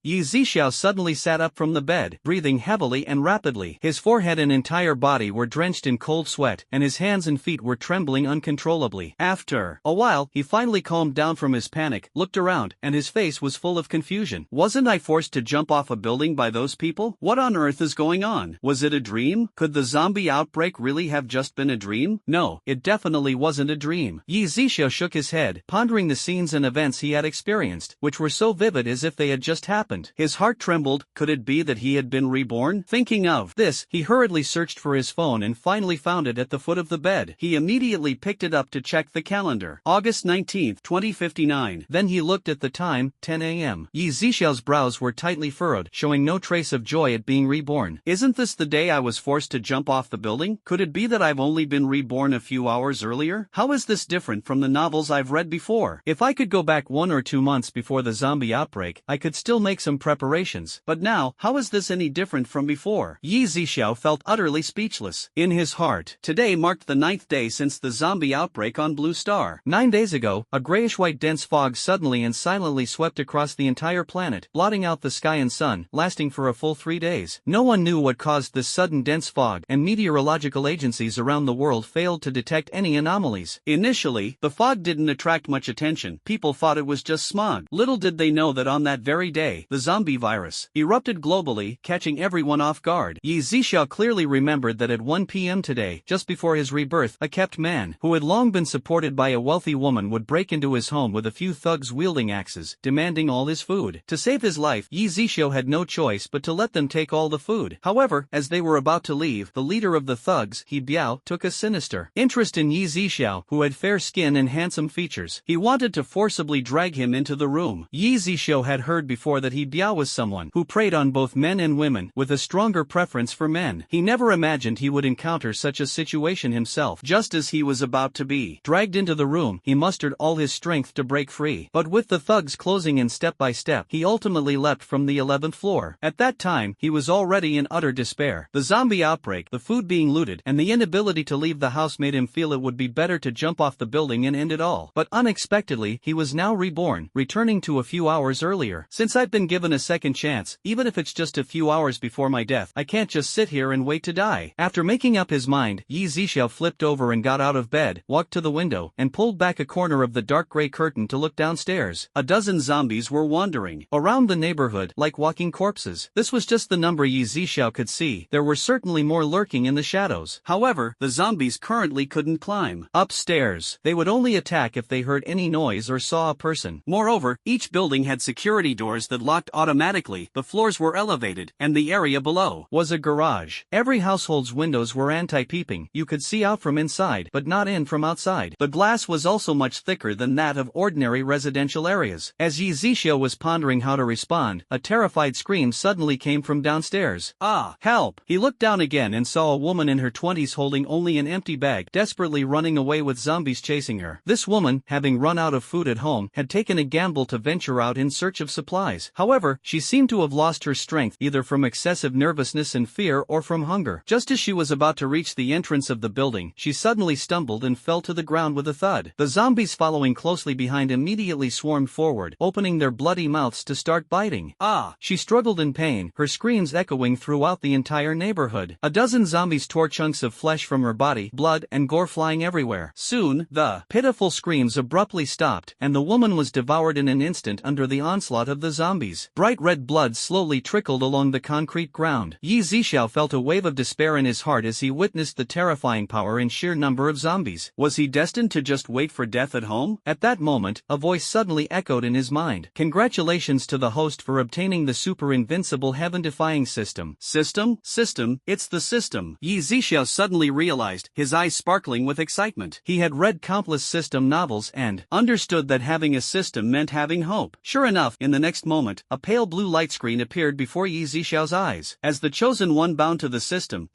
Yzia suddenly sat up from the bed, breathing heavily and rapidly. His forehead and entire body were drenched in cold sweat, and his hands and feet were trembling uncontrollably. After a while, he finally calmed down from his panic, looked around, and his face was full of confusion. Wasn't I forced to jump off a building by those people? What on earth is going on? Was it a dream? Could the zombie outbreak really have just been a dream? No, it definitely wasn't a dream. Yzia shook his head, pondering the scenes and events he had experienced, which were so vivid as if they had just happened. His heart trembled. Could it be that he had been reborn? Thinking of this, he hurriedly searched for his phone and finally found it at the foot of the bed. He immediately picked it up to check the calendar. August 19, 2059. Then he looked at the time, 10 a.m. Yzia's brows were tightly furrowed, showing no trace of joy at being reborn. Isn't this the day I was forced to jump off the building? Could it be that I've only been reborn a few hours earlier? How is this different from the novels I've read before? If I could go back 1 or 2 months before the zombie outbreak, I could still make some preparations. But now, how is this any different from before? Yzia felt utterly speechless. In his heart, today marked the 9th day since the zombie outbreak on Blue Star. 9 days ago, a grayish-white dense fog suddenly and silently swept across the entire planet, blotting out the sky and sun, lasting for a full 3 days. No one knew what caused this sudden dense fog, and meteorological agencies around the world failed to detect any anomalies. Initially, the fog didn't attract much attention. People thought it was just smog. Little did they know that on that very day, the zombie virus erupted globally, catching everyone off guard. Yzia clearly remembered that at 1 p.m. today, just before his rebirth, a kept man, who had long been supported by a wealthy woman, would break into his home with a few thugs wielding axes, demanding all his food. To save his life, Yzia had no choice but to let them take all the food. However, as they were about to leave, the leader of the thugs, Yzia, took a sinister interest in Yzia, who had fair skin and handsome features. He wanted to forcibly drag him into the room. Yzia had heard before that Yzia was someone who preyed on both men and women, with a stronger preference for men. He never imagined he would encounter such a situation himself. Just as he was about to be dragged into the room, he mustered all his strength to break free. But with the thugs closing in step by step, he ultimately leapt from the 11th floor. At that time, he was already in utter despair. The zombie outbreak, the food being looted, and the inability to leave the house made him feel it would be better to jump off the building and end it all. But unexpectedly, he was now reborn, returning to a few hours earlier. Since I've been given a second chance, even if it's just a few hours before my death, I can't just sit here and wait to die. After making up his mind, Yzia flipped over and got out of bed, walked to the window, and pulled back a corner of the dark gray curtain to look downstairs. A dozen zombies were wandering around the neighborhood like walking corpses. This was just the number Yzia could see. There were certainly more lurking in the shadows. However, the zombies currently couldn't climb upstairs. They would only attack if they heard any noise or saw a person. Moreover, each building had security doors that locked automatically, the floors were elevated, and the area below was a garage. Every household's windows were anti-peeping. You could see out from inside, but not in from outside. The glass was also much thicker than that of ordinary residential areas. As Yzia was pondering how to respond, a terrified scream suddenly came from downstairs. Ah, help! He looked down again and saw a woman in her 20s holding only an empty bag, desperately running away with zombies chasing her. This woman, having run out of food at home, had taken a gamble to venture out in search of supplies. However, she seemed to have lost her strength, either from excessive nervousness and fear or from hunger. Just as she was about to reach the entrance of the building, she suddenly stumbled and fell to the ground with a thud. The zombies following closely behind immediately swarmed forward, opening their bloody mouths to start biting. Ah! She struggled in pain, her screams echoing throughout the entire neighborhood. A dozen zombies tore chunks of flesh from her body, blood and gore flying everywhere. Soon, the pitiful screams abruptly stopped, and the woman was devoured in an instant under the onslaught of the zombies. Bright red blood slowly trickled along the concrete ground. Yzia felt a wave of despair in his heart as he witnessed the terrifying power and sheer number of zombies. Was he destined to just wait for death at home? At that moment, a voice suddenly echoed in his mind. Congratulations to the host for obtaining the super invincible heaven-defying system. System? It's the system. Yzia suddenly realized, his eyes sparkling with excitement. He had read countless system novels and understood that having a system meant having hope. Sure enough, in the next moment, a pale blue light screen appeared before Yzia's eyes. As the chosen one bound to the system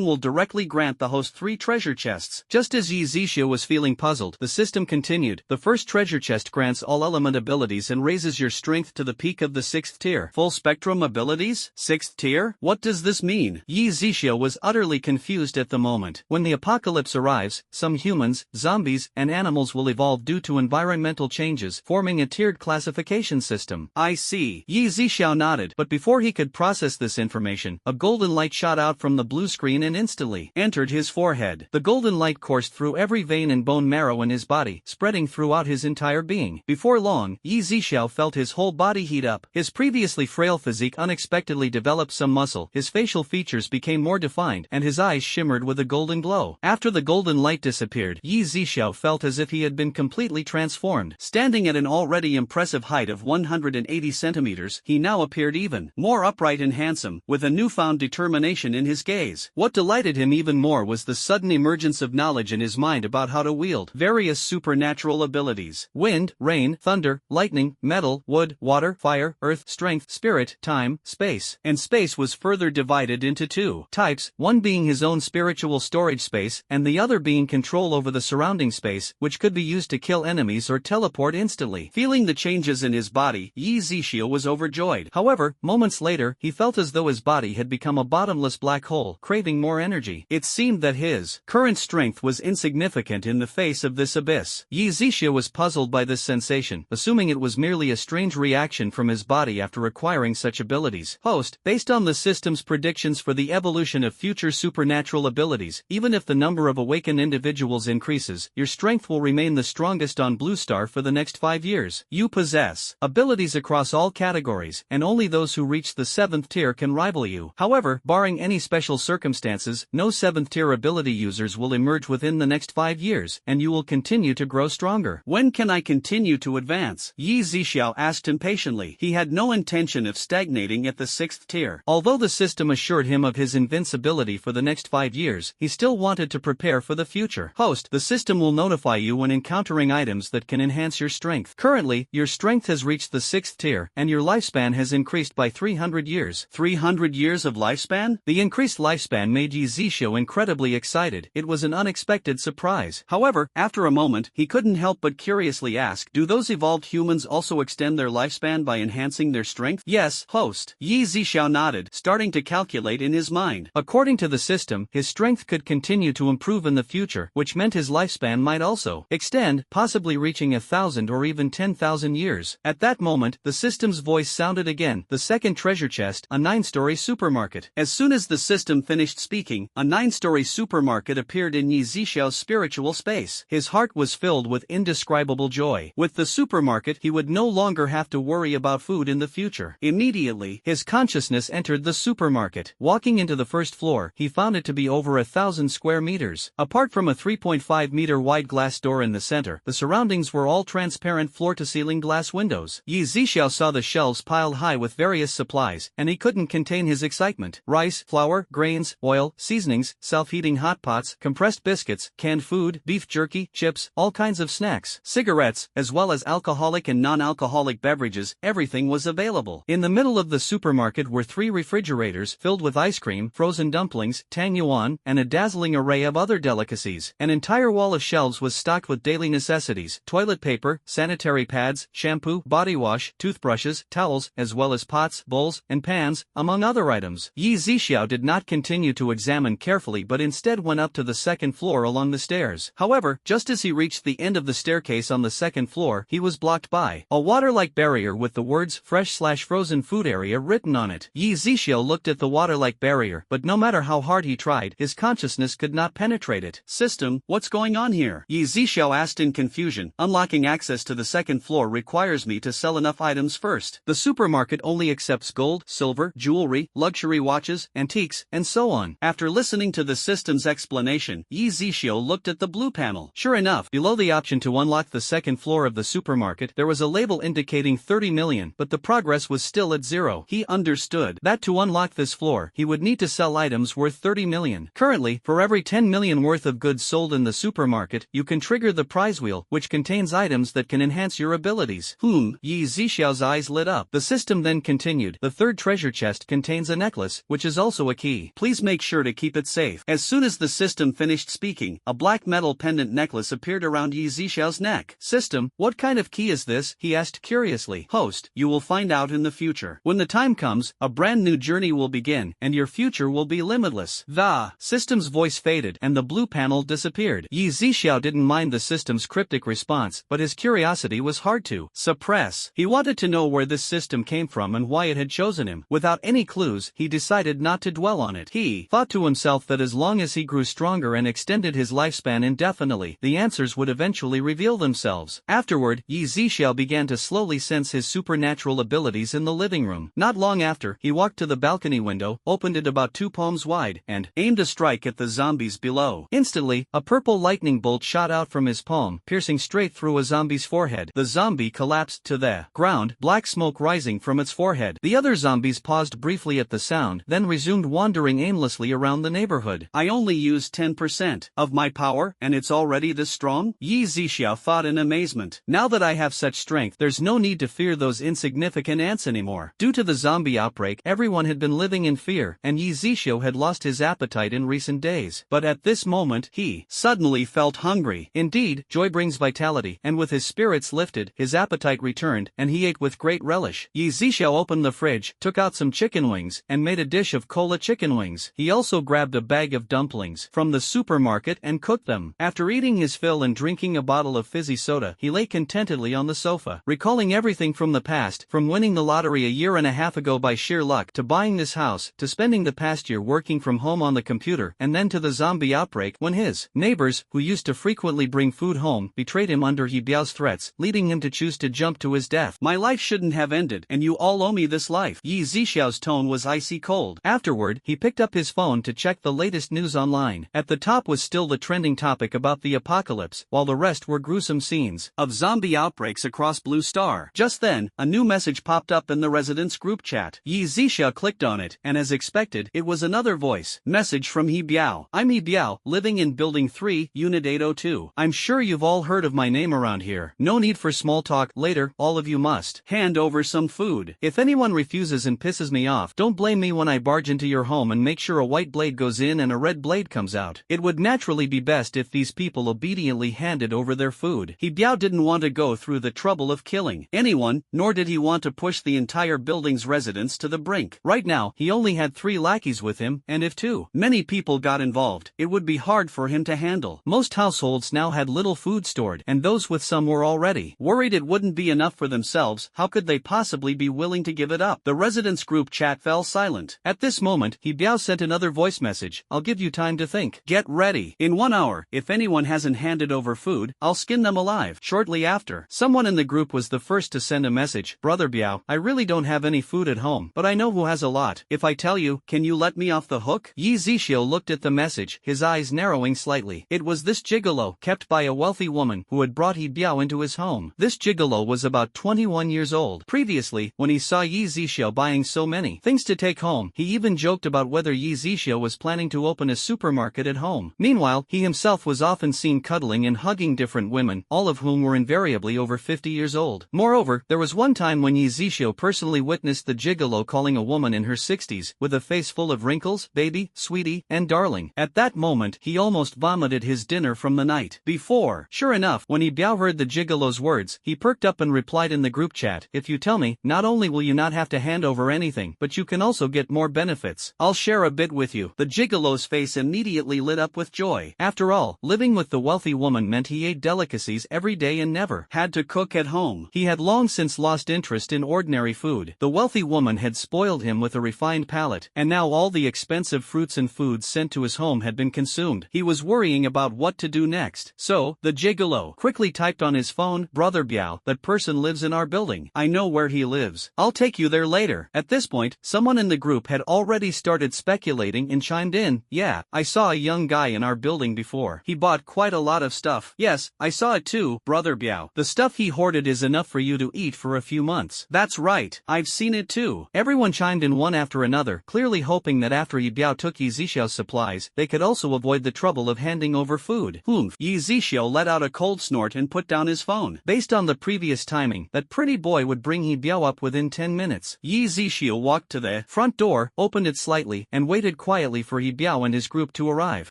will directly grant the host 3 treasure chests. Just as Yzia was feeling puzzled, the system continued. The first treasure chest grants all element abilities and raises your strength to the peak of the 6th tier. Full spectrum abilities? 6th tier? What does this mean? Yzia was utterly confused at the moment. When the apocalypse arrives, some humans, zombies, and animals will evolve due to environmental changes, forming a tiered classification system. I see. key. Yzia nodded, but before he could process this information, a golden light shot out from the blue screen and instantly entered his forehead. The golden light coursed through every vein and bone marrow in his body, spreading throughout his entire being. Before long, Yzia felt his whole body heat up. His previously frail physique unexpectedly developed some muscle, his facial features became more defined, and his eyes shimmered with a golden glow. After the golden light disappeared, Yzia felt as if he had been completely transformed. Standing at an already impressive height of 180 centimeters, he now appeared even more upright and handsome, with a newfound determination in his gaze. What delighted him even more was the sudden emergence of knowledge in his mind about how to wield various supernatural abilities: wind, rain, thunder, lightning, metal, wood, water, fire, earth, strength, spirit, time, space. And space was further divided into two types, one being his own spiritual storage space, and the other being control over the surrounding space, which could be used to kill enemies or teleport instantly. Feeling the changes in his body, Yzia was overjoyed. However, moments later, he felt as though his body had become a bottomless black hole, craving more energy. It seemed that his current strength was insignificant in the face of this abyss. Yzia was puzzled by this sensation, assuming it was merely a strange reaction from his body after acquiring such abilities. Host, based on the system's predictions for the evolution of future supernatural abilities, even if the number of awakened individuals increases, your strength will remain the strongest on Blue Star for the next 5 years. You possess abilities across all categories, and only those who reach the 7th tier can rival you. However, barring any special circumstances, no 7th tier ability users will emerge within the next 5 years, and you will continue to grow stronger. When can I continue to advance? Yzia asked impatiently. He had no intention of stagnating at the 6th tier. Although the system assured him of his invincibility for the next 5 years, he still wanted to prepare for the future. Host, the system will notify you when encountering items that can enhance your strength. Currently, your strength has reached the 6th tier, and your lifespan has increased by 300 years. 300 years of lifespan? The increased lifespan made Yzia incredibly excited. It was an unexpected surprise. However, after a moment, he couldn't help but curiously ask, do those evolved humans also extend their lifespan by enhancing their strength? Yes, host. Yzia nodded, starting to calculate in his mind. According to the system, his strength could continue to improve in the future, which meant his lifespan might also extend, possibly reaching 1,000 or even 10,000 years. At that moment, the system's voice sounded again. The second treasure chest, a 9-story supermarket. As soon as the system finished speaking, a 9-story supermarket appeared in Yzia's spiritual space. His heart was filled with indescribable joy. With the supermarket, he would no longer have to worry about food in the future. Immediately, his consciousness entered the supermarket. Walking into the first floor, he found it to be over 1,000 square meters. Apart from a 3.5-meter wide glass door in the center, the surroundings were all transparent floor-to-ceiling glass windows. Yzia saw the shelves piled high with various supplies, and he couldn't contain his excitement. Rice, flour, grains, oil, seasonings, self-heating hot pots, compressed biscuits, canned food, beef jerky, chips, all kinds of snacks, cigarettes, as well as alcoholic and non-alcoholic beverages, everything was available. In the middle of the supermarket were 3 refrigerators filled with ice cream, frozen dumplings, tang yuan, and a dazzling array of other delicacies. An entire wall of shelves was stocked with daily necessities: toilet paper, sanitary pads, shampoo, body wash, toothbrushes, towels, as well as pots, bowls, and pans, among other items. Yzia did not continue to examine carefully but instead went up to the second floor along the stairs. However, just as he reached the end of the staircase on the second floor, he was blocked by a water-like barrier with the words fresh/frozen food area written on it. Yzia looked at the water-like barrier, but no matter how hard he tried, his consciousness could not penetrate it. System, what's going on here? Yzia asked in confusion. Unlocking access to the second floor requires me to sell enough items first. The supermarket only accepts gold, silver, jewelry, luxury watches, antiques, and so on. After listening to the system's explanation, Yzia looked at the blue panel. Sure enough, below the option to unlock the second floor of the supermarket, there was a label indicating 30 million, but the progress was still at 0. He understood that to unlock this floor, he would need to sell items worth 30 million. Currently, for every 10 million worth of goods sold in the supermarket, you can trigger the prize wheel, which contains items that can enhance your abilities. Yzia's eyes lit up. The system then continued. The third treasure chest contains a necklace, which is also a key. Please make sure to keep it safe. As soon as the system finished speaking, a black metal pendant necklace appeared around Yzia's neck. System, what kind of key is this? He asked curiously. Host, you will find out in the future. When the time comes, a brand new journey will begin, and your future will be limitless. The system's voice faded, and the blue panel disappeared. Yzia didn't mind the system's cryptic response, but his curiosity was hard to suppress. He wanted to know where where this system came from and why it had chosen him. Without any clues, he decided not to dwell on it. He thought to himself that as long as he grew stronger and extended his lifespan indefinitely, the answers would eventually reveal themselves. Afterward, Yzia began to slowly sense his supernatural abilities in the living room. Not long after, he walked to the balcony window, opened it about 2 palms wide, and aimed a strike at the zombies below. Instantly, a purple lightning bolt shot out from his palm, piercing straight through a zombie's forehead. The zombie collapsed to the ground, black smoke rising from its forehead. The other zombies paused briefly at the sound, then resumed wandering aimlessly around the neighborhood. I only used 10% of my power, and it's already this strong? Yzia thought in amazement. Now that I have such strength, there's no need to fear those insignificant ants anymore. Due to the zombie outbreak, everyone had been living in fear, and Yzia had lost his appetite in recent days. But at this moment, he suddenly felt hungry. Indeed, joy brings vitality, and with his spirits lifted, his appetite returned, and he ate with great relish. Yzia opened the fridge, took out some chicken wings, and made a dish of cola chicken wings. He also grabbed a bag of dumplings from the supermarket and cooked them. After eating his fill and drinking a bottle of fizzy soda, he lay contentedly on the sofa, recalling everything from the past, from winning the lottery a year and a half ago by sheer luck, to buying this house, to spending the past year working from home on the computer, and then to the zombie outbreak when his neighbors, who used to frequently bring food home, betrayed him under Hibiao's threats, leading him to choose to jump to his death. My life shouldn't have ended, and you all owe me this life. Yzia's tone was icy cold. Afterward, he picked up his phone to check the latest news online. At the top was still the trending topic about the apocalypse, while the rest were gruesome scenes of zombie outbreaks across Blue Star. Just then, a new message popped up in the residents' group chat. Yzia clicked on it, and as expected, it was another voice. Message from Hibiao. I'm Hibiao, living in Building 3, Unit 802. I'm sure you've all heard of my name around here. No need for small talk, later, all of you must hand over some food. If anyone refuses and pisses me off, don't blame me when I barge into your home and make sure a white blade goes in and a red blade comes out. It would naturally be best if these people obediently handed over their food. Hibiao didn't want to go through the trouble of killing anyone, nor did he want to push the entire building's residents to the brink. Right now, he only had 3 lackeys with him, and if too many people got involved, it would be hard for him to handle. Most households now had little food stored, and those with some were already worried it wouldn't be enough for themselves. How could they possibly be willing to give it up? The residents' group chat fell silent. At this moment, Hibiao sent another voice message. I'll give you time to think. Get ready. In 1 hour, if anyone hasn't handed over food, I'll skin them alive. Shortly after, someone in the group was the first to send a message. Brother Biao, I really don't have any food at home, but I know who has a lot. If I tell you, can you let me off the hook? Yzia looked at the message, his eyes narrowing slightly. It was this gigolo, kept by a wealthy woman, who had brought Hibiao into his home. This gigolo was about 21 years old. Previously, when he saw Yzia buying so many things to take home, he even joked about whether Yzia was planning to open a supermarket at home. Meanwhile, he himself was often seen cuddling and hugging different women, all of whom were invariably over 50 years old. Moreover, there was one time when Yzia personally witnessed the gigolo calling a woman in her 60s, with a face full of wrinkles, baby, sweetie, and darling. At that moment, he almost vomited his dinner from the night before. Sure enough, when Hibiao heard the gigolo's words, he perked up and replied in the group chat, if you tell me, not only will you not have to hand over anything, but you can also get more benefits. I'll share a bit with you. The gigolo's face immediately lit up with joy. After all, living with the wealthy woman meant he ate delicacies every day and never had to cook at home. He had long since lost interest in ordinary food. The wealthy woman had spoiled him with a refined palate, and now all the expensive fruits and foods sent to his home had been consumed. He was worrying about what to do next. So, the gigolo quickly typed on his phone, Brother Biao, that person lives in our building. I know where he lives. I'll take you there later. At this point, someone in the group had already started speculating and chimed in, yeah, I saw a young guy in our building before. He bought quite a lot of stuff. Yes, I saw it too, Brother Biao. The stuff he hoarded is enough for you to eat for a few months. That's right, I've seen it too. Everyone chimed in one after another, clearly hoping that after Hibiao took Yzia's supplies, they could also avoid the trouble of handing over food. Humph. Yzia let out a cold snort and put down his phone. Based on the previous timing, that pretty boy would bring Hibiao up within 10 minutes. Yzia walked to the front door, opened it slightly, and waited quietly for Hibiao and his group to arrive.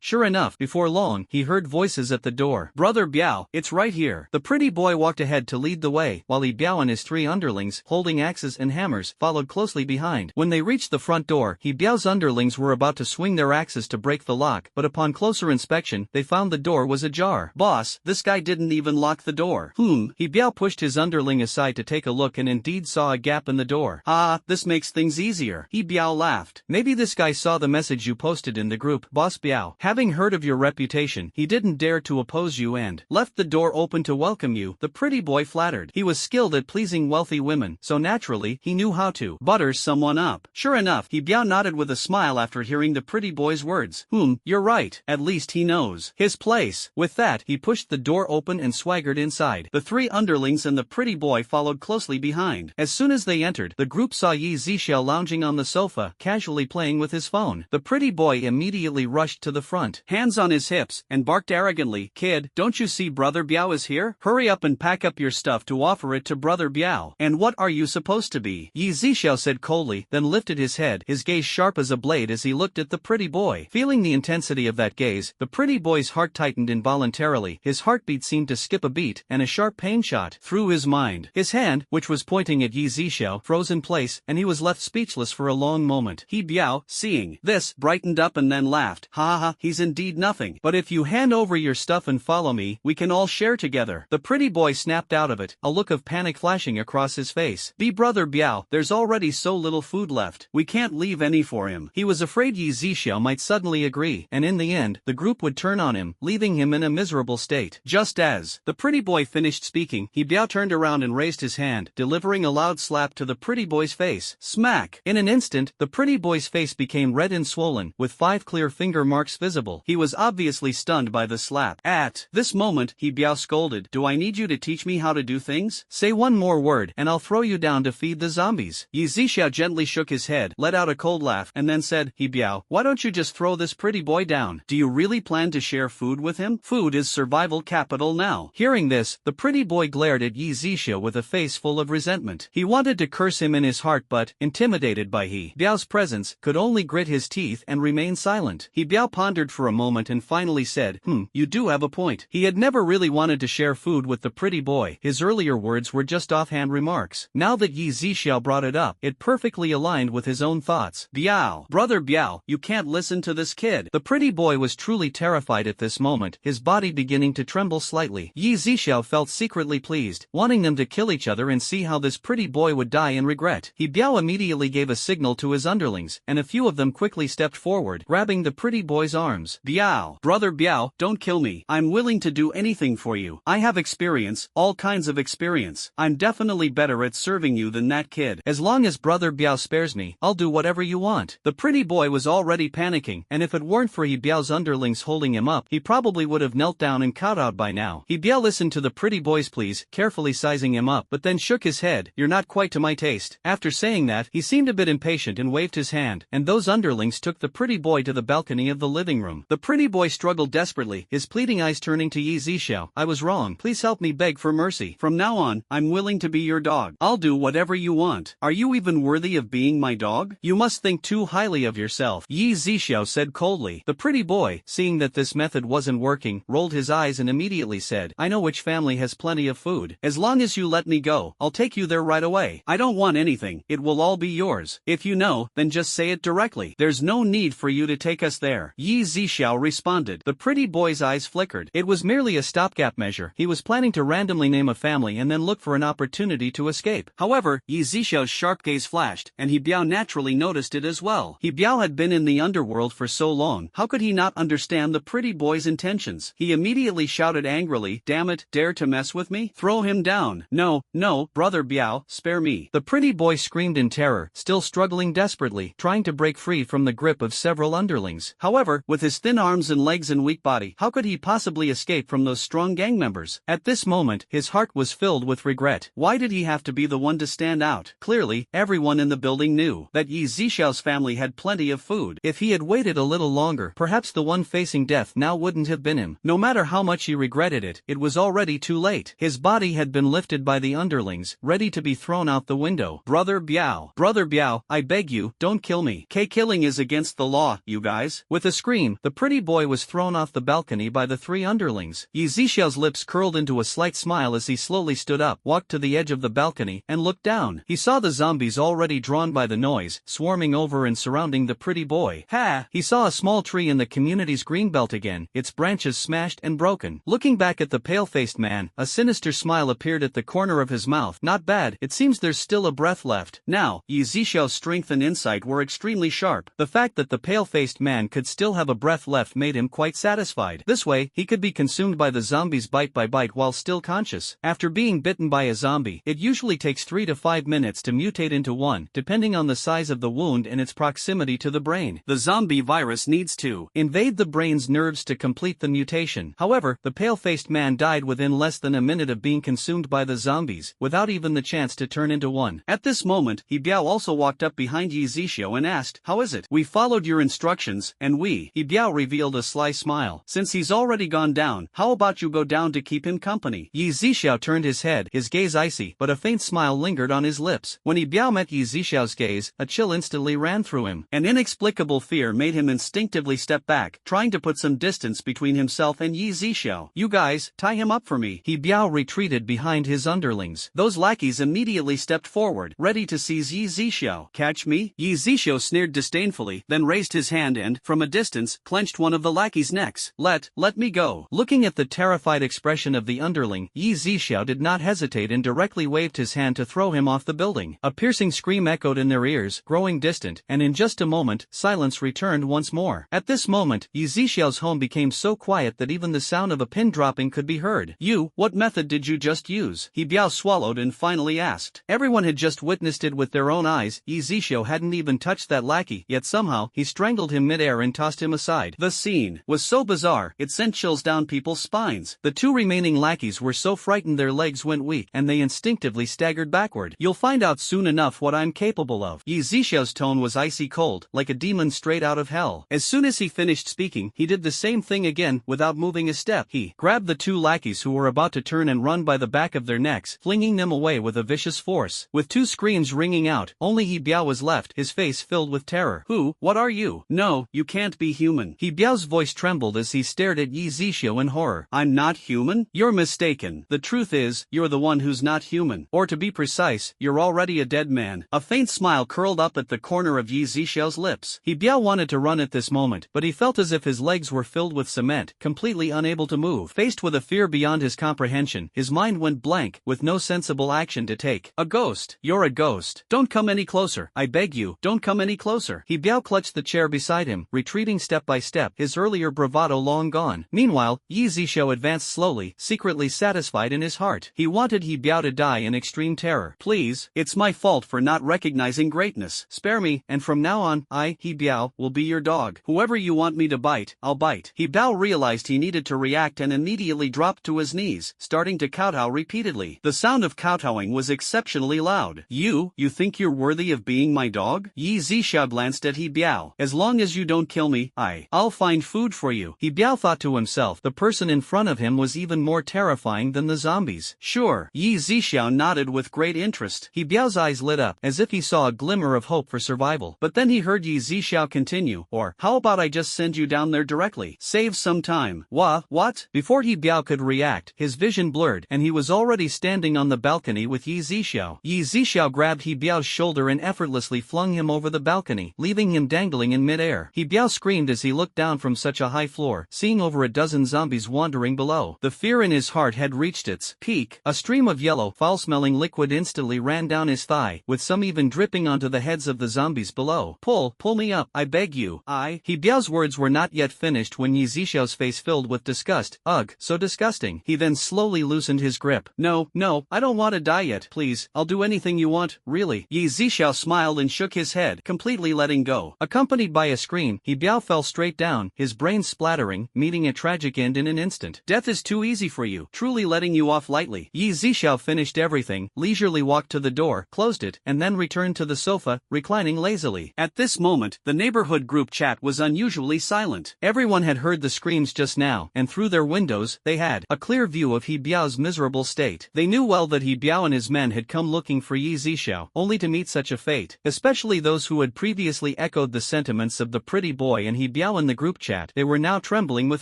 Sure enough, before long, he heard voices at the door. Brother Biao, it's right here. The pretty boy walked ahead to lead the way, while Hibiao and his 3 underlings, holding axes and hammers, followed closely behind. When they reached the front door, Hibiao's underlings were about to swing their axes to break the lock, but upon closer inspection, they found the door was ajar. Boss, this guy didn't even lock the door. Hibiao pushed his underling aside to take a look and indeed saw a gap in the door. Ah, this makes things easier. Biao laughed. Maybe this guy saw the message you posted in the group, Boss Biao. Having heard of your reputation, he didn't dare to oppose you and left the door open to welcome you, the pretty boy flattered. He was skilled at pleasing wealthy women, so naturally, he knew how to butter someone up. Sure enough, Biao nodded with a smile after hearing the pretty boy's words. You're right, at least he knows his place. With that, he pushed the door open and swaggered inside. The three underlings and the pretty boy followed closely behind. As soon as they entered, the group saw Yzia lounging on the sofa, casually playing with his phone. The pretty boy immediately rushed to the front, hands on his hips, and barked arrogantly, "Kid, don't you see Brother Biao is here? Hurry up and pack up your stuff to offer it to Brother Biao." "And what are you supposed to be?" Yzia said coldly, then lifted his head, his gaze sharp as a blade as he looked at the pretty boy. Feeling the intensity of that gaze, the pretty boy's heart tightened involuntarily, his heartbeat seemed to skip a beat, and a sharp pain shot through his mind. His hand, which was pointing at Yzia, froze in place, and he was left speechless for a long moment. Biao, seeing this, brightened up and then laughed. "Ha ha, he's indeed nothing. But if you hand over your stuff and follow me, we can all share together." The pretty boy snapped out of it, a look of panic flashing across his face. Brother Biao, there's already so little food left. We can't leave any for him." He was afraid Yzia might suddenly agree, and in the end, the group would turn on him, leaving him in a miserable state. Just as the pretty boy finished speaking, Biao turned around and raised his hand, delivering a loud slap to the pretty boy's face. Smack! In an instant, the pretty boy's face became red and swollen, with 5 clear finger marks visible. He was obviously stunned by the slap. At this moment, Biao scolded, "Do I need you to teach me how to do things? Say one more word, and I'll throw you down to feed the zombies." Yzia gently shook his head, let out a cold laugh, and then said, Biao, why don't you just throw this pretty boy down? Do you really plan to share food with him? Food is survival capital now. Hearing this, the pretty boy glared at Yzia with a face full of resentment. He wanted to curse him in his heart but, intimidated by Biao's presence, could only grit his teeth and remain silent. Biao pondered for a moment and finally said, you do have a point. He had never really wanted to share food with the pretty boy. His earlier words were just offhand remarks. Now that Yzia brought it up, it perfectly aligned with his own thoughts. Biao, Brother Biao, you can't listen to this kid. The pretty boy was truly terrified at this moment, his body beginning to tremble slightly. Yzia felt secretly pleased, wanting them to kill each other and see how this pretty boy would die in regret. Biao immediately gave a signal to his underlings, and a few of them quickly stepped forward, grabbing the pretty boy's arms. Biao, Brother Biao, don't kill me. I'm willing to do anything for you. I have experience, all kinds of experience. I'm definitely better at serving you than that kid. As long as Brother Biao spares me, I'll do whatever you want. The pretty boy was already panicking, and if it weren't for Biao's underlings holding him up, he probably would have knelt down and kowtowed by now. Biao listened to the pretty boy's pleas, carefully sizing him up, but then shook his head. You're not quite to my taste. After saying that, he seemed a bit impatient and waved his hand, and those underlings took the pretty boy to the balcony of the living room. The pretty boy struggled desperately, his pleading eyes turning to Yzia. I was wrong. Please help me beg for mercy. From now on, I'm willing to be your dog. I'll do whatever you want. Are you even worthy of being my dog? You must think too highly of yourself, Yzia said coldly. The pretty boy, seeing that this method wasn't working, rolled his eyes and immediately said, I know which family has plenty of food. As long as you let me go, I'll take you there right away. I don't want anything. It will all be yours. If you know, then just say it directly. There's no need for you to take us there. Yzia responded. The pretty boy's eyes flickered. It was merely a stopgap measure. He was planning to randomly name a family and then look for an opportunity to escape. However, Yzia's sharp gaze flashed, and Biao naturally noticed it as well. Biao had been in the underworld for so long, how could he not understand the pretty boy's intentions? He immediately shouted angrily, damn it, dare to mess with me? Throw him down. No, no, Brother Biao, spare me. The pretty boy screamed in terror, still struggling desperately, trying to break free from the grip of several underlings. However, with his thin arms and legs and weak body, how could he possibly escape from those strong gang members? At this moment, his heart was filled with regret. Why did he have to be the one to stand out? Clearly, everyone in the building knew that Yzia's family had plenty of food. If he had waited a little longer, perhaps the one facing death now wouldn't have been him. No matter how much he regretted it, it was already too late. His body had been lifted by the underlings, ready to be thrown out the window. Brother Biao, I beg you, don't kill me. Killing is against the law, you guys. With a scream, the pretty boy was thrown off the balcony by the 3 underlings. Yzia's lips curled into a slight smile as he slowly stood up, walked to the edge of the balcony, and looked down. He saw the zombies already drawn by the noise, swarming over and surrounding the pretty boy. He saw a small tree in the community's greenbelt again, its branches smashed and broken. Looking back at the pale-faced man, a sinister smile appeared at the corner of his mouth. not bad, it seems there's still a breath left. Now, Yzishao's strength and insight were extremely sharp. The fact that the pale-faced man could still have a breath left made him quite satisfied. This way, he could be consumed by the zombies bite by bite while still conscious. After being bitten by a zombie, it usually takes 3 to 5 minutes to mutate into one, depending on the size of the wound and its proximity to the brain. The zombie virus needs to invade the brain's nerves to complete the mutation. However, the pale-faced man died within less than a minute of being consumed by the zombies, without even the chance to turn into one. At this moment, Hibiao also walked up behind Yzisha and asked, "How is it? We followed your instructions, and Hibiao revealed a sly smile. "Since he's already gone down, how about you go down to keep him company?" Yzisha turned his head, his gaze icy, but a faint smile lingered on his lips. When Hibiao met Yzishao's gaze, a chill instantly ran through him. An inexplicable fear made him instinctively step back, trying to put some distance between himself and Yzisha. "You guys, tie him up for me." Hibiao retreated behind his underlings. Those lackeys immediately stepped forward, ready to seize Yzisha. "Catch me?" Yzisha sneered disdainfully, then raised his hand and, from a distance, clenched one of the lackeys' necks. Let me go." Looking at the terrified expression of the underling, Yzisha did not hesitate and directly waved his hand to throw him off the building. A piercing scream echoed in their ears, growing distant, and in just a moment, silence returned once more. At this moment, Yzishao's home became so quiet that even the sound of a pin dropping could be heard. What method did you just use?" Hibiao swallowed and finally asked. Everyone had just witnessed it with their own eyes. Yzisha hadn't even touched that lackey, yet somehow, he strangled him mid-air and tossed him aside. The scene was so bizarre, it sent chills down people's spines. The two remaining lackeys were so frightened their legs went weak, and they instinctively staggered backward. "You'll find out soon enough what I'm capable of." Yzishao's tone was icy cold, like a demon straight out of hell. As soon as he finished speaking, he did the same thing again, without moving a step. He grabbed the two lackeys who were about to turn and run by the back of their necks, flinging them away with a vicious force. With two screams ringing out, only Hibiao was left, his face filled with terror. What are you? No, you can't be human." Hibiao's voice trembled as he stared at Yzisha in horror. "I'm not human? You're mistaken. The truth is, you're the one who's not human. Or to be precise, you're already a dead man." A faint smile curled up at the corner of Yzishao's lips. Hibiao wanted to run at this moment, but he felt as if his legs were filled with cement, completely unable to move. Faced with a fear beyond his comprehension, his mind went blank, with no sensible action to take. "A ghost. You're a ghost. Don't come any closer. I beg you, don't come any closer." Hibiao clutched the chair beside him, retreating step by step, his earlier bravado long gone. Meanwhile, Yzisha advanced slowly, secretly satisfied in his heart. He wanted Hibiao to die in extreme terror. "Please, it's my fault for not recognizing greatness. Spare me, and from now on, Hibiao, will be your dog. Whoever you want me to bite, I'll bite." Hibiao realized he needed to react and immediately dropped to his knees, starting to kowtow repeatedly. The sound of kowtowing was exceptionally loud. You think you're worthy of being my dog?" Yzisha glanced at Hibiao. "As long as you don't kill me, I'll find food for you." Hibiao thought to himself, the person in front of him was even more terrifying than the zombies. "Sure." Yzisha nodded with great interest. Hibiao's eyes lit up, as if he saw a glimmer of hope for survival. But then he heard Yzisha continue, "Or, how about I just send you down there directly? Save some time." What? Before Hibiao could react, his vision blurred, and he was already standing on the balcony with Yzisha. Yzisha grabbed Hibiao's shoulder and effortlessly flung him over the balcony, leaving him dangling in mid-air. Hibiao screamed as he looked down from such a high floor, seeing over a dozen zombies wandering below. The fear in his heart had reached its peak. A stream of yellow, foul-smelling liquid instantly ran down his thigh, with some even dripping onto the heads of the zombies below. Pull me up, I beg you." Hibiao's words were not yet finished when Yzishao's face filled with disgust. "Ugh, so disgusting." He then slowly loosened his grip. No, I don't want to die yet. Please, I'll do anything you want, really." Yzisha smiled and shook his head, completely letting go. Accompanied by a scream, Hibiao fell straight down, his brains splattering, meeting a tragic end in an instant. "Death is too easy for you, truly letting you off lightly." Yzisha finished everything, leisurely walked to the door, closed it, and then returned to the sofa, reclining lazily. At this moment, the neighborhood group chat was unusually silent. Everyone had heard the screams just now, and through their windows, they had a clear view of Hibiao's miserable state. They knew well that Hibiao and his men had come looking for Yzisha, only to meet such a fate. Especially those who had previously echoed the sentiments of the pretty boy and Hibiao in the group chat, they were now trembling with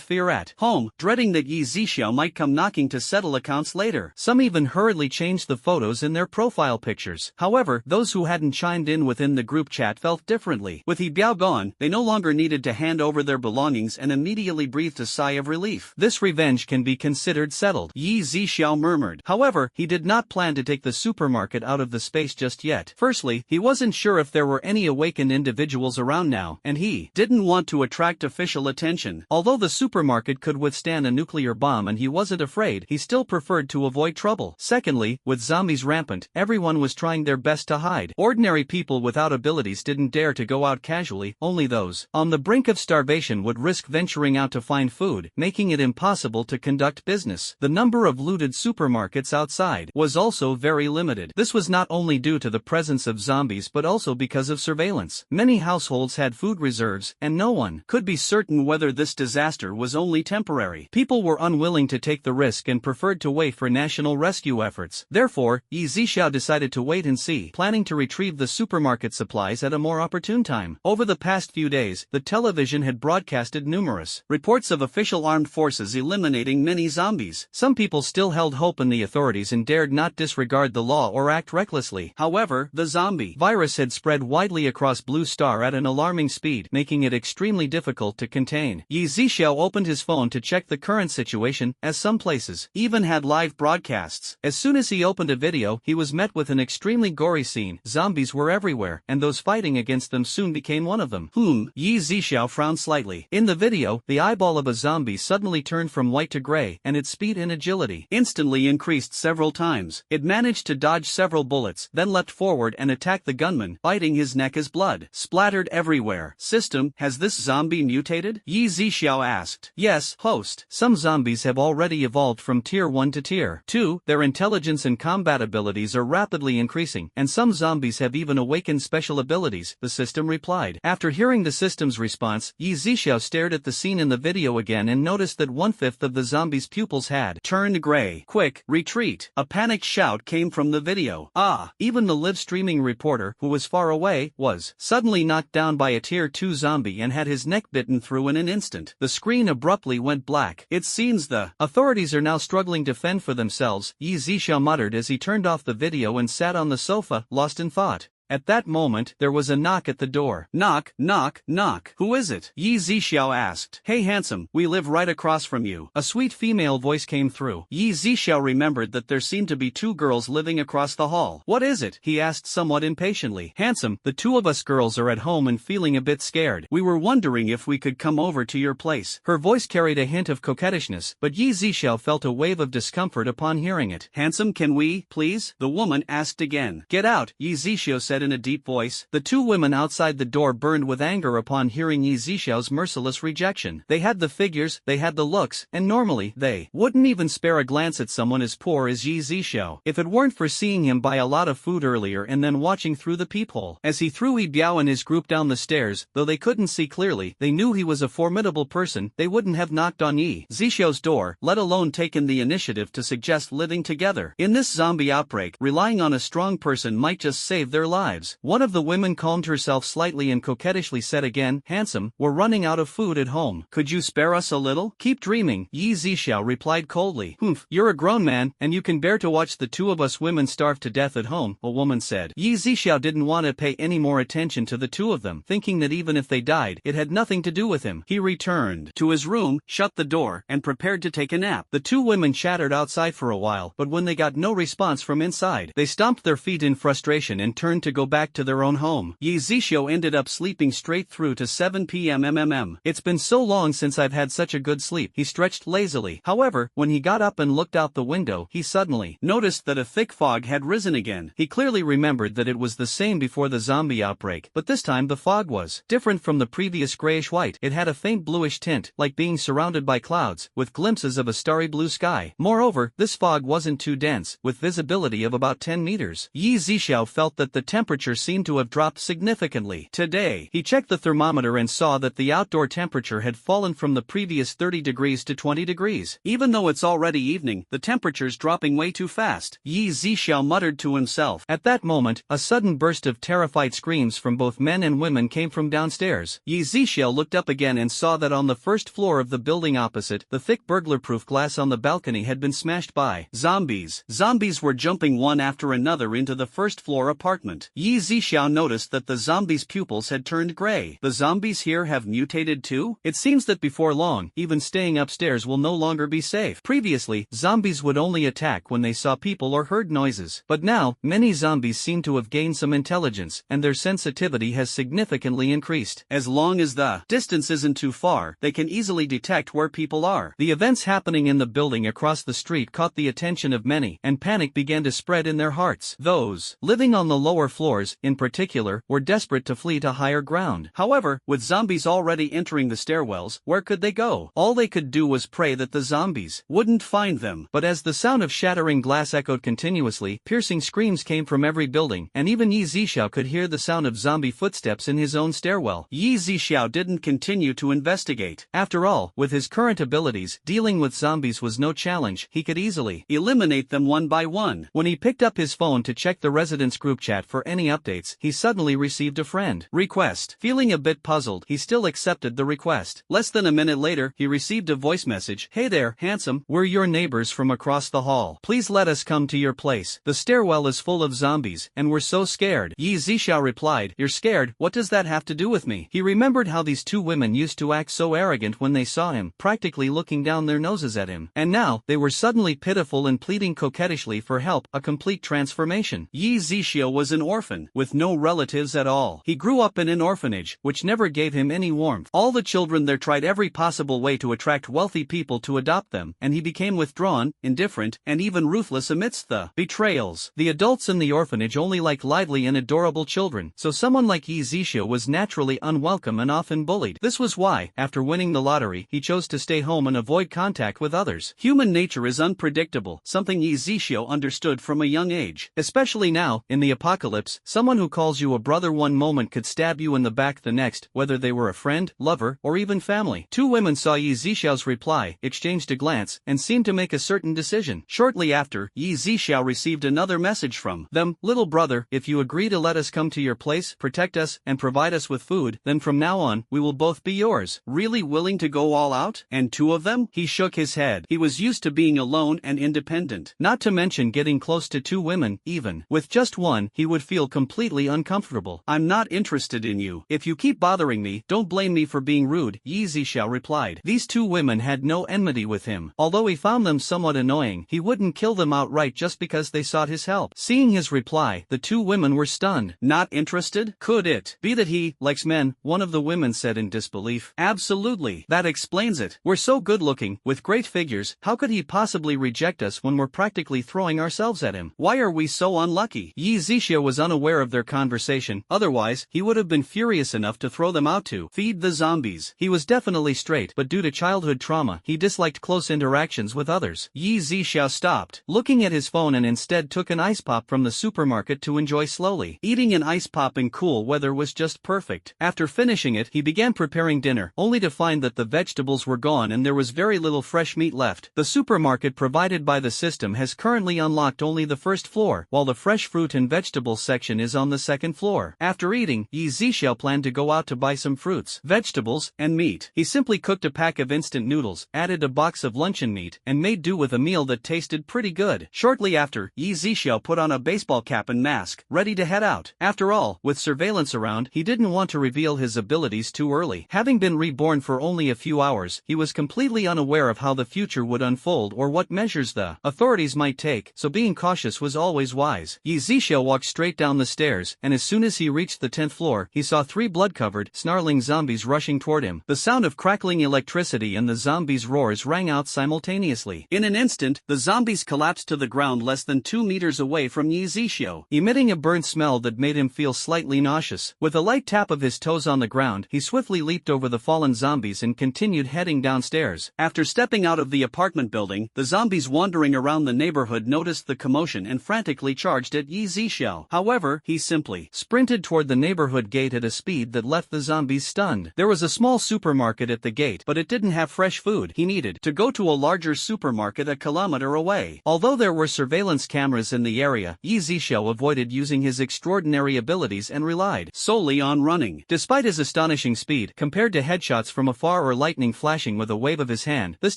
fear at home, dreading that Yzisha might come knocking to settle accounts later. Some even hurriedly changed the photos in their profile pictures. However, those who hadn't chimed in within the group chat felt differently. With Hibiao gone, they no longer needed to hand over their belongings and immediately breathed a sigh of relief. This revenge can be considered settled, Yzisha murmured. However, he did not plan to take the supermarket out of the space just yet. Firstly, he wasn't sure if there were any awakened individuals around now, and he didn't want to attract official attention. Although the supermarket could withstand a nuclear bomb and he wasn't afraid, he still preferred to avoid trouble. Secondly, with zombies rampant, everyone was trying their best to hide. Ordinary people without abilities didn't dare to go out casually, only those on the brink of starvation would risk venturing out to find food, making it impossible to conduct business. The number of looted supermarkets outside was also very limited. This was not only due to the presence of zombies but also because of surveillance. Many households had food reserves, and no one could be certain whether this disaster was only temporary. People were unwilling to take the risk and preferred to wait for national rescue efforts. Therefore, Yzia decided to wait and see, planning to retrieve the supermarket supplies at a more opportune time. Over the past few days, the television had broadcasted numerous reports of official armed forces eliminating many zombies. Some people still held hope in the authorities and dared not disregard the law or act recklessly. However, the zombie virus had spread widely across Blue Star at an alarming speed, making it extremely difficult to contain. Yzia opened his phone to check the current situation, as some places even had live broadcasts. As soon as he opened a video, he was met with an extremely gory scene. Zombies were everywhere, and those fighting against them soon became one of them. Yzia frowned slightly. In the video, the eyeball of a zombie suddenly turned from white to gray, and its speed and agility instantly increased several times. It managed to dodge several bullets, then leapt forward and attacked the gunman, biting his neck as blood splattered everywhere. System, has this zombie mutated? Yzia asked. Yes, host. Some zombies have already evolved from Tier 1 to Tier 2. Their intelligence and combat abilities are rapidly increasing, and some zombies have even awakened special abilities, the system replied. After hearing the system's response, Yzia stared at the scene in the video again and noticed that 1/5 of the zombie's pupils had turned gray. Quick, retreat! A panicked shout came from the video. Even the live-streaming reporter, who was far away, was suddenly knocked down by a Tier 2 zombie and had his neck bitten through in an instant. The screen abruptly went black. It seems the authorities are now struggling to fend for themselves, Yzia muttered as he turned off the video and sat on the sofa, lost in thought. At that moment, there was a knock at the door. Knock, knock, knock. Who is it? Yzia asked. Hey handsome, we live right across from you. A sweet female voice came through. Yzia remembered that there seemed to be two girls living across the hall. What is it? He asked somewhat impatiently. Handsome, the two of us girls are at home and feeling a bit scared. We were wondering if we could come over to your place. Her voice carried a hint of coquettishness, but Yzia felt a wave of discomfort upon hearing it. Handsome, can we, please? The woman asked again. Get out, Yzia said in a deep voice. The two women outside the door burned with anger upon hearing Yzia's merciless rejection. They had the figures, they had the looks, and normally, they wouldn't even spare a glance at someone as poor as Yzia, if it weren't for seeing him buy a lot of food earlier and then watching through the peephole. As he threw Yzia and his group down the stairs, though they couldn't see clearly, they knew he was a formidable person. They wouldn't have knocked on Yzia's door, let alone taken the initiative to suggest living together. In this zombie outbreak, relying on a strong person might just save their lives. One of the women calmed herself slightly and coquettishly said again, Handsome, we're running out of food at home. Could you spare us a little? Keep dreaming, Yzia replied coldly. You're a grown man, and you can bear to watch the two of us women starve to death at home, a woman said. Yzia didn't want to pay any more attention to the two of them, thinking that even if they died, it had nothing to do with him. He returned to his room, shut the door, and prepared to take a nap. The two women chattered outside for a while, but when they got no response from inside, they stomped their feet in frustration and turned to go back to their own home. Yzia ended up sleeping straight through to 7 p.m. It's been so long since I've had such a good sleep, he stretched lazily. However, when he got up and looked out the window, he suddenly noticed that a thick fog had risen again. He clearly remembered that it was the same before the zombie outbreak, but this time the fog was different from the previous grayish-white. It had a faint bluish tint, like being surrounded by clouds, with glimpses of a starry blue sky. Moreover, this fog wasn't too dense, with visibility of about 10 meters. Yzia felt that the temperature seemed to have dropped significantly. Today, he checked the thermometer and saw that the outdoor temperature had fallen from the previous 30 degrees to 20 degrees. Even though it's already evening, the temperature's dropping way too fast, Yzia muttered to himself. At that moment, a sudden burst of terrified screams from both men and women came from downstairs. Yzia looked up again and saw that on the first floor of the building opposite, the thick burglar-proof glass on the balcony had been smashed by zombies. Zombies were jumping one after another into the first-floor apartment. Yzia noticed that the zombies' pupils had turned gray. The zombies here have mutated too? It seems that before long, even staying upstairs will no longer be safe. Previously, zombies would only attack when they saw people or heard noises. But now, many zombies seem to have gained some intelligence, and their sensitivity has significantly increased. As long as the distance isn't too far, they can easily detect where people are. The events happening in the building across the street caught the attention of many, and panic began to spread in their hearts. Those living on the lower floors, in particular, were desperate to flee to higher ground. However, with zombies already entering the stairwells, where could they go? All they could do was pray that the zombies wouldn't find them. But as the sound of shattering glass echoed continuously, piercing screams came from every building, and even Yzia could hear the sound of zombie footsteps in his own stairwell. Yzia didn't continue to investigate. After all, with his current abilities, dealing with zombies was no challenge. He could easily eliminate them one by one. When he picked up his phone to check the residence group chat for any updates, he suddenly received a friend request. Feeling a bit puzzled, he still accepted the request. Less than a minute later, he received a voice message. "Hey there, handsome, we're your neighbors from across the hall. Please let us come to your place. The stairwell is full of zombies, and we're so scared." Yzia replied, "You're scared? What does that have to do with me?" He remembered how these two women used to act so arrogant when they saw him, practically looking down their noses at him. And now, they were suddenly pitiful and pleading coquettishly for help, a complete transformation. Yzia was an orphan, with no relatives at all. He grew up in an orphanage, which never gave him any warmth. All the children there tried every possible way to attract wealthy people to adopt them, and he became withdrawn, indifferent, and even ruthless amidst the betrayals. The adults in the orphanage only liked lively and adorable children, so someone like Yzia was naturally unwelcome and often bullied. This was why, after winning the lottery, he chose to stay home and avoid contact with others. Human nature is unpredictable, something Yzia understood from a young age. Especially now, in the apocalypse, someone who calls you a brother one moment could stab you in the back the next, whether they were a friend, lover, or even family. Two women saw Yzia's reply, exchanged a glance, and seemed to make a certain decision. Shortly after, Yzia received another message from them. "Little brother, if you agree to let us come to your place, protect us, and provide us with food, then from now on, we will both be yours." Really willing to go all out? And two of them? He shook his head. He was used to being alone and independent. Not to mention getting close to two women, even. With just one, he would feel completely uncomfortable. "I'm not interested in you. If you keep bothering me, don't blame me for being rude," Yzia replied. These two women had no enmity with him. Although he found them somewhat annoying, he wouldn't kill them outright just because they sought his help. Seeing his reply, the two women were stunned. "Not interested? Could it be that he likes men?" one of the women said in disbelief. "Absolutely. That explains it. We're so good looking, with great figures, how could he possibly reject us when we're practically throwing ourselves at him? Why are we so unlucky?" Yzia was unaware of their conversation, otherwise, he would have been furious enough to throw them out to feed the zombies. He was definitely straight, but due to childhood trauma, he disliked close interactions with others. Yzia stopped looking at his phone and instead took an ice pop from the supermarket to enjoy slowly. Eating an ice pop in cool weather was just perfect. After finishing it, he began preparing dinner, only to find that the vegetables were gone and there was very little fresh meat left. The supermarket provided by the system has currently unlocked only the first floor, while the fresh fruit and vegetables section is on the second floor. After eating, Yzia planned to go out to buy some fruits, vegetables, and meat. He simply cooked a pack of instant noodles, added a box of luncheon meat, and made do with a meal that tasted pretty good. Shortly after, Yzia put on a baseball cap and mask, ready to head out. After all, with surveillance around, he didn't want to reveal his abilities too early. Having been reborn for only a few hours, he was completely unaware of how the future would unfold or what measures the authorities might take, so being cautious was always wise. Yzia walked straight down the stairs, and as soon as he reached the 10th floor, he saw three blood-covered, snarling zombies rushing toward him. The sound of crackling electricity and the zombies' roars rang out simultaneously. In an instant, the zombies collapsed to the ground less than 2 meters away from Yzia, emitting a burnt smell that made him feel slightly nauseous. With a light tap of his toes on the ground, he swiftly leaped over the fallen zombies and continued heading downstairs. After stepping out of the apartment building, the zombies wandering around the neighborhood noticed the commotion and frantically charged at Yzia. However, he simply sprinted toward the neighborhood gate at a speed that left the zombies stunned. There was a small supermarket at the gate, but it didn't have fresh food. He needed to go to a larger supermarket a kilometer away. Although there were surveillance cameras in the area, Yzia avoided using his extraordinary abilities and relied solely on running. Despite his astonishing speed, compared to headshots from afar or lightning flashing with a wave of his hand, this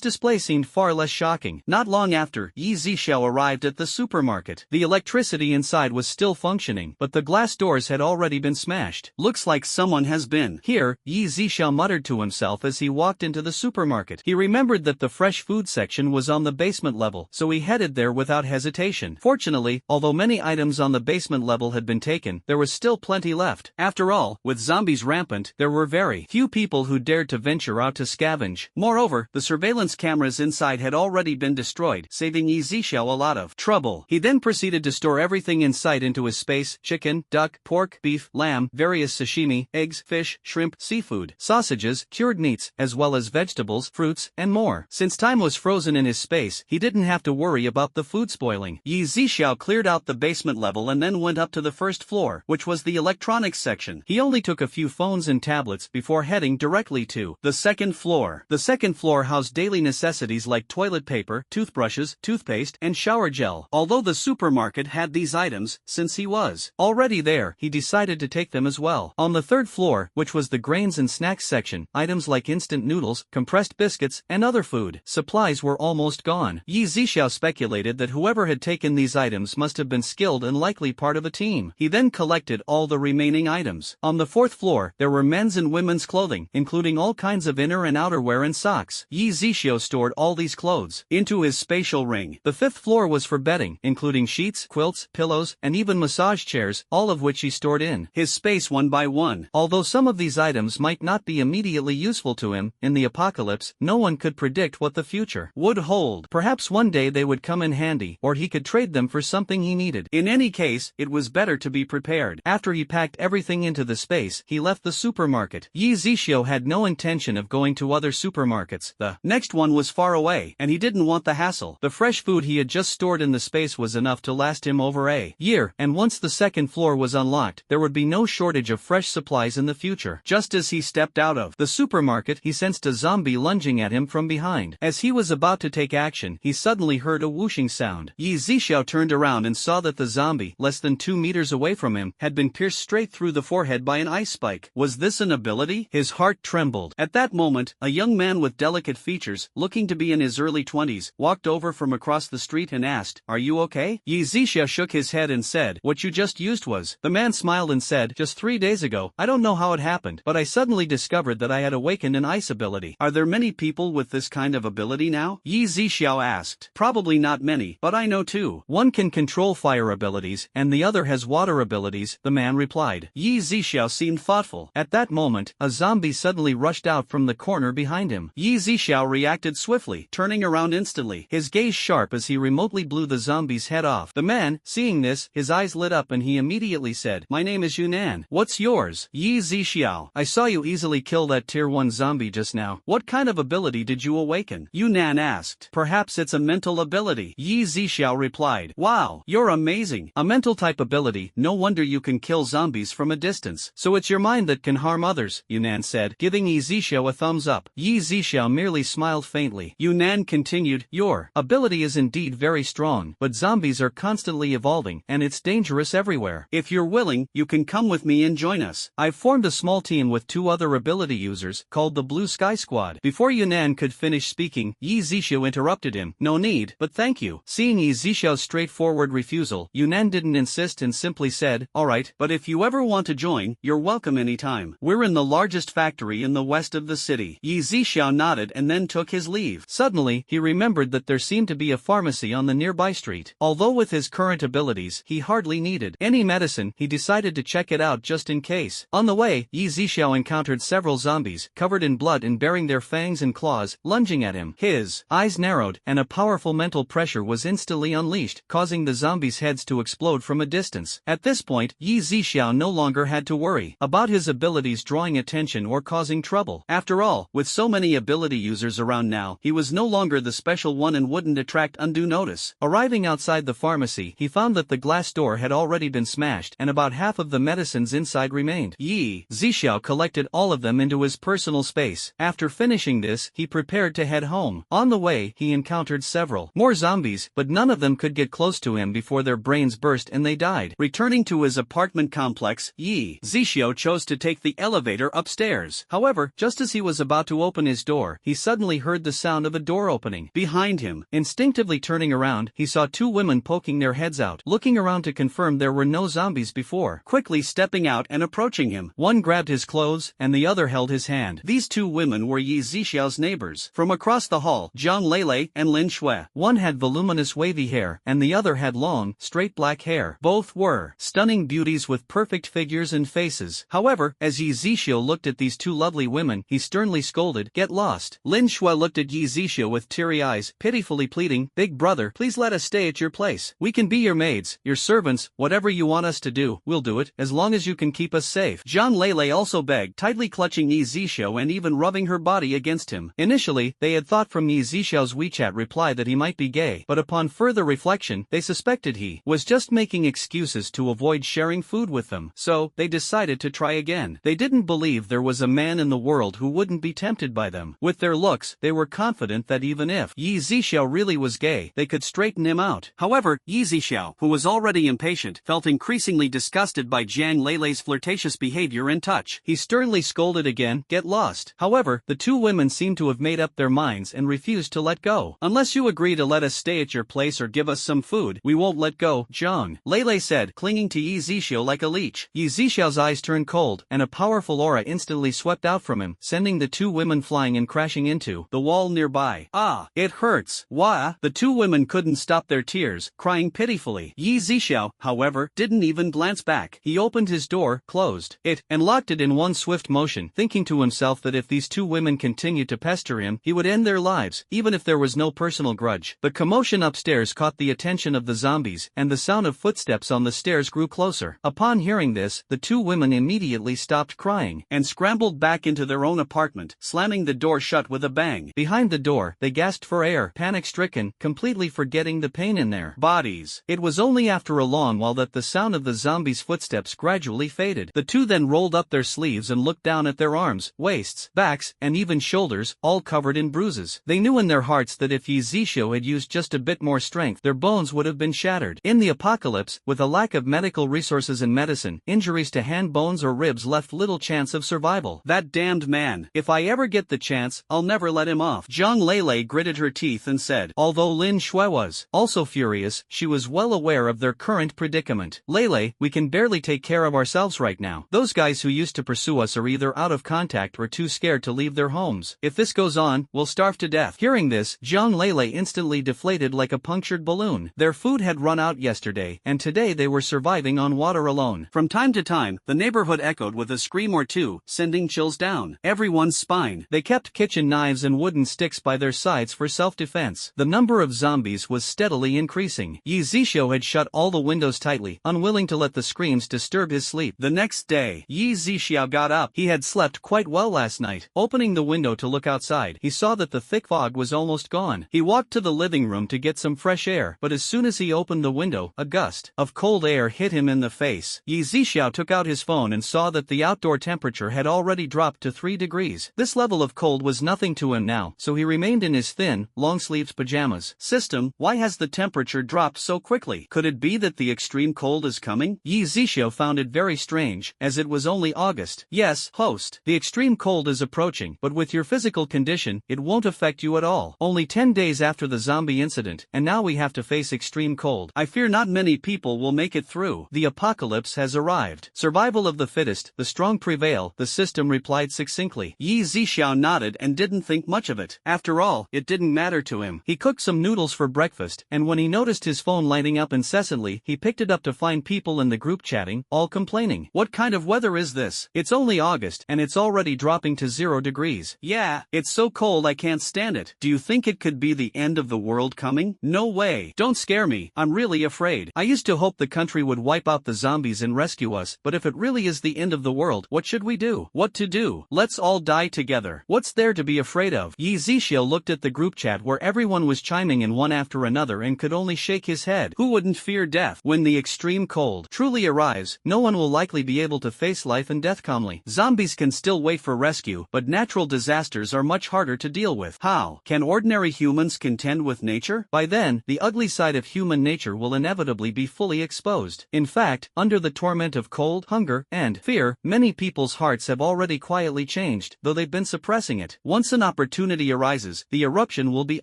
display seemed far less shocking. Not long after, Yzia arrived at the supermarket. The electricity inside was still functioning. functioning, but the glass doors had already been smashed. Looks like someone has been here, Yzia muttered to himself as he walked into the supermarket. He remembered that the fresh food section was on the basement level, so he headed there without hesitation. Fortunately, although many items on the basement level had been taken, there was still plenty left. After all, with zombies rampant, there were very few people who dared to venture out to scavenge. Moreover, the surveillance cameras inside had already been destroyed, saving Yzia a lot of trouble. He then proceeded to store everything in sight into his space: chicken, duck, pork, beef, lamb, various sashimi, eggs, fish, shrimp, seafood, sausages, cured meats, as well as vegetables, fruits, and more. Since time was frozen in his space, he didn't have to worry about the food spoiling. Yzia cleared out the basement level and then went up to the first floor, which was the electronics section. He only took a few phones and tablets before heading directly to the second floor. The second floor housed daily necessities like toilet paper, toothbrushes, toothpaste, and shower gel. Although the supermarket had these items, since he was already there, he decided to take them as well. On the third floor, which was the grains and snacks section, items like instant noodles, compressed biscuits, and other food supplies were almost gone. Yzia speculated that whoever had taken these items must have been skilled and likely part of a team. He then collected all the remaining items. On the fourth floor, there were men's and women's clothing, including all kinds of inner and outerwear and socks. Yzia stored all these clothes into his spatial ring. The fifth floor was for bedding, including sheets, quilts, pillows, and even massage chairs, all of which he stored in his space one by one. Although some of these items might not be immediately useful to him, in the apocalypse, no one could predict what the future would hold. Perhaps one day they would come in handy, or he could trade them for something he needed. In any case, it was better to be prepared. After he packed everything into the space, he left the supermarket. Yzia had no intention of going to other supermarkets. The next one was far away, and he didn't want the hassle. The fresh food he had just stored in the space was enough to last him over a year, and once the second floor was unlocked, there would be no shortage of fresh supplies in the future. Just as he stepped out of the supermarket, he sensed a zombie lunging at him from behind. As he was about to take action, he suddenly heard a whooshing sound. Yzia turned around and saw that the zombie, less than 2 meters away from him, had been pierced straight through the forehead by an ice spike. Was this an ability? His heart trembled. At that moment, a young man with delicate features, looking to be in his early 20s, walked over from across the street and asked, "Are you okay?" Yzia shook his head and said, "What you just used was..." The man smiled and said, "Just 3 days ago, I don't know how it happened, but I suddenly discovered that I had awakened an ice ability." "Are there many people with this kind of ability now?" Yzia asked. "Probably not many, but I know two. One can control fire abilities, and the other has water abilities," the man replied. Yzia seemed thoughtful. At that moment, a zombie suddenly rushed out from the corner behind him. Yzia reacted swiftly, turning around instantly, his gaze sharp as he remotely blew the zombie's head off. The man, seeing this, his eyes lit up and he immediately said, "My name is Yunnan. What's yours?" "Yzia. I saw you easily kill that tier 1 zombie just now. What kind of ability did you awaken?" Yunnan asked. "Perhaps it's a mental ability," Yzia replied. "Wow, you're amazing. A mental type ability, no wonder you can kill zombies from a distance. So it's your mind that can harm others," Yunnan said, giving Yzia a thumbs up. Yzia merely smiled faintly. Yunnan continued, "Your ability is indeed very strong, but zombies are constantly evolving, and it's dangerous everywhere. If you're willing, you can come with me and join us. I've formed a small team with 2 other ability users, called the Blue Sky Squad." Before Yunnan could finish speaking, Yzia interrupted him. "No need, but thank you." Seeing Yzia's straightforward refusal, Yunnan didn't insist and simply said, "Alright, but if you ever want to join, you're welcome anytime. We're in the largest factory in the west of the city." Yzia nodded and then took his leave. Suddenly, he remembered that there seemed to be a pharmacy on the nearby street. Although with his current abilities, he hardly needed any medicine, he decided to check it out just in case. On the way, Yzia encountered several zombies, covered in blood and bearing their fangs and claws, lunging at him. His eyes narrowed, and a powerful mental pressure was instantly unleashed, causing the zombies' heads to explode from a distance. At this point, Yzia no longer had to worry about his abilities drawing attention or causing trouble. After all, with so many ability users around now, he was no longer the special one and wouldn't attract undue notice. Arriving outside the pharmacy, he found that the glass door had already been smashed and about half of the medicines inside remained. Yzia collected all of them into his personal space. After finishing this, he prepared to head home. On the way, he encountered several more zombies, but none of them could get close to him before their brains burst and they died. Returning to his apartment complex, Yzia chose to take the elevator upstairs. However, just as he was about to open his door, he suddenly heard the sound of a door opening behind him. Instinctively turning around, he saw 2 women poking their heads out. Looking around to confirm confirmed there were no zombies before, quickly stepping out and approaching him. One grabbed his clothes, and the other held his hand. These two women were Yzia's neighbors. From across the hall, Zhang Lele and Lin Shui. One had voluminous wavy hair, and the other had long, straight black hair. Both were stunning beauties with perfect figures and faces. However, as Yzia looked at these two lovely women, he sternly scolded, "Get lost." Lin Shui looked at Yzia with teary eyes, pitifully pleading, "Big brother, please let us stay at your place. We can be your maids, your servants, whatever you want us to do, we'll do it, as long as you can keep us safe." Zhang Lele also begged, tightly clutching Yzia and even rubbing her body against him. Initially, they had thought from Yzia's WeChat reply that he might be gay, but upon further reflection, they suspected he was just making excuses to avoid sharing food with them. So, they decided to try again. They didn't believe there was a man in the world who wouldn't be tempted by them. With their looks, they were confident that even if Yzia really was gay, they could straighten him out. However, Yzia, who was already impatient, felt increasingly disgusted by Zhang Lele's flirtatious behavior and touch. He sternly scolded again, "Get lost." However, the two women seemed to have made up their minds and refused to let go. "Unless you agree to let us stay at your place or give us some food, we won't let go," Zhang Lele said, clinging to Yzia like a leech. Yzia's eyes turned cold, and a powerful aura instantly swept out from him, sending the two women flying and crashing into the wall nearby. "Ah, it hurts." Wah! The two women couldn't stop their tears, crying pitifully. Yzia, however, didn't even glance back. He opened his door, closed it, and locked it in one swift motion, thinking to himself that if these two women continued to pester him, he would end their lives, even if there was no personal grudge. The commotion upstairs caught the attention of the zombies, and the sound of footsteps on the stairs grew closer. Upon hearing this, the two women immediately stopped crying, and scrambled back into their own apartment, slamming the door shut with a bang. Behind the door, they gasped for air, panic-stricken, completely forgetting the pain in their bodies. It was only after a long while that the sound of the zombies' footsteps gradually faded. The two then rolled up their sleeves and looked down at their arms, waists, backs, and even shoulders, all covered in bruises. They knew in their hearts that if Yzia had used just a bit more strength, their bones would have been shattered. In the apocalypse, with a lack of medical resources and medicine, injuries to hand bones or ribs left little chance of survival. "That damned man. If I ever get the chance, I'll never let him off." Zhang Lele gritted her teeth and said. Although Lin Shui was also furious, she was well aware of their current predicament. "Lele, we can barely take care of ourselves right now. Those guys who used to pursue us are either out of contact or too scared to leave their homes. If this goes on, we'll starve to death." Hearing this, Zhang Lele instantly deflated like a punctured balloon. Their food had run out yesterday, and today they were surviving on water alone. From time to time, the neighborhood echoed with a scream or two, sending chills down everyone's spine. They kept kitchen knives and wooden sticks by their sides for self-defense. The number of zombies was steadily increasing. Yzia had shut all the windows tightly, unwilling to let the screams disturb his sleep. The next day, Yzia got up. He had slept quite well last night. Opening the window to look outside, he saw that the thick fog was almost gone. He walked to the living room to get some fresh air, but as soon as he opened the window, a gust of cold air hit him in the face. Yzia took out his phone and saw that the outdoor temperature had already dropped to 3 degrees. This level of cold was nothing to him now, so he remained in his thin, long-sleeved pajamas. "System, why has the temperature dropped so quickly? Could it be that the extreme cold is coming?" Yzia found it very strange, as it was only August. "Yes, host. The extreme cold is approaching, but with your physical condition, it won't affect you at all. Only 10 days after the zombie incident, and now we have to face extreme cold. I fear not many people will make it through. The apocalypse has arrived. Survival of the fittest, the strong prevail," the system replied succinctly. Yzia nodded and didn't think much of it. After all, it didn't matter to him. He cooked some noodles for breakfast, and when he noticed his phone lighting up incessantly, he picked it up to find people in the group chatting, all complaining. "What kind of weather is this? It's only August, and it's already dropping to 0 degrees. Yeah, it's so cold I can't stand it. Do you think it could be the end of the world coming? No way. Don't scare me. I'm really afraid. I used to hope the country would wipe out the zombies and rescue us, but if it really is the end of the world, what should we do? What to do? Let's all die together. What's there to be afraid of?" Yzia looked at the group chat where everyone was chiming in one after another and could only shake his head. Who wouldn't fear death? When the extreme cold truly arrives, no one will likely be able to face life and death calmly. Zombies can still wait for rescue, but natural disasters are much harder to deal with. How can ordinary humans contend with nature? By then, the ugly side of human nature will inevitably be fully exposed. In fact, under the torment of cold, hunger, and fear, many people's hearts have already quietly changed, though they've been suppressing it. Once an opportunity arises, the eruption will be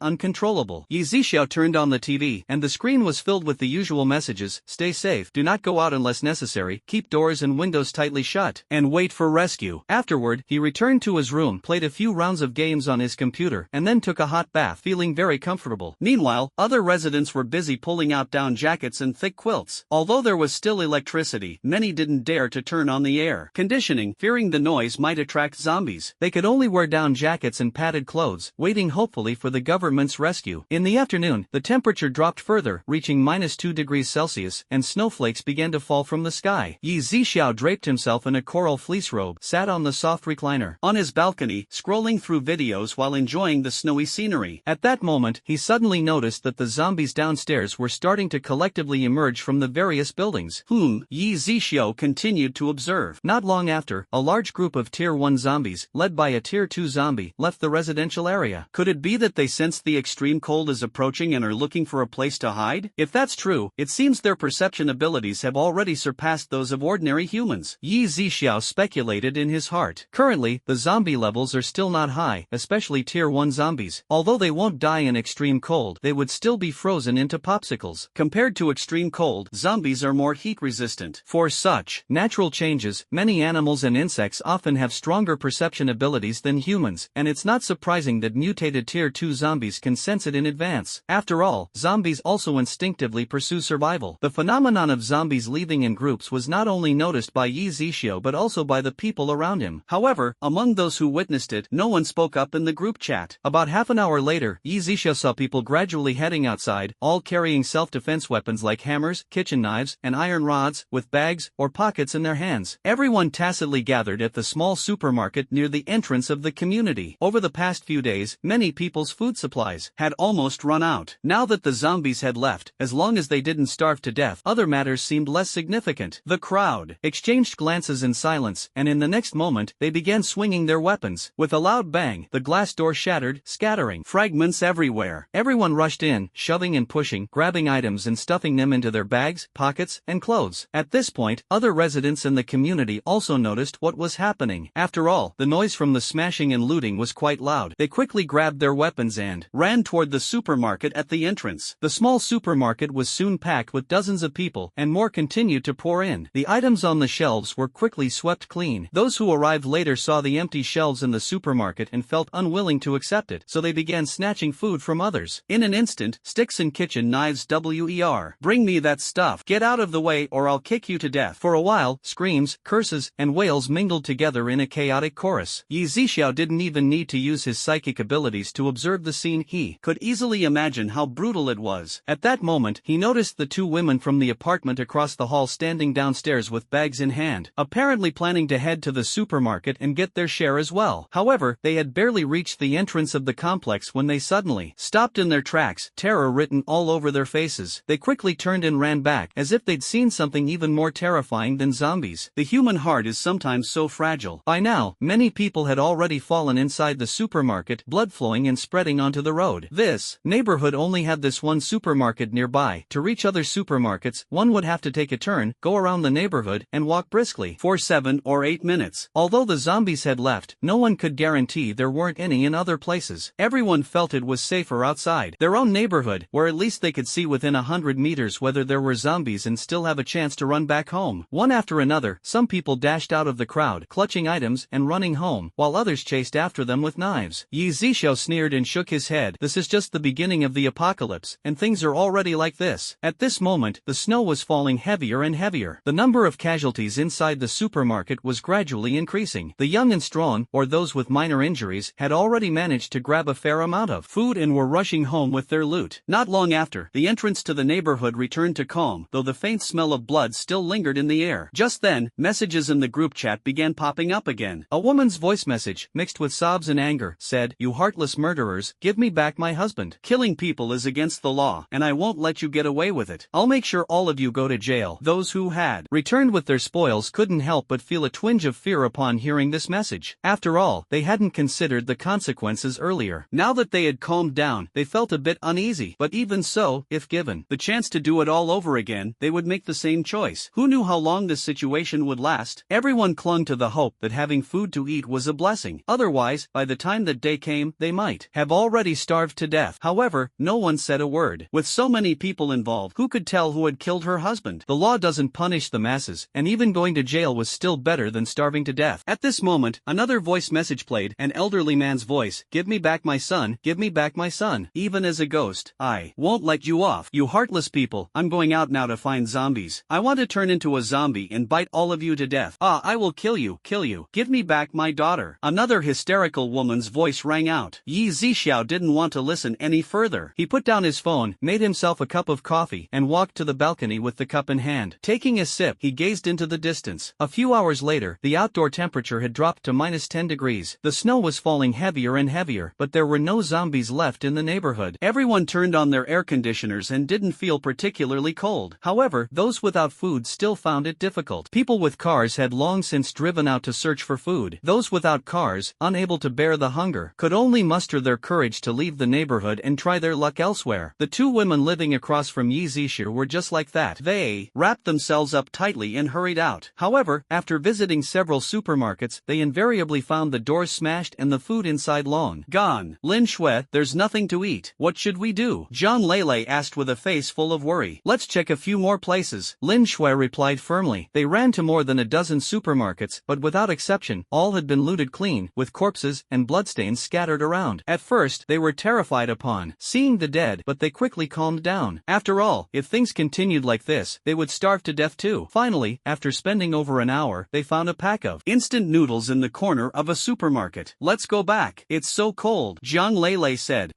uncontrollable. Yzia turned on the TV, and the screen was filled with the usual messages, stay safe, do not go out unless necessary, keep doors and windows tightly shut, and wait for rescue. Afterward, he returned to his room, played a few rounds of games on his computer, and then took a hot bath, feeling very comfortable. Meanwhile, other residents were busy pulling out down jackets and thick quilts. Although there was still electricity, many didn't dare to turn on the air conditioning, fearing the noise might attract zombies. They could only wear down jackets and padded clothes, waiting hopefully for the government's rescue. In the afternoon, the temperature dropped further, reaching -2°C, and snowflakes began to fall from the sky. Yzia draped himself in a coral fleece robe, sat on the soft recliner on his balcony, scrolling through videos while enjoying the snowy scenery. At that moment, he suddenly noticed that the zombies downstairs were starting to collectively emerge from the various buildings, whom Yzia continued to observe. Not long after, a large group of Tier 1 zombies, led by a Tier 2 zombie, left the residential area. Could it be that they sensed the extreme cold is approaching and are looking for a place to hide? If that's true, it seems their perception abilities have already surpassed those of ordinary humans. Yzia speculated in his heart. Currently, the zombie levels are still not high, especially Tier 1 zombies. Although they won't die in extreme cold, they would still be frozen into popsicles. Compared to extreme cold, zombies are more heat resistant. For such natural changes, many animals and insects often have stronger perception abilities than humans, and it's not surprising that mutated Tier 2 zombies can sense it in advance. After all, zombies also instinctively pursue survival. The phenomenon of zombies leaving in groups was not only noticed by Yzia but also by the people around him. However, among those who witnessed it, no one spoke up in the group chat. About half an hour later, Yzia saw people gradually heading outside, all carrying self-defense weapons like hammers, kitchen knives, and iron rods, with bags or pockets in their hands. Everyone tacitly gathered at the small supermarket near the entrance of the community. Over the past few days, many people's food supplies had almost run out. Now that the zombies had left, as long as they didn't starve to death, other matters seemed less significant. The crowd exchanged glances in silence, and in the next moment, they began swinging their weapons. With a loud bang, the glass door shattered, scattering fragments everywhere. Everyone rushed in, shoving and pushing, grabbing items and stuffing them into their bags, pockets, and clothes. At this point, other residents in the community also noticed what was happening. After all, the noise from the smashing and looting was quite loud. They quickly grabbed their weapons and ran toward the supermarket at the entrance. The small supermarket was soon packed with dozens of people, and more continued to pour in. The items on the shelves were quickly swept clean. Those who arrived later saw the empty shelves in the supermarket and felt unwilling to accept it, so they began snatching food from others. In an instant, sticks and kitchen knives WER. Bring me that stuff. Get out of the way or I'll kick you to death. For a while, screams, curses, and wails mingled together in a chaotic chorus. Yzia didn't even need to use his psychic abilities to observe the scene. He could easily imagine how brutal it was. At that moment, he noticed the two women from the apartment across the hall standing downstairs with bags in hand, apparently planning to head to the supermarket and get their share as well. However, they had barely reached the entrance of the complex when they suddenly stopped in their tracks, terror written all over their faces. They quickly turned and ran back, as if they'd seen something even more terrifying than zombies. The human heart is sometimes so fragile. By now, many people had already fallen inside the supermarket, blood flowing and spreading onto the road. This neighborhood only had this one supermarket nearby. To reach other supermarkets, one would have to take a turn, go around the neighborhood, and walk briskly for 7 or 8 minutes. Although the zombies had left, no one could guarantee there weren't any in other places. Everyone felt it was safer outside their own neighborhood, where at least they could see within 100 meters whether there were zombies and still have a chance to run back home. One after another, some people dashed out of the crowd, clutching items and running home, while others chased after them with knives. Yzia sneered and shook his head. This is just the beginning of the apocalypse, and things are already like this. At this moment, the snow was falling heavier and heavier. The number of casualties inside the supermarket was gradually increasing. The young and strong, or those with minor injuries, had already managed to grab a fair amount of food and were rushing home with their loot. Not long after, the entrance to the neighborhood returned to calm, though the faint smell of blood still lingered in the air. Just then, messages in the group chat began popping up again. A woman's voice message, mixed with sobs and anger, said, "You heartless murderers, give me back my husband. Killing people is against the law, and I won't let you get away with it. I'll make sure all of you go to jail." Those who had returned with their spoils couldn't help but feel a twinge of fear upon hearing this message. After all, they hadn't considered the consequences earlier. Now that they had calmed down, they felt a bit uneasy, but even so, if given the chance to do it all over again, they would make the same choice. Who knew how long this situation would last? Everyone clung to the hope that having food to eat was a blessing. Otherwise, by the time that day came, they might have already starved to death. However, no one said a word. With so many people involved, who could tell who had had killed her husband. The law doesn't punish the masses, and even going to jail was still better than starving to death. At this moment, another voice message played, an elderly man's voice, "Give me back my son, give me back my son. Even as a ghost, I won't let you off. You heartless people, I'm going out now to find zombies. I want to turn into a zombie and bite all of you to death. I will kill you, kill you. Give me back my daughter." Another hysterical woman's voice rang out. Yzia didn't want to listen any further. He put down his phone, made himself a cup of coffee, and walked to the balcony with the cup in hand. Taking a sip, he gazed into the distance. A few hours later, the outdoor temperature had dropped to -10 degrees. The snow was falling heavier and heavier, but there were no zombies left in the neighborhood. Everyone turned on their air conditioners and didn't feel particularly cold. However, those without food still found it difficult. People with cars had long since driven out to search for food. Those without cars, unable to bear the hunger, could only muster their courage to leave the neighborhood and try their luck elsewhere. The two women living across from Yzia were just like that. They wrapped themselves up tightly and hurried out. However, after visiting several supermarkets, they invariably found the doors smashed and the food inside long gone. "Lin Shui, there's nothing to eat. What should we do?" Zhang Lele asked with a face full of worry. "Let's check a few more places," Lin Shui replied firmly. They ran to more than a dozen supermarkets, but without exception, all had been looted clean, with corpses and bloodstains scattered around. At first, they were terrified upon seeing the dead, but they quickly calmed down. After all, if things continued like this, they would starve to death too. Finally, after spending over an hour, they found a pack of instant noodles in the corner of a supermarket. "Let's go back. It's so cold," Zhang Lele said.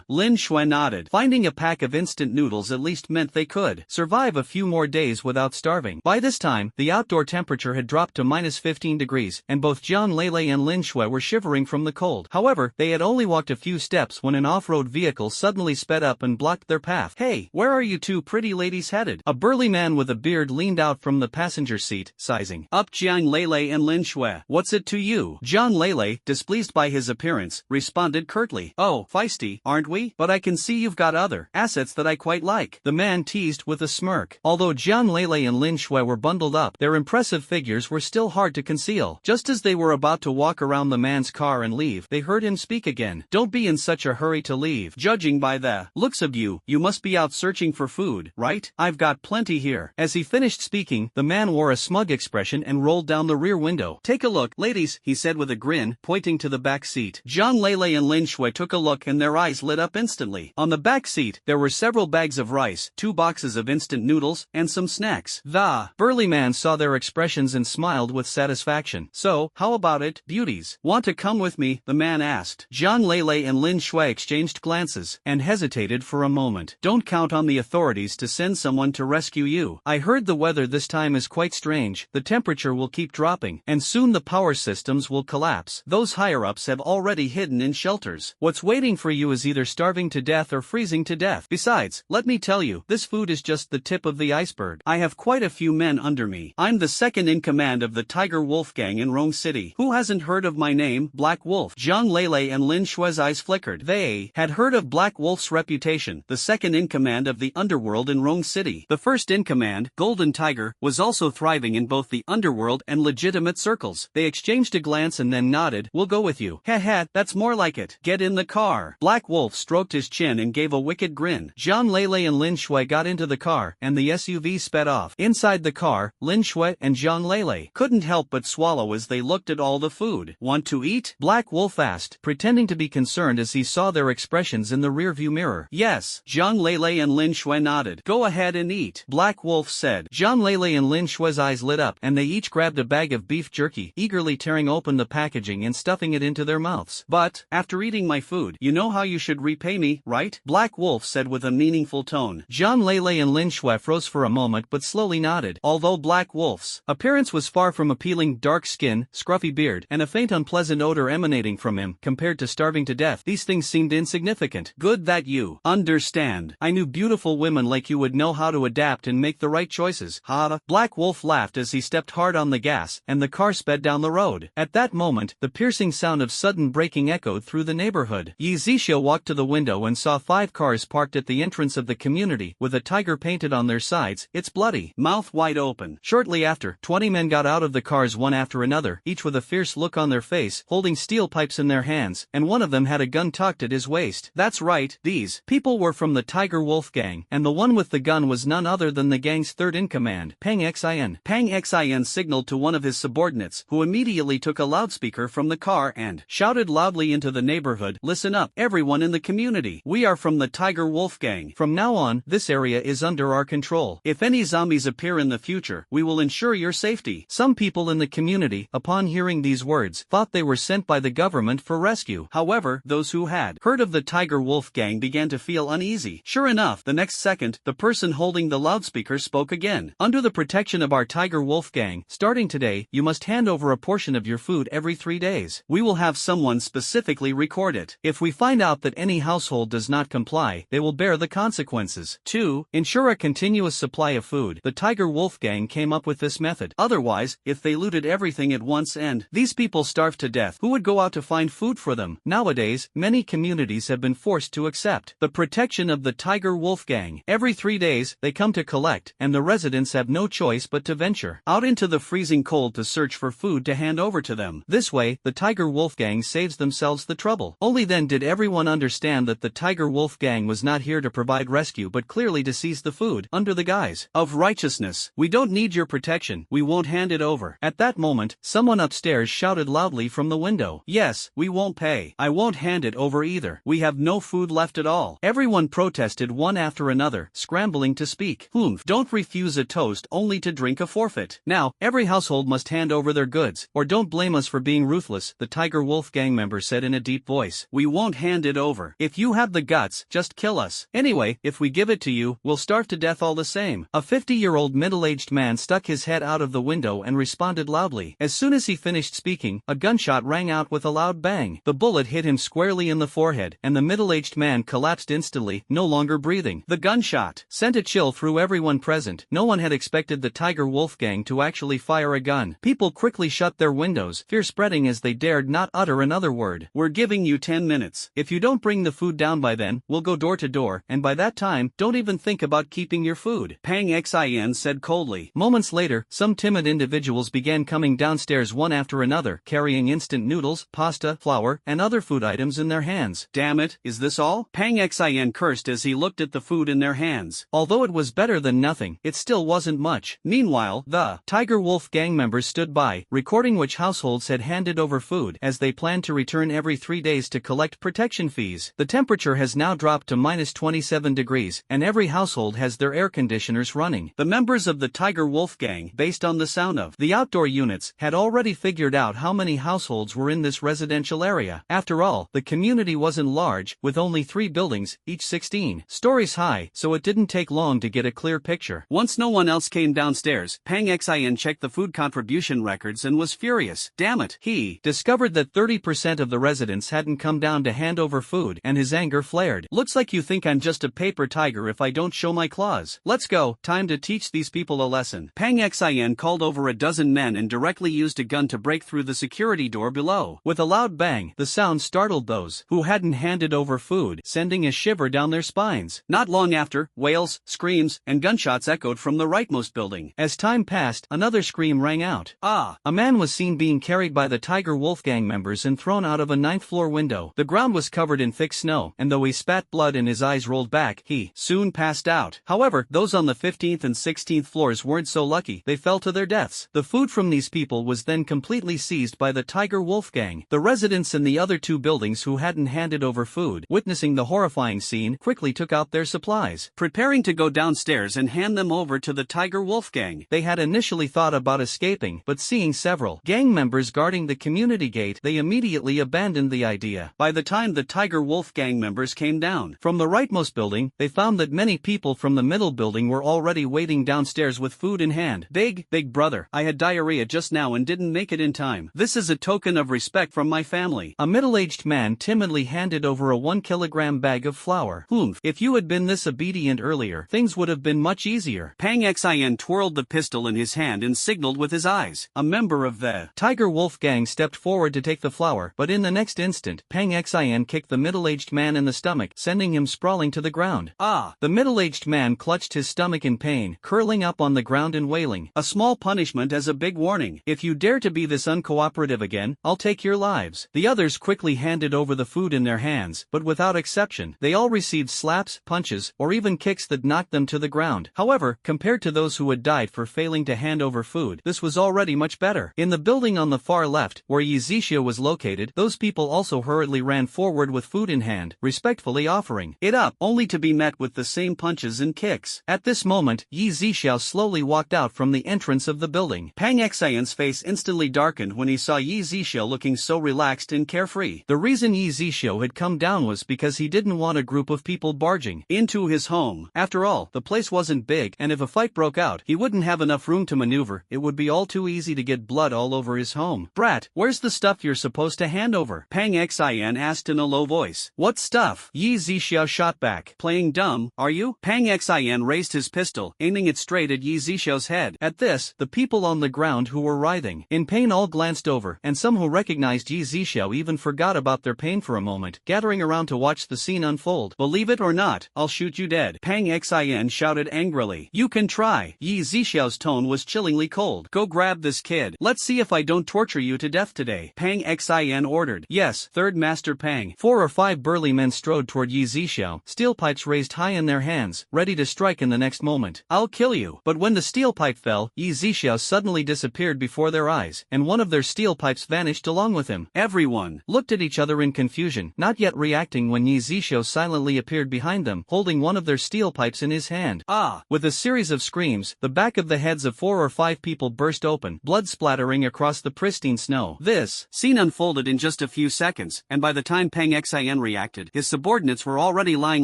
Lin Shui nodded. Finding a pack of instant noodles at least meant they could survive a few more days without starving. By this time, the outdoor temperature had dropped to -15 degrees, and both Zhang Lele and Lin Shui were shivering from the cold. However, they had only walked a few steps when an off-road vehicle suddenly sped up and blocked their path. "Hey, where are you two pretty ladies headed?" A burly man with a beard leaned out from the passenger seat, sizing up Zhang Lele and Lin Shui. "What's it to you?" Zhang Lele, displeased by his appearance, responded curtly. "Oh, feisty, aren't we? But I can see you've got other assets that I quite like," the man teased with a smirk. Although Zhang Lele and Lin Shui were bundled up, their impressive figures were still hard to conceal. Just as they were about to walk around the man's car and leave, they heard him speak again. "Don't be in such a hurry to leave. Judging by the looks of you, you must be out searching for food, right? I've got plenty here." As he finished speaking, the man wore a smug expression and rolled down the rear window. "Take a look, ladies," he said with a grin, pointing to the back seat. Zhang Lele and Lin Shui took a look and their eyes lit up instantly. On the back seat, there were several bags of rice, 2 boxes of instant noodles, and some snacks. The burly man saw their expressions and smiled with satisfaction. "So, how about it, beauties? Want to come with me?" the man asked. Zhang Lele and Lin Shui exchanged glances and hesitated for a moment. "Don't count on the authorities to send someone to rescue you. I heard the weather this time is quite strange. The temperature will keep dropping, and soon the power systems will collapse. Those higher-ups have already hidden in shelters. What's waiting for you is either starving to death or freezing to death. Besides, let me tell you, this food is just the tip of the iceberg. I have quite a few men under me. I'm the second in command of the Tiger Wolf Gang in Rong City. Who hasn't heard of my name, Black Wolf?" Zhang Lele and Lin Shui's eyes flickered. They had heard of Black Wolf's reputation, the second in command of the underworld in Rong City. The first in command, Golden Tiger, was also thriving in both the underworld and legitimate circles. They exchanged a glance and then nodded. "We'll go with you." "Heh, that's more like it. Get in the car." Black Wolf stroked his chin and gave a wicked grin. Zhang Lele and Lin Shui got into the car, and the SUV sped off. Inside the car, Lin Shui and Zhang Lele couldn't help but swallow as they looked at all the food. "Want to eat?" Black Wolf asked, pretending to be concerned as he saw their expressions in the rearview mirror. "Yes." Zhang Lele and Lin Shui nodded. "Go ahead and eat," Black Wolf said. Zhang Lele and Lin Shui's eyes lit up, and they each grabbed a bag of beef jerky, eagerly tearing open the packaging and stuffing it into their mouths. "But, after eating my food, you know how you should repay me, right?" Black Wolf said with a meaningful tone. Zhang Lele and Lin Shui froze for a moment but slowly nodded. Although Black Wolf's appearance was far from appealing, dark skin, scruffy beard, and a faint unpleasant odor emanating from him, compared to starving to death, these things seemed insignificant. "Good that you understand. I knew beautiful women like you would know how to adapt and make the right choices." "Ha!" Black Wolf laughed as he stepped hard on the gas, and the car sped down the road. At that moment, the piercing sound of sudden braking echoed through the neighborhood. Yzia walked to the window and saw 5 cars parked at the entrance of the community, with a tiger painted on their sides, its bloody mouth wide open. Shortly after, 20 men got out of the cars one after another, each with a fierce look on their face, holding steel pipes in their hands, and one of them had a gun tucked at his waist. That's right, these people were from the Tiger Wolf Gang, and the one with the the gun was none other than the gang's third-in-command, Pang Xin. Pang Xin signaled to one of his subordinates, who immediately took a loudspeaker from the car and shouted loudly into the neighborhood, "Listen up, everyone in the community. We are from the Tiger Wolf Gang. From now on, this area is under our control. If any zombies appear in the future, we will ensure your safety." Some people in the community, upon hearing these words, thought they were sent by the government for rescue. However, those who had heard of the Tiger Wolf Gang began to feel uneasy. Sure enough, the next second, the person holding the loudspeaker spoke again. "Under the protection of our Tiger Wolf Gang, starting today, you must hand over a portion of your food every 3 days. We will have someone specifically record it. If we find out that any household does not comply, they will bear the consequences." 2. Ensure a continuous supply of food. The Tiger Wolf Gang came up with this method. Otherwise, if they looted everything at once and these people starved to death, who would go out to find food for them? Nowadays, many communities have been forced to accept the protection of the Tiger Wolf Gang. Every 3 days, they come to collect, and the residents have no choice but to venture out into the freezing cold to search for food to hand over to them. This way, the Tiger Wolf Gang saves themselves the trouble. Only then did everyone understand that the Tiger Wolf Gang was not here to provide rescue but clearly to seize the food, under the guise of righteousness. "We don't need your protection, we won't hand it over." At that moment, someone upstairs shouted loudly from the window, "Yes, we won't pay. I won't hand it over either. We have no food left at all." Everyone protested one after another, scrambling to speak. Don't refuse a toast only to drink a forfeit. Now, every household must hand over their goods, or don't blame us for being ruthless, the Tiger Wolf Gang member said in a deep voice. "We won't hand it over. If you have the guts, just kill us. Anyway, if we give it to you, we'll starve to death all the same." A 50-year-old middle-aged man stuck his head out of the window and responded loudly. As soon as he finished speaking, a gunshot rang out with a loud bang. The bullet hit him squarely in the forehead, and the middle-aged man collapsed instantly, no longer breathing. The gunshot sent a chill through everyone present. No one had expected the Tiger Wolf Gang to actually fire a gun. People quickly shut their windows, fear spreading as they dared not utter another word. "We're giving you 10 minutes. If you don't bring the food down by then, we'll go door to door, and by that time, don't even think about keeping your food," Pang Xin said coldly. Moments later, some timid individuals began coming downstairs one after another, carrying instant noodles, pasta, flour, and other food items in their hands. "Damn it, is this all?" Pang Xin cursed as he looked at the food in their hands. Although it was better than nothing, it still wasn't much. Meanwhile, the Tiger Wolf Gang members stood by, recording which households had handed over food, as they planned to return every 3 days to collect protection fees. The temperature has now dropped to -27 degrees, and every household has their air conditioners running. The members of the Tiger Wolf Gang, based on the sound of the outdoor units, had already figured out how many households were in this residential area. After all, the community wasn't large, with only 3 buildings, each 16 stories high, so it didn't take long to get a clear picture. Once no one else came downstairs, Pang Xin checked the food contribution records and was furious. Damn it! He discovered that 30% of the residents hadn't come down to hand over food, and his anger flared. "Looks like you think I'm just a paper tiger if I don't show my claws. Let's go, time to teach these people a lesson." Pang Xin called over a dozen men and directly used a gun to break through the security door below. With a loud bang, the sound startled those who hadn't handed over food, sending a shiver down their spines. Not long after, wails, screams, and gunshots echoed from the rightmost building. As time passed, another scream rang out. A man was seen being carried by the Tiger Wolf Gang members and thrown out of a 9th-floor window. The ground was covered in thick snow, and though he spat blood and his eyes rolled back, he soon passed out. However, those on the 15th and 16th floors weren't so lucky. They fell to their deaths. The food from these people was then completely seized by the Tiger Wolf Gang. The residents in the other 2 buildings who hadn't handed over food, witnessing the horrifying scene, quickly took out their supplies, preparing to go downstairs and hand them over to the Tiger Wolf Gang. They had initially thought about escaping, but seeing several gang members guarding the community gate, they immediately abandoned the idea. By the time the Tiger Wolf Gang members came down from the rightmost building, they found that many people from the middle building were already waiting downstairs with food in hand. Big brother, I had diarrhea just now and didn't make it in time. This is a token of respect from my family." A middle-aged man timidly handed over a 1-kilogram bag of flour. If you had been this obedient earlier, things would have been much easier." Pang Xin twirled the pistol in his hand and signaled with his eyes. A member of the Tiger Wolf Gang stepped forward to take the flour, but in the next instant, Pang Xin kicked the middle-aged man in the stomach, sending him sprawling to the ground. The middle-aged man clutched his stomach in pain, curling up on the ground and wailing. "A small punishment as a big warning. If you dare to be this uncooperative again, I'll take your lives." The others quickly handed over the food in their hands, but without exception, they all received slaps, punches, or even kicks that knocked them to the ground. However, compared to those who had died for failing to hand over food, this was already much better. In the building on the far left, where Yzia was located, those people also hurriedly ran forward with food in hand, respectfully offering it up, only to be met with the same punches and kicks. At this moment, Yzia slowly walked out from the entrance of the building. Pang Xian's face instantly darkened when he saw Yzia looking so relaxed and carefree. The reason Yzia had come down was because he didn't want a group of people barging into his home. After all, the place wasn't big, and if a fight broke out, he wouldn't have enough room to maneuver. It would be all too easy to get blood all over his home. Brat, where's the stuff you're supposed to hand over? Pang Xian asked in a low voice. What stuff? Yzia shot back. Playing dumb, are you? Pang Xian raised his pistol, aiming it straight at Yzia's head. At this, the people on the ground who were writhing in pain all glanced over, and some who recognized Yzia even forgot about their pain for a moment, gathering around to watch the scene unfold. Believe it or not, I'll shoot you dead. Pang Xian shouted angrily. You can try. Yzia's tone was chillingly cold. Go grab this kid. Let's see if I don't torture you to death today. Pang Xian ordered. Yes, Third Master Pang. 4 or 5 burly men strode toward Yzia, steel pipes raised high in their hands, ready to strike in the next moment. I'll kill you. But when the steel pipe fell, Yzia suddenly disappeared before their eyes, and one of their steel pipes vanished along with him. Everyone looked at each other in confusion, not yet reacting when Yzia silently appeared behind them, holding one of their steel pipes in his hand. Ah! With a series of screams, the back of the heads of 4 or 5 people burst open, blood splattering across the pristine snow. This scene unfolded in just a few seconds, and by the time Pang Xian reacted, his subordinates were already lying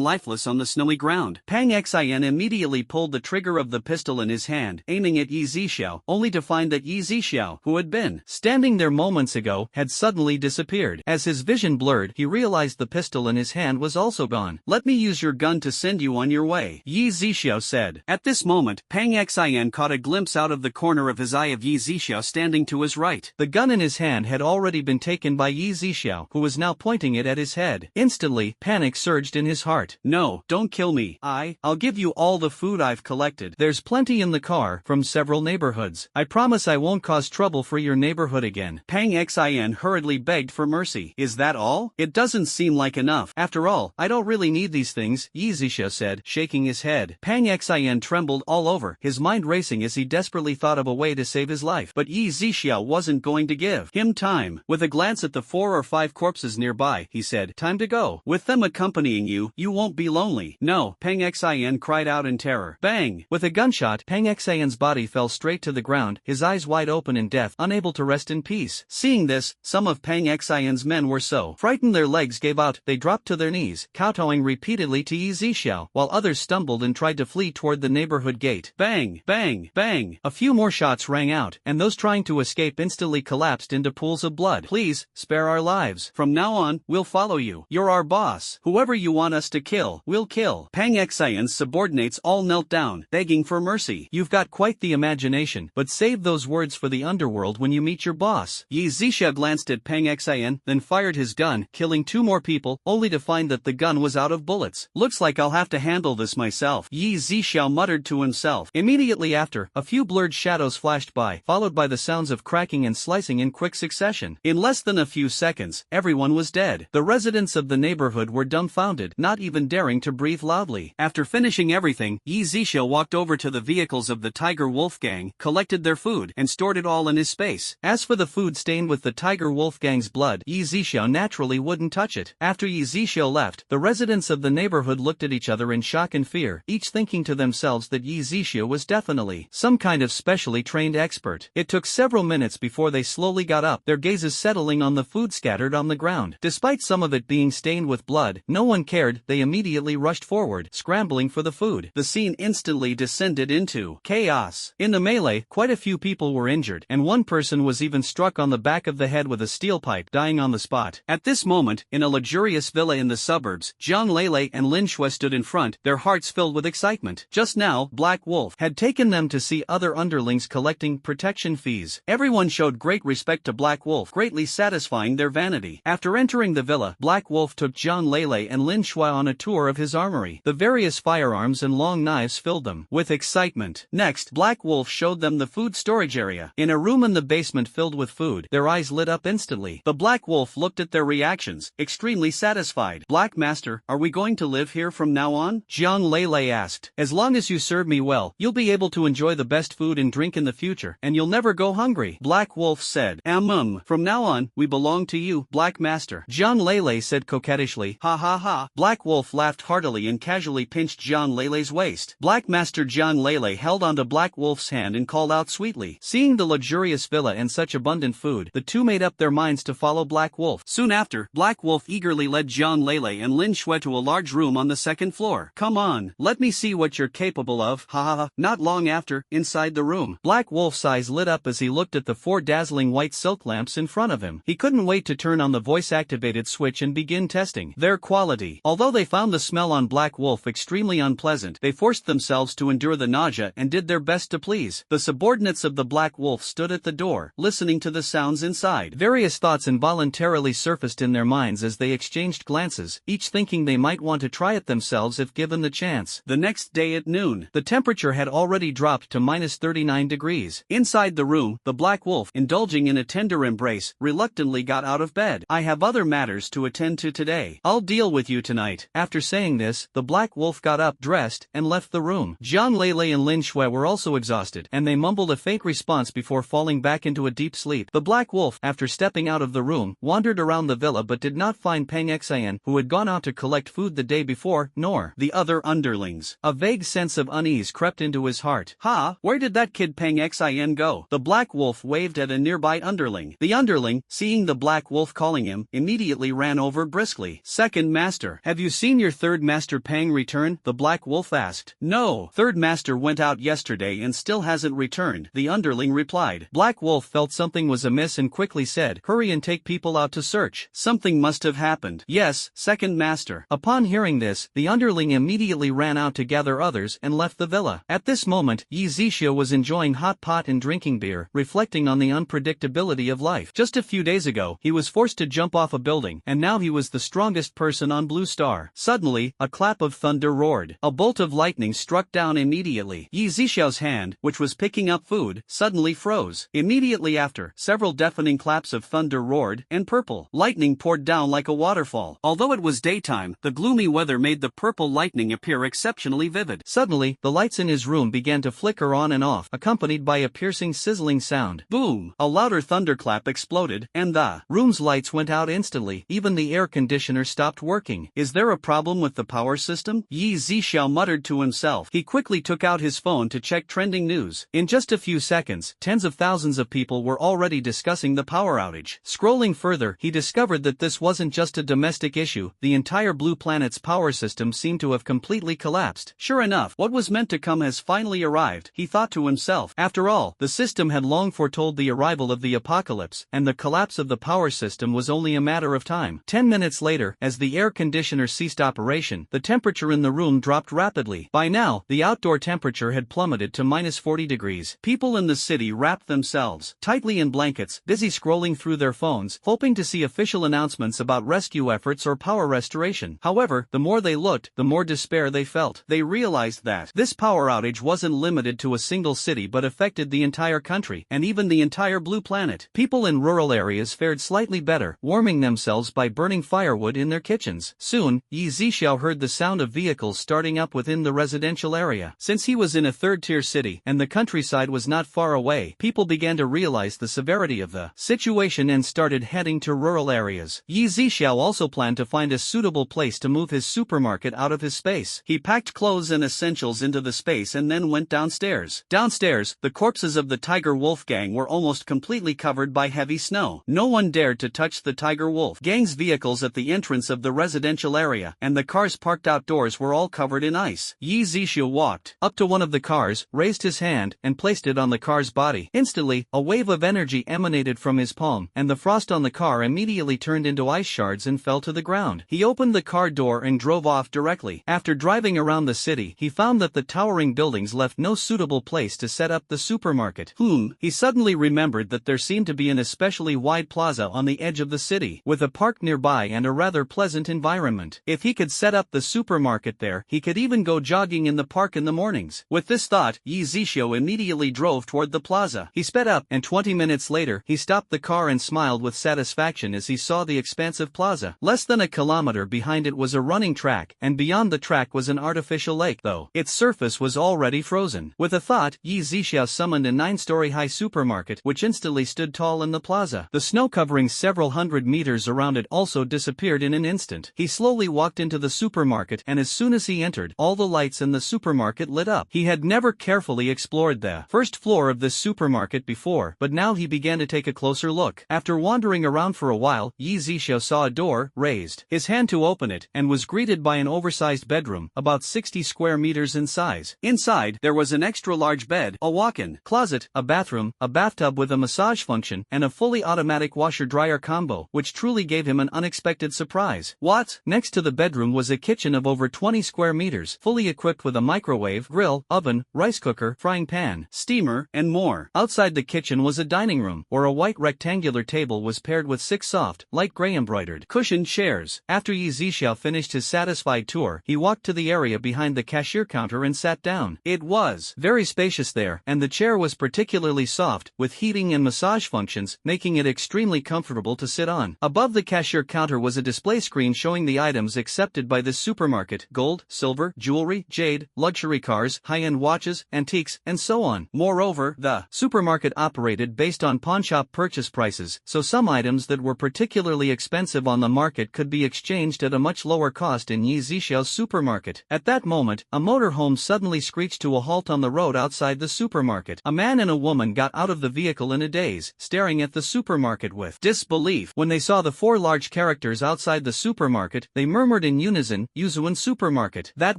lifeless on the snowy ground. Pang Xian immediately pulled the trigger of the pistol in his hand, aiming at Yzia, only to find that Yzia, who had been standing there moments ago, had suddenly disappeared. As his vision blurred, he realized the pistol in his hand was also gone. Let me use your gun to send you on your way, Yzia said. At this moment, Pang Xian caught a glimpse out of the corner of his eye of Yzia standing to his right. The gun in his hand had already been taken by Yzia, who was now pointing it at his head. Instantly, panic surged in his heart. No, don't kill me. I'll give you all the food I've collected. There's plenty in the car from several neighborhoods. I promise I won't cause trouble for your neighborhood again. Pang Xian hurriedly begged for mercy. Is that all? It doesn't seem like enough. After all, I don't really need these things, Yzia said, shaking his head. Pang Xian trembled all over, his mind racing as he desperately thought of a way to save his life. But Yzia wasn't going to give him time. With a glance at the 4 or 5 corpses nearby, he said, time to go. With them accompanying you, you won't be lonely. No, Pang Xian cried out in terror. Bang! With a gunshot, Pang Xian's body fell straight to the ground, his eyes wide open in death, unable to rest in peace. Seeing this, some of Pang Xian's men were so frightened their legs gave out, they dropped to their knees, kowtowing repeatedly to Yzia, while others stumbled and tried to flee toward the neighborhood gate. Bang! Bang! Bang! A few more shots rang out, and those trying to escape instantly collapsed into pools of blood. Please, spare our lives. From now on, we'll follow you. You're our boss. Whoever you want us to kill, we'll kill. Pang Xian's subordinates all knelt down, begging for mercy. You've got quite the imagination, but save those words for the underworld when you meet your boss. Yzia glanced at Pang Xian, then fired his gun, killing 2 more people, only to find that the gun was out of bullets. Looks like I'll have to handle this myself, Yzia muttered to himself. Immediately after, a few blurred shadows flashed by, followed by the sounds of cracking and slicing in quick succession. In less than a few seconds, everyone was dead. The residents of the neighborhood were dumbfounded, not even daring to breathe loudly. After finishing everything, Yzia walked over to the vehicles of the Tiger Wolf Gang, collected their food, and stored it all in his space. As for the food stained with the Tiger Wolf Gang's blood, Yzia naturally wouldn't touch it. After Yzia left, the residents of the neighborhood looked at each other in shock and fear, each thinking to themselves that Yzia was definitely some kind of specially trained expert. It took several minutes before they slowly got up, their gazes settling on the food scattered on the ground. Despite some of it being stained with blood, no one cared. They immediately rushed forward, scrambling for the food. The scene instantly descended into chaos. In the melee, quite a few people were injured, and one person was even struck on the back of the head with a steel pipe, dying on the spot. At this moment, in a luxurious villa in the suburbs, Jiang Lele and Lin Shui stood in front, their hearts filled with excitement. Just now, Black Wolf had taken them to see other underlings collecting protection fees. Everyone showed great respect to Black Wolf, greatly satisfying their vanity. After entering the villa, Black Wolf took Jiang Lele and Lin Shui on a tour of his armory. The various firearms and long knives filled them with excitement. Next, Black Wolf showed them the food storage area. In a room in the basement filled with food, their eyes lit up instantly. The Black Wolf looked at their reactions, extremely satisfied. Black Master, are we going to live here from now on? Jiang Zhang Lei asked. As long as you serve me well, you'll be able to enjoy the best food and drink in the future, and you'll never go hungry. Black Wolf said. From now on, we belong to you, Black Master. Zhang Lei said coquettishly. Ha ha ha. Black Wolf laughed heartily and casually pinched Zhang Lei's waist. Black Master Zhang Lei held onto Black Wolf's hand and called out sweetly. Seeing the luxurious villa and such abundant food, the two made up their minds to follow Black Wolf. Soon after, Black Wolf eagerly led Zhang Lei and Lin Shui to a large room on the second floor. Come on, let me see what you're capable of. Ha ha ha. Not long after, inside the room, Black Wolf's eyes lit up as he looked at the 4 dazzling white silk lamps in front of him. He couldn't wait to turn on the voice-activated switch and begin testing their quality. Although they found the smell on Black Wolf extremely unpleasant, they forced themselves to endure the nausea and did their best to please. The subordinates of the Black Wolf stood at the door, listening to the sounds inside. Various thoughts involuntarily surfaced in their minds as they exchanged glances, each thinking they might want to try it themselves if given the chance. The next day at noon, the temperature had already dropped to -39 degrees. Inside the room, the Black Wolf, indulging in a tender embrace, reluctantly got out of bed. I have other matters to attend to today. I'll deal with you tonight. After saying this, the Black Wolf got up, dressed, and left the room. Zhang Lei and Lin Shui were also exhausted, and they mumbled a faint response before falling back into a deep sleep. The Black Wolf, after stepping out of the room, wandered around the villa but did not find Peng Xian, who had gone out to collect food the day before, nor the other underlings. A vague sense of unease crept into his heart. Ha! Where did that kid Peng Xian go? The Black Wolf waved at a nearby underling. The underling, seeing the Black Wolf calling him, immediately ran over briskly. Second Master, have you seen your third Master Peng return? The Black Wolf asked. No, third Master went out yesterday and still hasn't returned, the underling replied. Black Wolf felt something was amiss and quickly said, hurry and take people out to search. Something must have happened. Yes, Second Master. Upon hearing this, the underling immediately ran out to gather others and left the villa. At this moment, Yzia was enjoying hot pot and drinking beer, reflecting on the unpredictability of life. Just a few days ago, he was forced to jump off a building, and now he was the strongest person on Blue Star. Suddenly, a clap of thunder roared. A bolt of lightning struck down immediately. Yizixiao's hand, which was picking up food, suddenly froze. Immediately after, several deafening claps of thunder roared, and purple lightning poured down like a waterfall. Although it was daytime, the gloomy weather made the purple lightning appear exceptionally vivid. Suddenly, the lights in his room began to flicker on and off, accompanied by a piercing sizzling sound. Boom! A louder thunderclap exploded, and the room's lights went out instantly. Even the air conditioner stopped working. Is there a problem with the power system? Yi Zixiao muttered to himself. He quickly took out his phone to check trending news. In just a few seconds, tens of thousands of people were already discussing the power outage. Scrolling further, he discovered that this wasn't just a domestic issue. The entire Blue Planet's power system seemed to have completely collapsed. Sure enough, what was meant to come has finally arrived, he thought to himself. After all, the system had long foretold the arrival of the apocalypse, and the collapse of the power system was only a matter of time. 10 minutes later, as the air conditioner ceased operation, the temperature in the room dropped rapidly. By now, the outdoor temperature had plummeted to -40 degrees. People in the city wrapped themselves tightly in blankets, busy scrolling through their phones, hoping to see official announcements about rescue efforts or power restoration. However, the more they looked, the more despair they felt. They realized that this power outage wasn't limited to a single city but affected the entire country, and even the entire Blue Planet. People in rural areas fared slightly better, warming themselves by burning firewood in their kitchens. Soon, Yi Zixiao heard the sound of vehicles starting up within the residential area. Since he was in a third-tier city, and the countryside was not far away, people began to realize the severity of the situation and started heading to rural areas. Yi Zixiao also planned to find a suitable place to move his supermarket out of his space. He packed clothes and essentials into the space and then went downstairs. Downstairs, the corpses of the Tiger Wolf gang were almost completely covered by heavy snow. No one dared to touch the Tiger Wolf gang's vehicles at the entrance of the residential area, and the cars parked outdoors were all covered in ice. Yi Zixiao walked up to one of the cars, raised his hand, and placed it on the car's body. Instantly, a wave of energy emanated from his palm, and the frost on the car immediately turned into ice shards and fell to the ground. He opened the car door and drove off directly. After driving around the city, he found that the towering buildings left no suitable place to set up the supermarket. He suddenly remembered that there seemed to be an especially wide plaza on the edge of the city, with a park nearby and a rather pleasant environment. If he could set up the supermarket there, he could even go jogging in the park in the mornings. With this thought, Yi Zixiao immediately drove toward the plaza. He sped up, and 20 minutes later, he stopped the car and smiled with satisfaction as he saw the expansive plaza. Less than a kilometer behind it was a running track, and beyond the track fact was an artificial lake though. Its surface was already frozen. With a thought, Yzia summoned a 9-story high supermarket which instantly stood tall in the plaza. The snow covering several hundred meters around it also disappeared in an instant. He slowly walked into the supermarket, and as soon as he entered, all the lights in the supermarket lit up. He had never carefully explored the first floor of this supermarket before, but now he began to take a closer look. After wandering around for a while, Yzia saw a door raised his hand to open it, and was greeted by an oversized bedroom, about 60 square meters in size. Inside, there was an extra-large bed, a walk-in closet, a bathroom, a bathtub with a massage function, and a fully automatic washer-dryer combo, which truly gave him an unexpected surprise. What? Next to the bedroom was a kitchen of over 20 square meters, fully equipped with a microwave, grill, oven, rice cooker, frying pan, steamer, and more. Outside the kitchen was a dining room, where a white rectangular table was paired with 6 soft, light gray embroidered, cushioned chairs. After Yzia finished his satisfied tour, he walked to the area behind the cashier counter and sat down. It was very spacious there, and the chair was particularly soft, with heating and massage functions, making it extremely comfortable to sit on. Above the cashier counter was a display screen showing the items accepted by this supermarket: gold, silver, jewelry, jade, luxury cars, high-end watches, antiques, and so on. Moreover, the supermarket operated based on pawnshop purchase prices, so some items that were particularly expensive on the market could be exchanged at a much lower cost in Yzia's supermarket. At that moment, a motorhome suddenly screeched to a halt on the road outside the supermarket. A man and a woman got out of the vehicle in a daze, staring at the supermarket with disbelief. When they saw the 4 large characters outside the supermarket, they murmured in unison, "Yuzuan Supermarket." That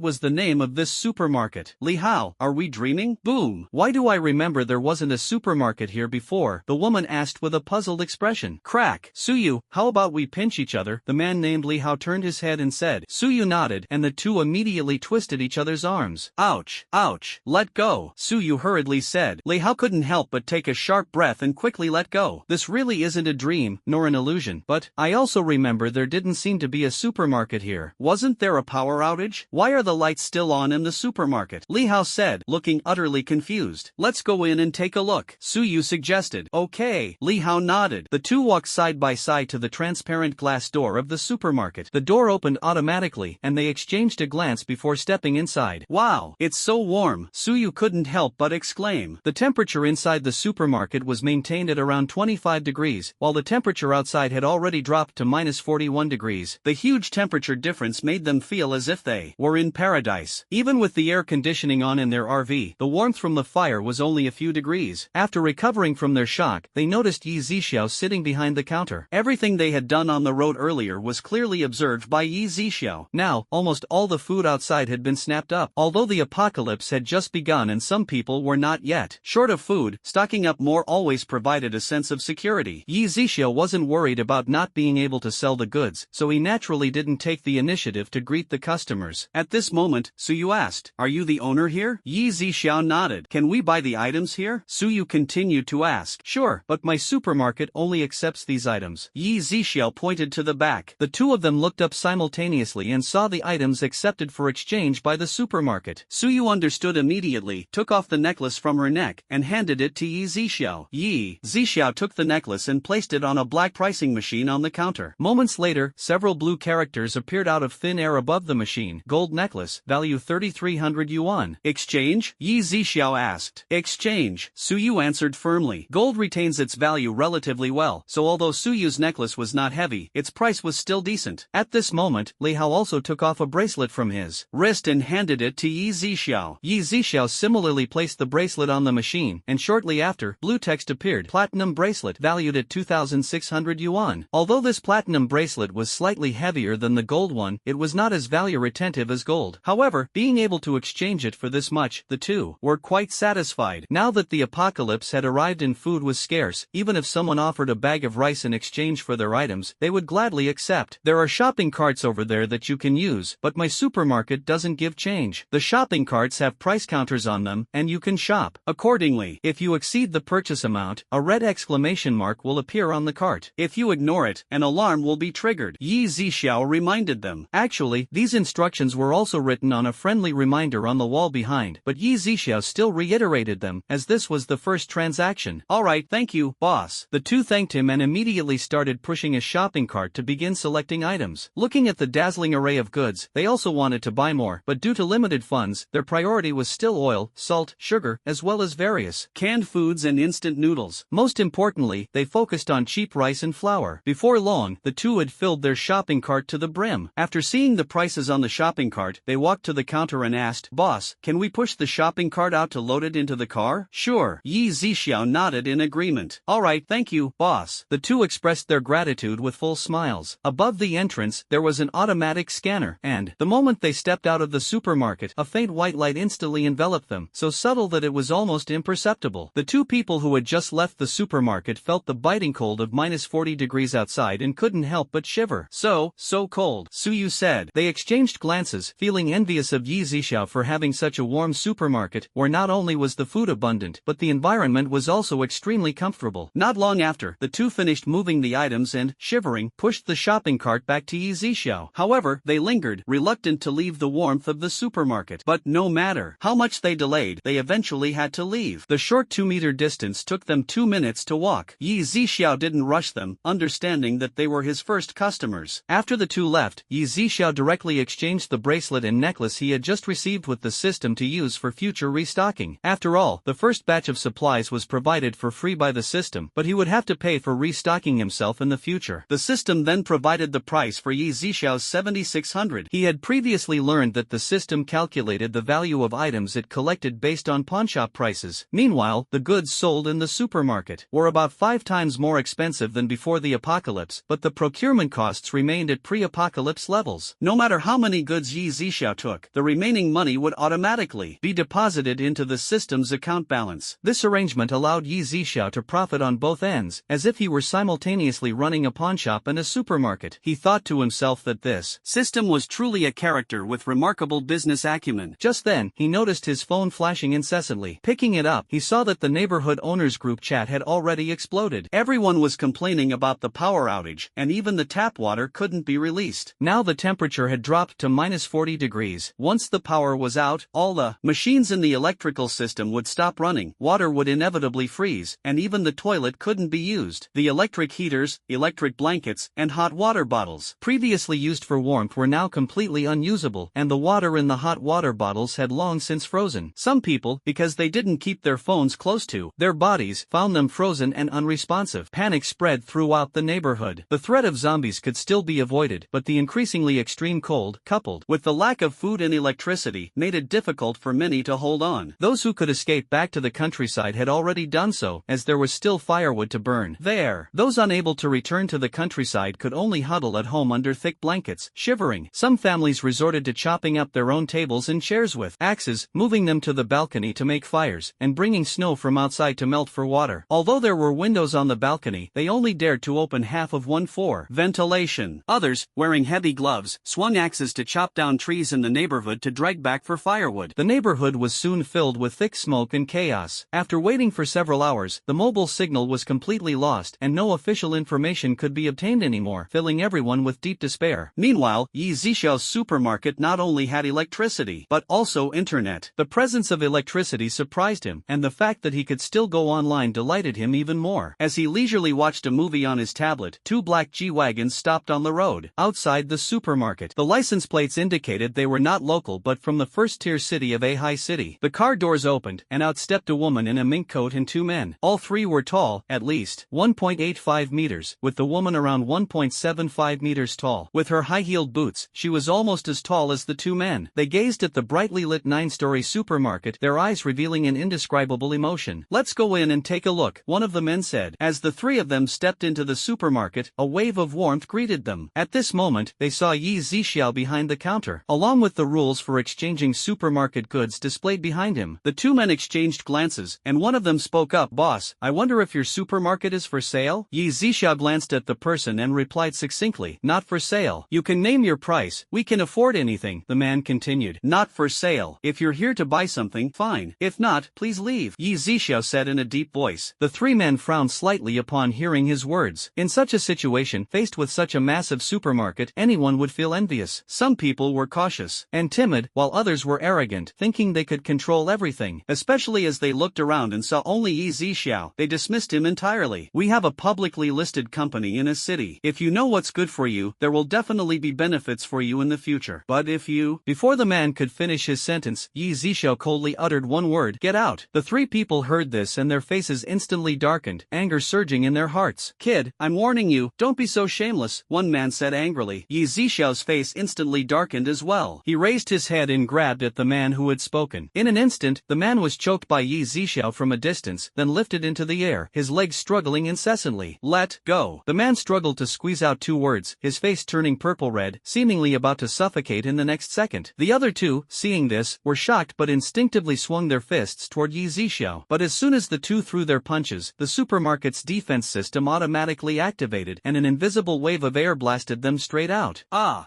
was the name of this supermarket. Li Hao, are we dreaming? Boom. Why do I remember there wasn't a supermarket here before? The woman asked with a puzzled expression. Crack. Suyu, how about we pinch each other? The man named Li Hao turned his head and said. Suyu nodded, and the two immediately twisted each other's arms. Ouch. Ouch. Let go. Suyu hurriedly said. Li Hao couldn't help but take a sharp breath and quickly let go. This really isn't a dream, nor an illusion, but I also remember there didn't seem to be a supermarket here. Wasn't there a power outage? Why are the lights still on in the supermarket? Li Hao said, looking utterly confused. Let's go in and take a look, Suyu suggested. Okay. Li Hao nodded. The two walked side by side to the transparent glass door of the supermarket. The door opened automatically, and they exchanged a glance before stepping inside. Wow, it's so warm, Suyu couldn't help but exclaim. The temperature inside the supermarket was maintained at around 25 degrees, while the temperature outside had already dropped to minus 41 degrees. The huge temperature difference made them feel as if they were in paradise. Even with the air conditioning on in their RV, the warmth from the fire was only a few degrees. After recovering from their shock, they noticed Yzia sitting behind the counter. Everything they had done on the road earlier was clearly observed by Yzia. Now, almost all the food outside had been snapped up. Although the apocalypse had just begun and some people were not yet short of food, stocking up more always provided a sense of security. Yzia wasn't worried about not being able to sell the goods, so he naturally didn't take the initiative to greet the customers. At this moment, Suyu asked, "Are you the owner here?" Yzia nodded. "Can we buy the items here?" Suyu continued to ask. "Sure, but my supermarket only accepts these items." Yzia pointed to the back. The two of them looked up simultaneously and saw the items accepted for exchange by the supermarket. Suyu understood immediately, took off the necklace from her neck, and handed it to Yzia. Yzia took the necklace and placed it on a black pricing machine on the counter. Moments later, several blue characters appeared out of thin air above the machine. Gold necklace, value 3,300 yuan. Exchange? Yzia asked. Exchange, Suyu answered firmly. Gold retains its value relatively well, so although Suyu's necklace was not heavy, its price was still decent. At this moment, Li Hao also took off a bracelet from his wrist and handed it to Yzia. Yzia similarly placed the bracelet on the machine, and shortly after, blue text appeared. Platinum bracelet, valued at 2,600 yuan. Although this platinum bracelet was slightly heavier than the gold one, it was not as value retentive as gold. However, being able to exchange it for this much, the two were quite satisfied. Now that the apocalypse had arrived and food was scarce, even if someone offered a bag of rice in exchange for their items, they would gladly accept. There are shopping carts over there that you can use, but my supermarket doesn't give change. The shopping carts have price counters on them, and you can shop accordingly. If you exceed the purchase amount, a red exclamation mark will appear on the cart. If you ignore it, an alarm will be triggered. Yzia reminded them. Actually, these instructions were also written on a friendly reminder on the wall behind, but Yzia still reiterated them, as this was the first transaction. Alright, thank you, boss. The two thanked him and immediately started pushing a shopping cart to begin selecting items. Looking at the dazzling array of goods, they also wanted to buy more, but due to limited funds, their priority was still oil, salt, sugar, as well as various canned foods and instant noodles. Most importantly, they focused on cheap rice and flour. Before long, the two had filled their shopping cart to the brim. After seeing the prices on the shopping cart, they walked to the counter and asked, "Boss, can we push the shopping cart out to load it into the car?" "Sure." Yzia nodded in agreement. "Alright, thank you, boss." The two expressed their gratitude with full smiles. Above the entrance, there was an automatic scanner, and, the moment they stepped out of the supermarket, a faint white light instantly enveloped them, so subtle that it was almost imperceptible. The two people who had just left the supermarket felt the biting cold of -40 degrees outside and couldn't help but shiver. So cold, Suyu said. They exchanged glances, feeling envious of Yzia for having such a warm supermarket, where not only was the food abundant, but the environment was also extremely comfortable. Not long after, the two finished moving the items and, shivering, pushed the shopping cart back to Yzia. However, they lingered, reluctant to leave the warmth of the supermarket. But no matter how much they delayed, they eventually had to leave. The short 2-meter distance took them 2 minutes to walk. Yzia didn't rush them, understanding that they were his first customers. After the two left, Yzia directly exchanged the bracelet and necklace he had just received with the system to use for future restocking. After all, the first batch of supplies was provided for free by the system, but he would have to pay for restocking himself in the future. The system then provided the price for Yzia's 7,600. He had previously learned that the system calculated the value of items it collected based on pawnshop prices. Meanwhile, the goods sold in the supermarket were about 5 times more expensive than before the apocalypse, but the procurement costs remained at pre-apocalypse levels. No matter how many goods Yzia took, the remaining money would automatically be deposited into the system's account balance. This arrangement allowed Yzia to profit on both ends, as if he were simultaneously running a pawnshop and a supermarket. He thought to himself that this system was truly a character with remarkable business acumen. Just then, he noticed his phone flashing incessantly. Picking it up, he saw that the neighborhood owners group chat had already exploded. Everyone was complaining about the power outage, and even the tap water couldn't be released. Now the temperature had dropped to -40 degrees. Once the power was out, all the machines in the electrical system would stop running, water would inevitably freeze, and even the toilet couldn't be used. The electric heaters, electric blankets, and hot water bottles, previously used for warmth, were now completely unusable, and the water in the hot water bottles had long since frozen. Some people, because they didn't keep their phones close to their bodies, found them frozen and unresponsive. Panic spread throughout the neighborhood. The threat of zombies could still be avoided, but the increasingly extreme cold, coupled with the lack of food and electricity, made it difficult for many to hold on. Those who could escape back to the countryside had already done so, as there was still firewood to burn there. Those unable to return to the countryside could only huddle at home under thick blankets, shivering. Some families resorted to chopping up their own tables and chairs with axes, moving them to the balcony to make fires, and bringing snow from outside to melt for water. Although there were windows on the balcony, they only dared to open half of one for ventilation. Others, wearing heavy gloves, swung axes to chop down trees in the neighborhood to drag back for firewood. The neighborhood was soon filled with thick smoke and chaos. After waiting for several hours, the mobile signal was completely lost, and no official information could be obtained anymore, filling everyone with deep despair. Meanwhile, Yzia's supermarket not only had electricity, but also internet. The presence of electricity surprised him, and the fact that he could still go online delighted him even more. As he leisurely watched a movie on his tablet, 2 black G-wagons stopped on the road outside the supermarket. The license plates indicated they were not local but from the first-tier city of Ahai City. The car doors opened, and out stepped a woman in a mink coat and 2 men. All 3 were tall, at least 1.85 meters, with the woman around 1.75 meters tall. With her high-heeled boots, she was almost as tall as the 2 men. They gazed at the brightly lit 9-story supermarket, their eyes revealing an indescribable emotion. "Let's go in and take a look," one of the men said. As the 3 of them stepped into the supermarket, a wave of warmth greeted them. At this moment, they saw Yzia behind the counter, along with the rules for exchanging supermarket goods displayed behind him. The 2 men exchanged glances, and one of them spoke up. "Boss, I wonder if your supermarket is for sale?" Yzia glanced at the person and replied succinctly, "Not for sale. You can name your price, we can afford anything," the man continued. "Not for sale. If you're here to buy something, fine. If not, please leave," Yzia said in a deep voice. The 3 men frowned slightly upon hearing his words. In such a situation, faced with such a massive supermarket, anyone would feel envious. Some people were cautious and timid, while others were arrogant, thinking they could control everything. Especially as they looked around and saw only Yzia, they dismissed him entirely. "We have a publicly listed company in a city. If you know what's good for you, there will definitely be benefits for you in the future. future. But if you... Before the man could finish his sentence, Yzia coldly uttered one word, "Get out." The three people heard this and their faces instantly darkened, anger surging in their hearts. "Kid, I'm warning you, don't be so shameless," one man said angrily. Yzia's face instantly darkened as well. He raised his head and grabbed at the man who had spoken. In an instant, the man was choked by Yzia from a distance, then lifted into the air, his legs struggling incessantly. "Let go." The man struggled to squeeze out two words, his face turning purple-red, seemingly about to suffocate in the next second. The other two, seeing this, were shocked but instinctively swung their fists toward Yzia. But as soon as the two threw their punches, the supermarket's defense system automatically activated and an invisible wave of air blasted them straight out.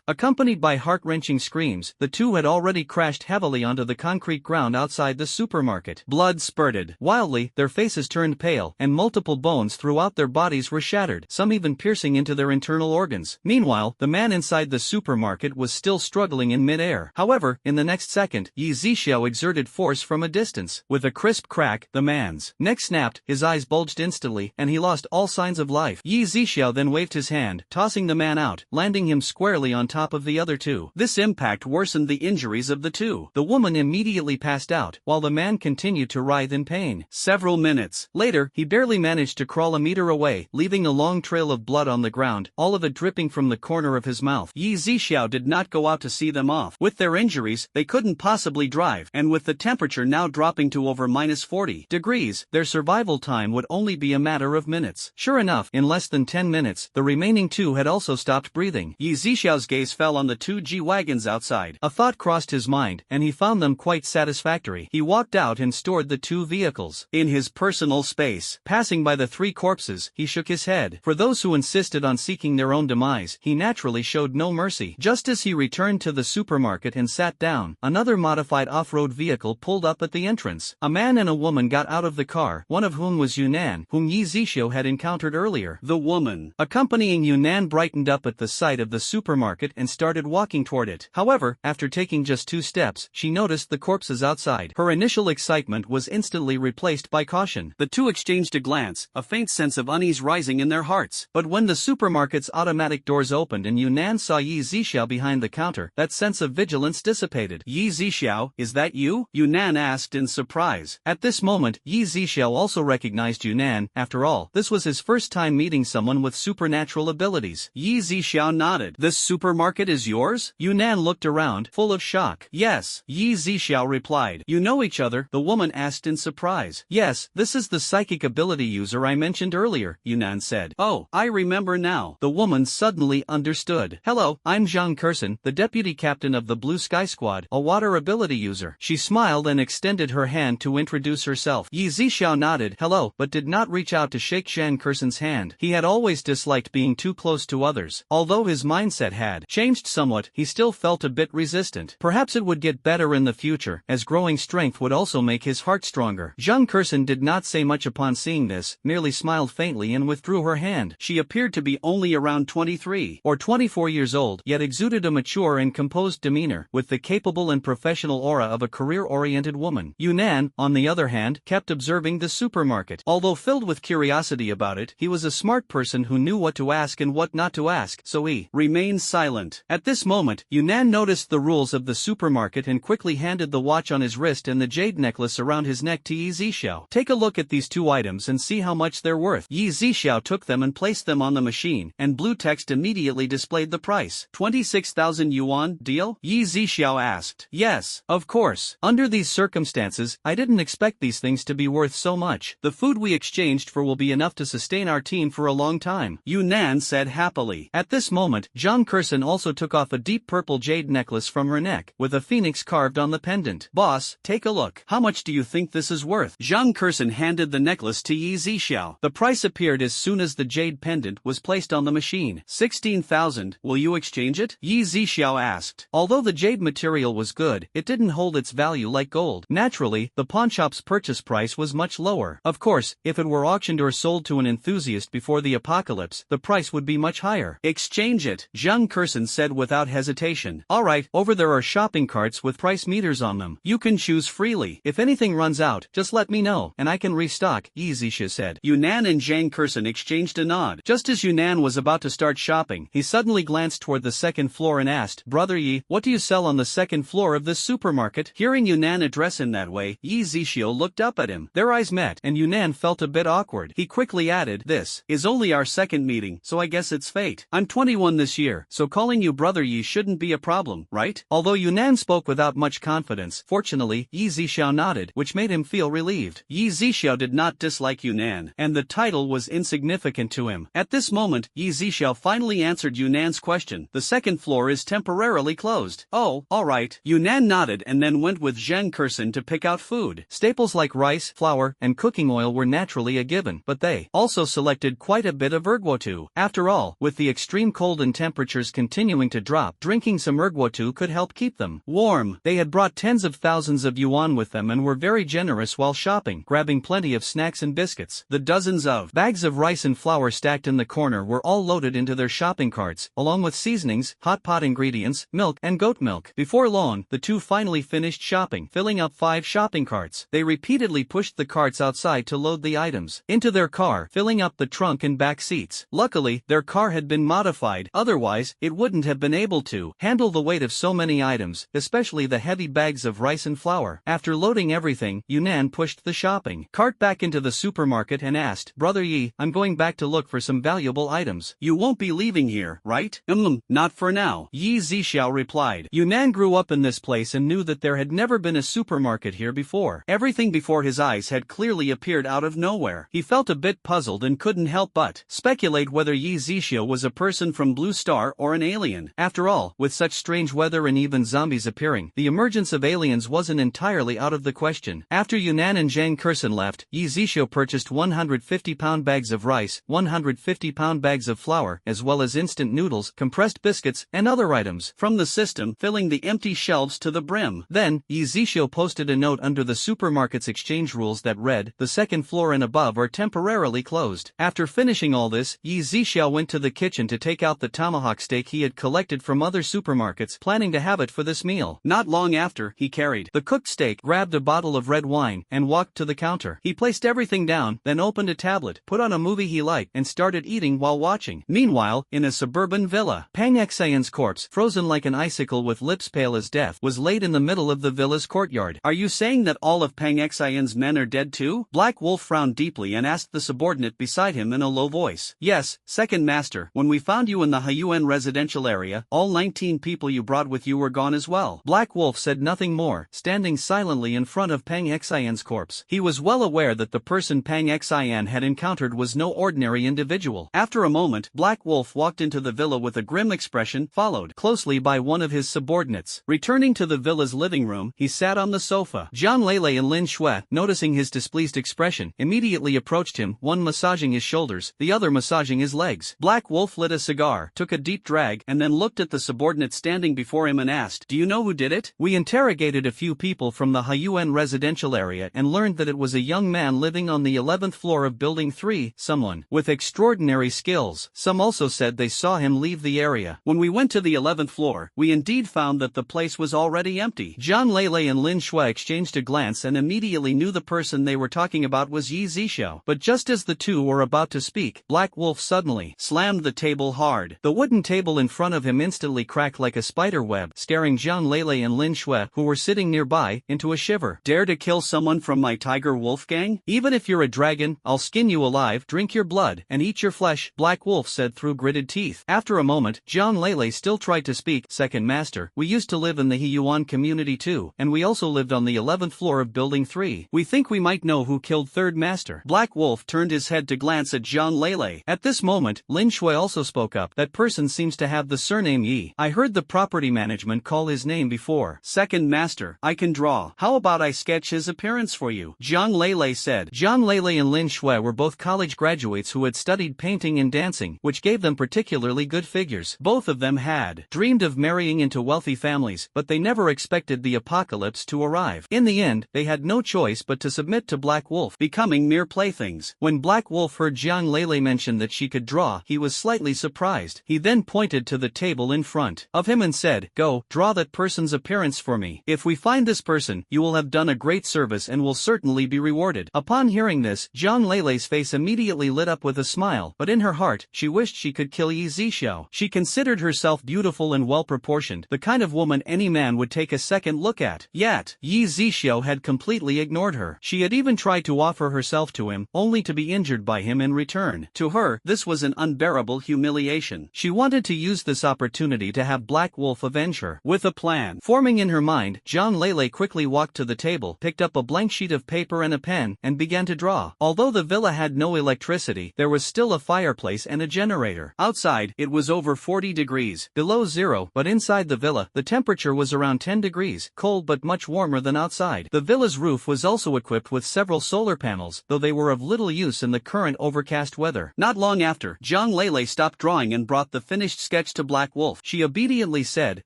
Accompanied by heart-wrenching screams, the two had already crashed heavily onto the concrete ground outside the supermarket. Blood spurted wildly, their faces turned pale, and multiple bones throughout their bodies were shattered, some even piercing into their internal organs. Meanwhile, the man inside the supermarket was still struggling in mid-air. However, in the next second, Yzia exerted force from a distance. With a crisp crack, the man's neck snapped, his eyes bulged instantly, and he lost all signs of life. Yzia then waved his hand, tossing the man out, landing him squarely on top of the other two. This impact worsened the injuries of the two. The woman immediately passed out, while the man continued to writhe in pain. Several minutes later, he barely managed to crawl a meter away, leaving a long trail of blood on the ground, all of it dripping from the corner of his mouth. Yzia did not go out to see them off. With their injuries, they couldn't possibly drive, and with the temperature now dropping to over -40 degrees, their survival time would only be a matter of minutes. Sure enough, in less than 10 minutes, the remaining two had also stopped breathing. Yzia's gaze fell on the two G-wagons outside. A thought crossed his mind, and he found them quite satisfactory. He walked out and stored the two vehicles in his personal space. Passing by the three corpses, he shook his head. For those who insisted on seeking their own demise, he naturally showed no mercy. Just as he returned to the supermarket and sat down, another modified off-road vehicle pulled up at the entrance. A man and a woman got out of the car, one of whom was Yunnan, whom Yzia had encountered earlier. The woman, accompanying Yunnan, brightened up at the sight of the supermarket and started walking toward it. However, after taking just 2 steps, she noticed the corpses outside. Her initial excitement was instantly replaced by caution. The two exchanged a glance, a faint sense of unease rising in their hearts. But when the supermarket's automatic doors opened and Yunnan saw Yzia behind the counter, that sense of vigilance dissipated. "Yzia, is that you?" Yunnan asked in surprise. At this moment, Yzia also recognized Yunnan. After all, this was his first time meeting someone with supernatural abilities. Yzia nodded. "This supermarket is yours?" Yunnan looked around, full of shock. "Yes," Yzia replied. "You know each other?" the woman asked in surprise. "Yes, this is the psychic ability user I mentioned earlier," Yunnan said. "Oh, I remember now." The woman suddenly understood. "Hello, I'm Zhang Kurson, the deputy captain of the Blue Sky Squad, a water ability user." She smiled and extended her hand to introduce herself. Yzia nodded hello but did not reach out to shake Zhang Kurson's hand. He had always disliked being too close to others. Although his mindset had changed somewhat, he still felt a bit resistant. Perhaps it would get better in the future, as growing strength would also make his heart stronger. Zhang Kurson did not say much upon seeing this, merely smiled faintly and withdrew her hand. She appeared to be only around 23 or 24 years old, yet exuded a mature and composed demeanor, with the capable and professional aura of a career-oriented woman. Yunnan, on the other hand, kept observing the supermarket. Although filled with curiosity about it, he was a smart person who knew what to ask and what not to ask, so he remained silent. At this moment, Yunnan noticed the rules of the supermarket and quickly handed the watch on his wrist and the jade necklace around his neck to Yzia. "Take a look at these two items and see how much they're worth." Yzia took them and placed them on the machine, and blue text immediately displayed the price. 26,000 yuan, deal? Yzia asked. "Yes, of course. Under these circumstances, I didn't expect these things to be worth so much. The food we exchanged for will be enough to sustain our team for a long time," Yunnan said happily. At this moment, Zhang Kurson also took off a deep purple jade necklace from her neck, with a phoenix carved on the pendant. "Boss, take a look. How much do you think this is worth?" Zhang Kurson handed the necklace to Yzia. The price appeared as soon as the jade pendant was placed on the machine. 16,000, will you exchange it? Yzia asked. Although the jade material was good, it didn't hold its value like gold. Naturally, the pawnshop's purchase price was much lower. Of course, if it were auctioned or sold to an enthusiast before the apocalypse, the price would be much higher. "Exchange it," Zhang Kurson said without hesitation. "Alright, over there are shopping carts with price meters on them. You can choose freely. If anything runs out, just let me know, and I can restock," Yzia said. Yunnan and Zhang Kurson exchanged a nod. Just as Yunnan was about to start shopping, he suddenly glanced toward the second floor and asked, asked, "Brother Yi, what do you sell on the second floor of this supermarket?" Hearing Yunnan address him that way, Yzia looked up at him. Their eyes met, and Yunnan felt a bit awkward. He quickly added, "This is only our second meeting, so I guess it's fate. I'm 21 this year, so calling you Brother Yi shouldn't be a problem, right?" Although Yunnan spoke without much confidence, fortunately, Yzia nodded, which made him feel relieved. Yzia did not dislike Yunnan, and the title was insignificant to him. At this moment, Yzia finally answered Yunnan's question. "The second floor is temporarily closed." "Oh, alright." Yunnan nodded and then went with Zheng Kursen to pick out food. Staples like rice, flour, and cooking oil were naturally a given, but they also selected quite a bit of ergotu. After all, with the extreme cold and temperatures continuing to drop, drinking some ergotu could help keep them warm. They had brought tens of thousands of yuan with them and were very generous while shopping, grabbing plenty of snacks and biscuits. The dozens of bags of rice and flour stacked in the corner were all loaded into their shopping carts, along with seasonings, hot pot ingredients, milk, and goat milk. Before long, the two finally finished shopping, filling up 5 shopping carts. They repeatedly pushed the carts outside to load the items into their car, filling up the trunk and back seats. Luckily, their car had been modified, otherwise, it wouldn't have been able to handle the weight of so many items, especially the heavy bags of rice and flour. After loading everything, Yunnan pushed the shopping cart back into the supermarket and asked, "Brother Yi, I'm going back to look for some valuable items. You won't be leaving here, right?" Not for now," Yzia replied. Yunnan grew up in this place and knew that there had never been a supermarket here before. Everything before his eyes had clearly appeared out of nowhere. He felt a bit puzzled and couldn't help but speculate whether Yzia was a person from Blue Star or an alien. After all, with such strange weather and even zombies appearing, the emergence of aliens wasn't entirely out of the question. After Yunnan and Zhang Kursen left, Yzia purchased 150-pound bags of rice, 150-pound bags of flour, as well as instant noodles, compressed biscuits, and other items from the system, filling the empty shelves to the brim. Then, Yzia posted a note under the supermarket's exchange rules that read, "The second floor and above are temporarily closed." After finishing all this, Yzia went to the kitchen to take out the tomahawk steak he had collected from other supermarkets, planning to have it for this meal. Not long after, he carried the cooked steak, grabbed a bottle of red wine, and walked to the counter. He placed everything down, then opened a tablet, put on a movie he liked, and started eating while watching. Meanwhile, in a suburban villa, Pang Xian's corpse, frozen like an icicle with lips pale as death, was laid in the middle of the villa's courtyard. "Are you saying that all of Pang Xian's men are dead too?" Black Wolf frowned deeply and asked the subordinate beside him in a low voice. "Yes, second master. When we found you in the Huyuan residential area, all 19 people you brought with you were gone as well." Black Wolf said nothing more, standing silently in front of Pang Xian's corpse. He was well aware that the person Pang Xian had encountered was no ordinary individual. After a moment, Black Wolf walked into the villa with a grim expression, followed closely by one of his subordinates. Returning to the villa's living room, he sat on the sofa. Zhang Lele and Lin Shui, noticing his displeased expression, immediately approached him, one massaging his shoulders, the other massaging his legs. Black Wolf lit a cigar, took a deep drag, and then looked at the subordinate standing before him and asked, "Do you know who did it?" "We interrogated a few people from the Huyuan residential area and learned that it was a young man living on the 11th floor of Building 3, someone with extraordinary skills. Some also said they saw him leave the area. When we went to the 11th floor, we indeed found that the place was already empty." Zhang Lele and Lin Shui exchanged a glance and immediately knew the person they were talking about was Yzia. But just as the two were about to speak, Black Wolf suddenly slammed the table hard. The wooden table in front of him instantly cracked like a spider web, scaring Zhang Lele and Lin Shui, who were sitting nearby, into a shiver. "Dare to kill someone from my tiger wolf gang? Even if you're a dragon, I'll skin you alive, drink your blood, and eat your flesh," Black Wolf said through gritted teeth. After a moment, Zhang Lele still tried to speak. "Second master, we used to live in the Huyuan community too, and we also lived on the 11th floor of Building 3. We think we might know who killed third master." Black Wolf turned his head to glance at Zhang Lele. At this moment, Lin Shui also spoke up. "That person seems to have the surname Yi. I heard the property management call his name before." "Second master, I can draw. How about I sketch his appearance for you?" Zhang Lele said. Zhang Lele and Lin Shui were both college graduates who had studied painting and dancing, which gave them particularly good figures. Both of them had dreamed of marrying into wealthy families, but they never expected the apocalypse to arrive. In the end, they had no choice but to submit to Black Wolf, becoming mere playthings. When Black Wolf heard Zhang Lele mention that she could draw, he was slightly surprised. He then pointed to the table in front of him and said, "Go, draw that person's appearance for me. If we find this person, you will have done a great service and will certainly be rewarded." Upon hearing this, Zhang Lele's face immediately lit up with a smile, but in her heart, she wished she could kill Yzia. She considered herself beautiful beautiful and well-proportioned, the kind of woman any man would take a second look at. Yet, Yzia had completely ignored her. She had even tried to offer herself to him, only to be injured by him in return. To her, this was an unbearable humiliation. She wanted to use this opportunity to have Black Wolf avenge her. With a plan forming in her mind, John Lele quickly walked to the table, picked up a blank sheet of paper and a pen, and began to draw. Although the villa had no electricity, there was still a fireplace and a generator. Outside, it was over 40 degrees, below zero, but inside the villa, the temperature was around 10 degrees, cold but much warmer than outside. The villa's roof was also equipped with several solar panels, though they were of little use in the current overcast weather. Not long after, John Lele stopped drawing and brought the finished sketch to Black Wolf. She obediently said,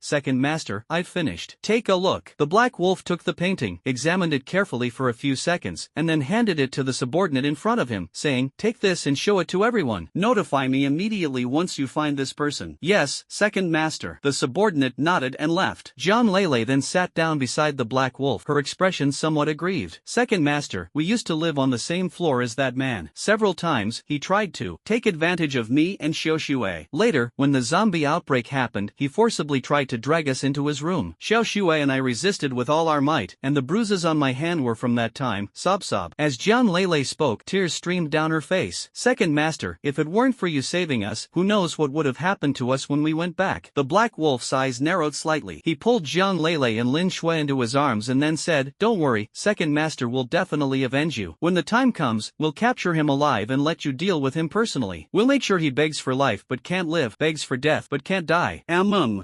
"Second master, I've finished. Take a look." The Black Wolf took the painting, examined it carefully for a few seconds, and then handed it to the subordinate in front of him, saying, "Take this and show it to everyone. Notify me immediately once you find this person." "Yes, second master." The subordinate nodded and left. John Lele then sat down beside the Black Wolf, her expression somewhat aggrieved. "Second master, we used to live on the same floor as that man. Several times, he tried to take advantage of me and Xiaoxue. Later, when the zombie outbreak happened, he forcibly tried to drag us into his room. Xiaoxue and I resisted with all our might, and the bruises on my hand were from that time." Sob. As John Lele spoke, tears streamed down her face. "Second master, if it weren't for you saving us, who knows what would have happened to us when we went back." The Black Wolf's eyes narrowed slightly. He pulled John Lele and Lin Shui into his arms and then said, "Don't worry, second master will definitely avenge you. When the time comes, we'll capture him alive and let you deal with him personally. We'll make sure he begs for life but can't live, begs for death but can't die."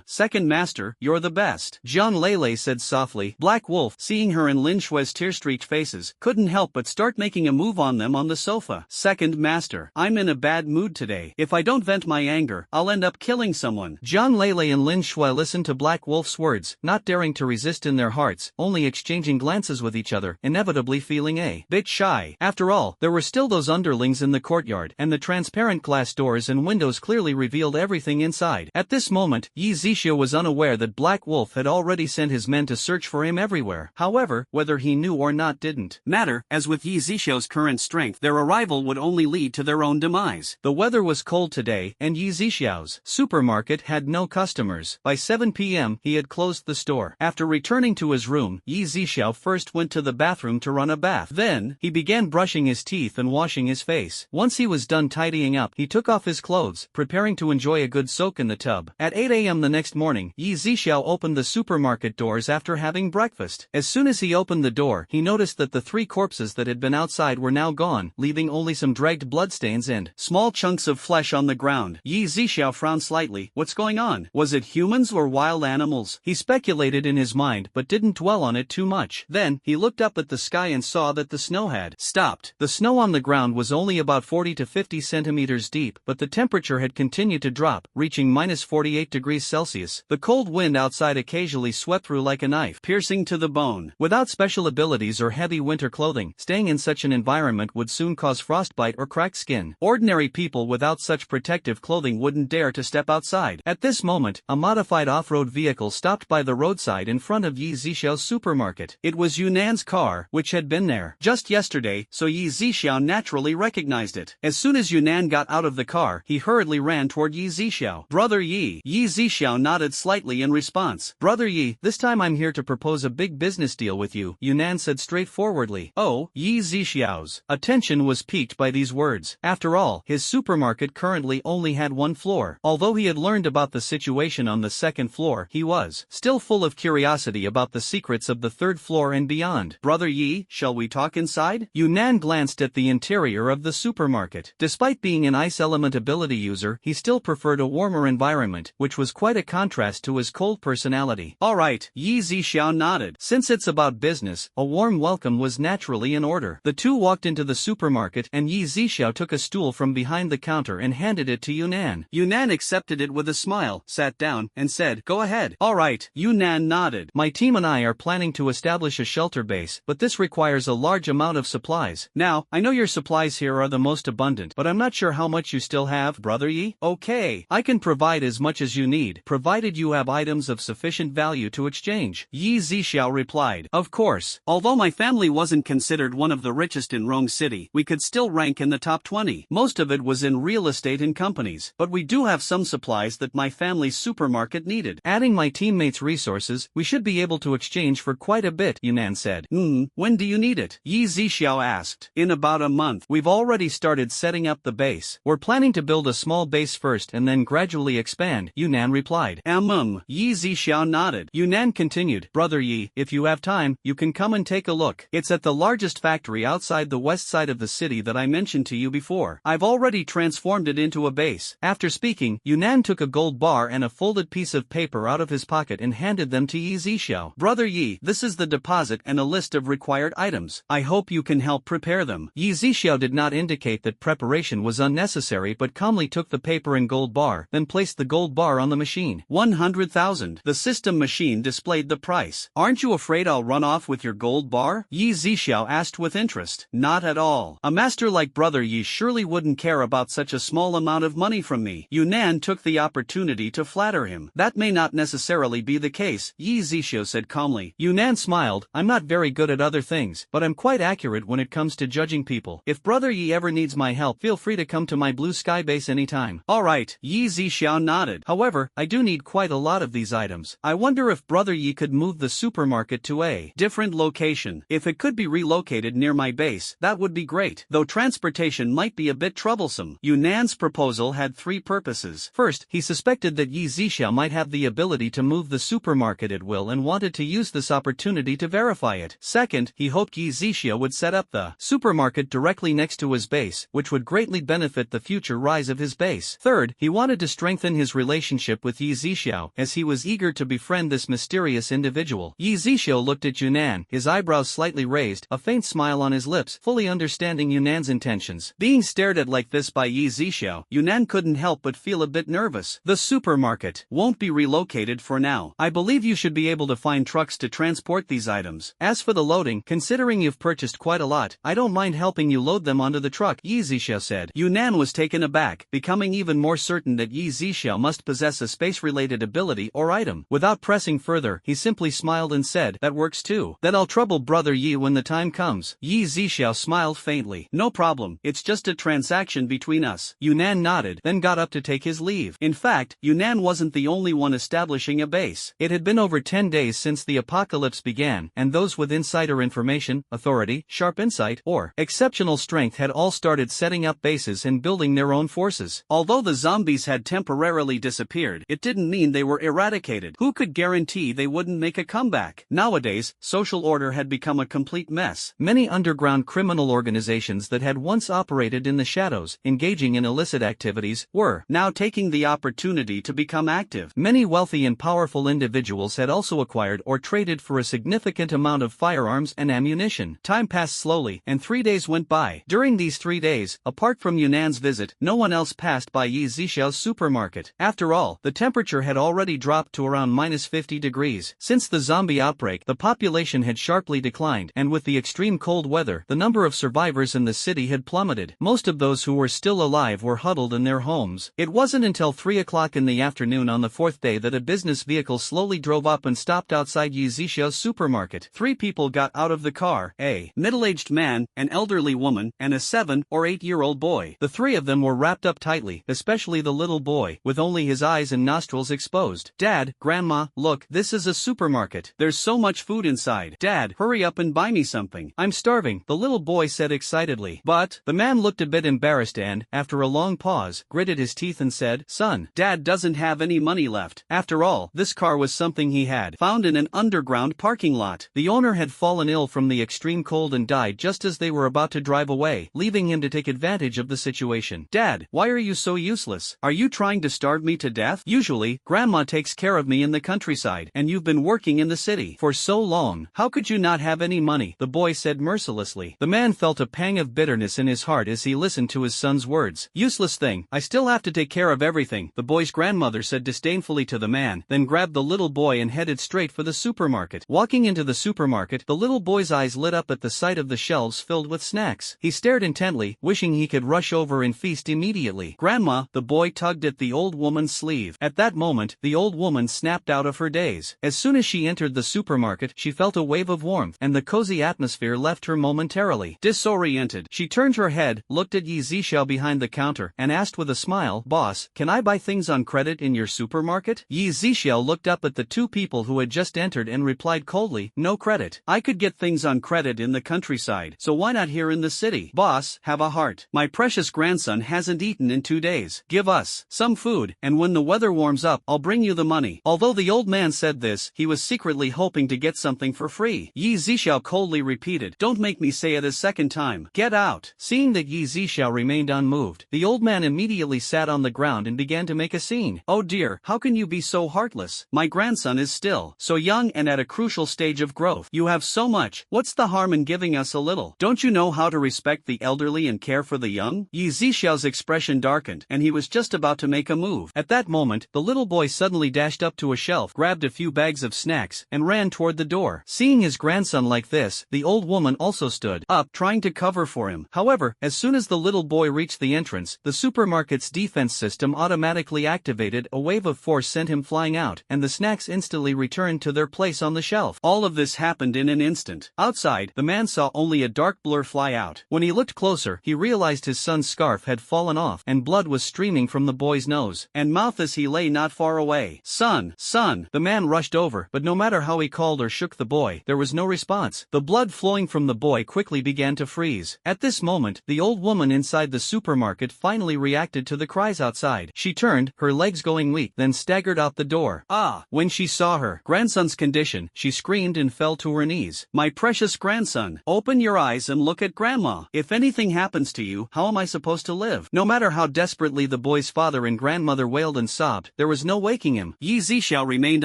Second master, you're the best," John Lele said softly. Black Wolf, seeing her and Lin Shui's tear-streaked faces, couldn't help but start making a move on them on the sofa. "Second master, I'm in a bad mood today. If I don't vent my anger, I'll end up killing someone." John Lele and Lin Shui listened to Black Wolf's words, not daring to resist in their hearts, only exchanging glances with each other, inevitably feeling a bit shy. After all, there were still those underlings in the courtyard, and the transparent glass doors and windows clearly revealed everything inside. At this moment, Yzia was unaware that Black Wolf had already sent his men to search for him everywhere. However, whether he knew or not didn't matter, as with Yzia's current strength, their arrival would only lead to their own demise. The weather was cold today, and Yzia's supermarket had no customers. By 7 p.m., he had closed the store. After returning to his room, Yzia first went to the bathroom to run a bath. Then, he began brushing his teeth and washing his face. Once he was done tidying up, he took off his clothes, preparing to enjoy a good soak in the tub. At 8 a.m. the next morning, Yzia opened the supermarket doors after having breakfast. As soon as he opened the door, he noticed that the 3 corpses that had been outside were now gone, leaving only some dragged bloodstains and small chunks of flesh on the ground. Yzia frowned slightly. What's going on? Was it humans or wild animals? He speculated in his mind but didn't dwell on it too much. Then, he looked up at the sky and saw that the snow had stopped. The snow on the ground was only about 40 to 50 centimeters deep, but the temperature had continued to drop, reaching minus 48 degrees Celsius. The cold wind outside occasionally swept through like a knife, piercing to the bone. Without special abilities or heavy winter clothing, staying in such an environment would soon cause frostbite or cracked skin. Ordinary people without such protective clothing wouldn't dare to step outside. At this moment, a modified off-road vehicle stopped by the roadside in front of Yzia's supermarket. It was Yunan's car, which had been there just yesterday, so Yzia naturally recognized it. As soon as Yunan got out of the car, he hurriedly ran toward Yzia. "Brother Yi." Yzia nodded slightly in response. "Brother Yi, this time I'm here to propose a big business deal with you," Yunan said straightforwardly. Oh, Yzia's attention was piqued by these words. After all, his supermarket currently only had 1 floor. Although he had learned about the situation on the 2nd floor, he was still full of curiosity about the secrets of the 3rd floor and beyond. "Brother Yi, shall we talk inside?" Yunan glanced at the interior of the supermarket. Despite being an ice element ability user, he still preferred a warmer environment, which was quite a contrast to his cold personality. "Alright," Yzia nodded. Since it's about business, a warm welcome was naturally in order. The two walked into the supermarket and Yzia took a stool from behind the counter and handed it to Yunan. Yunan accepted it with a smile, sat down, and said, "Go ahead." "Alright," Yunan nodded. "My team and I are planning to establish a shelter base, but this requires a large amount of supplies. Now, I know your supplies here are the most abundant, but I'm not sure how much you still have, Brother Yi." "Okay, I can provide as much as you need, provided you have items of sufficient value to exchange," Yzia replied. "Of course. Although my family wasn't considered one of the richest in Rome City, we could still rank in the top 20. Most of it was in real estate and companies, but we do have some supplies that my family family's supermarket needed. Adding my teammates' resources, we should be able to exchange for quite a bit, Yunnan said. When do you need it? Yzia asked. In about a month. We've already started setting up the base. We're planning to build a small base first and then gradually expand, Yunnan replied. Yzia nodded. Yunnan continued. Brother Yi, if you have time, you can come and take a look. It's at the largest factory outside the west side of the city that I mentioned to you before. I've already transformed it into a base. After speaking, Yunnan took a gold bar and a folded piece of paper out of his pocket and handed them to Yzia. Brother Yi, this is the deposit and a list of required items. I hope you can help prepare them. Yzia did not indicate that preparation was unnecessary but calmly took the paper and gold bar, then placed the gold bar on the machine. 100,000. The system machine displayed the price. Aren't you afraid I'll run off with your gold bar? Yzia asked with interest. Not at all. A master like Brother Yi surely wouldn't care about such a small amount of money from me. Yunnan took the opportunity to flatter him. That may not necessarily be the case, Yzia said calmly. Yunnan smiled. I'm not very good at other things, but I'm quite accurate when it comes to judging people. If Brother Yi ever needs my help, feel free to come to my blue sky base anytime. Alright, Yzia nodded. However, I do need quite a lot of these items. I wonder if Brother Yi could move the supermarket to a different location. If it could be relocated near my base, that would be great, though transportation might be a bit troublesome. Yunnan's proposal had three purposes. First, he suspected that Yzia might have the ability to move the supermarket at will and wanted to use this opportunity to verify it. Second, he hoped Yzia would set up the supermarket directly next to his base, which would greatly benefit the future rise of his base. Third, he wanted to strengthen his relationship with Yzia, as he was eager to befriend this mysterious individual. Yzia looked at Yunnan, his eyebrows slightly raised, a faint smile on his lips, fully understanding Yunnan's intentions. Being stared at like this by Yzia, Yunnan couldn't help but feel a bit nervous. The supermarket won't be relocated for now. I believe you should be able to find trucks to transport these items. As for the loading, considering you've purchased quite a lot, I don't mind helping you load them onto the truck, Yzia said. Yunnan was taken aback, becoming even more certain that Yzia must possess a space-related ability or item. Without pressing further, he simply smiled and said, that works too. Then I'll trouble Brother Yi when the time comes. Yzia smiled faintly. No problem, it's just a transaction between us. Yunnan nodded, then got up to take his leave. In fact, Yunnan wasn't the only one establishing a base. It had been over 10 days since the apocalypse began, and those with insider information, authority, sharp insight, or exceptional strength had all started setting up bases and building their own forces. Although the zombies had temporarily disappeared, it didn't mean they were eradicated. Who could guarantee they wouldn't make a comeback? Nowadays, social order had become a complete mess. Many underground criminal organizations that had once operated in the shadows, engaging in illicit activities, were now taking the opportunity to become active. Many wealthy and powerful individuals had also acquired or traded for a significant amount of firearms and ammunition. Time passed slowly, and 3 days went by. During these 3 days, apart from Yunnan's visit, no one else passed by Yzia's supermarket. After all, the temperature had already dropped to around -50 degrees. Since the zombie outbreak, the population had sharply declined, and with the extreme cold weather, the number of survivors in the city had plummeted. Most of those who were still alive were huddled in their homes. It wasn't until 3 o'clock in the afternoon on the fourth day that a business vehicle slowly drove up and stopped outside Yzia's supermarket. 3 people got out of the car, a middle-aged man, an elderly woman, and a 7 or 8-year-old boy. The 3 of them were wrapped up tightly, especially the little boy, with only his eyes and nostrils exposed. Dad, Grandma, look, this is a supermarket. There's so much food inside. Dad, hurry up and buy me something. I'm starving, the little boy said excitedly. But, the man looked a bit embarrassed and, after a long pause, gritted his teeth and said, Son, Dad doesn't have any money left. After all, this car was something he had found in an underground parking lot. The owner had fallen ill from the extreme cold and died just as they were about to drive away, leaving him to take advantage of the situation. Dad, why are you so useless? Are you trying to starve me to death? Usually, Grandma takes care of me in the countryside, and you've been working in the city for so long. How could you not have any money? The boy said mercilessly. The man felt a pang of bitterness in his heart as he listened to his son's words. Useless thing, I still have to take care of everything, the boy's grandmother said disdainfully to the man, then grabbed the little boy and headed straight for the supermarket. Walking into the supermarket, the little boy's eyes lit up at the sight of the shelves filled with snacks. He stared intently, wishing he could rush over and feast immediately. Grandma, the boy tugged at the old woman's sleeve. At that moment, the old woman snapped out of her daze. As soon as she entered the supermarket, she felt a wave of warmth, and the cozy atmosphere left her momentarily disoriented. She turned her head, looked at Yzia behind the counter, and asked with a smile, Boss, can I buy things on credit? credit in your supermarket? Yzia looked up at the two people who had just entered and replied coldly, no credit. I could get things on credit in the countryside, so why not here in the city? Boss, have a heart. My precious grandson hasn't eaten in 2 days. Give us some food, and when the weather warms up, I'll bring you the money. Although the old man said this, he was secretly hoping to get something for free. Yzia coldly repeated, don't make me say it a second time. Get out. Seeing that Yzia remained unmoved, the old man immediately sat on the ground and began to make a scene. Oh dear, how can you be so heartless? My grandson is still so young and at a crucial stage of growth. You have so much. What's the harm in giving us a little? Don't you know how to respect the elderly and care for the young? Yzia's expression darkened, and he was just about to make a move. At that moment, the little boy suddenly dashed up to a shelf, grabbed a few bags of snacks, and ran toward the door. Seeing his grandson like this, the old woman also stood up, trying to cover for him. However, as soon as the little boy reached the entrance, the supermarket's defense system automatically activated, a wave of force sent him flying out, and the snacks instantly returned to their place on the shelf. All of this happened in an instant. Outside, the man saw only a dark blur fly out. When he looked closer, he realized his son's scarf had fallen off, and blood was streaming from the boy's nose and mouth as he lay not far away. Son, son! The man rushed over, but no matter how he called or shook the boy, there was no response. The blood flowing from the boy quickly began to freeze. At this moment, the old woman inside the supermarket finally reacted to the cries outside. She turned, her legs going weak, then staggered out the door. When she saw her grandson's condition, she screamed and fell to her knees. My precious grandson, open your eyes and look at grandma. If anything happens to you, how am I supposed to live? No matter how desperately the boy's father and grandmother wailed and sobbed, there was no waking him. Yzia remained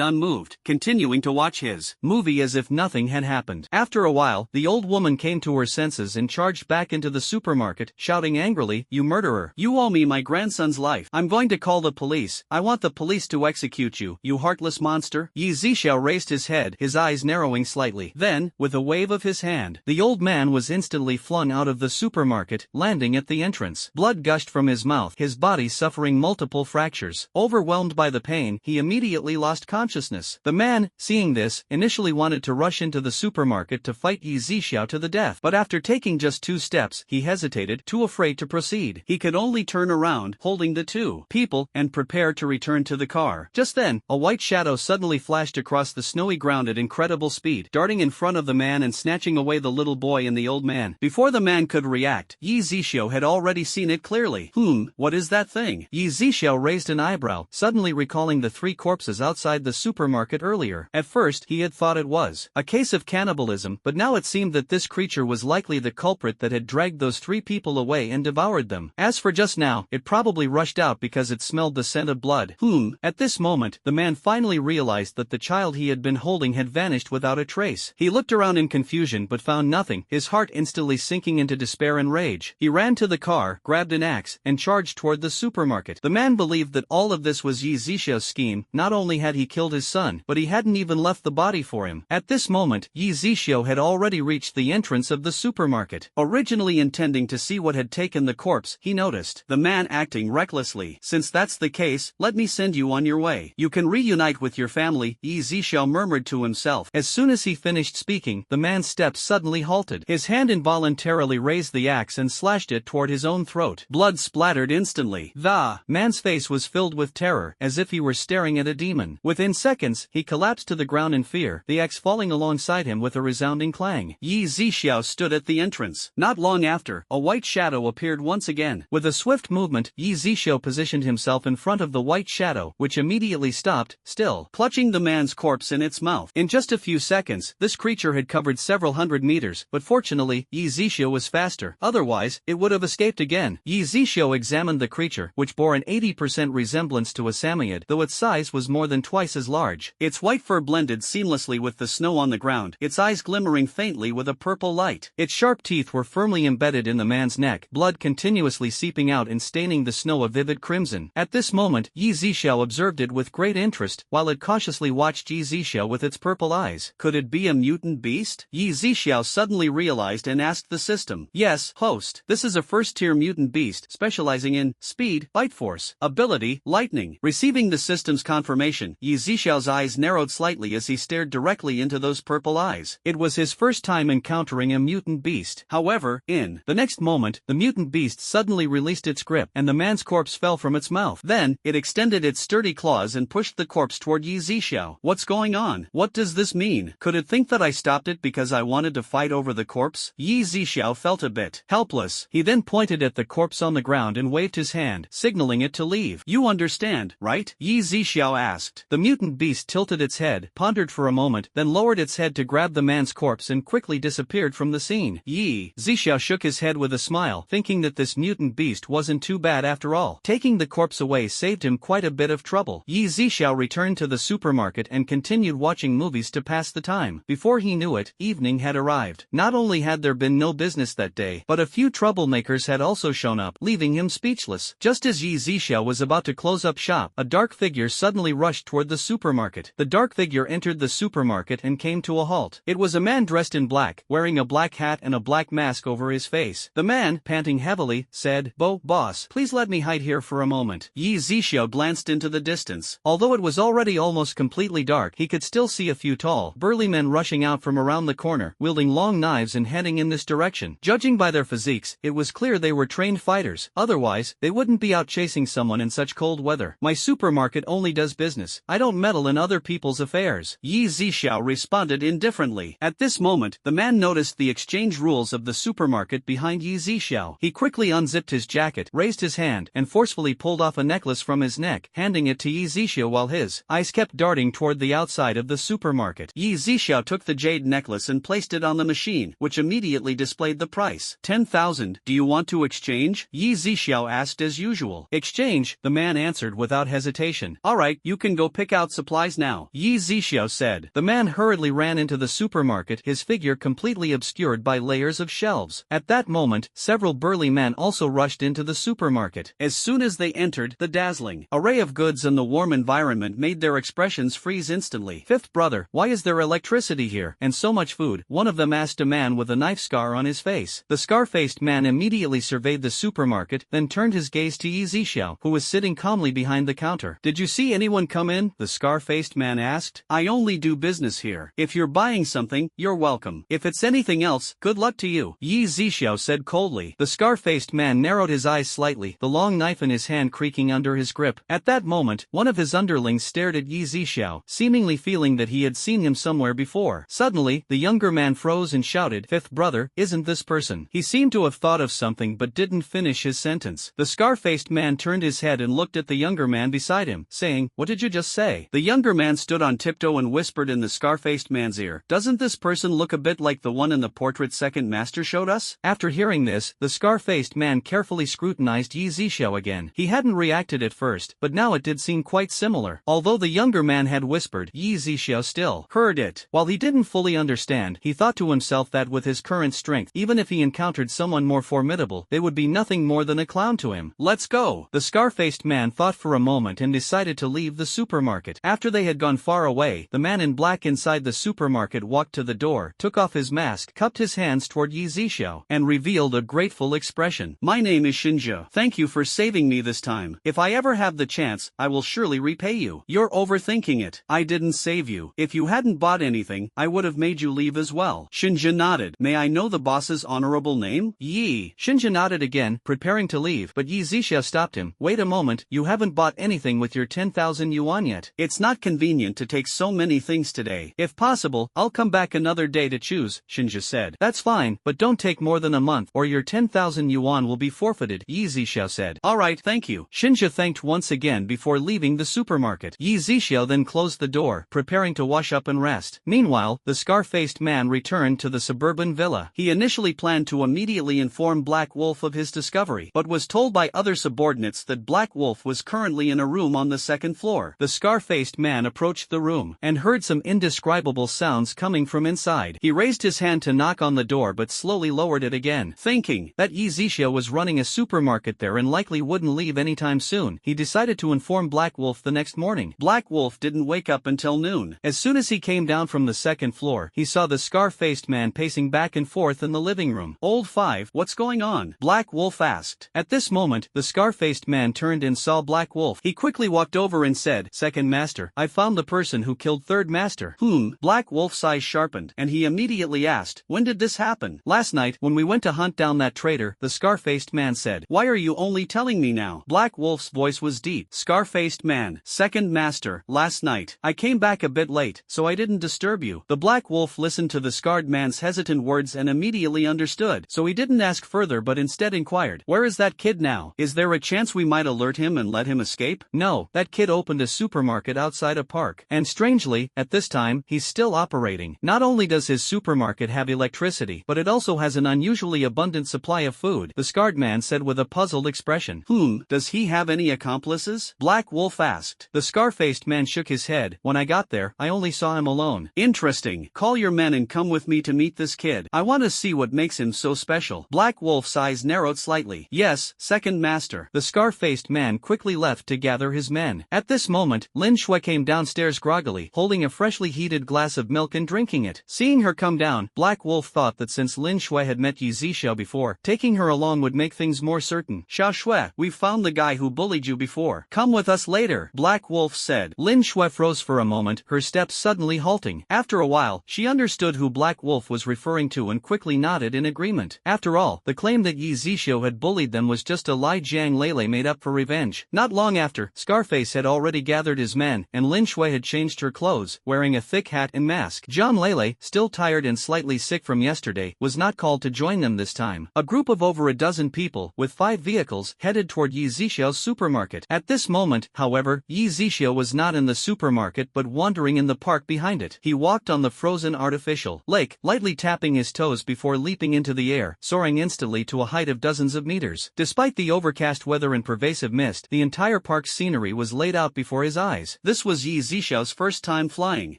unmoved, continuing to watch his movie as if nothing had happened. After a while, the old woman came to her senses and charged back into the supermarket, shouting angrily, you murderer! You owe me my grandson's life. I'm going to call the police. I want the police to execute you, you heartless monster. Yzia raised his head, his eyes narrowing slightly. Then, with a wave of his hand, the old man was instantly flung out of the supermarket, landing at the entrance. Blood gushed from his mouth, his body suffering multiple fractures. Overwhelmed by the pain, he immediately lost consciousness. The man, seeing this, initially wanted to rush into the supermarket to fight Yzia to the death, but after taking just 2 steps, he hesitated, too afraid to proceed. He could only turn around, holding the two people, and prepare to return to the car. Just then, a white shadow suddenly flashed across the snowy ground at incredible speed, darting in front of the man and snatching away the little boy and the old man. Before the man could react, Yzia had already seen it clearly. What is that thing? Yzia raised an eyebrow, suddenly recalling the 3 corpses outside the supermarket earlier. At first, he had thought it was a case of cannibalism, but now it seemed that this creature was likely the culprit that had dragged those 3 people away and devoured them. As for just now, it probably rushed out because it smelled the scent of blood. At this moment, the man finally realized that the child he had been holding had vanished without a trace. He looked around in confusion but found nothing, his heart instantly sinking into despair and rage. He ran to the car, grabbed an axe, and charged toward the supermarket. The man believed that all of this was Yzia's scheme. Not only had he killed his son, but he hadn't even left the body for him. At this moment, Yzia had already reached the entrance of the supermarket. Originally intending to see what had taken the corpse, he noticed the man acting recklessly. Since that's the case, let me send you on your way. You can reunite with your family, Yzia murmured to himself. As soon as he finished speaking, the man's steps suddenly halted. His hand involuntarily raised the axe and slashed it toward his own throat. Blood splattered instantly. The man's face was filled with terror, as if he were staring at a demon. Within seconds, he collapsed to the ground in fear, the axe falling alongside him with a resounding clang. Yzia stood at the entrance. Not long after, a white shadow appeared once again. With a swift movement, Yzia positioned himself in front of the white shadow, which immediately stopped, still clutching the man's corpse in its mouth. In just a few seconds, this creature had covered several hundred meters, but fortunately, Yzia was faster. Otherwise, it would have escaped again. Yzia examined the creature, which bore an 80% resemblance to a Samoyed, though its size was more than twice as large. Its white fur blended seamlessly with the snow on the ground, its eyes glimmering faintly with a purple light. Its sharp teeth were firmly embedded in the man's neck, blood continuously seeping out and staining the snow a vivid crimson. At this moment, Yzia observed it with great interest, while it cautiously watched Yzia with its purple eyes. Could it be a mutant beast? Yzia suddenly realized and asked the system. Yes, host. This is a first-tier mutant beast, specializing in speed, bite force, ability, lightning. Receiving the system's confirmation, Yzia's eyes narrowed slightly as he stared directly into those purple eyes. It was his first time encountering a mutant beast. However, in the next moment, the mutant beast suddenly released its grip, and the man's corpse fell from its mouth. Then, Then, it extended its sturdy claws and pushed the corpse toward Yzia. What's going on? What does this mean? Could it think that I stopped it because I wanted to fight over the corpse? Yzia felt a bit helpless. He then pointed at the corpse on the ground and waved his hand, signaling it to leave. You understand, right? Yzia asked. The mutant beast tilted its head, pondered for a moment, then lowered its head to grab the man's corpse and quickly disappeared from the scene. Yzia shook his head with a smile, thinking that this mutant beast wasn't too bad after all. Taking the corpse away saved him quite a bit of trouble. Yzia returned to the supermarket and continued watching movies to pass the time. Before he knew it, evening had arrived. Not only had there been no business that day, but a few troublemakers had also shown up, leaving him speechless. Just as Yzia was about to close up shop, a dark figure suddenly rushed toward the supermarket. The dark figure entered the supermarket and came to a halt. It was a man dressed in black, wearing a black hat and a black mask over his face. The man, panting heavily, said, Boss, please let me hide here for a moment." Yzia glanced into the distance. Although it was already almost completely dark, he could still see a few tall, burly men rushing out from around the corner, wielding long knives and heading in this direction. Judging by their physiques, it was clear they were trained fighters, otherwise, they wouldn't be out chasing someone in such cold weather. "My supermarket only does business. I don't meddle in other people's affairs," Yzia responded indifferently. At this moment, the man noticed the exchange rules of the supermarket behind Yzia. He quickly unzipped his jacket, raised his hand, and forcefully pulled off a necklace from his neck, handing it to Yzia while his eyes kept darting toward the outside of the supermarket. Yzia took the jade necklace and placed it on the machine, which immediately displayed the price. 10,000. "Do you want to exchange?" Yzia asked as usual. "Exchange," the man answered without hesitation. "Alright, you can go pick out supplies now," Yzia said. The man hurriedly ran into the supermarket, his figure completely obscured by layers of shelves. At that moment, several burly men also rushed into the supermarket. As soon as they entered, the dazzling array of goods and the warm environment made their expressions freeze instantly. "Fifth brother, why is there electricity here, and so much food?" one of them asked a man with a knife scar on his face. The scar-faced man immediately surveyed the supermarket, then turned his gaze to Yzia, who was sitting calmly behind the counter. "Did you see anyone come in?" the scar-faced man asked. "I only do business here. If you're buying something, you're welcome. If it's anything else, good luck to you," Yzia said coldly. The scar-faced man narrowed his eyes slightly, the long knife in his hand creaking under his grip. At that moment, one of his underlings stared at Yzia, seemingly feeling that he had seen him somewhere before. Suddenly, the younger man froze and shouted, "Fifth brother, isn't this person?" He seemed to have thought of something but didn't finish his sentence. The scar-faced man turned his head and looked at the younger man beside him, saying, "What did you just say?" The younger man stood on tiptoe and whispered in the scar-faced man's ear, "Doesn't this person look a bit like the one in the portrait second master showed us?" After hearing this, the scar-faced man carefully scrutinized Yzia again. He hadn't reacted at first, but now it did seem quite similar. Although the younger man had whispered, Yzia still heard it. While he didn't fully understand, he thought to himself that with his current strength, even if he encountered someone more formidable, they would be nothing more than a clown to him. "Let's go." The scar-faced man thought for a moment and decided to leave the supermarket. After they had gone far away, the man in black inside the supermarket walked to the door, took off his mask, cupped his hands toward Yzia, and revealed a grateful expression. "My name is Shinja. Thank you for saving me this time. If I ever have the chance, I will surely repay you." "You're overthinking it. I didn't save you. If you hadn't bought anything, I would have made you leave as well." Shinja nodded. "May I know the boss's honorable name?" Shinja nodded again, preparing to leave, but Yzia stopped him. "Wait a moment, you haven't bought anything with your 10,000 yuan yet. It's not convenient to take so many things today. If possible, I'll come back another day to choose," Shinja said. "That's fine, but don't take more than a month, or your 10,000 yuan will be forfeited," Yzia said. "Alright, thank you." Shinja thanked once again before leaving the supermarket. Yzia then closed the door, preparing to wash up and rest. Meanwhile, the scar-faced man returned to the suburban villa. He initially planned to immediately inform Black Wolf of his discovery, but was told by other subordinates that Black Wolf was currently in a room on the second floor. The scar-faced man approached the room, and heard some indescribable sounds coming from inside. He raised his hand to knock on the door but slowly lowered it again. Thinking that Yzia was running a supermarket there and likely wouldn't leave anytime soon, he decided to inform Black Wolf the next morning. Black Wolf didn't wake up until noon. As soon as he came down from the second floor, he saw the scar-faced man pacing back and forth in the living room. "Old Five, what's going on?" Black Wolf asked. At this moment, the scar-faced man turned and saw Black Wolf. He quickly walked over and said, "Second master, I found the person who killed third master." Black Wolf's eyes sharpened, and he immediately asked, "When did this happen?" "Last night, when we went to hunt down that traitor," the scar-faced man said. "Why are you only telling me now?" Black Wolf's voice voice was deep. Scar-faced man, second master, last night. I came back a bit late, so I didn't disturb you. The Black Wolf listened to the scarred man's hesitant words and immediately understood, so he didn't ask further but instead inquired, "Where is that kid now? Is there a chance we might alert him and let him escape?" "No, that kid opened a supermarket outside a park. And strangely, at this time, he's still operating. Not only does his supermarket have electricity, but it also has an unusually abundant supply of food," the scarred man said with a puzzled expression. Does he have any accomplices?" Black Wolf asked. The scar-faced man shook his head. "When I got there, I only saw him alone." "Interesting. Call your men and come with me to meet this kid. I want to see what makes him so special." Black Wolf's eyes narrowed slightly. "Yes, second master." The scar-faced man quickly left to gather his men. At this moment, Lin Shui came downstairs groggily, holding a freshly heated glass of milk and drinking it. Seeing her come down, Black Wolf thought that since Lin Shui had met Yzia before, taking her along would make things more certain. "Xiao Shui, we've found the guy who bullied you before. Come with us later," Black Wolf said. Lin Shui froze for a moment, her steps suddenly halting. After a while, she understood who Black Wolf was referring to and quickly nodded in agreement. After all, the claim that Yzia had bullied them was just a lie Jiang Lele made up for revenge. Not long after, Scarface had already gathered his men, and Lin Shui had changed her clothes, wearing a thick hat and mask. Jiang Lele, still tired and slightly sick from yesterday, was not called to join them this time. A group of over a dozen people, with 5 vehicles, headed toward Yzia's supermarket. At this moment, however, Yzia was not in the supermarket but wandering in the park behind it. He walked on the frozen artificial lake, lightly tapping his toes before leaping into the air, soaring instantly to a height of dozens of meters. Despite the overcast weather and pervasive mist, the entire park's scenery was laid out before his eyes. This was Yzia's first time flying.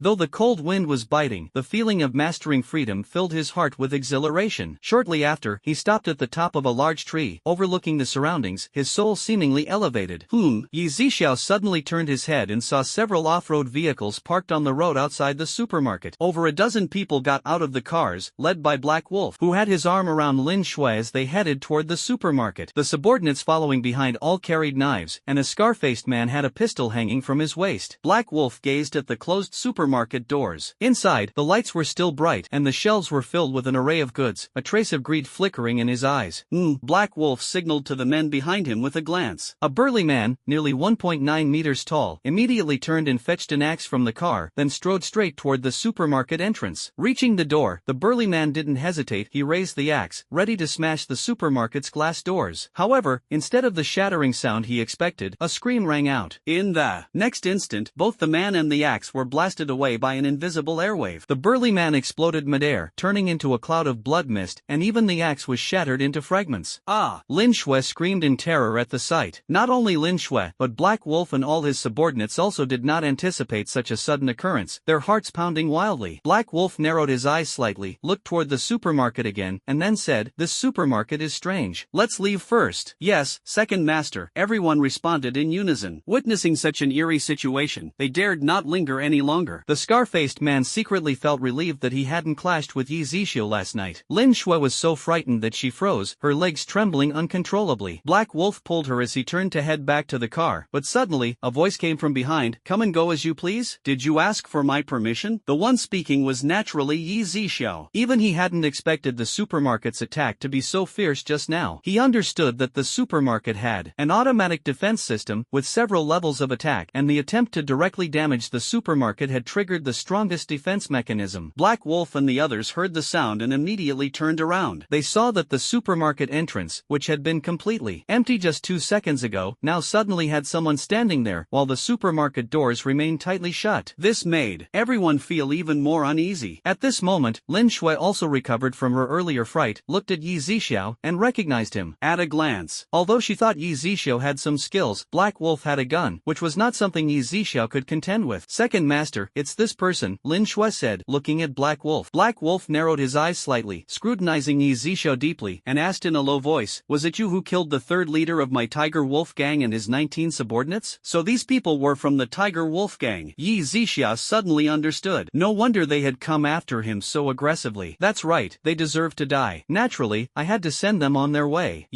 Though the cold wind was biting, the feeling of mastering freedom filled his heart with exhilaration. Shortly after, he stopped at the top of a large tree, overlooking the surroundings, his soul seemingly elevated. Yzia suddenly turned his head and saw several off-road vehicles parked on the road outside the supermarket. Over a dozen people got out of the cars, led by Black Wolf, who had his arm around Lin Shui as they headed toward the supermarket. The subordinates following behind all carried knives, and a scar-faced man had a pistol hanging from his waist. Black Wolf gazed at the closed supermarket doors. Inside, the lights were still bright, and the shelves were filled with an array of goods, a trace of greed flickering in his eyes. Black Wolf signaled to the men behind him with a glance. A burly man, nearly 1.9 meters tall, immediately turned and fetched an axe from the car, then strode straight toward the supermarket entrance. Reaching the door, the burly man didn't hesitate. He raised the axe, ready to smash the supermarket's glass doors. However, instead of the shattering sound he expected, a scream rang out. In the next instant, both the man and the axe were blasted away by an invisible airwave. The burly man exploded midair, turning into a cloud of blood mist, and even the axe was shattered into fragments. Lin Shui screamed in terror at the sight. Not only Lin Shui, but Black Wolf and all his subordinates also did not anticipate such a sudden occurrence, their hearts pounding wildly. Black Wolf narrowed his eyes slightly, looked toward the supermarket again, and then said, "This supermarket is strange. Let's leave first." "Yes, second master," everyone responded in unison. Witnessing such an eerie situation, they dared not linger any longer. The scar-faced man secretly felt relieved that he hadn't clashed with Yzia last night. Lin Shui was so frightened that she froze, her legs trembling uncontrollably. Black Wolf pulled her as he turned to head back to the car, but suddenly, a voice came from behind. "Come and go as you please? Did you ask for my permission?" The one speaking was naturally Yzia. Even he hadn't expected the supermarket's attack to be so fierce just now. He understood that the supermarket had an automatic defense system, with several levels of attack, and the attempt to directly damage the supermarket had triggered the strongest defense mechanism. Black Wolf and the others heard the sound and immediately turned around. They saw that the supermarket entrance, which had been completely empty just 2 seconds ago, now suddenly had someone standing there, while the supermarket doors remained tightly shut. This made everyone feel even more uneasy. At this moment, Lin Shui also recovered from her earlier fright, looked at Yzia, and recognized him at a glance. Although she thought Yzia had some skills, Black Wolf had a gun, which was not something Yzia could contend with. "Second master, it's this person," Lin Shui said, looking at Black Wolf. Black Wolf narrowed his eyes slightly, scrutinizing Yzia deeply, and asked in a low voice, "Was it you who killed the third leader of my Tiger Wolf gang and his 19 subordinates?" So these people were from the Tiger Wolf gang. Yzia suddenly understood. No wonder they had come after him so aggressively. That's right, they deserve to die. Naturally, I had to send them on their way.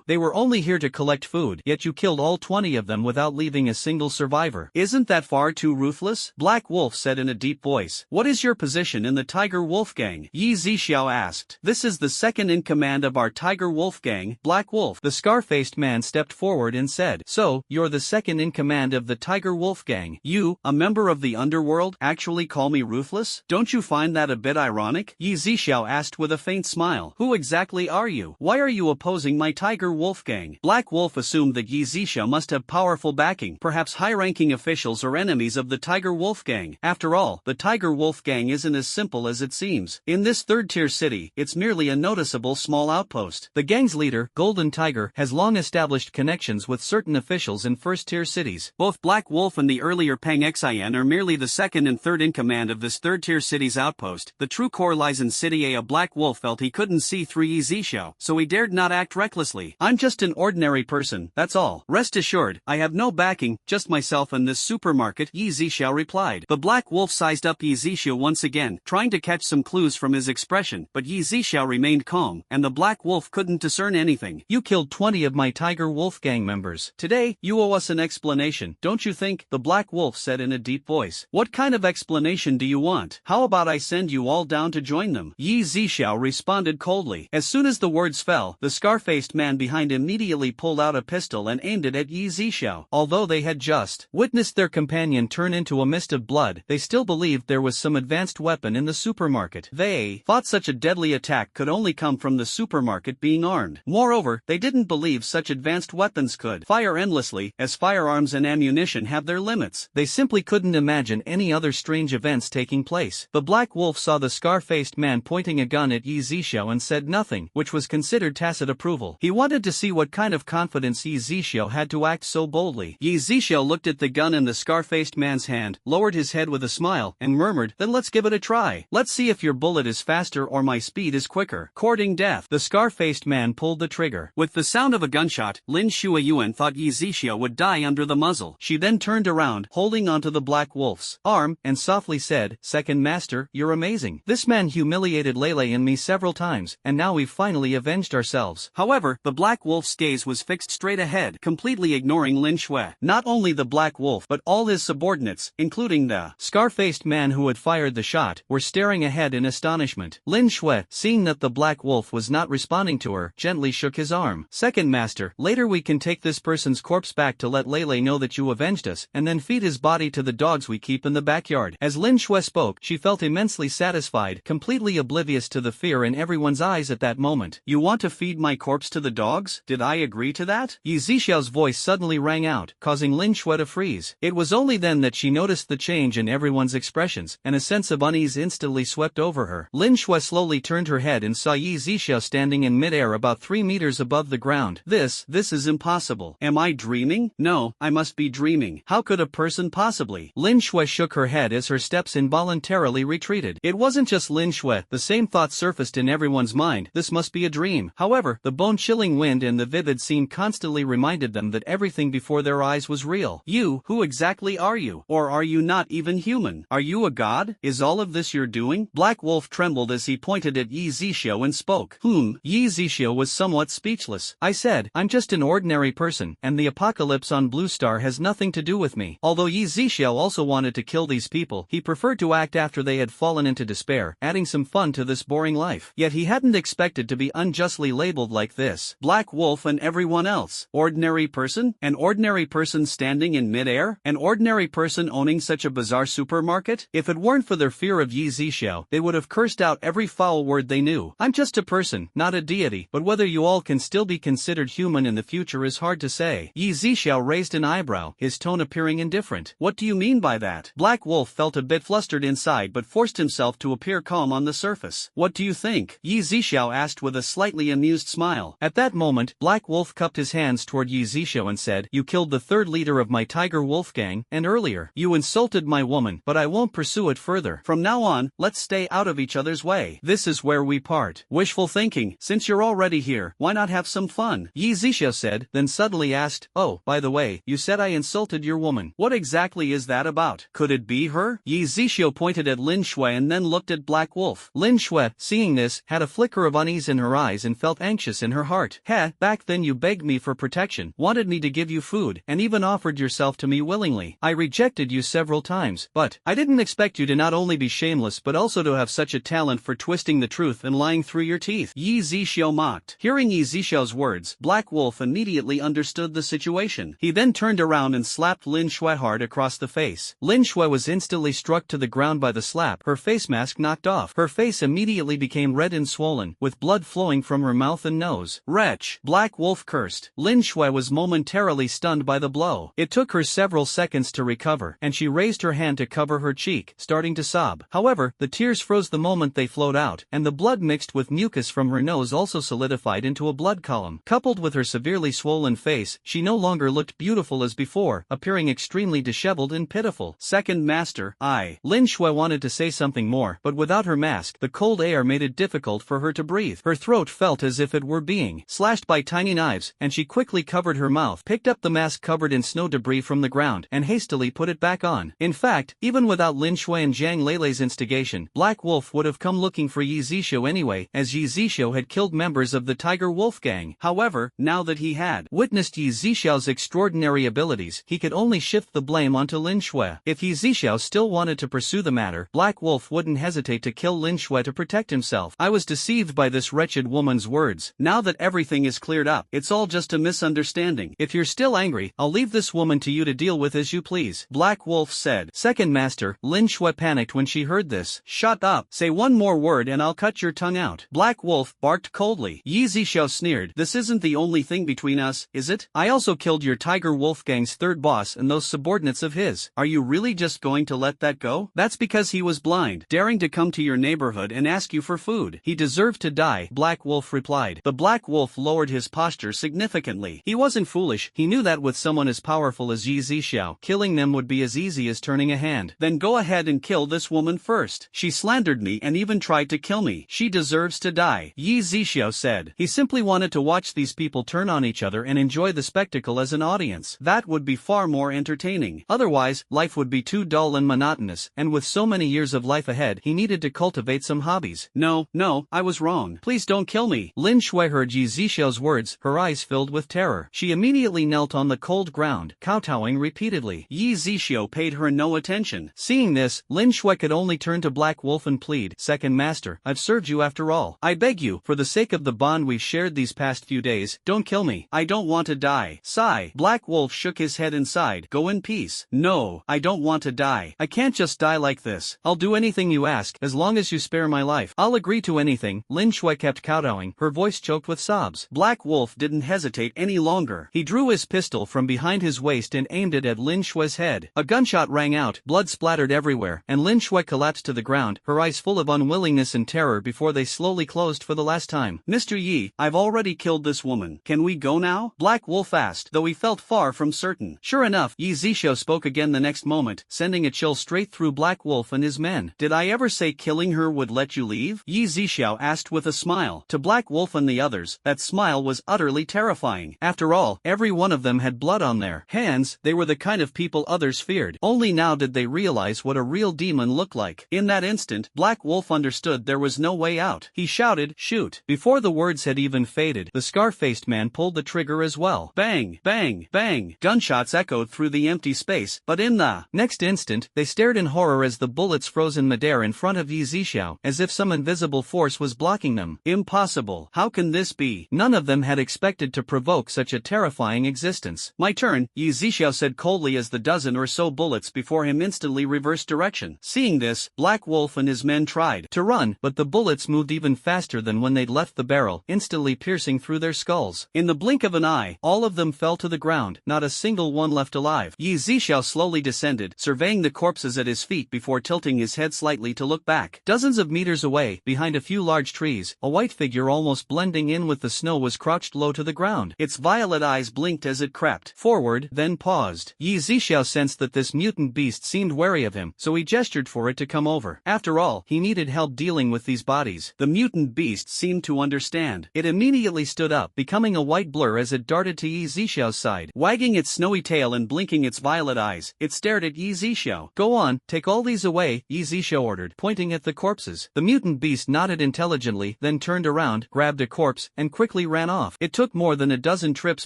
They were only here to collect food, yet you killed all 20 of them without leaving a single survivor. Isn't that far too ruthless? Black Wolf said in a deep voice. What is your position in the Tiger Wolf gang? Yzia asked. This is the second in command of our Tiger Wolf gang, Black Wolf. The scar-faced man stepped forward and said, said. So, you're the second in command of the Tiger Wolf Gang. You, a member of the underworld, actually call me ruthless? Don't you find that a bit ironic? Yzia asked with a faint smile. Who exactly are you? Why are you opposing my Tiger Wolf Gang? Black Wolf assumed that Yzia must have powerful backing, perhaps high-ranking officials or enemies of the Tiger Wolf Gang. After all, the Tiger Wolf Gang isn't as simple as it seems. In this third-tier city, it's merely a noticeable small outpost. The gang's leader, Golden Tiger, has long established connections with certain officials in first-tier cities. Both Black Wolf and the earlier Peng Xian are merely the second and third in command of this third-tier city's outpost. The true core lies in City A. Black Wolf felt he couldn't see through Yzia, so he dared not act recklessly. I'm just an ordinary person, that's all. Rest assured, I have no backing, just myself and this supermarket, Yzia replied. The Black Wolf sized up Yzia once again, trying to catch some clues from his expression, but Yzia remained calm, and the Black Wolf couldn't discern anything. You killed 20 of my Tiger Wolf Gang members. Today, you owe us an explanation, don't you think? The Black Wolf said in a deep voice. What kind of explanation do you want? How about I send you all down to join them? Yzia responded coldly. As soon as the words fell, the scar-faced man behind immediately pulled out a pistol and aimed it at Yzia. Although they had just witnessed their companion turn into a mist of blood, they still believed there was some advanced weapon in the supermarket. They thought such a deadly attack could only come from the supermarket being armed. Moreover, they didn't believe such advanced weapons could fire endlessly, as firearms and ammunition have their limits. They simply couldn't imagine any other strange events taking place. The Black Wolf saw the scar-faced man pointing a gun at Yzia and said nothing, which was considered tacit approval. He wanted to see what kind of confidence Yzia had to act so boldly. Yzia looked at the gun in the scar-faced man's hand, lowered his head with a smile, and murmured, then let's give it a try. Let's see if your bullet is faster or my speed is quicker. Courting death. The scar-faced man pulled the trigger. With the sound of a gunshot, Lin Shuayuan thought Yzia would die under the muzzle. She then turned around, holding onto the Black Wolf's arm, and softly said, Second Master, you're amazing. This man humiliated Lele and me several times, and now we've finally avenged ourselves. However, the Black Wolf's gaze was fixed straight ahead, completely ignoring Lin Shui. Not only the Black Wolf but all his subordinates, including the scar-faced man who had fired the shot, were staring ahead in astonishment. Lin Shui, seeing that the Black Wolf was not responding to her, gently shook his arm. Second Master, later we can take this person's corpse back to let Lele know that you avenged us, and then feed his body to the dogs we keep in the backyard. As Lin Shui spoke, she felt immensely satisfied, completely oblivious to the fear in everyone's eyes at that moment. You want to feed my corpse to the dogs? Did I agree to that? Yzia's voice suddenly rang out, causing Lin Shui to freeze. It was only then that she noticed the change in everyone's expressions, and a sense of unease instantly swept over her. Lin Shui slowly turned her head and saw Yzia standing in midair about 3 meters above the ground. This is impossible. Am I dreaming? No, I must be dreaming. How could a person possibly? Lin Shui shook her head as her steps involuntarily retreated. It wasn't just Lin Shui, the same thought surfaced in everyone's mind. This must be a dream. However, the bone-chilling wind and the vivid scene constantly reminded them that everything before their eyes was real. You, who exactly are you? Or are you not even human? Are you a god? Is all of this your doing? Black Wolf trembled as he pointed at Yzia and spoke. Yzia was somewhat speechless. I said, I'm just an ordinary person, and the apocalypse on Blue Star has nothing to do with me. Although Yzia also wanted to kill these people, he preferred to act after they had fallen into despair, adding some fun to this boring life. Yet he hadn't expected to be unjustly labeled like this. Black Wolf and everyone else. Ordinary person? An ordinary person standing in midair? An ordinary person owning such a bizarre supermarket? If it weren't for their fear of Yzia, they would have cursed out every foul word they knew. I'm just a person, not a deity, but whether you all can still be considered human in the future is hard to say. Yzia raised an eyebrow, his tone appearing indifferent. What do you mean by that? Black Wolf felt a bit flustered inside but forced himself to appear calm on the surface. What do you think? Yzia asked with a slightly amused smile. At that moment, Black Wolf cupped his hands toward Yzia and said, You killed the third leader of my Tiger Wolf gang, and earlier, you insulted my woman, but I won't pursue it further. From now on, let's stay out of each other's way. This is where we part. Wishful thinking. Since you're already here, why not have some fun? Yzia said, then suddenly asked, Oh, by the way, you said I insulted your woman. What exactly is that about? Could it be her? Yzia pointed at Lin Shui and then looked at Black Wolf. Lin Shui, seeing this, had a flicker of unease in her eyes and felt anxious in her heart. Back then you begged me for protection, wanted me to give you food, and even offered yourself to me willingly. I rejected you several times, but I didn't expect you to not only be shameless but also to have such a talent for twisting the truth and lying through your teeth. Yzia mocked. Hearing Yzia's words, Black Wolf immediately understood understood the situation. He then turned around and slapped Lin Shui hard across the face. Lin Shui was instantly struck to the ground by the slap, her face mask knocked off. Her face immediately became red and swollen, with blood flowing from her mouth and nose. "Wretch!" Black Wolf cursed. Lin Shui was momentarily stunned by the blow. It took her several seconds to recover, and she raised her hand to cover her cheek, starting to sob. However, the tears froze the moment they flowed out, and the blood mixed with mucus from her nose also solidified into a blood column. Coupled with her severely swollen face, she no longer looked beautiful as before, appearing extremely disheveled and pitiful. Second Master, Lin Shui wanted to say something more, but without her mask, the cold air made it difficult for her to breathe. Her throat felt as if it were being slashed by tiny knives, and she quickly covered her mouth, picked up the mask covered in snow debris from the ground, and hastily put it back on. In fact, even without Lin Shui and Zhang Leilei's instigation, Black Wolf would have come looking for Yzia anyway, as Yzia had killed members of the Tiger Wolf gang. However, now that he had witnessed Yzia's extraordinary abilities, he could only shift the blame onto Lin Shui. If Yzia still wanted to pursue the matter, Black Wolf wouldn't hesitate to kill Lin Shui to protect himself. "I was deceived by this wretched woman's words. Now that everything is cleared up, it's all just a misunderstanding. If you're still angry, I'll leave this woman to you to deal with as you please," Black Wolf said. Second Master, Lin Shui panicked when she heard this. "Shut up. Say one more word and I'll cut your tongue out," Black Wolf barked coldly. Yzia sneered. "This isn't the only thing between us, is it? I also killed your Tiger Wolf gang's third boss and those subordinates of his. Are you really just going to let that go? That's because he was blind, daring to come to your neighborhood and ask you for food. He deserved to die," Black Wolf replied. The Black Wolf lowered his posture significantly. He wasn't foolish, he knew that with someone as powerful as Yzia, killing them would be as easy as turning a hand. "Then go ahead and kill this woman first. She slandered me and even tried to kill me. She deserves to die," Yzia said. He simply wanted to watch these people turn on each other and enjoy the spectacle as an audience. That would be far more entertaining. Otherwise, life would be too dull and monotonous, and with so many years of life ahead, he needed to cultivate some hobbies. No, I was wrong. Please don't kill me." Lin Shui heard Yzia's words, her eyes filled with terror. She immediately knelt on the cold ground, kowtowing repeatedly. Yzia paid her no attention. Seeing this, Lin Shui could only turn to Black Wolf and plead, "Second Master, I've served you after all. I beg you, for the sake of the bond we've shared these past few days, don't kill me. I don't want to die." Sigh. Black Wolf shook his head and sighed. "Go in peace." "No, I don't want to die. I can't just die like this. I'll do anything you ask, as long as you spare my life. I'll agree to anything." Lin Shui kept kowtowing, her voice choked with sobs. Black Wolf didn't hesitate any longer. He drew his pistol from behind his waist and aimed it at Lin Shui's head. A gunshot rang out, blood splattered everywhere, and Lin Shui collapsed to the ground, her eyes full of unwillingness and terror before they slowly closed for the last time. "Mr. Yi, I've already killed this woman. Can we go now?" Black Wolf asked, though he felt far from certain. Sure enough, Yzia spoke again the next moment, sending a chill straight through Black Wolf and his men. "Did I ever say killing her would let you leave?" Yzia asked with a smile. To Black Wolf and the others, that smile was utterly terrifying. After all, every one of them had blood on their hands. They were the kind of people others feared. Only now did they realize what a real demon looked like. In that instant, Black Wolf understood there was no way out. He shouted, "Shoot!" Before the words had even faded, the scar-faced man pulled the trigger as well. Bang, bang, bang. Gunshots echoed through the empty space, but in the next instant, they stared in horror as the bullets froze in midair in front of Yzia, as if some invisible force was blocking them. Impossible. How can this be? None of them had expected to provoke such a terrifying existence. "My turn," Yzia said coldly as the dozen or so bullets before him instantly reversed direction. Seeing this, Black Wolf and his men tried to run, but the bullets moved even faster than when they'd left the barrel, instantly piercing through their skulls. In the blink of an eye, all of them fell to the ground, not a single one left alive. Yzia slowly descended, surveying the corpses at his feet before tilting his head slightly to look back. Dozens of meters away, behind a few large trees, a white figure almost blending in with the snow was crouched low to the ground. Its violet eyes blinked as it crept forward, then paused. Yzia sensed that this mutant beast seemed wary of him, so he gestured for it to come over. After all, he needed help dealing with these bodies. The mutant beast seemed to understand. It immediately stood up, becoming a white blur as it darted to Yzia's side. Wagging its snowy tail and blinking its violet eyes, it stared at Yzia. "Go on, take all these away," Yzia ordered, pointing at the corpses. The mutant beast nodded intelligently, then turned around, grabbed a corpse, and quickly ran off. It took more than a dozen trips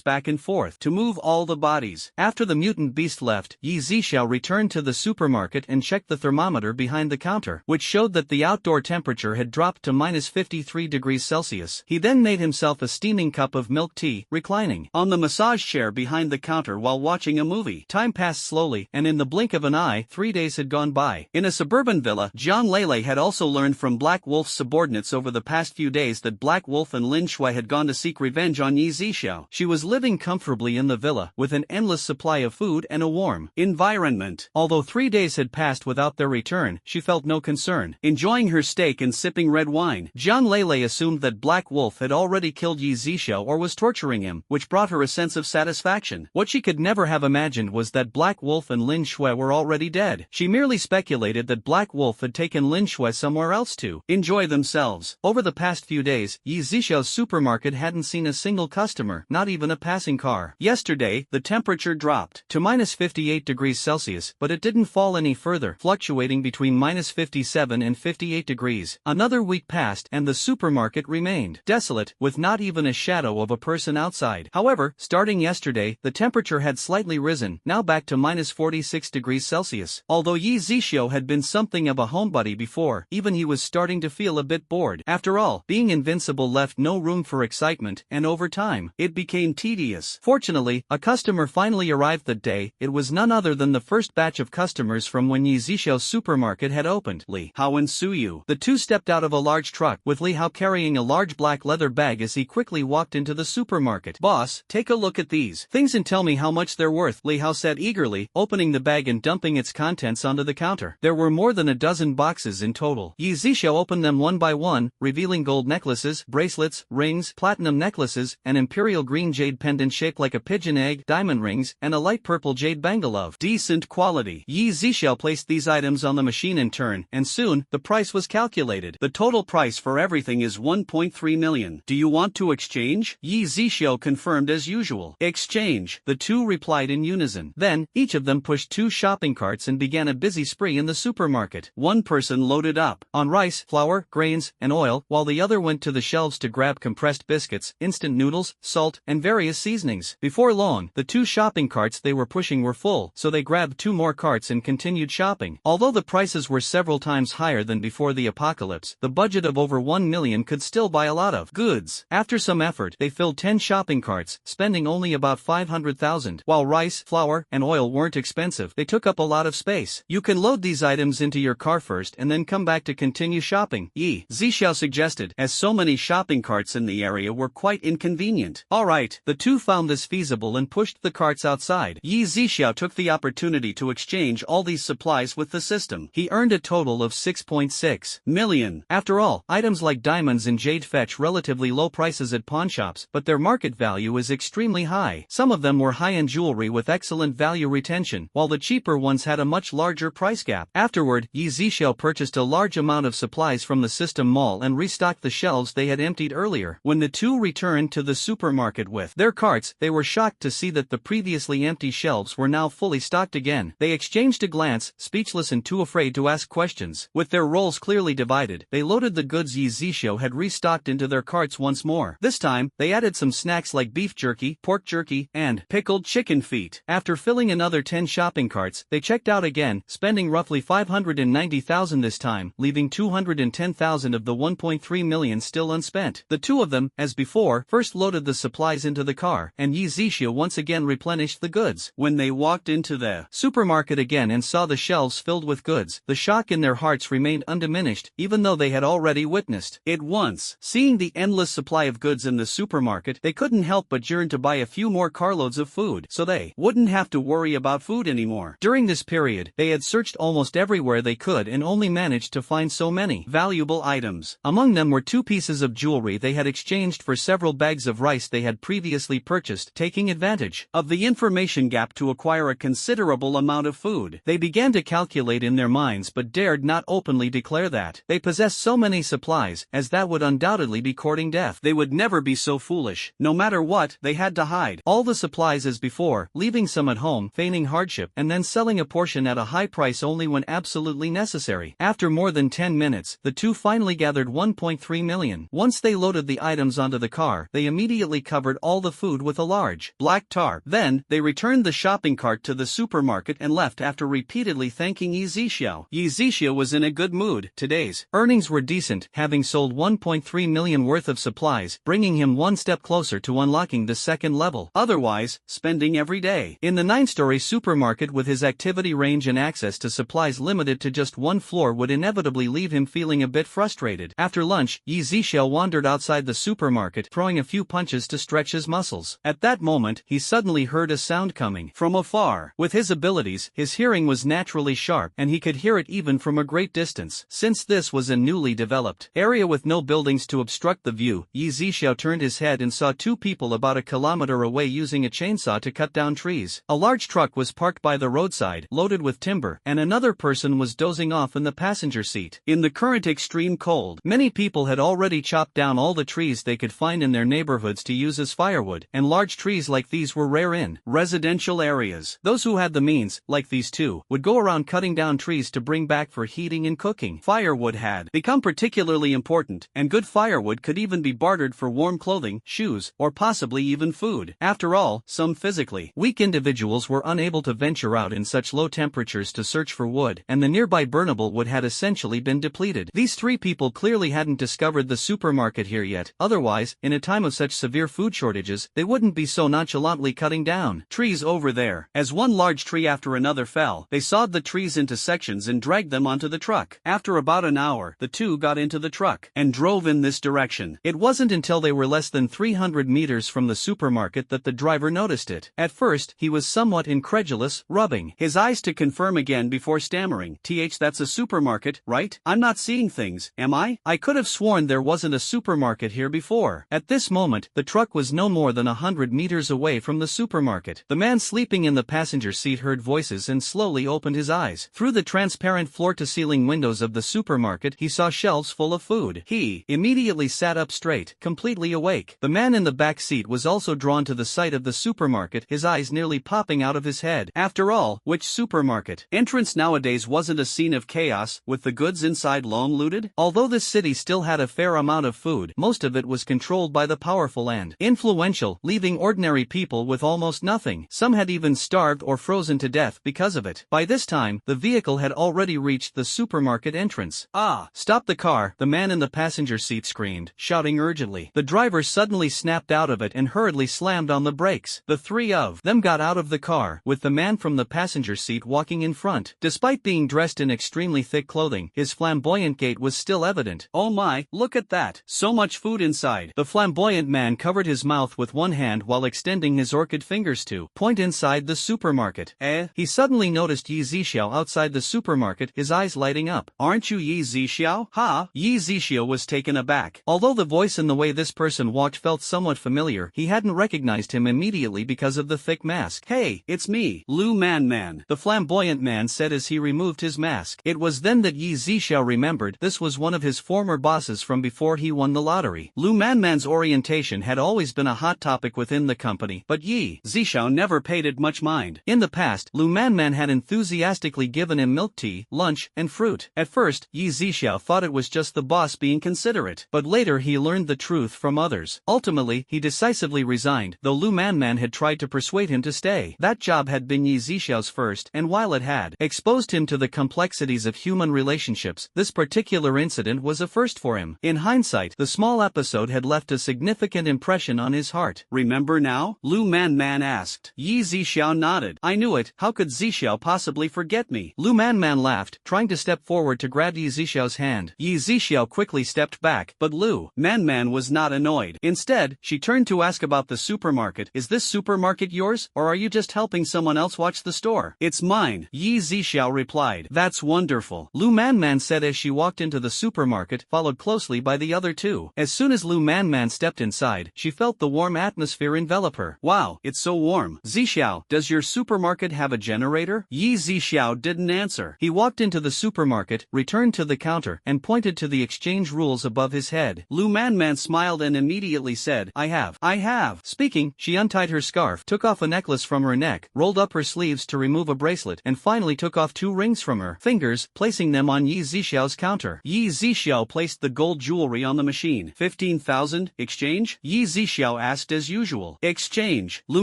back and forth to move all the bodies. After the mutant beast left, Yzia returned to the supermarket and checked the thermometer behind the counter, which showed that the outdoor temperature had dropped to -53 degrees Celsius. He then made himself a steaming cup of milk tea, reclining on the massage chair behind the counter while watching a movie. Time passed slowly, and in the blink of an eye, 3 days had gone by. In a suburban villa, Jiang Lele had also learned from Black Wolf's subordinates over the past few days that Black Wolf and Lin Shui had gone to seek revenge on Yzia. She was living comfortably in the villa, with an endless supply of food and a warm environment. Although 3 days had passed without their return, she felt no concern. Enjoying her steak and sipping red wine, Jiang Lele assumed that Black Wolf had already killed Yzia or was torturing him, which brought her a sense of satisfaction. What she could never have imagined was that Black Wolf and Lin Shui were already dead. She merely speculated that Black Wolf had taken Lin Shui somewhere else to enjoy themselves. Over the past few days, Yzia's supermarket hadn't seen a single customer, not even a passing car. Yesterday, the temperature dropped to -58°C, but it didn't fall any further, fluctuating between -57 and 58 degrees. Another week passed and the supermarket remained desolate, with not even a shadow of a person outside. However, starting yesterday, the temperature had slightly risen, now back to -46°C. Although Yzia had been something of a homebody before, even he was starting to feel a bit bored. After all, being invincible left no room for excitement, and over time, it became tedious. Fortunately, a customer finally arrived that day. It was none other than the first batch of customers from when Yzia's supermarket had opened. Li Hao and Suyu. The two stepped out of a large truck, with Li Hao carrying a large black leather bag as he quickly walked into the supermarket. "Boss, take a look at these things and tell me how much they're worth," Li Hao said eagerly, opening the bag and dumping its contents onto the counter. There were more than a dozen boxes in total. Yzia opened them one by one, revealing gold necklaces, bracelets, rings, platinum necklaces, an imperial green jade pendant shaped like a pigeon egg, diamond rings, and a light purple jade bangle of decent quality. Yzia placed these items on the machine in turn, and soon, the price was calculated. "The total price for everything is 1.3 million. Do you want to exchange?" Yzia confirmed as usual. "Exchange," the two replied in unison. Then, each of them pushed 2 shopping carts and began a busy spree in the supermarket. One person loaded up on rice, flour, grains, and oil, while the other went to the shelves to grab compressed biscuits, instant noodles, salt, and various seasonings. Before long, the 2 shopping carts they were pushing were full, so they grabbed 2 more carts and continued shopping. Although the prices were several times higher than before the apocalypse, the budget of over 1 million could still buy a lot of goods. After some effort, they filled 10 shopping carts, spending only about 500,000. While rice, flour, and oil weren't expensive, they took up a lot of space. "You can load these items into your car first and then come back to continue shopping," Yzia suggested, as so many shopping carts in the area were quite inconvenient. "Alright." The two found this feasible and pushed the carts outside. Yzia took the opportunity to exchange all these supplies with the system. He earned a total of 6.6 million. After all, items like diamonds and jade fetch relatively low prices at pawnshops, but their market value is extremely high. Some of them were high-end jewelry with excellent value retention, while the cheaper ones had a much larger price gap. Afterward, Yzia purchased a large amount of supplies from the system mall and restocked the shelves they had emptied earlier. When the two returned to the supermarket with their carts, they were shocked to see that the previously empty shelves were now fully stocked again. They exchanged a glance, speechless and too afraid to ask questions. With their roles clearly divided, they loaded the goods Yzia had restocked into their carts once more. This time, they added some snacks like beef jerky, pork jerky, and pickled chicken feet. After filling another 10 shopping carts, they checked out again, spending roughly 590,000 this time, leaving 210,000 of the 1.3 million still unspent. The two of them, as before, first loaded the supplies into the car, and Yzia once again replenished the goods. When they walked into the supermarket again and saw the shelves filled with goods, the shock in their hearts remained undiminished, even though they had already witnessed it once. Seeing the endless supply of goods in the supermarket, they couldn't help but yearn to buy a few more carloads of food, so they wouldn't have to worry about food anymore. During this period, they had searched almost everywhere they could and only managed to find so many valuable items. Among them were 2 pieces of jewelry they had exchanged for several bags of rice they had previously purchased, taking advantage of the information gap to acquire a considerable amount of food. They began to calculate in their minds but dared not openly declare that they possessed so many supplies, as that would undoubtedly be courting death. They would never be so foolish. No matter what, they had to hide all the supplies as before, leaving some at home, feigning hardship, and then selling a portion at a high price only when absolutely necessary. After more than 10 minutes, the two finally gathered 1.3 million. Once they loaded the items onto the car, they immediately covered all the food with a large black tarp. Then, they returned the shopping cart to the supermarket and left after repeatedly thanking Yzia. Yzia was in a good mood. Today's earnings were decent, having sold 1.3 million worth of supplies, bringing him one step closer to unlocking unlocking the second level, otherwise, spending every day in the 9-story supermarket with his activity range and access to supplies limited to just one floor would inevitably leave him feeling a bit frustrated. After lunch, Yzia wandered outside the supermarket, throwing a few punches to stretch his muscles. At that moment, he suddenly heard a sound coming from afar. With his abilities, his hearing was naturally sharp, and he could hear it even from a great distance. Since this was a newly developed area with no buildings to obstruct the view, Yzia turned his head and saw two people about a kilometer away using a chainsaw to cut down trees. A large truck was parked by the roadside, loaded with timber, and another person was dozing off in the passenger seat. In the current extreme cold, many people had already chopped down all the trees they could find in their neighborhoods to use as firewood, and large trees like these were rare in residential areas. Those who had the means, like these two, would go around cutting down trees to bring back for heating and cooking. Firewood had become particularly important, and good firewood could even be bartered for warm clothing, shoes, or possibly even food. After all, some physically weak individuals were unable to venture out in such low temperatures to search for wood, and the nearby burnable wood had essentially been depleted. These three people clearly hadn't discovered the supermarket here yet, otherwise, in a time of such severe food shortages, they wouldn't be so nonchalantly cutting down trees over there. As one large tree after another fell, they sawed the trees into sections and dragged them onto the truck. After about an hour, the two got into the truck and drove in this direction. It wasn't until they were less than 300 meters from the supermarket that the driver noticed it. At first, he was somewhat incredulous, rubbing his eyes to confirm again before stammering, That's a supermarket, right? I'm not seeing things, am I? I could have sworn there wasn't a supermarket here before. At this moment, the truck was no more than 100 meters away from the supermarket. The man sleeping in the passenger seat heard voices and slowly opened his eyes. Through the transparent floor-to-ceiling windows of the supermarket, he saw shelves full of food. He immediately sat up straight, completely awake. The man in the back seat was also drawn to the sight of the supermarket, his eyes nearly popping out of his head. After all, which supermarket entrance nowadays wasn't a scene of chaos, with the goods inside long looted? Although this city still had a fair amount of food, most of it was controlled by the powerful and influential, leaving ordinary people with almost nothing. Some had even starved or frozen to death because of it. By this time, the vehicle had already reached the supermarket entrance. "Ah, stop the car," the man in the passenger seat screamed, shouting urgently. The driver suddenly snapped out of it and hurriedly slammed on the brakes. The three of them got out of the car, with the man from the passenger seat walking in front. Despite being dressed in extremely thick clothing, his flamboyant gait was still evident. "Oh my, look at that! So much food inside!" The flamboyant man covered his mouth with one hand while extending his orchid fingers to point inside the supermarket. He suddenly noticed Yzia outside the supermarket, his eyes lighting up. "Aren't you Yzia? Ha!" Yzia was taken aback. Although the voice and the way this person walked felt somewhat familiar, he hadn't recognized him immediately because of the thick mask. "Hey, it's me, Lu Man, the flamboyant man said as he removed his mask. It was then that Yzia remembered this was one of his former bosses from before he won the lottery. Lu Man's orientation had always been a hot topic within the company, but Yzia never paid it much mind. In the past, Lu Man had enthusiastically given him milk tea, lunch, and fruit. At first, Yzia thought it was just the boss being considerate, but later he learned the truth from others. Ultimately, he decisively resigned, though Lu Man had tried to persuade him to stay. That job had been Yzia's first, and while it had exposed him to the complexities of human relationships, this particular incident was a first for him. In hindsight, the small episode had left a significant impression on his heart. "Remember now?" Lu Man asked. Yzia nodded. "I knew it. How could Zxiao possibly forget me?" Lu Man laughed, trying to step forward to grab Yzia's hand. Yzia quickly stepped back, but Lu Man was not annoyed. Instead, she turned to ask about the supermarket. "Is this supermarket yours, or are you just helping someone else watch the store?" "It's mine," Yzia replied. "That's wonderful," Lu Man said as she walked into the supermarket, followed closely by the other two. As soon as Lu Man stepped inside, she felt the warm atmosphere envelop her. "Wow, it's so warm." "Zxiao, does your supermarket have a generator?" Zxiao didn't answer. He walked into the supermarket, returned to the counter, and pointed to the exchange rules above his head. Lu Man smiled and immediately said, I have. Speaking, she untied her scarf, took off a necklace from her neck, rolled up her sleeves to remove a bracelet, and finally took off 2 rings from her fingers, placing them on Zxiao's counter. Zxiao placed the gold jewelry on the machine. 15,000, exchange? Zxiao asked as usual. Exchange, Lu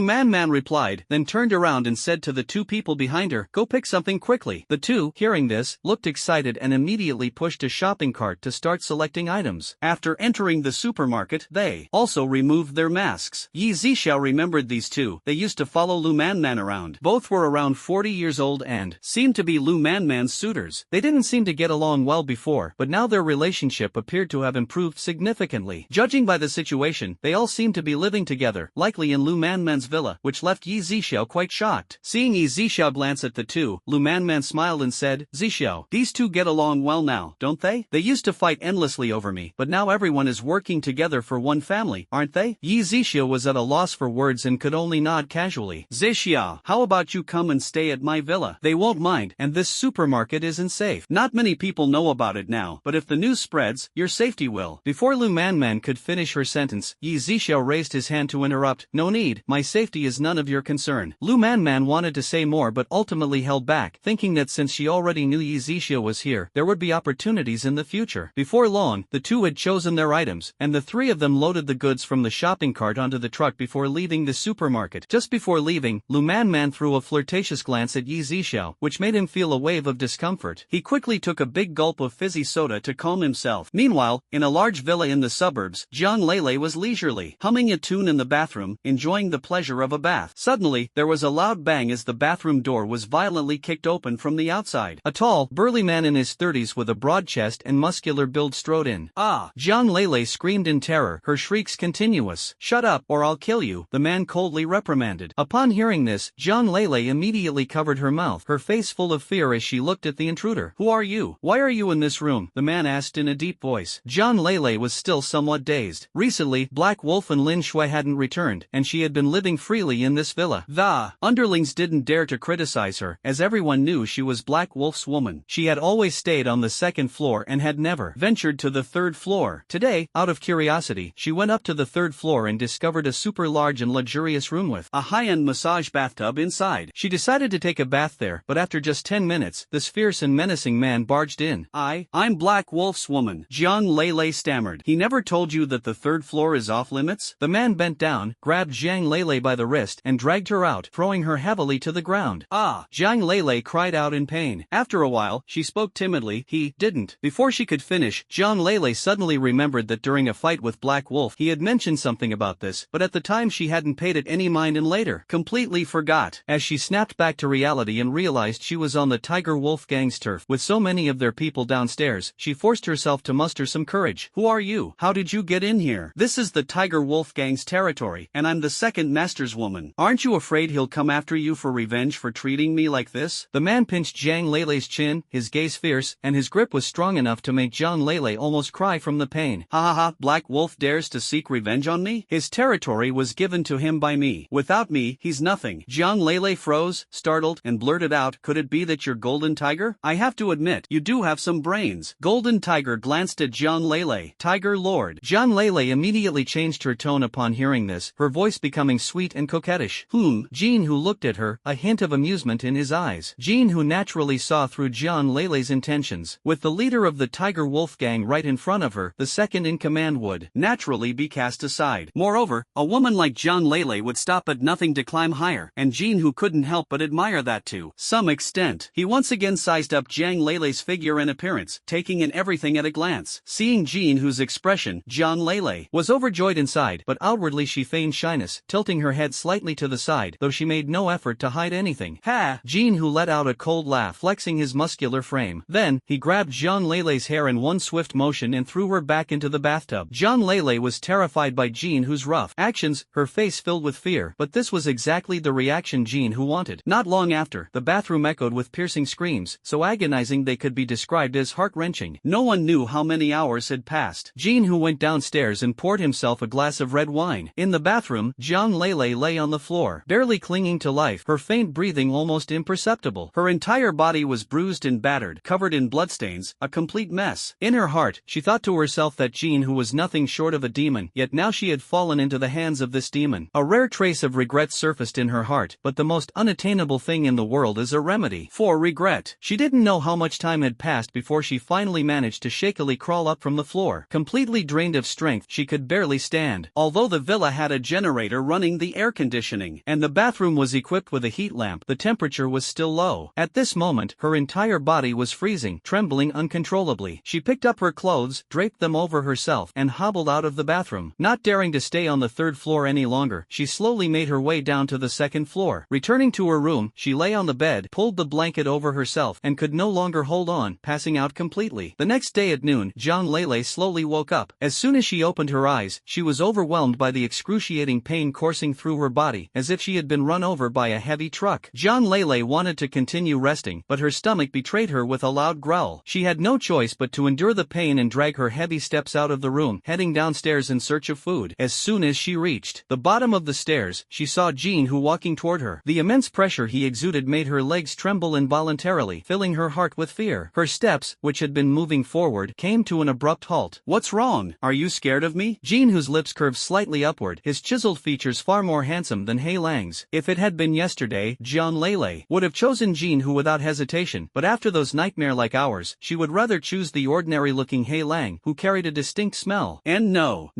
Man replied, then turned around and said to the 2 people behind her, go pick something quickly. The 2, hearing this, looked excited and immediately pushed a shopping cart to start selecting items. After entering the supermarket, they also removed their masks. masks. Yzia remembered these two. They used to follow Lu Man around. Both were around 40 years old and seemed to be Lu Man's suitors. They didn't seem to get along well before, but now their relationship appeared to have improved significantly. Judging by the situation, they all seemed to be living together, likely in Lu Man's villa, which left Yzia quite shocked. Seeing Yzia glance at the two, Lu Man smiled and said, "Zixia, these two get along well now, don't they? They used to fight endlessly over me, but now everyone is working together for one family, aren't they?" Yzia was at a loss for words and could only nod casually. "Zixia, how about you come and stay at my villa? They won't mind, and this supermarket isn't safe. Not many people know about it now, but if the news spreads, your safety will." Before Lu Man could finish her sentence, Yzia raised his hand to interrupt. "No need, my safety is none of your concern." Lu Man wanted to say more but ultimately held back, thinking that since she already knew Yzia was here, there would be opportunities in the future. Before long, the two had chosen their items, and the three of them loaded the goods from the shopping cart onto the truck before leaving the supermarket. Just before leaving, Lu Man threw a flirtatious glance at Yzia, which made him feel a wave of discomfort. He quickly took a big gulp of fizzy soda to calm himself. Meanwhile, in a large villa in the suburbs, Jiang Lele was leisurely humming a tune in the bathroom, enjoying the pleasure of a bath. Suddenly, there was a loud bang as the bathroom door was violently kicked open from the outside. A tall, burly man in his 30s with a broad chest and muscular build strode in. "Ah!" Jiang Lele screamed in terror, her shrieks continuous. "Shut up, or I'll kill you," the man coldly reprimanded. Upon hearing this, Jiang Lele immediately covered her mouth, her face full of fear as she looked at the intruder. "Who are you? Why are you in this room?" the man asked in a deep voice. Jiang Lele was still somewhat dazed. Recently, Black Wolf and Lin Shui hadn't returned, and she had been living freely in this villa. The underlings didn't dare to criticize her, as everyone knew she was Black Wolf's woman. She had always stayed on the second floor and had never ventured to the third floor. Today, out of curiosity, she went up to the third floor and discovered a super large and luxurious room with a high-end massage bathtub inside. She decided to take a bath there, but after just 10 minutes, this fierce and menacing man barged in. I'm Black Wolf's woman," Jiang Lele stammered. "He never told you that the third floor is off limits?" The man bent down, grabbed Jiang Lele by the wrist, and dragged her out, throwing her heavily to the ground. "Ah!" Jiang Lele cried out in pain. After a while, she spoke timidly. "He didn't." Before she could finish, Jiang Lele suddenly remembered that during a fight with Black Wolf, he had mentioned something about this, but at the time she hadn't paid it any mind and later completely forgot. As she snapped back to reality and realized she was on the Tiger Wolf gang's turf with so many of their people downstairs, she forced herself to muster some courage. "Who are you? How did you get in here? This is the Tiger Wolf gang's territory, and I'm the second master's woman. Aren't you afraid he'll come after you for revenge for treating me like this?" The man pinched Jiang Lele's chin, his gaze fierce, and his grip was strong enough to make Jiang Lele almost cry from the pain. "Ha ha ha, Black Wolf dares to seek revenge on me? His territory was given to him by me. Without me, he's nothing." Jiang Lele froze, startled, and blurted out, "Could it be that you're Golden Tiger? I have to admit, you do have some brains." Golden Tiger glanced at Jiang Lele. "Tiger Lord." Jiang Lele immediately changed her tone upon hearing this, her voice becoming sweet and coquettish. Jean, who looked at her, a hint of amusement in his eyes. Jean, who naturally saw through Jiang Lele's intentions. With the leader of the Tiger Wolf gang right in front of her, the second in command would naturally be cast aside. Moreover, a woman like Jiang Lele would stop at nothing to climb higher, and Jean, who couldn't help but admire that to some extent. He once again sized up Jiang Lele's figure and appearance, taking in everything at a glance. Seeing Jean, whose expression, Jiang Lele, was overjoyed inside, but outwardly she feigned shyness, tilting her head slightly to the side, though she made no effort to hide anything. "Ha!" Jean, who let out a cold laugh, flexing his muscular frame. Then, he grabbed Jiang Lele's hair in one swift motion and threw her back into the bathtub. Jiang Lele was terrified by Jean, whose rough actions, her face filled with fear, but this was exactly the reaction Jean who wanted. Not long after, the bathroom echoed with piercing screams, so agonizing they could be described as heart-wrenching. No one knew how many hours had passed. Jean, who went downstairs and poured himself a glass of red wine. In the bathroom, Jiang Lele lay on the floor, barely clinging to life, her faint breathing almost imperceptible. Her entire body was bruised and battered, covered in bloodstains, a complete mess. In her heart, she thought to herself that Jean, who was nothing short of a demon, yet now she had fallen into the hands of this demon. A rare trace of regret surfaced in her heart, but the most unattainable thing in the world is a remedy for regret. She didn't know how much time had passed before she finally managed to shakily crawl up from the floor. Completely drained of strength, she could barely stand. Although the villa had a generator running the air conditioning, and the bathroom was equipped with a heat lamp, the temperature was still low. At this moment, her entire body was freezing, trembling uncontrollably. She picked up her clothes, draped them over herself, and hobbled out of the bathroom. Not daring to stay on the third floor any longer. She slowly made her way down to the second floor. Returning to her room, she lay on the bed, pulled the blanket over herself, and could no longer hold on, passing out completely. The next day at noon, Jiang Lele slowly woke up. As soon as she opened her eyes, she was overwhelmed by the excruciating pain coursing through her body, as if she had been run over by a heavy truck. Jiang Lele wanted to continue resting, but her stomach betrayed her with a loud growl. She had no choice but to endure the pain and drag her heavy steps out of the room, heading downstairs in search of food. As soon as she reached the bottom of the stairs, she saw Jin Hu walking toward her. The immense pressure he exuded made her legs tremble involuntarily, filling her heart with fear. Her steps, which had been moving forward, came to an abrupt halt. "What's wrong? Are you scared of me?" Jin Hu's lips curved slightly upward, his chiseled features far more handsome than He Lang's. If it had been yesterday, Jiang Lele would have chosen Jin Hu without hesitation, but after those nightmare-like hours, she would rather choose the ordinary-looking He Lang, who carried a distinct smell. And no.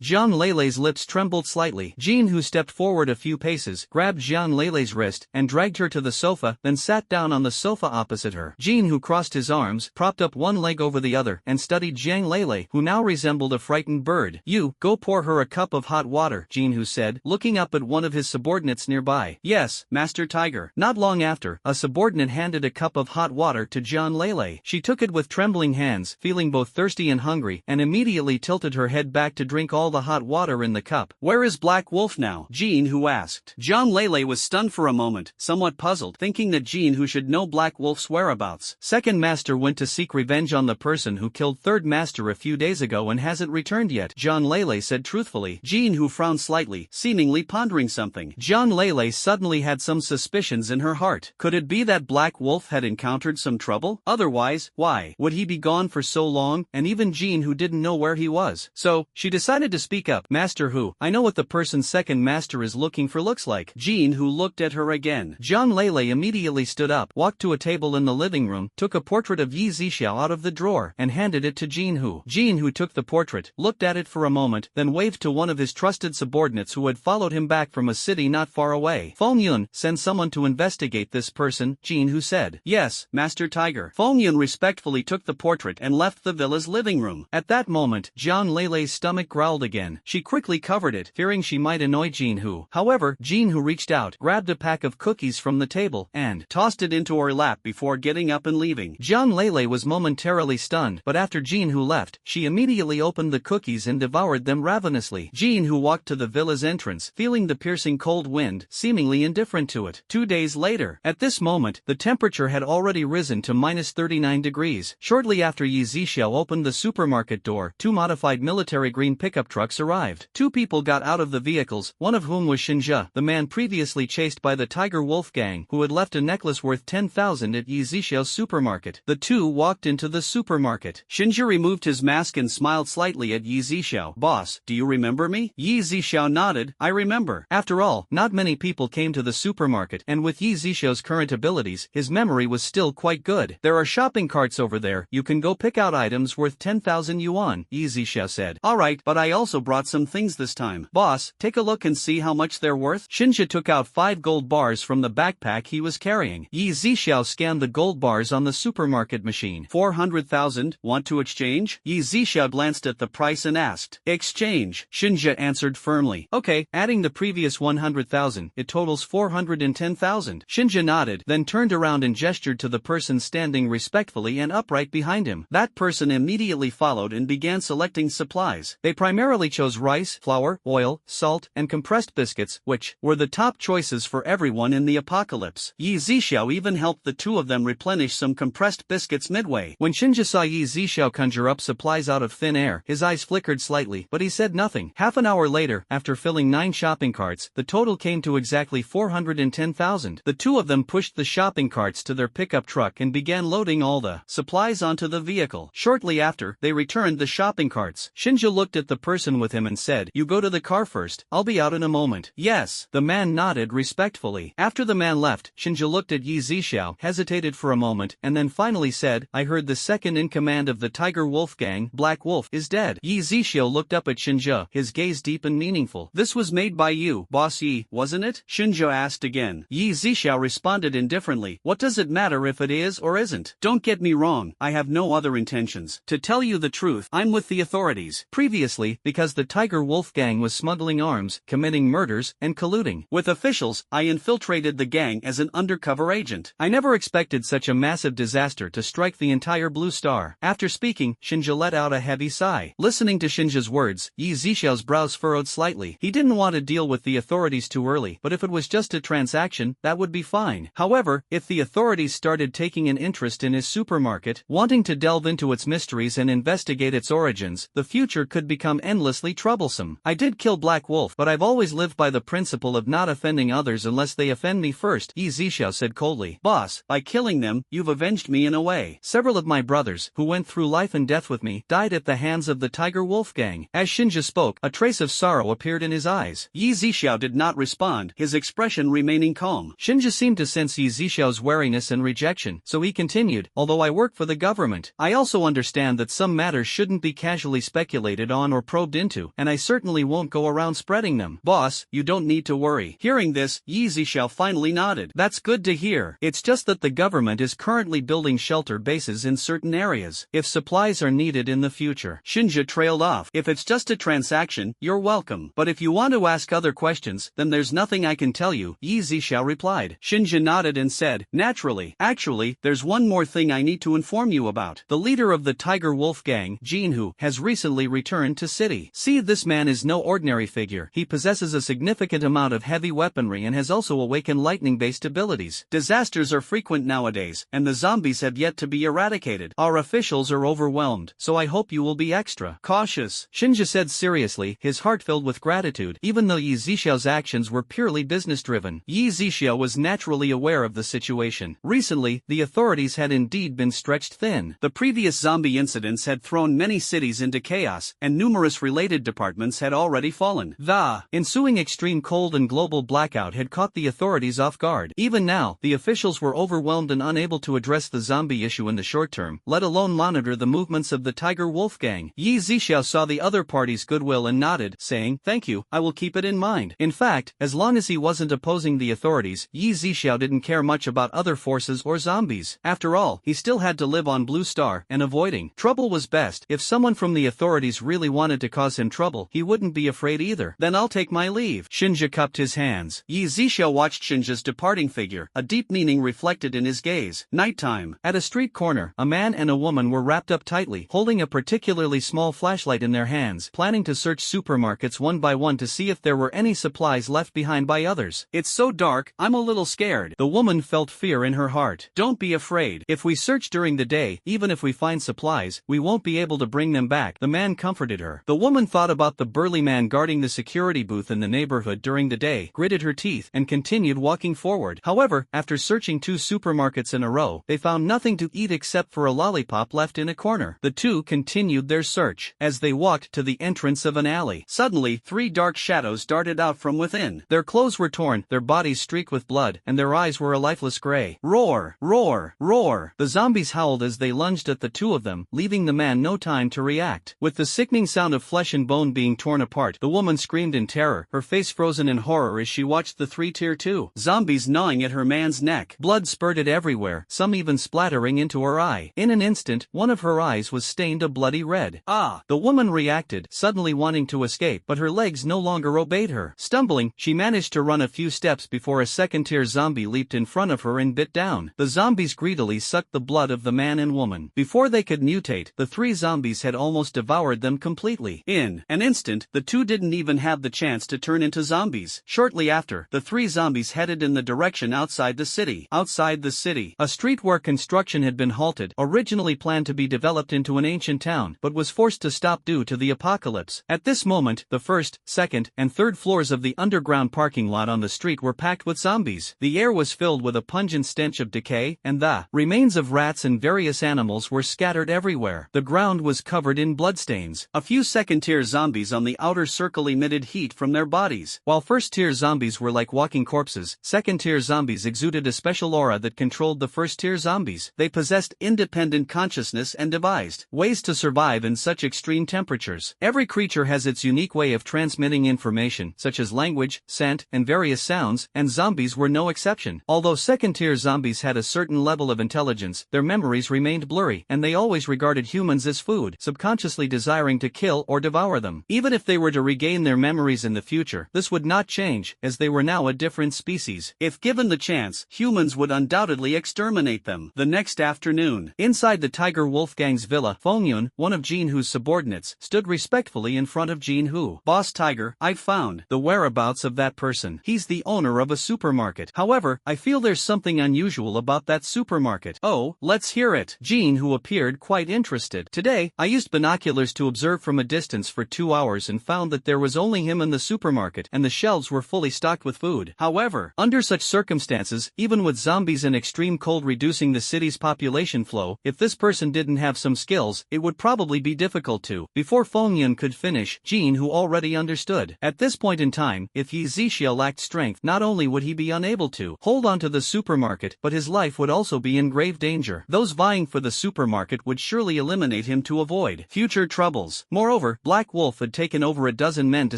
Jiang Lele's lips trembled slightly. Jin Hu stepped forward a few paces, grabbed Jiang Lele's wrist, and dragged her to the sofa, then sat down on the sofa opposite her. Jin Hu crossed his arms, propped up one leg over the other, and studied Jiang Lele, who now resembled a frightened bird. "You, go pour her a cup of hot water," Jin Hu said, looking up at one of his subordinates nearby. "Yes, Master Tiger." Not long after, a subordinate handed a cup of hot water to Jiang Lele. She took it with trembling hands, feeling both thirsty and hungry, and immediately tilted her head back to drink all the hot water in the cup. "Where is Black Wolf now?" Jin Hu asked. Jiang Lele was stunned for a moment, somewhat puzzled, thinking that Jin Hu should know Black Wolf's whereabouts. "Second Master went to seek revenge on the person who killed Third Master a few days ago and hasn't returned yet," Jiang Lele said truthfully. Jin Hu frowned slightly, seemingly pondering something. Jiang Lele suddenly had some suspicions in her heart. Could it be that Black Wolf had encountered some trouble? Otherwise, why would he be gone for so long? And even Jin Hu didn't know where he was. So, she decided to speak up. "Master Hu, I know what the person Second Master is looking for looks like." Jin Hu looked at her again. Jiang Lele immediately stood up, walked to a table in the living room, took a portrait of Yzia out of the drawer, and handed it to Jin Hu. Jin Hu took the portrait, looked at it for a moment, then waved to one of his trusted subordinates who had followed him back from a city not far away. "Feng Yun, send someone to investigate this person," Jin Hu said. "Yes, Master Tiger." Feng Yun respectfully took the portrait and left the villa's living room. At that moment, Jiang Lele's stomach growled again. She quickly covered it, fearing she might annoy Jin Hu. However, Jin Hu reached out, grabbed a pack of cookies from the table, and tossed it into her lap before getting up and leaving. Jiang Lele was momentarily stunned, but after Jin Hu left, she immediately opened the cookies and devoured them ravenously. Jin Hu walked to the villa's entrance, feeling the piercing cold wind, seemingly indifferent to it. 2 days later. At this moment, the temperature had already risen to -39 degrees. Shortly after Yzia opened the supermarket door, 2 modified military green pickup trucks arrived. 2 people got out of the vehicles, one of whom was Xinjia, the man previously chased by the Tiger Wolf gang, who had left a necklace worth 10,000 at Yzia's supermarket. The 2 walked into the supermarket. Xinjia removed his mask and smiled slightly at Yzia. "Boss, do you remember me?" Yzia nodded. "I remember." After all, not many people came to the supermarket, and with Yzia's current abilities, his memory was still quite good. "There are shopping carts over there, you can go pick out items worth 10,000 yuan, Yzia said. "Alright, but I also brought some things this time." "Boss, take a look and see how much they're worth." Xinjia took out 5 gold bars from the backpack he was carrying. Yzia scanned the gold bars on the supermarket machine. 400,000, want to exchange? Yzia glanced at the price and asked. "Exchange," Xinjia answered firmly. "Okay, adding the previous 100,000, it totals 410,000. Xinjia nodded, then turned around and gestured to the person standing respectfully and upright behind him. That person immediately followed and began selecting supplies. They primarily chose rice, flour, oil, salt, and compressed biscuits, which were the top choices for everyone in the apocalypse. Yzia even helped the 2 of them replenish some compressed biscuits midway. When Xinjia saw Yzia conjure up supplies out of thin air, his eyes flickered slightly, but he said nothing. Half an hour later, after filling 9 shopping carts, the total came to exactly 410,000. The 2 of them pushed the shopping carts to their pickup truck and began loading all the supplies onto the vehicle. Shortly after, they returned the shopping carts. Xinjia looked at the person with him and said, "You go to the car first, I'll be out in a moment." "Yes." The man nodded respectfully. After the man left, Xinjia looked at Yzia, hesitated for a moment, and then finally said, "I heard the second in command of the Tiger Wolf gang, Black Wolf, is dead." Yzia looked up at Xinjia, his gaze deep and meaningful. "This was made by you, Boss Yi, wasn't it?" Xinjia asked again. Yzia responded indifferently, "What does it matter if it is or isn't? Don't get me wrong, I have no other intentions. To tell you the truth, I'm with the authorities." Previously, because the Tiger Tiger Wolf gang was smuggling arms, committing murders, and colluding with officials. I infiltrated the gang as an undercover agent. I never expected such a massive disaster to strike the entire Blue Star. After speaking, Shinja let out a heavy sigh. Listening to Shinja's words, Yzia's brows furrowed slightly. He didn't want to deal with the authorities too early, but if it was just a transaction, that would be fine. However, if the authorities started taking an interest in his supermarket, wanting to delve into its mysteries and investigate its origins, the future could become endlessly troublesome. I did kill Black Wolf, but I've always lived by the principle of not offending others unless they offend me first, Yzia said coldly. Boss, by killing them, you've avenged me in a way. Several of my brothers, who went through life and death with me, died at the hands of the Tiger Wolf gang. As Shinja spoke, a trace of sorrow appeared in his eyes. Yzia did not respond, his expression remaining calm. Shinja seemed to sense Yzia's wariness and rejection, so he continued, although I work for the government, I also understand that some matters shouldn't be casually speculated on or probed into, and I certainly won't go around spreading them. Boss, you don't need to worry. Hearing this, Yzia finally nodded. That's good to hear. It's just that the government is currently building shelter bases in certain areas. If supplies are needed in the future. Shinja trailed off. If it's just a transaction, you're welcome. But if you want to ask other questions, then there's nothing I can tell you, Yzia replied. Shinja nodded and said, naturally. Actually, there's one more thing I need to inform you about. The leader of the Tiger Wolf gang, Jinhu, has recently returned to city. See, this man is no ordinary figure. He possesses a significant amount of heavy weaponry and has also awakened lightning-based abilities. Disasters are frequent nowadays, and the zombies have yet to be eradicated. Our officials are overwhelmed, so I hope you will be extra cautious, Shinja said seriously, his heart filled with gratitude. Even though Yzia's actions were purely business-driven, Yzia was naturally aware of the situation. Recently, the authorities had indeed been stretched thin. The previous zombie incidents had thrown many cities into chaos, and numerous related departments had already fallen. The ensuing extreme cold and global blackout had caught the authorities off guard. Even now, the officials were overwhelmed and unable to address the zombie issue in the short term, let alone monitor the movements of the Tiger Wolf gang. Yzia saw the other party's goodwill and nodded, saying, thank you, I will keep it in mind. In fact, as long as he wasn't opposing the authorities, Yzia didn't care much about other forces or zombies. After all, he still had to live on Blue Star, and avoiding trouble was best. If someone from the authorities really wanted to cause him trouble, he wouldn't be afraid either. Then I'll take my leave. Shinja cupped his hands. Yzia watched Shinja's departing figure, a deep meaning reflected in his gaze. Nighttime. At a street corner, a man and a woman were wrapped up tightly, holding a particularly small flashlight in their hands, planning to search supermarkets one by one to see if there were any supplies left behind by others. It's so dark, I'm a little scared. The woman felt fear in her heart. Don't be afraid. If we search during the day, even if we find supplies, we won't be able to bring them back, the man comforted her. The woman thought about the burly man guarding the security booth in the neighborhood during the day, gritted her teeth, and continued walking forward. However, after searching 2 supermarkets in a row, they found nothing to eat except for a lollipop left in a corner. The two continued their search. As they walked to the entrance of an alley, suddenly 3 dark shadows darted out from within. Their clothes were torn, their bodies streaked with blood, and their eyes were a lifeless gray. Roar! Roar! Roar! The zombies howled as they lunged at the 2 of them, leaving the man no time to react. With the sickening sound of flesh and bone being torn apart, the woman screamed in terror, her face frozen in horror as she watched the 3 tier 2 zombies gnawing at her man's neck. Blood spurted everywhere, some even splattering into her eye. In an instant, one of her eyes was stained a bloody red. Ah! The woman reacted, suddenly wanting to escape, but her legs no longer obeyed her. Stumbling, she managed to run a few steps before a second-tier zombie leaped in front of her and bit down. The zombies greedily sucked the blood of the man and woman. Before they could mutate, the 3 zombies had almost devoured them completely. In an instant, the 2 didn't even have the chance to turn into zombies. Shortly after, the 3 zombies headed in the direction outside the city. Outside the city, a street where construction had been halted, originally planned to be developed into an ancient town, but was forced to stop due to the apocalypse. At this moment, the first, second, and third floors of the underground parking lot on the street were packed with zombies. The air was filled with a pungent stench of decay, and the remains of rats and various animals were scattered everywhere. The ground was covered in bloodstains. A few second-tier zombies on the outer circle emitted heat from their bodies. While first-tier zombies were like walking corpses, second-tier zombies exuded a special aura that controlled the first-tier zombies. They possessed independent consciousness and devised ways to survive in such extreme temperatures. Every creature has its unique way of transmitting information, such as language, scent, and various sounds, and zombies were no exception. Although second-tier zombies had a certain level of intelligence, their memories remained blurry, and they always regarded humans as food, subconsciously desiring to kill or devour them. them. Even if they were to regain their memories in the future, this would not change, as they were now a different species. If given the chance, humans would undoubtedly exterminate them. The next afternoon, inside the Tiger Wolf Gang's villa, Fengyun, one of Jinhu's subordinates, stood respectfully in front of Jinhu. Boss Tiger, I've found the whereabouts of that person. He's the owner of a supermarket. However, I feel there's something unusual about that supermarket. Oh, let's hear it. Jinhu appeared quite interested. Today, I used binoculars to observe from a distance for 2 hours and found that there was only him in the supermarket and the shelves were fully stocked with food. However, under such circumstances, even with zombies and extreme cold reducing the city's population flow, if this person didn't have some skills, it would probably be difficult to. Before Fengyun could finish, Jinhu already understood. At this point in time, if Yzia lacked strength, not only would he be unable to hold on to the supermarket, but his life would also be in grave danger. Those vying for the supermarket would surely eliminate him to avoid future troubles. Moreover, Black Wolf had taken over a dozen men to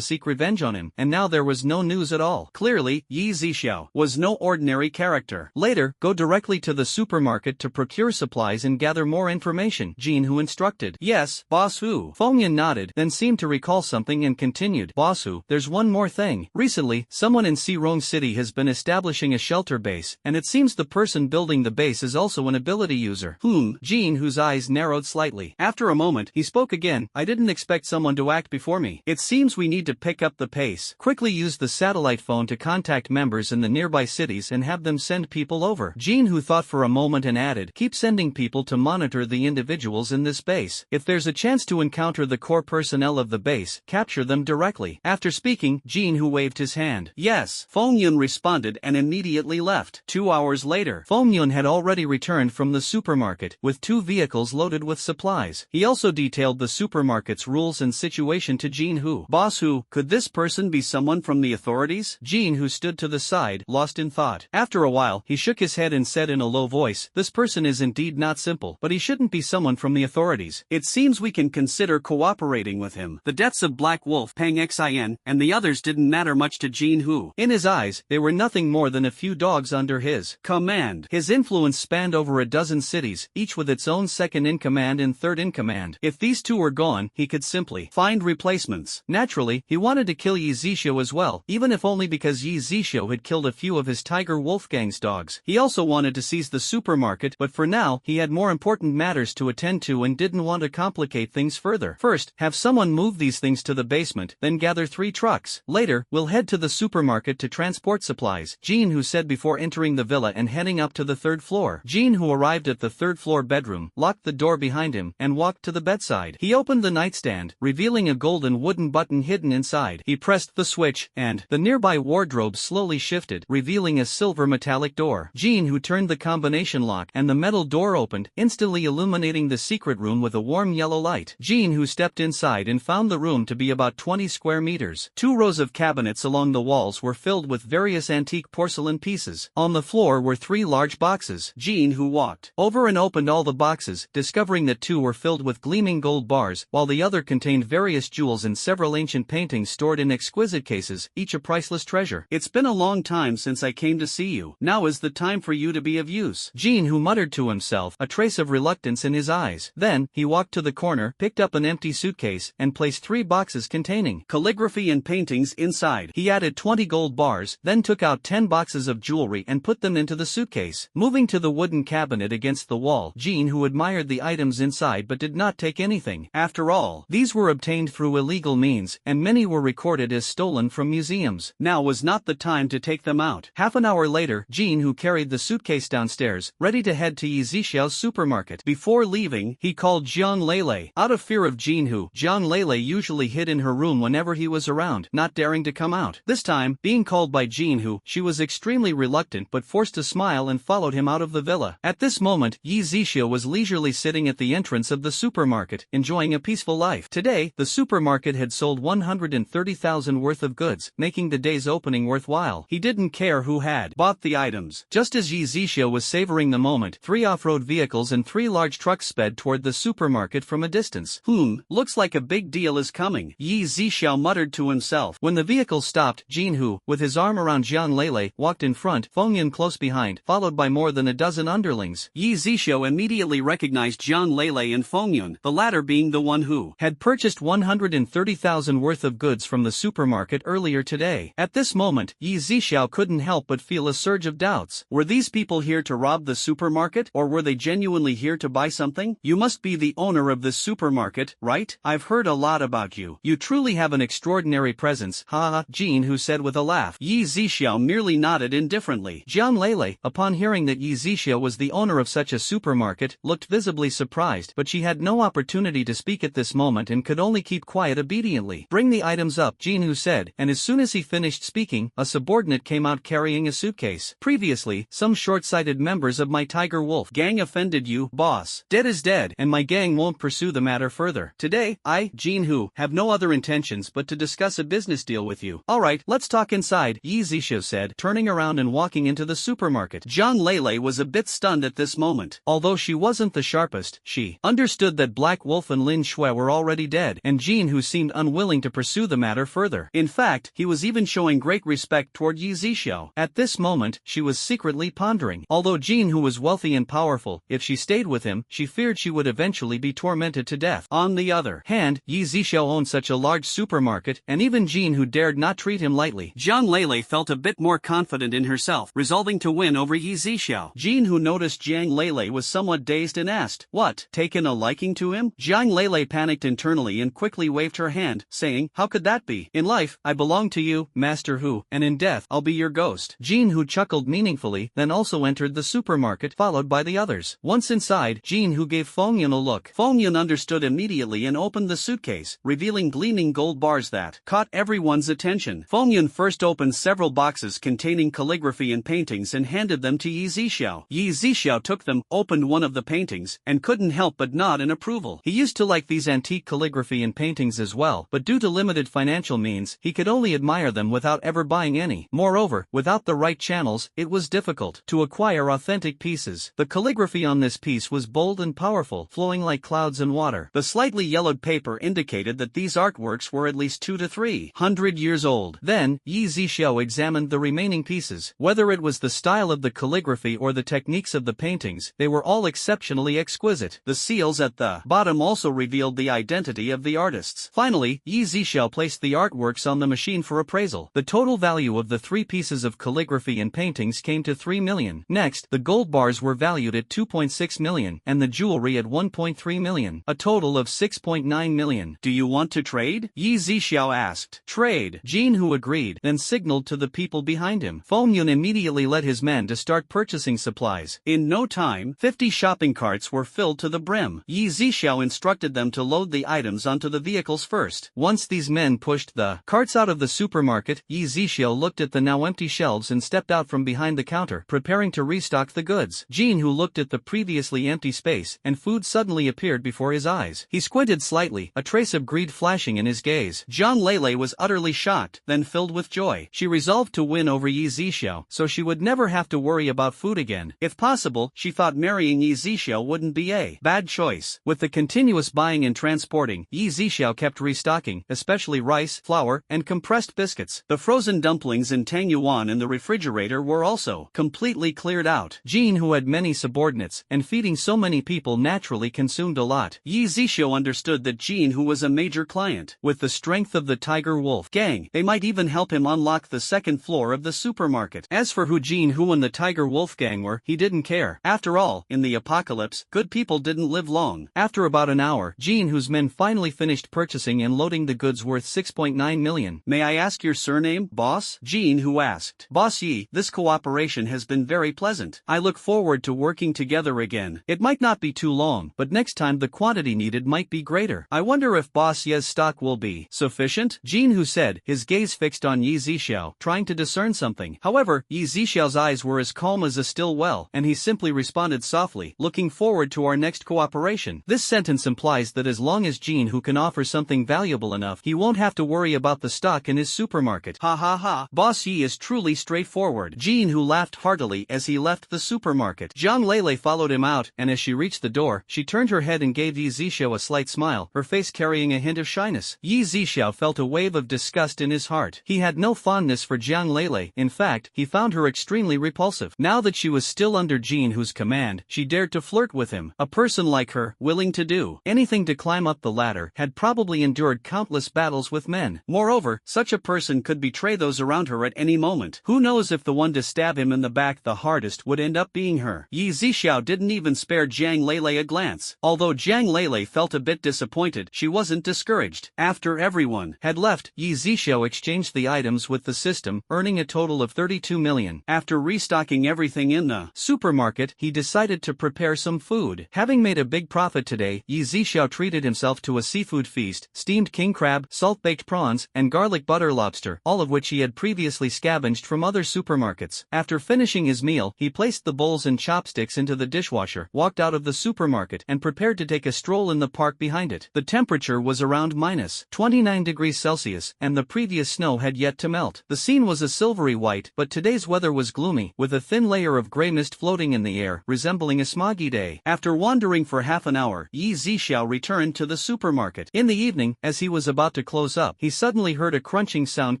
seek revenge on him, and now there was no news at all. Clearly, Yzia was no ordinary character. Later, go directly to the supermarket to procure supplies and gather more information, Jinhu instructed. Yes, Boss Hu. Fengyun nodded, then seemed to recall something and continued. Boss Hu, there's one more thing. Recently, someone in Xirong City has been establishing a shelter base, and it seems the person building the base is also an ability user. Jinhu's eyes narrowed slightly. After a moment, he spoke again. I didn't expect someone to act before me. It seems we need to pick up the pace. Quickly use the satellite phone to contact members in the nearby cities and have them send people over. Jinhu thought for a moment and added, keep sending people to monitor the individuals in this base. If there's a chance to encounter the core personnel of the base, capture them directly. After speaking, Jinhu waved his hand. Yes, Fengyun responded and immediately left. 2 hours later, Fengyun had already returned from the supermarket, with 2 vehicles loaded with supplies. He also detailed the supermarket's rules and situation to Jinhu. Boss Hu, could this person be someone from the authorities? Jinhu stood to the side, lost in thought. After a while, he shook his head and said in a low voice, this person is indeed not simple, but he shouldn't be someone from the authorities. It seems we can consider cooperating with him. The deaths of Black Wolf, Pang Xin, and the others didn't matter much to Jinhu. In his eyes, they were nothing more than a few dogs under his command. His influence spanned over a dozen cities, each with its own second-in-command and third-in-command. If these 2 were gone, he could simply find replacements. Naturally, he wanted to kill Yzia as well, even if only because Yzia had killed a few of his Tiger Wolf Gang's dogs. He also wanted to seize the supermarket, but for now, he had more important matters to attend to and didn't want to complicate things further. First, have someone move these things to the basement, then gather 3 trucks. Later, we'll head to the supermarket to transport supplies, Jinhu said before entering the villa and heading up to the 3rd floor. Jinhu arrived at the 3rd floor bedroom, locked the door behind him, and walked to the bedside. He opened the nightstand, revealing a golden wooden button hidden inside. He pressed the switch, and the nearby wardrobe slowly shifted, revealing a silver metallic door. Jinhu turned the combination lock, and the metal door opened, instantly illuminating the secret room with a warm yellow light. Jinhu stepped inside and found the room to be about 20 square meters. 2 rows of cabinets along the walls were filled with various antique porcelain pieces. On the floor were 3 large boxes. Jinhu walked over and opened all the boxes, discovering that 2 were filled with gleaming gold bars, while the other contained various jewels and several ancient paintings stored in exquisite cases, each a priceless treasure. It's been a long time since I came to see you. Now is the time for you to be of use. Jinhu muttered to himself, a trace of reluctance in his eyes. Then, he walked to the corner, picked up an empty suitcase, and placed 3 boxes containing calligraphy and paintings inside. He added 20 gold bars, then took out 10 boxes of jewelry and put them into the suitcase. Moving to the wooden cabinet against the wall, Jinhu admired the items inside but did not take anything. After all, these were obtained through illegal means, and many were recorded as stolen from museums. Now was not the time to take them out. Half an hour later, Jinhu carried the suitcase downstairs, ready to head to Yzia's supermarket. Before leaving, he called Jiang Lele. Out of fear of Jinhu, Jiang Lele usually hid in her room whenever he was around, not daring to come out. This time, being called by Jinhu, she was extremely reluctant but forced to smile and followed him out of the villa. At this moment, Yzia was leisurely sitting at the entrance of the supermarket, enjoying a peaceful life. Today, the supermarket had sold 130,000 worth of goods, making the day's opening worthwhile. He didn't care who had bought the items. Just as Yzia was savoring the moment, 3 off-road vehicles and 3 large trucks sped toward the supermarket from a distance. Looks like a big deal is coming, Yzia muttered to himself. When the vehicle stopped, Jinhu, with his arm around Jiang Lele, walked in front, Fengyun close behind, followed by more than a dozen underlings. Yzia immediately recognized Jiang Lele and Fengyun, the latter being the one who had purchased 100 130,000 worth of goods from the supermarket earlier today. At this moment, Yzia couldn't help but feel a surge of doubts. Were these people here to rob the supermarket, or were they genuinely here to buy something? You must be the owner of this supermarket, right? I've heard a lot about you. You truly have an extraordinary presence, haha, Jinhu said with a laugh. Yzia merely nodded indifferently. Jiang Lele, upon hearing that Yzia was the owner of such a supermarket, looked visibly surprised, but she had no opportunity to speak at this moment and could only keep quiet obediently. Bring the items up, Jinhu said, and as soon as he finished speaking, a subordinate came out carrying a suitcase. Previously, some short-sighted members of my Tiger Wolf gang offended you, boss. Dead is dead, and my gang won't pursue the matter further. Today, I, Jinhu, have no other intentions but to discuss a business deal with you. Alright, let's talk inside, Yzia said, turning around and walking into the supermarket. Jiang Lele was a bit stunned at this moment. Although she wasn't the sharpest, she understood that Black Wolf and Lin Shui were already dead, and Jinhu seemed unwilling to pursue the matter further. In fact, he was even showing great respect toward Yzia. At this moment, she was secretly pondering. Although Jinhu was wealthy and powerful, if she stayed with him, she feared she would eventually be tormented to death. On the other hand, Yzia owned such a large supermarket, and even Jinhu dared not treat him lightly. Jiang Lele felt a bit more confident in herself, resolving to win over Yzia. Jinhu noticed Jiang Lele was somewhat dazed and asked, "What, taken a liking to him?" Jiang Lele panicked internally and quickly waved her hand, saying, "How could that be? In life, I belong to you, Master Hu, and in death, I'll be your ghost." Jinhu chuckled meaningfully, then also entered the supermarket, followed by the others. Once inside, Jinhu gave Fengyun a look. Fengyun understood immediately and opened the suitcase, revealing gleaming gold bars that caught everyone's attention. Fengyun first opened several boxes containing calligraphy and paintings and handed them to Yzia. Yzia took them, opened one of the paintings, and couldn't help but nod in approval. He used to like these antique calligraphy and paintings as well, but due to limited financial means, he could only admire them without ever buying any. Moreover, without the right channels, it was difficult to acquire authentic pieces. The calligraphy on this piece was bold and powerful, flowing like clouds and water. The slightly yellowed paper indicated that these artworks were at least 200 to 300 years old. Then, Yzia examined the remaining pieces. Whether it was the style of the calligraphy or the techniques of the paintings, they were all exceptionally exquisite. The seals at the bottom also revealed the identity of the artists. Finally, Yzia placed the artworks on the machine for appraisal. The total value of the 3 pieces of calligraphy and paintings came to 3 million. Next, the gold bars were valued at 2.6 million, and the jewelry at 1.3 million. A total of 6.9 million. "Do you want to trade?" Yzia asked. "Trade." Jinhu agreed, then signaled to the people behind him. Fengyun immediately led his men to start purchasing supplies. In no time, 50 shopping carts were filled to the brim. Yzia instructed them to load the items onto the vehicles first. Once these men pushed the carts out of the supermarket, Yzia looked at the now empty shelves and stepped out from behind the counter, preparing to restock the goods. Jinhu looked at the previously empty space, and food suddenly appeared before his eyes. He squinted slightly, a trace of greed flashing in his gaze. Jiang Lele was utterly shocked, then filled with joy. She resolved to win over Yzia, so she would never have to worry about food again. If possible, she thought marrying Yzia wouldn't be a bad choice. With the continuous buying and transporting, Yzia kept restocking, especially rice, flour, and compressed biscuits. The frozen dumplings and tang yuan in the refrigerator were also completely cleared out. Jinhu had many subordinates, and feeding so many people naturally consumed a lot. Yzia understood that Jinhu was a major client. With the strength of the Tiger Wolf gang, they might even help him unlock the second floor of the supermarket. As for who Jinhu and the Tiger Wolf gang were, he didn't care. After all, in the apocalypse, good people didn't live long. After about an hour, Jinhu's men finally finished purchasing and loading the goods worth 6.9 million. "May I ask your surname, boss?" Jinhu asked. "Boss Yi, this cooperation has been very pleasant. I look forward to working together again. It might not be too long, but next time the quantity needed might be greater. I wonder if Boss Ye's stock will be sufficient?" Jinhu said, his gaze fixed on Yzia, trying to discern something. However, Yzia's eyes were as calm as a still well, and he simply responded softly, "Looking forward to our next cooperation." This sentence implies that as long as Jinhu can offer something valuable enough, he won't have to worry about the stock in his supermarket. Ha ha ha, Boss Yi is truly straightforward. Jinhu laughed heartily as he left the supermarket. Jiang Lele followed him out, and as she reached the door, she turned her head and gave Yzia a slight smile, her face carrying a hint of shyness. Yzia felt a wave of disgust in his heart. He had no fondness for Jiang Lele. In fact, he found her extremely repulsive. Now that she was still under Jinhu's command, she dared to flirt with him. A person like her, willing to do anything to climb up the ladder, had probably endured countless battles with men. Moreover, such a person could betray those around her at any moment. Who knows if the one to stab him in the back the hardest would end up being her. Yzia didn't even spare Jiang Lele a glance. Although Jiang Lele felt a bit disappointed, she wasn't discouraged. After everyone had left, Yzia exchanged the items with the system, earning a total of 32 million. After restocking everything in the supermarket, he decided to prepare some food. Having made a big profit today, Yzia treated himself to a seafood feast, steamed king crab, salt-baked prawns, and garlic butter lobster, all of which he had previously scavenged from other supermarkets. After finishing his meal, he placed the bowls and chopsticks into the dishwasher, walked out of the supermarket, and prepared to take a stroll in the park behind it. The temperature was around minus 29 degrees Celsius, and the previous snow had yet to melt. The scene was a silvery white, but today's weather was gloomy, with a thin layer of grey mist floating in the air, resembling a smoggy day. After wandering for half an hour, Yzia returned to the supermarket. In the evening, as he was about to close up, he suddenly heard a crunching sound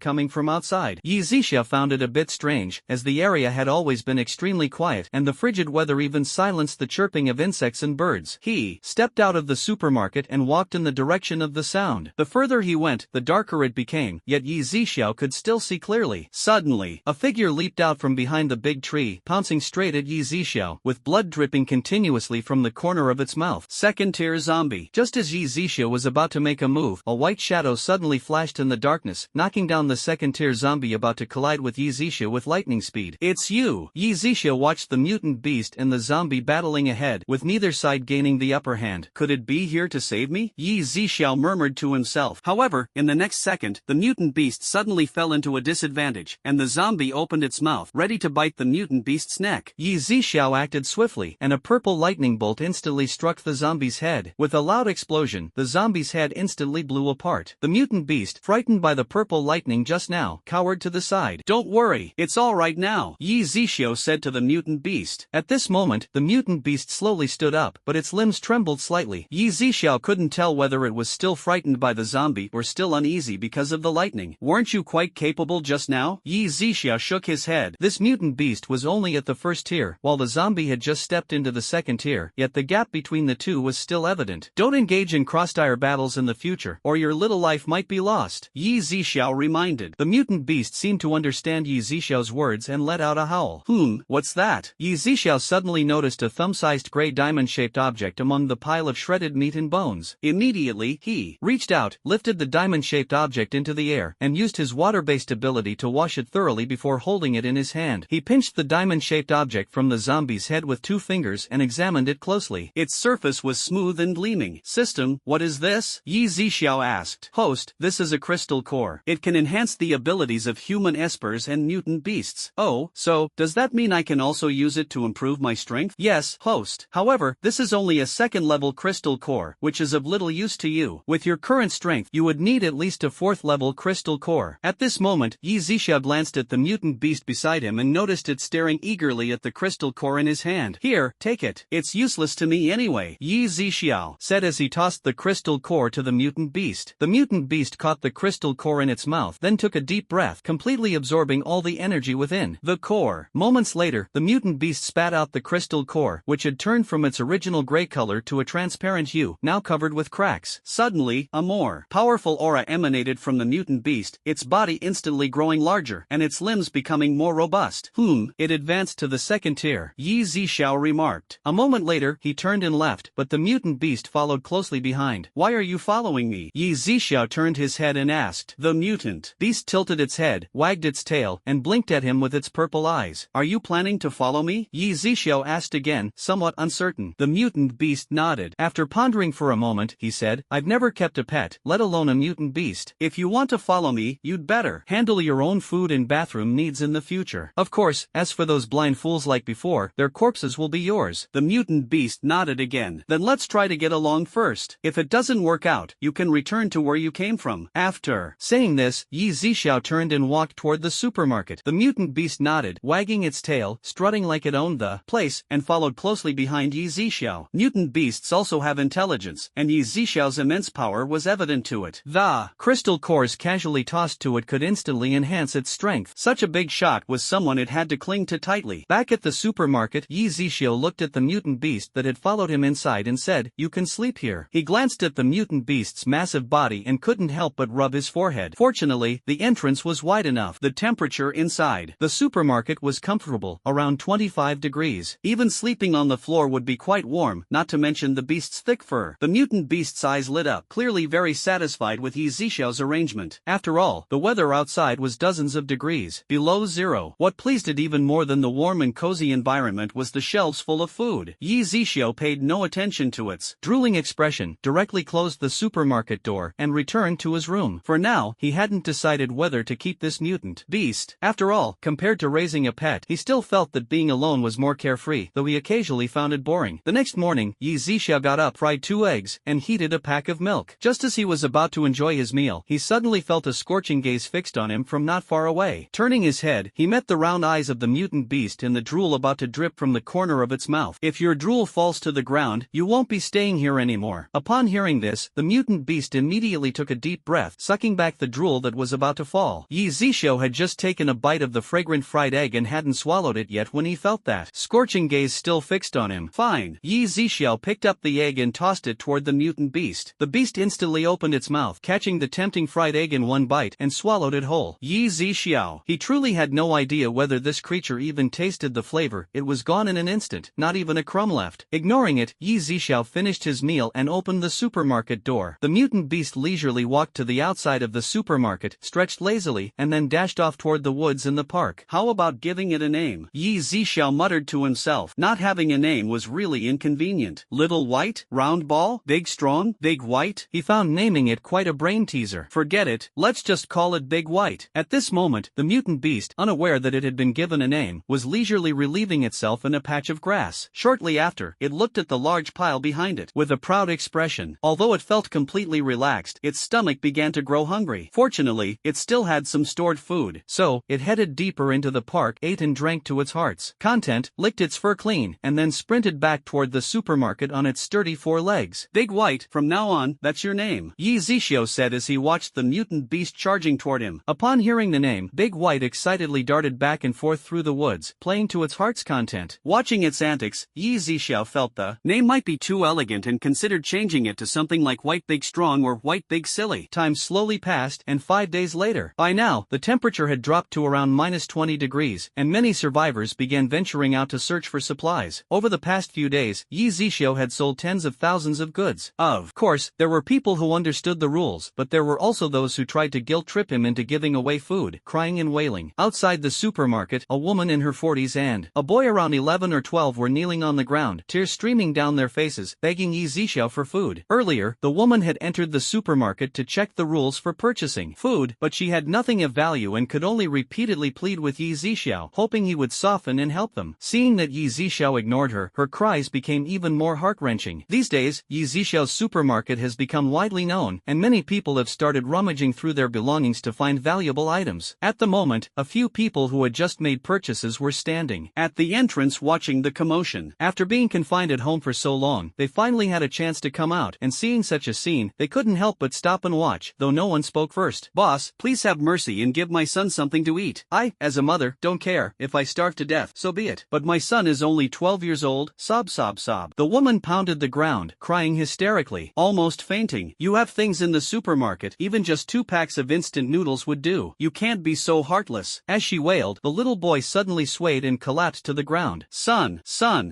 coming from outside. Yzia found it a bit strange, as the area had always been extremely quiet, and the frigid weather even silenced the chirping of insects and birds. He stepped out of the supermarket and walked in the direction of the sound. The further he went, the darker it became, yet Yzia could still see clearly. Suddenly, a figure leaped out from behind the big tree, pouncing straight at Yzia, with blood dripping continuously from the corner of its mouth. Second-tier zombie. Just as Yzia was about to make a move, a white shadow suddenly flashed in the darkness, knocking down the second-tier zombie about to collide with Yzia with lightning speed. "It's you!" Yzia watched the mutant beast and the zombie battling ahead, with neither side gaining the upper hand. "Could it be here to save me?" Yzia murmured to himself. However, in the next second, the mutant beast suddenly fell into a disadvantage, and the zombie opened its mouth, ready to bite the mutant beast's neck. Yzia acted swiftly, and a purple lightning bolt instantly struck the zombie's head. With a loud explosion, the zombie's head instantly blew apart. The mutant beast, frightened by the purple lightning just now, cowered to the side. "Don't worry, it's all right now," Yzia said to the mutant beast. At this moment, the mutant beast slowly stood up, but its limbs trembled slightly. Yzia couldn't tell whether it was still frightened by the zombie or still uneasy because of the lightning. "Weren't you quite capable just now?" Yzia shook his head. This mutant beast was only at the first tier, while the zombie had just stepped into the second tier, yet the gap between the two was still evident. "Don't engage in cross-tier battles in the future, or your little life might be lost," Yzia reminded. The mutant beast seemed to understand Yzia's words and let out a howl. What's that?" Yzia suddenly noticed a thumb-sized gray diamond-shaped object among the pile of shredded meat and bones. Immediately, he reached out, lifted the diamond-shaped object into the air, and used his water-based ability to wash it thoroughly before holding it in his hand. He pinched the diamond-shaped object from the zombie's head with 2 fingers and examined it closely. Its surface was smooth and gleaming. "System, what is this?" Yzia asked. "Host, this is a crystal core. It can enhance the abilities of human espers and mutant beasts." "Oh, so, does that mean I can also use it to improve my strength?" "Yes, host. However, this is only a second-level crystal core, which is of little use to you. With your current strength, you would need at least a 4th-level crystal core." At this moment, Yzia glanced at the mutant beast beside him and noticed it staring eagerly at the crystal core in his hand. "Here, take it. It's useless to me anyway," Yzia said as he tossed the crystal core to the mutant beast. The mutant beast caught the crystal core in its mouth, then took a deep breath, completely absorbing all the energy within the core. Moments later, the mutant beast spat out the crystal core, which had turned from its original gray color to a transparent hue, now covered with cracks. Suddenly, a more powerful aura emanated from the mutant beast, its body instantly growing larger, and its limbs becoming more robust. It advanced to the second tier," Yzia remarked. A moment later, he turned and left, but the mutant beast followed closely behind. "Why are you following me?" Yzia turned his head and asked. The mutant beast tilted its head, wagged its tail, and blinked at him with its purple eyes. "Are you planning to follow me?" Yzia asked again, somewhat uncertain. The mutant beast nodded. After pondering for a moment, he said, "I've never kept a pet, let alone a mutant beast. If you want to follow me, you'd better handle your own food and bathroom needs in the future. Of course, as for those blind fools like before, their corpses will be yours." The mutant beast nodded again. "Then let's try to get along first. If it doesn't work out, you can return to where you came from." After saying this, Yzia turned and walked toward the supermarket. The mutant beast nodded, wagging its tail, strutting like it owned the place, and followed closely behind Yzia. Mutant beasts also have intelligence, and Yzia's immense power was evident to it. The crystal cores casually tossed to it could instantly enhance its strength. Such a big shot was someone it had to cling to tightly. Back at the supermarket, Yzia looked at the mutant beast that had followed him inside and said, "You can sleep here." He glanced at the mutant mutant beast's massive body and couldn't help but rub his forehead. Fortunately, the entrance was wide enough. The temperature inside the supermarket was comfortable, around 25 degrees. Even sleeping on the floor would be quite warm, not to mention the beast's thick fur. The mutant beast's eyes lit up, clearly very satisfied with Yzia's arrangement. After all, the weather outside was dozens of degrees below zero. What pleased it even more than the warm and cozy environment was the shelves full of food. Yzia paid no attention to its drooling expression, directly closed the supermarket door, and returned to his room. For now, he hadn't decided whether to keep this mutant beast. After all, compared to raising a pet, he still felt that being alone was more carefree, though he occasionally found it boring. The next morning, Yzia got up, fried 2 eggs, and heated a pack of milk. Just as he was about to enjoy his meal, he suddenly felt a scorching gaze fixed on him from not far away. Turning his head, he met the round eyes of the mutant beast and the drool about to drip from the corner of its mouth. "If your drool falls to the ground, you won't be staying here anymore." Upon hearing this, the mutant beast immediately took a deep breath, sucking back the drool that was about to fall. Yzia had just taken a bite of the fragrant fried egg and hadn't swallowed it yet when he felt that scorching gaze still fixed on him. "Fine." Yzia picked up the egg and tossed it toward the mutant beast. The beast instantly opened its mouth, catching the tempting fried egg in one bite, and swallowed it whole. Yzia. He truly had no idea whether this creature even tasted the flavor. It was gone in an instant, not even a crumb left. Ignoring it, Yzia finished his meal and opened the supermarket door. The mutant beast leisurely walked to the outside of the supermarket, stretched lazily, and then dashed off toward the woods in the park. "How about giving it a name?" Yzia muttered to himself. Not having a name was really inconvenient. Little White? Round Ball? Big Strong? Big White? He found naming it quite a brain teaser. Forget it, let's just call it Big White. At this moment, the mutant beast, unaware that it had been given a name, was leisurely relieving itself in a patch of grass. Shortly after, it looked at the large pile behind it with a proud expression. Although it felt completely relaxed, its stomach began to grow hungry. Fortunately, it still had some stored food, so it headed deeper into the park, ate and drank to its heart's content, licked its fur clean, and then sprinted back toward the supermarket on its sturdy 4 legs. "Big White, from now on, that's your name," Yzia said as he watched the mutant beast charging toward him. Upon hearing the name, Big White excitedly darted back and forth through the woods, playing to its heart's content. Watching its antics, Yzia felt the name might be too elegant and considered changing it to something like White Big Strong or White Big Silly. Time slowly passed, and 5 days later, by now, the temperature had dropped to around -20 degrees, and many survivors began venturing out to search for supplies. Over the past few days, Yzia had sold tens of thousands of goods. Of course, there were people who understood the rules, but there were also those who tried to guilt-trip him into giving away food, crying and wailing. Outside the supermarket, a woman in her 40s and a boy around 11 or 12 were kneeling on the ground, tears streaming down their faces, begging Yzia for food. Earlier, the woman had entered the supermarket to check the rules for purchasing food, but she had nothing of value and could only repeatedly plead with Yzia, hoping he would soften and help them. Seeing that Yzia ignored her, her cries became even more heart-wrenching. These days, Yzia's supermarket has become widely known, and many people have started rummaging through their belongings to find valuable items. At the moment, a few people who had just made purchases were standing at the entrance watching the commotion. After being confined at home for so long, they finally had a chance to come out, and seeing such a scene, they couldn't help but stop and watch, though no one spoke first. "Boss, please have mercy and give my son something to eat. I, as a mother, don't care. If I starve to death, so be it. But my son is only 12 years old." Sob, sob, sob. The woman pounded the ground, crying hysterically, almost fainting. "You have things in the supermarket. Even just 2 packs of instant noodles would do. You can't be so heartless." As she wailed, the little boy suddenly swayed and collapsed to the ground. Son,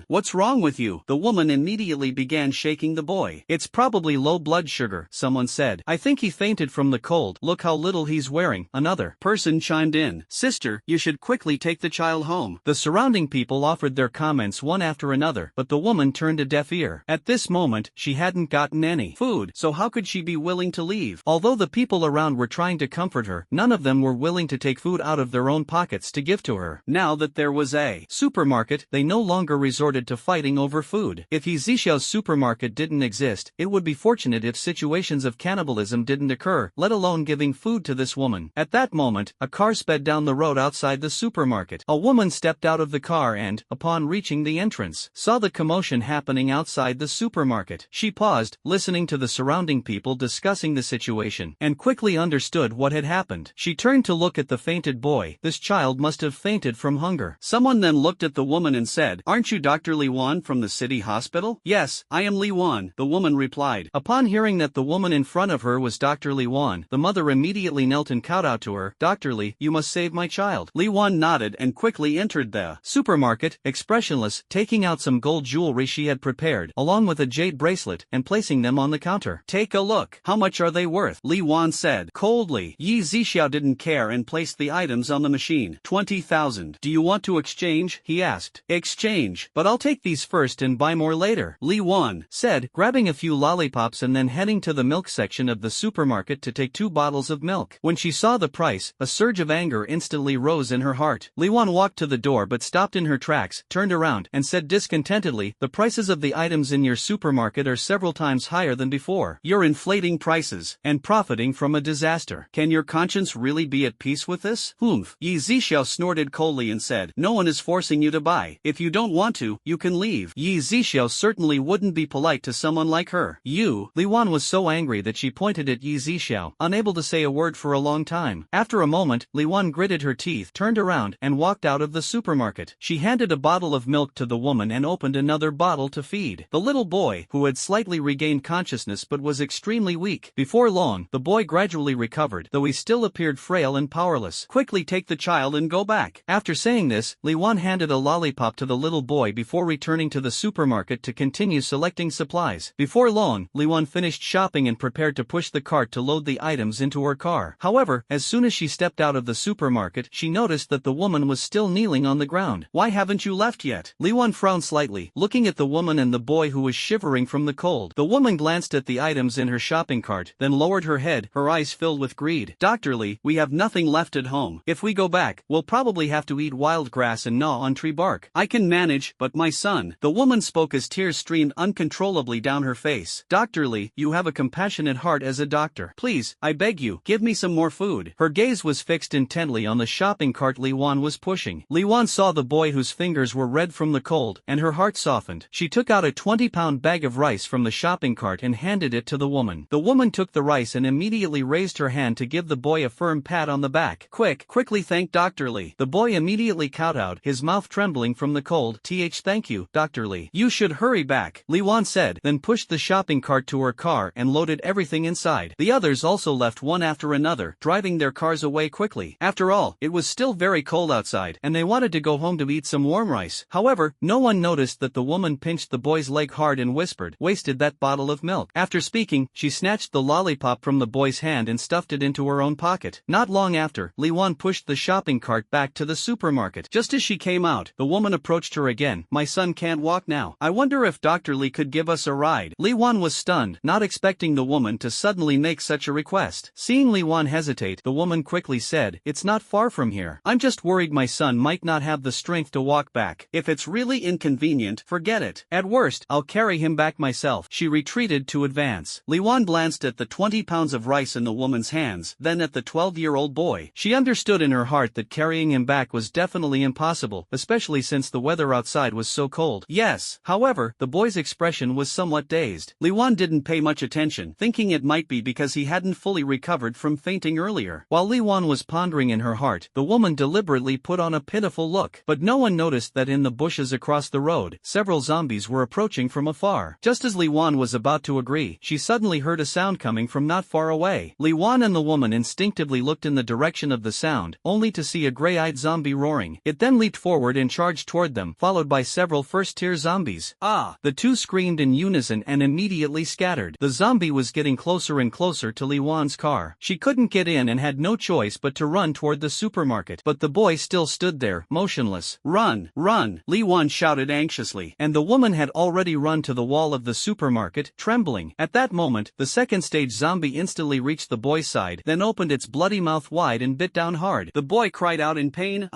what's wrong with you?" The woman immediately began shaking the boy. "It's probably low blood sugar," someone said. "I think he fainted from the cold. Look how little he's wearing." Another person chimed in. "Sister, you should quickly take the child home." The surrounding people offered their comments one after another, but the woman turned a deaf ear. At this moment, she hadn't gotten any food, so how could she be willing to leave? Although the people around were trying to comfort her, none of them were willing to take food out of their own pockets to give to her. Now that there was a supermarket, they no longer resorted to fighting over food. If Yzia's supermarket didn't exist, it would be fortunate if situations of cannibalism didn't occur, let alone giving food to this woman. At that moment, a car sped down the road outside the supermarket. A woman stepped out of the car and, upon reaching the entrance, saw the commotion happening outside the supermarket. She paused, listening to the surrounding people discussing the situation, and quickly understood what had happened. She turned to look at the fainted boy. This child must have fainted from hunger. Someone then looked at the woman and said, "Aren't you Dr. Li Wan from the city hospital?" "Yes, I am Li Wan," the woman replied. A Upon hearing that the woman in front of her was Dr. Li Wan, the mother immediately knelt and kowtowed to her. Dr. Li, you must save my child. Li Wan nodded and quickly entered the supermarket, expressionless, taking out some gold jewelry she had prepared, along with a jade bracelet, and placing them on the counter. Take a look. How much are they worth? Li Wan said coldly. Yzia didn't care and placed the items on the machine. 20,000. Do you want to exchange? He asked. Exchange, but I'll take these first and buy more later, Li Wan said, grabbing a few lollipops and then heading to the milk section of the supermarket to take 2 bottles of milk. When she saw the price, a surge of anger instantly rose in her heart. Li Wan walked to the door but stopped in her tracks, turned around, and said discontentedly, the prices of the items in your supermarket are several times higher than before. You're inflating prices and profiting from a disaster. Can your conscience really be at peace with this? Humph. Yzia snorted coldly and said, no one is forcing you to buy. If you don't want to, you can leave. Yzia certainly wouldn't be polite to someone like her. You. Li Wan was so angry that she pointed at Yzia, unable to say a word for a long time. After a moment, Li Wan gritted her teeth, turned around, and walked out of the supermarket. She handed a bottle of milk to the woman and opened another bottle to feed the little boy, who had slightly regained consciousness but was extremely weak. Before long, the boy gradually recovered, though he still appeared frail and powerless. Quickly take the child and go back. After saying this, Li Wan handed a lollipop to the little boy before returning to the supermarket to continue selecting supplies. Before long, Li Wan finished shopping and prepared to push the cart to load the items into her car. However, as soon as she stepped out of the supermarket, she noticed that the woman was still kneeling on the ground. Why haven't you left yet? Li Wan frowned slightly, looking at the woman and the boy who was shivering from the cold. The woman glanced at the items in her shopping cart, then lowered her head, her eyes filled with greed. Dr. Li, we have nothing left at home. If we go back, we'll probably have to eat wild grass and gnaw on tree bark. I can manage, but my son. The woman spoke as tears streamed uncontrollably down her face. Dr. Li, you have a compassionate heart as a doctor. Please, I beg you, give me some more food. Her gaze was fixed intently on the shopping cart Li Wan was pushing. Li Wan saw the boy whose fingers were red from the cold, and her heart softened. She took out a 20-pound bag of rice from the shopping cart and handed it to the woman. The woman took the rice and immediately raised her hand to give the boy a firm pat on the back. Quickly thank Dr. Li. The boy immediately kowtowed, his mouth trembling from the cold. Thank you, Dr. Li. You should hurry back, Li Wan said, then pushed the shopping cart to her car and loaded everything inside. The others also left one after another, driving their cars away quickly. After all, it was still very cold outside, and they wanted to go home to eat some warm rice. However, no one noticed that the woman pinched the boy's leg hard and whispered, wasted that bottle of milk. After speaking, she snatched the lollipop from the boy's hand and stuffed it into her own pocket. Not long after, Li Wan pushed the shopping cart back to the supermarket. Just as she came out, the woman approached her again. My son can't walk now. I wonder if Dr. Li could give us a ride. Li Wan was stunned, not expecting the woman to suddenly make such a request. Seeing Li Wan hesitate, the woman quickly said, it's not far from here. I'm just worried my son might not have the strength to walk back. If it's really inconvenient, forget it. At worst, I'll carry him back myself. She retreated to advance. Li Wan glanced at the 20 pounds of rice in the woman's hands, then at the 12-year-old boy. She understood in her heart that carrying him back was definitely impossible, especially since the weather outside was so cold. Yes. However, the boy's expression was somewhat dazed. Li Wan didn't pay much attention, thinking it might be because he hadn't fully recovered from fainting earlier. While Li Wan was pondering in her heart, the woman deliberately put on a pitiful look. But no one noticed that in the bushes across the road, several zombies were approaching from afar. Just as Li Wan was about to agree, she suddenly heard a sound coming from not far away. Li Wan and the woman instinctively looked in the direction of the sound, only to see a gray-eyed zombie roaring. It then leaped forward and charged toward them, followed by several first-tier zombies. Ah! The two screamed in unison and immediately scattered. The zombie was getting closer and closer to Li Wan's car. She couldn't get in and had no choice but to run toward the supermarket. But the boy still stood there, motionless. Run! Run! Li Wan shouted anxiously, and the woman had already run to the wall of the supermarket, trembling. At that moment, the second-stage zombie instantly reached the boy's side, then opened its bloody mouth wide and bit down hard. The boy cried out in pain,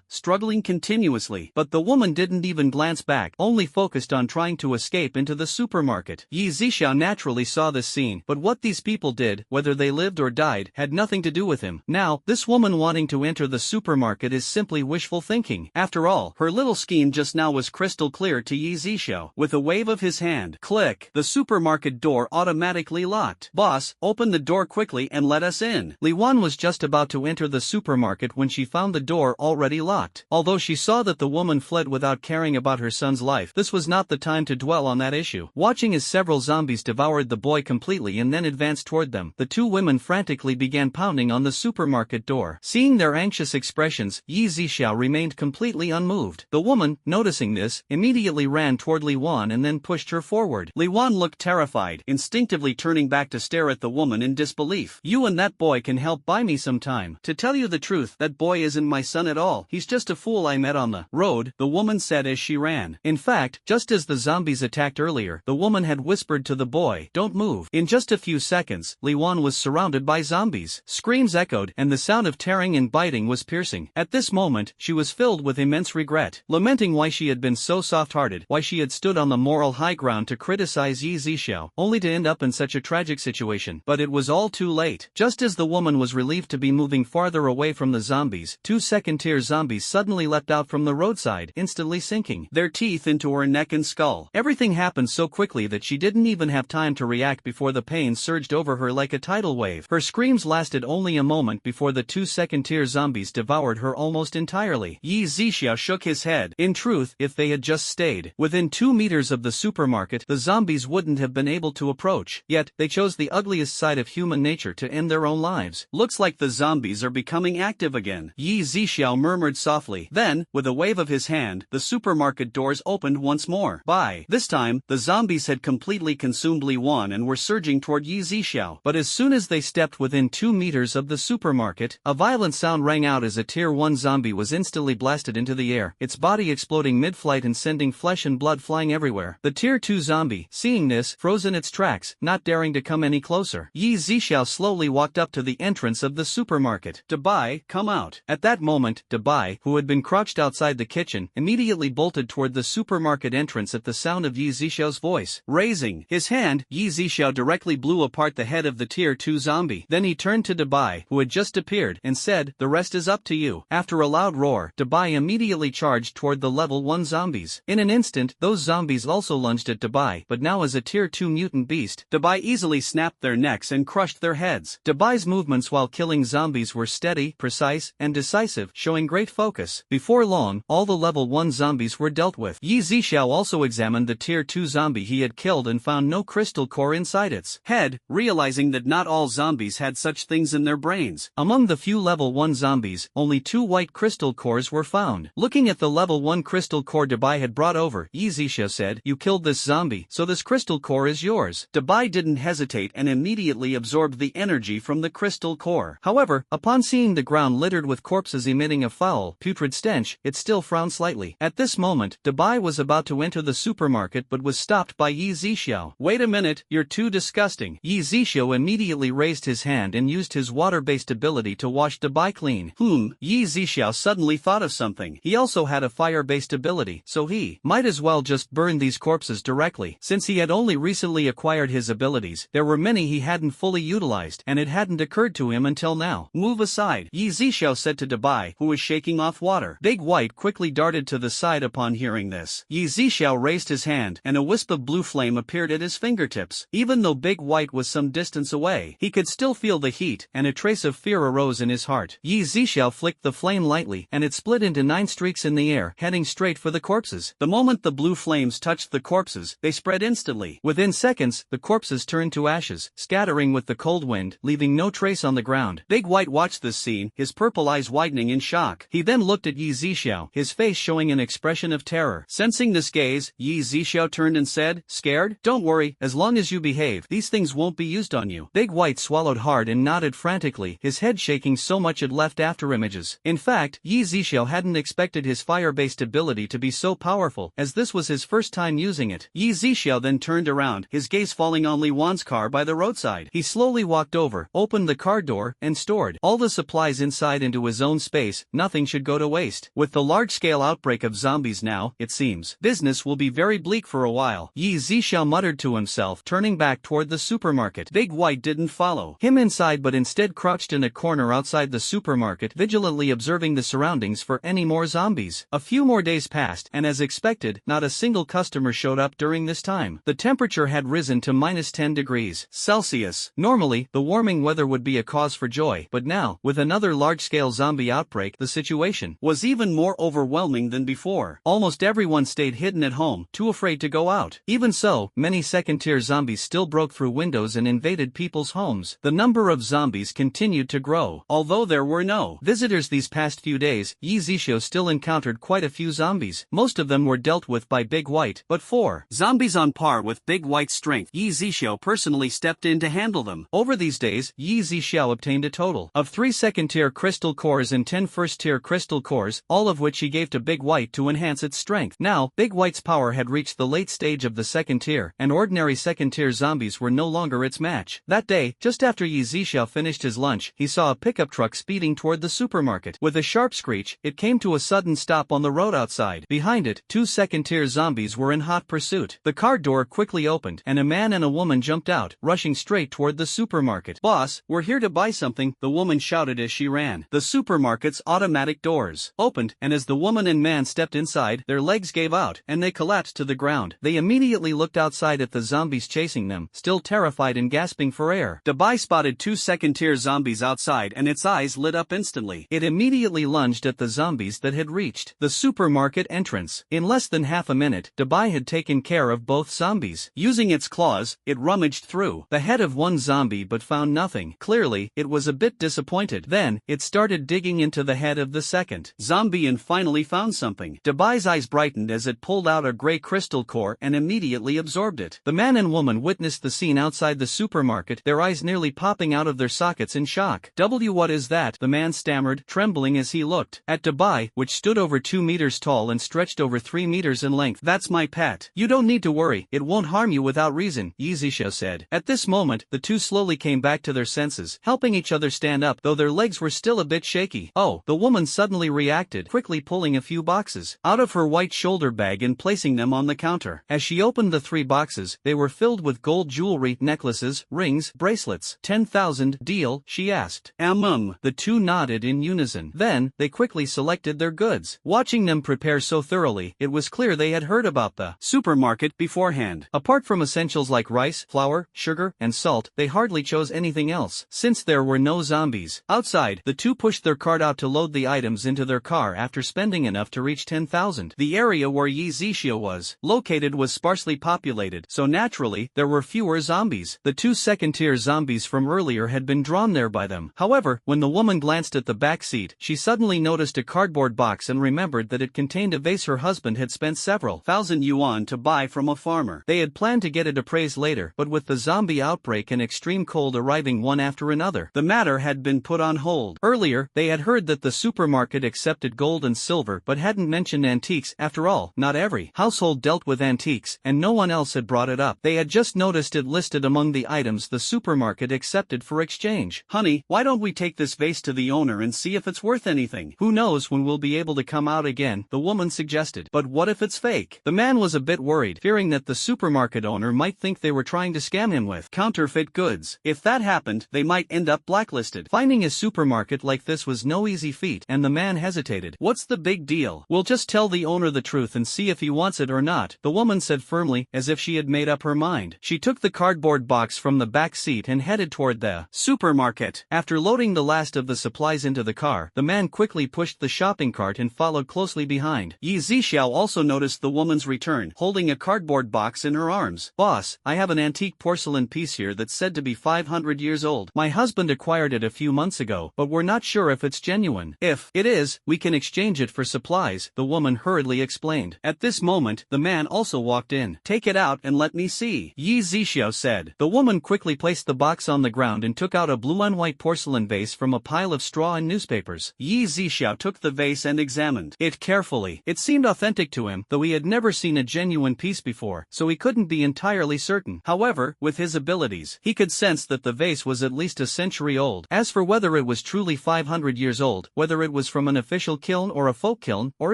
struggling continuously. But the woman didn't even glance back, only focused on trying to escape into the supermarket. Yzia naturally saw this scene, but what these people did, whether they lived or died, had nothing to do with him. Now, this woman wanting to enter the supermarket is simply wishful thinking. After all, her little scheme just now was crystal clear to Yzia. With a wave of his hand, click, the supermarket door automatically locked. Boss, open the door quickly and let us in. Li Wan was just about to enter the supermarket when she found the door already locked. Although she saw that the woman fled without caring about her son's life, this was not the time to dwell on that issue. Watching as several zombies devoured the boy completely and then advanced toward them. The two women frantically began pounding on the supermarket door. Seeing their anxious expressions, Yzia remained completely unmoved. The woman, noticing this, immediately ran toward Li Wan and then pushed her forward. Li Wan looked terrified, instinctively turning back to stare at the woman in disbelief. "You and that boy can help buy me some time. To tell you the truth, that boy isn't my son at all. He's just a fool I met on the road," the woman said as she ran. In fact, just as the zombies attacked earlier, the woman had whispered to the boy, "Don't move." In just a few seconds, Li Wan was surrounded by zombies. Screams echoed, and the sound of tearing and biting was piercing. At this moment, she was filled with immense regret, lamenting why she had been so soft-hearted, why she had stood on the moral high ground to criticize Yzia, only to end up in such a tragic situation. But it was all too late. Just as the woman was relieved to be moving farther away from the zombies, two second-tier zombies suddenly leapt out from the roadside, instantly sinking their teeth into her neck and skull. Everything happened so quickly that she didn't even have time to react before the pain surged over her like a tidal wave. Her screams lasted only a moment before the two second-tier zombies devoured her almost entirely. Yzia shook his head. In truth, if they had just stayed within 2 meters of the supermarket, the zombies wouldn't have been able to approach. Yet, they chose the ugliest side of human nature to end their own lives. "Looks like the zombies are becoming active again," Yzia murmured softly. Then, with a wave of his hand, the supermarket doors opened once more. By this time, the zombies had completely consumed Li Wan and were surging toward Yzia. But as soon as they stepped within 2 meters of the supermarket, a violent sound rang out as a Tier 1 zombie was instantly blasted into the air, its body exploding mid-flight and sending flesh and blood flying everywhere. The Tier 2 zombie, seeing this, froze in its tracks, not daring to come any closer. Yzia slowly walked up to the entrance of the supermarket. "Dabai, come out." At that moment, Dabai, who had been crouched outside the kitchen, immediately bolted toward the supermarket entrance at the sound of Yzia's voice. Raising his hand, Yzia directly blew apart the head of the Tier 2 zombie. Then he turned to Dabai, who had just appeared, and said, "The rest is up to you." After a loud roar, Dabai immediately charged toward the level 1 zombies. In an instant, those zombies also lunged at Dabai, but now as a Tier 2 mutant beast, Dabai easily snapped their necks and crushed their heads. Dabai's movements while killing zombies were steady, precise, and decisive, showing great focus. Before long, all the level 1 zombies were dealt with. Yzia also examined the Tier 2 zombie he had killed and found no crystal core inside its head, realizing that not all zombies had such things in their brains. Among the few level 1 zombies, only 2 white crystal cores were found. Looking at the level 1 crystal core Dabai had brought over, Yzia said, "You killed this zombie, so this crystal core is yours." Dabai didn't hesitate and immediately absorbed the energy from the crystal core. However, upon seeing the ground littered with corpses emitting a foul, putrid stench, it still frowned slightly. At this moment, Dabai was about to enter the supermarket but was stopped by Yzia. "Wait a minute, you're too disgusting." Yzia immediately raised his hand and used his water-based ability to wash Dabai clean. Yzia suddenly thought of something. He also had a fire-based ability, so he might as well just burn these corpses directly. Since he had only recently acquired his abilities, there were many he hadn't fully utilized, and it hadn't occurred to him until now. "Move aside," Yzia said to Dabai, who was shaking off water. Big White quickly darted to the side upon hearing this. Yzia raised his hand, and a wisp of blue flame appeared at his fingertips. Even though Big White was some distance away, he could still feel the heat, and a trace of fear arose in his heart. Yzia flicked the flame lightly, and it split into 9 streaks in the air, heading straight for the corpses. The moment the blue flames touched the corpses, they spread instantly. Within seconds, the corpses turned to ashes, scattering with the cold wind, leaving no trace on the ground. Big White watched this scene, his purple eyes widening in shock. He then looked at Yzia, his face showing an expression of terror. Sensing this gaze, Yzia turned and said, "Scared? Don't worry, as long as you behave, these things won't be used on you." Big White swallowed hard and nodded frantically, his head shaking so much it left after images. In fact, Yzia hadn't expected his fire-based ability to be so powerful, as this was his first time using it. Yzia then turned around, his gaze falling on Li Wan's car by the roadside. He slowly walked over, opened the car door, and stored all the supplies inside into his own space. Nothing should go to waste. With the large-scale outbreak of zombies now, it seems, business will be very bleak for a while, Yzia muttered to himself, turning back toward the supermarket. Big White didn't follow him inside but instead crouched in a corner outside the supermarket, vigilantly observing the surroundings for any more zombies. A few more days passed, and as expected, not a single customer showed up during this time. The temperature had risen to -10 degrees Celsius. Normally, the warming weather would be a cause for joy, but now, with another large-scale zombie outbreak, the situation was even more overwhelming than before. Almost everyone stayed hidden at home, too afraid to go out. Even so, many second-tier zombies still broke through windows and invaded people's homes. The number of zombies continued to grow. Although there were no visitors these past few days, Yzia still encountered quite a few zombies. Most of them were dealt with by Big White, but 4 zombies on par with Big White's strength, Yzia personally stepped in to handle them. Over these days, Yzia obtained a total of 3 second-tier crystal cores and 10 first-tier crystal cores, all of which he gave to Big White to enhance its strength. Now, Big White's power had reached the late stage of the second tier, and ordinary second-tier zombies were no longer its match. That day, just after Yzia finished his lunch, he saw a pickup truck speeding toward the supermarket. With a sharp screech, it came to a sudden stop on the road outside. Behind it, 2 second-tier zombies were in hot pursuit. The car door quickly opened, and a man and a woman jumped out, rushing straight toward the supermarket. "Boss, we're here to buy something," the woman shouted as she ran. The supermarket's automatic doors opened, and as the woman and man stepped inside, their legs gave out, and they collapsed to the ground. They immediately looked outside at the zombies chasing them, still terrified and gasping for air. Dubai spotted 2 second-tier zombies outside and its eyes lit up instantly. It immediately lunged at the zombies that had reached the supermarket entrance. In less than half a minute, Dubai had taken care of both zombies. Using its claws, it rummaged through the head of one zombie but found nothing. Clearly, it was a bit disappointed. Then, it started digging into the head of the second zombie and finally found something. Dubai's eyes brightened as it pulled out a gray crystal core and immediately absorbed it. The man and woman witnessed the scene outside the supermarket, their eyes nearly popping out of their sockets in shock. What is that?" the man stammered, trembling as he looked at Dubai, which stood over 2 meters tall and stretched over 3 meters in length. "That's my pet. You don't need to worry, it won't harm you without reason," Yzia said. At this moment, the two slowly came back to their senses, helping each other stand up, though their legs were still a bit shaky. "Oh," the woman suddenly reacted, quickly pulling a few boxes out of her white shoulder bag and placing them on the counter. As she opened the 3 boxes, they were filled with gold jewelry, necklaces, rings, bracelets. 10,000 deal, she asked. The two nodded in unison. Then, they quickly selected their goods. Watching them prepare so thoroughly, it was clear they had heard about the supermarket beforehand. Apart from essentials like rice, flour, sugar, and salt, they hardly chose anything else. Since there were no zombies outside, the two pushed their cart out to load the items into their car after spending enough to reach 10,000. The area where Yzia was located was sparsely populated, so naturally, there were fewer zombies. The 2 second-tier zombies from earlier had been drawn there by them. However, when the woman glanced at the back seat, she suddenly noticed a cardboard box and remembered that it contained a vase her husband had spent several thousand yuan to buy from a farmer. They had planned to get it appraised later, but with the zombie outbreak and extreme cold arriving one after another, the matter had been put on hold. Earlier, they had heard that the supermarket accepted gold and silver but hadn't mentioned antiques. After all, not every household dealt with antiques, and no one else had brought it up. They had just noticed it listed among the items the supermarket accepted for exchange. "Honey, why don't we take this vase to the owner and see if it's worth anything? Who knows when we'll be able to come out again," the woman suggested. "But what if it's fake?" The man was a bit worried, fearing that the supermarket owner might think they were trying to scam him with counterfeit goods. If that happened, they might end up blacklisted. Finding a supermarket like this was no easy feat, and the man hesitated. "What's the big deal? We'll just tell the owner the truth and see if he wants it or not," the woman said firmly, as if she had made up her mind. She took the cardboard box from the back seat and headed toward the supermarket. After loading the last of the supplies into the car, the man quickly pushed the shopping cart and followed closely behind. Yzia also noticed the woman's return, holding a cardboard box in her arms. "Boss, I have an antique porcelain piece here that's said to be 500 years old. My husband acquired it a few months ago, but we're not sure if it's genuine. If it is, we can exchange it for supplies," the woman hurriedly explained. At this moment, the man also walked in. "Take it out and let me see," Yzia said. The woman quickly placed the box on the ground and took out a blue and white porcelain vase from a pile of straw and newspapers. Yzia took the vase and examined it carefully. It seemed authentic to him, though he had never seen a genuine piece before, so he couldn't be entirely certain. However, with his abilities, he could sense that the vase was at least a century old. As for whether it was truly 500 years old, whether it was from an official kiln or a folk kiln, or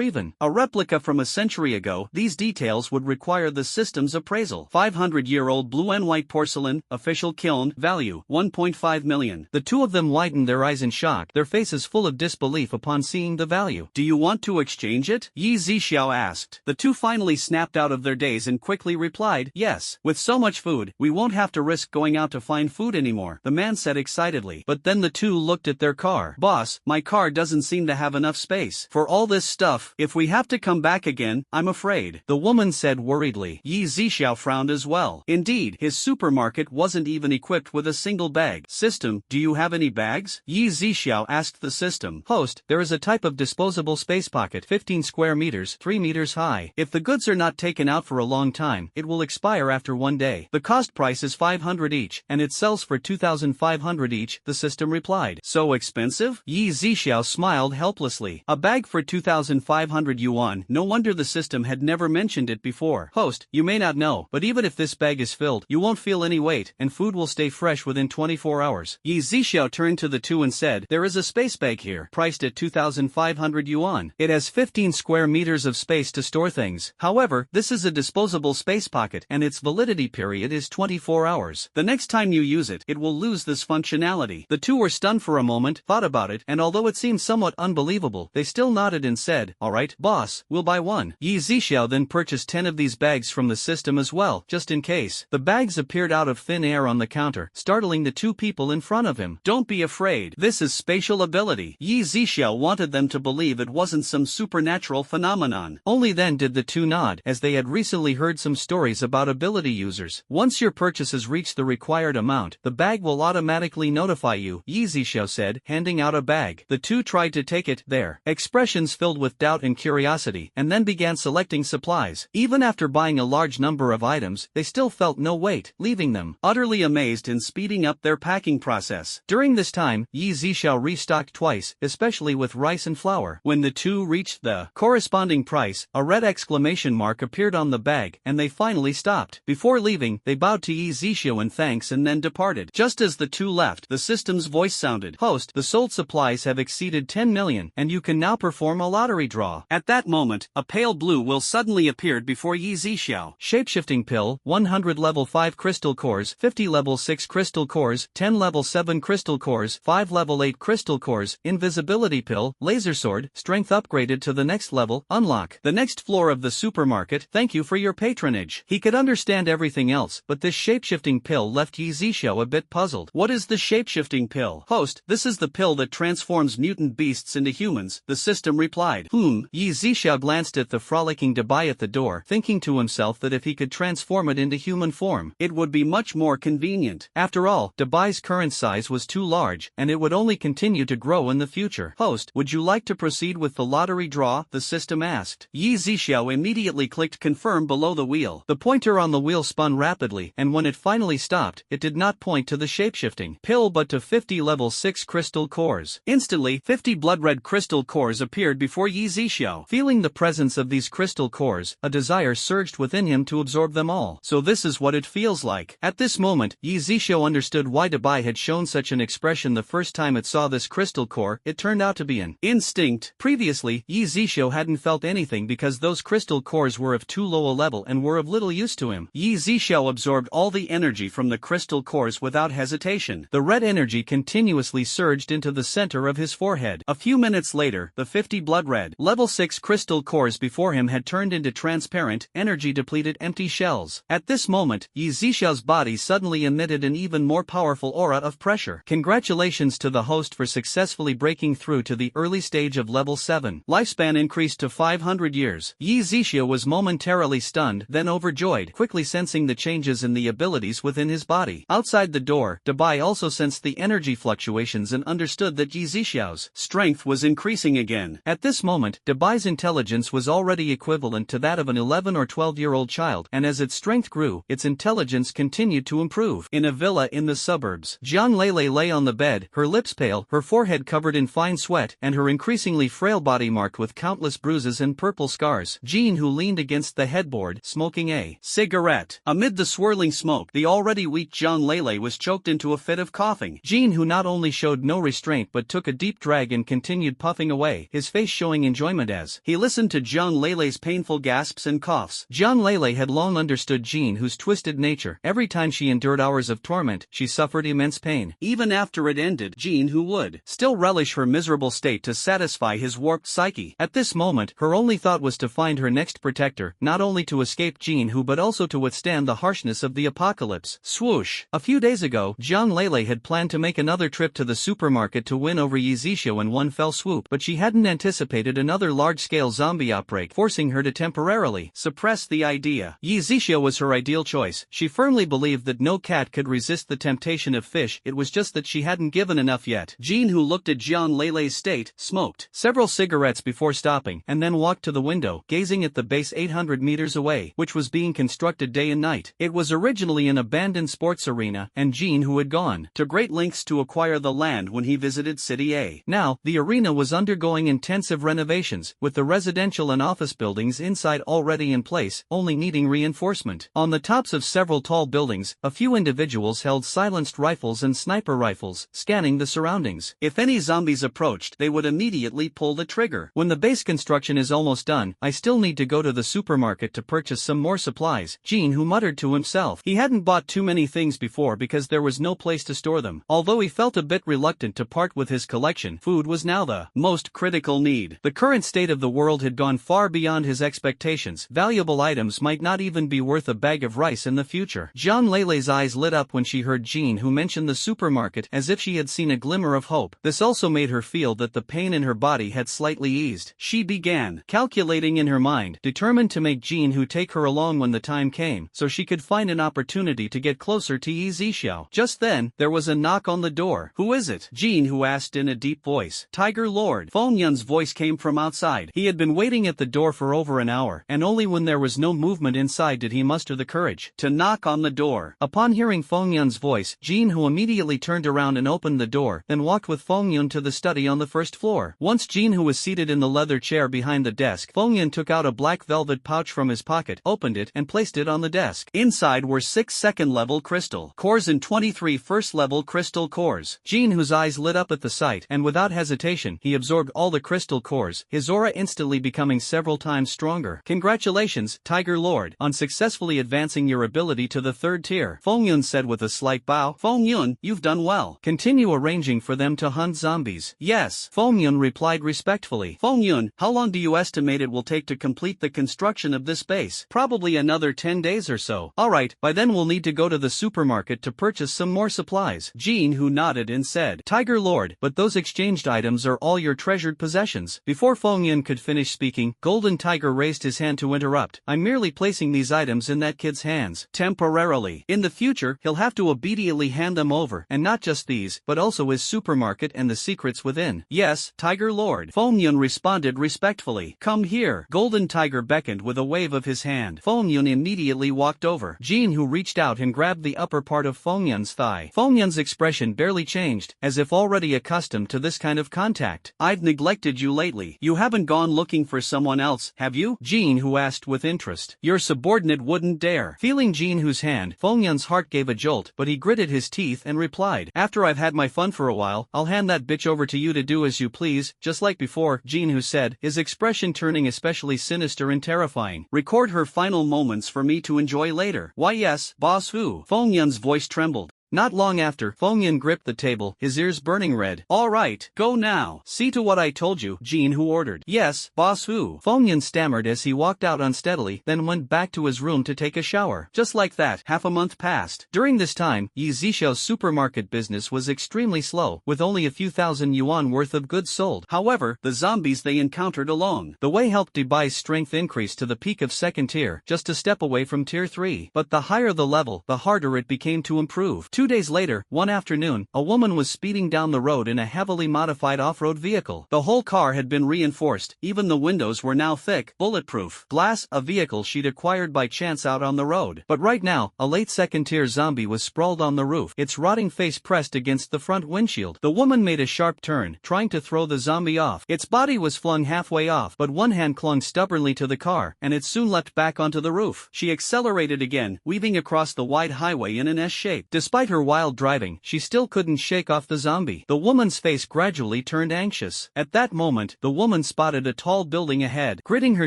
even a replica from a century ago, these details would require the system's appraisal. 500-year-old blue and white porcelain, official kiln, value, 1.5 million. The two of them widened their eyes in shock, their faces full of disbelief upon seeing the value. "Do you want to exchange it?" Yzia asked. The two finally snapped out of their daze and quickly replied, "Yes. With so much food, we won't have to risk going out to find food anymore," the man said excitedly. But then the two looked at their car. "Boss, my car doesn't seem to have enough space for all this stuff. If we have to come back again, I'm afraid," the woman said worriedly. Yzia Xiao frowned as well. Indeed, his supermarket wasn't even equipped with a single bag. System, do you have any bags? Yzia asked the system. Host, there is a type of disposable space pocket 15 square meters, 3 meters high. If the goods are not taken out for a long time, it will expire after 1 day. The cost price is 500 each, and it sells for 2,500 each, the system replied. So expensive? Yzia smiled helplessly. A bag for 2,500 yuan, no wonder the system had never mentioned it before. Host, you may not know, but even if this bag is filled, you won't feel any weight, and food will stay fresh within 24 hours. Yzia turned to the two and said, there is a space bag here, priced at 2,500 yuan. It has 15 square meters of space to store things. However, this is a disposable space pocket, and its validity period is 24 hours. The next time you use it, it will lose this functionality. The two were stunned for a moment, thought about it, and although it seemed somewhat unbelievable, they still nodded and said, alright, boss, we'll buy one. Yzia then purchased 10 of these bags from the system as well, just in case. The bags appeared out of thin air on the counter, startling the two people in front of him. Don't be afraid, this is spatial ability. Yzia wanted them to believe it wasn't some supernatural phenomenon. Only then did the two nod, as they had recently heard some stories about ability users. Once your purchases reach the required amount, the bag will automatically notify you, Yzia said, handing out a bag. The two tried to take it, their expressions filled with doubt and curiosity, and then began selecting supplies. Even after buying a large number of items, they still felt no weight, leaving them utterly amazed and speeding up their packing process. During this time, Yzia restocked twice, especially with rice and flour. When the two reached the corresponding price, a red exclamation mark appeared on the bag, and they finally stopped. Before leaving, they bowed to Yzia in thanks and then departed. Just as the two left, the system's voice sounded. Host, the sold supplies have exceeded 10 million, and you can now perform a lottery draw. At that moment, a pale blue will suddenly appeared before Yzia. Shapeshifting pill, 100 level 5 crystal cores, 50 level 6 crystal cores, 10 level 7 crystal cores, 5 level 8 crystal cores, invisibility pill, laser sword, strength upgraded to the next level, unlock the next floor of the supermarket, thank you for your patronage. He could understand everything else, but this shapeshifting pill left Yzia a bit puzzled. What is the shapeshifting pill? Host, this is the pill that transforms mutant beasts into humans, the system replied. Yzia glanced at the frolicking Dabai at the door, thinking to himself that if he could transform it into human form, it would be much more convenient. After all, Dabai's current size was too large, and it would only continue to grow in the future. Host, would you like to proceed with the lottery draw? The system asked. Yzia immediately clicked confirm below the wheel. The pointer on the wheel spun rapidly, and when it finally stopped, it did not point to the shapeshifting pill but to 50 level 6 crystal cores. Instantly, 50 blood-red crystal cores appeared before Yzia. Feeling the presence of these crystal cores, a desire surged within him to absorb them all. So this is what it feels like. At this moment, Yzia understood why Dabai had shown such an expression the first time it saw this crystal core. It turned out to be an instinct. Previously, Yzia hadn't felt anything because those crystal cores were of too low a level and were of little use to him. Yzia absorbed all the energy from the crystal cores without hesitation. The red energy continuously surged into the center of his forehead. A few minutes later, the 50 blood-red, level 6 crystal cores before him had turned into transparent, energy-depleted empty shells. At this moment, Yzia's body suddenly emitted an even more powerful aura of pressure. Congratulations to the host for successfully breaking through to the early stage of level 7. Lifespan increased to 500 years. Yzia was momentarily stunned, then overjoyed, quickly sensing the changes in the abilities within his body. Outside the door, Dabai also sensed the energy fluctuations and understood that Yzia's strength was increasing again. At this moment, Dabai's intelligence was already equivalent to that of an 11 or 12-year-old child, and as its strength grew, its intelligence continued to improve. In a villa in the suburbs, Jiang Lele lay on the bed, her lips pale, her forehead covered in fine sweat, and her increasingly frail body marked with countless bruises and purple scars. Jean, who leaned against the headboard, smoking a cigarette. Amid the swirling smoke, the already weak Jiang Lele was choked into a fit of coughing. Jean, who not only showed no restraint but took a deep drag and continued puffing away, his face showing enjoyment as he listened to Jiang Lele's painful gasps and coughs. Jiang Lele had long understood Jean, whose twisted nature. Every time she endured hours of torment, she suffered immense pain. Even after it ended, Jean, who would still relish her miserable state to satisfy his warped psyche. At this moment, her only thought was to find her next protector, not only to escape Jean, who but also to withstand the harshness of the apocalypse. Swoosh! A few days ago, Jiang Lele had planned to make another trip to the supermarket to win over Yzia in one fell swoop, but she hadn't anticipated another large-scale zombie outbreak, forcing her to temporarily suppress the idea. Yzia was her ideal choice. She firmly believed that no cat could resist the temptation of fish, it was just that she hadn't given enough yet. Jean, who looked at Jian Leilei's state, smoked several cigarettes before stopping, and then walked to the window, gazing at the base 800 meters away, which was being constructed day and night. It was originally an abandoned sports arena, and Jean, who had gone to great lengths to acquire the land when he visited City A. Now, the arena was undergoing intensive renovations, with the residential and office buildings inside already in place, only needing reinforcement. On the tops of several tall buildings, a few individuals held silenced rifles and sniper rifles, scanning the surroundings. If any zombies approached, they would immediately pull the trigger. When the base construction is almost done, I still need to go to the supermarket to purchase some more supplies, Jean, who muttered to himself. He hadn't bought too many things before because there was no place to store them. Although he felt a bit reluctant to part with his collection, food was now the most critical need. The current state of the world had gone far beyond his expectations. Valuable items might not even be worth a bag of rice in the future. Jian Leilei's eyes lit up when she heard Jean, who mentioned the supermarket, as if she had seen a glimmer of hope. This also made her feel that the pain in her body had slightly eased. She began calculating in her mind, determined to make Jean, who take her along when the time came, so she could find an opportunity to get closer to Yzia. Just then, there was a knock on the door. Who is it? Jean, who asked in a deep voice. Tiger Lord. Feng Yun's voice came from outside. He had been waiting at the door for over an hour, and only when there was no movement inside did he muster the courage to knock on the door. Upon hearing Feng Yun's voice, Jean, who immediately turned around and opened the door, then walked with Feng Yun to the study on the first floor. Once Jean, who was seated in the leather chair behind the desk, Feng Yun took out a black velvet pouch from his pocket, opened it, and placed it on the desk. Inside were 6 second-level crystal cores and 23 first-level crystal cores. Jean, whose eyes lit up at the sight, and without hesitation, he absorbed all the crystal cores, his aura instantly becoming several times stronger. Congratulations, Tiger Lord, on successfully advancing your ability to the 3rd tier, Feng Yun said with a slight bow. Feng Yun, you've done well. Continue arranging for them to hunt zombies. Yes, Feng Yun replied respectfully. Feng Yun, how long do you estimate it will take to complete the construction of this base? Probably another 10 days or so. Alright, by then we'll need to go to the supermarket to purchase some more supplies. Jean, who nodded and said, Tiger Lord, but those exchanged items are all your treasured possessions. Before Feng Yun could finish speaking, Golden Tiger raised his hand to interrupt. I'm merely placing these items in that kid's hands, temporarily. In the future, he'll have to obediently hand them over, and not just these, but also his supermarket and the secrets within. Yes, Tiger Lord, Feng Yun responded respectfully. Come here. Golden Tiger beckoned with a wave of his hand. Feng Yun immediately walked over. Jean, who reached out and grabbed the upper part of Feng Yun's thigh. Feng Yun's expression barely changed, as if already accustomed to this kind of contact. I've neglected you lately. You haven't gone looking for someone else, have you? Jean, who asked with interest. Your subordinate wouldn't dare. Feeling Jean, whose hand, Feng Yun's heart gave a jolt, but he gritted his teeth and replied, After I've had my fun for a while, I'll hand that bitch over to you to do as you please, just like before, Jean, who said, his expression turning especially sinister and terrifying. Record her final moments for me to enjoy later. Why yes, boss who? Feng Yun's voice trembled. Not long after, Feng Yun gripped the table, his ears burning red. All right, go now. See to what I told you, Jean, who ordered. Yes, boss who? Feng Yun stammered as he walked out unsteadily, then went back to his room to take a shower. Just like that, half a month passed. During this time, Yzia's supermarket business was extremely slow, with only a few thousand yuan worth of goods sold. However, the zombies they encountered along the way helped Debai's strength increase to the peak of 2nd tier, just a step away from tier 3. But the higher the level, the harder it became to improve. 2 days later, one afternoon, a woman was speeding down the road in a heavily modified off-road vehicle. The whole car had been reinforced, even the windows were now thick, bulletproof glass, a vehicle she'd acquired by chance out on the road. But right now, a late 2nd tier zombie was sprawled on the roof, its rotting face pressed against the front windshield. The woman made a sharp turn, trying to throw the zombie off. Its body was flung halfway off, but one hand clung stubbornly to the car, and it soon leapt back onto the roof. She accelerated again, weaving across the wide highway in an S shape. Despite her wild driving, she still couldn't shake off the zombie. The woman's face gradually turned anxious. At that moment, the woman spotted a tall building ahead. Gritting her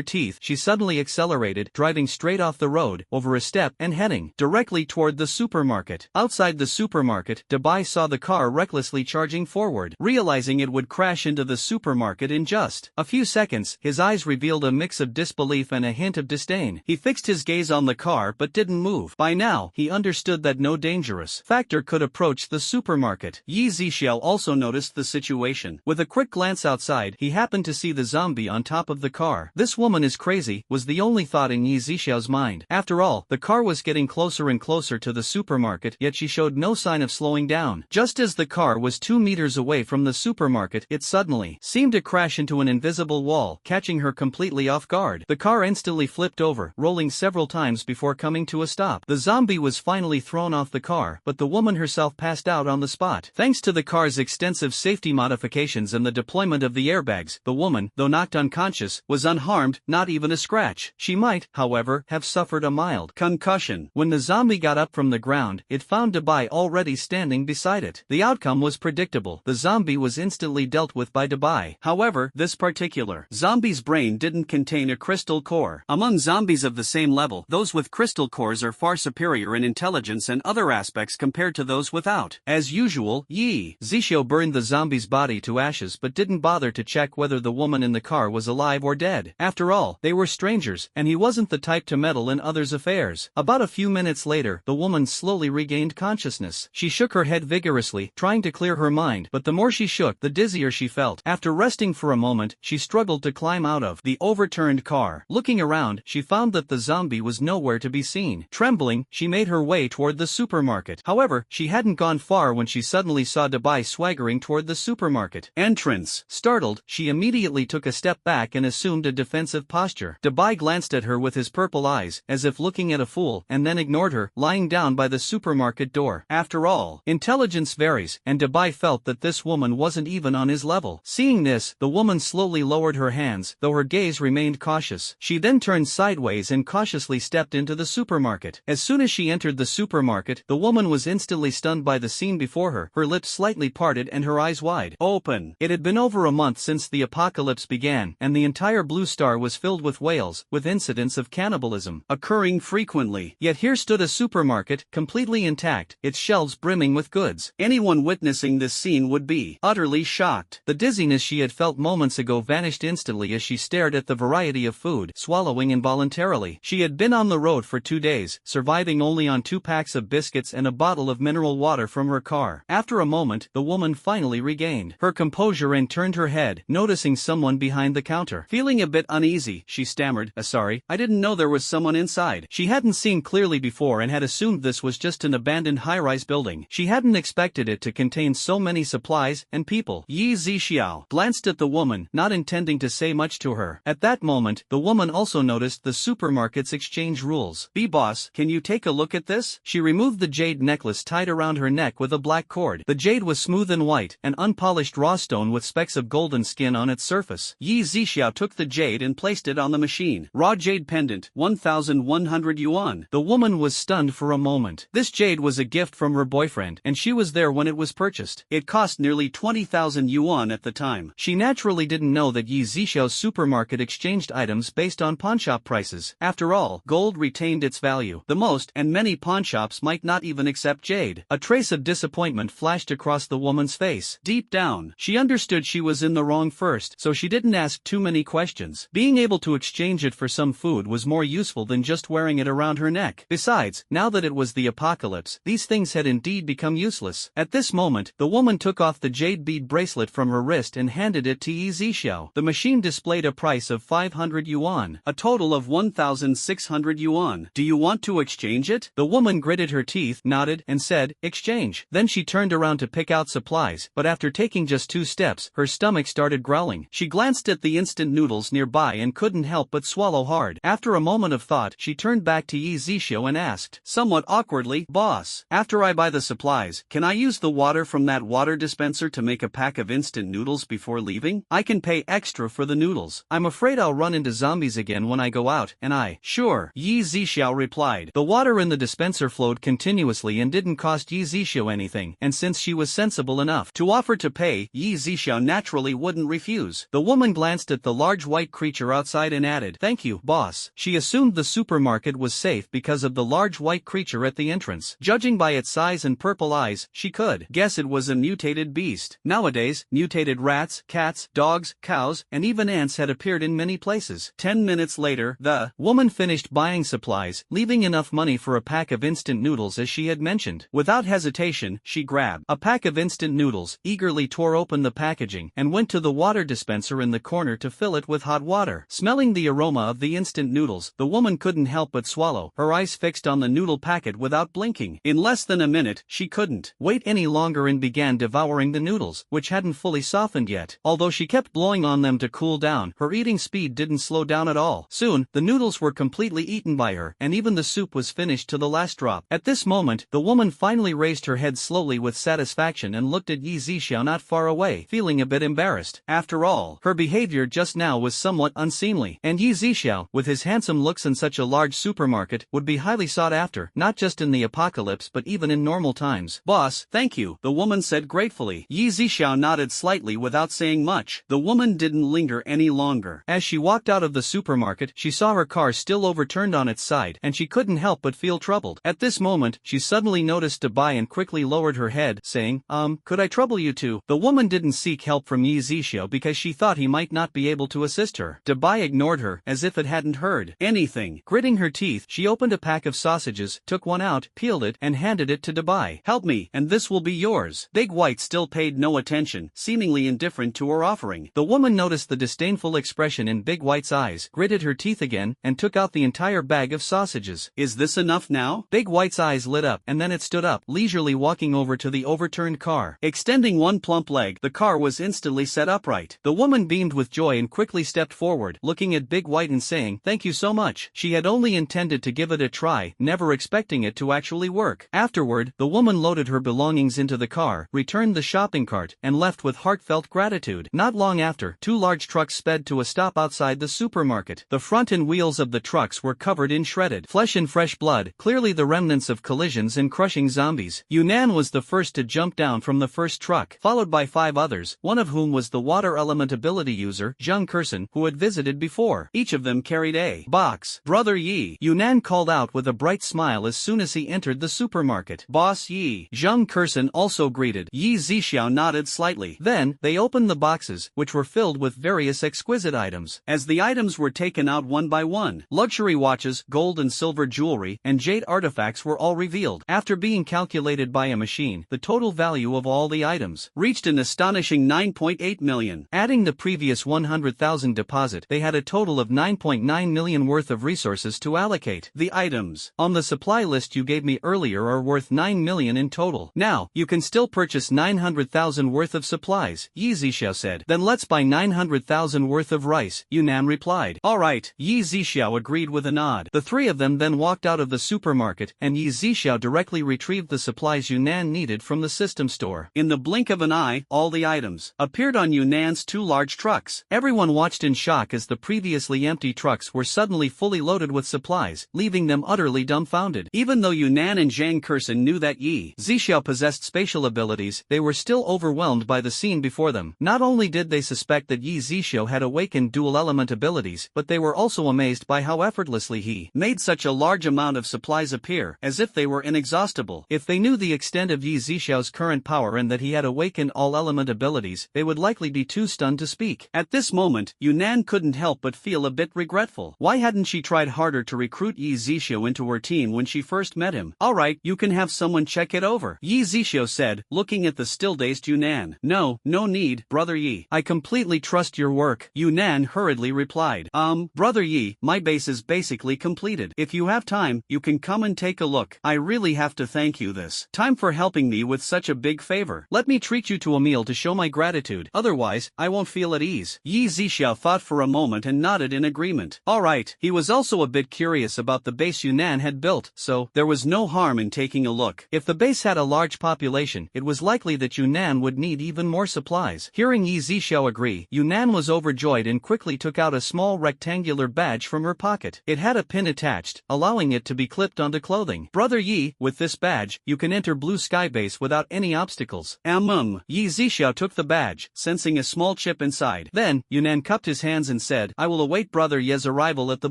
teeth, she suddenly accelerated, driving straight off the road, over a step, and heading directly toward the supermarket. Outside the supermarket, Debai saw the car recklessly charging forward. Realizing it would crash into the supermarket in just a few seconds, his eyes revealed a mix of disbelief and a hint of disdain. He fixed his gaze on the car but didn't move. By now, he understood that no dangerous factor could approach the supermarket. Yzia also noticed the situation. With a quick glance outside, he happened to see the zombie on top of the car. This woman is crazy, was the only thought in Yzia's mind. After all, the car was getting closer and closer to the supermarket, yet she showed no sign of slowing down. Just as the car was 2 meters away from the supermarket, it suddenly seemed to crash into an invisible wall, catching her completely off guard. The car instantly flipped over, rolling several times before coming to a stop. The zombie was finally thrown off the car, but the woman herself passed out on the spot. Thanks to the car's extensive safety modifications and the deployment of the airbags, the woman, though knocked unconscious, was unharmed, not even a scratch. She might, however, have suffered a mild concussion. When the zombie got up from the ground, it found Dubai already standing beside it. The outcome was predictable. The zombie was instantly dealt with by Dubai. However, this particular zombie's brain didn't contain a crystal core. Among zombies of the same level, those with crystal cores are far superior in intelligence and other aspects compared to those without. As usual, Yzia burned the zombie's body to ashes but didn't bother to check whether the woman in the car was alive or dead. After all, they were strangers, and he wasn't the type to meddle in others' affairs. About a few minutes later, the woman slowly regained consciousness. She shook her head vigorously, trying to clear her mind, but the more she shook, the dizzier she felt. After resting for a moment, she struggled to climb out of the overturned car. Looking around, she found that the zombie was nowhere to be seen. Trembling, she made her way toward the supermarket. However, she hadn't gone far when she suddenly saw Dubai swaggering toward the supermarket entrance. Startled, she immediately took a step back and assumed a defensive posture. Dubai glanced at her with his purple eyes, as if looking at a fool, and then ignored her, lying down by the supermarket door. After all, intelligence varies, and Dubai felt that this woman wasn't even on his level. Seeing this, the woman slowly lowered her hands, though her gaze remained cautious. She then turned sideways and cautiously stepped into the supermarket. As soon as she entered the supermarket, the woman was instantly stunned by the scene before her lips slightly parted and her eyes wide open. It had been over a month since the apocalypse began, and the entire Blue Star was filled with whales, with incidents of cannibalism occurring frequently. Yet here stood a supermarket, completely intact, its shelves brimming with goods. Anyone witnessing this scene would be utterly shocked. The dizziness she had felt moments ago vanished instantly as she stared at the variety of food, swallowing involuntarily. She had been on the road for 2 days, surviving only on 2 packs of biscuits and a bottle of mineral water from her car. After a moment, the woman finally regained her composure and turned her head, noticing someone behind the counter. Feeling a bit uneasy, she stammered, "Sorry, I didn't know there was someone inside." She hadn't seen clearly before and had assumed this was just an abandoned high-rise building. She hadn't expected it to contain so many supplies and people. Yzia glanced at the woman, not intending to say much to her. At that moment, the woman also noticed the supermarket's exchange rules. "Boss, can you take a look at this?" She removed the jade necklace tied around her neck with a black cord. The jade was smooth and white, an unpolished raw stone with specks of golden skin on its surface. Yzia took the jade and placed it on the machine. "Raw jade pendant, 1,100 yuan. The woman was stunned for a moment. This jade was a gift from her boyfriend, and she was there when it was purchased. It cost nearly 20,000 yuan at the time. She naturally didn't know that Yzia's supermarket exchanged items based on pawnshop prices. After all, gold retained its value the most, and many pawnshops might not even accept jade. A trace of disappointment flashed across the woman's face. Deep down, she understood she was in the wrong first, so she didn't ask too many questions. Being able to exchange it for some food was more useful than just wearing it around her neck. Besides, now that it was the apocalypse, these things had indeed become useless. At this moment, the woman took off the jade bead bracelet from her wrist and handed it to Yzia. The machine displayed a price of 500 yuan, a total of 1,600 yuan. "Do you want to exchange it?" The woman gritted her teeth, nodded, and said, "Exchange." Then she turned around to pick out supplies, but after taking just 2 steps, her stomach started growling. She glanced at the instant noodles nearby and couldn't help but swallow hard. After a moment of thought, she turned back to Yzia and asked, somewhat awkwardly, "Boss, after I buy the supplies, can I use the water from that water dispenser to make a pack of instant noodles before leaving? I can pay extra for the noodles. I'm afraid I'll run into zombies again when I go out, and I..." "Sure," Yzia replied. The water in the dispenser flowed continuously and didn't cost Yzia anything, and since she was sensible enough to offer to pay, Yzia naturally wouldn't refuse. The woman glanced at the large white creature outside and added, "Thank you, boss." She assumed the supermarket was safe because of the large white creature at the entrance. Judging by its size and purple eyes, she could guess it was a mutated beast. Nowadays, mutated rats, cats, dogs, cows, and even ants had appeared in many places. 10 minutes later, the woman finished buying supplies, leaving enough money for a pack of instant noodles as she had mentioned. mentioned. Without hesitation, she grabbed a pack of instant noodles, eagerly tore open the packaging, and went to the water dispenser in the corner to fill it with hot water. Smelling the aroma of the instant noodles, the woman couldn't help but swallow, her eyes fixed on the noodle packet without blinking. In less than a minute, she couldn't wait any longer and began devouring the noodles, which hadn't fully softened yet. Although she kept blowing on them to cool down, her eating speed didn't slow down at all. Soon, the noodles were completely eaten by her, and even the soup was finished to the last drop. At this moment, the woman finally raised her head slowly with satisfaction and looked at Yzia not far away, feeling a bit embarrassed. After all, her behavior just now was somewhat unseemly, and Yzia, with his handsome looks in such a large supermarket, would be highly sought after, not just in the apocalypse but even in normal times. "Boss, thank you," the woman said gratefully. Yzia nodded slightly without saying much. The woman didn't linger any longer. As she walked out of the supermarket, she saw her car still overturned on its side, and she couldn't help but feel troubled. At this moment, she suddenly noticed Dabai and quickly lowered her head, saying, could I trouble you to?" The woman didn't seek help from Yzia because she thought he might not be able to assist her. Dabai ignored her, as if it hadn't heard anything. Gritting her teeth, she opened a pack of sausages, took one out, peeled it, and handed it to Dabai. "Help me, and this will be yours." Big White still paid no attention, seemingly indifferent to her offering. The woman noticed the disdainful expression in Big White's eyes, gritted her teeth again, and took out the entire bag of sausages. "Is this enough now?" Big White's eyes lit up, and then it stood up, leisurely walking over to the overturned car. Extending one plump leg, the car was instantly set upright. The woman beamed with joy and quickly stepped forward, looking at Big White and saying, "Thank you so much." She had only intended to give it a try, never expecting it to actually work. Afterward, the woman loaded her belongings into the car, returned the shopping cart, and left with heartfelt gratitude. Not long after, two large trucks sped to a stop outside the supermarket. The front and wheels of the trucks were covered in shredded flesh and fresh blood, clearly the remnants of collisions and crushing zombies. Yunnan was the first to jump down from the first truck, followed by 5 others, one of whom was the water element ability user, Zheng Kursen, who had visited before. Each of them carried a box. "Brother Yi," Yunnan called out with a bright smile as soon as he entered the supermarket. "Boss Yi," Zheng Kursen also greeted. Yzia nodded slightly. Then, they opened the boxes, which were filled with various exquisite items. As the items were taken out one by one, luxury watches, gold and silver jewelry, and jade artifacts were all revealed. After being calculated by a machine, the total value of all the items reached an astonishing 9.8 million. Adding the previous 100,000 deposit, they had a total of 9.9 million worth of resources to allocate. "The items on the supply list you gave me earlier are worth 9 million in total. Now, you can still purchase 900,000 worth of supplies," Yzia said. "Then let's buy 900,000 worth of rice," Yunnan replied. "Alright," Yzia agreed with a nod. The three of them then walked out of the supermarket, and Yzia directly retrieved the supplies Yunnan needed from the system store. In the blink of an eye, all the items appeared on Yunnan's 2 large trucks. Everyone watched in shock as the previously empty trucks were suddenly fully loaded with supplies, leaving them utterly dumbfounded. Even though Yunnan and Zhang Kursen knew that Yzia possessed spatial abilities, they were still overwhelmed by the scene before them. Not only did they suspect that Yzia had awakened dual-element abilities, but they were also amazed by how effortlessly he made such a large amount of supplies appear, as if they were inexhaustible. If they knew the extent of Yzia's current power and that he had awakened all-element abilities, they would likely be too stunned to speak. At this moment, Yunnan couldn't help but feel a bit regretful. Why hadn't she tried harder to recruit Yzia into her team when she first met him? "Alright, you can have someone check it over," Yzia said, looking at the still-dazed Yunnan. No need, Brother Yi. I completely trust your work," Yunnan hurriedly replied. Brother Yi, my base is basically completed. If you have time, you can come and take a look. I really have to thank you this time for helping me with such a big favor. Let me treat you to a meal to show my gratitude, otherwise, I won't feel at ease." Yzia thought for a moment and nodded in agreement. Alright, he was also a bit curious about the base Yunnan had built, so there was no harm in taking a look. If the base had a large population, it was likely that Yunnan would need even more supplies. Hearing Yzia agree, Yunnan was overjoyed and quickly took out a small rectangular badge from her pocket. It had a pin attached, allowing it to be clipped onto clothing. "Brother Yi, with this badge, you can enter Blue Sky Base without any obstacles." Yzia took the badge, sensing a small chip inside. Then, Yunnan cupped his hands and said, "I will await Brother Ye's arrival at the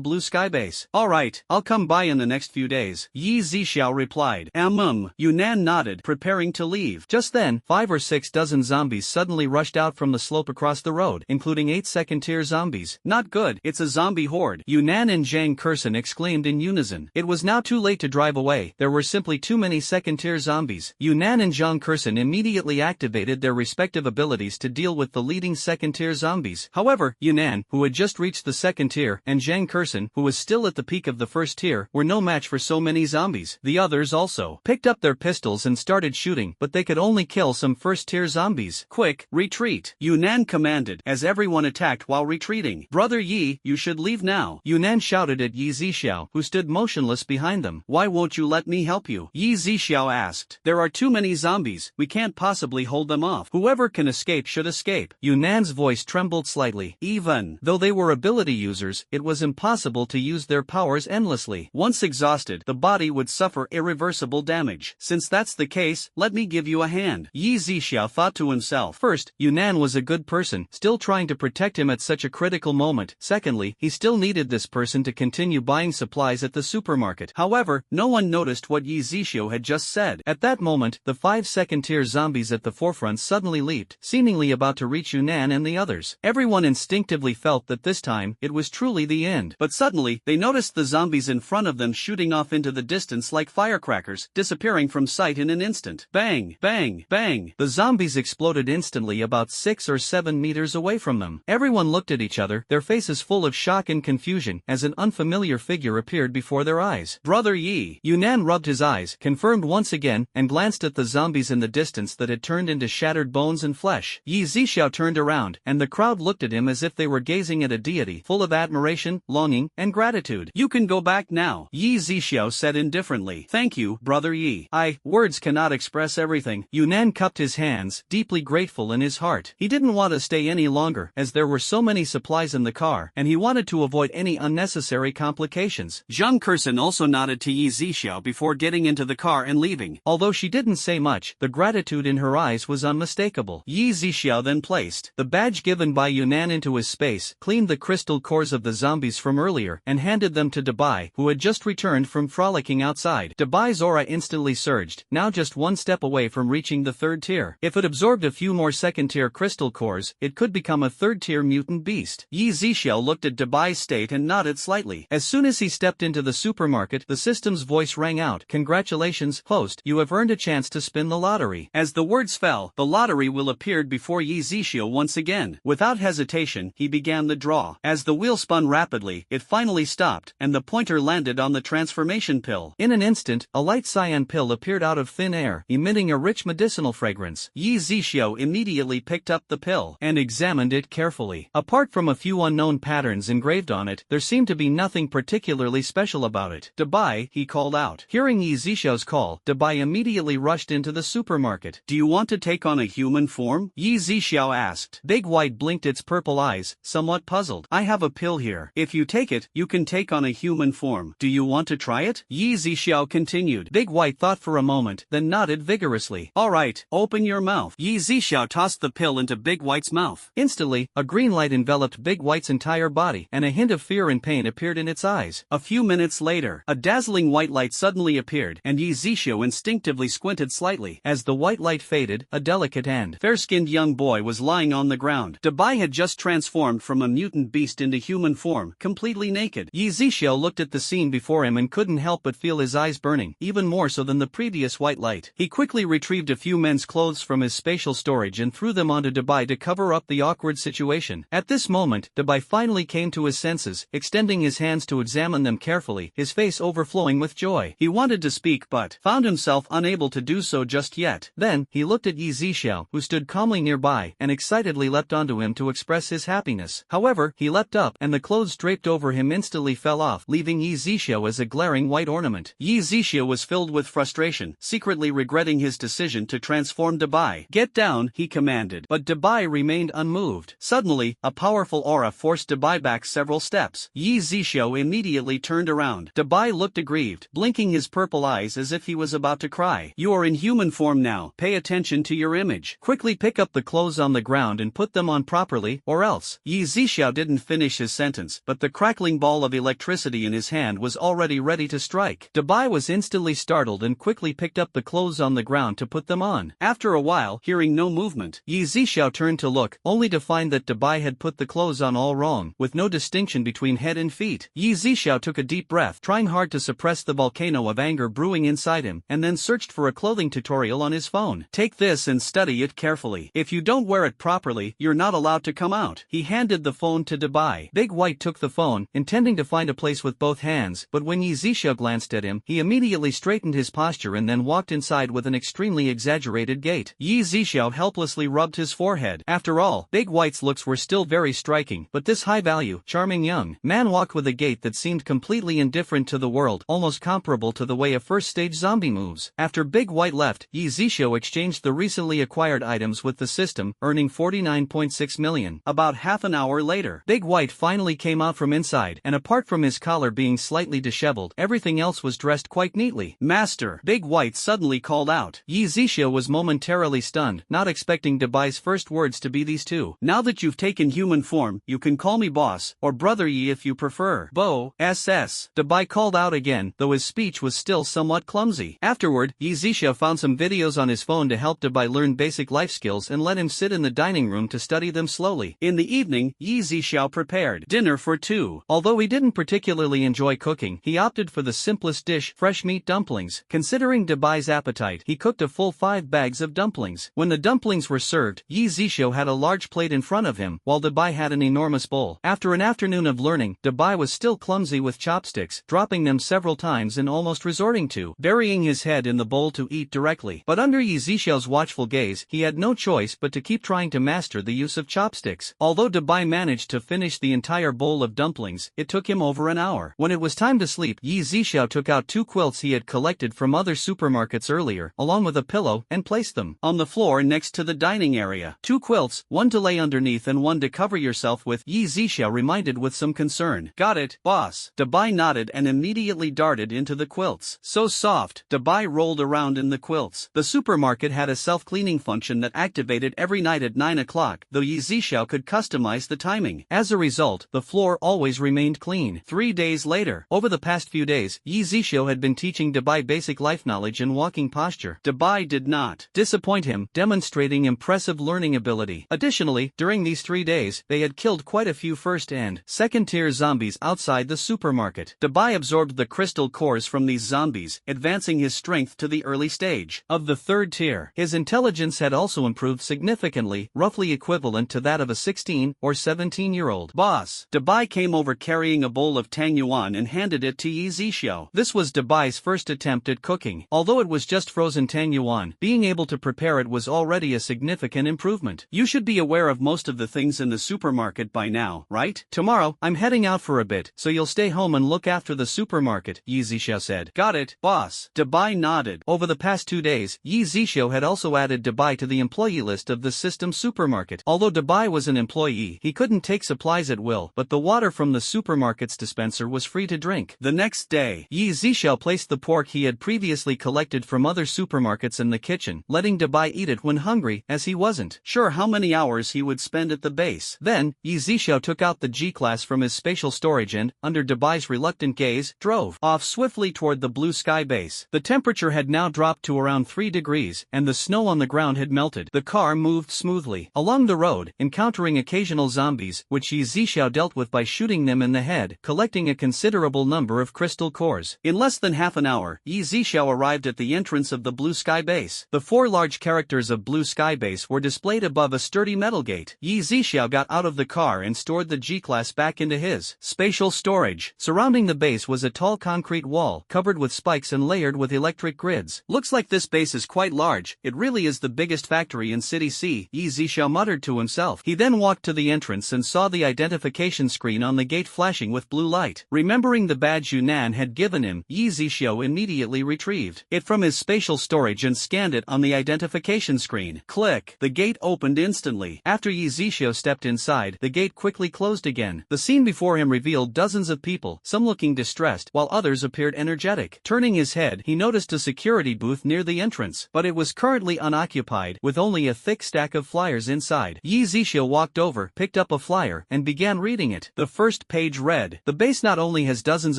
Blue Sky Base." "Alright, I'll come by in the next few days," Yzia replied. Yunnan nodded, preparing to leave. Just then, 5 or 6 dozen zombies suddenly rushed out from the slope across the road, including 8 second-tier zombies. "Not good, it's a zombie horde," Yunnan and Zhang Kursen exclaimed in unison. It was now too late to drive away. There were simply simply too many second-tier zombies. Yunnan and Zhang Kursen immediately activated their respective abilities to deal with the leading second-tier zombies. However, Yunnan, who had just reached the second tier, and Zhang Kursen, who was still at the peak of the first tier, were no match for so many zombies. The others also picked up their pistols and started shooting, but they could only kill some first-tier zombies. Quick, retreat, Yunnan commanded, as everyone attacked while retreating. Brother Yi, you should leave now, Yunnan shouted at Yzia, who stood motionless behind them. Why won't you let me help you? Yzia asked. There are too many zombies, we can't possibly hold them off. Whoever can escape should escape. Yunnan's voice trembled slightly. Even though they were ability users, it was impossible to use their powers endlessly. Once exhausted, the body would suffer irreversible damage. Since that's the case, let me give you a hand. Yzia thought to himself. First, Yunnan was a good person, still trying to protect him at such a critical moment. Secondly, he still needed this person to continue buying supplies at the supermarket. However, no one noticed what Yzia had just said. At that moment, the 5 second-tier zombies at the forefront suddenly leaped, seemingly about to reach Yunnan and the others. Everyone instinctively felt that this time, it was truly the end. But suddenly, they noticed the zombies in front of them shooting off into the distance like firecrackers, disappearing from sight in an instant. Bang, bang, bang. The zombies exploded instantly about 6 or 7 meters away from them. Everyone looked at each other, their faces full of shock and confusion, as an unfamiliar figure appeared before their eyes. Brother Yi. Yunnan rubbed his eyes, confirmed once again, and glanced at the zombies in the distance that had turned into shattered bones and flesh. Yzia turned around, and the crowd looked at him as if they were gazing at a deity, full of admiration, longing, and gratitude. You can go back now, Yzia said indifferently. Thank you, Brother Yi. Words cannot express everything. Yunnan cupped his hands, deeply grateful in his heart. He didn't want to stay any longer, as there were so many supplies in the car, and he wanted to avoid any unnecessary complications. Zhang Kursen also nodded to Yzia before getting into the car and leaving. Although she didn't say much, the gratitude in her eyes was unmistakable. Yzia then placed the badge given by Yunnan into his space, cleaned the crystal cores of the zombies from earlier, and handed them to Dabai, who had just returned from frolicking outside. Dabai's aura instantly surged, now just one step away from reaching the third tier. If it absorbed a few more second-tier crystal cores, it could become a third-tier mutant beast. Yzia looked at Dabai's state and nodded slightly. As soon as he stepped into the supermarket, the system's voice rang out. Congratulations, host, you have earned a chance to spin the lottery. As the words fell, the lottery wheel appeared before Yzia once again. Without hesitation, he began the draw. As the wheel spun rapidly, it finally stopped, and the pointer landed on the transformation pill. In an instant, a light cyan pill appeared out of thin air, emitting a rich medicinal fragrance. Yzia immediately picked up the pill and examined it carefully. Apart from a few unknown patterns engraved on it, there seemed to be nothing particularly special about it. Dabai, he called out. Hearing Yzia's call, Dabai immediately rushed into the supermarket. Do you want to take on a human form? Yzia asked. Big White blinked its purple eyes, somewhat puzzled. I have a pill here. If you take it, you can take on a human form. Do you want to try it? Yzia continued. Big White thought for a moment, then nodded vigorously. Alright, open your mouth. Yzia tossed the pill into Big White's mouth. Instantly, a green light enveloped Big White's entire body, and a hint of fear and pain appeared in its eyes. A few minutes later, a dazzling white light suddenly appeared, and Yzia instinctively squinted slightly. As the white light faded, a delicate and fair-skinned young boy was lying on the ground. Dabai had just transformed from a mutant beast into human form, completely naked. Yzia looked at the scene before him and couldn't help but feel his eyes burning, even more so than the previous white light. He quickly retrieved a few men's clothes from his spatial storage and threw them onto Dabai to cover up the awkward situation. At this moment, Dabai finally came to his senses, extending his hands to examine them carefully, his face overflowing with joy. He wanted to speak but found himself unable to do so just yet. Then, he looked at Yzia, who stood calmly nearby, and excitedly leapt onto him to express his happiness. However, he leapt up, and the clothes draped over him instantly fell off, leaving Yzia as a glaring white ornament. Yzia was filled with frustration, secretly regretting his decision to transform Dabai. Get down, he commanded. But Dabai remained unmoved. Suddenly, a powerful aura forced Dabai back several steps. Yzia immediately turned around. Dabai looked aggrieved, blinking his purple eyes as if he was about to cry. You are in human form now. Pay attention to your image. Quickly pick up the clothes on the ground and put them on properly, or else. Yzia didn't finish his sentence, but the crackling ball of electricity in his hand was already ready to strike. Dabai was instantly startled and quickly picked up the clothes on the ground to put them on. After a while, hearing no movement, Yzia turned to look, only to find that Dabai had put the clothes on all wrong, with no distinction between head and feet. Yzia took a deep breath, trying hard to suppress the volcano of anger brewing brewing inside him, and then searched for a clothing tutorial on his phone. Take this and study it carefully. If you don't wear it properly, you're not allowed to come out. He handed the phone to Dubai. Big White took the phone, intending to find a place with both hands, but when Yzia glanced at him, he immediately straightened his posture and then walked inside with an extremely exaggerated gait. Yzia helplessly rubbed his forehead. After all, Big White's looks were still very striking, but this high-value, charming young man walked with a gait that seemed completely indifferent to the world, almost comparable to the way a first-stage zombie moves. After Big White left, Yzia exchanged the recently acquired items with the system, earning 49.6 million. About half an hour later, Big White finally came out from inside, and apart from his collar being slightly disheveled, everything else was dressed quite neatly. "Master," Big White suddenly called out. Yzia was momentarily stunned, not expecting Dubai's first words to be these two. "Now that you've taken human form, you can call me boss, or brother Yi if you prefer." "Bo, SS," Dubai called out again, though his speech was still somewhat clumsy. Afterward, Yzia found some videos on his phone to help Dubai learn basic life skills and let him sit in the dining room to study them slowly. In the evening, Yzia prepared dinner for two. Although he didn't particularly enjoy cooking, he opted for the simplest dish, fresh meat dumplings. Considering Dubai's appetite, he cooked a full 5 bags of dumplings. When the dumplings were served, Yzia had a large plate in front of him, while Dubai had an enormous bowl. After an afternoon of learning, Dubai was still clumsy with chopsticks, dropping them several times and almost resorting to burying his head in the bowl to eat directly. But under Yzia's watchful gaze, he had no choice but to keep trying to master the use of chopsticks. Although Dubai managed to finish the entire bowl of dumplings, it took him over an hour. When it was time to sleep, Yzia took out 2 quilts he had collected from other supermarkets earlier, along with a pillow, and placed them on the floor next to the dining area. 2 quilts, one to lay underneath and one to cover yourself with, Yzia reminded with some concern. "Got it, boss." Dubai nodded and immediately darted into the quilts. So soft, Dubai rolled around in the quilts. The supermarket had a self-cleaning function that activated every night at 9 o'clock, though Yzia could customize the timing. As a result, the floor always remained clean. 3 days later, over the past few days, Yzia had been teaching Dubai basic life knowledge and walking posture. Dubai did not disappoint him, demonstrating impressive learning ability. Additionally, during these 3 days, they had killed quite a few first and second-tier zombies outside the supermarket. Dubai absorbed the crystal cores from these zombies, advancing his strength to the early stage of the 3rd tier. His intelligence had also improved significantly, roughly equivalent to that of a 16 or 17-year-old. "Boss." Dubai came over carrying a bowl of tang yuan and handed it to Yzia. This was Dubai's first attempt at cooking. Although it was just frozen tang yuan, being able to prepare it was already a significant improvement. "You should be aware of most of the things in the supermarket by now, right? Tomorrow, I'm heading out for a bit, so you'll stay home and look after the supermarket," Yzia said. "Got it, boss." Dubai nodded. Over the past 2 days, Yzia had also added Dubai to the employee list of the system supermarket. Although Dubai was an employee, he couldn't take supplies at will, but the water from the supermarket's dispenser was free to drink. The next day, Yzia placed the pork he had previously collected from other supermarkets in the kitchen, letting Dubai eat it when hungry, as he wasn't sure how many hours he would spend at the base. Then, Yzia took out the G-Class from his spatial storage and, under Dubai's reluctant gaze, drove off swiftly toward the blue sky base. The temperature had now dropped to around 3 degrees, and the snow on the ground had melted. The car moved smoothly along the road, encountering occasional zombies, which Yzia dealt with by shooting them in the head, collecting a considerable number of crystal cores. In less than half an hour, Yzia arrived at the entrance of the blue sky base. The 4 large characters of blue sky base were displayed above a sturdy metal gate. Yzia got out of the car and stored the G-Class back into his spatial storage. Surrounding the base was a tall concrete wall, covered with spikes and layered with electric grids. "Looks like this base is quite large. It really is the biggest factory in City C," Yzia muttered to himself. He then walked to the entrance and saw the identification screen on the gate flashing with blue light. Remembering the badge Yunnan had given him, Yzia immediately retrieved it from his spatial storage and scanned it on the identification screen. Click! The gate opened instantly. After Yzia stepped inside, the gate quickly closed again. The scene before him revealed dozens of people, some looking distressed, while others appeared energetic. Turning his head, he noticed a security booth near the entrance, but it was currently unoccupied, with only a thick stack of flyers inside. Yzia walked over, picked up a flyer, and began reading it. The first page read, "The base not only has dozens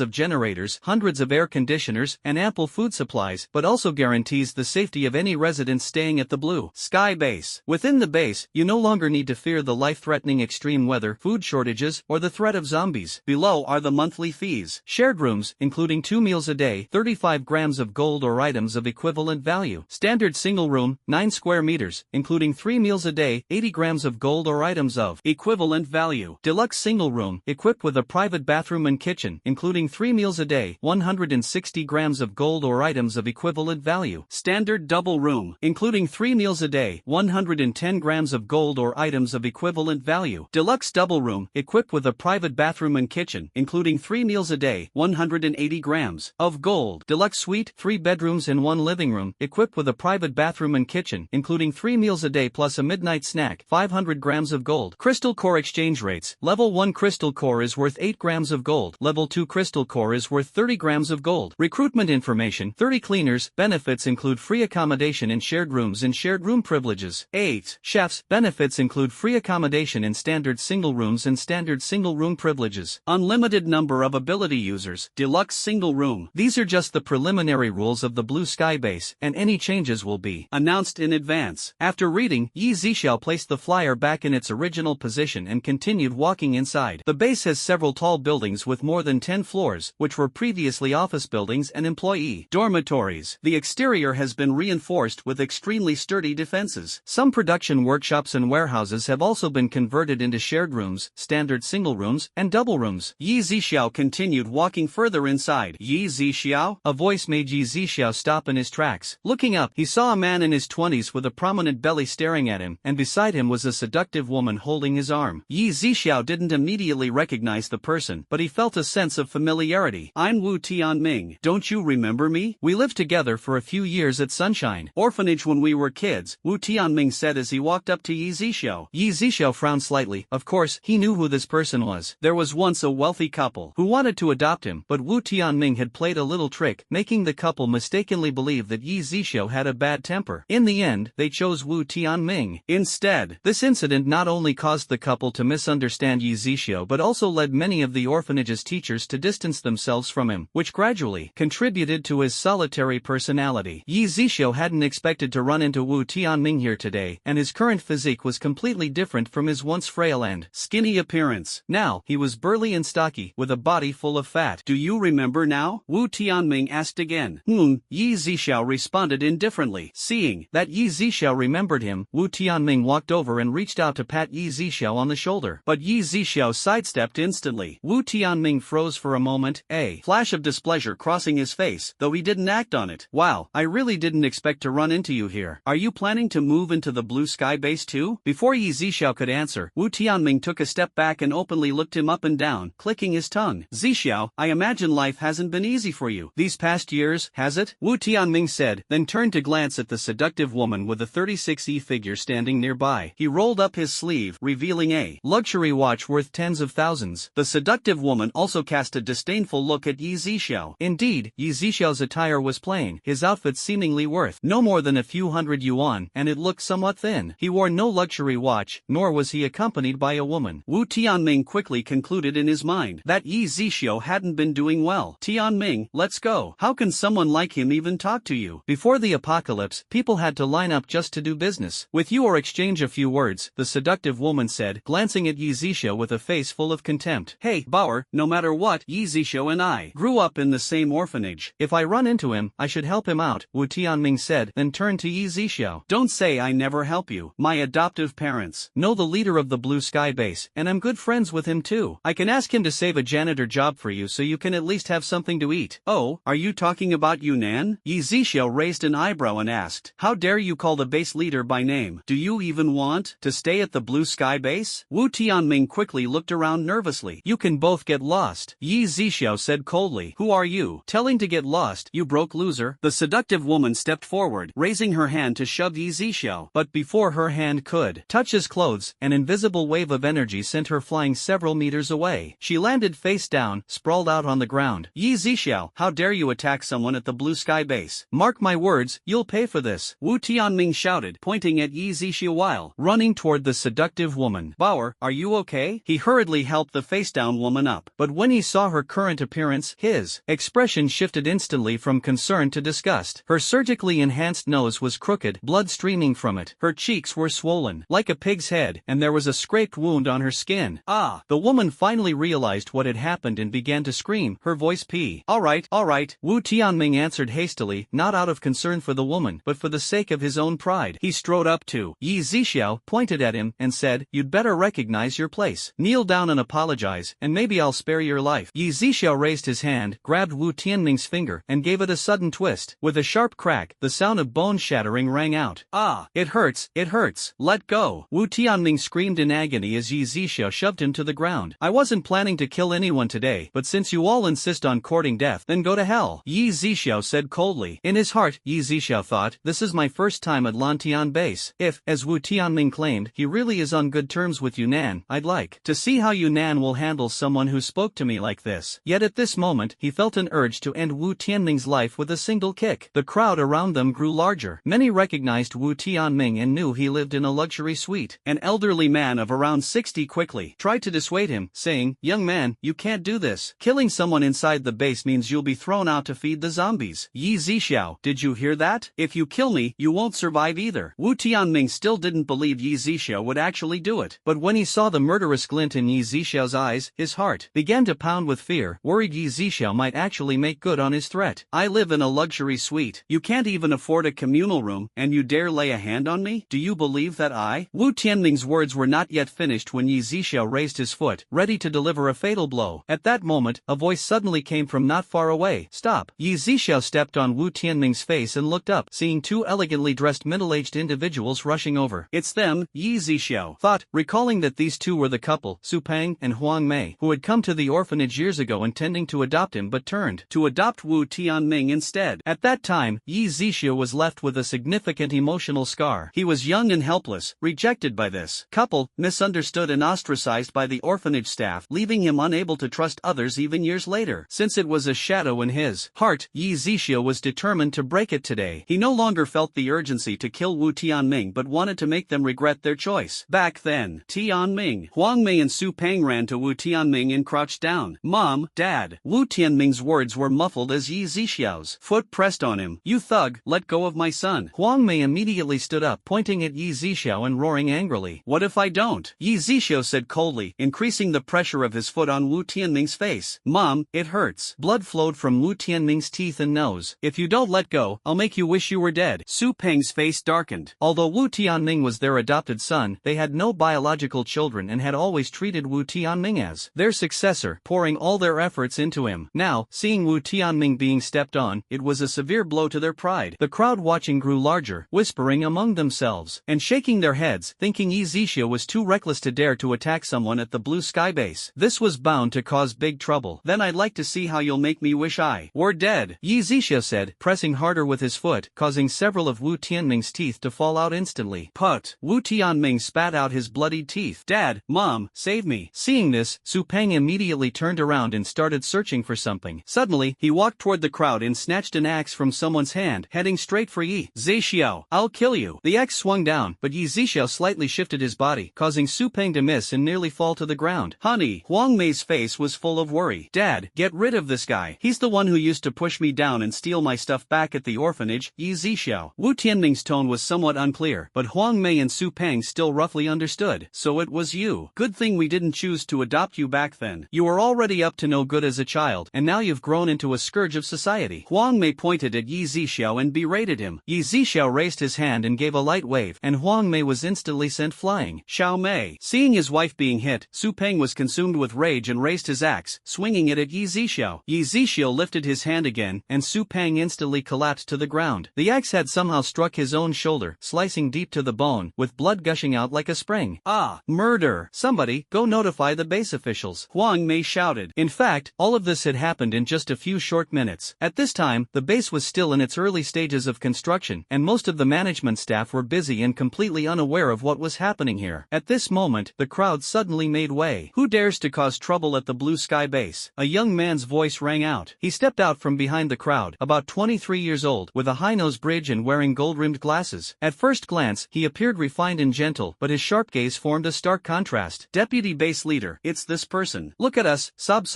of generators, hundreds of air conditioners, and ample food supplies, but also guarantees the safety of any residents staying at the Blue Sky Base. Within the base, you no longer need to fear the life-threatening extreme weather, food shortages, or the threat of zombies. Below are the monthly fees. Shared rooms, including 2 meals a day, 30 35 grams of gold or items of equivalent value. Standard single room, 9 square meters, including 3 meals a day, 80 grams of gold or items of equivalent value. Deluxe single room, equipped with a private bathroom and kitchen, including 3 meals a day, 160 grams of gold or items of equivalent value. Standard double room, including 3 meals a day, 110 grams of gold or items of equivalent value. Deluxe double room, equipped with a private bathroom and kitchen, including 3 meals a day, 180 grams of gold. Deluxe suite, 3 bedrooms and 1 living room, equipped with a private bathroom and kitchen, including 3 meals a day plus a midnight snack, 500 grams of gold. Crystal core exchange rates. Level 1 crystal core is worth 8 grams of gold. Level 2 crystal core is worth 30 grams of gold. Recruitment information. 30 cleaners. Benefits include free accommodation in shared rooms and shared room privileges. 8 chefs. Benefits include free accommodation in standard single rooms and standard single room privileges. Unlimited number of ability users. Deluxe single room. These are just the preliminary rules of the Blue Sky base, and any changes will be announced in advance. After reading, Yzia placed the flyer back in its original position and continued walking inside. The base has several tall buildings with more than 10 floors, which were previously office buildings and employee dormitories. The exterior has been reinforced with extremely sturdy defenses. Some production workshops and warehouses have also been converted into shared rooms, standard single rooms, and double rooms. Yzia continued walking further inside. Yzia? A voice made Yzia stop in his tracks. Looking up, he saw a man in his 20s with a prominent belly staring at him, and beside him was a seductive woman holding his arm. Yzia didn't immediately recognize the person, but he felt a sense of familiarity. I'm Wu Tianming. Don't you remember me? We lived together for a few years at Sunshine Orphanage when we were kids, Wu Tianming said as he walked up to Yzia. Yzia frowned slightly. Of course, he knew who this person was. There was once a wealthy couple who wanted to adopt him, but Wu Tianming had played a little trick, making the couple mistakenly believe that Yzia had a bad temper. In the end, they chose Wu Tianming instead. This incident not only caused the couple to misunderstand Yzia but also led many of the orphanage's teachers to distance themselves from him, which gradually contributed to his solitary personality. Yzia hadn't expected to run into Wu Tianming here today, and his current physique was completely different from his once frail and skinny appearance. Now, he was burly and stocky, with a body full of fat. Do you remember now? Wu Tianming asked again. Yzia responded indifferently. Seeing that Yzia remembered him, Wu Tianming walked over and reached out to pat Yzia on the shoulder. But Yzia sidestepped instantly. Wu Tianming froze for a moment, a flash of displeasure crossing his face, though he didn't act on it. Wow, I really didn't expect to run into you here. Are you planning to move into the Blue Sky base too? Before Yzia could answer, Wu Tianming took a step back and openly looked him up and down, clicking his tongue. Zixiao, I imagine life hasn't been easy for you these past years, has it? Wu Tianming said, then turned to glance at the seductive woman with a 36E figure standing nearby. He rolled up his sleeve, revealing a luxury watch worth tens of thousands. The seductive woman also cast a disdainful look at Yzia. Indeed, Yzia's attire was plain, his outfit seemingly worth no more than a few hundred yuan, and it looked somewhat thin. He wore no luxury watch, nor was he accompanied by a woman. Wu Tianming quickly concluded in his mind that Yzia hadn't been doing well. Tianming, let's go. How can someone like him even talk to you? Before the apocalypse, people had to line up just to do business with you or exchange a few words, the seductive woman said, glancing at Yzia with a face full of contempt. Hey, Bauer, no matter what, Yzia and I grew up in the same orphanage. If I run into him, I should help him out, Wu Tianming said, then turned to Yzia. Don't say I never help you. My adoptive parents know the leader of the Blue Sky base, and I'm good friends with him too. I can ask him to save a janitor job for you so you can at least have something to eat. Oh, are you talking about Yunnan? Yzia raised an eyebrow and asked, how dare you call the base leader by name? Do you even want to stay at the Blue Sky base? Wu Tianming quickly looked around nervously. You can both get lost, Yzia said coldly. Who are you? Telling to get lost, you broke loser? The seductive woman stepped forward, raising her hand to shove Yzia. But before her hand could touch his clothes, an invisible wave of energy sent her flying several meters away. She landed face down, sprawled out on the ground. Yzia, how dare you attack someone at the Blue Sky base? Mark my words, you'll pay for this, Wu Tianming shouted, pointing at Yzia while running toward the seductive woman. Bauer, are you okay? He hurriedly helped the face-down woman up, but when he saw her current appearance, his expression shifted instantly from concern to disgust. Her surgically enhanced nose was crooked, blood streaming from it. Her cheeks were swollen, like a pig's head, and there was a scraped wound on her skin. Ah! The woman finally realized what had happened and began to scream, her voice All right, right? Wu Tianming answered hastily, not out of concern for the woman, but for the sake of his own pride. He strode up to Yzia, pointed at him, and said, "You'd better recognize your place. Kneel down and apologize, and maybe I'll spare your life." Yzia raised his hand, grabbed Wu Tianming's finger, and gave it a sudden twist. With a sharp crack, the sound of bone shattering rang out. "Ah, it hurts, let go." Wu Tianming screamed in agony as Yzia shoved him to the ground. "I wasn't planning to kill anyone today, but since you all insist on courting death, then go to hell," Yzia said coldly. In his heart, Yzia thought, "This is my first time at Lantian base. If, as Wu Tianming claimed, he really is on good terms with Yunnan, I'd like to see how Yunnan will handle someone who spoke to me like this." Yet at this moment, he felt an urge to end Wu Tianming's life with a single kick. The crowd around them grew larger. Many recognized Wu Tianming and knew he lived in a luxury suite. An elderly man of around 60 quickly tried to dissuade him, saying, "Young man, you can't do this. Killing someone inside the base means you'll be thrown out to feed the zombies." "Yzia, did you hear that? If you kill me, you won't survive either." Wu Tianming still didn't believe Yzia would actually do it. But when he saw the murderous glint in Yzia's eyes, his heart began to pound with fear, worried Yzia might actually make good on his threat. "I live in a luxury suite. You can't even afford a communal room, and you dare lay a hand on me? Do you believe that I—" Wu Tianming's words were not yet finished when Yzia raised his foot, ready to deliver a fatal blow. At that moment, a voice suddenly came from not far away. "Stop!" Yzia stepped on Wu Tianming's face and looked up, seeing two elegantly dressed middle-aged individuals rushing over. "It's them," Yzia thought, recalling that these two were the couple, Su Peng and Huang Mei, who had come to the orphanage years ago intending to adopt him but turned to adopt Wu Tianming instead. At that time, Yzia was left with a significant emotional scar. He was young and helpless, rejected by this couple, misunderstood and ostracized by the orphanage staff, leaving him unable to trust others even years later. Since it was a shadow in his heart, Yzia was determined to break it today. He no longer felt the urgency to kill Wu Tianming but wanted to make them regret their choice. Back then, Tianming, Huang Mei and Su Peng ran to Wu Tianming and crouched down. "Mom, Dad." Wu Tianming's words were muffled as Yzia's foot pressed on him. "You thug, let go of my son." Huang Mei immediately stood up, pointing at Yzia and roaring angrily. "What if I don't?" Yzia said coldly, increasing the pressure of his foot on Wu Tianming's face. "Mom, it hurts." Blood flowed from Wu Tianming's teeth and nose. "If you don't let go, I'll make you wish you were dead." Su Peng's face darkened. Although Wu Tianming was their adopted son, they had no biological children and had always treated Wu Tianming as their successor, pouring all their efforts into him. Now, seeing Wu Tianming being stepped on, it was a severe blow to their pride. The crowd watching grew larger, whispering among themselves, and shaking their heads, thinking Yzia was too reckless to dare to attack someone at the Blue Sky base. This was bound to cause big trouble. "Then I'd like to see how you'll make me wish I were dead," Yzia said, pressing harder with his foot, causing several of Wu Tianming's teeth to fall out instantly. "Put!" Wu Tianming spat out his bloodied teeth. "Dad, Mom, save me." Seeing this, Su Peng immediately turned around and started searching for something. Suddenly, he walked toward the crowd and snatched an axe from someone's hand, heading straight for Yzia. "I'll kill you." The axe swung down, but Yzia slightly shifted his body, causing Su Peng to miss and nearly fall to the ground. "Honey," Huang Mei's face was full of worry. "Dad, get rid of this guy. He's the one who used to push me down and steal my stuff back at the orphanage." Yzia. Wu Tianming's tone was somewhat unclear, but Huang Mei and Su Peng still roughly understood. "So it was you. Good thing we didn't choose to adopt you back then. You were already up to no good as a child, and now you've grown into a scourge of society." Huang Mei pointed at Yzia and berated him. Yzia raised his hand and gave a light wave, and Huang Mei was instantly sent flying. Xiao Mei. Seeing his wife being hit, Su Peng was consumed with rage and raised his axe, swinging it at Yzia. Yzia lifted his hand again, and Su Peng instantly collapsed to the ground. The axe had somehow struck his own shoulder, slicing deep to the bone, with blood gushing out like a spring. "Ah, murder! Somebody, go notify the base officials," Huang Mei shouted. In fact, all of this had happened in just a few short minutes. At this time, the base was still in its early stages of construction, and most of the management staff were busy and completely unaware of what was happening here. At this moment, the crowd suddenly made way. "Who dares to cause trouble at the Blue Sky base?" A young man's voice rang out. He stepped out from behind the crowd, about 23 years old, with a high-nose bridge and wearing gold-rimmed glasses. At first glance, he appeared refined and gentle, but his sharp gaze formed a stark contrast. "Deputy Base Leader, it's this person. Look at us, sob.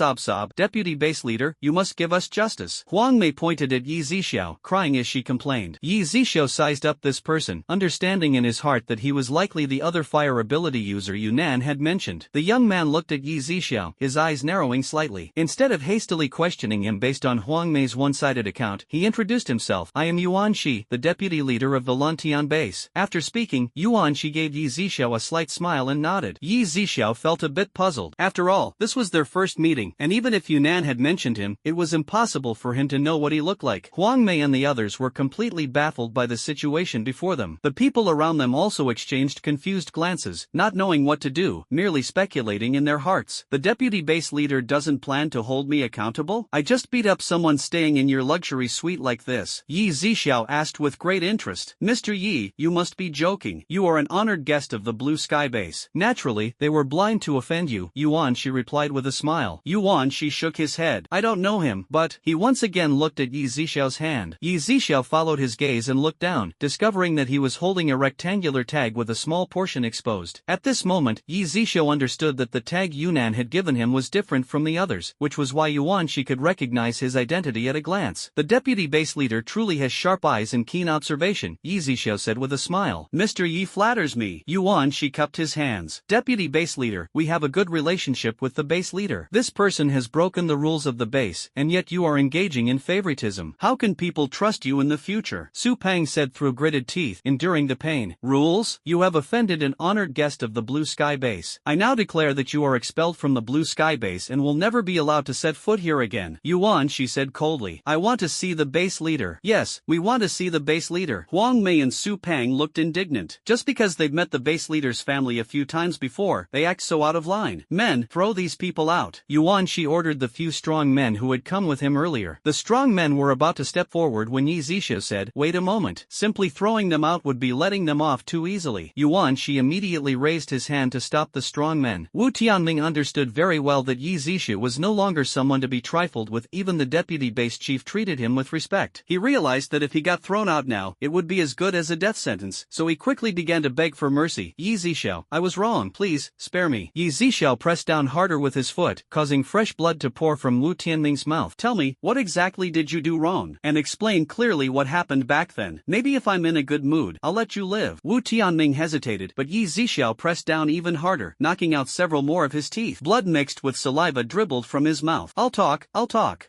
Deputy Base Leader, you must give us justice." Huang Mei pointed at Yzia, crying as she complained. Yzia sized up this person, understanding in his heart that he was likely the other fire ability user Yunnan had mentioned. The young man looked at Yzia, his eyes narrowing slightly. Instead of hastily questioning him based based on Huang Mei's one-sided account, he introduced himself. I am Yuan Shi, the deputy leader of the Lantian base. After speaking, Yuan Shi gave Yi Zixiao a slight smile and nodded. Yi Zixiao felt a bit puzzled. After all, this was their first meeting, and even if Yunnan had mentioned him, it was impossible for him to know what he looked like. Huang Mei and the others were completely baffled by the situation before them. The people around them also exchanged confused glances, not knowing what to do, merely speculating in their hearts. The deputy base leader doesn't plan to hold me accountable? I just beat up someone staying in your luxury suite like this. Yi Zixiao asked with great interest. Mr. Yi, you must be joking. You are an honored guest of the Blue Sky base. Naturally, they were blind to offend you, Yuan Shi replied with a smile. Yuan Shi shook his head. I don't know him, but he once again looked at Yi Zixiao's hand. Yi Zixiao followed his gaze and looked down, discovering that he was holding a rectangular tag with a small portion exposed. At this moment, Yi Zixiao understood that the tag Yunnan had given him was different from the others, which was why Yuan Shi could recognize his identity at a glance. The deputy base leader truly has sharp eyes and keen observation, Yi Zixiao said with a smile. Mr. Yi flatters me. Yuan Shi cupped his hands. Deputy base leader, we have a good relationship with the base leader. This person has broken the rules of the base, and yet you are engaging in favoritism. How can people trust you in the future? Su Pang said through gritted teeth, enduring the pain. Rules? You have offended an honored guest of the Blue Sky base. I now declare that you are expelled from the Blue Sky base and will never be allowed to set foot here again. Yuan Shi said coldly. I want to see the base leader. Yes, we want to see the base leader. Huang Mei and Su Pang looked indignant. Just because they've met the base leader's family a few times before, they act so out of line. Men, throw these people out. Yuan Shi ordered the few strong men who had come with him earlier. The strong men were about to step forward when Yi Zixiao said, wait a moment. Simply throwing them out would be letting them off too easily. Yuan Shi immediately raised his hand to stop the strong men. Wu Tianming understood very well that Yi Zixiao was no longer someone to be trifled with. Even the deputy base chief treated him with respect. He realized that if he got thrown out now, it would be as good as a death sentence, so he quickly began to beg for mercy. Yi Zixiao, I was wrong, please, spare me. Yi Zixiao pressed down harder with his foot, causing fresh blood to pour from Wu Tianming's mouth. Tell me, what exactly did you do wrong? And explain clearly what happened back then. Maybe if I'm in a good mood, I'll let you live. Wu Tianming hesitated, but Yi Zixiao pressed down even harder, knocking out several more of his teeth. Blood mixed with saliva dribbled from his mouth. I'll talk.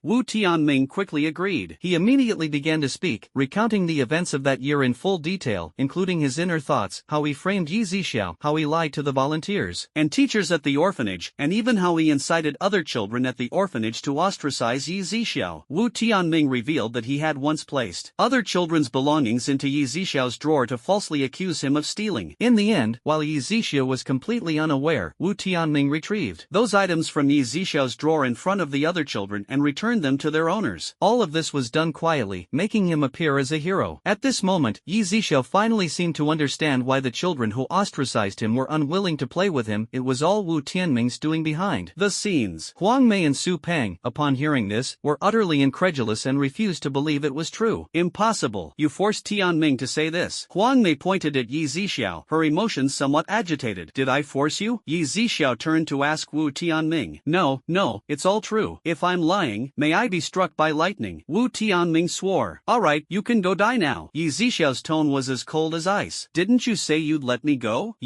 Wu Tianming quickly agreed. He immediately began to speak, recounting the events of that year in full detail, including his inner thoughts, how he framed Yi Zixiao, how he lied to the volunteers and teachers at the orphanage, and even how he incited other children at the orphanage to ostracize Yi Zixiao. Wu Tianming revealed that he had once placed other children's belongings into Yi Zixiao's drawer to falsely accuse him of stealing. In the end, while Yi Zixiao was completely unaware, Wu Tianming retrieved those items from Yi Zixiao's drawer in front of the other children and returned them to their owners. All of this was done quietly, making him appear as a hero. At this moment, Yi Zixiao finally seemed to understand why the children who ostracized him were unwilling to play with him. It was all Wu Tianming's doing behind the scenes. Huang Mei and Su Pang, upon hearing this, were utterly incredulous and refused to believe it was true. Impossible. You forced Tianming to say this. Huang Mei pointed at Yi Zixiao, her emotions somewhat agitated. Did I force you? Yi Zixiao turned to ask Wu Tianming. No, it's all true. If I'm lying, may I be struck by lightning. Wu Tianming swore. Alright, you can go die now. Yi Zixiao's tone was as cold as ice. Didn't you say you'd let me go?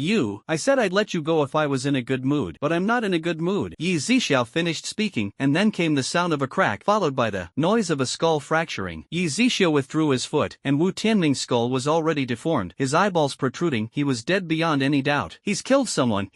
I said I'd let you go if I was in a good mood, but I'm not in a good mood. Yi Zixiao finished speaking, and then came the sound of a crack followed by the noise of a skull fracturing. Yi Zixiao withdrew his foot, and Wu Tianming's skull was already deformed, his eyeballs protruding. He was dead beyond any doubt. He's killed someone.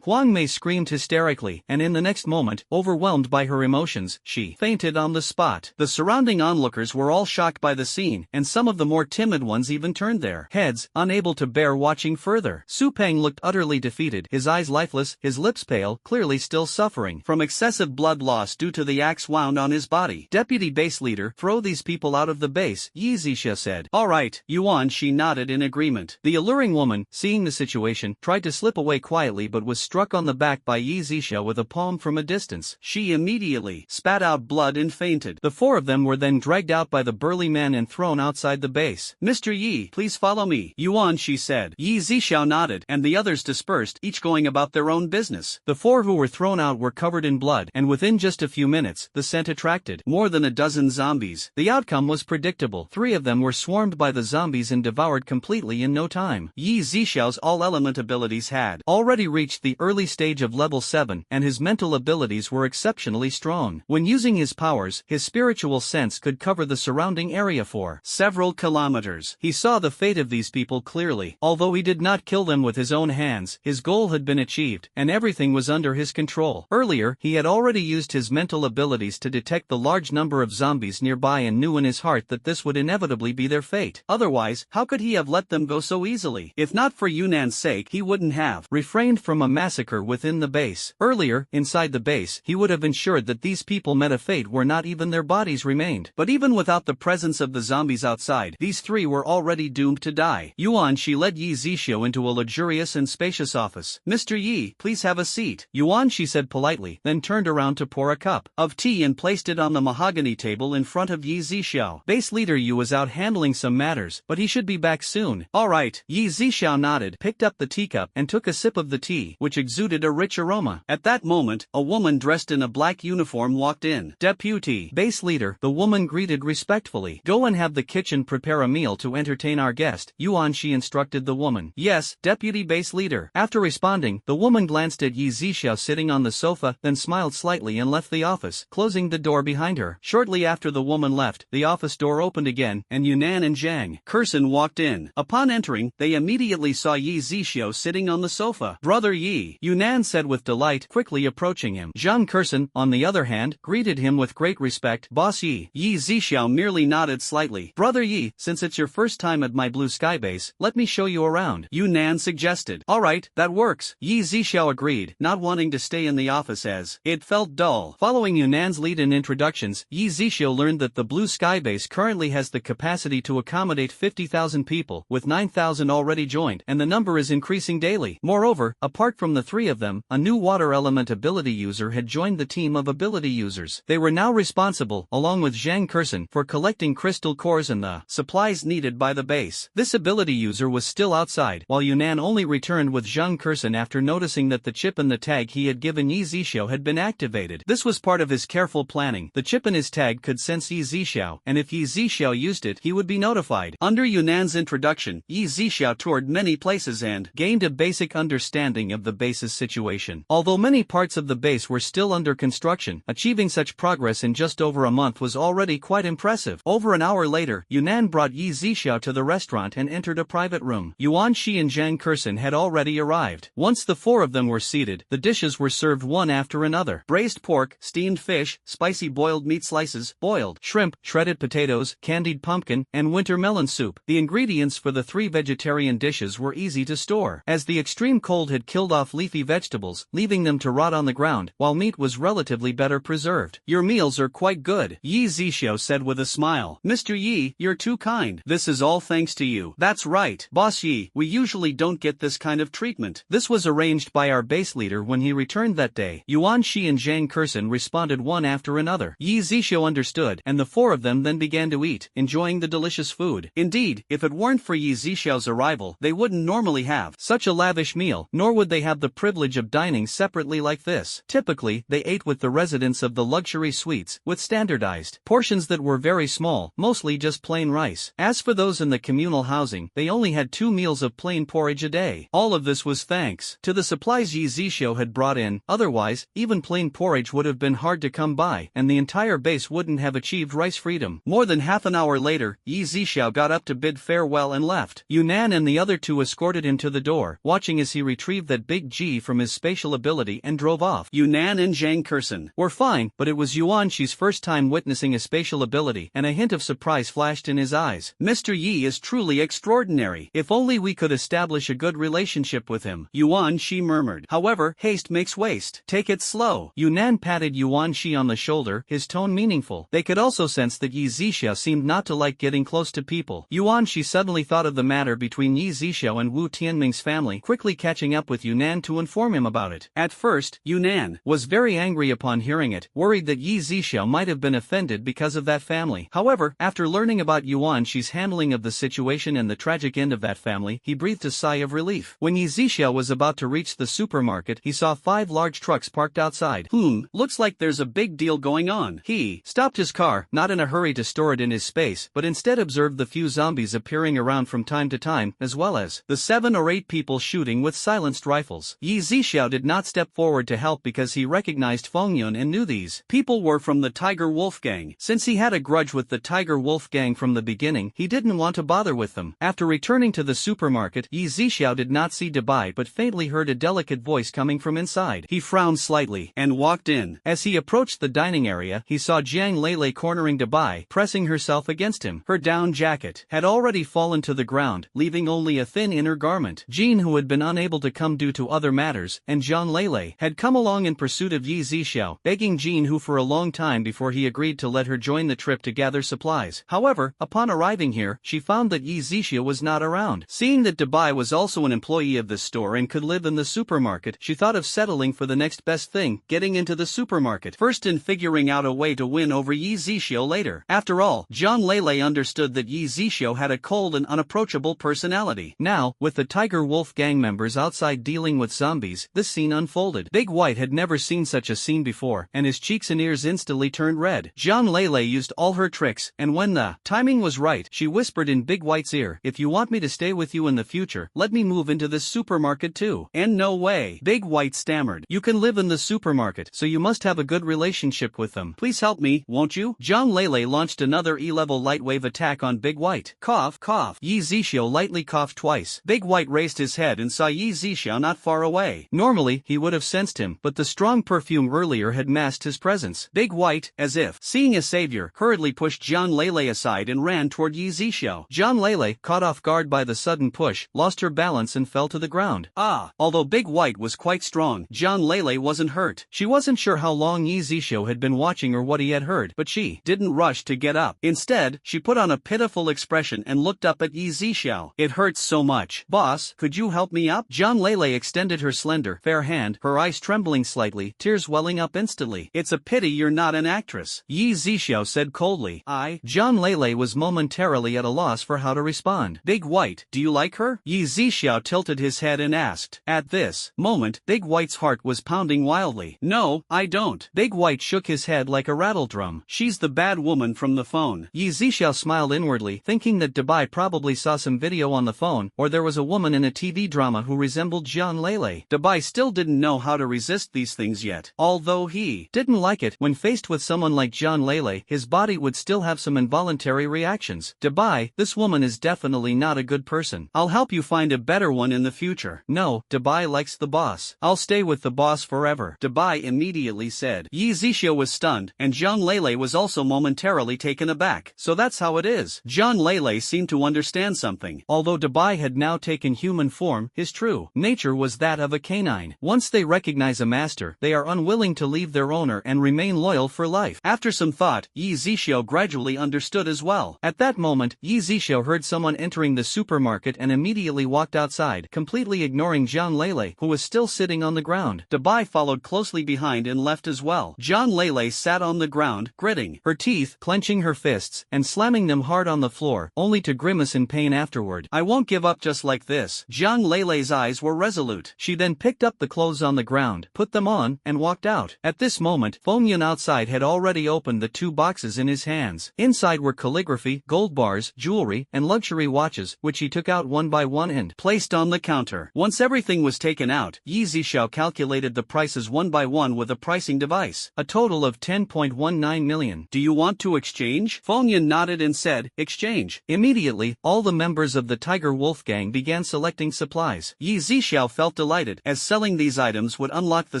Huang Mei screamed hysterically, and in the next moment, overwhelmed by her emotions, she fainted on the spot. The surrounding onlookers were all shocked by the scene, and some of the more timid ones even turned their heads, unable to bear watching further. Su Pang looked utterly defeated, his eyes lifeless, his lips pale, clearly still suffering from excessive blood loss due to the axe wound on his body. Deputy base leader, throw these people out of the base, Yi Zixiao said. Alright, Yuan Shi nodded in agreement. The alluring woman, seeing the situation, tried to slip away quietly but was struck on the back by Yi Zixiao with a palm from a distance. She immediately spat out blood and fainted. The four of them were then dragged out by the burly man and thrown outside the base. Mr. Yi, please follow me, Yuan Shi said. Yi Zixiao nodded, and the others dispersed, each going about their own business. The four who were thrown out were covered in blood, and within just a few minutes, the scent attracted more than a dozen zombies. The outcome was predictable. 3 of them were swarmed by the zombies and devoured completely in no time. Yi Zixiao's all-element abilities had already reached the early stage of level 7, and his mental abilities were exceptionally strong. When using Using his powers, his spiritual sense could cover the surrounding area for several kilometers. He saw the fate of these people clearly. Although he did not kill them with his own hands, his goal had been achieved, and everything was under his control. Earlier, he had already used his mental abilities to detect the large number of zombies nearby and knew in his heart that this would inevitably be their fate. Otherwise, how could he have let them go so easily? If not for Yunan's sake, he wouldn't have refrained from a massacre within the base. Earlier, inside the base, he would have ensured that these people met a fate where not even their bodies remained. But even without the presence of the zombies outside, these three were already doomed to die. Yuan-Shi led Yzia into a luxurious and spacious office. "Mr. Yi, please have a seat," Yuan-Shi said politely, then turned around to pour a cup of tea and placed it on the mahogany table in front of Yzia. Base leader Yu was out handling some matters, but he should be back soon. "All right." Yzia nodded, picked up the teacup, and took a sip of the tea, which exuded a rich aroma. At that moment, a woman dressed in a black uniform walked in. "Deputy Base Leader," the woman greeted respectfully. "Go and have the kitchen prepare a meal to entertain our guest," Yuan-Shi instructed the woman. "Yes, Deputy Base Leader." After responding, the woman glanced at Yzia sitting on the sofa, then smiled slightly and left the office, closing the door behind her. Shortly after the woman left, the office door opened again, and Yunnan and Zhang Kurson walked in. Upon entering, they immediately saw Yzia sitting on the sofa. "Brother Yi," Yunnan said with delight, quickly approaching him. Zhang Kurson, on the other hand, greeted him with great respect. "Boss Yi." Yzia merely nodded slightly. "Brother Yi, since it's your first time at my blue sky base, let me show you around," Yunnan suggested. "All right, that works," Yzia agreed, not wanting to stay in the office as it felt dull. Following Yunnan's lead in introductions, Yzia learned that the blue sky base currently has the capacity to accommodate 50,000 people, with 9,000 already joined, and the number is increasing daily. Moreover, apart from the three of them, a new water element ability user had joined the team of ability users. They were now responsible, along with Zhang Kurson, for collecting crystal cores and the supplies needed by the base. This ability user was still outside, while Yunnan only returned with Zhang Kurson after noticing that the chip in the tag he had given Yzia had been activated. This was part of his careful planning. The chip in his tag could sense Yzia, and if Yzia used it, he would be notified. Under Yunnan's introduction, Yzia toured many places and gained a basic understanding of the base's situation. Although many parts of the base were still under construction, achieving such progress in just over a month was already quite impressive. Over an hour later, Yunnan brought Yzia to the restaurant and entered a private room. Yuan-Shi and Zhang Kurson had already arrived. Once the four of them were seated, the dishes were served one after another. Braised pork, steamed fish, spicy boiled meat slices, boiled shrimp, shredded potatoes, candied pumpkin, and winter melon soup. The ingredients for the three vegetarian dishes were easy to store, as the extreme cold had killed off leafy vegetables, leaving them to rot on the ground, while meat was relatively better preserved. "Your meals are quite good," Yzia said with a smile. "Mr. Yi, you're too kind. This is all thanks to you." "That's right, Boss Yi, we usually don't get this kind of treatment. This was arranged by our base leader when he returned that day." Yuan-Shi and Zhang Kurson responded one after another. Yzia understood, and the four of them then began to eat, enjoying the delicious food. Indeed, if it weren't for Yzia's arrival, they wouldn't normally have such a lavish meal, nor would they have the privilege of dining separately like this. Typically, they ate with the residents of the luxury suites, with standardized portions that were very small, mostly just plain rice. As for those in the communal housing, they only had 2 meals of plain porridge a day. All of this was thanks to the supplies Yzia had brought in. Otherwise, even plain porridge would have been hard to come by, and the entire base wouldn't have achieved rice freedom. More than half an hour later, Yzia got up to bid farewell and left. Yunnan and the other two escorted him to the door, watching as he retrieved that big G from his spatial ability and drove off. Yunnan and Zhang Kurson were fine, but it was Yuan-Shi's first time witnessing a spatial ability, and a hint of surprise flashed in his eyes. "Mr. Yi is truly extraordinary. If only we could establish a good relationship with him," Yuan-Shi murmured. "However, haste makes waste. Take it slow." Yunnan patted Yuan-Shi on the shoulder, his tone meaningful. They could also sense that Yzia seemed not to like getting close to people. Yuan-Shi suddenly thought of the matter between Yzia and Wu Tianming's family, quickly catching up with Yunnan to inform him about it. At first, Yunnan was very angry upon hearing it, worried that Yzia might have been offended because of that family. However, after learning about Yuan-Shi's handling of the situation and the tragic end of that family, he breathed a sigh of relief. When Yzia was about to reach the supermarket, he saw 5 large trucks parked outside. Looks like there's a big deal going on. He stopped his car, not in a hurry to store it in his space, but instead observed the few zombies appearing around from time to time, as well as the 7 or 8 people shooting with silenced rifles. Yzia did not step forward to help because he recognized Feng Yun and knew these people people were from the Tiger Wolf Gang. Since he had a grudge with the Tiger Wolf Gang from the beginning, he didn't want to bother with them. After returning to the supermarket, Yzia did not see Dubai but faintly heard a delicate voice coming from inside. He frowned slightly and walked in. As he approached the dining area, he saw Jiang Lele cornering Dubai, pressing herself against him. Her down jacket had already fallen to the ground, leaving only a thin inner garment. Jean, who had been unable to come due to other matters, and Jiang Lele had come along in pursuit of Yzia, begging Jean, who for a long time before he agreed to let her join the trip to gather supplies. However, upon arriving here, she found that Yzia was not around. Seeing that Dubai was also an employee of the store and could live in the supermarket, she thought of settling for the next best thing, getting into the supermarket first and figuring out a way to win over Yzia later. After all, Jiang Lele understood that Yzia had a cold and unapproachable personality. Now, with the Tiger Wolf Gang members outside dealing with zombies, this scene unfolded. Big White had never seen such a scene before, and his cheeks and ears instantly turned red. Jiang Lele used all her tricks, and when the timing was right, she whispered in Big White's ear, "If you want me to stay with you in the future, let me move into this supermarket too." "And no way," Big White stammered. "You can live in the supermarket, so you must have a good relationship with them. Please help me, won't you?" Jiang Lele launched another E-level light wave attack on Big White. Cough, cough. Yzia lightly coughed twice. Big White raised his head and saw Yzia not far away. Normally, he would have sensed him, but the strong perfume earlier had masked his presence. Big White, as if seeing a savior, hurriedly pushed Jiang Lele aside and ran toward Yzia. Jiang Lele, caught off guard by the sudden push, lost her balance and fell to the ground. Although Big White was quite strong, Jiang Lele wasn't hurt. She wasn't sure how long Yzia had been watching or what he had heard, but she didn't rush to get up. Instead, she put on a pitiful expression and looked up at Yzia. "It hurts so much. Boss, could you help me up?" Jiang Lele extended her slender, fair hand, her eyes trembling slightly, tears welling up instantly. "It's a pity you're not an actress," Yzia said coldly. Jiang Lele was momentarily at a loss for how to respond. "Big White, do you like her?" Yzia tilted his head and asked. At this moment, Big White's heart was pounding wildly. "No, I don't." Big White shook his head like a rattledrum. "She's the bad woman from the phone." Yzia smiled inwardly, thinking that Dubai probably saw some video on the phone, or there was a woman in a TV drama who resembled Jiang Lele. Dubai still didn't know how to resist these things yet. Although he didn't like it, when faced with someone like Jiang Lele, his body would still have some involuntary reactions. "Dubai, this woman is definitely not a good person. I'll help you find a better one in the future." "No, Dubai likes the boss. I'll stay with the boss forever," Dubai immediately said. Yzia was stunned, and Jiang Lele was also momentarily taken aback. "So that's how it is." Jiang Lele seemed to understand something. Although Dubai had now taken human form, his true nature was that of a canine. Once they recognize a master, they are unwilling to leave their owner and remain loyal for life. After some thought, Yzia gradually understood as well. At that moment, Yzia heard someone entering the supermarket and immediately walked outside, completely ignoring Jiang Lele, who was still sitting on the ground. Dubai followed closely behind and left as well. Jiang Lele sat on the ground, gritting her teeth, clenching her fists, and slamming them hard on the floor, only to grimace in pain afterward. "I won't give up just like this." Jiang Lele's eyes were resolute. She then picked up the clothes on the ground, put them on, and walked out. At this moment, Feng outside had already opened the 2 boxes in his hands. Inside were calligraphy, gold bars, jewelry, and luxury watches, which he took out one by one and placed on the counter. Once everything was taken out, Yzia calculated the prices one by one with a pricing device. A total of 10.19 million. "Do you want to exchange?" Feng nodded and said, "Exchange." Immediately, all the members of the Tiger Wolf Gang began selecting supplies. Yzia felt delighted, as selling these items would unlock the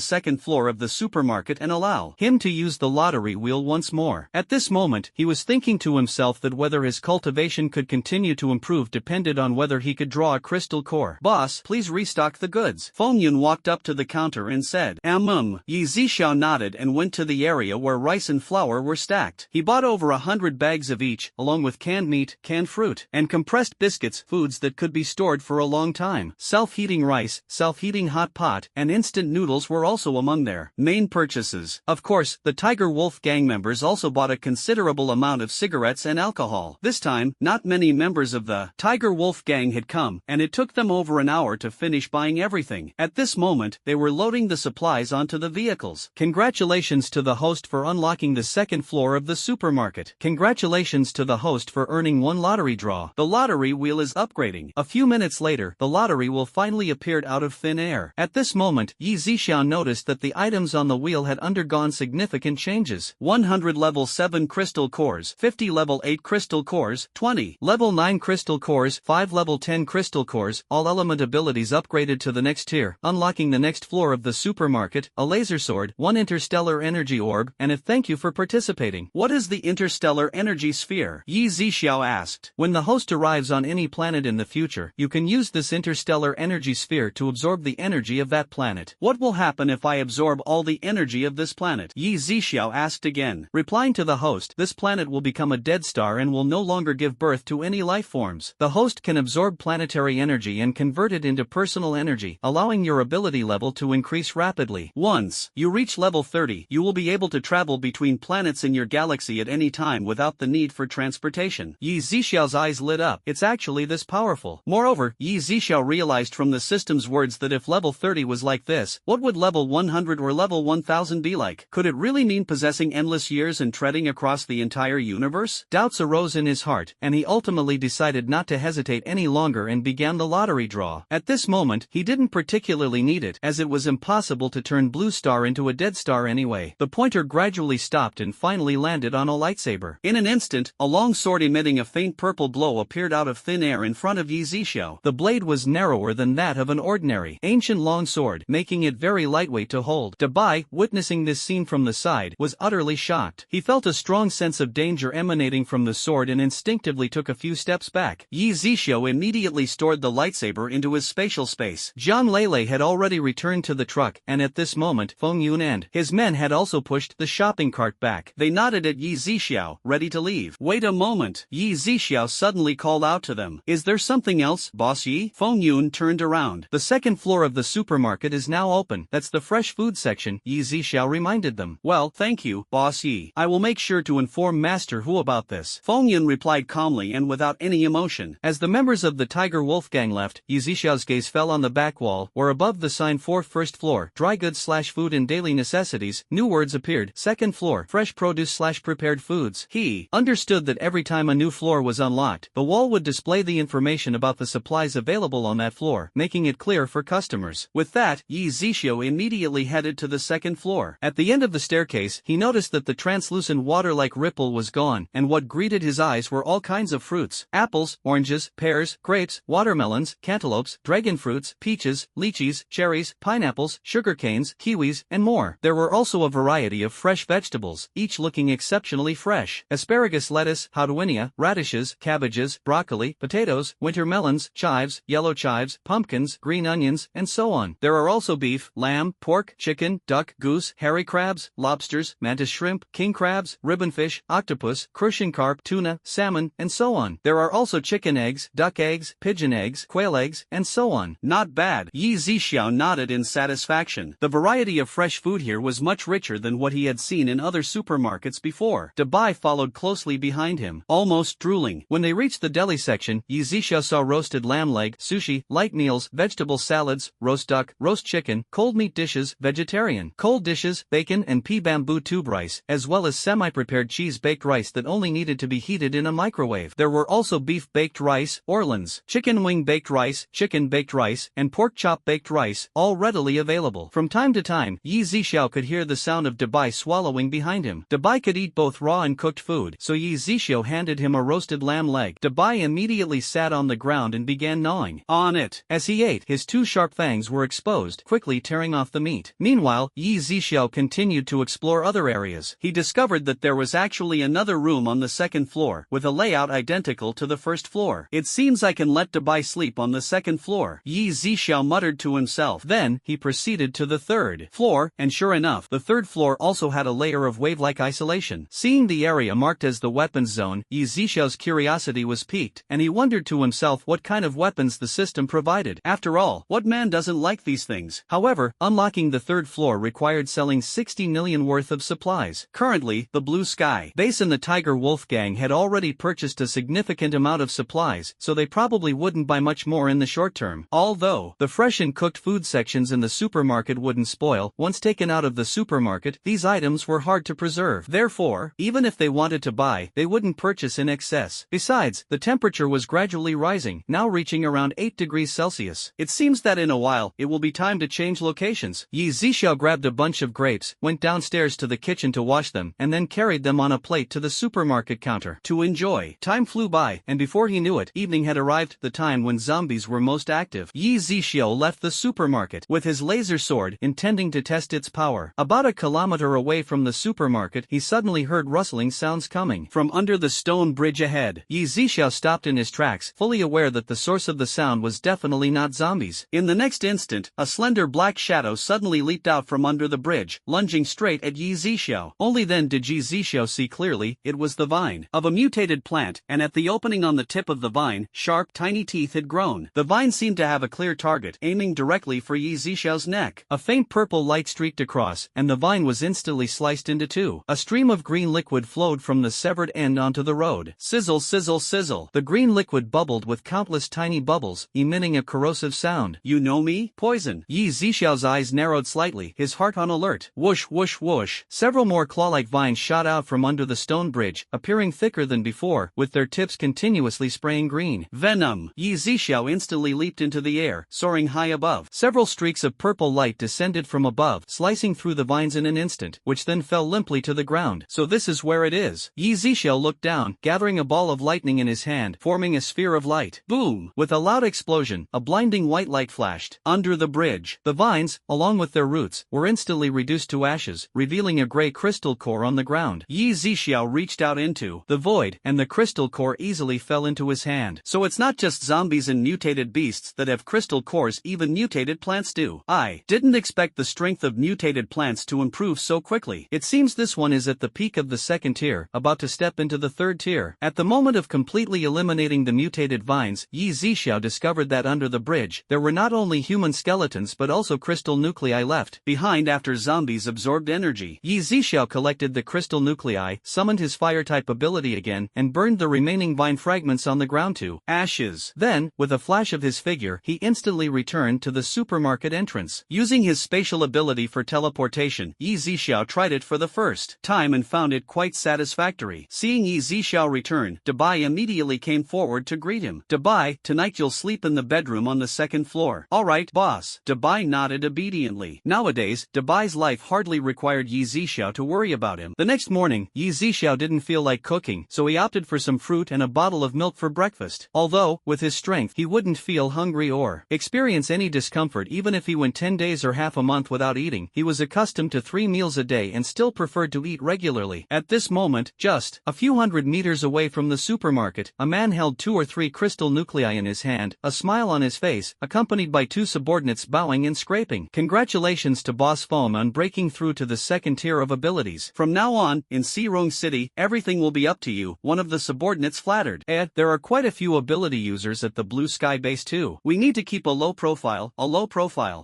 second floor of the supermarket and allow him to use the lottery wheel once more. At this moment, he was thinking to himself that whether his cultivation could continue to improve depended on whether he could draw a crystal core. "Boss, please restock the goods." Feng walked up to the counter and said, Yzia nodded and went to the area where rice and flour were stacked. He bought over 100 bags of each, along with canned meat, canned fruit, and compressed biscuits, foods that could be stored for a long time. Self-heating rice, self-heating hot pot, and instant noodles were also among their main purchases. Of course, the Tiger Wolf Gang members also bought a considerable amount of cigarettes and alcohol. This time, not many members of the Tiger Wolf Gang had come, and it took them over an hour to finish buying everything. At this moment, they were loading the supplies onto the vehicles. Congratulations to the host for unlocking the second floor of the supermarket. Congratulations to the host for earning one lottery draw. The lottery wheel is upgrading. A few minutes later, the lottery wheel finally appeared out of thin air. At this moment, Yzia noticed that the items on the wheel had undergone significant significant changes. 100 level 7 crystal cores, 50 level 8 crystal cores, 20 level 9 crystal cores, 5 level 10 crystal cores, all element abilities upgraded to the next tier, unlocking the next floor of the supermarket, a laser sword, 1 interstellar energy orb, and a thank you for participating. What is the interstellar energy sphere? Yzia asked. When the host arrives on any planet in the future, you can use this interstellar energy sphere to absorb the energy of that planet. What will happen if I absorb all the energy of this planet? Yzia asked again. Replying to the host, this planet will become a dead star and will no longer give birth to any life forms. The host can absorb planetary energy and convert it into personal energy, allowing your ability level to increase rapidly. Once you reach level 30, you will be able to travel between planets in your galaxy at any time without the need for transportation. Yzia's eyes lit up. It's actually this powerful. Moreover, Yzia realized from the system's words that if level 30 was like this, what would level 100 or level 1000 be like? Could it really mean possessing endless years and treading across the entire universe? Doubts arose in his heart, and he ultimately decided not to hesitate any longer and began the lottery draw. At this moment, he didn't particularly need it, as it was impossible to turn Blue Star into a dead star anyway. The pointer gradually stopped and finally landed on a lightsaber. In an instant, a long sword emitting a faint purple glow appeared out of thin air in front of Yzia. The blade was narrower than that of an ordinary ancient long sword, making it very lightweight to hold. Dabai, witnessing this scene from the side, was utterly shocked. He felt a strong sense of danger emanating from the sword and instinctively took a few steps back. Yzia immediately stored the lightsaber into his spatial space. John Lele had already returned to the truck, and at this moment, Feng Yun and his men had also pushed the shopping cart back. They nodded at Yzia, ready to leave. Wait a moment. Yzia suddenly called out to them. Is there something else, Boss Yi? Feng Yun turned around. The second floor of the supermarket is now open. That's the fresh food section, Yzia reminded them. Well, thank you, Boss Yi. I will make sure to inform Master Hu about this. Feng Yun replied calmly and without any emotion. As the members of the Tiger Wolf gang left, Yzia's gaze fell on the back wall, where above the sign for first floor, dry goods / food and daily necessities, new words appeared. Second floor, fresh produce / prepared foods. He understood that every time a new floor was unlocked, the wall would display the information about the supplies available on that floor, making it clear for customers. With that, Yzia immediately headed to the second floor. At the end of the staircase, he noticed that the translucent water-like ripple was gone, and what greeted his eyes were all kinds of fruits: apples, oranges, pears, grapes, watermelons, cantaloupes, dragon fruits, peaches, lychees, cherries, pineapples, sugarcanes, kiwis, and more. There were also a variety of fresh vegetables, each looking exceptionally fresh: asparagus, lettuce, hardwinia, radishes, cabbages, broccoli, potatoes, winter melons, chives, yellow chives, pumpkins, green onions, and so on. There are also beef, lamb, pork, chicken, duck, goose, hairy crabs, lobsters, mantis shrimp, king crabs, ribbonfish, octopus, crucian carp, tuna, salmon, and so on. There are also chicken eggs, duck eggs, pigeon eggs, quail eggs, and so on. Not bad. Yzia nodded in satisfaction. The variety of fresh food here was much richer than what he had seen in other supermarkets before. Dabai followed closely behind him, almost drooling. When they reached the deli section, Yzia saw roasted lamb leg, sushi, light meals, vegetable salads, roast duck, roast chicken, cold meat dishes, vegetarian, cold dishes, bacon and pea bamboo tube rice, as well as semi-prepared cheese-baked rice that only needed to be heated in a microwave. There were also beef-baked rice, orleans, chicken wing-baked rice, chicken-baked rice, and pork chop-baked rice, all readily available. From time to time, Yzia could hear the sound of Dabai swallowing behind him. Dabai could eat both raw and cooked food, so Yzia handed him a roasted lamb leg. Dabai immediately sat on the ground and began gnawing on it. As he ate, his two sharp fangs were exposed, quickly tearing off the meat. Meanwhile, Yzia continued to explore other areas. He discovered that there was actually another room on the second floor, with a layout identical to the first floor. It seems I can let Dabai sleep on the second floor, Yzia muttered to himself. Then, he proceeded to the third floor, and sure enough, the third floor also had a layer of wave-like isolation. Seeing the area marked as the weapons zone, Yzia's curiosity was piqued, and he wondered to himself what kind of weapons the system provided. After all, what man doesn't like these things? However, unlocking the third floor required selling 60 million worth of supplies. Currently, the Blue Sky base and the Tiger Wolf gang had already purchased a significant amount of supplies, so they probably wouldn't buy much more in the short term. Although, the fresh and cooked food sections in the supermarket wouldn't spoil, once taken out of the supermarket, these items were hard to preserve. Therefore, even if they wanted to buy, they wouldn't purchase in excess. Besides, the temperature was gradually rising, now reaching around 8 degrees Celsius. It seems that in a while, it will be time to change locations. Yzia grabbed a bunch of grapes, went went downstairs to the kitchen to wash them and then carried them on a plate to the supermarket counter to enjoy. Time flew by, and before he knew it, evening had arrived, the time when zombies were most active. Yzia left the supermarket with his laser sword, intending to test its power. About a kilometer away from the supermarket, he suddenly heard rustling sounds coming from under the stone bridge ahead. Yzia stopped in his tracks, fully aware that the source of the sound was definitely not zombies. In the next instant, a slender black shadow suddenly leaped out from under the bridge, lunging straight at Yzia. Only then did Yzia see clearly. It was the vine of a mutated plant, and at the opening on the tip of the vine, sharp, tiny teeth had grown. The vine seemed to have a clear target, aiming directly for Yzia's neck. A faint purple light streaked across, and the vine was instantly sliced into two. A stream of green liquid flowed from the severed end onto the road. Sizzle, sizzle, sizzle. The green liquid bubbled with countless tiny bubbles, emitting a corrosive sound. You know me? Poison. Yzia's eyes narrowed slightly, his heart on alert. Whoosh, whoosh, whoosh. Several more claw-like vines shot out from under the stone bridge, appearing thicker than before, with their tips continuously spraying green venom. Yzia instantly leaped into the air, soaring high above. Several streaks of purple light descended from above, slicing through the vines in an instant, which then fell limply to the ground. So this is where it is. Yzia looked down, gathering a ball of lightning in his hand, forming a sphere of light. Boom! With a loud explosion, a blinding white light flashed. Under the bridge, the vines, along with their roots, were instantly reduced to ashes, revealing a gray crystal core on the ground. Yzia reached out into the void, and the crystal core easily fell into his hand. So it's not just zombies and mutated beasts that have crystal cores, even mutated plants do. I didn't expect the strength of mutated plants to improve so quickly. It seems this one is at the peak of the second tier, about to step into the third tier. At the moment of completely eliminating the mutated vines, Yzia discovered that under the bridge, there were not only human skeletons but also crystal nuclei left behind after zombies absorbed energy. Yzia collected the crystal nuclei, summoned his fire-type ability again, and burned the remaining vine fragments on the ground to ashes. Then, with a flash of his figure, he instantly returned to the supermarket entrance. Using his spatial ability for teleportation, Yzia tried it for the first time and found it quite satisfactory. Seeing Yzia return, Dabai immediately came forward to greet him. Dabai, tonight you'll sleep in the bedroom on the second floor. Alright, boss. Dabai nodded obediently. Nowadays, Dabai's life hardly required Yzia to worry about him. The next morning, Yzia didn't feel like cooking, so he opted for some fruit and a bottle of milk for breakfast. Although, with his strength, he wouldn't feel hungry or experience any discomfort even if he went 10 days or half a month without eating. He was accustomed to 3 meals a day and still preferred to eat regularly. At this moment, just a few hundred meters away from the supermarket, a man held 2 or 3 crystal nuclei in his hand, a smile on his face, accompanied by 2 subordinates bowing and scraping. Congratulations to Boss Foam on breaking through to the second tier of abilities. From now on, in Sirong City, everything will be up to you, one of the subordinates flattered. There are quite a few ability users at the Blue Sky base too. We need to keep a low profile.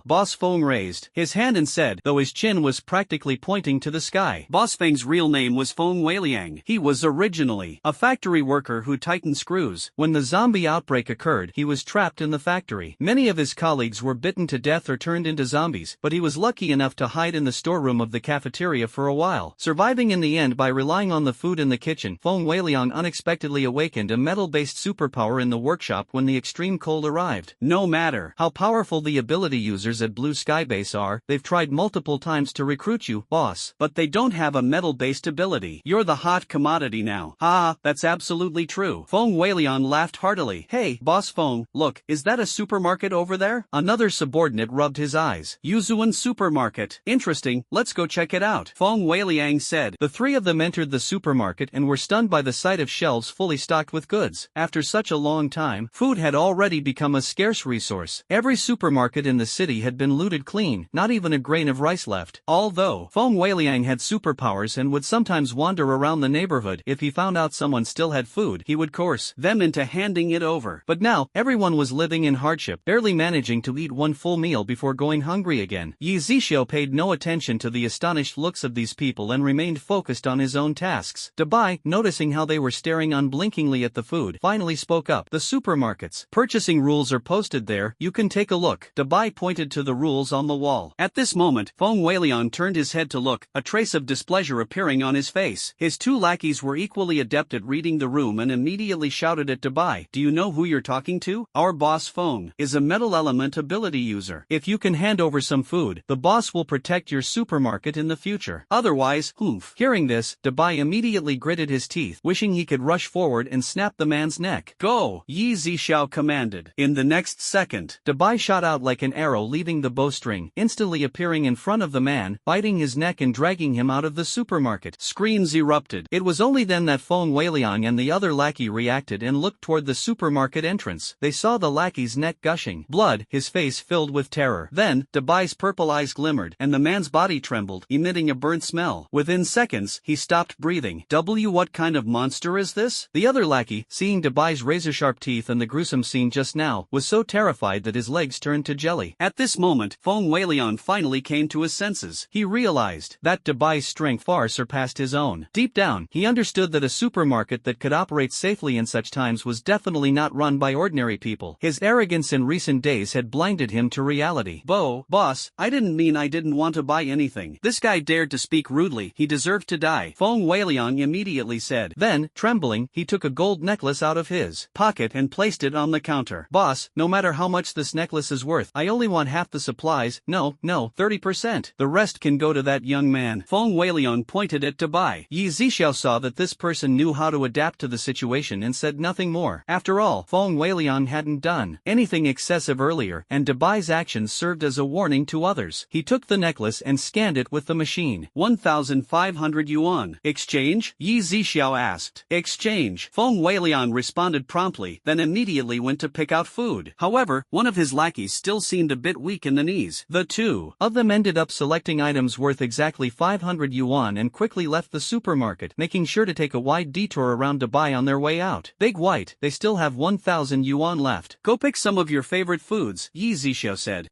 Boss Foam raised his hand and said, though his chin was practically pointing to the sky. Boss Feng's real name was Feng Weiliang. He was originally a factory worker who tightened screws. When the zombie outbreak occurred, he was trapped in the factory. Many of his colleagues were bitten to death or turned into zombies, but he was lucky enough to hide in the storeroom of the cafeteria for a while, surviving in the end by relying on the food in the kitchen. Feng Weiliang unexpectedly awakened a metal-based superpower in the workshop when the extreme cold arrived. No matter how powerful the ability users at Blue Sky Base are, they've tried multiple times to recruit you, boss, but they don't have a metal-based ability. You're the hot commodity now. Ha, that's absolutely true. Feng Weiliang laughed heartily. Hey, Boss Feng, look, is that a supermarket over there? Another subordinate rubbed his eyes. Yuzuan Supermarket. Interesting, let's go check it out, Feng Weiliang said. The 3 of them entered the supermarket and were stunned by the sight of shelves fully stocked with goods. After such a long time, food had already become a scarce resource. Every supermarket in the city had been looted clean, not even a grain of rice left. Although Feng Weiliang had superpowers and would sometimes wander around the neighborhood, if he found out someone still had food, he would coerce them into handing it over. But now, everyone was living in hardship, barely managing to eat one full meal before going hungry again. Yzia paid no attention to the astonished looks of these people and remained focused on his own tasks. Dabai, noticing how they were staring unblinkingly at the food, finally spoke up. The supermarket's purchasing rules are posted there, you can take a look. Dabai pointed to the rules on the wall. At this moment, Feng Weiliang turned his head to look, a trace of displeasure appearing on his face. His 2 lackeys were equally adept at reading the room and immediately shouted at Dabai, do you know who you're talking to? Our boss Feng is a metal element ability user. If you can hand over some food, the boss will protect your supermarket supermarket in the future. Otherwise, oomph. Hearing this, Dabai immediately gritted his teeth, wishing he could rush forward and snap the man's neck. Go! Yzia commanded. In the next second, Dabai shot out like an arrow, leaving the bowstring, instantly appearing in front of the man, biting his neck and dragging him out of the supermarket. Screams erupted. It was only then that Feng Weiliang and the other lackey reacted and looked toward the supermarket entrance. They saw the lackey's neck gushing blood, his face filled with terror. Then, Dabai's purple eyes glimmered, and the man's body trembled, emitting a burnt smell. Within seconds, he stopped breathing. What kind of monster is this? The other lackey, seeing Dabai's razor-sharp teeth and the gruesome scene just now, was so terrified that his legs turned to jelly. At this moment, Feng Weiliang finally came to his senses. He realized that Dabai's strength far surpassed his own. Deep down, he understood that a supermarket that could operate safely in such times was definitely not run by ordinary people. His arrogance in recent days had blinded him to reality. Boss, I didn't mean I didn't want to buy anything. This guy dared to speak rudely. He deserved to die, Feng Weiliang immediately said. Then, trembling, he took a gold necklace out of his pocket and placed it on the counter. Boss, no matter how much this necklace is worth, I only want half the supplies. No, 30%. The rest can go to that young man. Feng Weiliang pointed at Dabai. Yzia saw that this person knew how to adapt to the situation and said nothing more. After all, Feng Weiliang hadn't done anything excessive earlier, and Dabai's actions served as a warning to others. He took the necklace and scanned it with the machine. 1,500 yuan. Exchange? Yzia asked. Exchange. Feng Weiliang responded promptly, then immediately went to pick out food. However, one of his lackeys still seemed a bit weak in the knees. The two of them ended up selecting items worth exactly 500 yuan and quickly left the supermarket, making sure to take a wide detour around Dabai on their way out. Big White, they still have 1,000 yuan left. Go pick some of your favorite foods, Yzia said.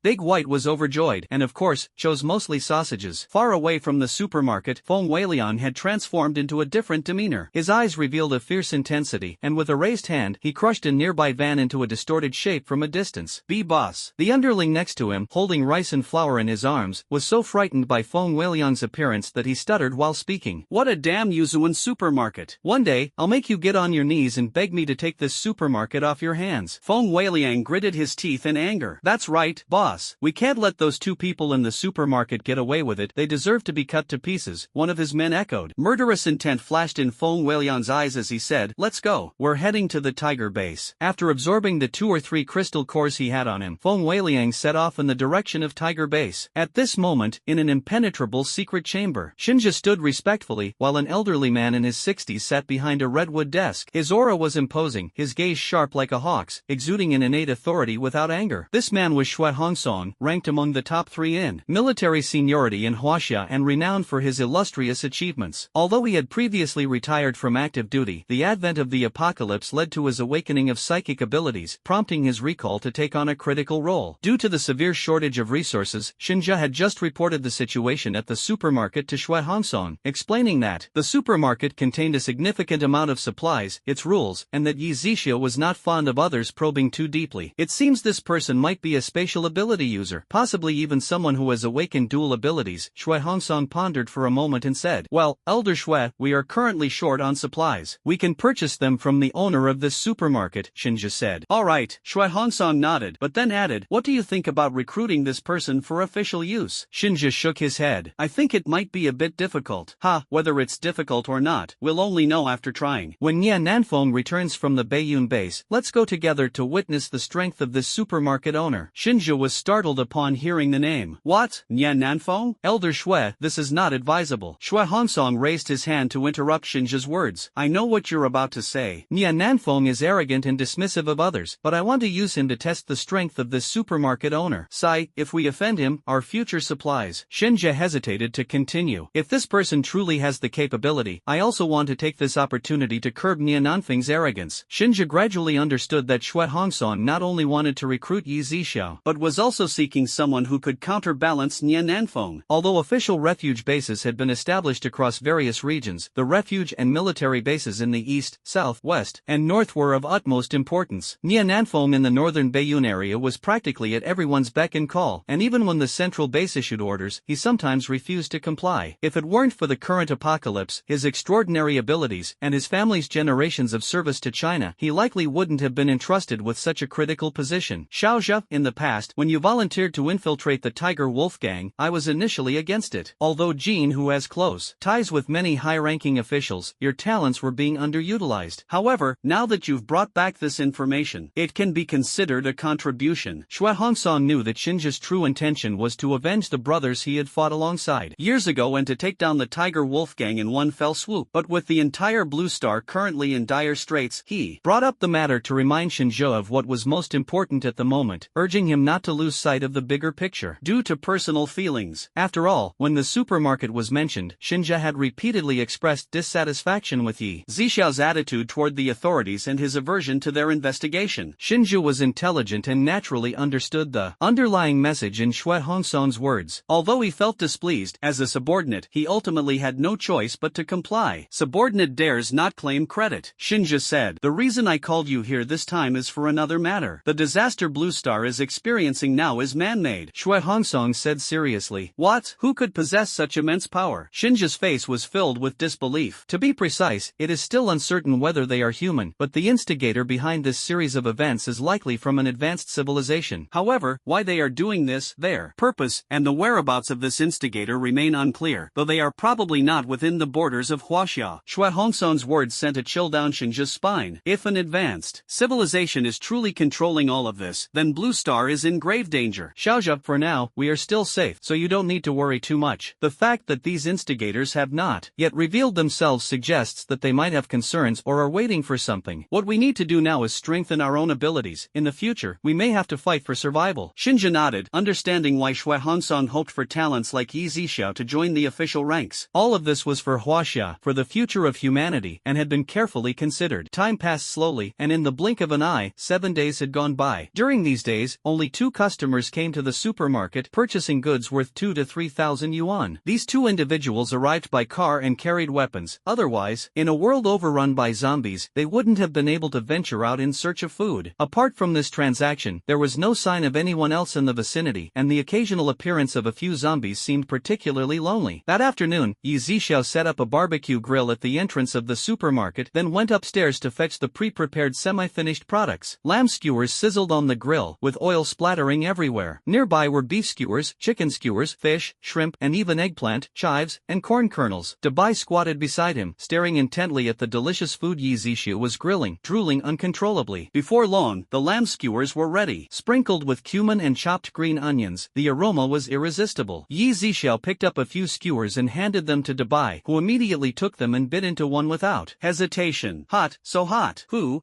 Big White was overjoyed, and of course, chose mostly sausages. Far away from the supermarket, Feng Weiliang had transformed into a different demeanor. His eyes revealed a fierce intensity, and with a raised hand, he crushed a nearby van into a distorted shape from a distance. Boss. The underling next to him, holding rice and flour in his arms, was so frightened by Feng Weiliang's appearance that he stuttered while speaking. What a damn Yuzuan supermarket. One day, I'll make you get on your knees and beg me to take this supermarket off your hands. Feng Weiliang gritted his teeth in anger. That's right, boss. We can't let those two people in the supermarket get away with it. They deserve to be cut to pieces, one of his men echoed. Murderous intent flashed in Feng Weiliang's eyes as he said, let's go. We're heading to the tiger base. After absorbing the 2 or 3 crystal cores he had on him, Feng Weiliang set off in the direction of tiger base. At this moment, in an impenetrable secret chamber, Yzia stood respectfully, while an elderly man in his 60s sat behind a redwood desk. His aura was imposing, his gaze sharp like a hawk's, exuding an innate authority without anger. This man was Shui Hongsong, ranked among the top 3 in military seniority in Huaxia and renowned for his illustrious achievements. Although he had previously retired from active duty, the advent of the apocalypse led to his awakening of psychic abilities, prompting his recall to take on a critical role. Due to the severe shortage of resources, Yzia had just reported the situation at the supermarket to Shui Hongsong, explaining that the supermarket contained a significant amount of supplies, its rules, and that Yzia was not fond of others probing too deeply. It seems this person might be a spatial ability user, possibly even someone who has awakened dual abilities. Shui Hongsong pondered for a moment and said, well, Elder Shui, we are currently short on supplies. We can purchase them from the owner of this supermarket, Yzia said. Alright, Shui Hongsong nodded, but then added, what do you think about recruiting this person for official use? Yzia shook his head. I think it might be a bit difficult. Whether it's difficult or not, we'll only know after trying. When Nian Nanfeng returns from the Beiyun base, let's go together to witness the strength of this supermarket owner. Yzia was startled upon hearing the name. What? Nian Nanfeng? Elder Shui, this is not advisable. Shui Hongsong raised his hand to interrupt Yzia's words. I know what you're about to say. Nian Nanfeng is arrogant and dismissive of others, but I want to use him to test the strength of this supermarket owner. If we offend him, our future supplies. Yzia hesitated to continue. If this person truly has the capability, I also want to take this opportunity to curb Nian Nanfeng's arrogance. Yzia gradually understood that Shui Hongsong not only wanted to recruit Yzia, but was also seeking someone who could counterbalance Nian Nanfeng. Although official refuge bases had been established across various regions, the refuge and military bases in the east, south, west, and north were of utmost importance. Nian Nanfeng in the northern Beiyun area was practically at everyone's beck and call, and even when the central base issued orders, he sometimes refused to comply. If it weren't for the current apocalypse, his extraordinary abilities, and his family's generations of service to China, he likely wouldn't have been entrusted with such a critical position. Xiaozhe, in the past, when you volunteered to infiltrate the Tiger Wolf gang, Wolfgang, I was initially against it. Although Jin, who has close ties with many high-ranking officials, your talents were being underutilized. However, now that you've brought back this information, it can be considered a contribution. Xue Hongsong knew that Xinjia's true intention was to avenge the brothers he had fought alongside years ago and to take down the Tiger Wolfgang in one fell swoop. But with the entire Blue Star currently in dire straits, he brought up the matter to remind Xinjia of what was most important at the moment, urging him not to lose sight of the bigger picture due to personal feelings. After all, when the supermarket was mentioned, Xinjia had repeatedly expressed dissatisfaction with Yi Zixiao's attitude toward the authorities and his aversion to their investigation. Xinjia was intelligent and naturally understood the underlying message in Xue Hongsong's words. Although he felt displeased, as a subordinate, he ultimately had no choice but to comply. Subordinate dares not claim credit, Xinjia said. The reason I called you here this time is for another matter. The disaster Blue Star is experiencing now is man-made, Xue Hongsong said seriously. What? Who could possess such immense power? Xinjia's face was filled with disbelief. To be precise, it is still uncertain whether they are human, but the instigator behind this series of events is likely from an advanced civilization. However, why they are doing this, their purpose, and the whereabouts of this instigator remain unclear, though they are probably not within the borders of Huaxia. Xue Hongsong's words sent a chill down Xinjia's spine. If an advanced civilization is truly controlling all of this, then Blue Star is in grave danger. Xiaozhe, for now, we are still safe, so you don't need to worry too much. The fact that these instigators have not yet revealed themselves suggests that they might have concerns or are waiting for something. What we need to do now is strengthen our own abilities. In the future, we may have to fight for survival. Xinjia nodded, understanding why Xue Hongsong hoped for talents like Yi Zixiao to join the official ranks. All of this was for Huaxia, for the future of humanity, and had been carefully considered. Time passed slowly, and in the blink of an eye, 7 days had gone by. During these days, only 2 customers came to the supermarket, purchasing goods worth 2,000 to 3,000 yuan. These 2 individuals arrived by car and carried weapons. Otherwise, in a world overrun by zombies, they wouldn't have been able to venture out in search of food. Apart from this transaction, there was no sign of anyone else in the vicinity, and the occasional appearance of a few zombies seemed particularly lonely. That afternoon, Yi Zixiao set up a barbecue grill at the entrance of the supermarket, then went upstairs to fetch the pre-prepared semi-finished products. Lamb skewers sizzled on the grill, with oil splattering everywhere. Nearby were beef skewers, chicken skewers, fish, shrimp, and even eggplant, chives, and corn kernels. Dabai squatted beside him, staring intently at the delicious food Yi Zixiao was grilling, drooling uncontrollably. Before long, the lamb skewers were ready. Sprinkled with cumin and chopped green onions, the aroma was irresistible. Yi Zixiao picked up a few skewers and handed them to Dabai, who immediately took them and bit into one without hesitation. Hot, so hot. Hoo.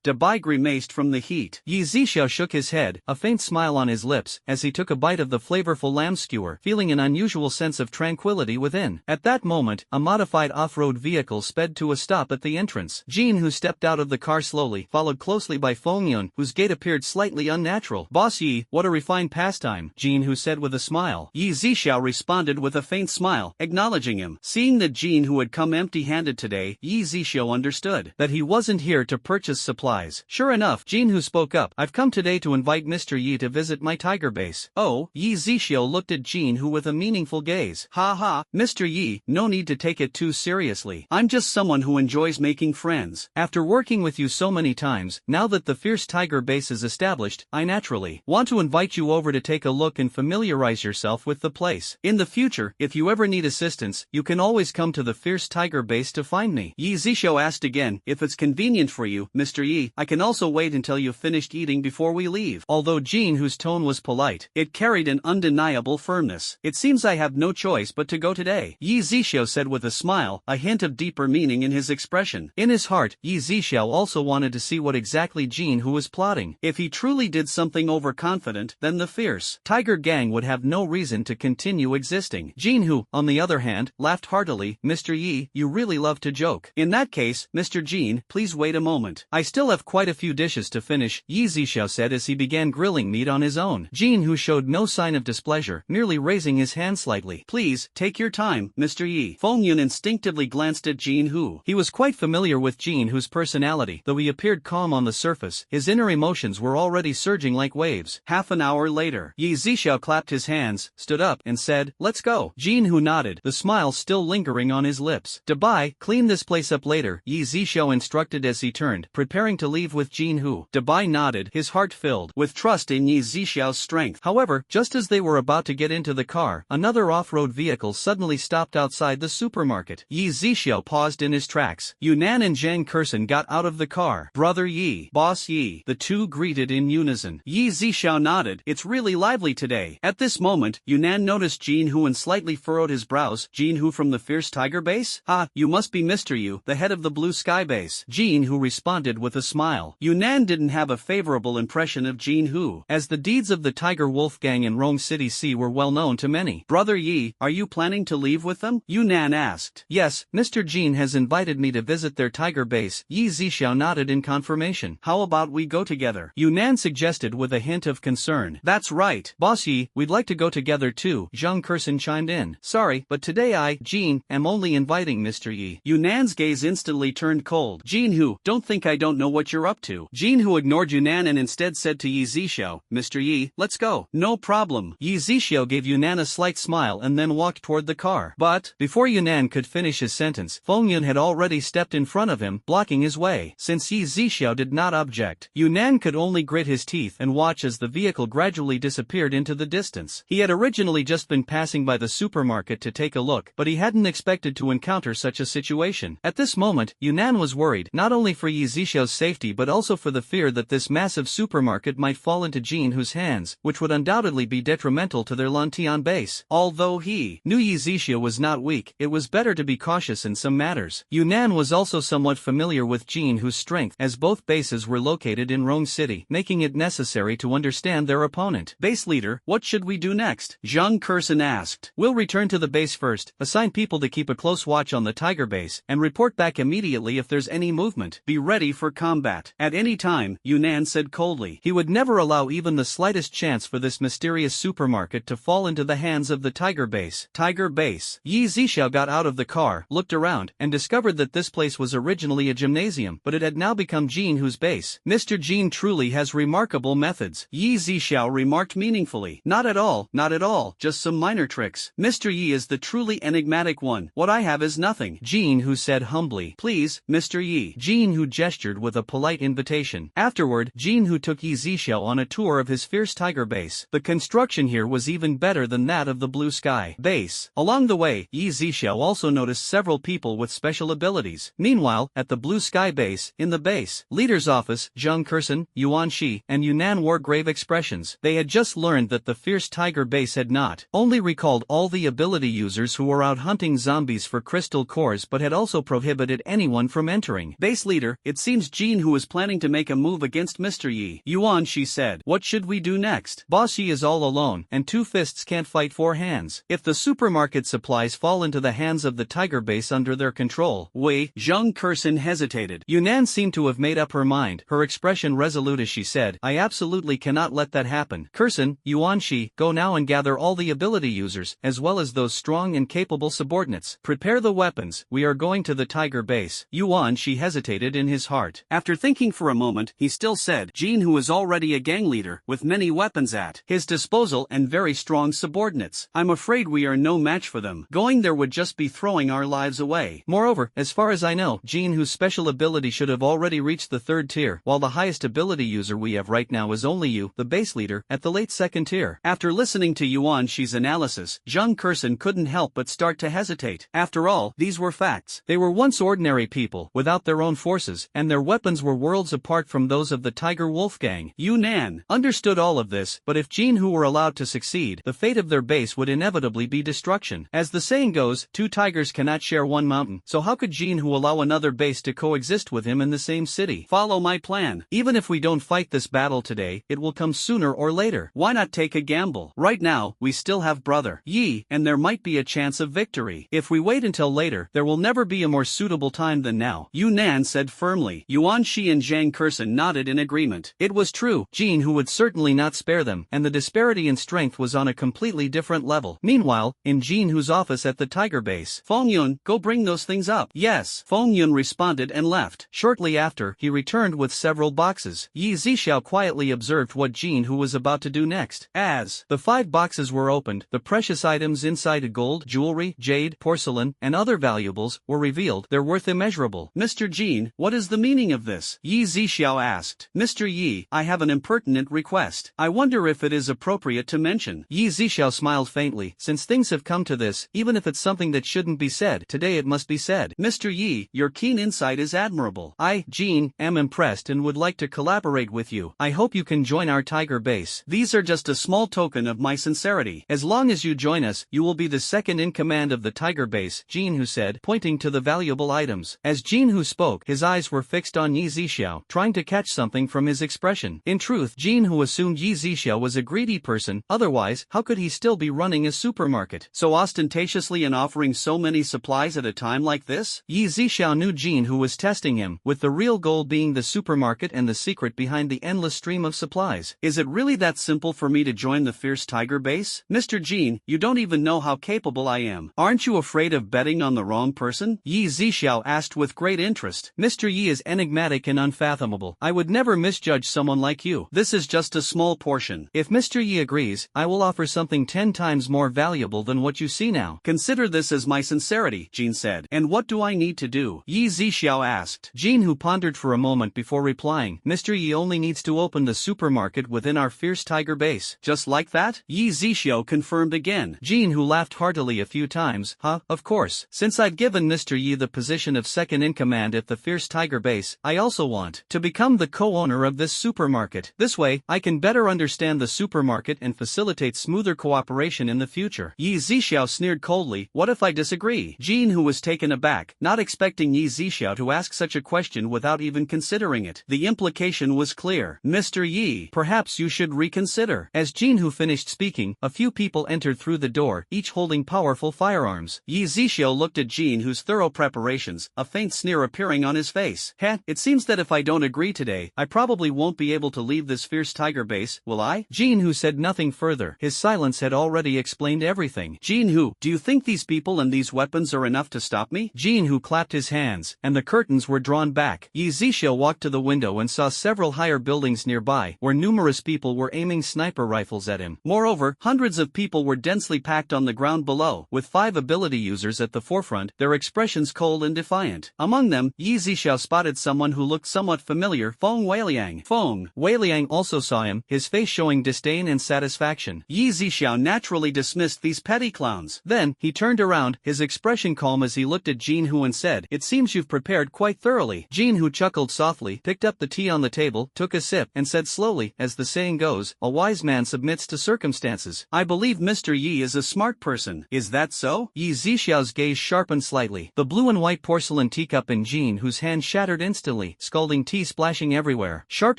Dabai grimaced from the heat. Yi Zixiao shook his head, a faint smile on his lips, as he took a bite of the flavorful lamb skewer, feeling an unusual sense of tranquility within. At that moment, a modified off-road vehicle sped to a stop at the entrance. Jin, who stepped out of the car slowly, followed closely by Fengyun, whose gait appeared slightly unnatural. Boss Yi, what a refined pastime, Jin, who said with a smile. Yi Zixiao responded with a faint smile, acknowledging him. Seeing that Jin, who had come empty-handed today, Yi Zixiao understood that he wasn't here to purchase supplies. Sure enough, Jin, who spoke up, I've come today to invite Mr. Yi to visit my tiger base. Oh, Yi Zixiao looked at Jin, who with a meaningful gaze. Ha, Mr. Yi, no need to take it too seriously. I'm just someone who enjoys making friends. After working with you so many times, now that the fierce tiger base is established, I naturally want to invite you over to take a look and familiarize yourself with the place. In the future, if you ever need assistance, you can always come to the fierce tiger base to find me. Yi Zixiao asked again, if it's convenient for you, Mr. Yi, I can also wait until you've finished eating before we leave. Although Jin, whose tone was polite, it carried an undeniable firmness. It seems I have no choice but to go today, Yi Zixiao said with a smile, a hint of deeper meaning in his expression. In his heart, Yi Zixiao also wanted to see what exactly Jin who was plotting. If he truly did something overconfident, then the fierce tiger gang would have no reason to continue existing. Jin, who, on the other hand, laughed heartily. Mr. Yi, you really love to joke. In that case, Mr. Jin, please wait a moment. I still have quite a few dishes to finish, Yi Zixiao said as he began grilling meat on his own. Jin, who showed no sign of displeasure, merely raising his hand slightly. Please, take your time, Mr. Yi. Fengyun instinctively glanced at Jin, who he was quite familiar with Jin, whose personality, though he appeared calm on the surface, his inner emotions were already surging like waves. Half an hour later, Yi Zixiao clapped his hands, stood up, and said, let's go. Jin, who nodded, the smile still lingering on his lips. Dabai, clean this place up later, Yi Zixiao instructed as he turned, preparing to leave with Jin, who Dabai nodded, his heart filled with trust in Yi Zixiao's strength. However, just as they were about to get into the car, another off-road vehicle suddenly stopped outside the supermarket. Yzia paused in his tracks. Yunnan and Zhang Kursen got out of the car. Brother Yi, Boss Yi, the two greeted in unison. Yzia nodded. It's really lively today. At this moment, Yunnan noticed Jin Hu and slightly furrowed his brows. Jin Hu from the Fierce Tiger base? Ah, you must be Mr. Yu, the head of the Blue Sky base. Jin Hu responded with a smile. Yunnan didn't have a favorable impression of Jin Hu, as the deeds of the Tiger Wolf gang in Rome City C were well known to many. Brother Yi, are you planning to leave with them? Yunnan asked. Yes, Mr. Jin has invited me to visit their tiger base. Yzia nodded in confirmation. How about we go together? Yunnan suggested with a hint of concern. That's right. Boss Yi, we'd like to go together too. Zhang Kursen chimed in. Sorry, but today I, Jin, am only inviting Mr. Yi. Yunnan's gaze instantly turned cold. Jin Hu, don't think I don't know what you're up to. Jin Hu ignored Yunnan and instead said to Yzia, Mr. Yi, let's go. No problem. Yzia gave Yunnan a slight smile and then walked toward the car. But, before Yunnan could finish his sentence, Feng Yun had already stepped in front of him, blocking his way. Since Yzia did not object, Yunnan could only grit his teeth and watch as the vehicle gradually disappeared into the distance. He had originally just been passing by the supermarket to take a look, but he hadn't expected to encounter such a situation. At this moment, Yunnan was worried, not only for Yzixiao's safety but also for the fear that this massive supermarket might fall into Jin Hu's hands, which would undoubtedly be detrimental to their Lantian base. Although he knew Yzixia was not weak, it was better to be cautious in some matters. Yunnan was also somewhat familiar with Jin Hu's strength, as both bases were located in Rome City, making it necessary to understand their opponent. Base leader, what should we do next? Zhang Kursen asked. We'll return to the base first, assign people to keep a close watch on the tiger base, and report back immediately if there's any movement. Be ready for combat at any time, Yunnan said coldly. He would never allow even the slightest chance for this mysterious supermarket to fall into the hands of the tiger base. Tiger base. Yzixia got out of the car, looked around, and discovered that this place was originally a gymnasium, but it had now become Jin Hu's base. Mr. Jin truly has remarkable methods, Yzixia remarked meaningfully. Not at all, just some minor tricks. Mr. Yi is the truly enigmatic one. What I have is nothing, Jin Hu said humbly. Please, Mr. Yi. Jin Hu gestured with a polite invitation. Afterward, Jin Hu took Yzixia on a tour of his Fierce Tiger base. The construction here was even better than that of the Blue Sky base. Along the way, Yzixia also noticed several people with special abilities. Meanwhile, at the Blue Sky base, in the base leader's office, Zhang Kursen, Yuan Shi, and Yunnan wore grave expressions. They had just learned that the Fierce Tiger base had not only recalled all the ability users who were out hunting zombies for crystal cores but had also prohibited anyone from entering. Base leader, it seems Jin Hu is planning to make a move against Mr. Yi. Yuan Shi said. What should we do next? Boss Yi is all alone, and two fists can't fight four hands. If the supermarket supplies fall into the hands of the tiger base under their control, Zhang Kursen hesitated. Yunnan seemed to have made up her mind, her expression resolute as she said, I absolutely cannot let that happen. Kursen, Yuan Shi, go now and gather all the ability users, as well as those strong and capable subordinates. Prepare the weapons, we are going to the tiger base. Yuan Shi hesitated in his heart. After thinking for a moment, he still said, Jin Hu is already a gang leader, with many weapons at his disposal and very strong subordinates. I'm afraid we are no match for them. Going there would just be throwing our lives away. Moreover, as far as I know, Jin Hu's special ability should have already reached the 3rd tier, while the highest ability user we have right now is only you, the base leader, at the late 2nd tier. After listening to Yuan Shi's analysis, Zhang Kursen couldn't help but start to hesitate. After all, these were facts. They were once ordinary people, without their own forces, and their weapons were worlds apart from those of the Tiger Wolf gang. Yunnan understood all of this, but if Jin Hu were allowed to succeed, the fate of their base would inevitably be destruction. As the saying goes, two tigers cannot share one mountain, so how could Jin Hu allow another base to coexist with him in the same city? Follow my plan. Even if we don't fight this battle today, it will come sooner or later. Why not take a gamble? Right now, we still have Brother Yi, and there might be a chance of victory. If we wait until later, there will never be a more suitable time than now, Yunnan said firmly. Yuan Shi and Zhang Kursen nodded in agreement. It was true, Jin Hu would certainly not spare them, and the disparity in strength was on a completely different level. Meanwhile, in Jin Hu's office at the Tiger base, Feng Yun, go bring those things up. Yes, Feng Yun responded and left. Shortly after, he returned with several boxes. Yzixia quietly observed what Jin Hu was about to do next. As the 5 boxes were opened, the precious items inside gold, jewelry, jade, porcelain, and other valuables were revealed. Their worth immeasurable. Mr. Jin, what is the meaning of this? Yzixia asked. Mr. Yi, I have an impertinent request. I wonder if it is appropriate to mention. Yzia smiled faintly. Since things have come to this, even if it's something that shouldn't be said, today it must be said. Mr. Yi, your keen insight is admirable. I, Jean, am impressed and would like to collaborate with you. I hope you can join our tiger base. These are just a small token of my sincerity. As long as you join us, you will be the second in command of the tiger base, Jinhu said, pointing to the valuable items. As Jinhu spoke, his eyes were fixed on Yzia, trying to catch something from his expression. In truth, Jinhu assumed Yzia was a greedy person, otherwise, how could he still be running a supermarket so ostentatiously and offering so many supplies at a time like this? Yzia knew Jinhu was testing him, with the real goal being the supermarket and the secret behind the endless stream of supplies. Is it really that simple for me to join the fierce tiger base? Mr. Jin, you don't even know how capable I am. Aren't you afraid of betting on the wrong person? Yzia asked with great interest. Mr. Yi is enigmatic and unfathomable. I would never misjudge someone like you. This is just a small portion. If Mr. Yi agrees, I will offer something 10 times more valuable than what you see now. Consider this as my sincerity, Jin said. And what do I need to do? Yzia asked. Jin, who pondered for a moment before replying, Mr. Yi only needs to open the supermarket within our fierce tiger base. Just like that? Yzia confirmed again. Jin, who laughed heartily a few times, of course. Since I've given Mr. Yi the position of second in command at the fierce tiger base, I also want to become the co-owner of this supermarket. This way, I can better understand the supermarket and facilitate smoother cooperation in the future. Yzia sneered coldly. What if I disagree? Jin, who was taken aback, not expecting Yzia to ask such a question without even considering it. The implication was clear. Mr. Yi, perhaps you should reconsider. As Jin, who finished speaking, a few people entered through the door, each holding powerful firearms. Yzia looked at Jin, whose thorough preparations, a faint sneer appearing on his face. It seems that if I don't agree today, I probably won't be able to leave this fierce tiger base, will I? Jin, who said nothing further. His silence had already explained everything. Jin, who, do you think these people and these weapons are enough to stop me? Jin, who clapped his hands, and the curtains were drawn back. Yzia walked to the window and saw several higher buildings nearby, where numerous people were aiming sniper rifles at him. Moreover, hundreds of people were densely packed on the ground below, with 5 ability users at the forefront, their expressions cold and defiant. Among them, Yzia spotted someone who looked somewhat familiar, Feng Weiliang. Feng Weiliang also saw him, his face showing disdain and satisfaction. Yzia naturally dismissed these petty clowns. Then, he turned around, his expression calm as he looked at Jinhu and said, "It seems you've prepared quite thoroughly." Jinhu chuckled softly, picked up the tea on the table, took a sip, and said slowly, as the saying goes, a wise man submits to circumstances. I believe Mr. Yi is a smart person. Is that so? Yzia's gaze sharpened slightly. The blue and white porcelain teacup in Jinhu's hand shattered instantly, scalding tea splashing everywhere. Sharp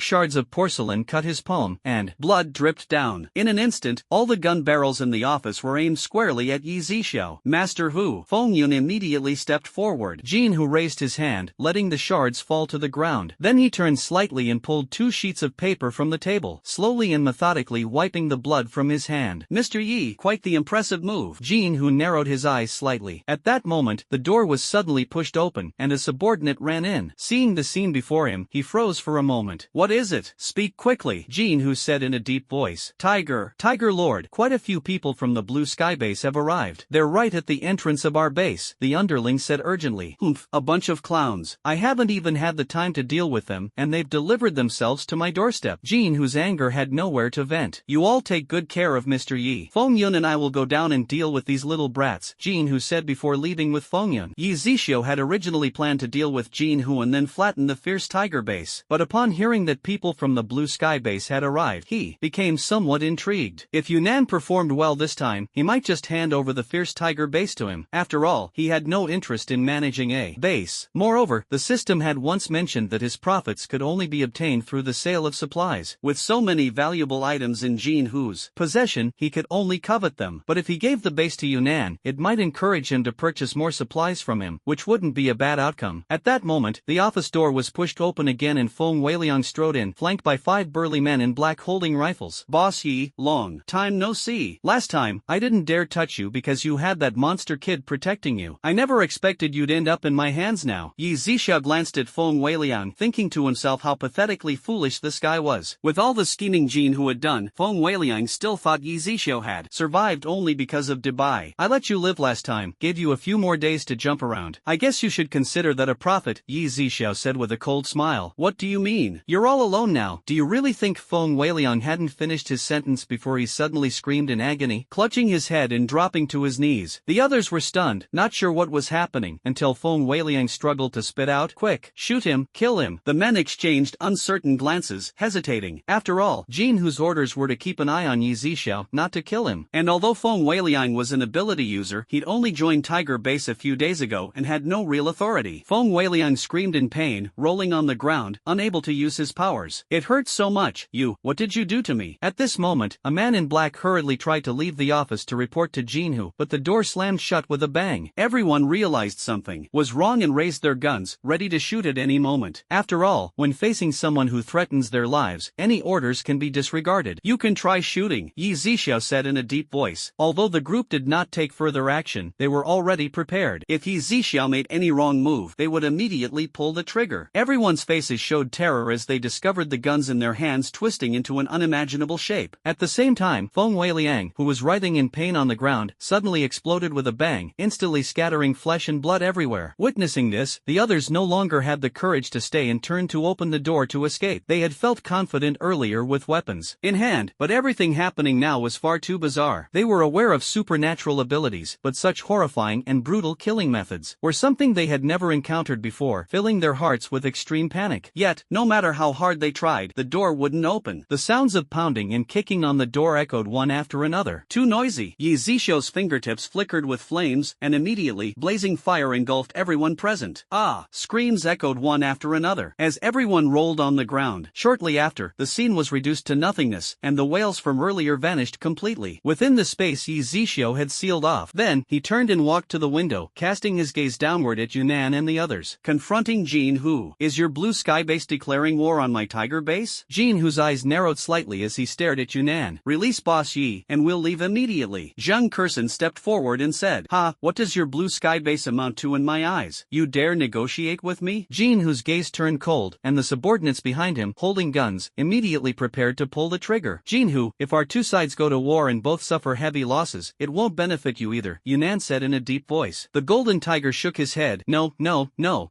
shards of porcelain cut his palm, and blood dripped down. In an instant, all the gun barrels in the office were aimed squarely at Yzia. Master Hu. Feng Yun immediately stepped forward. Jinhu raised his hand, letting the shards fall to the ground. Then he turned slightly and pulled 2 sheets of paper from the table, slowly and methodically wiping the blood from his hand. Mr. Yi, quite the impressive move. Jinhu narrowed his eyes slightly. At that moment, the door was suddenly pushed open, and a subordinate ran in. Seeing the scene before him, he froze for a moment. What is it? Speak quickly, Jinhu said in a deep voice. Tiger Lord, quite a few people from the Blue Sky base have arrived. They're right at the entrance of our base, the underling said urgently. Humph, a bunch of clowns. I haven't even had the time to deal with them, and they've delivered themselves to my doorstep. Jinhu's anger had nowhere to vent. You all take good care of Mr. Yi. Feng Yun and I will go down and deal with these little brats, Jinhu said before leaving with Feng Yun. Yzia had originally planned to deal with Jinhu and then flatten the fierce tiger base, but upon hearing that people from the Blue Sky base had arrived, he became somewhat intrigued. If Yunnan performed well this time, he might just hand over the fierce tiger base to him. After all, he had no interest in managing a base. Moreover, the system had once mentioned that his profits could only be obtained through the sale of supplies. With so many valuable items in Jinhu's possession, he could only covet them. But if he gave the base to Yunnan, it might encourage him to purchase more supplies from him, which wouldn't be a bad outcome. At that moment, the office door was pushed open again and Feng Weiliang strode in, flanked by 5 burly men in black holding rifles. Boss Yi, long time no see. Last time, I didn't dare touch you because you had that monster kid protecting you. I never expected you'd end up in my hands now. Yzia glanced at Feng Weiliang, thinking to himself how pathetically foolish this guy was. With all the scheming Jinhu had done, Feng Weiliang still thought Yzia had survived only because of Dubai. I let you live last time, gave you a few more days to jump around. I guess you should consider that a profit, Yzia said with a cold smile. What do you mean? You're all alone now. Do you really think Feng Weiliang hadn't finished his sentence sentence before he suddenly screamed in agony, clutching his head and dropping to his knees. The others were stunned, not sure what was happening, until Feng Weiliang struggled to spit out, "Quick, shoot him, kill him." The men exchanged uncertain glances, hesitating. After all, Jin Hu's orders were to keep an eye on Yzia, not to kill him. And although Feng Weiliang was an ability user, he'd only joined Tiger Base a few days ago and had no real authority. Feng Weiliang screamed in pain, rolling on the ground, unable to use his powers. "It hurts so much. What did you do to me?" At this moment, a man in black hurriedly tried to leave the office to report to Jinhu, but the door slammed shut with a bang. Everyone realized something was wrong and raised their guns, ready to shoot at any moment. After all, when facing someone who threatens their lives, any orders can be disregarded. "You can try shooting," Yzia said in a deep voice. Although the group did not take further action, they were already prepared. If Yzia made any wrong move, they would immediately pull the trigger. Everyone's faces showed terror as they discovered the guns in their hands twisting into an unimaginable shape. At the same time, Feng Weiliang, who was writhing in pain on the ground, suddenly exploded with a bang, instantly scattering flesh and blood everywhere. Witnessing this, the others no longer had the courage to stay and turned to open the door to escape. They had felt confident earlier with weapons in hand, but everything happening now was far too bizarre. They were aware of supernatural abilities, but such horrifying and brutal killing methods were something they had never encountered before, filling their hearts with extreme panic. Yet, no matter how hard they tried, the door wouldn't open. The sounds of pounding and kicking on the door echoed one after another. Too noisy. Yzisho's fingertips flickered with flames, and immediately, blazing fire engulfed everyone present. "Ah!" Screams echoed one after another, as everyone rolled on the ground. Shortly after, the scene was reduced to nothingness, and the wails from earlier vanished completely. Within the space Yzisho had sealed off. Then, he turned and walked to the window, casting his gaze downward at Yunnan and the others. "Confronting Jin Hu. Is your blue sky base declaring war on my Tiger Base?" Jin Hu's eyes narrowed slightly as he stared at Yunnan. "Release Boss Yi, and we'll leave immediately." Zhang Kurson stepped forward and said, "Ha, what does your blue sky base amount to in my eyes? You dare negotiate with me?" Jin Hu's gaze turned cold, and the subordinates behind him, holding guns, immediately prepared to pull the trigger. "Jin Hu, if our two sides go to war and both suffer heavy losses, it won't benefit you either," Yunnan said in a deep voice. The golden tiger shook his head. No.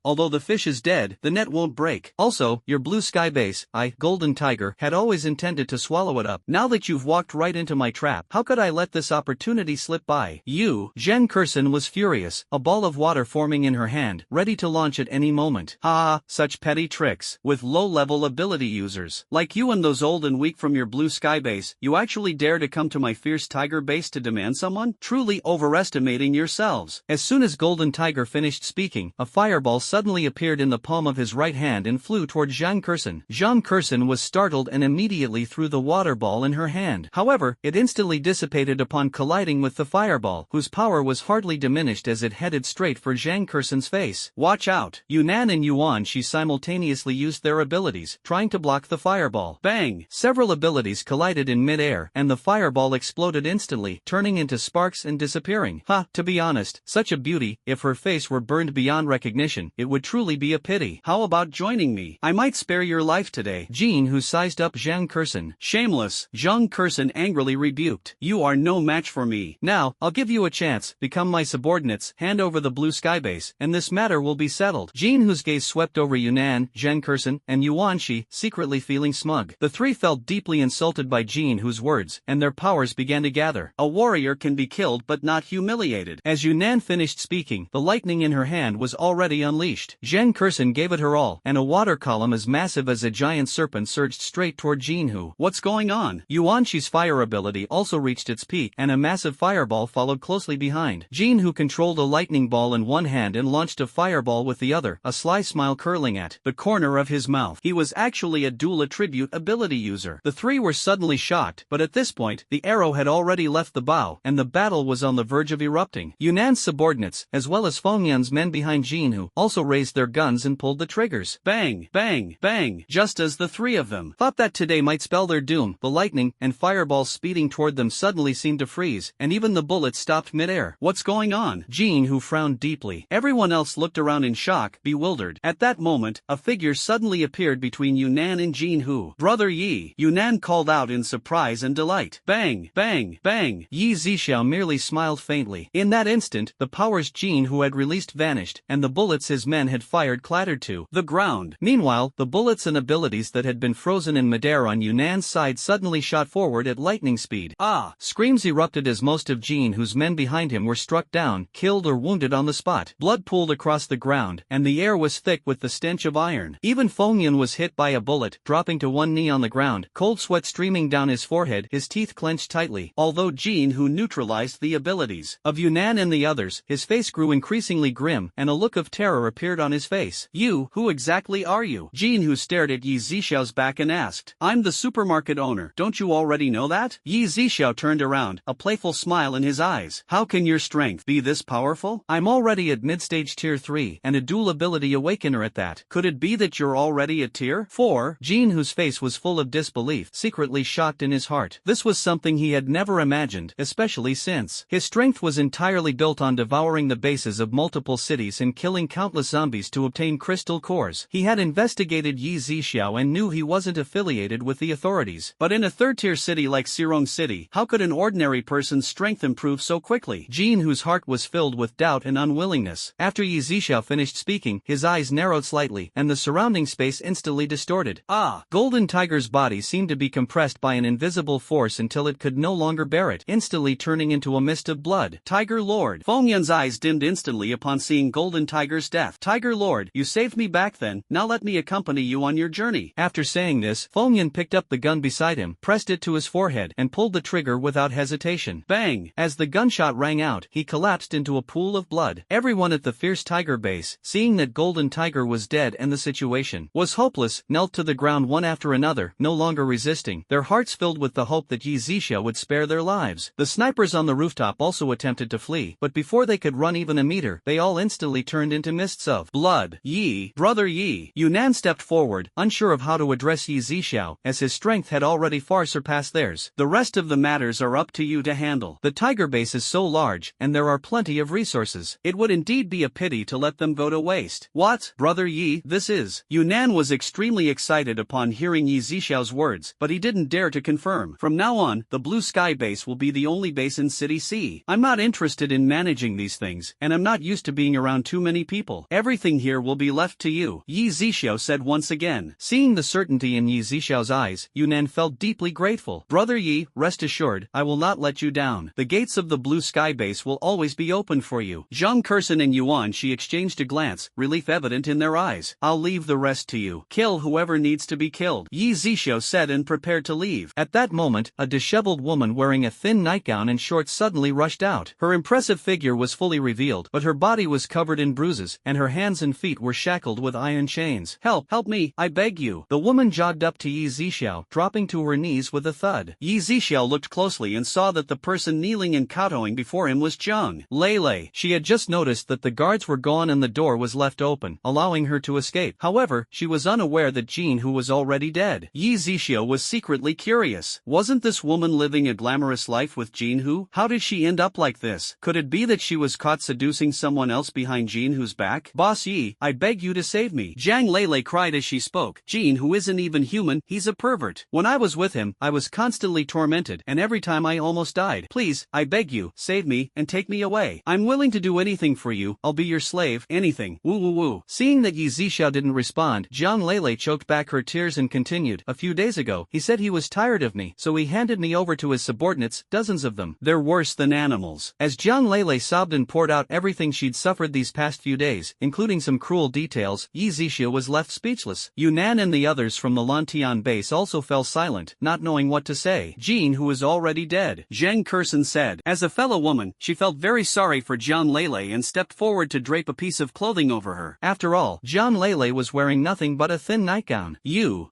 Although the fish is dead, the net won't break. Also, your blue sky base, golden tiger, had always intended to swallow it up. Now that you've walked right into my trap, how could I let this opportunity slip by? Zhang Kurson was furious, a ball of water forming in her hand, ready to launch at any moment. "Ha, such petty tricks. With low-level ability users like you and those old and weak from your blue sky base, you actually dare to come to my fierce tiger base to demand someone? Truly overestimating yourselves." As soon as Golden Tiger finished speaking, a fireball suddenly appeared in the palm of his right hand and flew toward Zhang Kurson. Zhang Kurson was startled and immediately threw the water ball in her hand. However, it instantly dissipated upon colliding with the fireball, whose power was hardly diminished as it headed straight for Zhang Kurson's face. "Watch out!" Yunnan and Yuan Shi simultaneously used their abilities, trying to block the fireball. Bang! Several abilities collided in mid-air, and the fireball exploded instantly, turning into sparks and disappearing. To be honest, such a beauty, if her face were burned beyond recognition, it would truly be a pity. "How about joining me? I might spare your life today." Jin Hu sized up Zhang Kurson. "Shameless!" Zhang Kurson angrily rebuked. "You are no match for me. Now, I'll give you a chance. Become my subordinates, hand over the blue sky base, and this matter will be settled." Jin Hu's gaze swept over Yunnan, Zhang Kurson, and Yuan Shi, secretly feeling smug. The three felt deeply insulted by Jin Hu's words, and their powers began to gather. A warrior can be killed but not humiliated. As Yunnan finished speaking, the lightning in her hand was already unleashed. Zhang Kurson gave it her all, and a water column as massive as a giant serpent surged straight toward Jin Hu. "What's going on?" Yuan Shi's fire ability also reached its peak, and a massive fireball followed closely behind. Jin Hu controlled a lightning ball in one hand and launched a fireball with the other, a sly smile curling at the corner of his mouth. He was actually a dual attribute ability user. The three were suddenly shocked, but at this point, the arrow had already left the bow, and the battle was on the verge of erupting. Yunnan's subordinates, as well as Feng Yan's men behind Jin Hu, also raised their guns and pulled the triggers. Bang, bang, bang! Just as the three of them thought that today might spell their doom, the lightning and fireballs speeding toward them suddenly seemed to freeze, and even the bullets stopped midair. "What's going on?" Jin Hu frowned deeply. Everyone else looked around in shock, bewildered. At that moment, a figure suddenly appeared between Yunnan and Jin Hu. "Brother Yi!" Yunnan called out in surprise and delight. Bang, bang, bang! Yzia merely smiled faintly. In that instant, the powers Jin Hu had released vanished, and the bullets his men had fired clattered to the ground. Meanwhile, the bullets and abilities that had been frozen in midair on Yunnan's side suddenly shot forward at lightning speed. Ah! Screams erupted as most of Jin Woo's men behind him were struck down, killed or wounded on the spot. Blood pooled across the ground, and the air was thick with the stench of iron. Even Fengyan was hit by a bullet, dropping to one knee on the ground, cold sweat streaming down his forehead, his teeth clenched tightly. Although Jin Woo neutralized the abilities of Yunnan and the others, his face grew increasingly grim, and a look of terror appeared on his face. "You, who exactly are you?" Jin Woo stared at Yzixiao's back and asked. "I'm the supermarket owner, don't you already know that?" Yzixiao turned around, a playful smile in his eyes. "How can your strength be this powerful? I'm already at mid-stage tier 3, and a dual ability awakener at that. Could it be that you're already at tier 4? Jin Woo's face was full of disbelief, secretly shocked in his heart. This was something he had never imagined, especially since his strength was entirely built on devouring the bases of multiple cities and killing countless zombies to obtain crystal cores. He had investigated Yzixiao and knew he wasn't affiliated with the authorities. But in a third-tier city like Xirong City, how could an ordinary person's strength improve so quickly? Jin Woo's heart was filled with doubt and unwillingness. After Yzixiao finished speaking, his eyes narrowed slightly, and the surrounding space instantly distorted. Ah! Golden Tiger's body seemed to be compressed by an invisible force until it could no longer bear it, instantly turning into a mist of blood. Tiger Lord! Fengyan's eyes dimmed instantly upon seeing Golden Tiger's death. "Tiger Lord, you saved me back then, now let me accompany you on your journey." After saying this, Fengyan picked up the gun beside him, pressed it to his forehead, and pulled the trigger without hesitation. Bang! As the gunshot rang out, he collapsed into a pool of blood. Everyone at the Fierce Tiger base, seeing that Golden Tiger was dead and the situation was hopeless, knelt to the ground one after another, no longer resisting, their hearts filled with the hope that Yzixiao would spare their lives. The snipers on the rooftop also attempted to flee, but before they could run even a meter, they all instantly turned into mists of blood. "Yi, brother Yi." Yunnan stepped forward, unsure of how to address Yzixiao, as his strength had already far surpassed theirs. "The rest of the matters are up to you to handle. The Tiger base is so large, and there are plenty of resources. It would indeed be a pity to let them go to waste." "What, brother Yi, this is..." Yunnan was extremely excited upon hearing Yzixiao's words, but he didn't dare to confirm. "From now on, the Blue Sky base will be the only base in City C. I'm not interested in managing these things, and I'm not used to being around too many people. Everything here will be left to you," Yzixiao said once again. Seeing the certainty in Yzixiao's eyes, Yunnan felt deeply grateful. "Brother Yi, rest assured, I will not let you down. The gates of the Blue Sky base will always be open for you." Zhang Kurson and Yuan Shi exchanged a glance, relief evident in their eyes. "I'll leave the rest to you. Kill whoever needs to be killed," Yzixiao said and prepared to leave. At that moment, a disheveled woman wearing a thin nightgown and shorts suddenly rushed out. Her impressive figure was fully revealed, but her body was covered in bruises, and her hands and feet were shackled with iron chains. "Help, help me, I beg you." The woman jogged up to Yzixiao, dropping to her knees with a thud. Yzixiao looked closely and saw that the person kneeling and kowtowing before him was Zhang Lele. She had just noticed that the guards were gone and the door was left open, allowing her to escape. However, she was unaware that Jin Woo was already dead. Yzixiao was secretly curious. Wasn't this woman living a glamorous life with Jin Woo? How did she end up like this? Could it be that she was caught seducing someone else behind Jin Woo's back? "Boss Yi, I beg you to save me," Zhang Lele cried as she spoke. "Jin Woo isn't even human, he's a pervert. When I was with him, I was constantly tormented, and every time I almost died. Please, I beg you, save me, and take me away. I'm willing to do anything for you, I'll be your slave, anything. Woo woo woo." Seeing that Yzixiao didn't respond, Zhang Lele choked back her tears and continued. "A few days ago, he said he was tired of me, so he handed me over to his subordinates, dozens of them. They're worse than animals." As Zhang Lele sobbed and poured out everything she'd suffered these past few days, including some cruel details, Yzixiao was left speechless. Yunnan and the others from the Lantian base also fell silent, not knowing what to say. Jin Woo is already dead, Zhang Kurson said. As a fellow woman, she felt very sorry for Zhang Lele and stepped forward to drape a piece of clothing over her. After all, Zhang Lele was wearing nothing but a thin nightgown.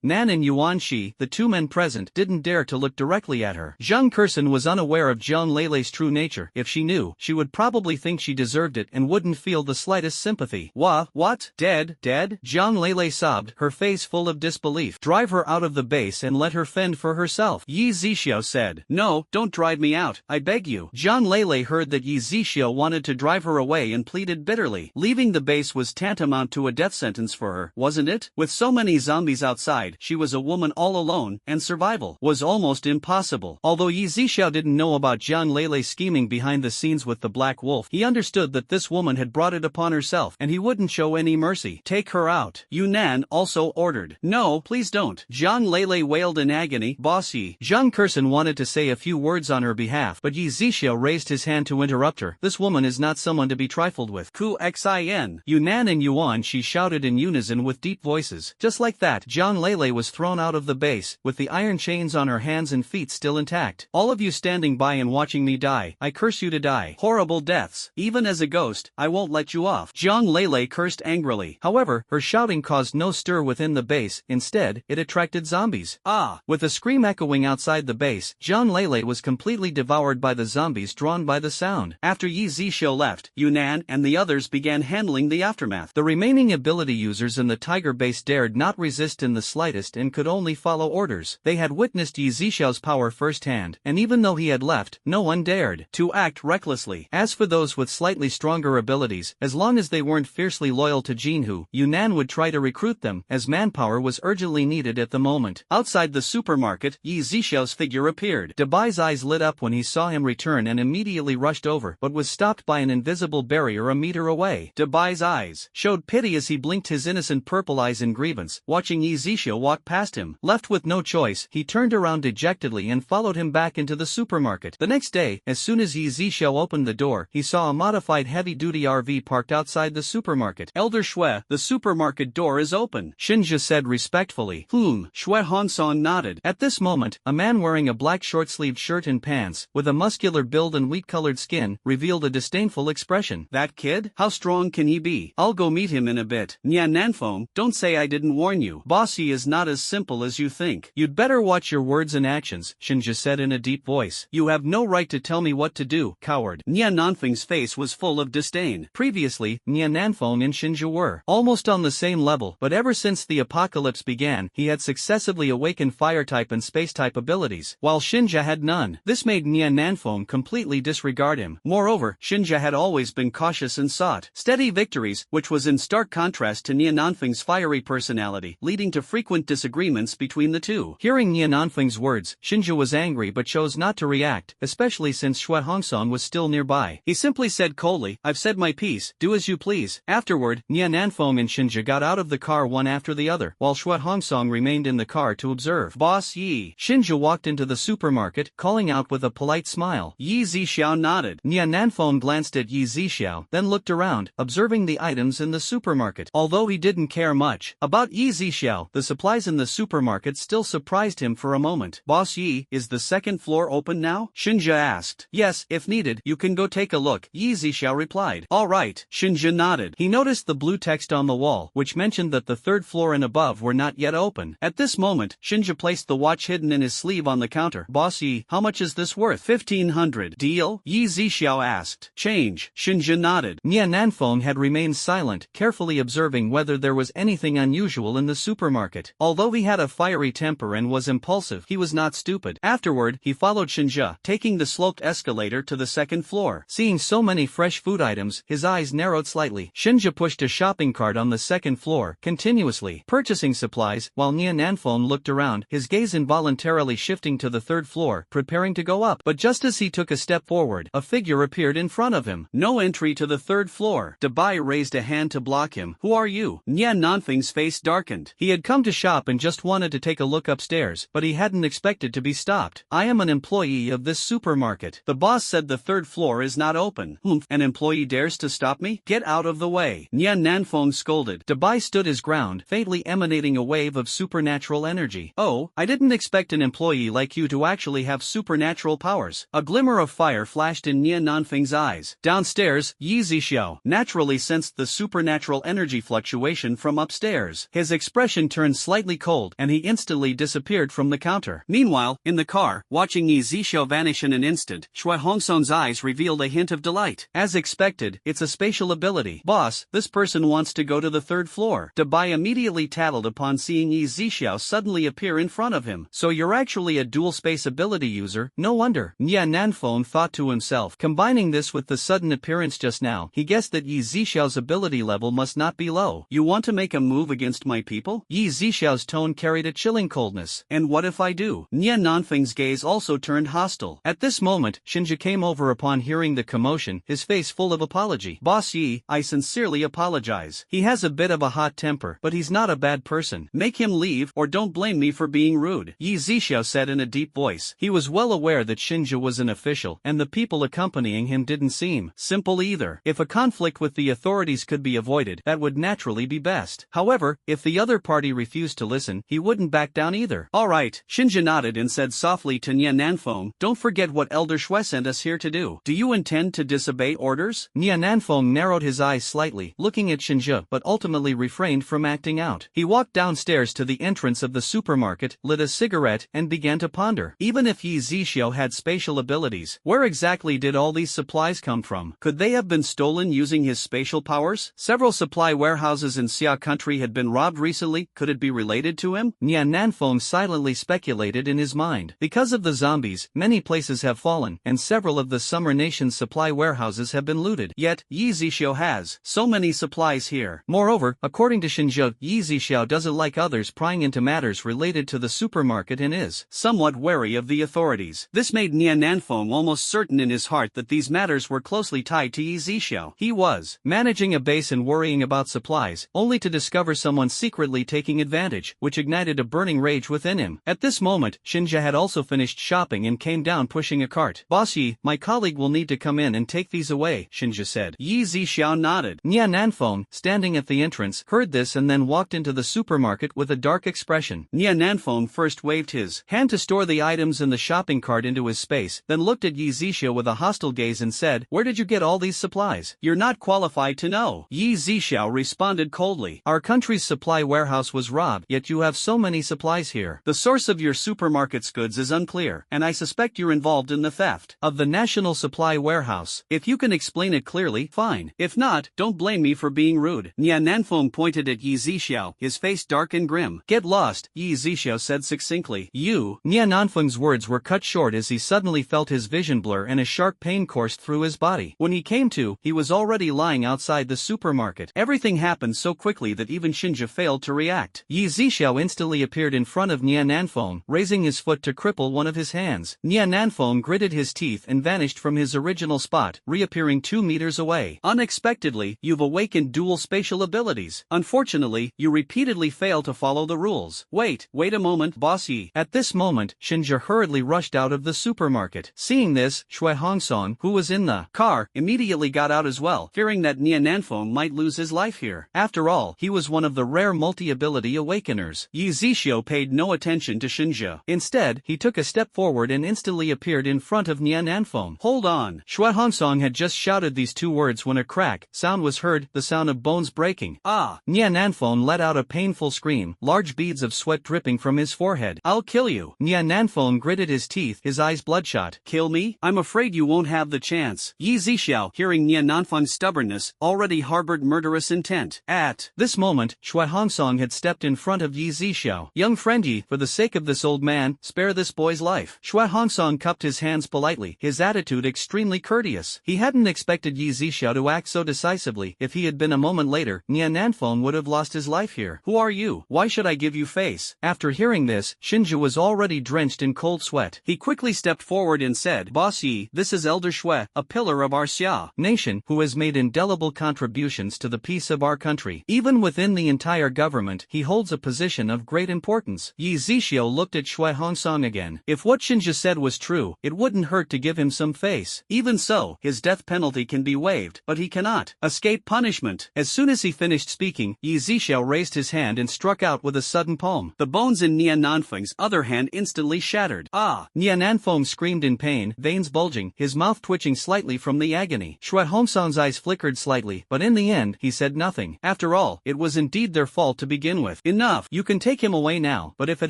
Nan and Yuan Shi, the two men present, didn't dare to look directly at her. Zhang Kurson was unaware of Zhang Lele's true nature. If she knew, she would probably think she deserved it and wouldn't feel the slightest sympathy. What? Dead? Zhang Lele sobbed, her face full of disbelief. "Drive her out of the base and let her fend for herself," Yzixiao said. "No, don't drive me out, I beg you." Zhang Lele heard that Yzixiao wanted to drive her away and pleaded bitterly. Leaving the base was tantamount to a death sentence for her, wasn't it? With so many zombies outside, she was a woman all alone, and survival was almost impossible. Although Yzixiao didn't know about Zhang Lele's scheming behind the scenes with the Black Wolf, he understood that this woman had brought it upon herself, and he wouldn't show any mercy. "Take her out," Yunnan also ordered. "No, please don't," Zhang Lele wailed in agony. Boss Yi. Zhang Kurson wanted to say a few words on her behalf, but Yzia raised his hand to interrupt her. This woman is not someone to be trifled with. Ku Xin. Yunnan and Yuan, she shouted in unison with deep voices. Just like that, Zhang Lele was thrown out of the base, with the iron chains on her hands and feet still intact. All of you standing by and watching me die, I curse you to die. Horrible deaths. Even as a ghost, I won't let you off. Zhang Lele cursed angrily. However, her shouting caused no stir within the base, instead, it attracted zombies. Ah! With a scream echoing outside the base, Zhang Lele was completely devoured by the zombies drawn by the sound. After Yzia left, Yunnan and the others began handling the aftermath. The remaining ability users in the Tiger base dared not resist in the slightest and could only follow orders. They had witnessed Yzia's power firsthand, and even though he had left, no one dared to act recklessly. As for those with slightly stronger abilities, as long as they weren't fiercely loyal to Jinhu, Yunnan would try to recruit them, as manpower was urgently needed at the moment. Outside the supermarket, Yzia's figure appeared. Dabai's eyes lit up when he saw him return and immediately rushed over, but was stopped by an invisible barrier a meter away. Dabai's eyes showed pity as he blinked his innocent purple eyes in grievance, watching Yzia walk past him. Left with no choice, he turned around dejectedly and followed him back into the supermarket. The next day, as soon as Yzia opened the door, he saw a modified heavy-duty RV parked outside the supermarket. Elder Shui, the supermarket door is open, Xinjia said respectfully. Shui Hongson nodded. At this moment, a man wearing a black short-sleeved shirt and pants, with a muscular build and wheat-colored skin, revealed a disdainful expression. That kid? How strong can he be? I'll go meet him in a bit. Nian Nanfeng, don't say I didn't warn you. Boss Yi is not as simple as you think. You'd better watch your words and actions, Xinjia said in a deep voice. You have no right to tell me what to do, coward. Nian Nanfeng's face was full of disdain. Previously, Nian Nanfeng and Xinjia were almost on the same level, but ever since the apocalypse began, he had successively awakened fire-type and space-type abilities, while Xinjia had none. This made Nian Nanfeng completely disregard him. Moreover, Xinjia had always been cautious and sought steady victories, which was in stark contrast to Nian Nanfeng's fiery personality, leading to frequent disagreements between the two. Hearing Nian Nanfeng's words, Xinjia was angry but chose not to react, especially since Shui Hongsong was still nearby. He simply said coldly, I've said my piece, do as you please. Afterward, Nian Nanfeng and Xinjia got out of the car one after the other, while Shui Hongsong remained in the car to observe. Boss Yi. Xinjia walked into the supermarket, calling out with a polite smile. Yi Zixiao nodded. Nian Nanfeng glanced at Yi Zixiao, then looked around, observing the items in the supermarket. Although he didn't care much about Yi Zixiao, the supplies in the supermarket still surprised him for a moment. Boss Yi, is the second floor open now? Xinjia asked. Yes, if needed, you can go take a look, Yi Zixiao replied. Alright, Xinjia nodded. He noticed the blue text on the wall, which mentioned that the third floor and above were not yet open. At this moment, Xinjia placed the watch hidden in his sleeve on the counter. Boss Yi, how much is this worth? 1500. Deal? Yi Zixiao asked. Change. Xinjia nodded. Nian Nanfeng had remained silent, carefully observing whether there was anything unusual in the supermarket. Although he had a fiery temper and was impulsive, he was not stupid. Afterward, he followed Xinjia, taking the sloped escalator to the second floor. Seeing so many fresh food items, his eyes narrowed slightly. Xinjia pushed a shopping cart on the second floor, continuously purchasing supplies, while Nian Nanfeng looked around, his gaze involuntarily shifting to the third floor, preparing to go up. But just as he took a step forward, a figure appeared in front of him. No entry to the third floor. Dabai raised a hand to block him. Who are you? Nian Nanfeng's face darkened. He had come to shop and just wanted to take a look upstairs, but he hadn't expected to be stopped. I am an employee of this supermarket. The boss said the third floor is not open. An employee dares to stop me? Get out of the way. Nian Nanfeng scolded. Dabai stood his ground, faintly emanating a wave of supernatural energy. Oh, I didn't expect an employee like you to actually have supernatural powers. A glimmer of fire flashed in Nian Nanfeng's eyes. Downstairs, Yi Zixiao naturally sensed the supernatural energy fluctuation from upstairs. His expression turned slightly cold, and he instantly disappeared from the counter. Meanwhile, in the car, watching Yi Zixiao vanish in an instant, Shui Hongsong's eyes revealed a hint of delight. As expected, it's a spatial ability. Boss, this person wants to go to the third floor. Dabai immediately tattled upon seeing Yi Zixiao suddenly appear in front of him. So you're actually a dual space ability user, no wonder. Nian Nanfeng thought to himself. Combining this with the sudden appearance just now, he guessed that Yi Zixiao's ability level must not be low. You want to make a move against my people? Yi Zixiao's tone carried a chilling coldness. And what if I do? Nian Nanfeng's gaze also turned hostile. At this moment, Xinjia came over upon hearing the commotion, his face full of apology. Boss Yi, I sincerely apologize. He has a bit of a hot temper, but he's not a bad person. Make him leave or don't blame me for being rude. Yzia said in a deep voice. He was well aware that Shinja was an official, and the people accompanying him didn't seem simple either. If a conflict with the authorities could be avoided, that would naturally be best. However, if the other party refused to listen, he wouldn't back down either. Alright, Shinja nodded and said softly to Nia Nanfeng, don't forget what Elder Shui sent us here to do. Do you intend to disobey orders? Nia Nanfeng narrowed his eyes slightly, looking at Shinja, but ultimately refrained from acting out. He walked downstairs to the entrance of the supermarket, lit a cigarette, and began to ponder. Even if Yzia had spatial abilities, where exactly did all these supplies come from? Could they have been stolen using his spatial powers? Several supply warehouses in Xia country had been robbed recently. Could it be related to him? Nia Nanfeng silently speculated in his mind. Because of the zombies, many places have fallen, and several of the Summer Nation's supply warehouses have been looted. Yet, Yzia has so many supplies here. Moreover, according to Shinja, Yzia doesn't like others prying into matters related to the supermarket and is somewhat wary of the authorities. This made Nia Nanfeng almost certain in his heart that these matters were closely tied to Yzia. He was managing a base and worrying about supplies, only to discover someone secretly taking advantage, which ignited a burning rage within him. At this moment, Shinja had also finished shopping and came down pushing a cart. Boss Yi, my colleague will need to come in and take these away, Shinja said. Yzia nodded. Nia Nanfeng, standing at the entrance, heard this and then walked into the supermarket with a dark expression. Nia Nanfeng first waved his hand to store the items in the shopping cart into his space, then looked at Yzia with a hostile gaze and said, where did you get all these supplies? You're not qualified to know. Yzia responded coldly. Our country's supply warehouse was robbed, yet you have so many supplies here. The source of your supermarket's goods is unclear, and I suspect you're involved in the theft of the national supply warehouse. If you can explain it clearly, fine. If not, don't blame me for being rude. Nia Nanfeng pointed at Yzia, his face dark and grim. Get lost, Yzia said succinctly. You. Nia Nanfeng's words were cut short as he suddenly felt his vision blur and a sharp pain coursed through his body. When he came to, he was already lying outside the supermarket. Everything happened so quickly that even Shinja failed to react. Yzia instantly appeared in front of Nia Nanfeng, raising his foot to cripple one of his hands. Nia Nanfeng gritted his teeth and vanished from his original spot, reappearing 2 meters away. Unexpectedly, you've awakened dual spatial abilities. Unfortunately, you repeatedly fail to follow the rules. Wait a moment, Boss Yi. At this moment, Shinja hurriedly rushed out of the supermarket. Seeing this, Shui Hongsong, who was in the car, immediately got out as well, fearing that Nia Nanfeng might lose his life here. After all, he was one of the rare multi-ability awakeners. Yzia paid no attention to Shinja. Instead, he took a step forward and instantly appeared in front of Nia Nanfeng. Hold on. Shui Hongsong had just shouted these 2 words when a crack sound was heard, the sound of bones breaking. Ah! Nia Nanfeng let out a painful scream, large beads of sweat dripping from his forehead. I'll kill you. Nia Nanfeng gritted his teeth, his eyes bloodshot. Kill me? I'm afraid you won't have the chance. Yzia, hearing Nia Nanfeng's stubbornness, already harbored murderous intent. At this moment, Shui Hongsong had stepped in front of Yzia. Young friend Yi, for the sake of this old man, spare this boy's life. Shui Hongsong cupped his hands politely, his attitude extremely courteous. He hadn't expected Yzia to act so decisively. If he had been a moment later, Nia Nanfeng would have lost his life here. Who are you? Why should I give you face? After hearing this, Shinja was already drenched in cold sweat. He quickly stepped forward and said, Boss Yi, this is Elder Shui, a pillar of our Xia nation, who has made indelible contributions to the peace of our country. Even within the entire government, he holds a position of great importance. Yzia looked at Shui Hongsong again. If what Shinja said was true, it wouldn't hurt to give him some face. Even so, his death penalty can be waived, but he cannot escape punishment. As soon as he finished speaking, Yzia raised his hand and struck out with a sudden palm. The bones in Nia Nanfeng's other hand instantly shattered. Ah! Nia Nanfeng screamed in pain, veins bulging, his mouth twitching slightly from the agony. Shui Hongsong's eyes flickered slightly, but in the end, he said nothing. After all, it was indeed their fault to begin with. Enough! You can take him away now, but if it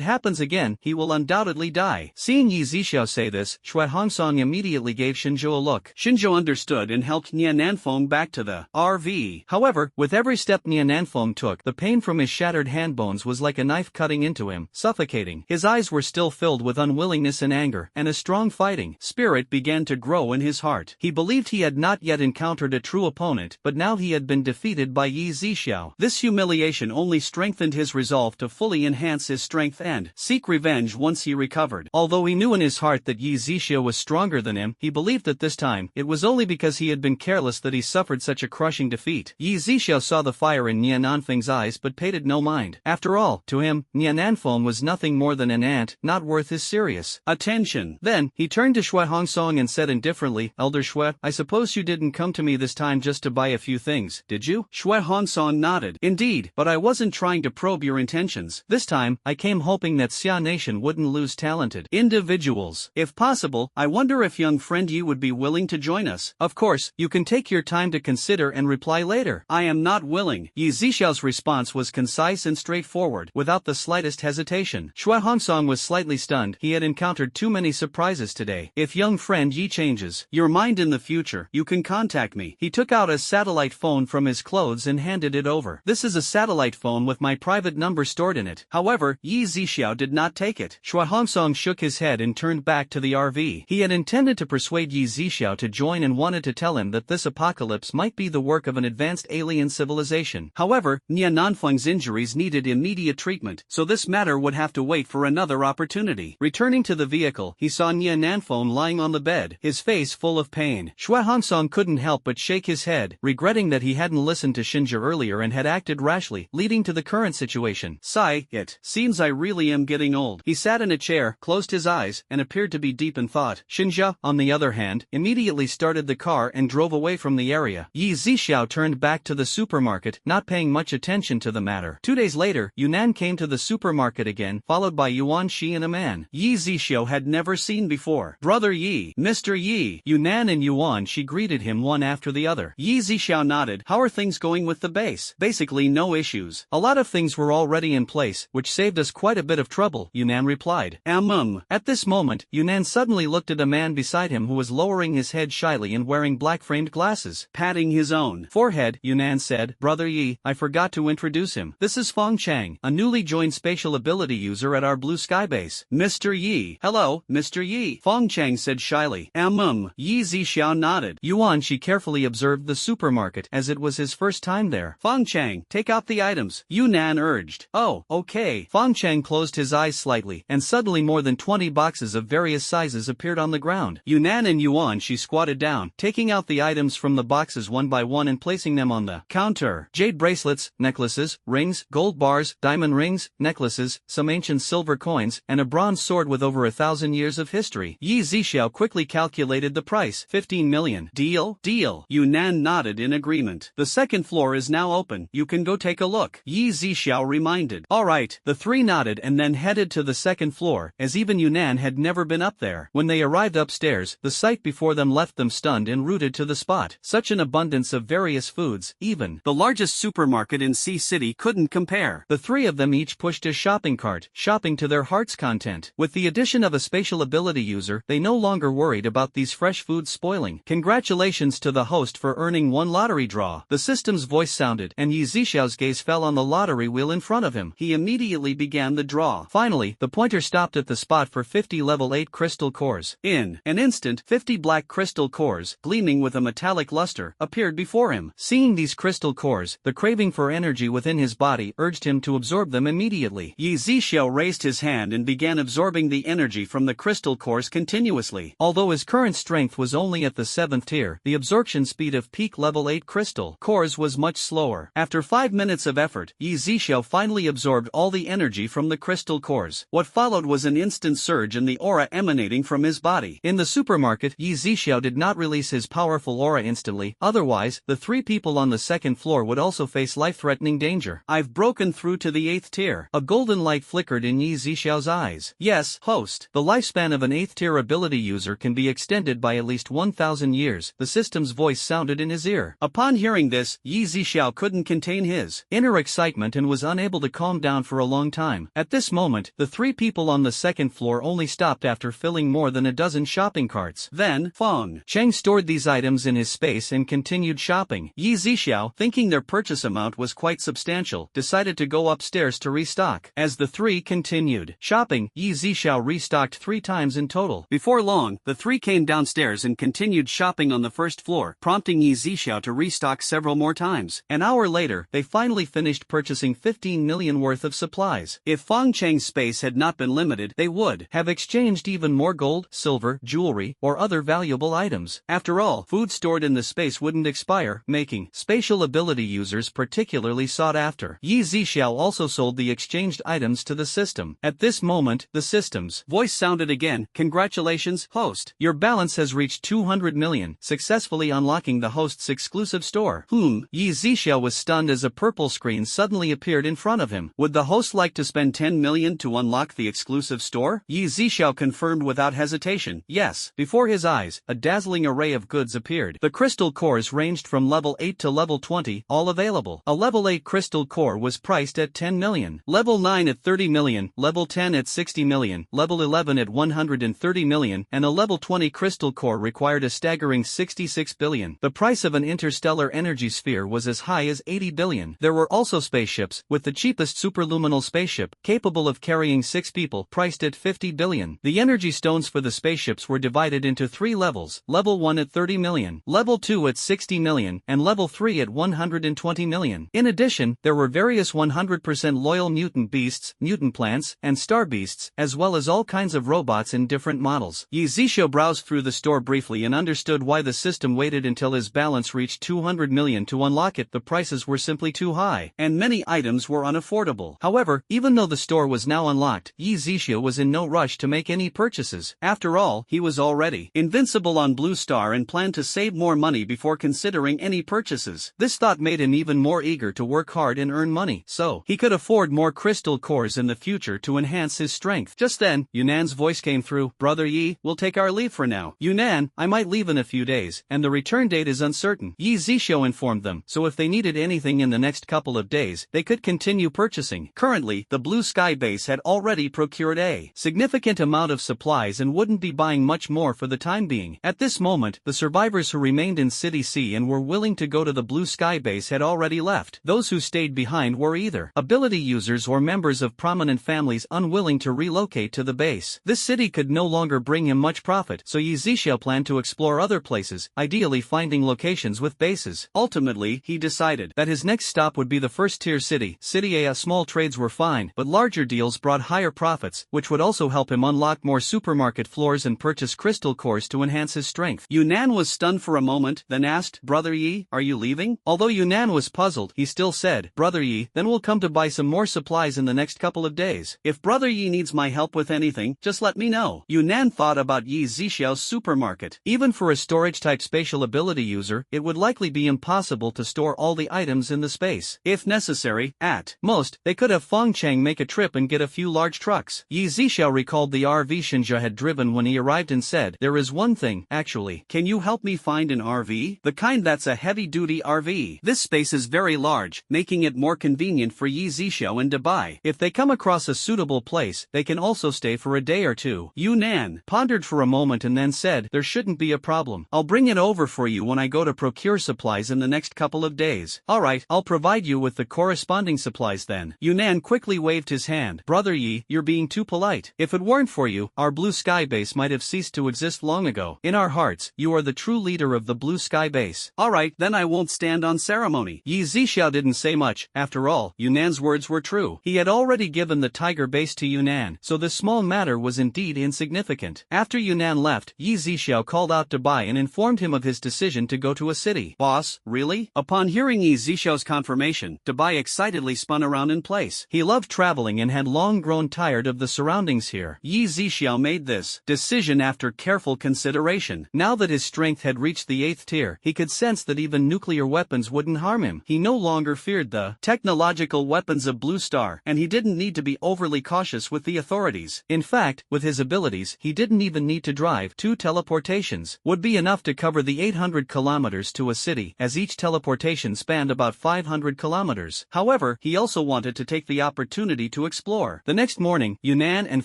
happens again, he will undoubtedly die. Seeing Yzia say this, Shui Hongsong immediately gave Shinjo a look. Shinjo understood and helped Nia Nanfeng back to the RV. However, with every step Nia Nanfeng took, the pain from his shattered hand bones was like a knife cutting into him, suffocating. His eyes were still filled with unwillingness and anger, and a strong fighting spirit began to grow in his heart. He believed he had not yet encountered a true opponent, but now he had been defeated by Yzia. This humiliation only strengthened his resolve to fully enhance his strength and seek revenge once he recovered. Although he knew in his heart that Yzia was stronger than him, he believed that this time, it was only because he had been careless that he suffered such a crushing defeat. Yzia saw the fire in Nia Nanfeng's eyes but paid it no mind. After all, to him, Nia Nanfeng was nothing more than an ant, not worth his serious attention. Then, he turned to Shui Hongsong and said indifferently, Elder Shui, I suppose you didn't come to me this time just to buy a few things, did you? Shui Hongsong nodded. Indeed, but I wasn't trying to probe your intentions. This time, I came hoping that Xia Nation wouldn't lose talented individuals. If possible, I wonder if young friend Yi would be willing to join us. Of course, you can take your time to consider and reply later. I am not willing. Yi Zixiao's response was concise and straightforward, without the slightest hesitation. Shui Hongsong was slightly stunned. He had encountered too many surprises today. If young friend Yi changes your mind in the future, you can contact me. He took out a satellite phone from his clothes and handed it over. This is a satellite phone with my private number stored in it. However, Yi Zixiao did not take it. Shui Hongsong shook his head and turned back to the RV. He had intended to persuade Yi Zixiao to join and wanted to tell him that this apocalypse might be the work of an advanced alien civilization. However, Nia Nanfeng's injuries needed immediate treatment, so this matter would have to wait for another opportunity. Returning to the vehicle, he saw Nia Nanfeng lying on the bed, his face full of pain. Shui Hongsong couldn't help but shake his head, regretting that he hadn't listened to Xinjia earlier and had acted rashly, leading to the current situation. Sigh, it seems I really am getting old. He sat in a chair, closed his eyes, and appeared to be deep in thought. Xinjia, on the other hand, immediately started the car and drove away from the area. Yi Zixiao turned back to the supermarket, not paying much attention to the matter. 2 days later, Yunnan came to the supermarket again, followed by Yuan Shi and a man Yi Zixiao had never seen before. Brother Yi, Mr. Yi. Yunnan and Yuan Shi greeted him one after the other. Yi Zixiao nodded. How are things going with the base? Basically no issues. A lot of things were already in place, which saved us quite a bit of trouble, Yunnan replied. At this moment, Yunnan suddenly looked at a man beside him who was lowering his head shyly and wearing black-framed glasses. Patting his own forehead, Yunnan said, Brother Yi, I forgot to introduce him. This is Feng Chang, a newly joined spatial ability user at our Blue Sky base. Mr. Yi. Hello, Mr. Yi. Feng Chang said shyly. Yi Zixiao nodded. Yuan Shi carefully observed the supermarket as it was his first time there. Feng Chang, take out the items, Yunnan urged. Oh, okay. Feng Chang closed his eyes slightly, and suddenly more than 20 boxes of various sizes appeared on the ground. Yunnan and Yuan Shi squatted down, taking out the items from the boxes one by one and placing them on the counter. Jade bracelets, necklaces, rings, gold bars, diamond rings, necklaces, some ancient silver coins, and a bronze sword with over 1,000 years of history. Yi Zixiao quickly calculated the price. 15 million. Deal? Deal. Yunnan nodded in agreement. The second floor is now open. You can go take a look, Yi Zixiao reminded. Alright. The three nodded and then headed to the second floor, as even Yunnan had never been up there. When they arrived upstairs, the sight before them left them stunned and rooted to the spot. Such an abundance of various foods, even the largest supermarket in Sea City couldn't compare. The three of them each pushed a shopping cart, shopping to their heart's content. With the addition of a spatial ability user, they no longer worried about these fresh foods spoiling. Congratulations to the host for earning one lottery draw. The system's voice sounded, and Yi Zixiao's gaze fell on the lottery wheel in front of him. He immediately began the draw. Finally, the pointer stopped at the spot for 50 level 8 crystal cores. In an instant, 50 black crystal cores, gleaming with a metallic luster, appeared before him. Seeing these crystal cores, the craving for energy within his body urged him to absorb them immediately. Yi Zixiao raised his hand and began absorbing the energy from the crystal cores continuously. Although his current strength was only at the 7th tier, the absorption speed of peak level 8 crystal cores was much slower. After 5 minutes of effort, Yi Zixiao finally absorbed all the energy from the crystal cores. What followed was an instant surge in the aura emanating from his body. In the supermarket, Yi Zixiao did not release his powerful aura instantly, otherwise, the three people on the second floor would also face life-threatening danger. I've broken through to the 8th tier. A golden light flickered in Yi Zixiao's eyes. Yes, host. The lifespan of an 8th tier ability user can be extended by at least 1,000 years, the system's voice sounded in his ear. Upon hearing this, Yi Zixiao couldn't contain his inner excitement and was unable to calm down for a long time. At this moment, the three people on the second floor only stopped after filling more than a dozen shopping carts. Then, Feng Cheng stored these items in his space and continued shopping. Yi Zixiao, thinking their purchase amount was quite substantial, decided to go upstairs to restock. As the three continued shopping, Yi Zixiao restocked 3 times in total. Before long, the three came downstairs and continued shopping on the first floor, prompting Yi Zixiao to restock several more times. An hour later, they finally finished purchasing 15 million worth of supplies. If Feng Cheng's space had not been limited, they would have exchanged even more gold, silver, jewelry, or other valuable items. After all, food stored in the space wouldn't expire, making spatial ability users particularly sought after. Yi Zixiao also sold the exchanged items to the system. system. At this moment, the system's voice sounded again. Congratulations, host. Your balance has reached 200 million, successfully unlocking the host's exclusive store. Yzia was stunned as a purple screen suddenly appeared in front of him. Would the host like to spend 10 million to unlock the exclusive store? Yzia confirmed without hesitation. Yes. Before his eyes, a dazzling array of goods appeared. The crystal cores ranged from level 8 to level 20, all available. A level 8 crystal core was priced at 10 million. Level 9 at 30 million, level 10 at 60 million, level 11 at 130 million, and a level 20 crystal core required a staggering 66 billion. The price of an interstellar energy sphere was as high as 80 billion. There were also spaceships, with the cheapest superluminal spaceship, capable of carrying 6 people, priced at 50 billion. The energy stones for the spaceships were divided into 3 levels, level 1 at 30 million, level 2 at 60 million, and level 3 at 120 million. In addition, there were various 100% loyal mutant beasts, mutant plants, and star beasts, as well as all kinds of robots in different models. Yzia browsed through the store briefly and understood why the system waited until his balance reached 200 million to unlock it. The prices were simply too high, and many items were unaffordable. However, even though the store was now unlocked, Yzia was in no rush to make any purchases. After all, he was already invincible on Blue Star and planned to save more money before considering any purchases. This thought made him even more eager to work hard and earn money, so he could afford more crystal cores in the future to enhance his strength. Just then, Yunan's voice came through. Brother Yi, we'll take our leave for now. Yunan, I might leave in a few days, and the return date is uncertain. Yzia informed them, so if they needed anything in the next couple of days, they could continue purchasing. Currently, the Blue Sky base had already procured a significant amount of supplies and wouldn't be buying much more for the time being. At this moment, the survivors who remained in City C and were willing to go to the Blue Sky base had already left. Those who stayed behind were either ability users or members of prominent families unwilling to relocate to the base. This city could no longer bring him much profit, so Yzia planned to explore other places, ideally finding locations with bases. Ultimately, he decided that his next stop would be the first-tier city. City A. Small trades were fine, but larger deals brought higher profits, which would also help him unlock more supermarket floors and purchase crystal cores to enhance his strength. Yunan was stunned for a moment, then asked, Brother Yi, are you leaving? Although Yunan was puzzled, he still said, Brother Yi, then we'll come to buy some more supplies in the next couple of days. If Brother Yi needs my help with anything, just let me know. Yunan thought about Yzia's supermarket. Even for a storage-type spatial ability user, it would likely be impossible to store all the items in the space. If necessary, at most, they could have Feng Chang make a trip and get a few large trucks. Yzia recalled the RV Shinja had driven when he arrived and said, there is one thing, actually. Can you help me find an RV? The kind that's a heavy-duty RV. This space is very large, making it more convenient for Yzia and to buy. If they come across a suitable place, they can also stay for a day or two. Yunan pondered for a moment and then said, there shouldn't be a problem. I'll bring it over for you when I go to procure supplies in the next couple of days. Alright, I'll provide you with the corresponding supplies then. Yunan quickly waved his hand. Brother Yi, you're being too polite. If it weren't for you, our Blue Sky base might have ceased to exist long ago. In our hearts, you are the true leader of the Blue Sky base. Alright, then I won't stand on ceremony. Yzia didn't say much. After all, Yunan's words were true. He had already given the Tiger base to Yunan, so this small matter was indeed insignificant. After Yunan left, Yzia called out Dabai and informed him of his decision to go to a city. Boss, really? Upon hearing Yzia's confirmation, Dabai excitedly spun around in place. He loved traveling and had long grown tired of the surroundings here. Yzia made this decision after careful consideration. Now that his strength had reached the 8th tier, he could sense that even nuclear weapons wouldn't harm him. He no longer feared the technological weapons of Blue Star, and he didn't need to be overly cautious with the authorities. In fact, with his abilities, he didn't even need to drive. 2 teleportations would be enough to cover the 800 kilometers to a city, as each teleportation spanned about 500 kilometers. However, he also wanted to take the opportunity to explore. The next morning, Yunan and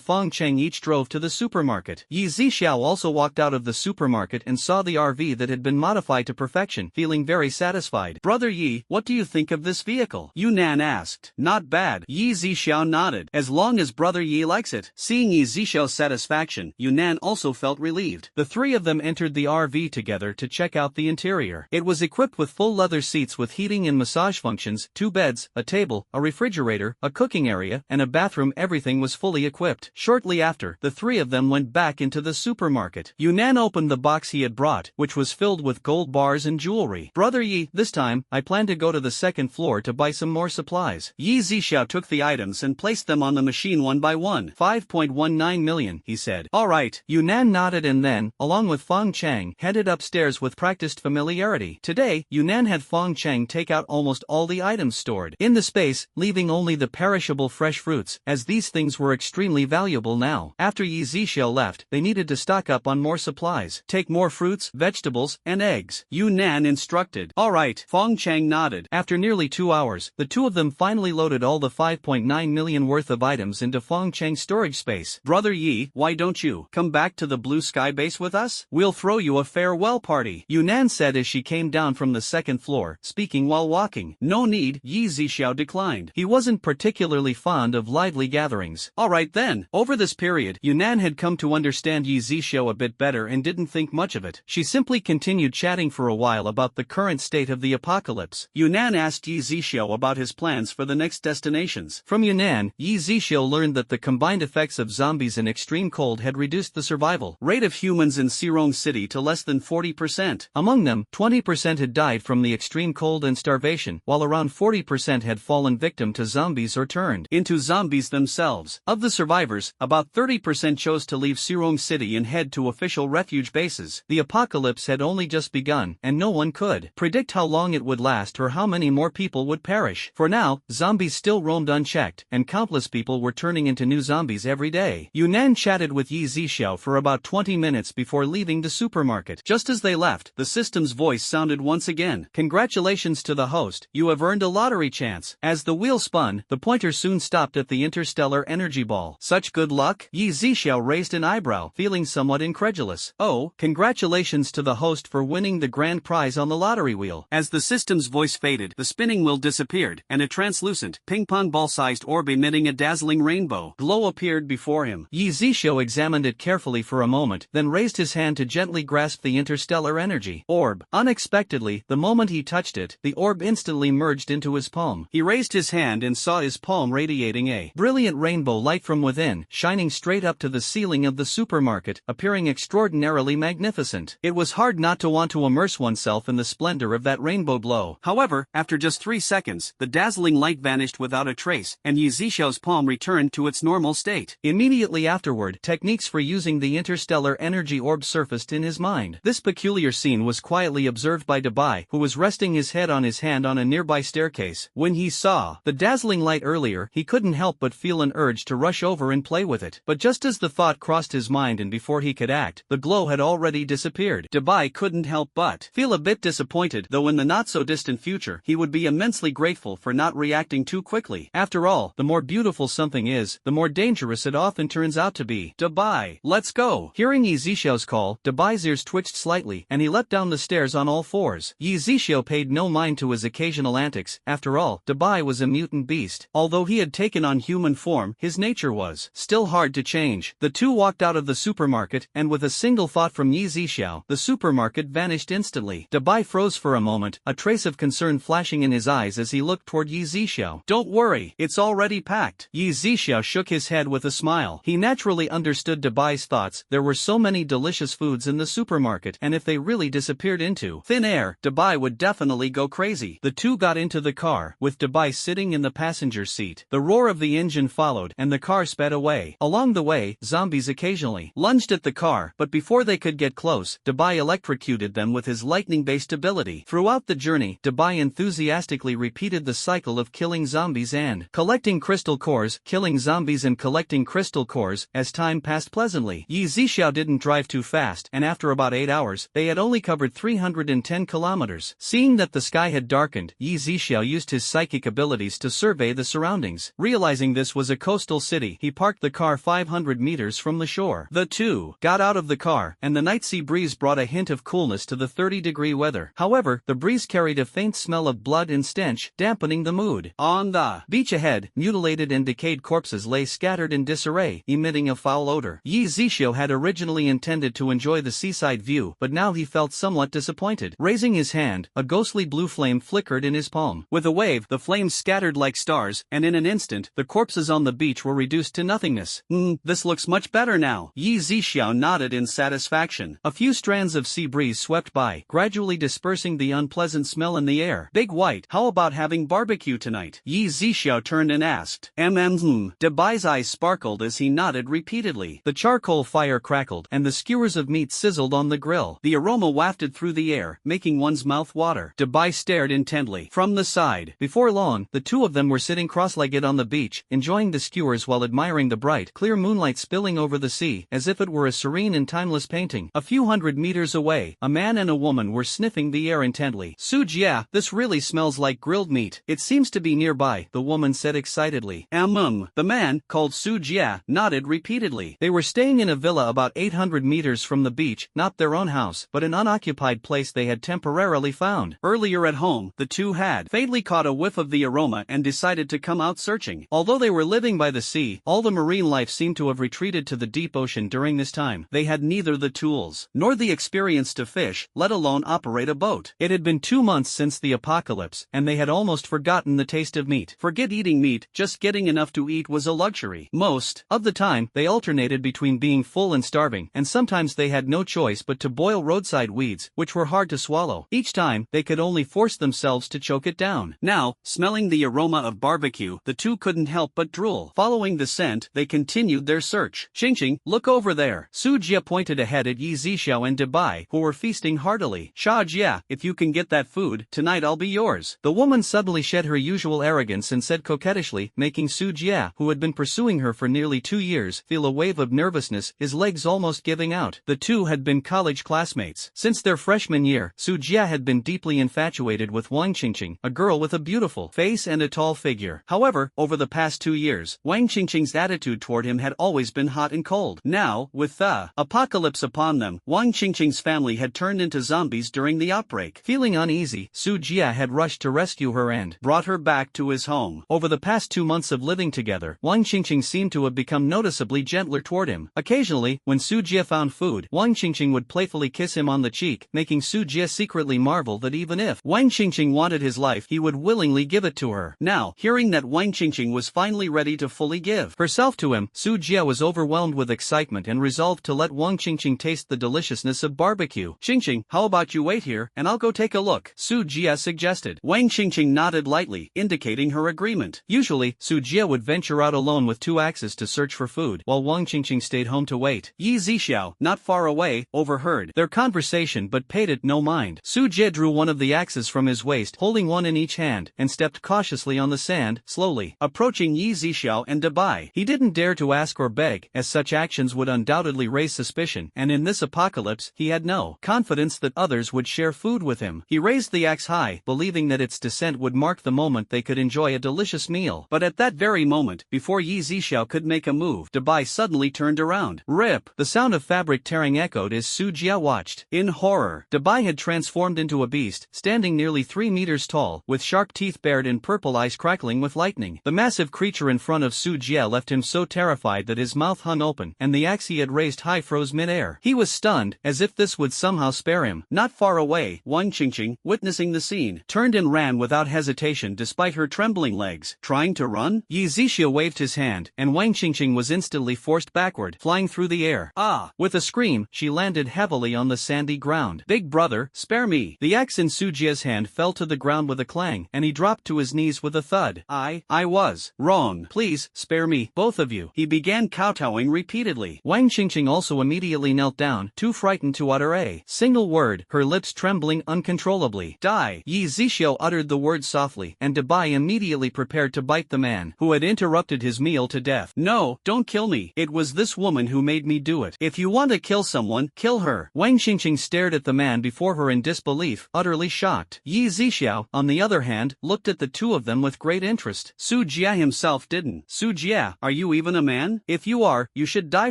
Feng Cheng each drove to the supermarket. Yzia also walked out of the supermarket and saw the RV that had been modified to perfection, feeling very satisfied. Brother Yi, what do you think of this vehicle? Yunan asked. Not bad. Yzia nodded. As long as Brother Yi likes it. Seeing Yzia's satisfaction, Yunan also felt relieved. The three of them entered the RV together to check out the interior. It was equipped with full leather seats with heating and massage functions, 2 beds, a table, a refrigerator, a cooking area, and a bathroom. Everything was fully equipped. Shortly after, the three of them went back into the supermarket. Yunan opened the box he had brought, which was filled with gold bars and jewelry. Brother Yi, this time, I plan to go to the 2nd floor to buy some more supplies. Yzia took the items and placed them on the machine one by one. 5.19 million, he said. Alright. Yunnan nodded and then, along with Fong Chang, headed upstairs with practiced familiarity. Today, Yunnan had Fong Chang take out almost all the items stored in the space, leaving only the perishable fresh fruits, as these things were extremely valuable now. After Yzia left, they needed to stock up on more supplies. Take more fruits, vegetables, and eggs, Yunnan instructed. Alright, Fong Chang nodded. After nearly 2 hours, the two of them finally loaded all the 5.9 million worth of items into Fong Chang's storage space. Brother Yi, why don't you come back to the blue sky base with us? We'll throw you a farewell party, Yunnan said as she came down from the second floor, speaking while walking. No need, Yzia declined. He wasn't particularly fond of lively gatherings. Alright then. Over this period, Yunnan had come to understand Yzia a bit better and didn't think much of it. She simply continued chatting for a while about the current state of the apocalypse. Yunnan asked Yzia about his plans for the next destinations. From Yunnan, Yzia learned that the combined effects of zombies and extreme cold had reduced the survival rate of humans in Xirong City to less than 40%. Among them, 20% had died from the extreme cold and starvation, while around 40% had fallen victim to zombies or turned into zombies themselves. Of the survivors, about 30% chose to leave Xirong City and head to official refuge bases. The apocalypse had only just begun, and no one could predict how long it would last or how many more people would perish. For now, zombies still roamed unchecked, and countless people were turning into new zombies every day. Yunnan chatted with Yzia for about 20 minutes before leaving the supermarket. Just as they left, the system's voice sounded once again. Congratulations to the host, you have earned a lottery chance. As the wheel spun, the pointer soon stopped at the interstellar energy ball. Such good luck? Yzia raised an eyebrow, feeling somewhat incredulous. Oh, congratulations to the host for winning the grand prize on the lottery wheel. As the system's voice faded, the spinning wheel disappeared, and a translucent, ping-pong ball-sized orb emitting a dazzling rainbow glow appeared before him. Yzia examined it carefully for a moment, then raised his hand to gently grasp the interstellar energy orb. Unexpectedly, the moment he touched it, the orb instantly merged into his palm. He raised his hand and saw his palm radiating a brilliant rainbow light from within, shining straight up to the ceiling of the supermarket, appearing extraordinarily magnificent. It was hard not to want to immerse oneself in the splendor of that rainbow glow. However, after just 3 seconds, the dazzling light vanished without a trace, and Yzia's palm returned to its normal state. Immediately afterward, techniques for using the interstellar energy orb surfaced in his mind. This peculiar scene was quietly observed by Dabai, who was resting his head on his hand on a nearby staircase. When he saw the dazzling light earlier, he couldn't help but feel an urge to rush over and play with it. But just as the thought crossed his mind and before he could act, the glow had already disappeared. Dabai couldn't help but feel a bit disappointed, though in the not-so-distant future, he would be immensely grateful for not reacting too quickly. After all, the more beautiful something is, the more dangerous it often turns out to be. Dabai, let's go! Hearing Yzia's call, Dabai's ears twitched slightly, and he leapt down the stairs on all fours. Yzia paid no mind to his occasional antics. After all, Dabai was a mutant beast. Although he had taken on human form, his nature was still hard to change. The two walked out of the supermarket, and with a single thought from Yzia, the supermarket vanished instantly. Dabai froze for a moment, a trace of concern flashing in his eyes as he looked toward Yzia. Don't worry, it's already packed. Yzia shook his head with a smile. He naturally understood Dabai's thoughts. There were so many delicious foods in the supermarket, and if they really disappeared into thin air, Dabai would definitely go crazy. The two got into the car, with Dabai sitting in the passenger seat. The roar of the engine followed, and the car sped away. Along the way, zombies occasionally lunged at the car, but before they could get close, Dabai electrocuted them with his lightning-based ability. Throughout the journey, Dabai enthusiastically repeated the cycle of killing zombies and collecting crystal cores, killing zombies and collecting crystal cores. As time passed pleasantly, Yzia didn't drive too fast, and after about 8 hours, they had only covered 310 kilometers. Seeing that the sky had darkened, Yzia used his psychic abilities to survey the surroundings. Realizing this was a coastal city, he parked the car 500 meters from the shore. The two got out of the car, and the night sea breeze brought a hint of coolness to the 30-degree weather. However, the breeze carried a faint smell of blood and stench, dampening the mood. On the beach ahead, mutilated and decayed corpses lay scattered in disarray, emitting a foul odor. Yzia had originally intended to enjoy the seaside view, but now he felt somewhat disappointed. Raising his hand, a ghostly blue flame flickered in his palm. With a wave, the flames scattered like stars, and in an instant, the corpses on the beach were reduced to nothingness. This looks much better now. Yzia nodded in satisfaction. A few strands of sea breeze swept by, gradually dispersing the unpleasant smell in the air. Big White, how about having barbecue tonight? Yzia turned and asked. Debai's eyes sparkled as he nodded repeatedly. The charcoal fire crackled, and the skewers of meat sizzled on the grill. The aroma wafted through the air, making one's mouth water. Debai stared intently. From the side. Before long, the two of them were sitting cross-legged on the beach, enjoying the skewers while admiring the bright, clear moonlight spilling over the sea, as if it were a serene and timeless painting. A few hundred meters away, a man and a woman were sniffing the air intently. Yzia, this really smells like grilled meat. It seems to be nearby, the woman said excitedly. The man, called Yzia, nodded repeatedly. They were staying in a villa about 800 meters from the beach, not their own house, but an unoccupied place they had temporarily found. Earlier at home, the two had faintly caught a whiff of the aroma and decided to come out searching. Although they were living by the sea, all the marine life seemed to have retreated to the deep ocean during this time. They had neither the tools, nor the experience to fish, let alone operate a boat. It had been 2 months since the apocalypse, and they had almost forgotten the taste of meat. Forget eating meat, just getting enough to eat was a luxury. Most of the time, they alternated between being full and starving, and sometimes they had no choice but to boil roadside weeds, which were hard to swallow. Each time, they could only force themselves to choke it down. Now, smelling the aroma of barbecue, the two couldn't help but drool. Following the scent, they continued their search. Xingxing, look over there. Yzia pointed ahead at Yzia and Debai, who were feasting heartily. Yzia, if you can get that food, tonight I'll be yours. The woman suddenly shed her usual arrogance and said coquettishly, making Yzia, who had been pursuing her for nearly 2 years, feel a wave of nervousness, his legs almost giving out. The two had been college classmates. Since their freshman year, Yzia had been deeply infatuated with Wang Qingqing, a girl with a beautiful face and a tall figure. However, over the past 2 years, Wang Qingqing's attitude toward him had always been hot and cold. Now, with the apocalypse upon them, Wang Qingqing's family had turned into zombies during the outbreak. Feeling uneasy, Yzia had rushed to rescue her and brought her back to his home. Over the past 2 months of living together, Wang Qingqing seemed to have become noticeably gentler toward him. Occasionally, when Yzia found food, Wang Qingqing would playfully kiss him on the cheek, making Yzia secretly marvel that even if Wang Qingqing wanted his life, he would willingly give it to her. Now, hearing that Wang Qingqing was finally ready to fully give herself to him, Yzia was overwhelmed with excitement and resolved to let Wang Qingqing taste the deliciousness of barbecue. Qingqing, how about you wait here, and I'll go take a look, Yzia suggested. Wang Qingqing nodded lightly, indicating her agreement. Usually, Yzia would venture out alone with 2 axes to search for food, while Wang Qingqing stayed home to wait. Yzia, not far away, overheard their conversation but paid it no mind. Yzia drew one of the axes from his waist, holding one in each hand, and stepped cautiously on the sand, slowly approaching Yzia and Debai. He didn't dare to ask or beg, as such actions would undoubtedly raise suspicion, and in this apocalypse, he had no confidence that others would share food with him. He raised the axe high, believing that its descent would mark the moment they could enjoy a delicious meal. But at that very moment, before Yzia could make a move, Debai suddenly turned around. Rip! The sound of fabric tearing echoed as Yzia watched. In horror, Debai had transformed into a beast, standing nearly 3 meters tall, with sharp teeth bared and purple eyes crackling with lightning. The massive creature in front of Yzia left him so terrified that his mouth hung open, and the axe he had raised high froze mid-air. He was stunned, as if this would somehow spare him. Not far away, Wang Qingqing, witnessing the scene, turned and ran without hesitation despite her trembling legs. Trying to run? Yzia waved his hand, and Wang Qingqing was instantly forced backward, flying through the air. Ah! With a scream, she landed heavily on the sandy ground. Big brother, spare me! The axe in Yzia's hand fell to the ground with a clang, and he dropped to his knees with a thud. I was wrong. Please, spare me, both of you. He began kowtowing repeatedly. Wang Qingqing also immediately knelt down, too frightened to utter a single word, her lips trembling uncontrollably. Die! Yzia uttered the word softly, and Debai immediately prepared to bite the man who had interrupted his meal to death. No, don't kill me. It was this woman who made me do it. If you want to kill someone, kill her. Wang Qingqing stared at the man before her in disbelief, utterly shocked. Yzia, on the other hand, looked at the two of them with great interest. Yzia himself didn't. Yzia, are you even a man? If you are, you should die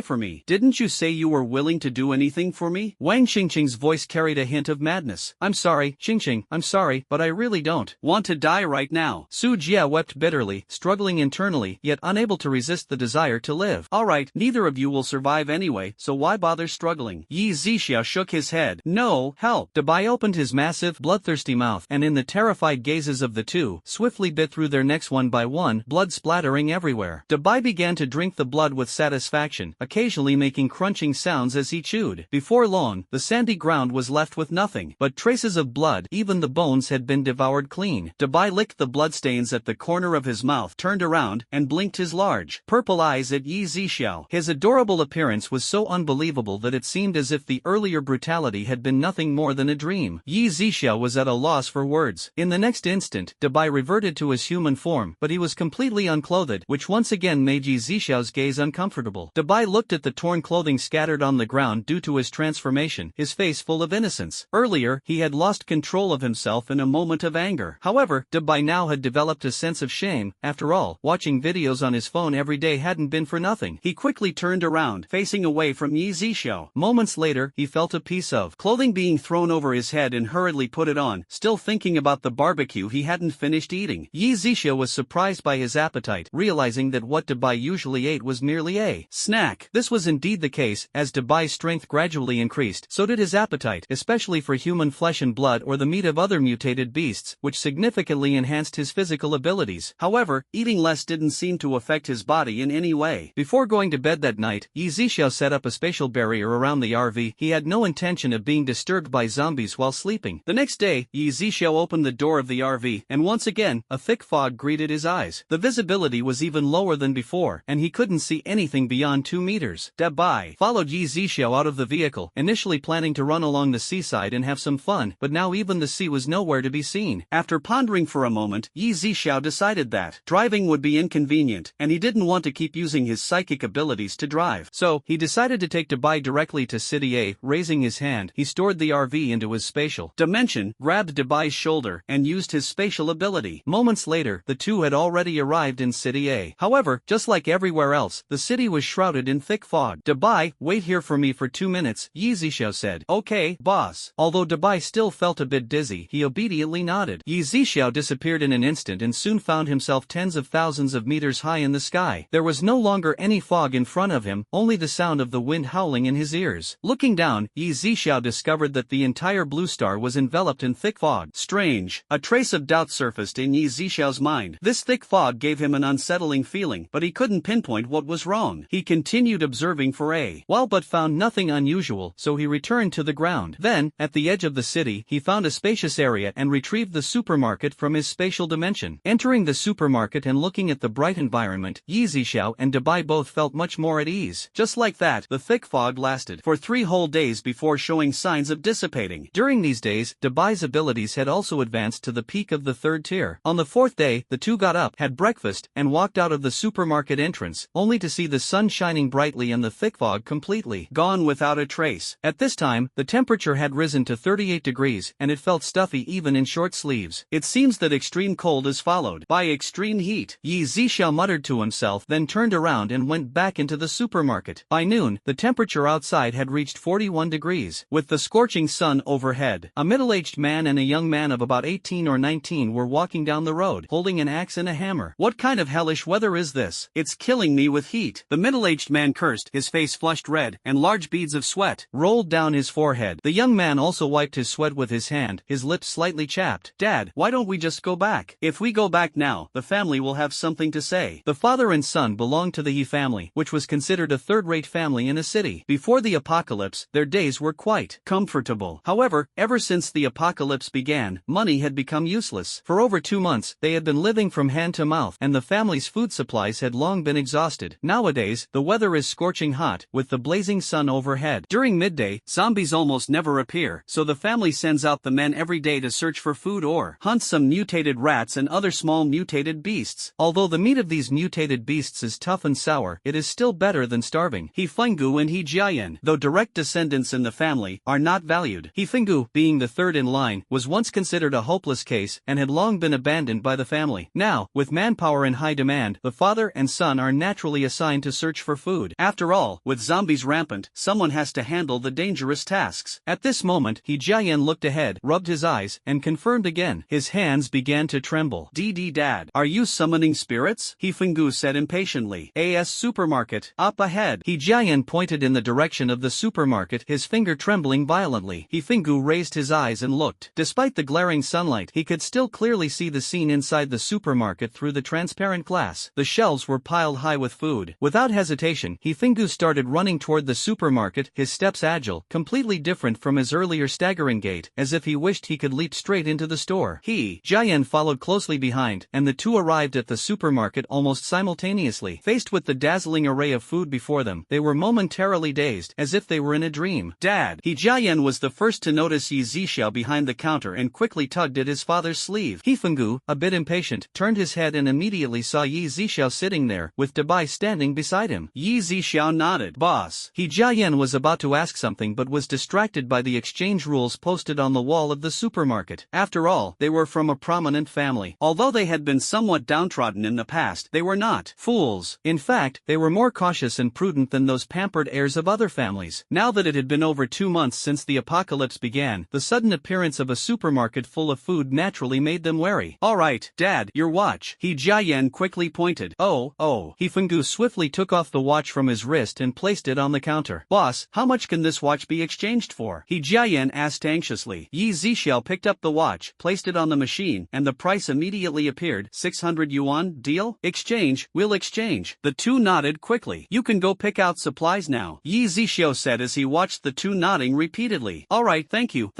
for me. Didn't you say you were willing to do anything for me? Wang Qingqing's voice carried a hint of madness. I'm sorry, Qingqing, I'm sorry, but I really don't want to die right now. Yzia wept bitterly, struggling internally, yet unable to resist the desire to live. Alright, neither of you will survive anyway, so why bother struggling? Yzia shook his head. No, help! Debai opened his massive, bloodthirsty mouth, and in the terrified gazes of the two, swiftly bit through their necks one by one, blood splattering everywhere. Debai began to drink the blood with satisfaction, occasionally making crunching sounds as he chewed. Before long, the sandy ground was left with nothing but traces of blood. Even the bones had been devoured clean. Debai licked the bloodstains at the corner of his mouth, turned turned around and blinked his large, purple eyes at Yzia. His adorable appearance was so unbelievable that it seemed as if the earlier brutality had been nothing more than a dream. Yzia was at a loss for words. In the next instant, Dabai reverted to his human form, but he was completely unclothed, which once again made Yzia's gaze uncomfortable. Dabai looked at the torn clothing scattered on the ground due to his transformation, his face full of innocence. Earlier, he had lost control of himself in a moment of anger. However, Dabai now had developed a sense of shame. After all, watching videos on his phone every day hadn't been for nothing. He quickly turned around, facing away from Yzia. Moments later, he felt a piece of clothing being thrown over his head and hurriedly put it on, still thinking about the barbecue he hadn't finished eating. Yzia was surprised by his appetite, realizing that what Dabai usually ate was merely a snack. This was indeed the case. As Dabai's strength gradually increased, so did his appetite, especially for human flesh and blood or the meat of other mutated beasts, which significantly enhanced his physical abilities. However, eating less didn't seem to affect his body in any way. Before going to bed that night, Yzia set up a spatial barrier around the RV. He had no intention of being disturbed by zombies while sleeping. The next day, Yzia opened the door of the RV, and once again, a thick fog greeted his eyes. The visibility was even lower than before, and he couldn't see anything beyond 2 meters. Dabai followed Yzia out of the vehicle, initially planning to run along the seaside and have some fun, but now even the sea was nowhere to be seen. After pondering for a moment, Yzia decided that driving would be inconvenient, and he didn't want to keep using his psychic abilities to drive. So, he decided to take Dabai directly to City A. Raising his hand, he stored the RV into his spatial dimension, grabbed Dabai's shoulder, and used his spatial ability. Moments later, the two had already arrived in City A. However, just like everywhere else, the city was shrouded in thick fog. Dabai, wait here for me for 2 minutes, Yzia said. Okay, boss. Although Dabai still felt a bit dizzy, he obediently nodded. Yzia disappeared in an instant and soon found himself tens of thousands of meters high in the sky. There was no longer any fog in front of him, only the sound of the wind howling in his ears. Looking down, Yzia discovered that the entire blue star was enveloped in thick fog. Strange. A trace of doubt surfaced in Yzia's mind. This thick fog gave him an unsettling feeling, but he couldn't pinpoint what was wrong. He continued observing for a while but found nothing unusual, so he returned to the ground. Then, at the edge of the city, he found a spacious area and retrieved the supermarket from his spatial dimension. Entering the supermarket and looking at the bright environment, Yzia and Dabai both felt much more at ease. Just like that, the thick fog lasted for 3 whole days before showing signs of dissipating. During these days, Dabai's abilities had also advanced to the peak of the 3rd tier. On the 4th day, the two got up, had breakfast, and walked out of the supermarket entrance, only to see the sun shining brightly and the thick fog completely gone without a trace. At this time, the temperature had risen to 38 degrees, and it felt stuffy even in short sleeves. It seems that extreme cold is followed by extreme heat. Yzia muttered to himself, then turned around and went back into the supermarket. By noon, the temperature outside had reached 41 degrees. With the scorching sun overhead, a middle-aged man and a young man of about 18 or 19 were walking down the road, holding an axe and a hammer. What kind of hellish weather is this? It's killing me with heat. The middle-aged man cursed, his face flushed red, and large beads of sweat rolled down his forehead. The young man also wiped his sweat with his hand, his lips slightly chapped. Dad, why don't we just go back? If we go back now, the family will have something to say. The father and son belonged to the He family, which was considered a third-rate family in a city. Before the apocalypse, their days were quite comfortable. However, ever since the apocalypse began, money had become useless. For over 2 months, they had been living from hand to mouth, and the family's food supplies had long been exhausted. Nowadays, the weather is scorching hot, with the blazing sun overhead. During midday, zombies almost never appear, so the family sends out the men every day to search for food or hunt some mutated rats and other small mutated beasts. Although the meat of these mutated beasts is tough and sour, it is still better than starving. Hifungu and Hijian, though direct descendants in the family, are not valued. Hifungu, being the third in line, was once considered a hopeless case and had long been abandoned by the family. Now, with manpower in high demand, the father and son are naturally assigned to search for food. After all, with zombies rampant, someone has to handle the dangerous tasks. At this moment, Hijian looked ahead, rubbed his eyes, and confirmed again. His hands began to tremble. Dad, are you summoning spirits? Hifungu said impatiently. AS supermarket, up ahead. Hijian pointed in the direction of the supermarket, his finger trembling violently. Hifungu raised his eyes and looked. Despite the glaring sunlight, he could still clearly see the scene inside the supermarket through the transparent glass. The shelves were piled high with food. Without hesitation, Hifungu started running toward the supermarket, his steps agile, completely different from his earlier staggering gait, as if he wished he could leap straight into the store. Jian followed closely behind, and the two arrived at the supermarket almost simultaneously. Faced with the dazzling array of food before them, they were momentarily dazed, as if they were in a dream. Dad! Yzia was the first to notice Yzia behind the counter and quickly tugged at his father's sleeve. Hifengyu, a bit impatient, turned his head and immediately saw Yzia sitting there, with Dabai standing beside him. Yzia nodded. Boss. Yzia was about to ask something but was distracted by the exchange rules posted on the wall of the supermarket. After all, they were from a prominent family. Although they had been somewhat downtrodden in the past, they were not fools. In fact, they were more cautious and prudent than those pampered heirs of other families. Now that it had been over 2 months since the apocalypse began, the sudden appearance of a supermarket full of food naturally made them wary. Alright, Dad, your watch. Yzia quickly pointed. Oh. Hifengyu swiftly took off the watch from his wrist and placed it on the counter. Boss, how much can this watch be exchanged for? Yzia asked anxiously. Yzia picked up the watch, placed it on the machine, and the price immediately appeared. 600 yuan, deal? Exchange, we'll exchange. The two nodded quickly. You can go pick out supplies now, Yzia said as he watched the two nodding repeatedly. Alright, thank you,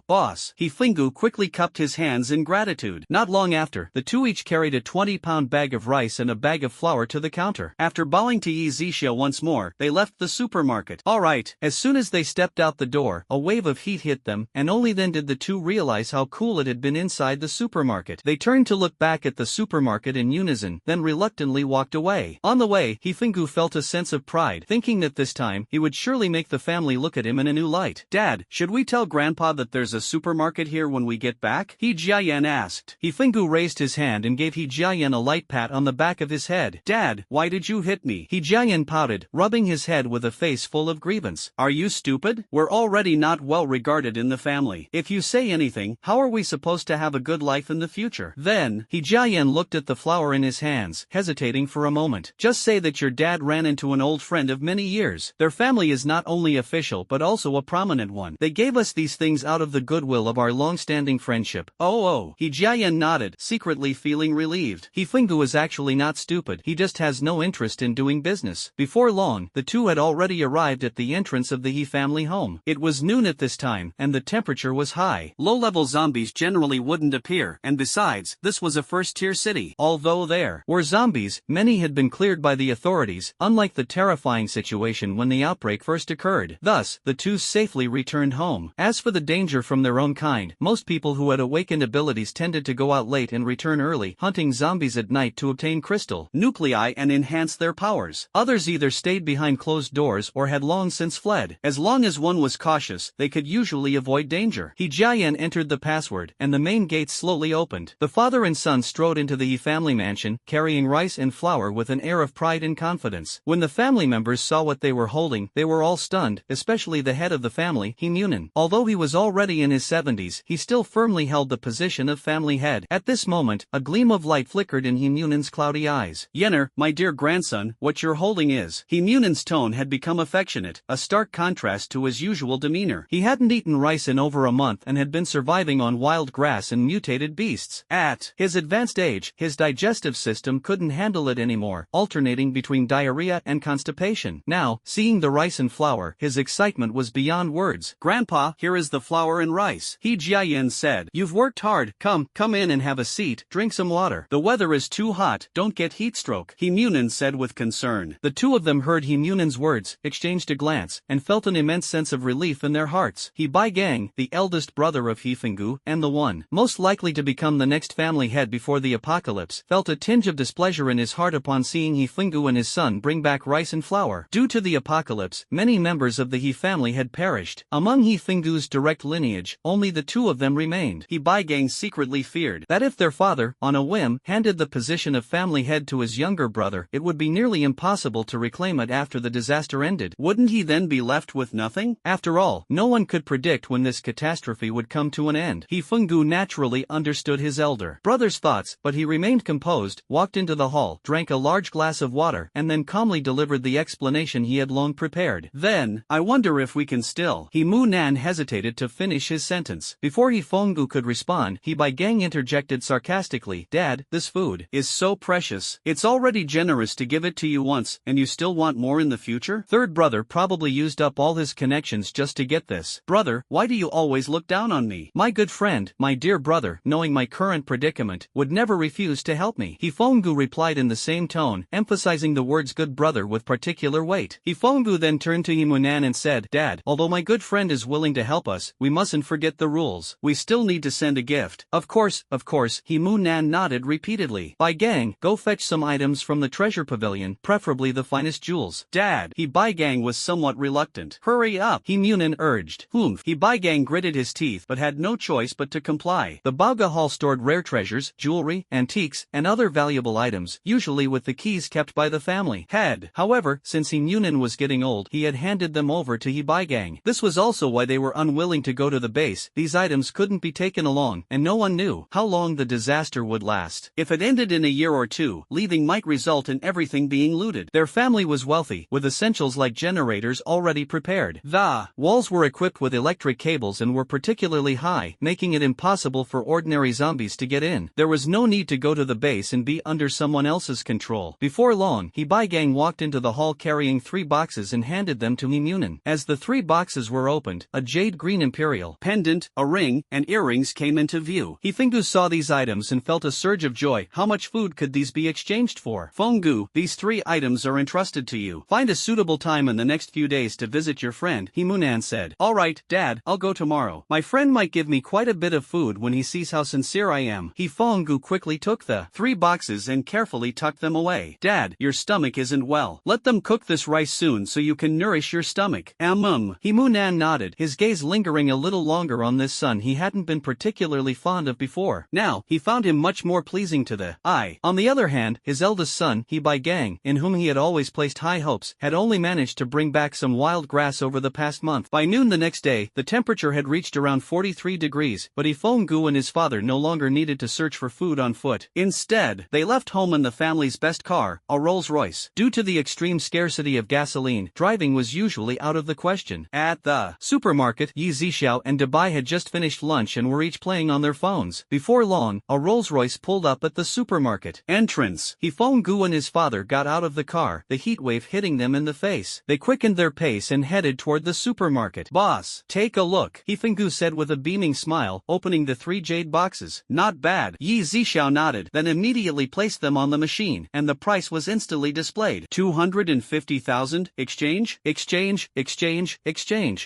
boss. Hifengyu quickly cupped his hands in gratitude. Not long after, the two each carried a 20-pound bag of rice and a bag of flour to the counter. After bowing to Yzia once more, they left the supermarket. Alright, as soon as they stepped out the door, a wave of heat hit them, and only then did the two realize how cool it had been inside the supermarket. They turned to look back at the supermarket in unison, then reluctantly walked away. On the way, Hifengyu felt a sense of pride, thinking that this time, he would surely make the family look at him in a new light. Dad, should we tell Grandpa that there's a supermarket here when we get back? Yzia asked. Hifengyu raised his hand and gave Yzia a light pat on the back of his head. Dad, why did you hit me? Yzia pouted, rubbing his head with a face full of grievance. Are you stupid? We're already not well regarded in the family. If you say anything, how are we supposed to have a good life in the future? Then, Yzia looked at the flower in his hands, hesitating for a moment. Just say that your dad ran into an old friend of many years. Their family is not only official but also a prominent one. They gave us these things out of the goodwill of our long-standing friendship. Oh. Yzia nodded, secretly feeling relieved. Hifengyu is actually not stupid, he just has no interest in doing business. Before long, the two had already arrived at the entrance of the He family home. It was noon at this time, and the temperature was high. Low-level zombies generally wouldn't appear, and besides, this was a first-tier city. Although there were zombies, many had been cleared by the authorities, unlike the terrifying situation when the outbreak first occurred. Thus, the two safely returned home. As for the danger from their own kind, most people who had awakened abilities tended to go out late and return early, hunting zombies at night to obtain crystal nuclei and enhance their powers. Others either stayed behind closed doors or had long since fled. As long as one was cautious, they could usually avoid danger. Yzia entered the password, and the main gate slowly opened. The father and son strode into the He family mansion, carrying rice and flour with an air of pride and confidence. When the family members saw what they were holding, they were all stunned, especially the head of the family, Himmunin. Although he was already in his 70s, he still firmly held the position of family head. At this moment, a gleam of light flickered in Himmunin's cloudy eyes. Yenner, my dear grandson, what you're holding is. Himmunin's tone had become affectionate, a stark contrast to his usual demeanor. He hadn't eaten rice in over a month and had been surviving on wild grass and mutated beasts. At his advanced age, his digestive system couldn't handle it anymore, alternating between diarrhea and constipation. Now, seeing the rice and flour, his excitement was beyond words. Grandpa, here is the flour and rice, Yzia said. You've worked hard, come in and have a seat, drink some water. The weather is too hot, don't get heat stroke, Himmunin said with concern. The two of them heard Himmunin's words, exchanged a glance, and felt an immense sense of relief in their hearts. Gang, the eldest brother of Hifengyu, and the one most likely to become the next family head before the apocalypse, felt a tinge of displeasure in his heart upon seeing Hifengyu and his son bring back rice and flour. Due to the apocalypse, many members of the He family had perished. Among Hifengyu's direct lineage, only the two of them remained. Gang secretly feared that if their father, on a whim, handed the position of family head to his younger brother, it would be nearly impossible to reclaim it after the disaster ended. Wouldn't he then be left with nothing? After all, no one could predict when this catastrophe would come to an end. Hifengyu naturally understood his elder brother's thoughts, but he remained composed, walked into the hall, drank a large glass of water, and then calmly delivered the explanation he had long prepared. Then, I wonder if we can still. Himmunin hesitated to finish his sentence. Before Hifengyu could respond, Gang interjected sarcastically, Dad, this food is so precious. It's already generous to give it to you once, and you still want more in the future? Third brother probably used up all his connections just to get this. Brother, why do you always look down on me? My good friend, my dear brother, knowing my current predicament, would never refuse to to help me. Hifongu replied in the same tone, emphasizing the words good brother with particular weight. Hifongu then turned to Himunan and said, Dad, although my good friend is willing to help us, we mustn't forget the rules. We still need to send a gift. Of course, Himunan nodded repeatedly. By gang, go fetch some items from the treasure pavilion, preferably the finest jewels. Dad, Hibai was somewhat reluctant. Hurry up, Himunan urged. Hibai gritted his teeth but had no choice but to comply. The Baoga Hall stored rare treasures, jewelry, antiques, and other valuable items, usually with the keys kept by the family head. However, since Himunan was getting old, he had handed them over to Hibai. This was also why they were unwilling to go to the base. These items couldn't be taken along, and no one knew how long the disaster would last. If it ended in a year or two, leaving might result in everything being looted. Their family was wealthy, with essentials like generators already prepared. The walls were equipped with electric cables and were particularly high, making it impossible for ordinary zombies to get in. There was no need to go to the base and be under someone else's control. Before long, Hibai walked into the hall carrying 3 boxes and handed them to Himunan. As the 3 boxes were opened, a jade green imperial pendant, a ring, and earrings came into view. Hifingu saw these items and felt a surge of joy. How much food could these be exchanged for? Fongu, these 3 items are entrusted to you. Find a suitable time in the next few days to visit your friend, Himunan said. Alright, Dad, I'll go tomorrow. My friend might give me quite a bit of food when he sees how sincere I am. Hifongu quickly took the 3 boxes and carefully tucked them away. Dad, your stomach isn't well. Let them cook this rice soon so you can nourish your stomach. Himunan nodded, his gaze lingering a little longer on this son he hadn't been particularly fond of before. Now, he found him much more pleasing to the eye. On the other hand, his eldest son, Hibai, in whom he had always placed high hopes, had only managed to bring back some wild grass over the past month. By noon the next day, the temperature had reached around 43 degrees, but Hifongu and his father no longer needed to search for food on foot. Instead, they left home in the family's best car, a Rolls-Royce. Due to the extreme scarcity of gasoline, driving was usually out of the question. At the supermarket, Yzia and Dubai had just finished lunch and were each playing on their phones. Before long, a Rolls-Royce pulled up at the supermarket entrance. Hifongu and his father got out of the car, the heatwave hitting them in the face. They quickened their pace and headed toward the supermarket. Boss, take a look, Hifongu said with a beaming smile, opening the 3 jade boxes. Not bad. Yzia nodded, then immediately placed them on the machine, and the price was instantly displayed. 250,000, exchange?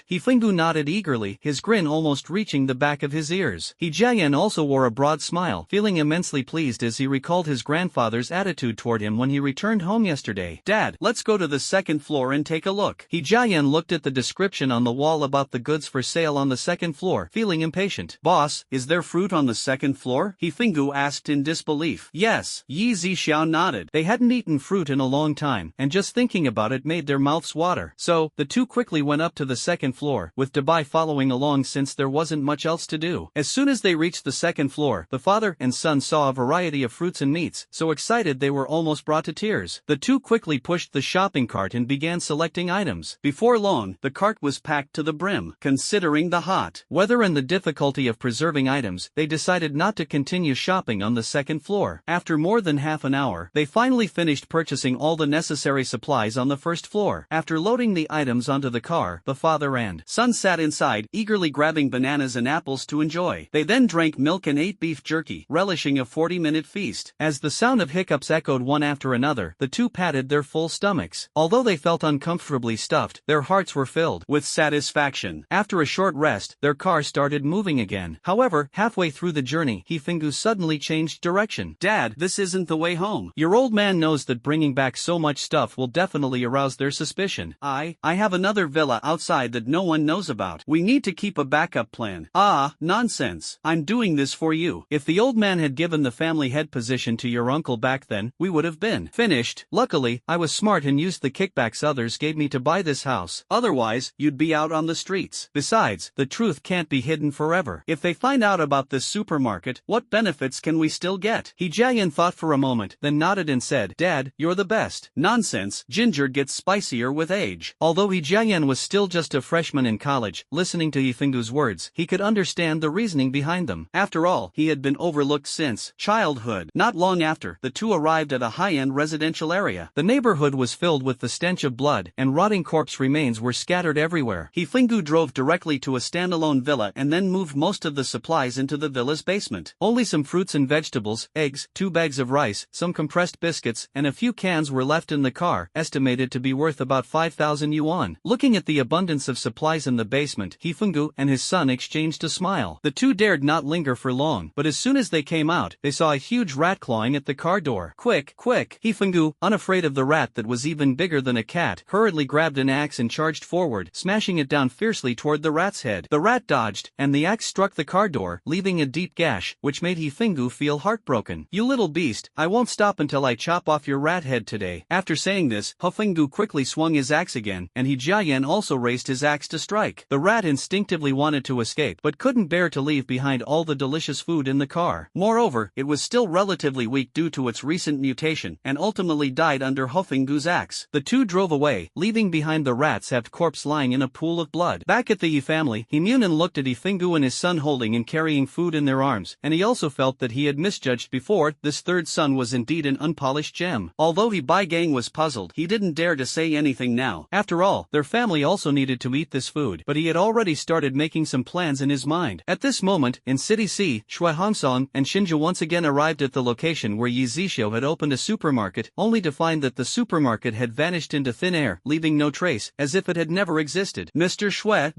Hifongu nodded eagerly, his grin almost reaching the back of his ears. Hijayan also wore a broad smile, feeling immensely pleased as he recalled his grandfather's attitude toward him when he returned home yesterday. Dad, let's go to the 2nd floor and take a look. Hijayan looked at the description on the wall about the goods for sale on the 2nd floor, feeling impatient. Boss, is there fruit on the 2nd floor? Hifongu asked in disbelief. Yes, Yzia nodded. They hadn't eaten fruit in a long time, and just thinking about it made their mouths water. So, the two quickly went up to the 2nd floor, with Dubai following along since there wasn't much else to do. As soon as they reached the 2nd floor, the father and son saw a variety of fruits and meats, so excited they were almost brought to tears. The two quickly pushed the shopping cart and began selecting items. Before long, the cart was packed to the brim. Considering the hot weather and the difficulty of preserving items, they decided not to continue shopping on the 2nd floor. After more than half an hour, they finally finished purchasing all the necessary supplies on the 1st floor. After loading the items onto the car, the father and son sat inside, eagerly grabbing bananas and apples to enjoy. They then drank milk and ate beef jerky, relishing a 40-minute feast. As the sound of hiccups echoed one after another, the two patted their full stomachs. Although they felt uncomfortably stuffed, their hearts were filled with satisfaction. After a short rest, their car started moving again. However, halfway through the journey, Hifongu suddenly changed direction. Dad, this isn't the way home. Your old man knows that bringing back so much stuff will definitely arouse their suspicion. I have another villa outside that no one knows about. We need to keep a backup plan. Ah, nonsense. I'm doing this for you. If the old man had given the family head position to your uncle back then, we would have been finished. Luckily, I was smart and used the kickbacks others gave me to buy this house. Otherwise, you'd be out on the streets. Besides, the truth can't be hidden forever. If they find out about this supermarket, what benefits can we still get? Hijayan thought for a moment, then nodded and said, Dad, you're the best. Nonsense. Ginger gets spicier with age. Although Hijayan was still just a freshman in college, listening to Hifingu's words, he could understand the reasoning behind them. After all, he had been overlooked since childhood. Not long after, the two arrived at a high-end residential area. The neighborhood was filled with the stench of blood, and rotting corpse remains were scattered everywhere. Hifingu drove directly to a standalone villa and then moved most of the supplies into the villa's basement. Only some fruits and vegetables, eggs, 2 bags of rice, some compressed biscuits, and a few cans were left in the car, estimated to be worth about 5,000 yuan. Looking at the abundance of supplies in the basement, Hifungu and his son exchanged a smile. The two dared not linger for long, but as soon as they came out, they saw a huge rat clawing at the car door. Quick, quick! Hifungu, unafraid of the rat that was even bigger than a cat, hurriedly grabbed an axe and charged forward, smashing it down fiercely toward the rat's head. The rat dodged, and the axe struck the car door, leaving a deep gash, which made Hifungu feel heartbroken. "You little beast, I won't stop until I chop off your rat head today." After saying this, Hifungu quickly swung his axe again, and Yzia also raised his axe to strike. The rat instinctively wanted to escape, but couldn't bear to leave behind all the delicious food in the car. Moreover, it was still relatively weak due to its recent mutation, and ultimately died under Hifungu's axe. The two drove away, leaving behind the rat's halved corpse lying in a pool of blood. Back at the Yi family, Himunin looked at Hifungu and his son holding and carrying food in their arms, and he also felt that he had misjudged before. This third son was indeed an unpolished gem. Although Gang was puzzled, he didn't dare to say anything now. After all, their family also needed to eat this food, but he had already started making some plans in his mind. At this moment, in City C, Shui Hongsong and Shinja once again arrived at the location where Yzia had opened a supermarket, only to find that the supermarket had vanished into thin air, leaving no trace, as if it had never existed. "Mr. Shui,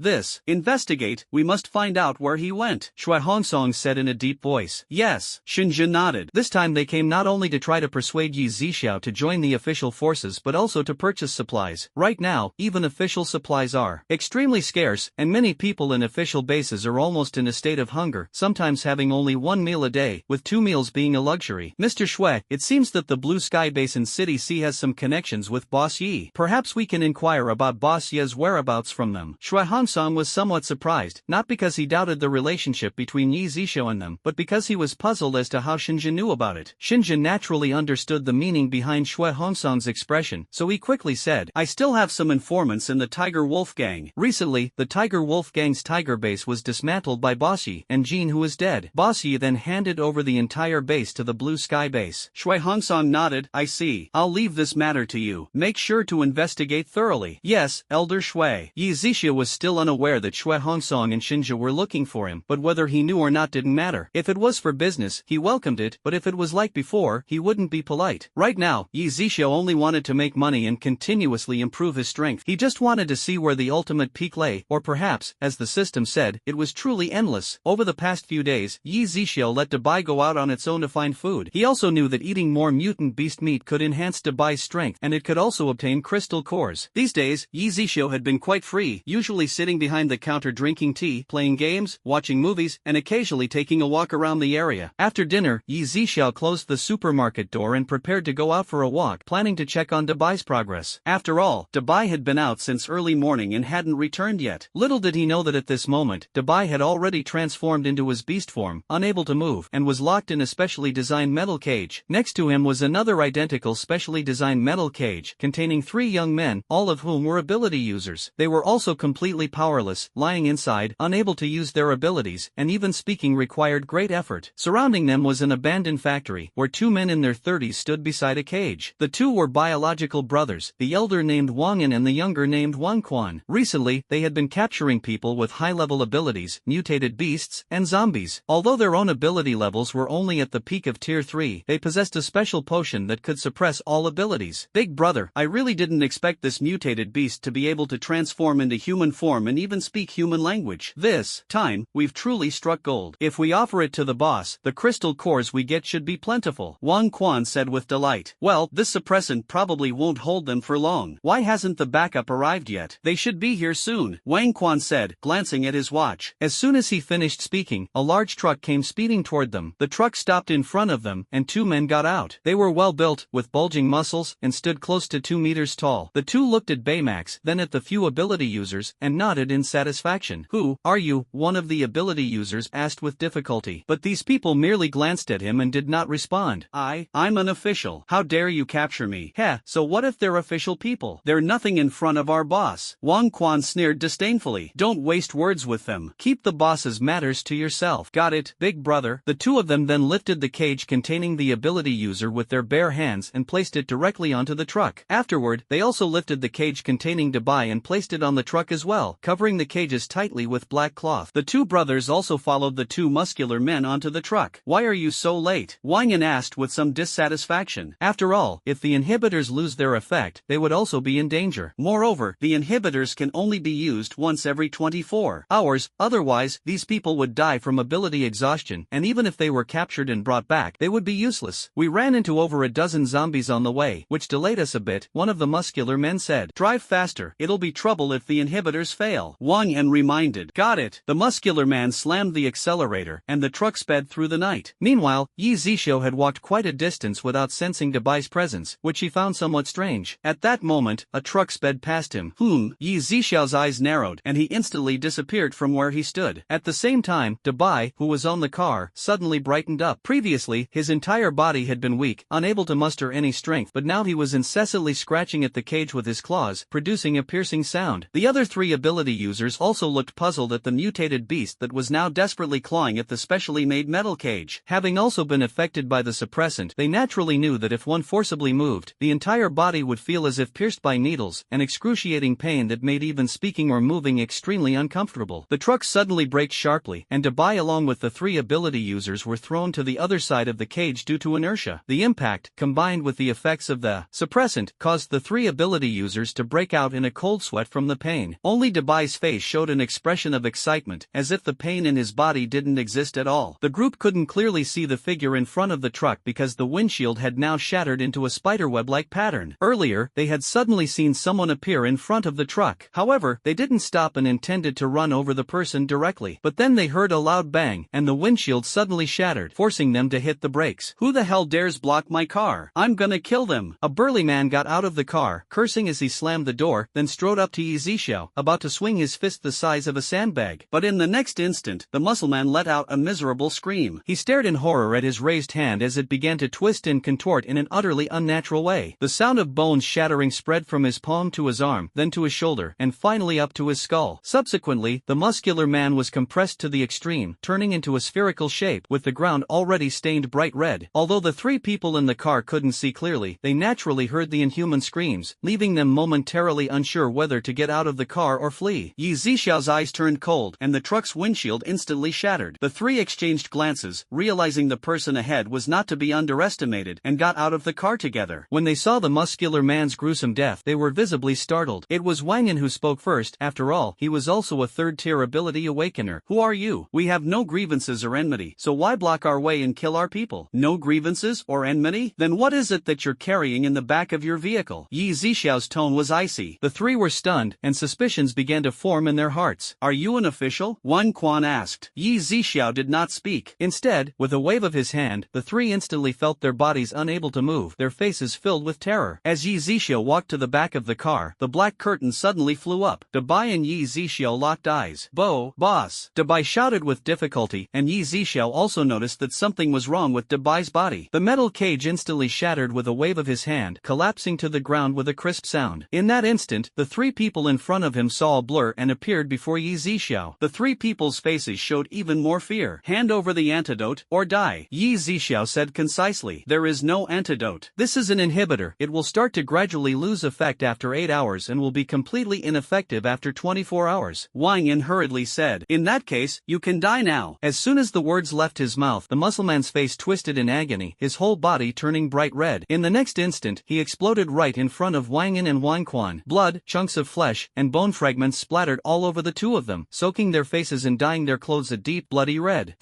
investigate, we must find out where he went," Shui Hongsong said in a deep voice. "Yes," Shinja nodded. This time they came not only to try to persuade Yzia to join the official forces but also to purchase supplies. Right now, even official supplies are extremely scarce, and many people in official bases are almost in a state of hunger, sometimes having only 1 meal a day, with 2 meals being a luxury. "Mr. Shui, it seems that the Blue Sky Base in City C has some connections with Boss Yi. Perhaps we can inquire about Boss Yi's whereabouts from them." Shui Hongsong was somewhat surprised, not because he doubted the relationship between Yzia and them, but because he was puzzled as to how Shinja knew about it. Shinja naturally understood the meaning behind Shui Hongsong's expression, so he quickly said, "I still have some informants in the Tiger Wolf Gang. Recently, the Tiger Wolf Gang's Tiger Base was dismantled by Boss Yi and Jean, who is dead. Boss Yi then handed over the entire base to the Blue Sky Base." Shui Hongsong nodded. "I see. I'll leave this matter to you. Make sure to investigate thoroughly." "Yes, Elder Shui." Yzia was still unaware that Shui Hongsong and Shinja were looking for him, but whether he knew or not didn't matter. If it was for business, he welcomed it, but if it was like before, he wouldn't be polite. Right now, Yzia only wanted to make money and continuously improve his strength. He just wanted to see where the ultimate peak lay, or perhaps, as the system said, it was truly endless. Over the past few days, Yzia let Dubai go out on its own to find food. He also knew that eating more mutant beast meat could enhance Dubai's strength, and it could also obtain crystal cores. These days, Yzia had been quite free, usually sitting behind the counter drinking tea, playing games, watching movies, and occasionally taking a walk around the area. After dinner, Yzia closed the supermarket door and prepared to go out for a walk, planning to check on Dubai's progress. After all, Dubai had been out since early morning and hadn't returned yet. Little did he know that at this moment, Dubai had already transformed into his beast form, unable to move, and was locked in a specially designed metal cage. Next to him was another identical specially designed metal cage, containing 3 young men, all of whom were ability users. They were also completely powerless, lying inside, unable to use their abilities, and even speaking required great effort. Surrounding them was an abandoned factory, where 2 men in their 30s stood beside a cage. The two were biological brothers, the elder named Wang Yin and the younger named Wang Quan. Recently, they had been capturing people with high-level abilities, mutated beasts, and zombies. Although their own ability levels were only at the peak of Tier 3, they possessed a special potion that could suppress all abilities. "Big brother, I really didn't expect this mutated beast to be able to transform into human form and even speak human language. This time, we've truly struck gold. If we offer it to the boss, the crystal cores we get should be plentiful," Wang Quan said with delight. "Well, this suppressant probably won't hold them for long. Why hasn't the backup arrived yet? They should be here soon," Wang Quan said, glancing at his watch. As soon as he finished speaking, a large truck came speeding toward them. The truck stopped in front of them, and 2 men got out. They were well built, with bulging muscles, and stood close to 2 meters tall. The two looked at Baymax, then at the few ability users, and nodded in satisfaction. "Who are you?" one of the ability users asked with difficulty. But these people merely glanced at him and did not respond. I'm an official. How dare you capture me?" "Heh, so what if they're official people? They're nothing in front of our boss." Wang Quan sneered disdainfully. "Don't waste words with them. Keep the boss's matters to yourself." "Got it, big brother." The two of them then lifted the cage containing the ability user with their bare hands and placed it directly onto the truck. Afterward, they also lifted the cage containing Dubai and placed it on the truck as well, covering the cages tightly with black cloth. The two brothers also followed the 2 muscular men onto the truck. "Why are you so so late? Wang Yan asked with some dissatisfaction. After all, if the inhibitors lose their effect, they would also be in danger. Moreover, the inhibitors can only be used once every 24 hours, otherwise, these people would die from ability exhaustion, and even if they were captured and brought back, they would be useless. We ran into over a dozen zombies on the way, which delayed us a bit, one of the muscular men said. Drive faster, it'll be trouble if the inhibitors fail, Wang Yan reminded. Got it. The muscular man slammed the accelerator, and the truck sped through the night. Meanwhile, Yzia had walked quite a distance without sensing Debai's presence, which he found somewhat strange. At that moment, a truck sped past him. Yizixiao's eyes narrowed, and he instantly disappeared from where he stood. At the same time, Debai, who was on the car, suddenly brightened up. Previously, his entire body had been weak, unable to muster any strength, but now he was incessantly scratching at the cage with his claws, producing a piercing sound. The other three ability users also looked puzzled at the mutated beast that was now desperately clawing at the specially made metal cage. Having also been affected by the suppressant, they naturally knew that if one forcibly moved, the entire body would feel as if pierced by needles, an excruciating pain that made even speaking or moving extremely uncomfortable. The truck suddenly braked sharply, and Debai along with the three ability users were thrown to the other side of the cage due to inertia. The impact, combined with the effects of the suppressant, caused the three ability users to break out in a cold sweat from the pain. Only Debai's face showed an expression of excitement, as if the pain in his body didn't exist at all. The group couldn't clearly see the figure in front of the truck because the windshield had now shattered into a spiderweb-like pattern. Earlier, they had suddenly seen someone appear in front of the truck. However, they didn't stop and intended to run over the person directly. But then they heard a loud bang, and the windshield suddenly shattered, forcing them to hit the brakes. Who the hell dares block my car? I'm gonna kill them. A burly man got out of the car, cursing as he slammed the door, then strode up to Yzia, about to swing his fist the size of a sandbag. But in the next instant, the muscleman let out a miserable scream. He stared in horror at his raised hand as it began to twist and contort in an utterly unnatural way. The sound of bones shattering spread from his palm to his arm, then to his shoulder, and finally up to his skull. Subsequently, the muscular man was compressed to the extreme, turning into a spherical shape, with the ground already stained bright red. Although the three people in the car couldn't see clearly, they naturally heard the inhuman screams, leaving them momentarily unsure whether to get out of the car or flee. Yizixiao's eyes turned cold, and the truck's windshield instantly shattered. The three exchanged glances, realizing the person ahead was not to be underestimated, and got out of the car together. When they saw the muscular man's gruesome death, they were visibly startled. It was Wang Yan who spoke first. After all, he was also a third-tier ability awakener. Who are you? We have no grievances or enmity, so why block our way and kill our people? No grievances or enmity? Then what is it that you're carrying in the back of your vehicle? Yizixiao's tone was icy. The three were stunned, and suspicions began to form in their hearts. Are you an official? Wan Quan asked. Yizixiao did not speak. Instead, with a wave of his hand, the three instantly felt their bodies unable to move, their faces filled with terror. As Yzia walked to the back of the car, the black curtain suddenly flew up. Debai and Yzia locked eyes. Boss! Debai shouted with difficulty, and Yzia also noticed that something was wrong with Debai's body. The metal cage instantly shattered with a wave of his hand, collapsing to the ground with a crisp sound. In that instant, the three people in front of him saw a blur and appeared before Yzia. The three people's faces showed even more fear. Hand over the antidote, or die, Yzia said concisely. There is no antidote. This is an inhibitor. It will start to gradually lose effect after 8 hours and will be completely ineffective after 24 hours. Wang Yan hurriedly said. In that case, you can die now. As soon as the words left his mouth, the muscleman's face twisted in agony, his whole body turning bright red. In the next instant, he exploded right in front of Wang Yan and Wan Quan. Blood, chunks of flesh, and bone fragments splattered all over the two of them, soaking their faces and dyeing their clothes a deep bloody red.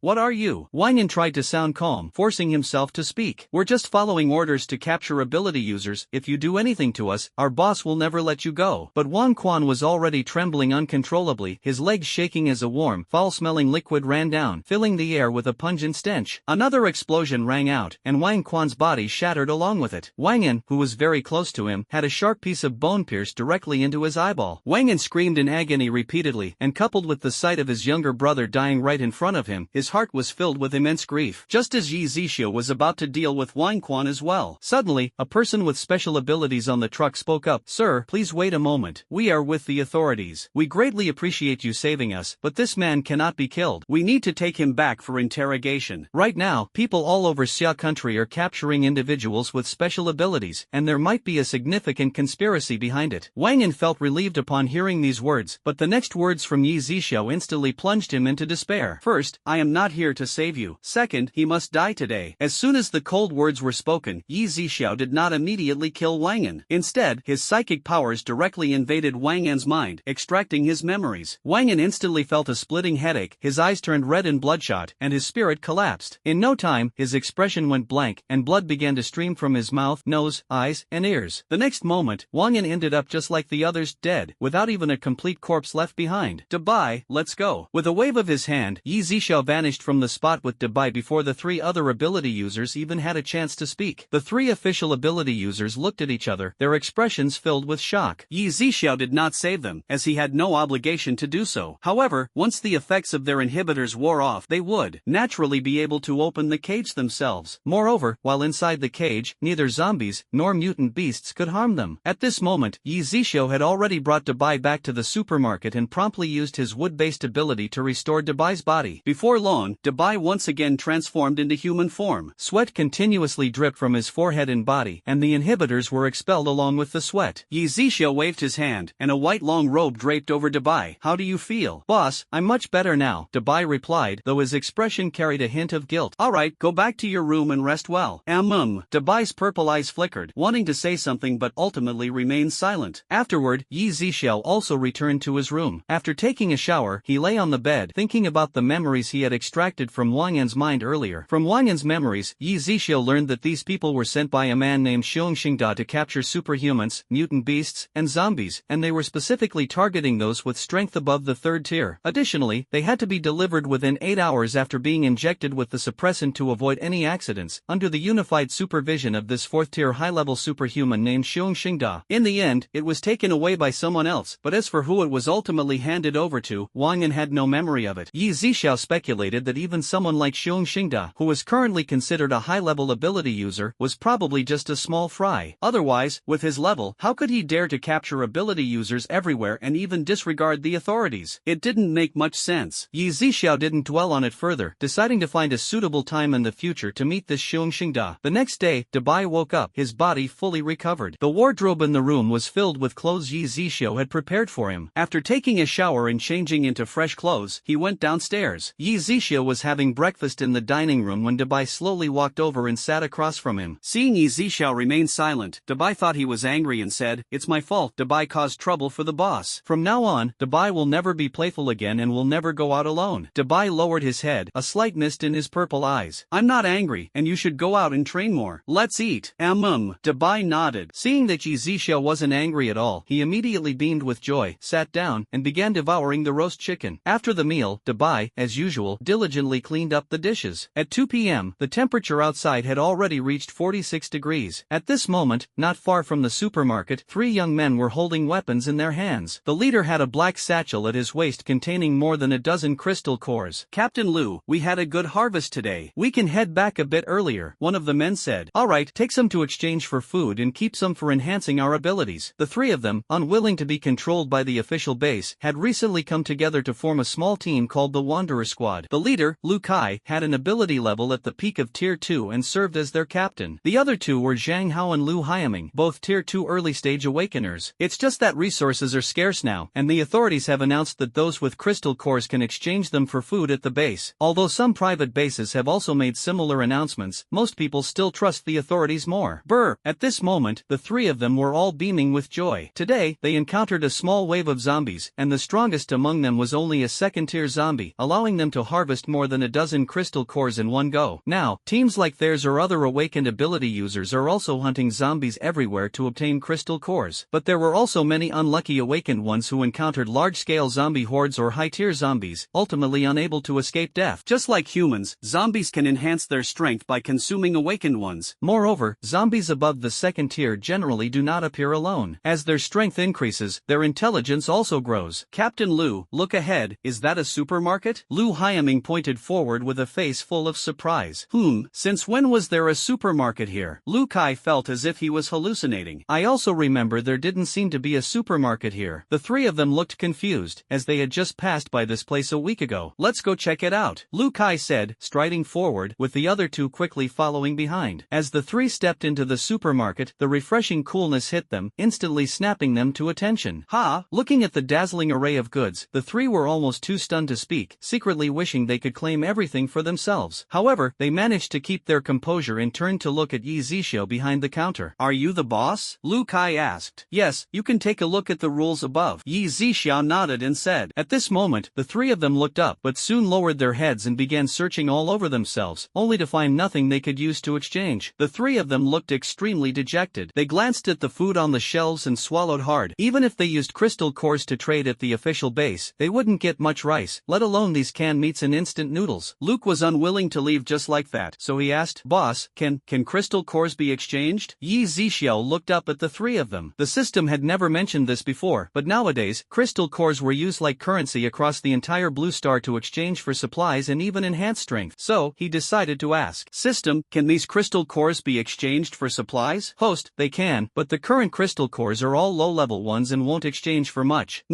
What are you? Wang Yan tried to sound calm, forcing himself to speak. We're just following orders to capture ability users. If you do anything to us, our boss will never let you go. But Wan Quan was already trembling uncontrollably, his legs shaking as a warm, foul-smelling liquid ran down, filling the air with a pungent stench. Another explosion rang out, and Wang Quan's body shattered along with it. Wang Yan, who was very close to him, had a sharp piece of bone pierced directly into his eyeball. Wang Yan screamed in agony repeatedly, and coupled with the sight of his younger brother dying right in front of him, his heart was filled with immense grief. Just as Yzia was about to deal with Wang Quan as well. Suddenly, a person with special abilities on the truck spoke up. Sir, please wait a moment. We are with the authorities. We greatly appreciate you saving us, but this man cannot be killed. We need to take him back for interrogation. Right now, people all over Xia country are capturing individuals with special abilities, and there might be a significant conspiracy behind it. Wang Yan felt relieved upon hearing these words, but the next words from Yzia instantly plunged him into despair. First, I am not here to save you. Second, he must die today. As soon as the cold words were spoken, Yzia did not immediately kill Wang An. Instead, his psychic powers directly invaded Wang An's mind, extracting his memories. Wang An instantly felt a splitting headache, his eyes turned red and bloodshot, and his spirit collapsed. In no time, his expression went blank, and blood began to stream from his mouth, nose, eyes, and ears. The next moment, Wang An ended up just like the others, dead, without even a complete corpse left behind. Dabai, let's go. With a wave of his hand, Yzia vanished from the spot with Dabai before the three other ability users even had a chance to speak. The three official ability users looked at each other, their expressions filled with shock. Yzia did not save them, as he had no obligation to do so. However, once the effects of their inhibitors wore off, they would naturally be able to open the cage themselves. Moreover, while inside the cage, neither zombies nor mutant beasts could harm them. At this moment, Yzia had already brought Dabai back to the supermarket and promptly used his wood-based ability to restore Dabai's body. Before long, Dabai once again transformed into human form. Sweat continuously dripped from his forehead and body, and the inhibitors were expelled along with the sweat. Yzia waved his hand, and a white long robe draped over Dabai. How do you feel? Boss, I'm much better now, Dabai replied, though his expression carried a hint of guilt. Alright, go back to your room and rest well. Dabai's purple eyes flickered, wanting to say something but ultimately remained silent. Afterward, Yzia also returned to his room. After taking a shower, he lay on the bed, thinking about the memories he had extracted from Wang An's mind earlier. From Wang An's memories, Yzia learned that these people were sent by a man named Xingda to capture superhumans, mutant beasts, and zombies, and they were specifically targeting those with strength above the 3rd tier. Additionally, they had to be delivered within 8 hours after being injected with the suppressant to avoid any accidents, under the unified supervision of this 4th tier high-level superhuman named Xingda. In the end, it was taken away by someone else, but as for who it was ultimately handed over to, Wang An had no memory of it. Yzia speculated that even someone like Xingda, who was currently considered a high-level ability user, was probably just a small fry. Otherwise, with his level, how could he dare to capture ability users everywhere and even disregard the authorities? It didn't make much sense. Yzia didn't dwell on it further, deciding to find a suitable time in the future to meet this Xingda. The next day, Dabai woke up, his body fully recovered. The wardrobe in the room was filled with clothes Yzia had prepared for him. After taking a shower and changing into fresh clothes, he went downstairs. Yzia was having breakfast in the dining room when Dabai slowly walked over and sat across from him. Seeing Yzia remain silent, Dabai thought he was angry and said, "It's my fault. Dabai caused trouble for the boss. From now on, Dabai will never be playful again and will never go out alone." Dabai lowered his head, a slight mist in his purple eyes. "I'm not angry, and you should go out and train more. Let's eat." Dabai nodded. Seeing that Yzia wasn't angry at all, he immediately beamed with joy, sat down, and began devouring the roast chicken. After the meal, Dabai, as usual, diligently cleaned up the dishes. At 2 p.m., the temperature outside had already reached 46 degrees. At this moment, not far from the supermarket, 3 young men were holding weapons in their hands. The leader had a black satchel at his waist containing more than a dozen crystal cores. "Captain Lu, we had a good harvest today. We can head back a bit earlier," one of the men said. "Alright, take some to exchange for food and keep some for enhancing our abilities." The 3 of them, unwilling to be controlled by the official base, had recently come together to form a small team called the Wanderer Squad. The leader, Lu Kai, had an ability level at the peak of Tier 2 and served as their captain. The other 2 were Zhang Hao and Lu Haiming, both Tier 2 early-stage awakeners. It's just that resources are scarce now, and the authorities have announced that those with crystal cores can exchange them for food at the base. Although some private bases have also made similar announcements, most people still trust the authorities more. At this moment, the 3 of them were all beaming with joy. Today, they encountered a small wave of zombies, and the strongest among them was only a 2nd-tier zombie, allowing them to harvest more than a dozen crystal cores in one go. Now, teams like theirs or other awakened ability users are also hunting zombies everywhere to obtain crystal cores, but there were also many unlucky awakened ones who encountered large-scale zombie hordes or high-tier zombies, ultimately unable to escape death. Just like humans, zombies can enhance their strength by consuming awakened ones. Moreover, zombies above the 2nd tier generally do not appear alone. As their strength increases, their intelligence also grows. "Captain Lu, look ahead, is that a supermarket?" Lu Haiming pointed forward with a face full of surprise. Since when was there a supermarket here?" Lu Kai felt as if he was hallucinating. "I also remember there didn't seem to be a supermarket here." The 3 of them looked confused, as they had just passed by this place a week ago. "Let's go check it out," Lu Kai said, striding forward, with the other 2 quickly following behind. As the 3 stepped into the supermarket, the refreshing coolness hit them, instantly snapping them to attention. Looking at the dazzling array of goods, the 3 were almost too stunned to speak, secretly wishing they could claim everything everything for themselves. However, they managed to keep their composure and turned to look at Yzia behind the counter. "Are you the boss?" Lu Kai asked. "Yes, you can take a look at the rules above." Yzia nodded and said. At this moment, the three of them looked up but soon lowered their heads and began searching all over themselves, only to find nothing they could use to exchange. The three of them looked extremely dejected. They glanced at the food on the shelves and swallowed hard. Even if they used crystal cores to trade at the official base, they wouldn't get much rice, let alone these canned meats and instant noodles. Luke was unwilling to leave just like that, so he asked, "Boss, can crystal cores be exchanged?" Yzia looked up at the three of them. The system had never mentioned this before, but nowadays, crystal cores were used like currency across the entire Blue Star to exchange for supplies and even enhance strength. So, he decided to ask, "System, can these crystal cores be exchanged for supplies?" Host, they can, but the current crystal cores are all low-level ones and won't exchange for much.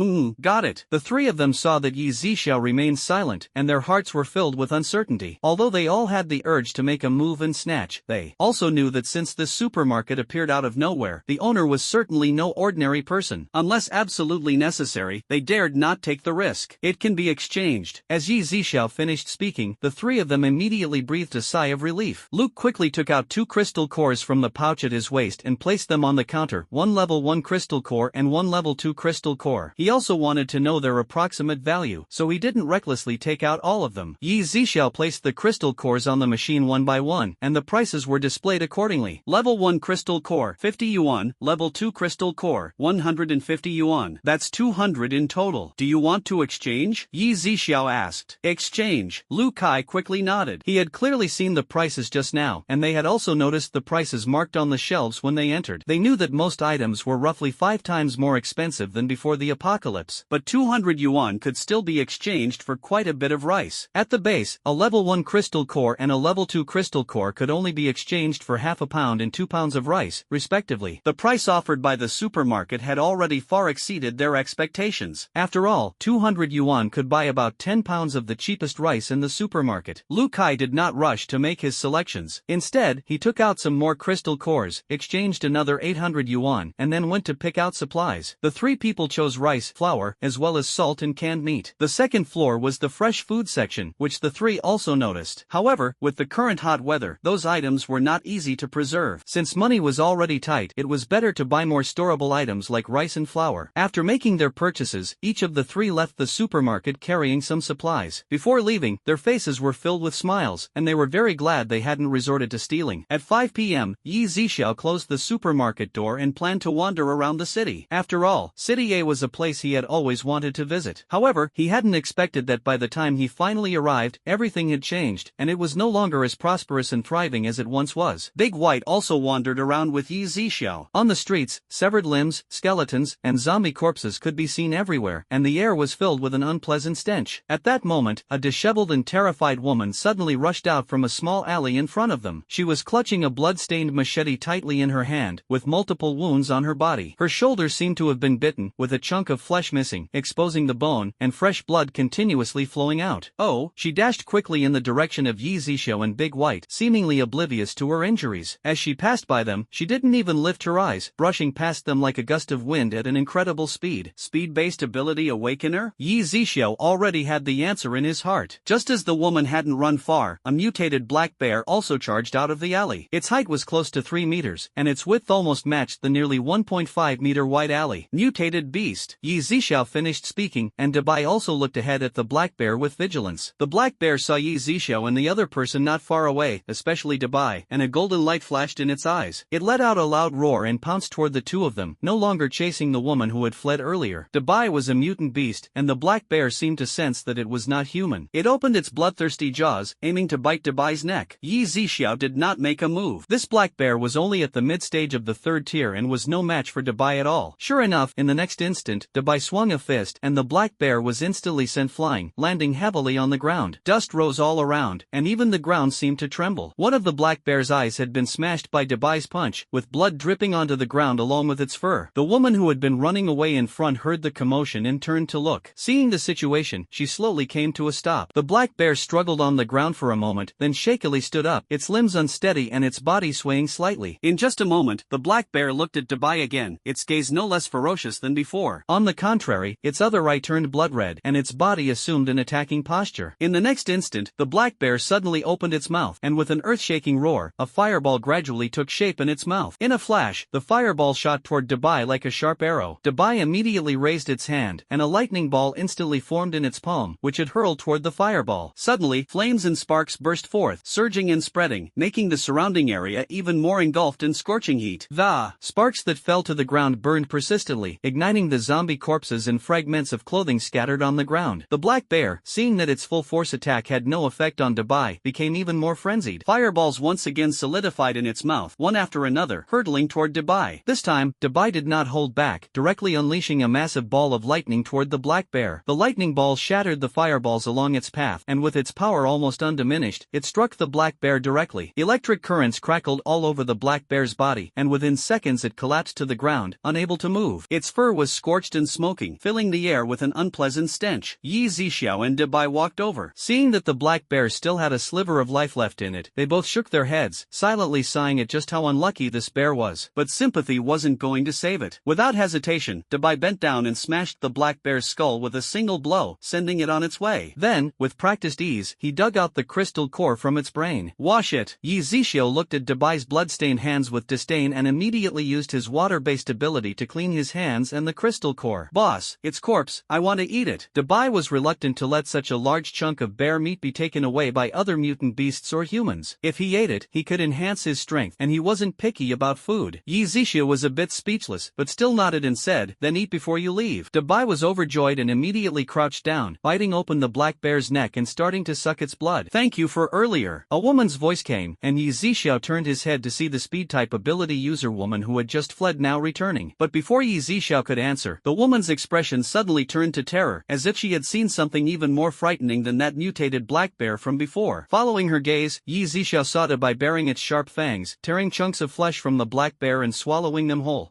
Got it. The three of them saw that Yzia remained silent, and their hearts were filled with uncertainty. Although they all had the urge to make a move and snatch, they also knew that since this supermarket appeared out of nowhere, the owner was certainly no ordinary person. Unless absolutely necessary, they dared not take the risk. "It can be exchanged." As Yzia finished speaking, the three of them immediately breathed a sigh of relief. Luke quickly took out 2 crystal cores from the pouch at his waist and placed them on the counter, 1 level 1 crystal core and 1 level 2 crystal core. He also wanted to know their approximate value, so he didn't recklessly take out all of them. Yzia placed the crystal cores on the machine one by one, and the prices were displayed accordingly. Level 1 crystal core, 50 yuan, level 2 crystal core, 150 yuan. That's 200 in total. "Do you want to exchange?" Yzia asked. "Exchange." Lu Kai quickly nodded. He had clearly seen the prices just now, and they had also noticed the prices marked on the shelves when they entered. They knew that most items were roughly 5 times more expensive than before the apocalypse, but 200 yuan could still be exchanged for quite a bit of rice. At the base, a level 1 crystal core and a level 2 crystal core could only be exchanged for half a pound and 2 pounds of rice, respectively. The price offered by the supermarket had already far exceeded their expectations. After all, 200 yuan could buy about 10 pounds of the cheapest rice in the supermarket. Lu Kai did not rush to make his selections. Instead, he took out some more crystal cores, exchanged another 800 yuan, and then went to pick out supplies. The three people chose rice, flour, as well as salt and canned meat. The second floor was the fresh food section, which the three also noticed. However, with the current hot weather, those items were not easy to preserve. Since money was already tight, it was better to buy more storable items like rice and flour. After making their purchases, each of the three left the supermarket carrying some supplies. Before leaving, their faces were filled with smiles, and they were very glad they hadn't resorted to stealing. At 5 p.m., Yzia closed the supermarket door and planned to wander around the city. After all, City A was a place he had always wanted to visit. However, he hadn't expected that by the time he finally arrived, everything had changed, and it was no longer as prosperous and thriving as it once was. Big White also wandered around with Yzia. On the streets, severed limbs, skeletons, and zombie corpses could be seen everywhere, and the air was filled with an unpleasant stench. At that moment, a disheveled and terrified woman suddenly rushed out from a small alley in front of them. She was clutching a blood-stained machete tightly in her hand, with multiple wounds on her body. Her shoulder seemed to have been bitten, with a chunk of flesh missing, exposing the bone, and fresh blood continuously flowing out. Oh, she dashed quickly in the direction of Yzia and Big White, seemingly oblivious to her injuries. As she passed by them, she didn't even lift her eyes, brushing past them like a gust of wind at an incredible speed. Speed-based ability Awakener? Yzia already had the answer in his heart. Just as the woman hadn't run far, a mutated black bear also charged out of the alley. Its height was close to 3 meters, and its width almost matched the nearly 1.5 meter wide alley. Mutated beast. Yzia finished speaking, and Dabai also looked ahead at the black bear with vigilance. The black bear saw Yzia and the other person not far away, especially Dabai, and a golden light flashed in its eyes. It let out a loud roar and pounced toward the two of them, no longer chasing the woman who had fled earlier. Dabai was a mutant beast, and the black bear seemed to sense that it was not human. It opened its bloodthirsty jaws, aiming to bite Dabai's neck. Yzia did not make a move. This black bear was only at the mid-stage of the 3rd tier and was no match for Dabai at all. Sure enough, in the next instant, Dabai swung a fist and the black bear was instantly sent flying, landing heavily on the ground. Dust rose all around, and even the ground seemed to tremble. One of the black bear's eyes had been smashed by Dabai's punch, with blood dripping onto the ground along with its fur. The woman who had been running away in front heard the commotion and turned to look. Seeing the situation, she slowly came to a stop. The black bear struggled on the ground for a moment, then shakily stood up, its limbs unsteady and its body swaying slightly. In just a moment, the black bear looked at Dabai again, its gaze no less ferocious than before. On the contrary, its other eye turned blood red, and its body assumed an attacking posture. In the next next instant, the black bear suddenly opened its mouth, and with an earth-shaking roar, a fireball gradually took shape in its mouth. In a flash, the fireball shot toward Dabai like a sharp arrow. Dabai immediately raised its hand, and a lightning ball instantly formed in its palm, which it hurled toward the fireball. Suddenly, flames and sparks burst forth, surging and spreading, making the surrounding area even more engulfed in scorching heat. The sparks that fell to the ground burned persistently, igniting the zombie corpses and fragments of clothing scattered on the ground. The black bear, seeing that its full-force attack had no effect on Dabai, became even more frenzied. Fireballs once again solidified in its mouth, one after another, hurtling toward Dabai. This time, Dabai did not hold back, directly unleashing a massive ball of lightning toward the black bear. The lightning ball shattered the fireballs along its path, and with its power almost undiminished, it struck the black bear directly. Electric currents crackled all over the black bear's body, and within seconds it collapsed to the ground, unable to move. Its fur was scorched and smoking, filling the air with an unpleasant stench. Yzia and Dabai walked over. Seeing that the black bear still had a sliver of life left in it, they both shook their heads, silently sighing at just how unlucky this bear was. But sympathy wasn't going to save it. Without hesitation, Dabai bent down and smashed the black bear's skull with a single blow, sending it on its way. Then, with practiced ease, he dug out the crystal core from its brain. Wash it. Yzia looked at Dabai's bloodstained hands with disdain and immediately used his water-based ability to clean his hands and the crystal core. Boss, it's corpse, I want to eat it. Dabai was reluctant to let such a large chunk of bear meat be taken away by other mutant beasts or humans. If he ate it, he could enhance his strength, and he wasn't picky about food. Yzia was a bit speechless, but still nodded and said, "Then eat before you leave." Dabai was overjoyed and immediately crouched down, biting open the black bear's neck and starting to suck its blood. "Thank you for earlier." A woman's voice came, and Yzia turned his head to see the speed-type ability user woman who had just fled now returning. But before Yzia could answer, the woman's expression suddenly turned to terror, as if she had seen something even more frightening than that mutated black bear from before. Following her gaze, Yzia saw Dabai baring its sharp fangs, tearing chunks of flesh from the black bear and swallowing them whole.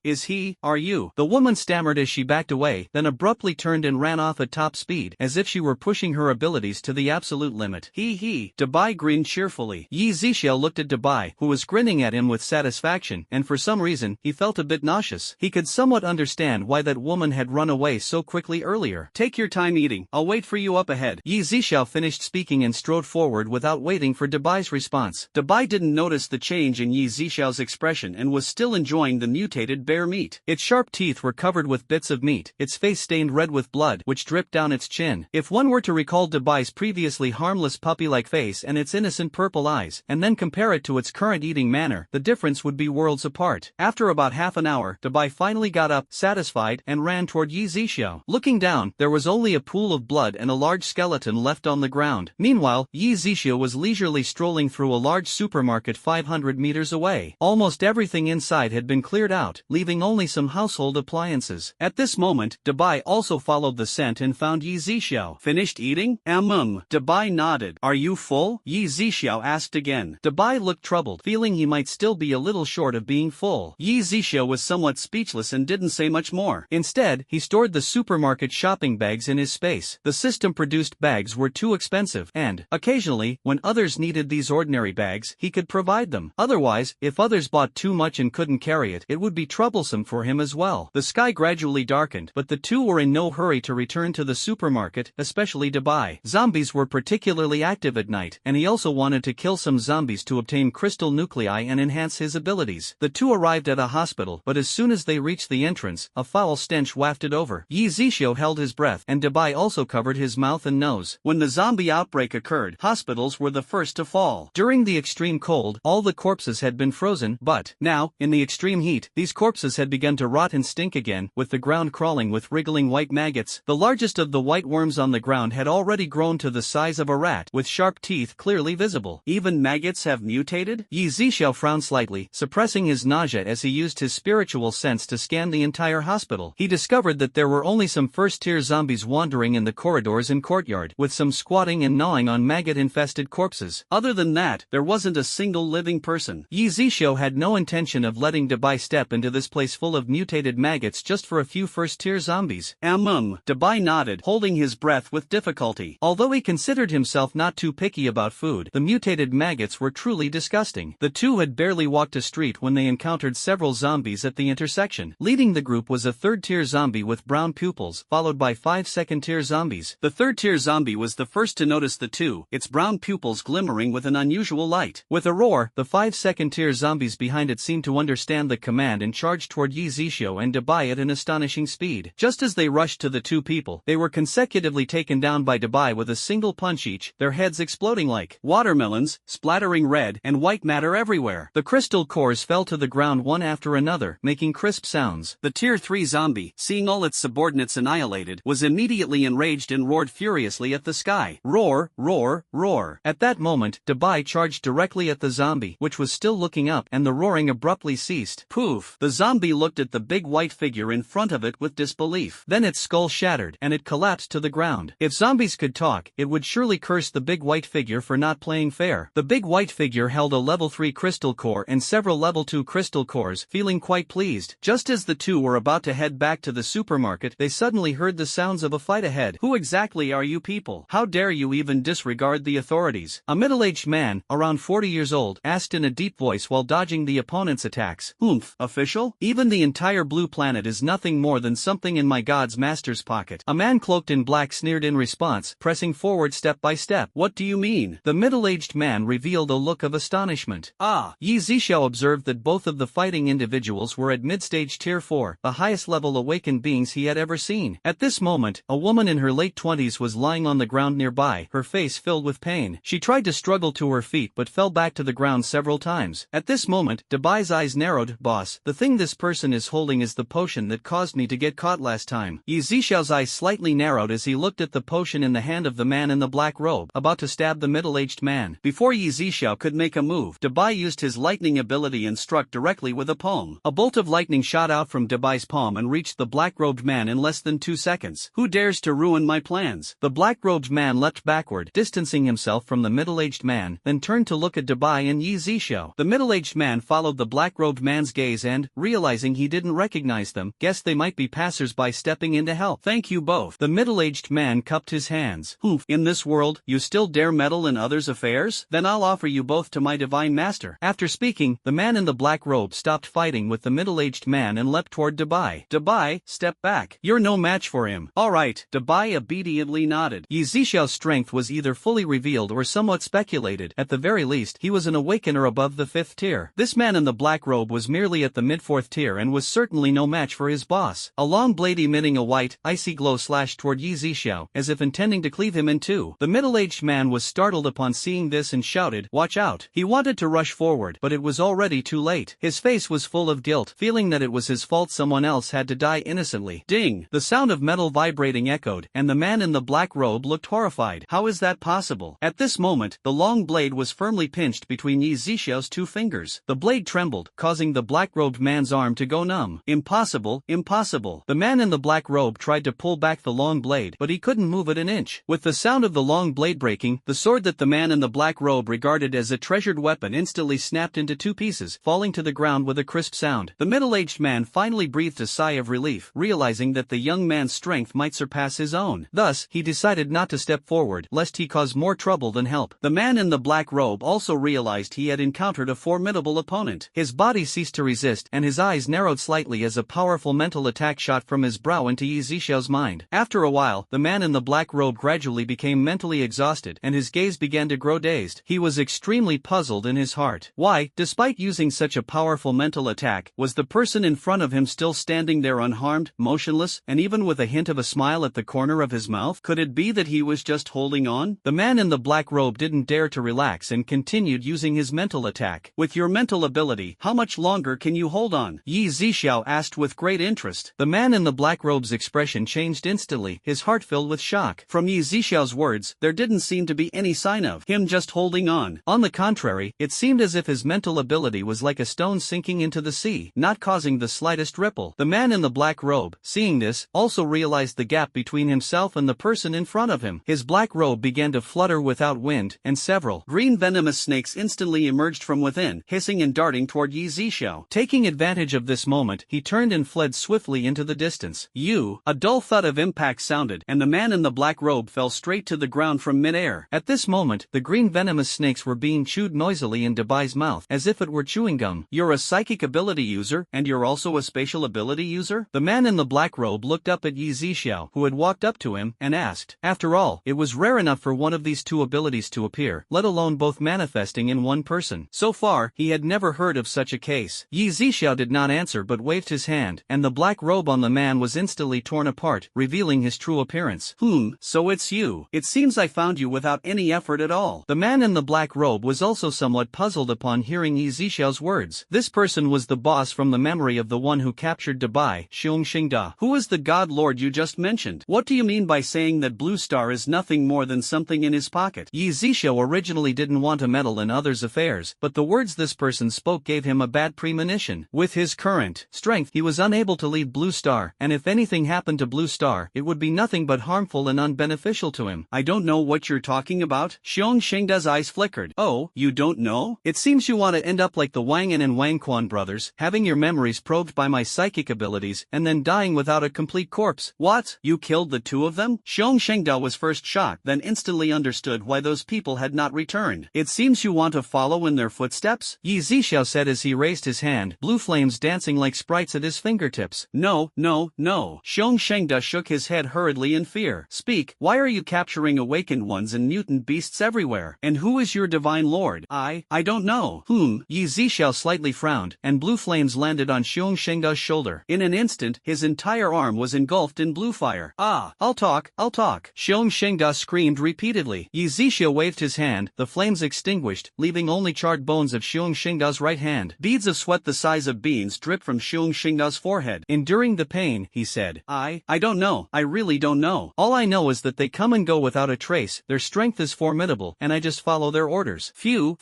Are you? The woman stammered as she backed away, then abruptly turned and ran off at top speed, as if she were pushing her abilities to the absolute limit. Dabai grinned cheerfully. Yzia looked at Dabai, who was grinning at him with satisfaction, and for some reason, he felt a bit nauseous. He could somewhat understand why that woman had run away so quickly earlier. "Take your time eating, I'll wait for you up ahead." Yzia finished speaking and strode forward without waiting for Dabai's response. Dabai didn't notice the change in Yzia's expression and was still enjoying the mutated bear meat. Its sharp teeth were covered with bits of meat, its face stained red with blood, which dripped down its chin. If one were to recall Dabai's previously harmless puppy-like face and its innocent purple eyes, and then compare it to its current eating manner, the difference would be worlds apart. After about half an hour, Dabai finally got up, satisfied, and ran toward Yzia. Looking down, there was only a pool of blood and a large skeleton left on the ground. Meanwhile, Yzia was leisurely strolling through a large supermarket 500 meters away. Almost everything inside had been cleared out, leaving only some household appliances. At this moment, Dabai also followed the scent and found Yzia. "Finished eating?" Dabai nodded. "Are you full?" Yzia asked again. Dabai looked troubled, feeling he might still be a little short of being full. Yzia was somewhat speechless and didn't say much more. Instead, he stored the supermarket shopping bags in his space. The system-produced bags were too expensive, and, occasionally, when others needed these ordinary bags, he could provide them. Otherwise, if others bought too much and couldn't carry it, it would be troublesome for him as well. The sky gradually darkened, but the two were in no hurry to return to the supermarket, especially Dabai. Zombies were particularly active at night, and he also wanted to kill some zombies to obtain crystal nuclei and enhance his abilities. The two arrived at a hospital, but as soon as they reached the entrance, a foul stench wafted over. Yzia held his breath, and Dabai also covered his mouth and nose. When the zombie outbreak occurred, hospitals were the first to fall. During the extreme cold, all the corpses had been frozen, but now, in the extreme heat, these corpses had begun to rot and stink again, with the ground crawling with wriggling white maggots. The largest of the white worms on the ground had already grown to the size of a rat, with sharp teeth clearly visible. "Even maggots have mutated?" Yzia frowned slightly, suppressing his nausea as he used his spiritual sense to scan the entire hospital. He discovered that there were only some first-tier zombies wandering in the corridors and courtyard, with some squatting and gnawing on maggot-infested corpses. Other than that, there wasn't a single living person. Yzia had no intention of letting Dabai step into this place full of mutated maggots just for a few first-tier zombies. Dabai nodded, holding his breath with difficulty. Although he considered himself not too picky about food, the mutated maggots were truly disgusting. The two had barely walked a street when they encountered several zombies at the intersection. Leading the group was a third-tier zombie with brown pupils, followed by 5 second-tier zombies. The third-tier zombie was the first to notice the two, its brown pupils glimmering with an unusual light. With a roar, the 5-second-tier zombies behind it seemed to understand the command and charged toward Yzia and Dabai at an astonishing speed. Just as they rushed to the two people, they were consecutively taken down by Dabai with a single punch each, their heads exploding like watermelons, splattering red and white matter everywhere. The crystal cores fell to the ground one after another, making crisp sounds. The Tier 3 zombie, seeing all its subordinates annihilated, was immediately enraged and roared furiously at the sky. Roar, roar, roar. At that moment, Dabai charged directly at the zombie, which was still looking up, and the roaring abruptly ceased. Poof! The zombie looked at the big white figure in front of it with disbelief. Then its skull shattered, and it collapsed to the ground. If zombies could talk, it would surely curse the big white figure for not playing fair. The big white figure held a level 3 crystal core and several level 2 crystal cores, feeling quite pleased. Just as the two were about to head back to the supermarket, they suddenly heard the sounds of a fight ahead. Who exactly are you people? How dare you even disregard the authorities? A middle-aged man, around 40 years old, asked in a deep voice while dodging the opponent's attacks. Oomph, official? Even the entire blue planet is nothing more than something in my god's master's pocket. A man cloaked in black sneered in response, pressing forward step by step. What do you mean? The middle-aged man revealed a look of astonishment. Ah! Yzia observed that both of the fighting individuals were at mid-stage Tier 4, the highest level awakened beings he had ever seen. At this moment, a woman in her late 20s was lying on the ground nearby, her face filled with pain. She tried to struggle to her feet but fell back to the ground several times. At this moment, Dabai's eyes narrowed. Boss, the thing this person is holding is the potion that caused me to get caught last time. Yzia's eyes slightly narrowed as he looked at the potion in the hand of the man in the black robe, about to stab the middle-aged man. Before Yzia could make a move, Dabai used his lightning ability and struck directly with a palm. A bolt of lightning shot out from Dabai's palm and reached the black-robed man in less than 2 seconds. Who dares to ruin my plans? The black-robed man leapt backward, distancing himself from the middle-aged man, then turned to look at Dabai and Yzia. The middle-aged man followed the black-robed man's gaze and, realizing he didn't recognize them, guessed they might be passers-by stepping in to help. Thank you both. The middle-aged man cupped his hands. Oof, in this world, you still dare meddle in others' affairs? Then I'll offer you both to my divine master. After speaking, the man in the black robe stopped fighting with the middle-aged man and leapt toward Dabai. Dabai, step back. You're no match for him. Alright, Dabai obediently nodded. Yzia's strength was either fully revealed or somewhat speculated. At the very least, he was an awakener above the 5th tier. This man in the black robe was merely at the mid-4th tier and was certainly no match for his boss. A long blade emitting a white, icy glow slashed toward Yzia, as if intending to cleave him in two. The middle-aged man was startled upon seeing this and shouted, "Watch out!" He wanted to rush forward, but it was already too late. His face was full of guilt, feeling that it was his fault someone else had to die innocently. Ding! The sound of metal vibrating echoed, and the man in the black robe looked horrified. How is that possible? At this moment, the long blade was firmly pinched between Yzia's 2 fingers. The blade trembled, causing the black-robed man's arm to go numb. Impossible, impossible. The man in the black robe tried to pull back the long blade, but he couldn't move it an inch. With the sound of the long blade breaking, the sword that the man in the black robe regarded as a treasured weapon instantly snapped into 2 pieces, falling to the ground with a crisp sound. The middle-aged man finally breathed a sigh of relief, realizing that the young man's strength might surpass his own. Thus, he decided not to step forward, lest he cause more trouble than help. The man in the black robe also realized he had encountered a formidable opponent. His body ceased to resist, and his eyes narrowed slightly as a powerful mental attack shot from his brow into Yzia's mind. After a while, the man in the black robe gradually became mentally exhausted, and his gaze began to grow dazed. He was extremely puzzled in his heart. Why, despite using such a powerful mental attack, was the person in front of him still standing there unharmed, motionless, and even with a hint of a smile at the corner of his mouth? Could it be that he was just holding on? The man in the black robe didn't dare to relax and continued using his mental attack. With your mental ability, how much longer can you hold on? Yzia asked with great interest. The man in the black robe's expression changed instantly, his heart filled with shock. From Yzia's words, there didn't seem to be any sign of him just holding on. On the contrary, it seemed as if his mental ability was like a stone sinking into the sea, not causing the slightest ripple. The man in the black robe, seeing this, also realized the gap between himself and the person in front of him. His black robe began to flutter without wind, and several green venomous snakes instantly emerged from within, hissing and darting toward Yzia. Taking advantage of this moment, he turned and fled swiftly into the distance. A dull thud of impact sounded, and the man in the black robe fell straight to the ground from mid-air. At this moment, the green venomous snakes were being chewed noisily in Dabai's mouth, as if it were chewing gum. You're a psychic ability user, and you're also a spatial ability user? The man in the black robe looked up at Yzia, who had walked up to him, and asked. After all, it was was rare enough for one of these two abilities to appear, let alone both manifesting in one person. So far, he had never heard of such a case. Yzia did not answer but waved his hand, and the black robe on the man was instantly torn apart, revealing his true appearance. So it's you. It seems I found you without any effort at all. The man in the black robe was also somewhat puzzled upon hearing Yzia's words. This person was the boss from the memory of the one who captured Dabai, Xiongxingda. Who is the god lord you just mentioned? What do you mean by saying that Blue Star is nothing more than something in his pocket? Yzia originally didn't want to meddle in others' affairs, but the words this person spoke gave him a bad premonition. With his current strength, he was unable to leave Blue Star, and if anything happened to Blue Star, it would be nothing but harmful and unbeneficial to him. I don't know what you're talking about. Xiongxingda's eyes flickered. Oh, you don't know? It seems you want to end up like the Wang An and Wang Quan brothers, having your memories probed by my psychic abilities, and then dying without a complete corpse. What? You killed the two of them? Xiongxingda was first shocked, then instantly understood why those people had not returned. It seems you want to follow in their footsteps? Yzia said as he raised his hand, blue flames dancing like sprites at his fingertips. No. Xiongxingda shook his head hurriedly in fear. Speak, why are you capturing awakened ones and mutant beasts everywhere? And who is your divine lord? I don't know. Yzia slightly frowned, and blue flames landed on Xiongxingda's shoulder. In an instant, his entire arm was engulfed in blue fire. I'll talk. Xiongxingda screamed repeatedly. Yzia waved his hand, the flames extinguished, leaving only charred bones of Xiongxingda's right hand. Beads of sweat the size of beans dripped from Xiongxingda's forehead. Enduring the pain, he said. I don't know. I really don't know. All I know is that they come and go without a trace, their strength is formidable, and I just follow their orders. Phew.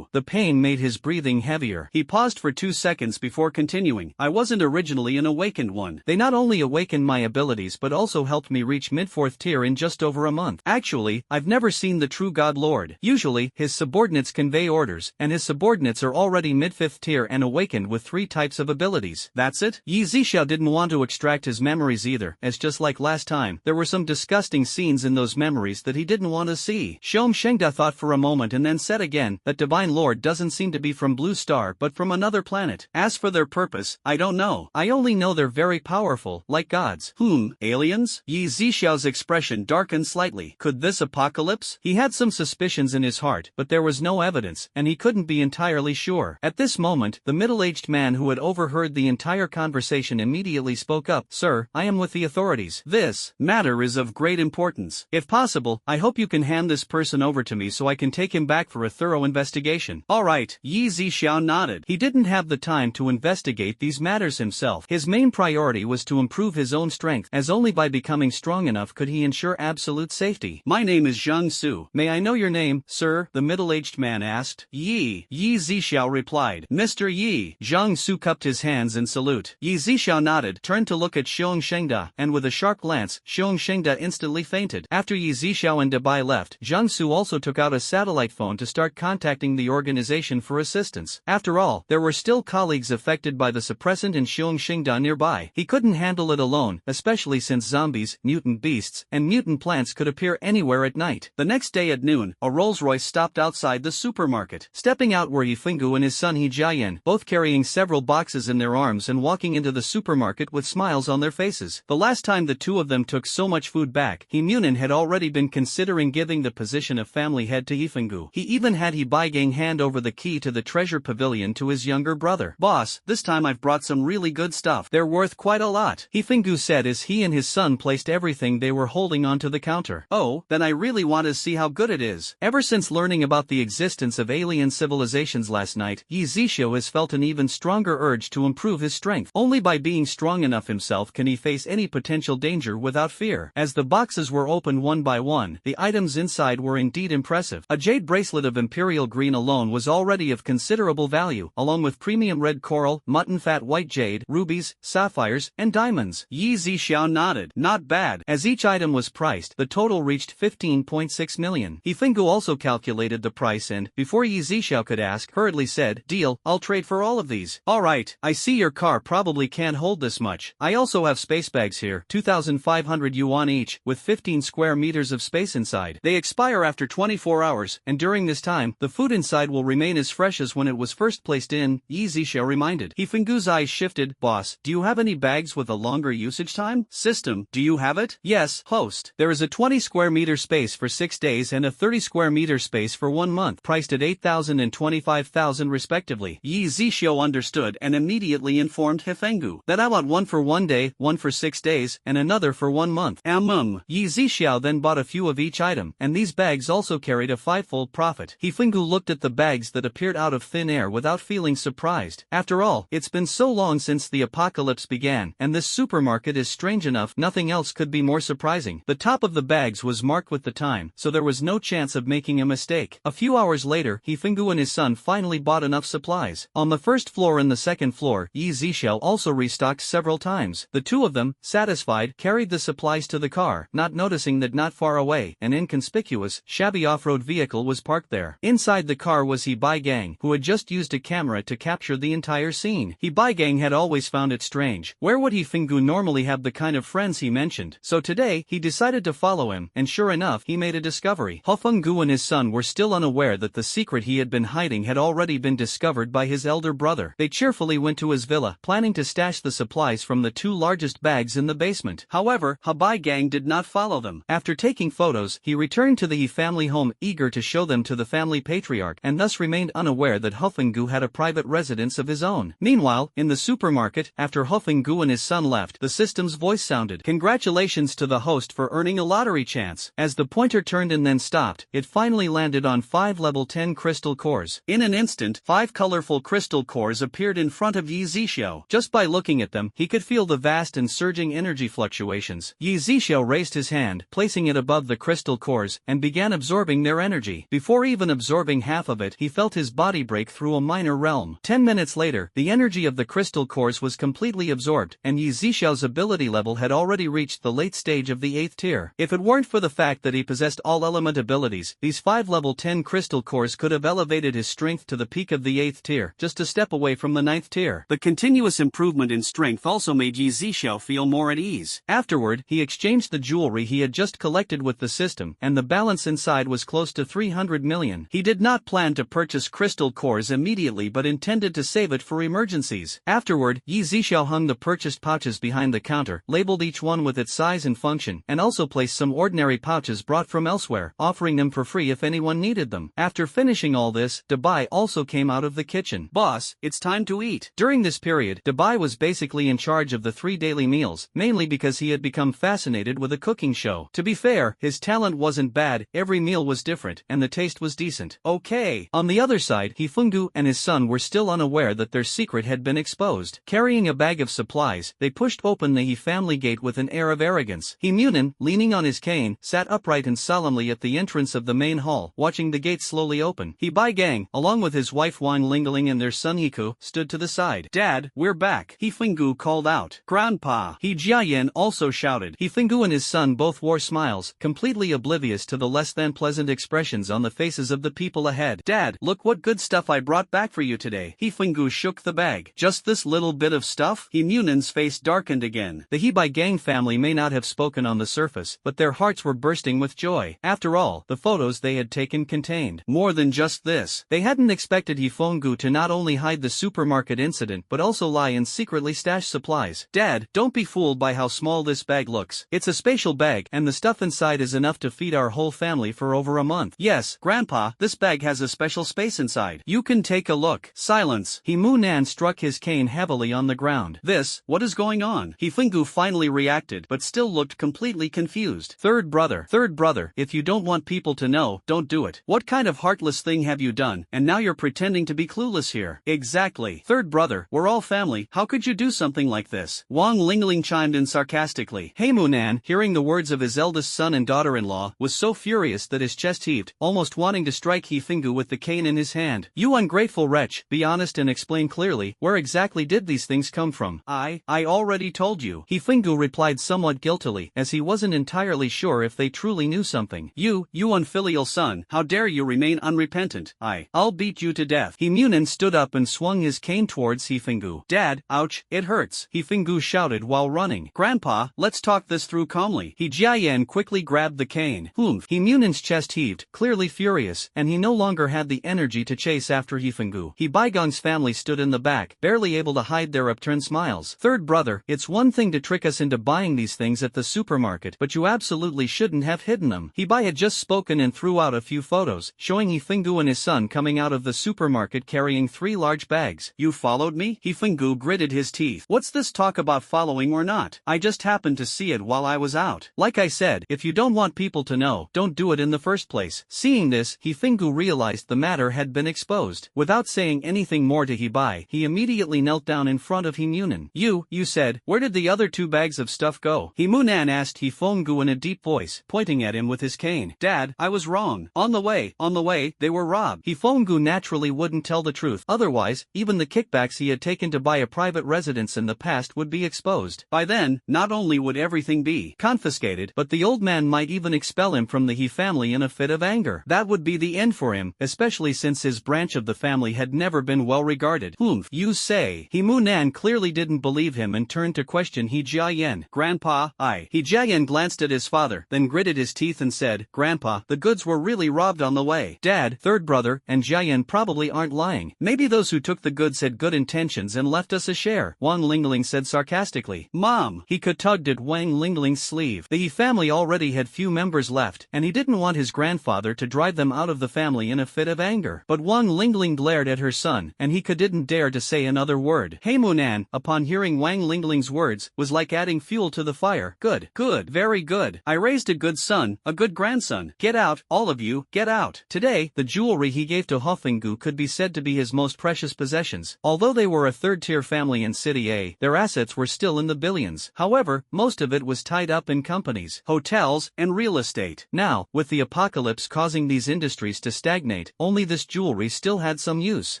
The pain made his breathing heavier. He paused for 2 seconds before continuing. I wasn't originally an awakened one. They not only awakened my abilities but also helped me reach mid-4th tier in just over a month. Actually, I've never seen the true God Lord. Usually, his subordinates convey orders, and his subordinates are already mid-5th tier and awakened with 3 types of abilities. That's it? Yzia didn't want to extract his memories either, as just like last time, there were some disgusting scenes in those memories that he didn't want to see. Xiongxingda thought for a moment and then said again, that Divine Lord doesn't seem to be from Blue Star but from another planet. As for their purpose, I don't know. I only know they're very powerful, like gods. Aliens? Yzia's expression darkened slightly. Could this apocalypse? He had some suspicions in his heart, but there was no evidence, and he couldn't be entirely sure. At this moment, the middle-aged man who had overheard the entire conversation immediately spoke up. Sir, I am with the authorities. This matter is of great importance. If possible, I hope you can hand this person over to me so I can take him back for a thorough investigation. Alright, Yzia nodded. He didn't have the time to investigate these matters himself. His main priority was to improve his own strength, as only by becoming strong enough could he ensure absolute safety. My name is Zhang Su. May I know your name, sir? The middle-aged man asked. Yzia replied. Mr. Yi. Zhang Su cupped his hands in salute. Yzia nodded, turned to look at Xiongxingda, and with a sharp glance, Xiongxingda instantly fainted. After Yzia and Dabai left, Zhang Su also took out a satellite phone to start contacting the organization for assistance. After all, there were still colleagues affected by the suppressant in Xiongxingda nearby. He couldn't handle it alone, especially since zombies, mutant beasts, and mutant plants could appear anywhere at night. The next day at noon, a Rolls-Royce stopped outside the supermarket. Stepping out were Yifenggu and his son Hejian, both carrying several boxes in their arms and walking into the supermarket with smiles on their faces. The last time the two of them took so much food back, Hemunin had already been considering giving the position of family head to Yifenggu. He even had Hebigang hand over the key to the treasure pavilion to his younger brother. Boss, this time I've brought some really good stuff. They're worth quite a lot, Yifenggu said as he and his son placed everything they were holding onto the counter. Oh, then I really want to see how good it is. Ever since learning about the existence of alien civilizations last night, Yzia has felt an even stronger urge to improve his strength. Only by being strong enough himself can he face any potential danger without fear. As the boxes were opened one by one, the items inside were indeed impressive. A jade bracelet of imperial green alone was already of considerable value, along with premium red coral, mutton fat white jade, rubies, sapphires, and diamonds. Yzia nodded. Not bad. As each item was priced, the total reached 15.6 million. Yifenggu also calculated the price and, before Yzia could ask, hurriedly said, Deal, I'll trade for all of these. Alright, I see your car probably can't hold this much. I also have space bags here, 2,500 yuan each, with 15 square meters of space inside. They expire after 24 hours, and during this time, the food inside will remain as fresh as when it was first placed in, Yzia reminded. Yifenggu's eyes shifted. Boss, do you have any bags with a longer usage time? System, do you have it? Yes, host. There is a 20 square square meter space for 6 days and a 30 square meter space for 1 month, priced at 8,000 and 25,000 respectively. Yzia understood and immediately informed Hifengu that I want one for 1 day, one for 6 days, and another for 1 month. Yzia then bought a few of each item, and these bags also carried a 5-fold profit. Hifengu looked at the bags that appeared out of thin air without feeling surprised. After all, it's been so long since the apocalypse began, and this supermarket is strange enough, nothing else could be more surprising. The top of the bags was marked with the time, so there was no chance of making a mistake. A few hours later, Hifengu and his son finally bought enough supplies. On the first floor and the second floor, Yzia also restocked several times. The two of them, satisfied, carried the supplies to the car, not noticing that not far away, an inconspicuous, shabby off-road vehicle was parked there. Inside the car was Gang, who had just used a camera to capture the entire scene. Gang had always found it strange. Where would Hifengu normally have the kind of friends he mentioned? So today, he decided to follow him, and sure enough, he made a discovery. Hifengu and his son were still unaware that the secret he had been hiding had already been discovered by his elder brother. They cheerfully went to his villa, planning to stash the supplies from the 2 largest bags in the basement. However, Gang did not follow them. After taking photos, he returned to the He family home, eager to show them to the family patriarch, and thus remained unaware that Hifengu had a private residence of his own. Meanwhile, in the supermarket, after Hifengu and his son left, the system's voice sounded. Congratulations to the host for earning a lottery chance. As the pointer turned and then stopped, it finally landed on 5 level 10 crystal cores. In an instant, 5 colorful crystal cores appeared in front of Yzia. Just by looking at them, he could feel the vast and surging energy fluctuations. Yzia raised his hand, placing it above the crystal cores, and began absorbing their energy. Before even absorbing half of it, he felt his body break through a minor realm. 10 minutes later, the energy of the crystal cores was completely absorbed, and Yzia's ability level had already reached the late stage of the 8th tier. If it weren't for the fact that he possessed all element abilities, these 5 level 10 crystal cores could have elevated his strength to the peak of the 8th tier, just a step away from the 9th tier. The continuous improvement in strength also made Yzia feel more at ease. Afterward, he exchanged the jewelry he had just collected with the system, and the balance inside was close to 300 million. He did not plan to purchase crystal cores immediately but intended to save it for emergencies. Afterward, Yzia hung the purchased pouches behind the counter, labeled each one with its size and function, and also placed some ordinary pouches brought from elsewhere, offering them for free if anyone needed them. After finishing all this, Dabai also came out of the kitchen. Boss, it's time to eat. During this period, Dabai was basically in charge of the 3 daily meals, mainly because he had become fascinated with a cooking show. To be fair, his talent wasn't bad, every meal was different, and the taste was decent. Okay. On the other side, Hifengu and his son were still unaware that their secret had been exposed. Carrying a bag of supplies, they pushed open the He family gate with an air of arrogance. Mutant, leaning on his cane, sat upright and solemnly at the entrance of the main hall, watching the gate slowly open. Gang, along with his wife Wang Lingling and their son Hiku, stood to the side. Dad, we're back, Hifengu called out. Grandpa, Yzia also shouted. Hifengu and his son both wore smiles, completely oblivious to the less than pleasant expressions on the faces of the people ahead. Dad, look what good stuff I brought back for you today. Hifengu shook the bag. Just this little bit of stuff? Mutant's face darkened again. The Gang family may not have spoken on the surface, but their hearts were bursting with joy. After all, the photos they had taken contained more than just this. They hadn't expected Hifengu to not only hide the supermarket incident but also lie and secretly stash supplies. Dad, don't be fooled by how small this bag looks. It's a spatial bag, and the stuff inside is enough to feed our whole family for over a month. Yes, Grandpa, this bag has a special space inside. You can take a look. Silence. Nan struck his cane heavily on the ground. What is going on? Hifengu finally reacted, but still looked completely confused. Third brother, if you don't want people to know, don't do it. What kind of heartless thing have you done, and now you're pretending to be clueless here? Exactly. Third brother, we're all family, how could you do something like this? Wang Lingling chimed in sarcastically. Nan, hearing the words of his eldest son and daughter-in-law, was so furious that his chest heaved, almost wanting to strike Hifengu with the cane in his hand. You ungrateful wretch, be honest and explain clearly, where exactly did these things come from? I already told you. Hifengu replied somewhat guiltily, as he wasn't entirely sure if they truly knew something. You unfilial son, how dare you remain unrepentant? I'll beat you to death. Mutant stood up and swung his cane towards Hifengu. Dad, ouch, it hurts, Hifengu shouted while running. Grandpa, let's talk this through calmly. Yzia quickly grabbed the cane. Mutant's chest heaved, clearly furious, and he no longer had the energy to chase after Hifengu. Baigong's family stood in the back, barely able to hide their upturned smiles. Third brother, it's one thing to trick us into buying these things at the supermarket, but you absolutely shouldn't have hidden them. Yzia had just spoken and threw out a few photos, showing Impending and his son coming out of the supermarket carrying 3 large bags. "You followed me?" Impending gritted his teeth. "What's this talk about following or not? I just happened to see it while I was out. Like I said, if you don't want people to know, don't do it in the first place." Seeing this, Impending realized the matter had been exposed. Without saying anything more to Yzia, he immediately knelt down in front of Himunan. You said, where did the other 2 bags of stuff go?" Himunan asked Impending in a deep voice, pointing at him with his cane. "Dad, I was wrong. On the way, they were robbed." Impending naturally wouldn't tell the truth, otherwise, even the kickbacks he had taken to buy a private residence in the past would be exposed. By then, not only would everything be confiscated, but the old man might even expel him from the He family in a fit of anger. That would be the end for him, especially since his branch of the family had never been well regarded. You say?" Himunan clearly didn't believe him and turned to question Yzia. "Grandpa, Yzia glanced at his father, then gritted his teeth and said, "Grandpa, the goods were really robbed on the way." "Dad, third brother, and Yzia probably aren't lying. Maybe those who took the goods had good intentions and left us a share," Wang Lingling said sarcastically. "Mom!" He tugged at Wang Lingling's sleeve. The He family already had few members left, and he didn't want his grandfather to drive them out of the family in a fit of anger. But Wang Lingling glared at her son, and he didn't dare to say another word. Himunan, upon hearing Wang Lingling's words, was like adding fuel to the fire. Good, very good. I raised a good son, a good grandson. Get out, all of you, get out." Today, the jewelry he gave to Impending could be said to be his most precious possessions. Although they were a third-tier family in City A, their assets were still in the billions. However, most of it was tied up in companies, hotels, and real estate. Now, with the apocalypse causing these industries to stagnate, only this jewelry still had some use.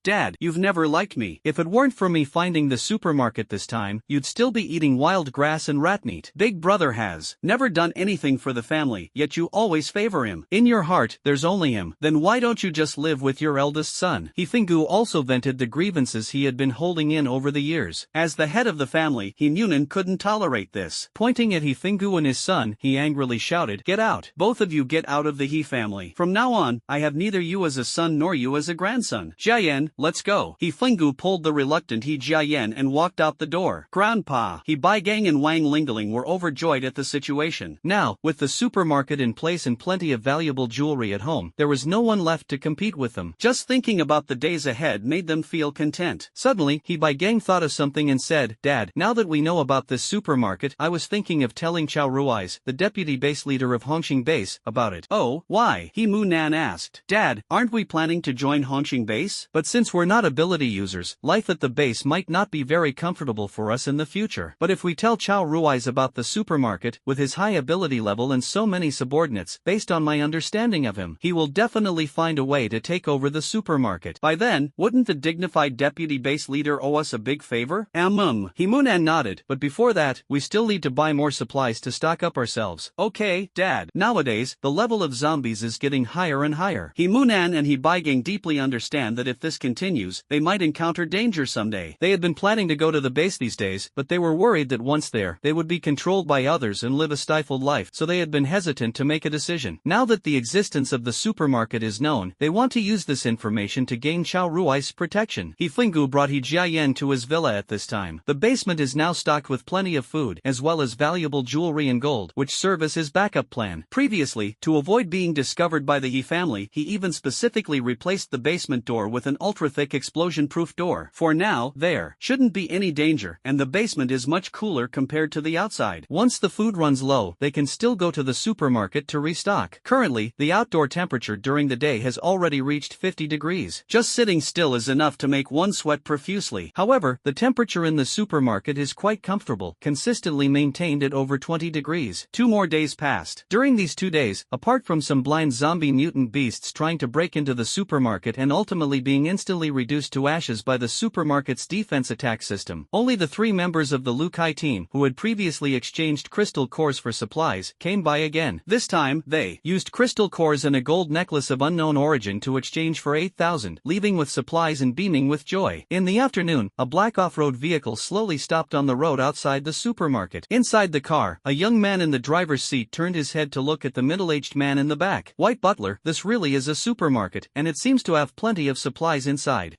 "Dad, you've never liked me. If it weren't for me finding the supermarket this time, you'd still be eating wild grass and rat meat. Big brother has never done anything for the family, yet you always favor him. In your heart, there's only him. Then why don't you just live with your eldest son?" Impending also vented the grievances he had been holding in over the years. As the head of the family, Himunan couldn't tolerate this. Pointing at Impending and his son, he angrily shouted, "Get out. Both of you get out of the He family. From now on, I have neither you as a son nor you as a grandson. Jiayan, let's go." Impending pulled the reluctant Jiayan and walked out the door. Grandpa, Impending and Wang Lingling were overjoyed at the situation. Now, with the supermarket in place and plenty of valuable jewelry at home, there was no one left to compete with them. Just thinking about the days ahead made them feel content. Suddenly, Impending thought of something and said, "Dad, now that we know about this supermarket, I was thinking of telling Chao Ruiz, the deputy base leader of Hongqing Base, about it." "Oh, why?" Himunan asked. "Dad, aren't we planning to join Hongqing Base? But since we're not ability users, life at the base might not be very comfortable for us in the future. But if we tell Chao Ruiz about the supermarket, with his high ability level and so many subordinates, based on my understanding of him, he will definitely find a way to take over the supermarket. By then, wouldn't the dignified deputy base leader owe us a big favor?" Himunan nodded, "But before that, we still need to buy more supplies to stock up ourselves." "Okay, Dad. Nowadays, the level of zombies is getting higher and higher. Himunan and Impending deeply understand that if this continues, they might encounter danger someday. They had been planning to go to the base these days, but they were worried that once there, they would be controlled by others and live a stifled life, so they had been hesitant to make a decision. Now that the existence of the supermarket is known, they want to use this information to gain Chao Ruiz's protection. Impending brought Jiayan to his villa at this time. The basement is now stocked with plenty of food, as well as valuable jewelry and gold, which serve as his backup plan. Previously, to avoid being discovered by the He family, he even specifically replaced the basement door with an ultra-thick explosion-proof door. For now, there shouldn't be any danger, and the basement is much cooler compared to the outside. Once the food runs low, they can still go to the supermarket to restock. Currently, the outdoor temperature during the day has already reached 50 degrees. Just sitting still is enough to make one sweat profusely. However, the temperature in the supermarket is quite comfortable, consistently maintained at over 20 degrees. 2 more days passed. During these 2 days, apart from some blind zombie mutant beasts trying to break into the supermarket and ultimately being instantly reduced to ashes by the supermarket's defense attack system, only the 3 members of the Lu Kai team, who had previously exchanged crystal cores for supplies, came by again. This time, they used crystal cores and a gold necklace of unknown origin to exchange for 8,000, leaving with supplies and beaming with joy. In the afternoon, a black off-road vehicle slowly stopped on the road outside the supermarket. Inside the car, a young man in the driver's seat turned his head to look at the middle-aged man in the back. "White Butler, this really is a supermarket, and it seems to have plenty of supplies inside."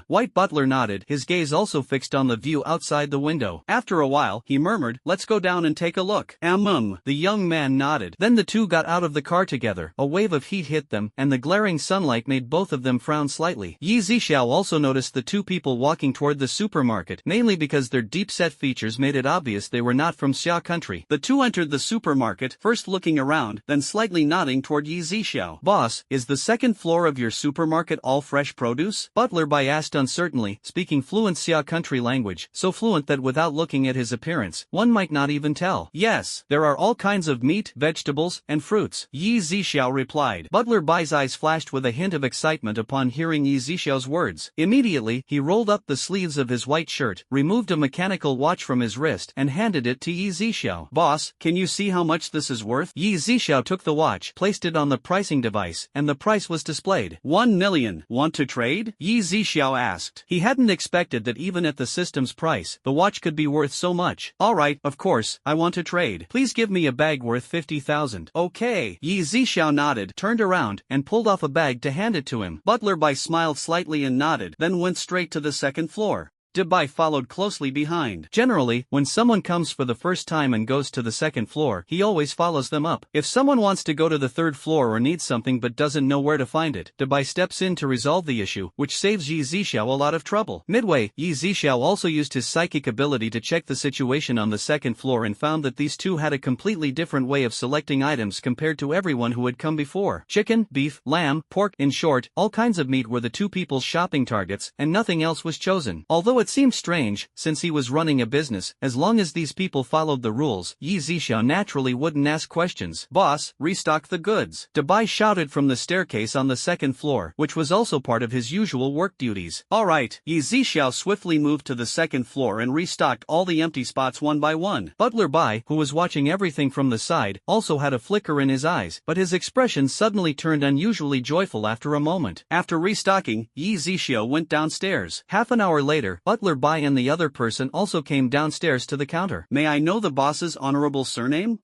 White Butler nodded, his gaze also fixed on the view outside the window. After a while, he murmured, "Let's go down and take a look." The young man nodded. Then the two got out of the car together. A wave of heat hit them, and the glaring sunlight made both of them frown slightly. Yzia also noticed the two people walking toward the supermarket, mainly because their deep-set features made it obvious they were not from Xia country. The two entered the supermarket, first looking around, then slightly nodding toward Yzia. Boss, is the second floor of your supermarket all fresh produce? Butler Bai asked uncertainly, speaking fluent Xia country language, so fluent that without looking at his appearance, one might not even tell. Yes, there are all kinds of meat, vegetables, and fruits, Yzia replied. Butler Bai's eyes flashed with a hint of excitement upon hearing Yzia's words. Immediately, he rolled up the sleeves of his white shirt, removed a mechanical watch from his wrist, and handed it to Yzia. Boss, can you see how much this is worth? Yzia took the watch, placed it on the pricing device, and the price was displayed. 1 million. Want to trade? Yzia asked. He hadn't expected that even at the system's price, the watch could be worth so much. Alright, of course, I want to trade. Please give me a bag worth 50,000. Okay. Yzia nodded, turned around, and pulled off a bag to hand it to him. Butler Bai smiled slightly and nodded, then went straight to the second floor. Bai followed closely behind. Generally, when someone comes for the first time and goes to the second floor, he always follows them up. If someone wants to go to the third floor or needs something but doesn't know where to find it, Bai steps in to resolve the issue, which saves Yzia a lot of trouble. Midway, Yzia also used his psychic ability to check the situation on the second floor and found that these two had a completely different way of selecting items compared to everyone who had come before. Chicken, beef, lamb, pork, in short, all kinds of meat were the two people's shopping targets, and nothing else was chosen. Although it seemed strange, since he was running a business, as long as these people followed the rules, Yzia naturally wouldn't ask questions. Boss, restock the goods. Bai shouted from the staircase on the second floor, which was also part of his usual work duties. Alright, Yzia swiftly moved to the second floor and restocked all the empty spots one by one. Butler Bai, who was watching everything from the side, also had a flicker in his eyes, but his expression suddenly turned unusually joyful after a moment. After restocking, Yzia went downstairs. Half an hour later, Butler Bai and the other person also came downstairs to the counter. May I know the boss's honorable surname?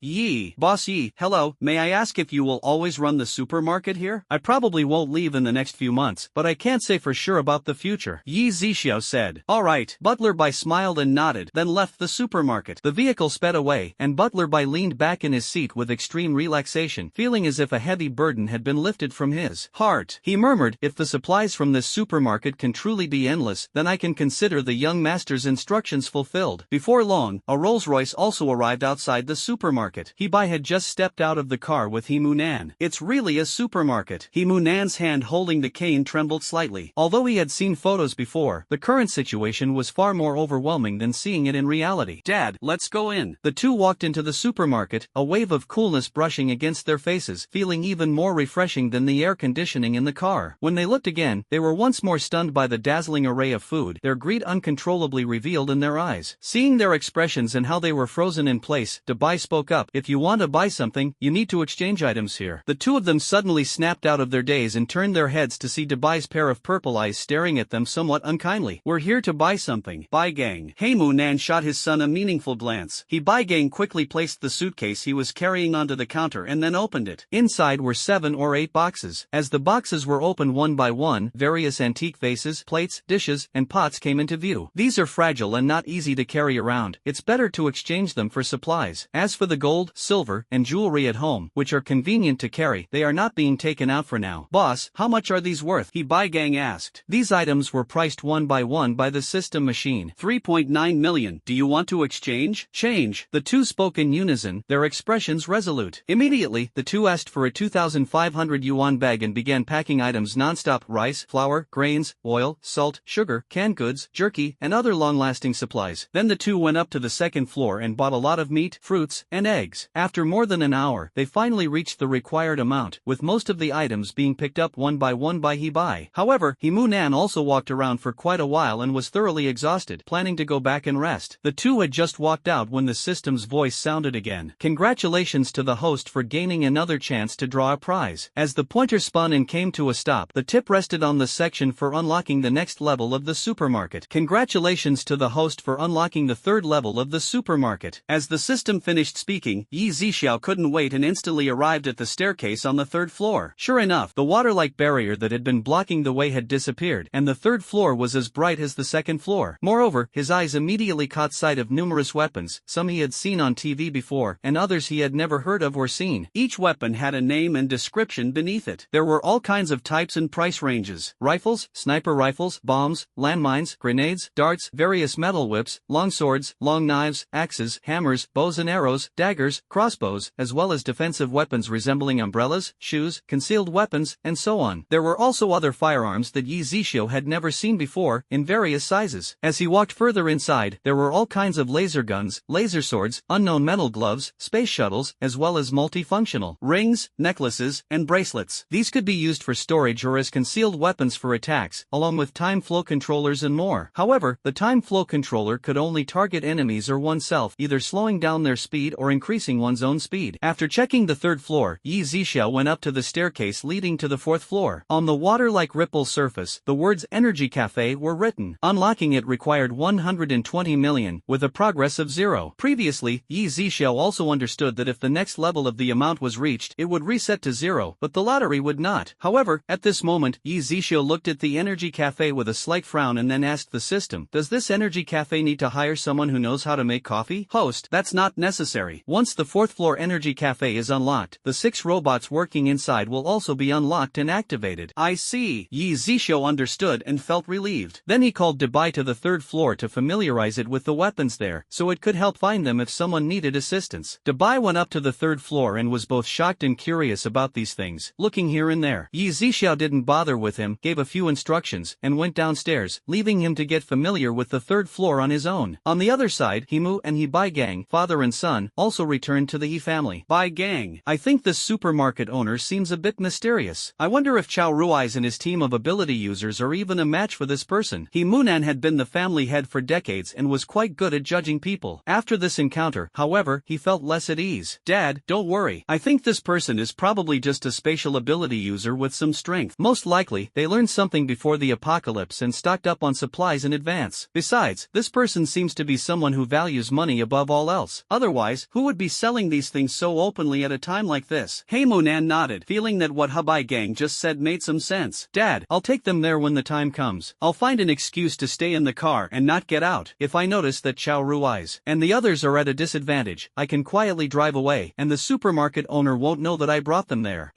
Boss Yi, hello, may I ask if you will always run the supermarket here? I probably won't leave in the next few months, but I can't say for sure about the future, Yzia said. Alright. Butler Bai smiled and nodded, then left the supermarket. The vehicle sped away, and Butler Bai leaned back in his seat with extreme relaxation, feeling as if a heavy burden had been lifted from his heart. He murmured, if the supplies from this supermarket can truly be endless, then I can consider the young master's instructions fulfilled. Before long, a Rolls-Royce also arrived outside the supermarket. Bai had just stepped out of the car with Nan. It's really a supermarket. Nan's hand holding the cane trembled slightly. Although he had seen photos before, the current situation was far more overwhelming than seeing it in reality. Dad, let's go in. The two walked into the supermarket, a wave of coolness brushing against their faces, feeling even more refreshing than the air conditioning in the car. When they looked again, they were once more stunned by the dazzling array of food, their greed uncontrollably revealed in their eyes. Seeing their expressions and how they were frozen in place, Bai spoke up, if you want to buy something, you need to exchange items here. The two of them suddenly snapped out of their daze and turned their heads to see Bai's pair of purple eyes staring at them somewhat unkindly. We're here to buy something. Bai gang. Nan shot his son a meaningful glance. Bai gang quickly placed the suitcase he was carrying onto the counter and then opened it. Inside were 7 or 8 boxes. As the boxes were opened one by one, various antique vases, plates, dishes, and pots came into view. These are fragile and not easy to carry around. It's better to exchange them for supplies. As for the gold, silver, and jewelry at home, which are convenient to carry, they are not being taken out for now. Boss, how much are these worth? Bai gang asked. These items were priced one by the system machine. 3.9 million. Do you want to exchange? Change. The two spoke in unison, their expressions resolute. Immediately, the two asked for a 2,500 yuan bag and began packing items non-stop: rice, flour, grains, oil, salt, sugar, canned goods, jerky, and other long-lasting supplies. Then the two went up to the second floor and bought a lot of meat, fruits, and eggs. After more than an hour, they finally reached the required amount, with most of the items being picked up one by Bai. However, Nan also walked around for quite a while and was thoroughly exhausted, planning to go back and rest. The two had just walked out when the system's voice sounded again. Congratulations to the host for gaining another chance to draw a prize. As the pointer spun and came to a stop, the tip rested on the section for unlocking the next level of the supermarket. Congratulations to the host for unlocking the third level of the supermarket. As the system finished speaking, Yzia couldn't wait and instantly arrived at the staircase on the third floor. Sure enough, the water-like barrier that had been blocking the way had disappeared, and the third floor was as bright as the second floor. Moreover, his eyes immediately caught sight of numerous weapons, some he had seen on TV before, and others he had never heard of or seen. Each weapon had a name and description beneath it. There were all kinds of types and price ranges: rifles, sniper rifles, bombs, landmines, grenades, darts, various metal whips, long swords, long knives, axes, hammers, bows and arrows, daggers, crossbows, as well as defensive weapons resembling umbrellas, shoes, concealed weapons, and so on. There were also other firearms that Yzia had never seen before, in various sizes. As he walked further inside, there were all kinds of laser guns, laser swords, unknown metal gloves, space shuttles, as well as multifunctional rings, necklaces, and bracelets. These could be used for storage or as concealed weapons for attacks, along with time flow controllers and more. However, the time flow controller could only target enemies or oneself, either slowing down their speed or increasing one's own speed. After checking the third floor, Yzia went up to the staircase leading to the fourth floor. On the water-like ripple surface, the words Energy Cafe were written. Unlocking it required 120 million, with a progress of 0. Previously, Yzia also understood that if the next level of the amount was reached, it would reset to 0, but the lottery would not. However, at this moment, Yzia looked at the Energy Cafe with a slight frown and then asked the system, "Does this Energy Cafe need to hire someone who knows how to make coffee?" Host: "That's not necessary. Once the fourth floor Energy Cafe is unlocked, the 6 robots working inside will also be unlocked and activated." I see. Yzia understood and felt relieved. Then he called Dubai to the third floor to familiarize it with the weapons there, so it could help find them if someone needed assistance. Dubai went up to the third floor and was both shocked and curious about these things, looking here and there. Yzia didn't bother with him, gave a few instructions, and went downstairs, leaving him to get familiar with the third floor on his own. On the other side, Himu and Hibai Gang, father and son, also returned to the He family. Bai Gang: "I think this supermarket owner seems a bit mysterious. I wonder if Chao Ruiz and his team of ability users are even a match for this person." Himunan had been the family head for decades and was quite good at judging people. After this encounter, however, he felt less at ease. "Dad, don't worry. I think this person is probably just a spatial ability user with some strength. Most likely, they learned something before the apocalypse and stocked up on supplies in advance. Besides, this person seems to be someone who values money above all else. Otherwise, who would be selling these things so openly at a time like this?" Himunan nodded, feeling that what Hibai Gang just said made some sense. "Dad, I'll take them there when the time comes. I'll find an excuse to stay in the car and not get out. If I notice that Chao Ruiz and the others are at a disadvantage, I can quietly drive away, and the supermarket owner won't know that I brought them there."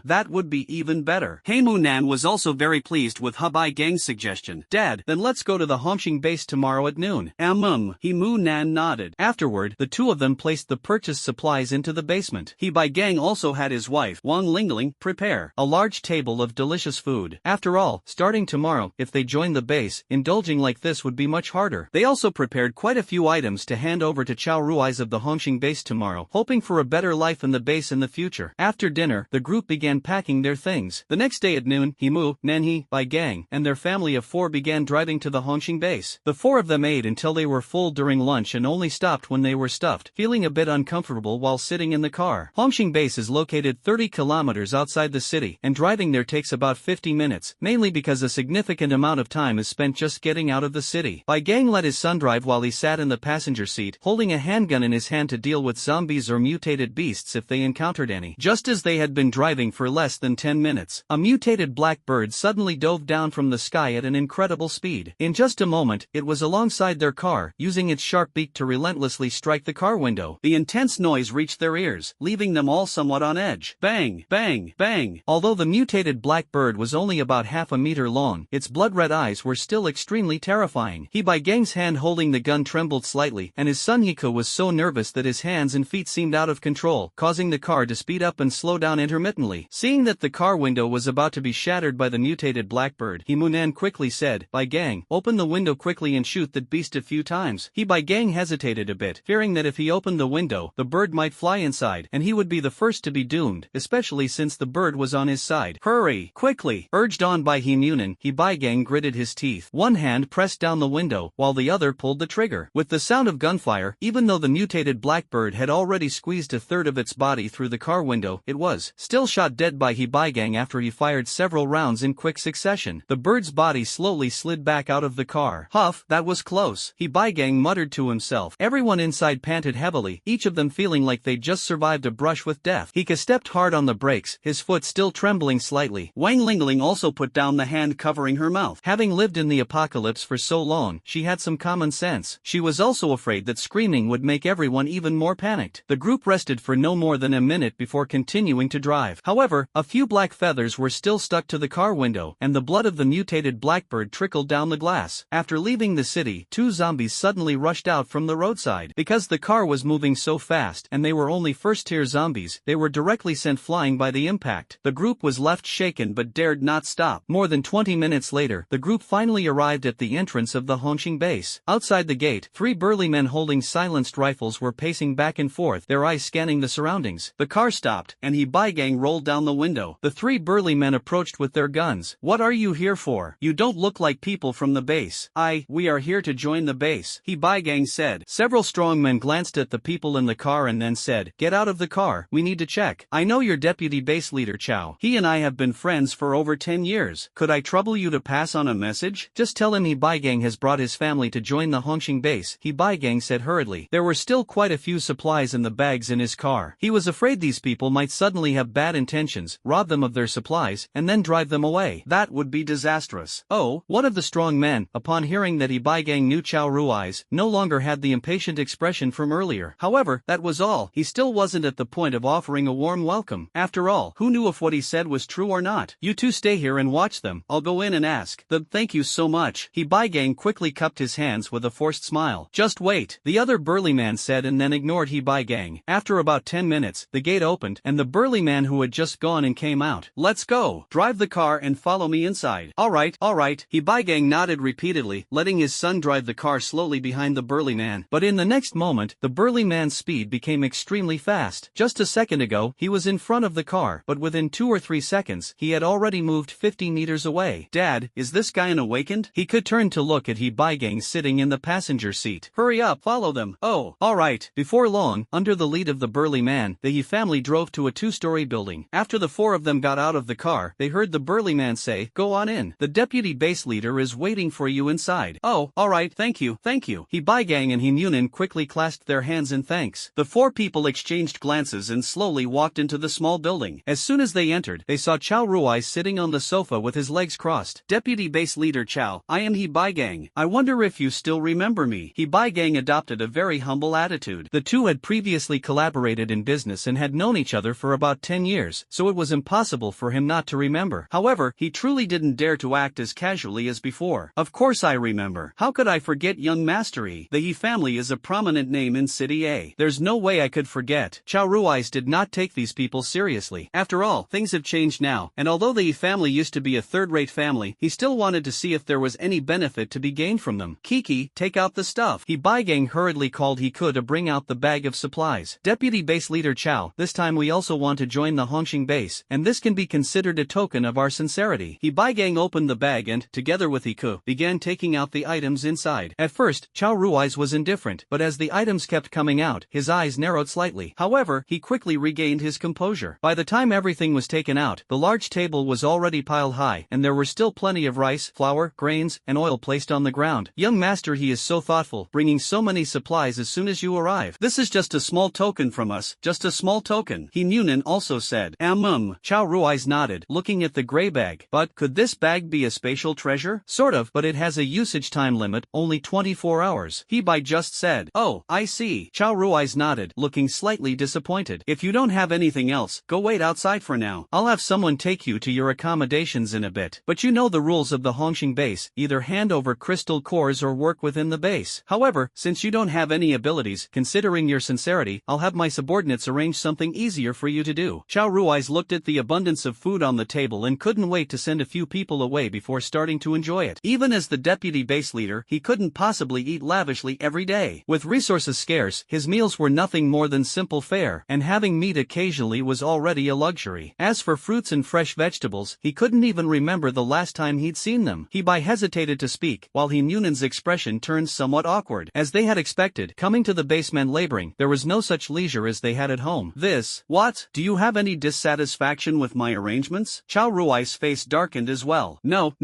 That would be even better. Himunan was also very pleased with Hibai Gang's suggestion. "Dad, then let's go to the Hongqing base tomorrow at noon." Himunan nodded. Afterward, the two of them placed the purchased supplies into the basement. Hibai Gang also had his wife, Wang Lingling, prepare a large table of delicious food. After all, starting tomorrow, if they joined the base, indulging like this would be much harder. They also prepared quite a few items to hand over to Chao Ruiz of the Hongqing base tomorrow, hoping for a better life in the base in the future. After dinner, the group began packing their things. The next day at noon, Himu, Nanhi, Bai Gang, and their family of 4 began driving to the Hongqing base. The 4 of them ate until they were full during lunch and only stopped when they were stuffed, feeling a bit uncomfortable while sitting in the car. Hongqing base is located 30 kilometers outside the city, and driving there takes about 50 minutes, mainly because a significant amount of time is spent just getting out of the city. Bai Gang let his son drive while he sat in the passenger seat, holding a handgun in his hand to deal with zombies or mutated beasts if they encountered any. Just as they had been driving for less than 10 minutes, a mutated black bird suddenly dove down from the sky at an incredible speed. In just a moment, it was alongside their car, using its sharp beak to relentlessly strike the car window. The intense noise reached their ears, leaving them all somewhat on edge. Bang, bang, bang. Although the mutated black bird was only about half a meter long, its blood-red eyes were still extremely terrifying. Hibai Gang's hand holding the gun trembled slightly, and his son Hiko was so nervous that his hands and feet seemed out of control, causing the car to speed up and slow down intermittently. Seeing that the car window was about to be shattered by the mutated blackbird, Himunan quickly said, "Bai Gang, open the window quickly and shoot that beast a few times." Hibai Gang hesitated a bit, fearing that if he opened the window, the bird might fly inside, and he would be the first to be doomed, especially since the bird was on his side. "Hurry, quickly!" Urged on by Himunan, Hibai Gang gritted his teeth. One hand pressed down the window, while the other pulled the trigger. With the sound of gunfire, even though the mutated blackbird had already squeezed a third of its body through the car window, it was still shot dead by Hibai Gang after he fired several rounds in quick succession. The bird's body slowly slid back back out of the car. Huff, that was close, Gang muttered to himself. Everyone inside panted heavily, each of them feeling like they'd just survived a brush with death. Hika stepped hard on the brakes, his foot still trembling slightly. Wang Lingling also put down the hand covering her mouth. Having lived in the apocalypse for so long, she had some common sense. She was also afraid that screaming would make everyone even more panicked. The group rested for no more than a minute before continuing to drive. However, a few black feathers were still stuck to the car window, and the blood of the mutated blackbird trickled down the glass. After leaving the city, two zombies suddenly rushed out from the roadside. Because the car was moving so fast and they were only first-tier zombies, they were directly sent flying by the impact. The group was left shaken but dared not stop. More than 20 minutes later, the group finally arrived at the entrance of the Hongqing base. Outside the gate, three burly men holding silenced rifles were pacing back and forth, their eyes scanning the surroundings. The car stopped, and Gang rolled down the window. The three burly men approached with their guns. "What are you here for? You don't look like people from the base." We are here to join the base," Gang said. Several strong men glanced at the people in the car and then said, "Get out of the car, we need to check. I know your deputy base leader Chow. He and I have been friends for over 10 years. Could I trouble you to pass on a message? Just tell him Gang has brought his family to join the Hongqing base," Gang said hurriedly. There were still quite a few supplies in the bags in his car. He was afraid these people might suddenly have bad intentions, rob them of their supplies, and then drive them away. That would be disastrous. Oh, one of the strong men, upon hearing that Gang knew Chow Rui's, no longer had the impatient expression from earlier. However, that was all. He still wasn't at the point of offering a warm welcome. After all, who knew if what he said was true or not? "You two stay here and watch them. I'll go in and ask." "Thank you so much." Gang quickly cupped his hands with a forced smile. "Just wait," the other burly man said, and then ignored Gang. After about 10 minutes, the gate opened, and the burly man who had just gone in came out. "Let's go. Drive the car and follow me inside." All right. Gang nodded repeatedly, letting his son drive the car slowly behind the burly man. But in the next moment, the burly man's speed became extremely fast. Just a second ago, he was in front of the car, but within 2 or 3 seconds, he had already moved 50 meters away. "Dad, is this guy an awakened?" He could turn to look at Gang sitting in the passenger seat. "Hurry up, follow them." "Oh, alright." Before long, under the lead of the burly man, the family drove to a 2-story building. After the 4 of them got out of the car, they heard the burly man say, "Go on in. The deputy base leader is waiting for you inside." "Oh, alright, thank you. Gang and Yunin quickly clasped their hands in thanks. The 4 people exchanged glances and slowly walked into the small building. As soon as they entered, they saw Chow Ruai sitting on the sofa with his legs crossed. "Deputy base leader Chow, I am Gang. I wonder if you still remember me." Gang adopted a very humble attitude. The two had previously collaborated in business and had known each other for about 10 years, so it was impossible for him not to remember. However, he truly didn't dare to act as casually as before. "Of course I remember. How could I forget young Master Yi? The Yi family is a prominent name in City A. There's no way I could forget." Chow Rui's did not take these people seriously. After all, things have changed now, and although the Yi family used to be a third-rate family, he still wanted to see if there was any benefit to be gained from them. "Kiki, take out the stuff." Gang hurriedly called Hiku to bring out the bag of supplies. "Deputy base leader Chow, this time we also want to join the Hongqing base, and this can be considered a token of our sincerity." Gang opened the bag and, together with Hiku, began taking out the items inside. At first, Chow Rui's was indifferent, but as the items kept coming out, his eyes narrowed slightly. However, he quickly regained his composure. By the time everything was taken out, the large table was already piled high, and there were still plenty of rice, flour, grains, and oil placed on the ground. "Young master, he is so thoughtful, bringing so many supplies as soon as you arrive. This is just a small token from us, just a small token," Yunin also said. Chow Rui's nodded, looking at the gray bag. "But, could this bag be a spatial treasure?" "Sort of, but it has a usage time limit, only 24 hours. Just said. "Oh, I see." Chow Rui's nodded, looking slightly disappointed. "If you don't have anything else, go wait outside for now. I'll have someone take you to your accommodations in a bit. But you know the rules of the Hongqing base, either hand over crystal cores or work within the base. However, since you don't have any abilities, considering your sincerity, I'll have my subordinates arrange something easier for you to do." Chow Rui's looked at the abundance of food on the table and couldn't wait to send a few people away before starting to enjoy it. Even as the deputy base leader, he couldn't possibly eat lavishly every day. With resources scarce, his meals were nothing more than simple fare, and having meat occasionally was already a luxury. As for fruits and fresh vegetables, he couldn't even remember the last time he'd seen them. He hesitated to speak, while Yunin's expression turned somewhat awkward. As they had expected, coming to the basement laboring, there was no such leisure as they had at home. What? Do you have any dissatisfaction with my arrangements?" Chow Rui's face darkened as well. No,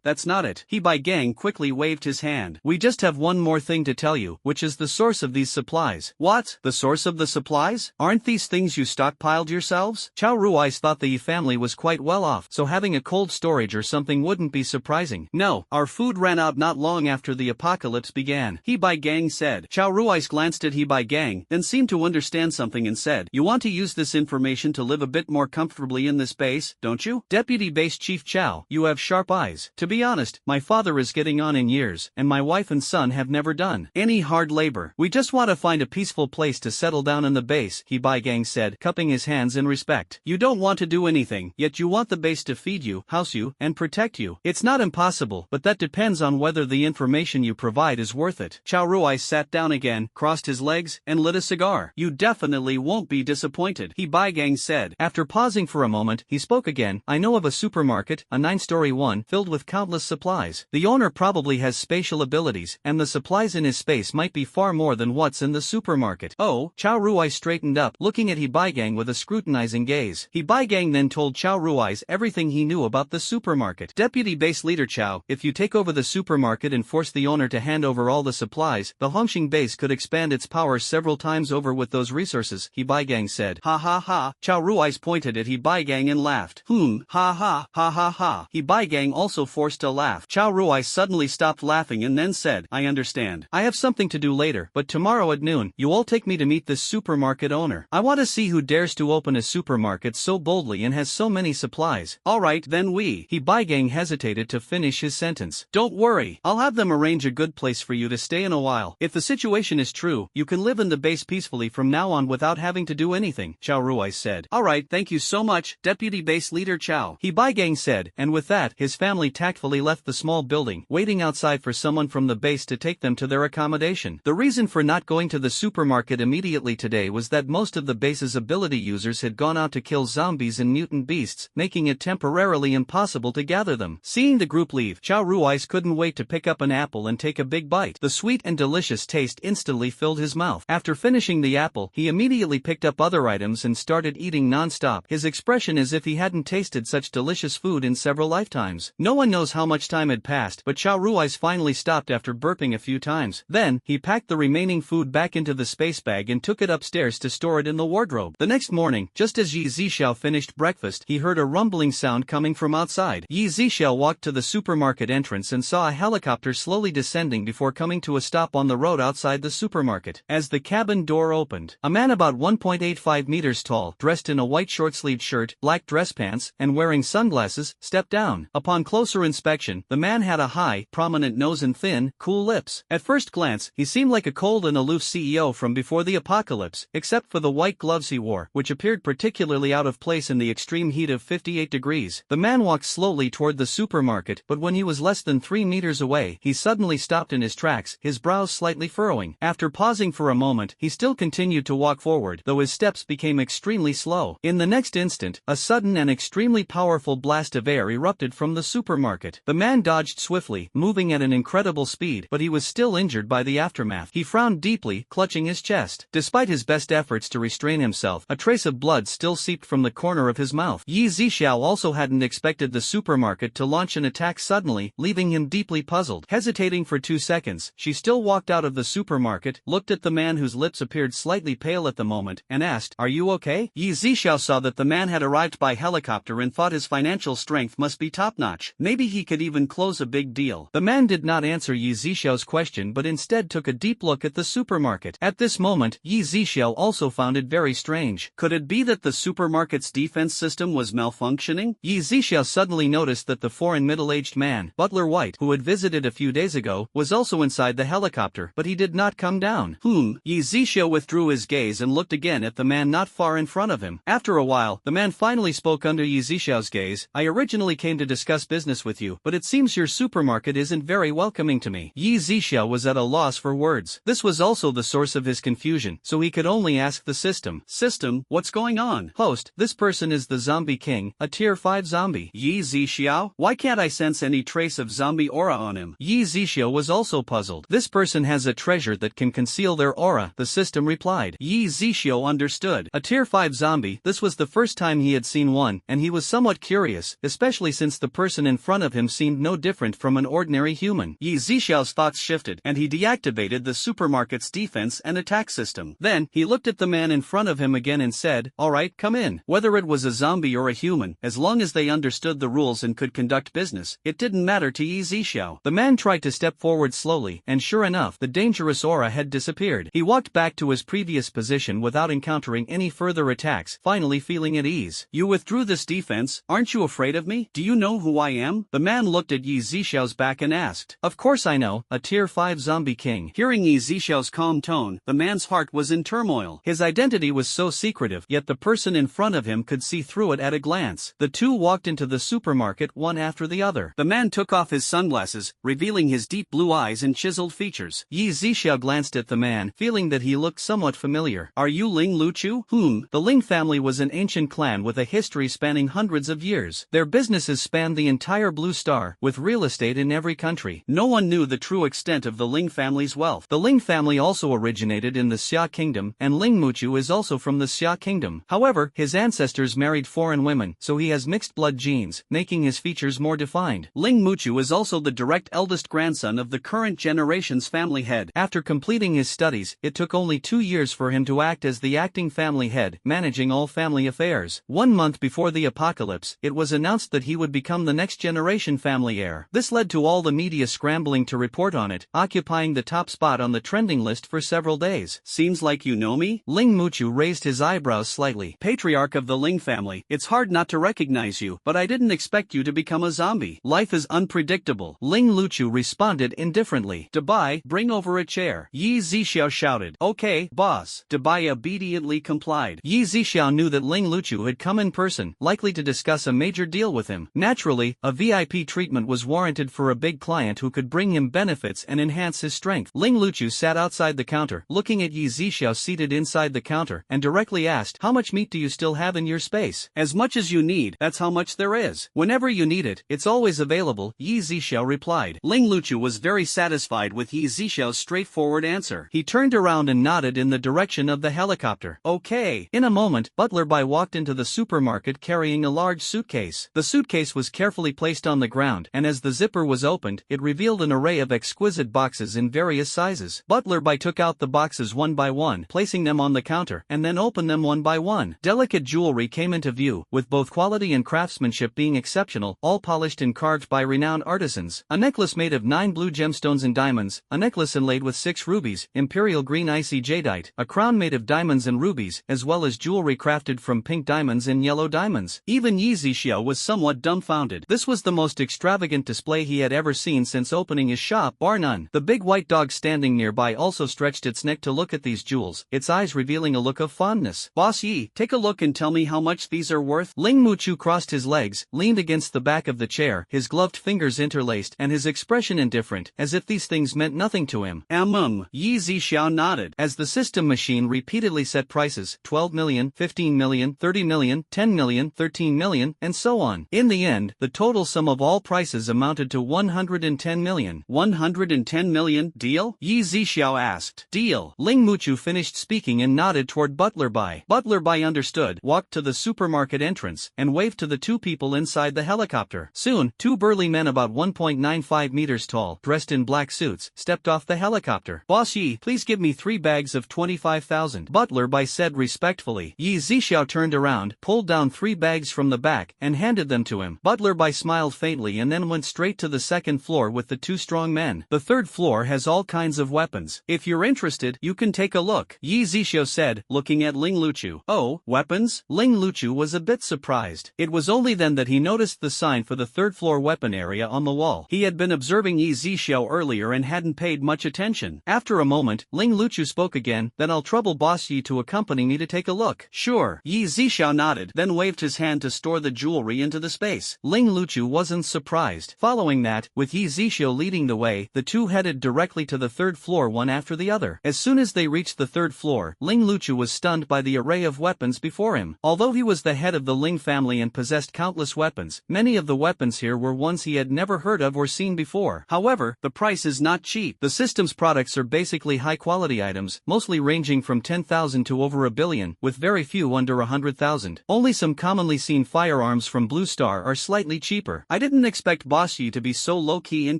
that's not got it. He by gang quickly waved his hand. We just have one more thing to tell you, which is the source of these supplies. What? The source of the supplies? Aren't these things you stockpiled yourselves? Chow Rui's thought the Yi family was quite well off, so having a cold storage or something wouldn't be surprising. No, our food ran out not long after the apocalypse began, He by gang said. Chow Rui's glanced at He by gang, then seemed to understand something and said, you want to use this information to live a bit more comfortably in this base, don't you? Deputy Base Chief Chow, you have sharp eyes. To be honest, my father is getting on in years, and my wife and son have never done any hard labor. We just want to find a peaceful place to settle down in the base, He by gang said, cupping his hands in respect. You don't want to do anything, yet you want the base to feed you, house you, and protect you. It's not impossible, but that depends on whether the information you provide is worth it. Chow Rui sat down again, crossed his legs, and lit a cigar. You definitely won't be disappointed, He by gang said. After pausing for a moment, he spoke again. I know of a supermarket, a 9-story one, filled with countless supplies. The owner probably has spatial abilities, and the supplies in his space might be far more than what's in the supermarket. Oh, Chow Rui straightened up, looking at He by gang with a scrutinizing gaze. He by gang then told Chow Rui's everything he knew about the supermarket. Deputy Base Leader Chow, if you take over the supermarket and force the owner to hand over all the supplies, the Hongqing base could expand its power several times over with those resources, He by gang said. Ha ha ha. Chow Rui's pointed at He by gang and laughed. Ha ha ha. He by gang also forced a laugh. Chow Rui suddenly stopped laughing and then said, I understand. I have something to do later, but tomorrow at noon, you all take me to meet this supermarket owner. I want to see who dares to open a supermarket so boldly and has so many supplies. Alright then He by gang hesitated to finish his sentence. Don't worry, I'll have them arrange a good place for you to stay in a while. If the situation is true, you can live in the base peacefully from now on without having to do anything, Chow Rui said. Alright, thank you so much, Deputy Base Leader Chow, He by gang said, and with that, his family tactfully left the small building, waiting outside for someone from the base to take them to their accommodation. The reason for not going to the supermarket immediately today was that most of the base's ability users had gone out to kill zombies and mutant beasts, making it temporarily impossible to gather them. Seeing the group leave, Chow Rui's couldn't wait to pick up an apple and take a big bite. The sweet and delicious taste instantly filled his mouth. After finishing the apple, he immediately picked up other items and started eating non-stop, his expression as if he hadn't tasted such delicious food in several lifetimes. No one knows how much time had passed, but Chow Rui's finally stopped after burping a few times. Then, he packed the remaining food back into the space bag and took it upstairs to store it in the wardrobe. The next morning, just as Yzia finished breakfast, he heard a rumbling sound coming from outside. Yzia walked to the supermarket entrance and saw a helicopter slowly descending before coming to a stop on the road outside the supermarket. As the cabin door opened, a man about 1.85 meters tall, dressed in a white short-sleeved shirt, black dress pants, and wearing sunglasses, stepped down. Upon closer inspection, the man had a high, prominent nose and thin, cool lips. At first glance, he seemed like a cold and aloof CEO from before the apocalypse, except for the white gloves he wore, which appeared particularly out of place in the extreme heat of 58 degrees. The man walked slowly toward the supermarket, but when he was less than 3 meters away, he suddenly stopped in his tracks, his brows slightly furrowing. After pausing for a moment, he still continued to walk forward, though his steps became extremely slow. In the next instant, a sudden and extremely powerful blast of air erupted from the supermarket. The man dodged swiftly, moving at an incredible speed, but he was still injured by the aftermath. He frowned deeply, clutching his chest. Despite his best efforts to restrain himself, a trace of blood still seeped from the corner of his mouth. Yzia also hadn't expected the supermarket to launch an attack suddenly, leaving him deeply puzzled. Hesitating for 2 seconds, she still walked out of the supermarket, looked at the man whose lips appeared slightly pale at the moment, and asked, "Are you okay?" Yzia saw that the man had arrived by helicopter and thought his financial strength must be top-notch. Maybe he could even close a big deal. The man did not answer Yzia's question but instead took a deep look at the supermarket. At this moment, Yzia also found it very strange. Could it be that the supermarket's defense system was malfunctioning? Yzia suddenly noticed that the foreign middle-aged man, Butler White, who had visited a few days ago, was also inside the helicopter, but he did not come down. Yzia withdrew his gaze and looked again at the man not far in front of him. After a while, the man finally spoke under Yzia's gaze. "I originally came to discuss business with you, but it seems your supermarket isn't very welcoming to me." Yzia was at a loss for words. This was also the source of his confusion, so he could only ask the system. "System, what's going on?" "Host, this person is the Zombie King, a tier 5 zombie." "Yzia? Why can't I sense any trace of zombie aura on him?" Yzia was also puzzled. "This person has a treasure that can conceal their aura," the system replied. Yzia understood. A tier 5 zombie, this was the first time he had seen one, and he was somewhat curious, especially since the person in front of him seemed seemed no different from an ordinary human. Yzia thoughts shifted, and he deactivated the supermarket's defense and attack system. Then, he looked at the man in front of him again and said, "Alright, come in." Whether it was a zombie or a human, as long as they understood the rules and could conduct business, it didn't matter to Yzia. The man tried to step forward slowly, and sure enough, the dangerous aura had disappeared. He walked back to his previous position without encountering any further attacks, finally feeling at ease. "You withdrew this defense, aren't you afraid of me? Do you know who I am?" The man looked at Yzia's back and asked. "Of course I know, a tier 5 zombie king." Hearing Yzia's calm tone, the man's heart was in turmoil. His identity was so secretive, yet the person in front of him could see through it at a glance. The two walked into the supermarket one after the other. The man took off his sunglasses, revealing his deep blue eyes and chiseled features. Yzia glanced at the man, feeling that he looked somewhat familiar. "Are you Ling Luchu?" The Ling family was an ancient clan with a history spanning hundreds of years. Their businesses spanned the entire Blue Star, with real estate in every country. No one knew the true extent of the Ling family's wealth. The Ling family also originated in the Xia kingdom, and Ling Muchu is also from the Xia kingdom. However, his ancestors married foreign women, so he has mixed blood genes, making his features more defined. Ling Muchu is also the direct eldest grandson of the current generation's family head. After completing his studies, it took only 2 years for him to act as the acting family head, managing all family affairs. 1 month before the apocalypse, it was announced that he would become the next generation family heir. This led to all the media scrambling to report on it, occupying the top spot on the trending list for several days. "Seems like you know me?" Ling Muchu raised his eyebrows slightly. "Patriarch of the Ling family, it's hard not to recognize you, but I didn't expect you to become a zombie. Life is unpredictable." Ling Luchu responded indifferently. "Dabai, bring over a chair." Yzia shouted. "Okay, boss." Dabai obediently complied. Yzia knew that Ling Luchu had come in person, likely to discuss a major deal with him. Naturally, a VIP treatment was warranted for a big client who could bring him benefits and enhance his strength. Ling Luchu sat outside the counter, looking at Yzia seated inside the counter, and directly asked, "How much meat do you still have in your space?" "As much as you need, that's how much there is. Whenever you need it, it's always available," Yzia replied. Ling Luchu was very satisfied with Yzia's straightforward answer. He turned around and nodded in the direction of the helicopter. "Okay." In a moment, Butler Bai walked into the supermarket carrying a large suitcase. The suitcase was carefully placed on the ground, and as the zipper was opened, it revealed an array of exquisite boxes in various sizes. Butler Bai took out the boxes one by one, placing them on the counter, and then opened them one by one. Delicate jewelry came into view, with both quality and craftsmanship being exceptional, all polished and carved by renowned artisans. A necklace made of 9 blue gemstones and diamonds, a necklace inlaid with 6 rubies, imperial green icy jadeite, a crown made of diamonds and rubies, as well as jewelry crafted from pink diamonds and yellow diamonds. Even Yzia was somewhat dumbfounded. This was the most extravagant display he had ever seen since opening his shop, bar none. The big white dog standing nearby also stretched its neck to look at these jewels, its eyes revealing a look of fondness. "Boss Yi, take a look and tell me how much these are worth." Ling Muchu crossed his legs, leaned against the back of the chair, his gloved fingers interlaced, and his expression indifferent, as if these things meant nothing to him. Yzia nodded. As the system machine repeatedly set prices, 12 million, 15 million, 30 million, 10 million, 13 million, and so on. In the end, the total sum of all prices amounted to 110 million. 110 million, deal? Yzia asked. Deal. Ling Muchu finished speaking and nodded toward Butler Bai. Butler Bai understood, walked to the supermarket entrance, and waved to the 2 people inside the helicopter. Soon, 2 burly men about 1.95 meters tall, dressed in black suits, stepped off the helicopter. "Boss Yi, please give me 3 bags of 25,000. Butler Bai said respectfully. Yzia turned around, pulled down 3 bags from the back, and handed them to him. Butler Bai smiled faintly and then went straight to the 2nd floor with the 2 strong men. "The 3rd floor has all kinds of weapons. If you're interested, you can take a look," Yzia said, looking at Ling Luchu. "Oh, weapons?" Ling Luchu was a bit surprised. It was only then that he noticed the sign for the 3rd floor weapon area on the wall. He had been observing Yzia earlier and hadn't paid much attention. After a moment, Ling Luchu spoke again. "Then I'll trouble Boss Yi to accompany me to take a look." "Sure." Yzia nodded, then waved his hand to store the jewelry into the space. Ling Luchu wasn't surprised. Following that, with Yzia leading the way, the 2 headed directly to the 3rd floor one after the other. As soon as they reached the 3rd floor, Ling Luchu was stunned by the array of weapons before him. Although he was the head of the Ling family and possessed countless weapons, many of the weapons here were ones he had never heard of or seen before. However, the price is not cheap. The system's products are basically high-quality items, mostly ranging from 10,000 to over 1 billion, with very few under 100,000. Only some commonly seen firearms from Blue Star are slightly cheaper. "I didn't expect expect Boss Yi to be so low-key and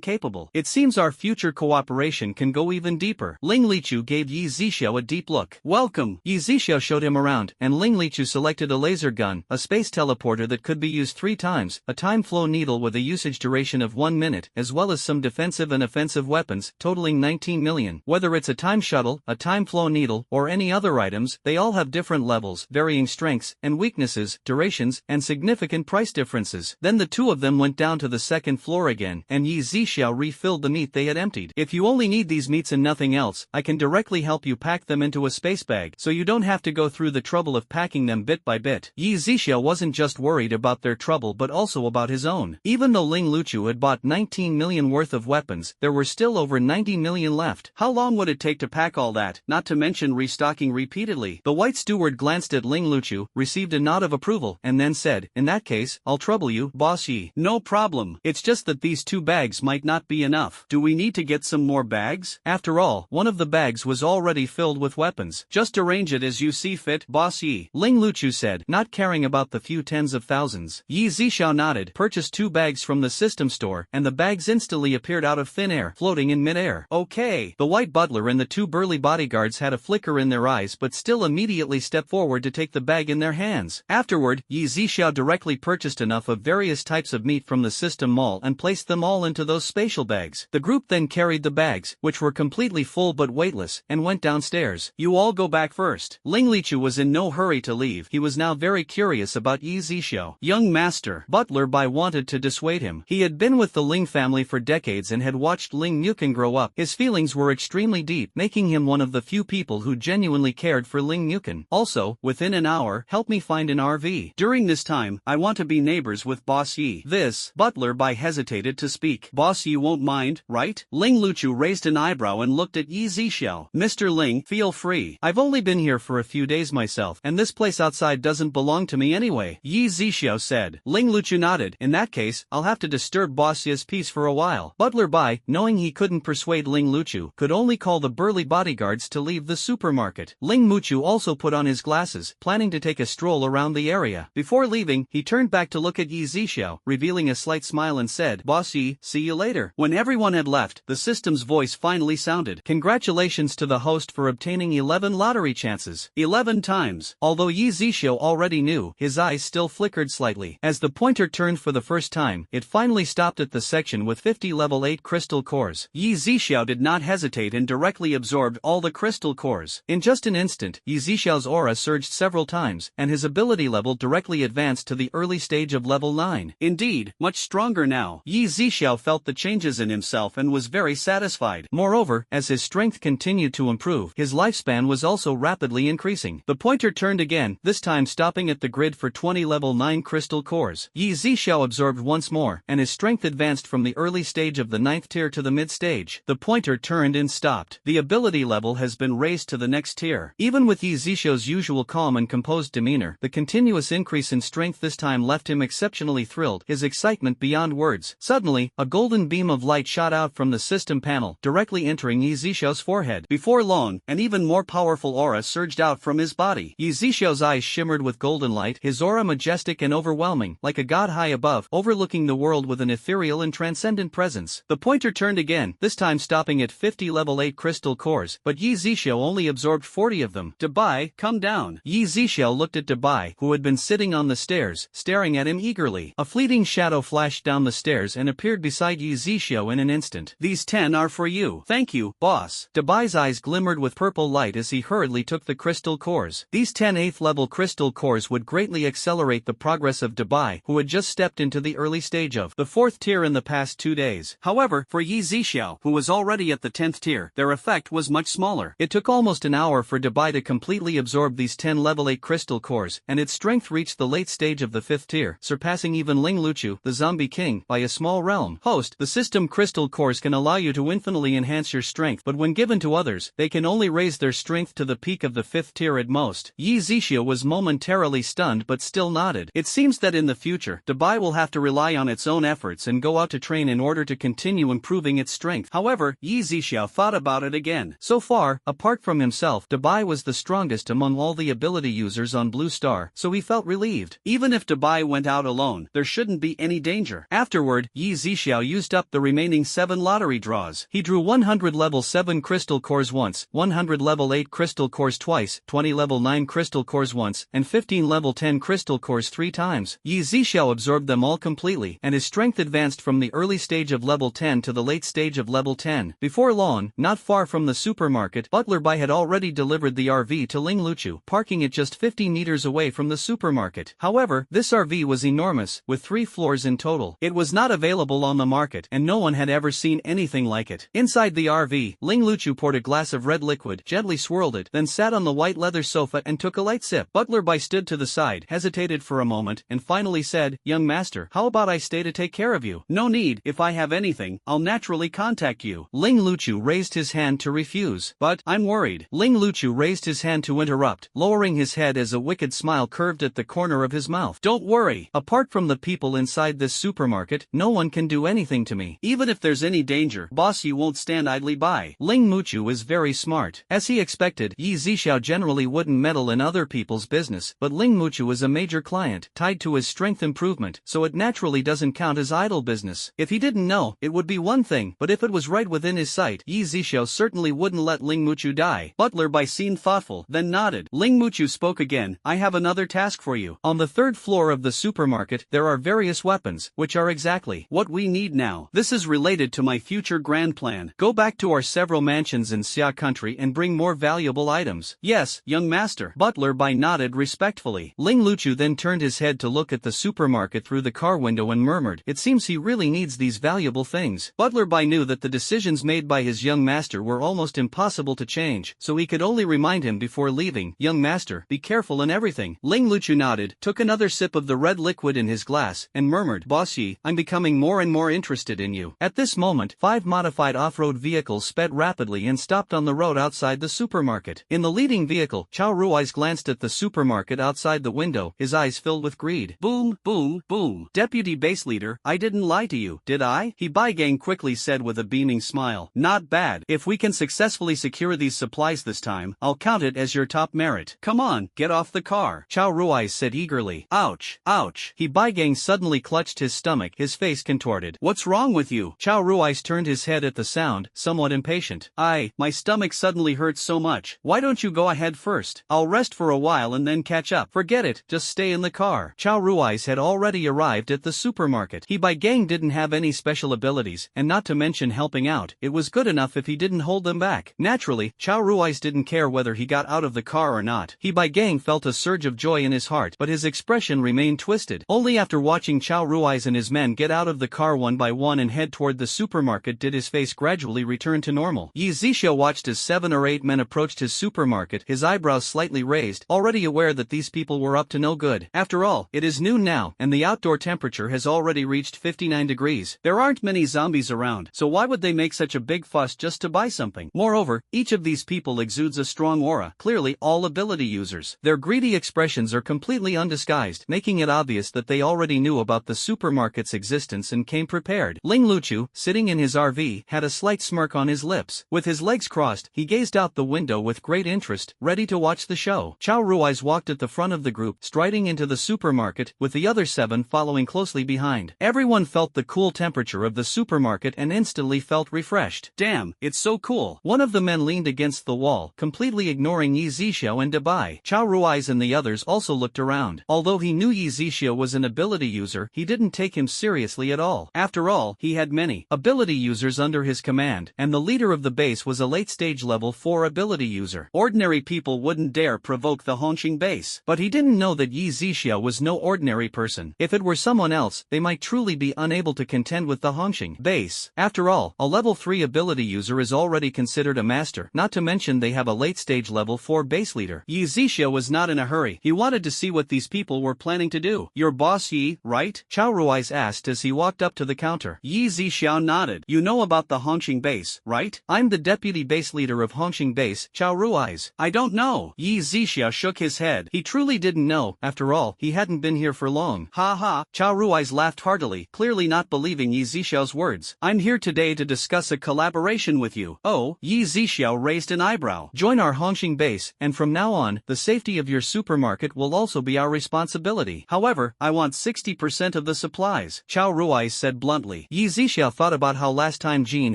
capable. It seems our future cooperation can go even deeper. Ling Lichu gave Yzia a deep look. Welcome. Yzia showed him around, and Ling Lichu selected a laser gun, a space teleporter that could be used 3 times, a time flow needle with a usage duration of 1 minute, as well as some defensive and offensive weapons, totaling 19 million. Whether it's a time shuttle, a time flow needle, or any other items, they all have different levels, varying strengths and weaknesses, durations, and significant price differences. Then the two of them went down to the second floor again, and Yzia refilled the meat they had emptied. If you only need these meats and nothing else, I can directly help you pack them into a space bag, so you don't have to go through the trouble of packing them bit by bit. Yzia wasn't just worried about their trouble but also about his own. Even though Ling Lichu had bought 19 million worth of weapons, there were still over 90 million left. How long would it take to pack all that, not to mention restocking repeatedly? The white steward glanced at Ling Lichu, received a nod of approval, and then said, "In that case, I'll trouble you, Boss Yi." "No problem. It's just that these 2 bags might not be enough. Do we need to get some more bags?" After all, one of the bags was already filled with weapons. "Just arrange it as you see fit, Boss Yi," Ling Lichu said, not caring about the few tens of thousands. Yzia nodded, purchased 2 bags from the system store, and the bags instantly appeared out of thin air, floating in midair. "Okay." The white butler and the 2 burly bodyguards had a flicker in their eyes but still immediately stepped forward to take the bag in their hands. Afterward, Yzia directly purchased enough of various types of meat from the system mall and placed them all into those spatial bags. The group then carried the bags, which were completely full but weightless, and went downstairs. "You all go back first." Ling Lichu was in no hurry to leave. He was now very curious about Yzia. "Young master," Butler Bai wanted to dissuade him. He had been with the Ling family for decades and had watched Ling Mukin grow up. His feelings were extremely deep, making him one of the few people who genuinely cared for Ling Mukin. "Also, within an hour, help me find an RV. During this time, I want to be neighbors with Boss Yi." This, Butler Bai hesitated to speak. "Boss Yi won't mind, right?" Ling Lichu raised an eyebrow and looked at Yzia. "Mr. Ling, feel free. I've only been here for a few days myself, and this place outside doesn't belong to me anyway," Yzia said. Ling Lichu nodded. "In that case, I'll have to disturb Boss Yi's peace for a while." Butler Bai, knowing he couldn't persuade Ling Lichu, could only call the burly bodyguards to leave the supermarket. Ling Lichu also put on his glasses, planning to take a stroll around the area. Before leaving, he turned back to look at Yzia, revealing a slight smile and said, "Boss Yi, see you later." When everyone had left, the system's voice finally sounded. "Congratulations to the host for obtaining 11 lottery chances. 11 times." Although Yzia already knew, his eyes still flickered slightly. As the pointer turned for the first time, it finally stopped at the section with 50 level 8 crystal cores. Yzia did not hesitate and directly absorbed all the crystal cores. In just an instant, Yzia's aura surged several times, and his ability level directly advanced to the early stage of level 9. Indeed, much stronger now. Yzia felt the changes in himself and was very satisfied. Moreover, as his strength continued to improve, his lifespan was also rapidly increasing. The pointer turned again, this time stopping at the grid for 20 level 9 crystal cores. Yzia absorbed once more, and his strength advanced from the early stage of the 9th tier to the mid stage. The pointer turned and stopped. The ability level has been raised to the next tier. Even with Yzia's usual calm and composed demeanor, the continuous increase in strength this time left him exceptionally thrilled, his excitement beyond words. Suddenly, a golden beam of light shot out from the system panel, directly entering Yzia's forehead. Before long, an even more powerful aura surged out from his body. Yzia's eyes shimmered with golden light, his aura majestic and overwhelming, like a god high above, overlooking the world with an ethereal and transcendent presence. The pointer turned again, this time stopping at 50 level 8 crystal cores, but Yzia only absorbed 40 of them. "Dabai, come down." Yzia looked at Dabai, who had been sitting on the stairs, staring at him eagerly. A fleeting shadow flashed down the stairs and appeared beside Yzia in an instant. "These 10 are for you." "Thank you, boss." Dabai's eyes glimmered with purple light as he hurriedly took the crystal cores. These 10 8th level crystal cores would greatly accelerate the progress of Dabai, who had just stepped into the early stage of the 4th tier in the past 2 days. However, for Yzia, who was already at the 10th tier, their effect was much smaller. It took almost an hour for Dabai to completely absorb these 10 level 8 crystal cores, and its strength reached the late stage of the 5th tier, surpassing even Ling Lichu, the zombie king, by a small realm. Host, the system crystal cores can allow you to infinitely enhance your strength, but when given to others, they can only raise their strength to the peak of the 5th tier at most. Yzia was momentarily stunned but still nodded. It seems that in the future, Dabai will have to rely on its own efforts and go out to train in order to continue improving its strength. However, Yzia thought about it again. So far, apart from himself, Dabai was the strongest among all the ability users on Blue Star, so he felt relieved. Even if Dabai went out alone, there shouldn't be any danger danger. Afterward, Yzia used up the remaining 7 lottery draws. He drew 100 level 7 crystal cores once, 100 level 8 crystal cores twice, 20 level 9 crystal cores once, and 15 level 10 crystal cores 3 times. Yzia absorbed them all completely, and his strength advanced from the early stage of level 10 to the late stage of level 10. Before long, not far from the supermarket, Butler Bai had already delivered the RV to Ling Luchu, parking it just 50 meters away from the supermarket. However, this RV was enormous, with 3 floors in total. It was not available on the market, and no one had ever seen anything like it. Inside the RV, Ling Luchu poured a glass of red liquid, gently swirled it, then sat on the white leather sofa and took a light sip. Butler Bai stood to the side, hesitated for a moment, and finally said, "Young master, how about I stay to take care of you? No need, if I have anything, I'll naturally contact you." Ling Luchu raised his hand to refuse. "But, I'm worried." Ling Luchu raised his hand to interrupt, lowering his head as a wicked smile curved at the corner of his mouth. "Don't worry. Apart from the people inside this supermarket, no one can do anything to me. Even if there's any danger, boss, you won't stand idly by." Ling Luchu is very smart. As he expected, Yzia generally wouldn't meddle in other people's business, but Ling Luchu is a major client, tied to his strength improvement, so it naturally doesn't count as idle business. If he didn't know, it would be one thing, but if it was right within his sight, Yzia certainly wouldn't let Ling Luchu die. Butler Bai seemed thoughtful, then nodded. Ling Luchu spoke again. "I have another task for you. On the 3rd floor of the supermarket, there are various weapons, which are exactly what we need now. This is related to my future grand plan. Go back to our several mansions in Xia country and bring more valuable items." "Yes, young master." Butler Bai nodded respectfully. Ling Luchu then turned his head to look at the supermarket through the car window and murmured, "It seems he really needs these valuable things." Butler Bai knew that the decisions made by his young master were almost impossible to change, so he could only remind him before leaving, "Young master, be careful in everything." Ling Luchu nodded, took another sip of the red liquid in his glass, and murmured, "Boss Yi, I'm becoming more and more interested in you." At this moment, 5 modified off-road vehicles sped rapidly and stopped on the road outside the supermarket. In the leading vehicle, Chao Rui's glanced at the supermarket outside the window, his eyes filled with greed. "Boom, boom, boom. Deputy base leader, I didn't lie to you, did I?" He Baigang quickly said with a beaming smile. "Not bad. If we can successfully secure these supplies this time, I'll count it as your top merit. Come on, get off the car." Chao Rui said eagerly. "Ouch, ouch." He Baigang suddenly clutched his stomach, his face contorted. "What's wrong with you?" Chao Rui turned his head at the sound, somewhat impatient. My stomach suddenly hurts so much. Why don't you go ahead first? I'll rest for a while and then catch up." "Forget it, just stay in the car." Chao Rui's had already arrived at the supermarket. He Baigang didn't have any special abilities, and not to mention helping out, it was good enough if he didn't hold them back. Naturally, Chao Rui's didn't care whether he got out of the car or not. He Baigang felt a surge of joy in his heart, but his expression remained twisted. Only after watching Chao Rui's and his men get out of the car one by one and head toward the supermarket did his face gradually return to normal. Yzia watched as 7 or 8 men approached his supermarket, his eyebrows slightly raised, already aware that these people were up to no good. After all, it is noon now, and the outdoor temperature has already reached 59 degrees. There aren't many zombies around, so why would they make such a big fuss just to buy something? Moreover, each of these people exudes a strong aura, clearly all ability users. Their greedy expressions are completely undisguised, making it obvious that they already knew about the supermarket's existence and came prepared. Ling Luchu, sitting in his RV, had a slight smirk on his lips. With his legs crossed, he gazed out the window with great interest, ready to watch the show. Chao Rui's walked at the front of the group, striding into the supermarket, with the other 7 following closely behind. Everyone felt the cool temperature of the supermarket and instantly felt refreshed. "Damn, it's so cool." One of the men leaned against the wall, completely ignoring Yzia and Dabai. Chao Rui's and the others also looked around. Although he knew Yzia was an ability user, he didn't take him seriously at all. After all, he had many ability users under his command, and the leader of the base was a late-stage level 4 ability user. Ordinary people wouldn't dare provoke the Hongqing base. But he didn't know that Yzia was no ordinary person. If it were someone else, they might truly be unable to contend with the Hongqing base. After all, a level 3 ability user is already considered a master, not to mention they have a late-stage level 4 base leader. Yzia was not in a hurry. He wanted to see what these people were planning to do. "Your boss Yi, right?" Chao Rui's asked as he walked up to the counter. Yzia nodded. "You know about the Hongqing base, right?" "I'm the deputy base leader of Hongqing base," Chao Rui's. "I don't know." Yzia shook his head. He truly didn't know. After all, he hadn't been here for long. "Ha ha." Chao Rui's laughed heartily, clearly not believing Yzia's words. "I'm here today to discuss a collaboration with you." "Oh?" Yzia raised an eyebrow. "Join our Hongqing base, and from now on, the safety of your supermarket will also be our responsibility. However, I want 60% of the supply." supplies, Chao Ruai said bluntly. Yzia thought about how last time Jean,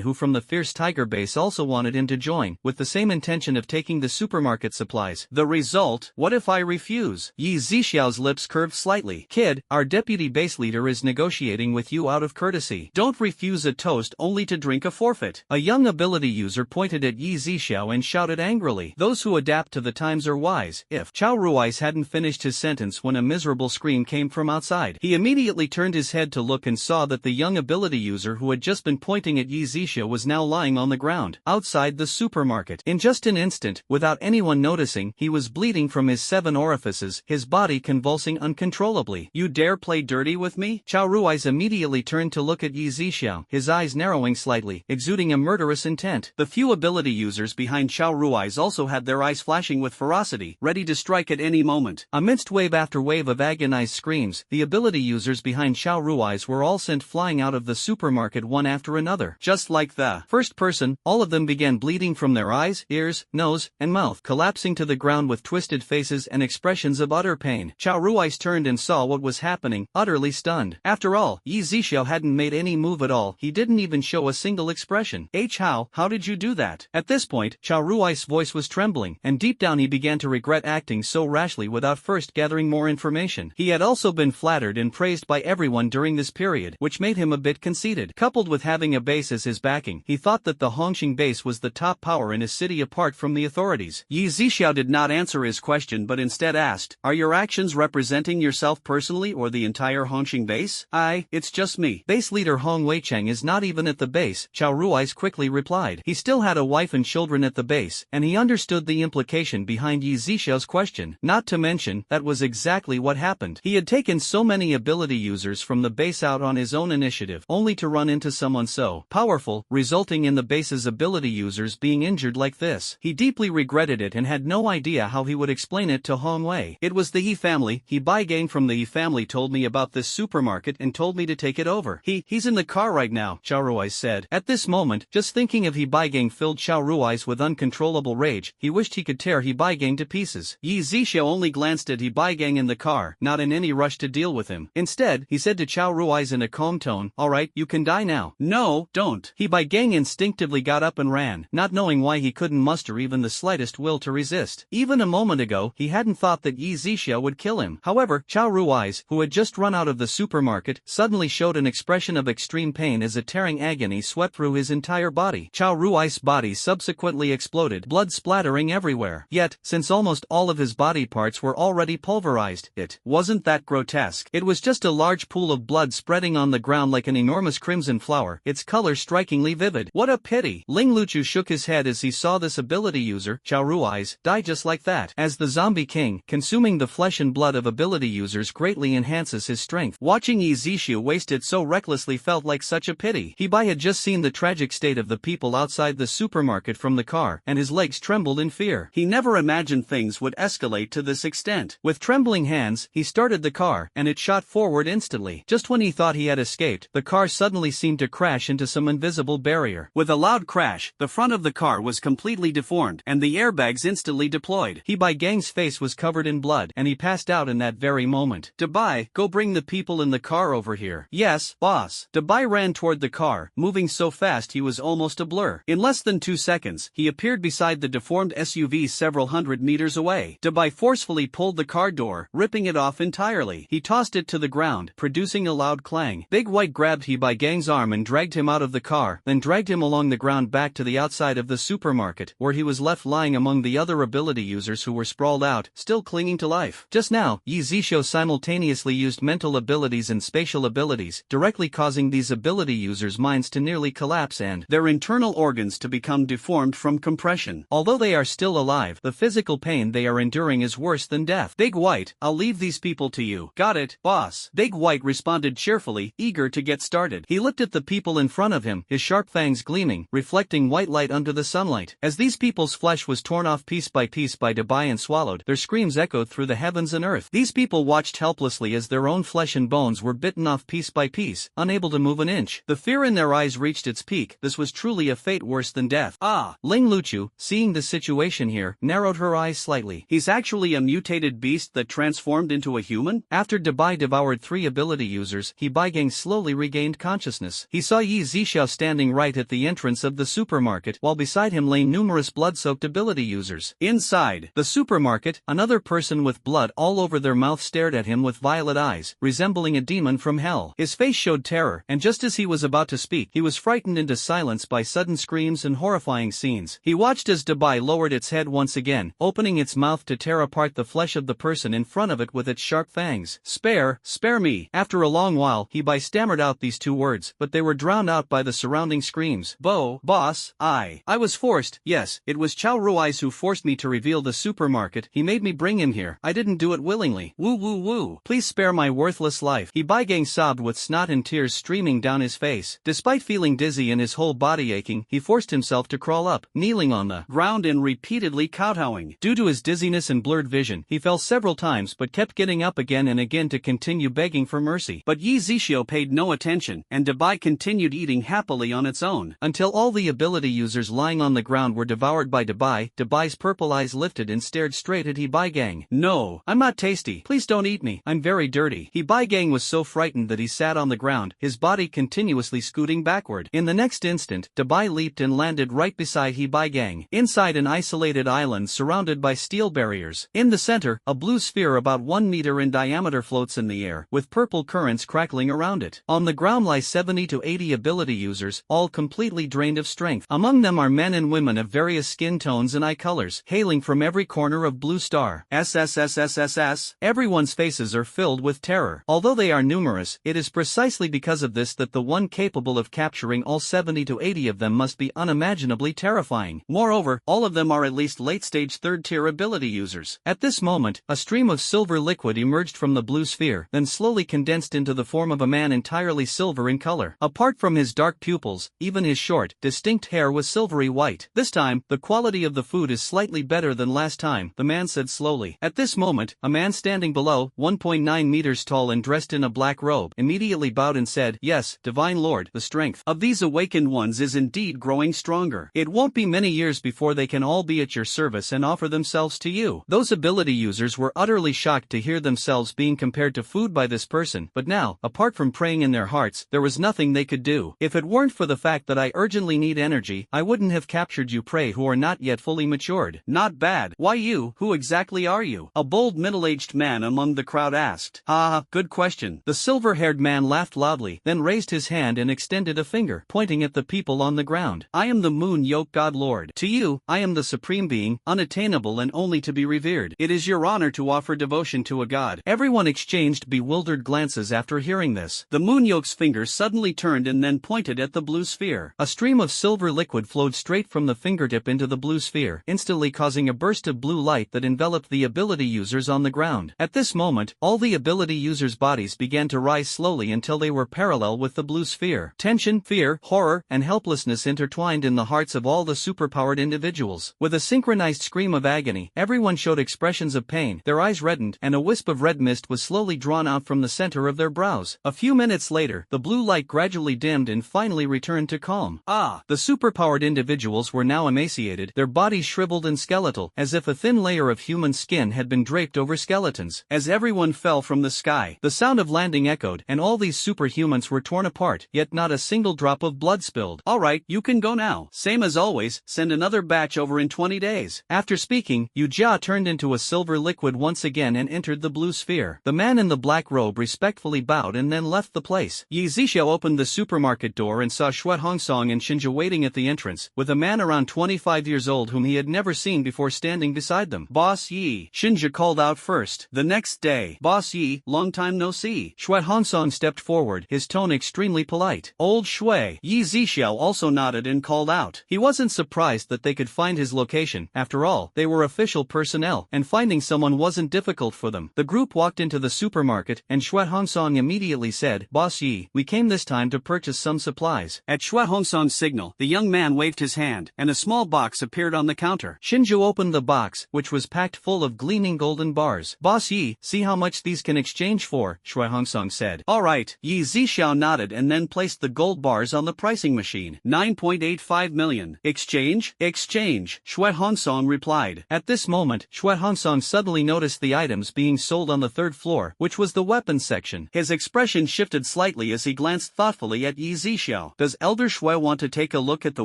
who from the fierce tiger base, also wanted him to join, with the same intention of taking the supermarket supplies. The result? What if I refuse? Yzixiao's lips curved slightly. Kid, our deputy base leader is negotiating with you out of courtesy. Don't refuse a toast only to drink a forfeit. A young ability user pointed at Yzixiao and shouted angrily. Those who adapt to the times are wise. If Chao Ruais hadn't finished his sentence when a miserable scream came from outside. He immediately turned his head to look and saw that the young ability user who had just been pointing at Yzia was now lying on the ground, outside the supermarket. In just an instant, without anyone noticing, he was bleeding from his 7 orifices, his body convulsing uncontrollably. You dare play dirty with me? Chao Ruais immediately turned to look at Yzixiao, his eyes narrowing slightly, exuding a murderous intent. The few ability users behind Chao Ruais also had their eyes flashing with ferocity, ready to strike at any moment. Amidst wave after wave of agonized screams, the ability users behind Chao Ruais were all sent flying out of the supermarket one after another. Just like the first person, all of them began bleeding from their eyes, ears, nose, and mouth, collapsing to the ground with twisted faces and expressions of utter pain. Chao Ruais turned and saw what was happening, utterly stunned. After all, Yzixiao hadn't made any move at all. He didn't even show a single expression. How did you do that? At this point, Chao Ruais' voice was trembling, and deep down he began to regret acting so rashly without first gathering more information. He had also been flattered and praised by everyone during this period, which made him a bit conceited. Coupled with having a base as his backing, he thought that the Hongqing base was the top power in his city apart from the authorities. Yzixiao did not answer his question but instead asked, are your actions representing yourself personally or the entire Hongqing base? It's just me. Base leader Hong Weicheng is not even at the base, Chao Ruais quickly replied. He still had a wife and children at the base, and he understood the implication behind Yzixiao's question. Not to mention, that was exactly what happened. He had taken so many ability users from the base out on his own initiative, only to run into someone so powerful, resulting in the base's ability users being injured like this. He deeply regretted it and had no idea how he would explain it to Hong Wei. It was the He family. He Bai gang from the He family told me about this supermarket and told me to take it over. He's in the car right now, Chao Ruais said. At this moment, just thinking of He Bai gang filled Chao Ruais with uncontrollable rage. He wished he could tear He Bai gang to pieces. Yzixiao only glanced at He Bai gang in the car, not in any rush to deal with him. Instead, he said to Chao Ruais in a calm tone, alright, you can die now. No, don't. He Bai gang instinctively got up and ran, not knowing why he couldn't muster even the slightest will to resist. Even a moment ago, he hadn't thought that Yzixiao would kill him. However, Chao Ruais, who had just run out of the supermarket, suddenly showed an expression of extreme pain as a tearing agony swept through his entire body. Chao Ruais' body subsequently exploded, blood splattering everywhere. Yet, since almost all of his body parts were already pulverized, it wasn't that grotesque. It was just a large pool of blood spreading on the ground like an enormous crimson flower, its color strikingly vivid. What a pity! Ling Luchu shook his head as he saw this ability user, Chao Ruais, die just like that. As the zombie king, consuming the flesh and blood of ability users greatly enhances his strength. Watching Yzixiao wasted so recklessly felt like such a pity. He Bai had just seen the tragic state of the people outside the supermarket from the car, and his legs trembled in fear. He never imagined things would escalate to this extent. With trembling hands, he started the car, and it shot forward instantly. Just when he thought he had escaped, the car suddenly seemed to crash into some invisible barrier. With a loud crash, the front of the car was completely deformed, and the airbags instantly deployed. He Bai gang's face was covered in blood, and he passed out in that very moment. Dabai, go bring the people in the car over here. Yes, boss. Dabai ran toward the car, moving so fast he was almost a blur. In less than 2 seconds, he appeared beside the deformed SUV several hundred meters away. Dabai forcefully pulled the car door, ripping it off entirely. He tossed it to the ground, producing a loud clang. Big White grabbed He Bai gang's arm and dragged him out of the car, then dragged him along the ground back to the outside of the supermarket, where he was left lying among the other ability users who were sprawled out, still clinging to life. Just now, Yzixiao simultaneously used mental abilities and spatial abilities, directly causing these ability users' minds to nearly collapse and their internal organs to become deformed from compression. Although they are still alive, the physical pain they are enduring is worse than death. Big White, I'll leave these people to you. Got it, boss. Big White responded cheerfully, eager to get started. He looked at the people in front of him, his sharp fangs gleaming, reflecting white light under the sunlight. As these people's flesh was torn off piece by Dabai and swallowed, their screams echoed through the heavens and earth. These people watched helplessly as their own flesh and bones were bitten off piece by piece, unable to move an inch. The fear in their eyes reached its peak. This was truly a fate worse than death. Ling Luchu, seeing the situation here, narrowed her eyes slightly. He's actually a mutated beast that transformed into a human? After Dabai devoured 3 ability ability users, Yzia slowly regained consciousness. He saw Yzia standing right at the entrance of the supermarket, while beside him lay numerous blood-soaked ability users. Inside the supermarket, another person with blood all over their mouth stared at him with violet eyes, resembling a demon from hell. His face showed terror, and just as he was about to speak, he was frightened into silence by sudden screams and horrifying scenes. He watched as Dubai lowered its head once again, opening its mouth to tear apart the flesh of the person in front of it with its sharp fangs. Spare me. After a long while, Yzia stammered out these two words, but they were drowned out by the surrounding screams. Boss, I was forced. Yes, it was Chow Ruiz who forced me to reveal the supermarket. He made me bring him here. I didn't do it willingly. Woo. Please spare my worthless life. Yzia sobbed with snot and tears streaming down his face. Despite feeling dizzy and his whole body aching, he forced himself to crawl up, kneeling on the ground and repeatedly kowtowing. Due to his dizziness and blurred vision, he fell several times but kept getting up again and again to continue begging for mercy. But Yzia paid no attention, and Dubai continued eating happily on its own, until all the ability users lying on the ground were devoured by Dubai. Dubai's purple eyes lifted and stared straight at Yzia. No, I'm not tasty. Please don't eat me. I'm very dirty. Yzia was so frightened that he sat on the ground, his body continuously scooting backward. In the next instant, Dubai leaped and landed right beside Yzia, inside an isolated island surrounded by steel barriers. In the center, a blue sphere about 1 meter in diameter floats in the air, with purple currents crackling around it. On the ground lie 70 to 80 ability users, all completely drained of strength. Among them are men and women of various skin tones and eye colors, hailing from every corner of Blue Star. SSSSSS. Everyone's faces are filled with terror. Although they are numerous, it is precisely because of this that the one capable of capturing all 70 to 80 of them must be unimaginably terrifying. Moreover, all of them are at least late-stage third-tier ability users. At this moment, a stream of silver liquid emerged from the blue sphere, then slowly condensed into the form of a man entirely silver in color. Apart from his dark pupils, even his short, distinct hair was silvery white. This time, the quality of the food is slightly better than last time, the man said slowly. At this moment, a man standing below, 1.9 meters tall and dressed in a black robe, immediately bowed and said, "Yes, Divine Lord, the strength of these awakened ones is indeed growing stronger. It won't be many years before they can all be at your service and offer themselves to you." Those ability users were utterly shocked to hear themselves being compared to food by this person, but now, apart from praying in their hearts, there was nothing they could do. "If it weren't for the fact that I urgently need energy, I wouldn't have captured you prey who are not yet fully matured." "Not bad. Why you? Who exactly are you?" a bold middle-aged man among the crowd asked. Good question." The silver-haired man laughed loudly, then raised his hand and extended a finger, pointing at the people on the ground. "I am the Moon Yoke God Lord. To you, I am the Supreme Being, unattainable and only to be revered. It is your honor to offer devotion to a god." Everyone exchanged bewildered glances after hearing this. The Moon Yoke's finger suddenly turned and then pointed at the blue sphere. A stream of silver liquid flowed straight from the fingertip into the blue sphere, instantly causing a burst of blue light that enveloped the ability users on the ground. At this moment, all the ability users' bodies began to rise slowly until they were parallel with the blue sphere. Tension, fear, horror, and helplessness intertwined in the hearts of all the superpowered individuals. With a synchronized scream of agony, everyone showed expressions of pain, their eyes reddened, and a wisp of red mist was slowly drawn out from the center of their brows. A few minutes later, the blue light gradually dimmed and finally returned to calm. The superpowered individuals were now emaciated, their bodies shriveled and skeletal, as if a thin layer of human skin had been draped over skeletons. As everyone fell from the sky, the sound of landing echoed, and all these superhumans were torn apart, yet not a single drop of blood spilled. "Alright, you can go now. Same as always, send another batch over in 20 days. After speaking, Yzia turned into a silver liquid once again and entered the blue sphere. The man in the black robe respectfully bowed and then left the place. Yzia opened the supermarket door and saw Shuet Hongsong and Shinja waiting at the entrance, with a man around 25 years old whom he had never seen before standing beside them. "Boss Yi," Shinja called out first. The next day, "Boss Yi, long time no see." Shuet Hongsong stepped forward, his tone extremely polite. "Old Shui." Yzia also nodded and called out. He wasn't surprised that they could find his location. After all, they were official personnel, and finding someone wasn't difficult for them. The group walked into the supermarket, and Shuet Hongsong immediately said, "Boss Yi, we came this time to purchase some supplies." At Shuet Hongsong's signal, the young man waved his hand, and a small box appeared on the counter. Shinju opened the box, which was packed full of gleaming golden bars. "Boss Yi, see how much these can exchange for," Shuet Hongsong said. "Alright." Yzia nodded and then placed the gold bars on the pricing machine. 9.85 million. "Exchange? Exchange," Shuet Hongsong replied. At this moment, Shuet Hongsong suddenly noticed the items being sold on the third floor, which was the weapons section. section. His expression shifted slightly as he glanced thoughtfully at Yzia. "Does Elder Shui want to take a look at the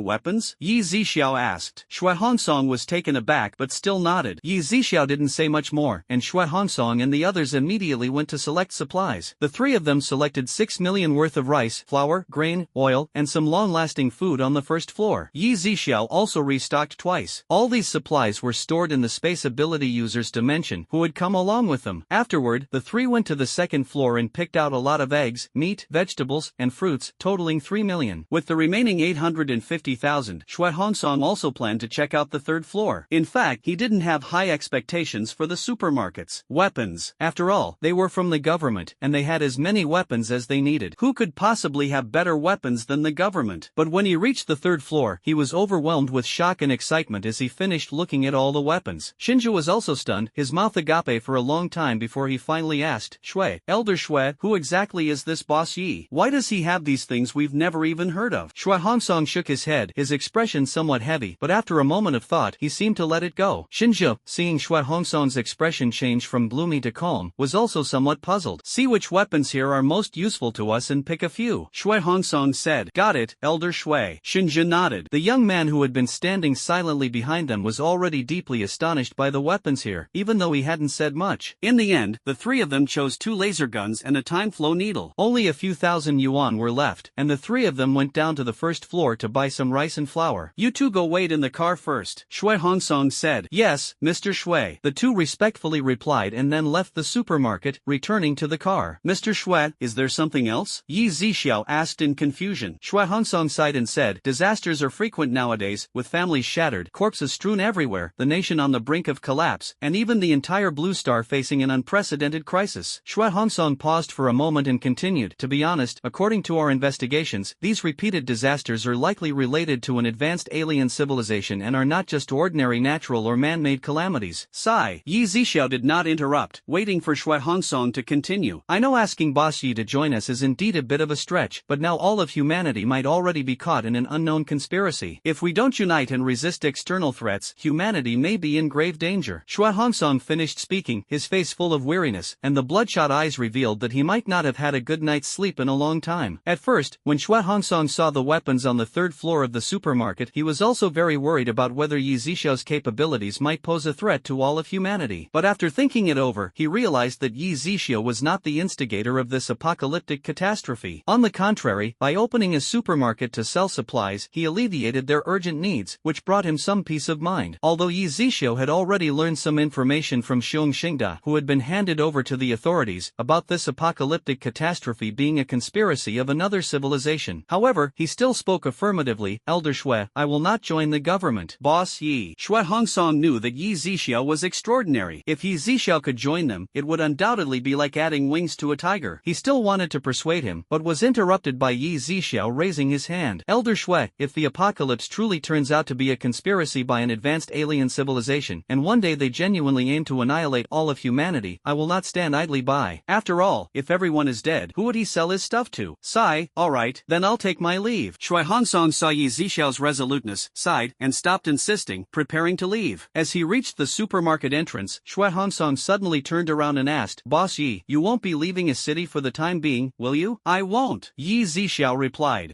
weapons?" Yzia asked. Shui Hongsong was taken aback but still nodded. Yzia didn't say much more, and Shui Hongsong and the others immediately went to select supplies. The three of them selected 6 million worth of rice, flour, grain, oil, and some long-lasting food on the first floor. Yzia also restocked twice. All these supplies were stored in the space ability user's dimension, who had come along with them. Afterward, the three went to the second floor and picked out a lot of eggs, meat, vegetables, and fruits, totaling 3 million. With the remaining 850,000, Shui Hongsong also planned to check out the third floor. In fact, he didn't have high expectations for the supermarkets. Weapons. After all, they were from the government, and they had as many weapons as they needed. Who could possibly have better weapons than the government? But when he reached the third floor, he was overwhelmed with shock and excitement as he finished looking at all the weapons. Shinja was also stunned, his mouth agape for a long time before he finally asked, "Shui, Elder Shui, who exactly is this boss Yi? Why does he have these things we've never even heard of?" Shui Hongsong shook his head, his expression somewhat heavy, but after a moment of thought, he seemed to let it go. Shinja, seeing Shui Hongsong's expression change from gloomy to calm, was also somewhat puzzled. "See which weapons here are most useful to us and pick a few," Shui Hongsong said. "Got it, Elder Shui." Shinja nodded. The young man who had been standing silently behind them was already deeply astonished by the weapons here, even though he hadn't said much. In the end, the three of them chose 2 laser guns and a time flow needle. Only a few thousand yuan were left, and the three of them went down to the first floor to buy some rice and flour. "You two go wait in the car first," Shui Hongsong said. "Yes, Mr. Shui," the two respectfully replied and then left the supermarket, returning to the car. "Mr. Shui, is there something else?" Yzia asked in confusion. Shui Hongsong sighed and said, "Disasters are frequent nowadays, with families shattered, corpses strewn everywhere, the nation on the brink of collapse, and even the entire Blue Star facing an unprecedented crisis." Shui Hongsong paused for a moment and continued, "To be honest, according to our investigations, these repeated disasters are likely related to an advanced alien civilization and are not just ordinary natural or man-made calamities." Sigh. Yzia did not interrupt, waiting for Shui Hongsong to continue. "I know asking Boss Yi to join us is indeed a bit of a stretch, but now all of humanity might already be caught in an unknown conspiracy. If we don't unite and resist external threats, humanity may be in grave danger." Shui Hongsong finished speaking, his face full of weariness, and the bloodshot eyes revealed that he might not have had a good night's sleep in a long time. At first, when Shui Hongsong saw the weapons on the third floor of the supermarket, he was also very worried about whether Yzia's capabilities might pose a threat to all of humanity. But after thinking it over, he realized that Yzia was not the instigator of this apocalyptic catastrophe. On the contrary, by opening a supermarket to sell supplies, he alleviated their urgent needs, which brought him some peace of mind. Although Yzia had already learned some information from Xiong Xingda, who had been handed over to the authorities, about this apocalyptic catastrophe being a conspiracy of another civilization. However, he still spoke affirmatively. "Elder Shui, I will not join the government." Boss Yi. Shui Hongsong knew that Yzia was extraordinary. If Yzia could join them, it would undoubtedly be like adding wings to a tiger. He still wanted to persuade him, but was interrupted by Yzia raising his hand. "Elder Shui, if the apocalypse truly turns out to be a conspiracy by an advanced alien civilization, and one day they genuinely aim to annihilate all of humanity, I will not stand idly by. After all, if everyone is dead, who would he sell his stuff to?" Sigh. "Alright, then I'll take my leave." Shui Hongsong saw Yzia's resoluteness, sighed, and stopped insisting, preparing to leave. As he reached the supermarket entrance, Shui Hongsong suddenly turned around and asked, "Boss Yi, you won't be leaving a city for the time being, will you?" "I won't," Yzia replied.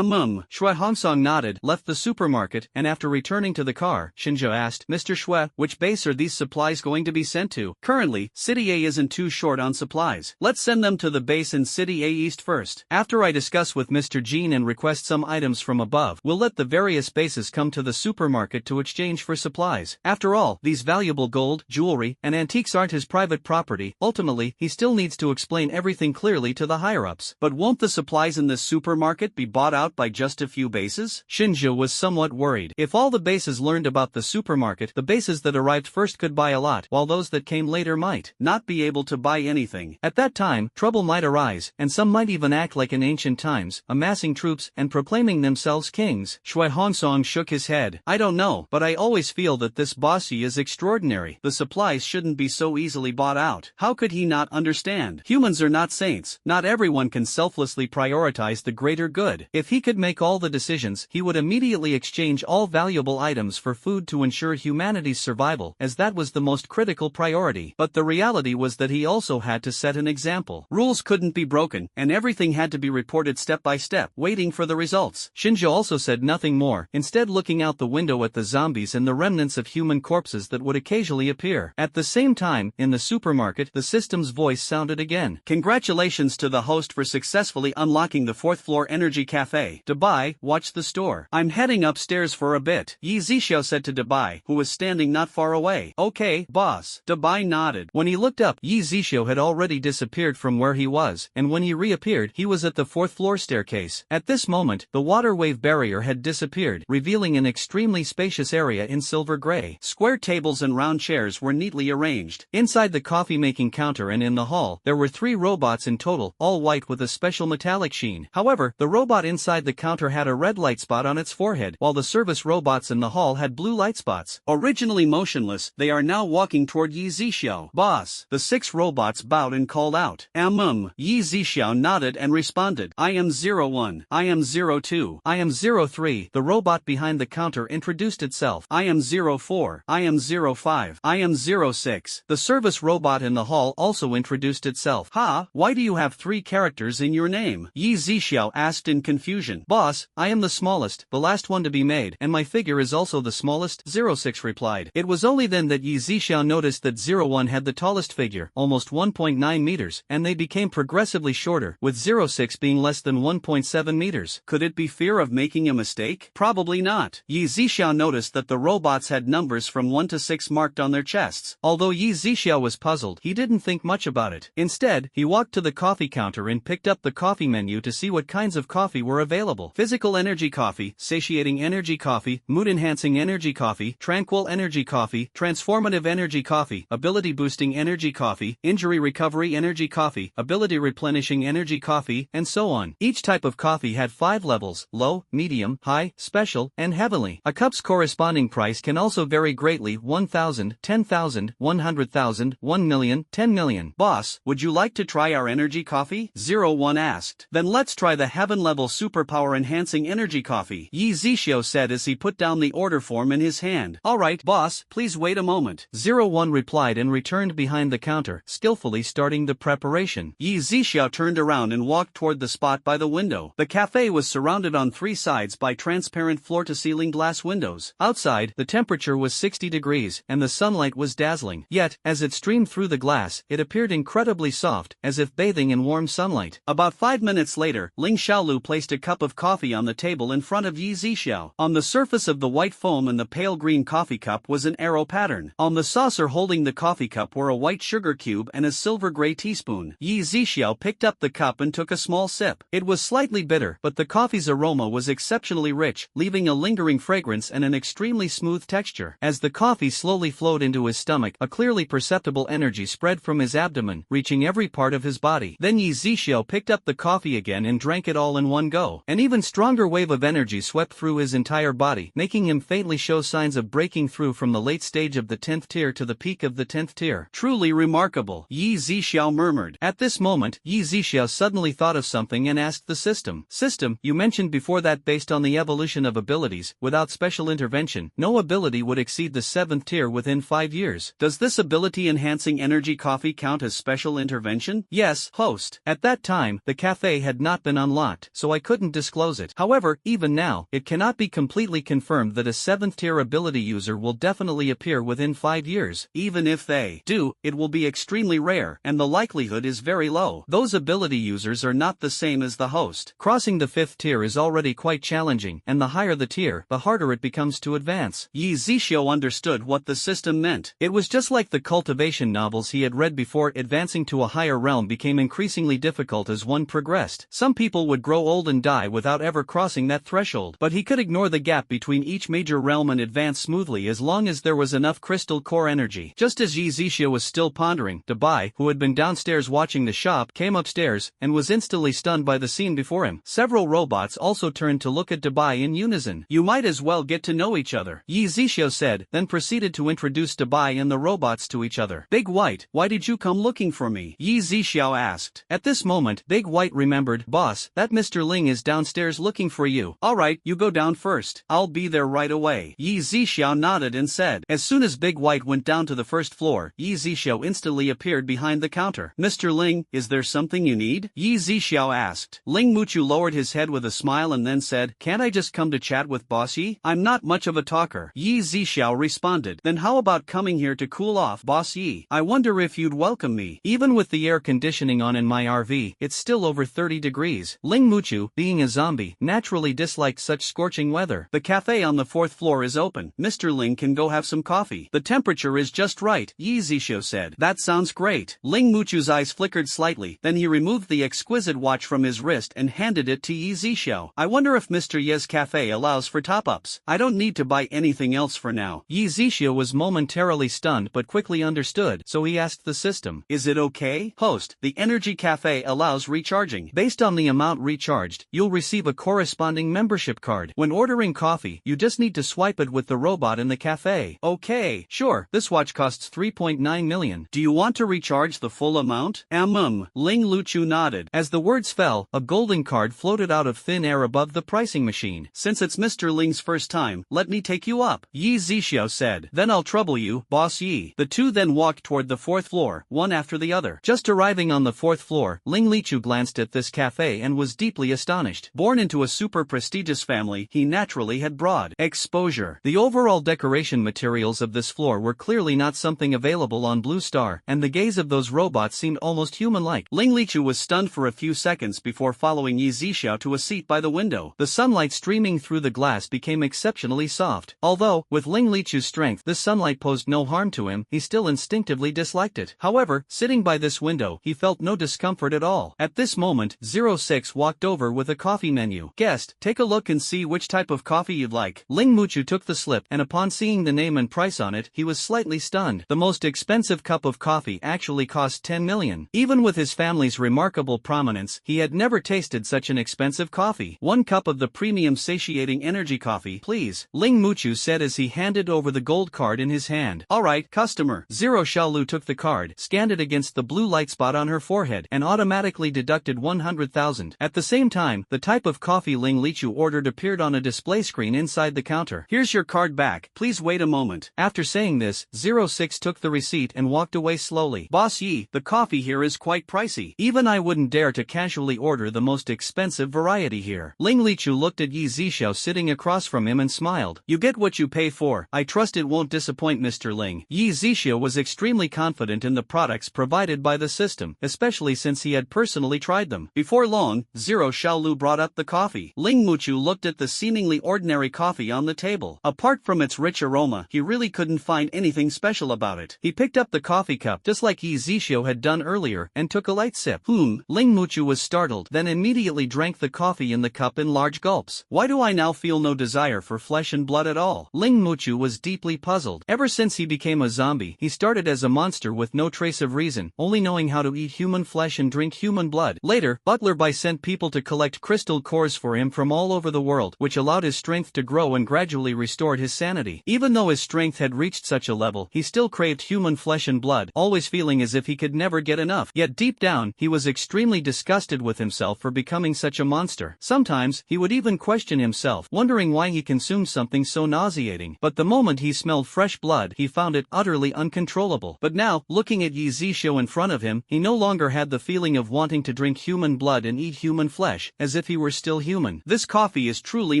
Shui Hongsong nodded, left the supermarket, and after returning to the car, Shinja asked, "Mr. Shui, which base are these supplies going to be sent to?" "Currently, City A isn't too short on supplies. Let's send them to the base in City A East first. After I discuss with Mr. Jean and request some items from above, we'll let the various bases come to the supermarket to exchange for supplies. After all, these valuable gold, jewelry, and antiques aren't his private property. Ultimately, he still needs to explain everything clearly to the higher-ups." "But won't the supplies in this supermarket be bought out by just a few bases?" Shinja was somewhat worried. If all the bases learned about the supermarket, the bases that arrived first could buy a lot, while those that came later might not be able to buy anything. At that time, trouble might arise, and some might even act like in ancient times, amassing troops and proclaiming themselves kings. Shui Hongsong shook his head. "I don't know, but I always feel that this Boss Yi is extraordinary. The supplies shouldn't be so easily bought out. How could he not understand? Humans are not saints. Not everyone can selflessly prioritize the greater good. If he could make all the decisions, he would immediately exchange all valuable items for food to ensure humanity's survival, as that was the most critical priority. But the reality was that he also had to set an example. sample. Rules couldn't be broken, and everything had to be reported step by step, waiting for the results. Shinjo also said nothing more, instead looking out the window at the zombies and the remnants of human corpses that would occasionally appear. At the same time, in the supermarket, the system's voice sounded again. Congratulations to the host for successfully unlocking the 4th floor energy cafe. Dabai, watch the store. I'm heading upstairs for a bit, Yzia said to Dabai, who was standing not far away. Okay, boss. Dabai nodded. When he looked up, Yzia had already disappeared from where he was, and when he reappeared, he was at the 4th floor staircase. At this moment, the water wave barrier had disappeared, revealing an extremely spacious area in silver gray. Square tables and round chairs were neatly arranged. Inside the coffee-making counter and in the hall, there were 3 robots in total, all white with a special metallic sheen. However, the robot inside the counter had a red light spot on its forehead, while the service robots in the hall had blue light spots. Originally motionless, they are now walking toward Yzia. Boss. The 6 robots bowed and called out. Yzia nodded and responded. I am 01. I am 02. I am 03. The robot behind the counter introduced itself. I am 04. I am 05. I am 06. The service robot in the hall also introduced itself. Why do you have 3 characters in your name? Yzia asked in confusion. Boss, I am the smallest, the last one to be made, and my figure is also the smallest, 06 replied. It was only then that Yzia noticed that 01 had the tallest figure, almost 1.9 meters, and they became progressively shorter, with 06 being less than 1.7 meters. Could it be fear of making a mistake? Probably not. Yzia noticed that the robots had numbers from 1 to 6 marked on their chests. Although Yzia was puzzled, he didn't think much about it. Instead, he walked to the coffee counter and picked up the coffee menu to see what kinds of coffee were available. Physical energy coffee, satiating energy coffee, mood-enhancing energy coffee, tranquil energy coffee, transformative energy coffee, ability-boosting energy coffee, injury recovery energy coffee, ability-replenishing energy coffee, and so on. Each type of coffee had 5 levels: low, medium, high, special, and heavenly. A cup's corresponding price can also vary greatly: 1,000, 10,000, 100,000, 1 million, 10 million. Boss, would you like to try our energy coffee? 01 asked. Then let's try the heaven-level superpower-enhancing energy coffee, Yzia said as he put down the order form in his hand. Alright, boss, please wait a moment. 01 replied and returned behind the counter, skillfully starting the preparation. Yzia turned around and walked toward the spot by the window. The cafe was surrounded on 3 sides by transparent floor-to-ceiling glass windows. Outside, the temperature was 60 degrees, and the sunlight was dazzling. Yet, as it streamed through the glass, it appeared incredibly soft, as if bathing in warm sunlight. About 5 minutes later, Ling Xiaolu placed a cup of coffee on the table in front of Yzia. On the surface of the white foam and the pale green coffee cup was an arrow pattern. On the saucer holding the coffee cup were a white sugar cube and a silver gray teaspoon. Yzia picked up the cup and took a small sip. It was slightly bitter, but the coffee's aroma was exceptionally rich, leaving a lingering fragrance and an extremely smooth texture. As the coffee slowly flowed into his stomach, a clearly perceptible energy spread from his abdomen, reaching every part of his body. Then Yzia picked up the coffee again and drank it all in one go. An even stronger wave of energy swept through his entire body, making him faintly show signs of breaking through from the late stage of the 10th tier to the peak of the 10th tier. Truly remarkable, Yzia murmured. At this moment, Yzia suddenly thought of something and asked the system. System, you mentioned before that based on the evolution of abilities, without special intervention, no ability would exceed the 7th tier within 5 years. Does this ability-enhancing energy coffee count as special intervention? Yes, host. At that time, the cafe had not been unlocked, so I couldn't disclose it. However, even now, it cannot be completely confirmed that a 7th tier ability user will definitely appear within 5 years. Even if they do, it will be extremely rare, and the likelihood is very low. Those ability users are not the same as the host. Crossing the 5th tier is already quite challenging, and the higher the tier, the harder it becomes to advance. Yzia understood what the system meant. It was just like the cultivation novels he had read before. Advancing to a higher realm became increasingly difficult as one progressed. Some people would grow old and die without ever crossing that threshold, but he could ignore the gap between each major realm and advance smoothly as long as there was enough crystal core energy. Just as Yzia was still pondering, Dabai, who had been downstairs watching the shop, came upstairs, and was instantly stunned by the scene before him. Several robots also turned to look at Dabai in unison. You might as well get to know each other, Yzia said, then proceeded to introduce Dabai and the robots to each other. Big White, why did you come looking for me? Yzia asked. At this moment, Big White remembered, boss, that Mr. Ling is downstairs looking for you. Alright, you go down first. I'll be there right away. Yzia nodded and said. As soon as Big White went down to the first floor, Yzia instantly appeared behind the counter. Mr. Ling, is there something you need? Yzia asked. Ling Muchu lowered his head with a smile and then said, can't I just come to chat with Boss Yi? I'm not much of a talker. Yzia responded. Then how about coming here to cool off, Boss Yi? I wonder if you'd welcome me. Even with the air conditioning on in my RV, it's still over 30 degrees. Ling Muchu, being a zombie, naturally disliked such scorching weather. The cafe on the 4th floor is open. Mr. Ling can go have some coffee. The temperature is just right, Yzia said. That sounds great. Ling Muchu's eyes flickered slightly, then he removed the exquisite watch from his wrist and handed it to Yzia. I wonder if Mr. Ye's cafe allows for top-ups. I don't need to buy anything else for now. Yzia was momentarily stunned but quickly understood, so he asked the system, is it okay? Host, the energy cafe allows recharging. Based on the amount recharged, you'll receive a corresponding membership card. When ordering coffee, you just need to swipe it with the robot in the cafe. Okay, sure, this watch costs 3.9 million. Do you want to recharge the full amount? Ling Luchu nodded. As the words fell, a golden card floated out of thin air above the pricing machine. Since it's Mr. Ling's first time, let me take you up, Yzia said. Then I'll trouble you, Boss Yi. The two then walked toward the 4th floor, one after the other. Just arriving on the 4th floor, Ling Lichu glanced at this cafe and was deeply astonished. Born into a super prestigious family, he naturally had broad exposure. The overall decoration materials of this floor were clearly not something available on Blue Star, and the gaze of those robots seemed almost human-like. Ling Lichu was stunned for a few seconds before following Yzia to a seat by the window. The sunlight streaming through the glass became exceptionally soft. Although, with Ling Lichu's strength, this sunlight posed no harm to him, he still instinctively disliked it. However, sitting by this window, he felt no discomfort at all. At this moment, 06 walked over with a coffee menu. Guest, take a look and see which type of coffee you'd like. Ling Muchu took the slip, and upon seeing the name and price on it, he was slightly stunned. The most expensive cup of coffee actually cost 10 million. Even with his family's remarkable prominence, he had never tasted such an expensive coffee. 1 cup of the premium satiating energy coffee, please, Ling Muchu said as he handed over the gold card in his hand. Alright, customer. Zero Xiaolu took the card, scanned it against the blue light spot on her forehead, and automatically deducted 100,000. At the same time, the type of coffee Ling Lichu ordered appeared on a display screen inside the counter. Here's your card back, please wait a moment. After saying this, 06 took the receipt and walked away slowly. Boss Yi, the coffee here is quite pricey. Even I wouldn't dare to casually order the most expensive variety here. Ling Lichu looked at Yzia sitting across from him and smiled. You get what you pay for. I trust it won't disappoint, Mr. Ling. Yzia was extremely confident in the products provided by the system, especially since he had personally tried them. Before long, Zero Xiaolu brought up the coffee. Ling Muchu looked at the seemingly ordinary coffee on the table. Apart from its rich aroma, he really couldn't find anything special about it. He picked up the coffee cup just like Yzia had done earlier and took a light sip. Ling Muchu was startled, then immediately drank the coffee in the cup in large gulps. Why do I now feel no desire for flesh and blood at all? Ling Muchu was deeply puzzled. Ever since he became a zombie, he started as a monster with no trace of reason, only knowing how to eat human flesh and drink human blood. Later, Butler Bai sent people to collect crystal cores for him from all over the world, which allowed his strength to grow and gradually restored his sanity. Even though his strength had reached such a level, he still craved human flesh and blood, always feeling as if he could never get enough. Yet deep down, he was extremely disgusted with himself for becoming such a monster. Sometimes, he would even question himself, wondering why he consumed something so nauseating. But the moment he smelled fresh blood, he found it utterly uncontrollable. But now, looking at Yzia in front of him, he no longer had the feeling of wanting to drink human blood and eat human flesh, as if he were still human. This coffee is truly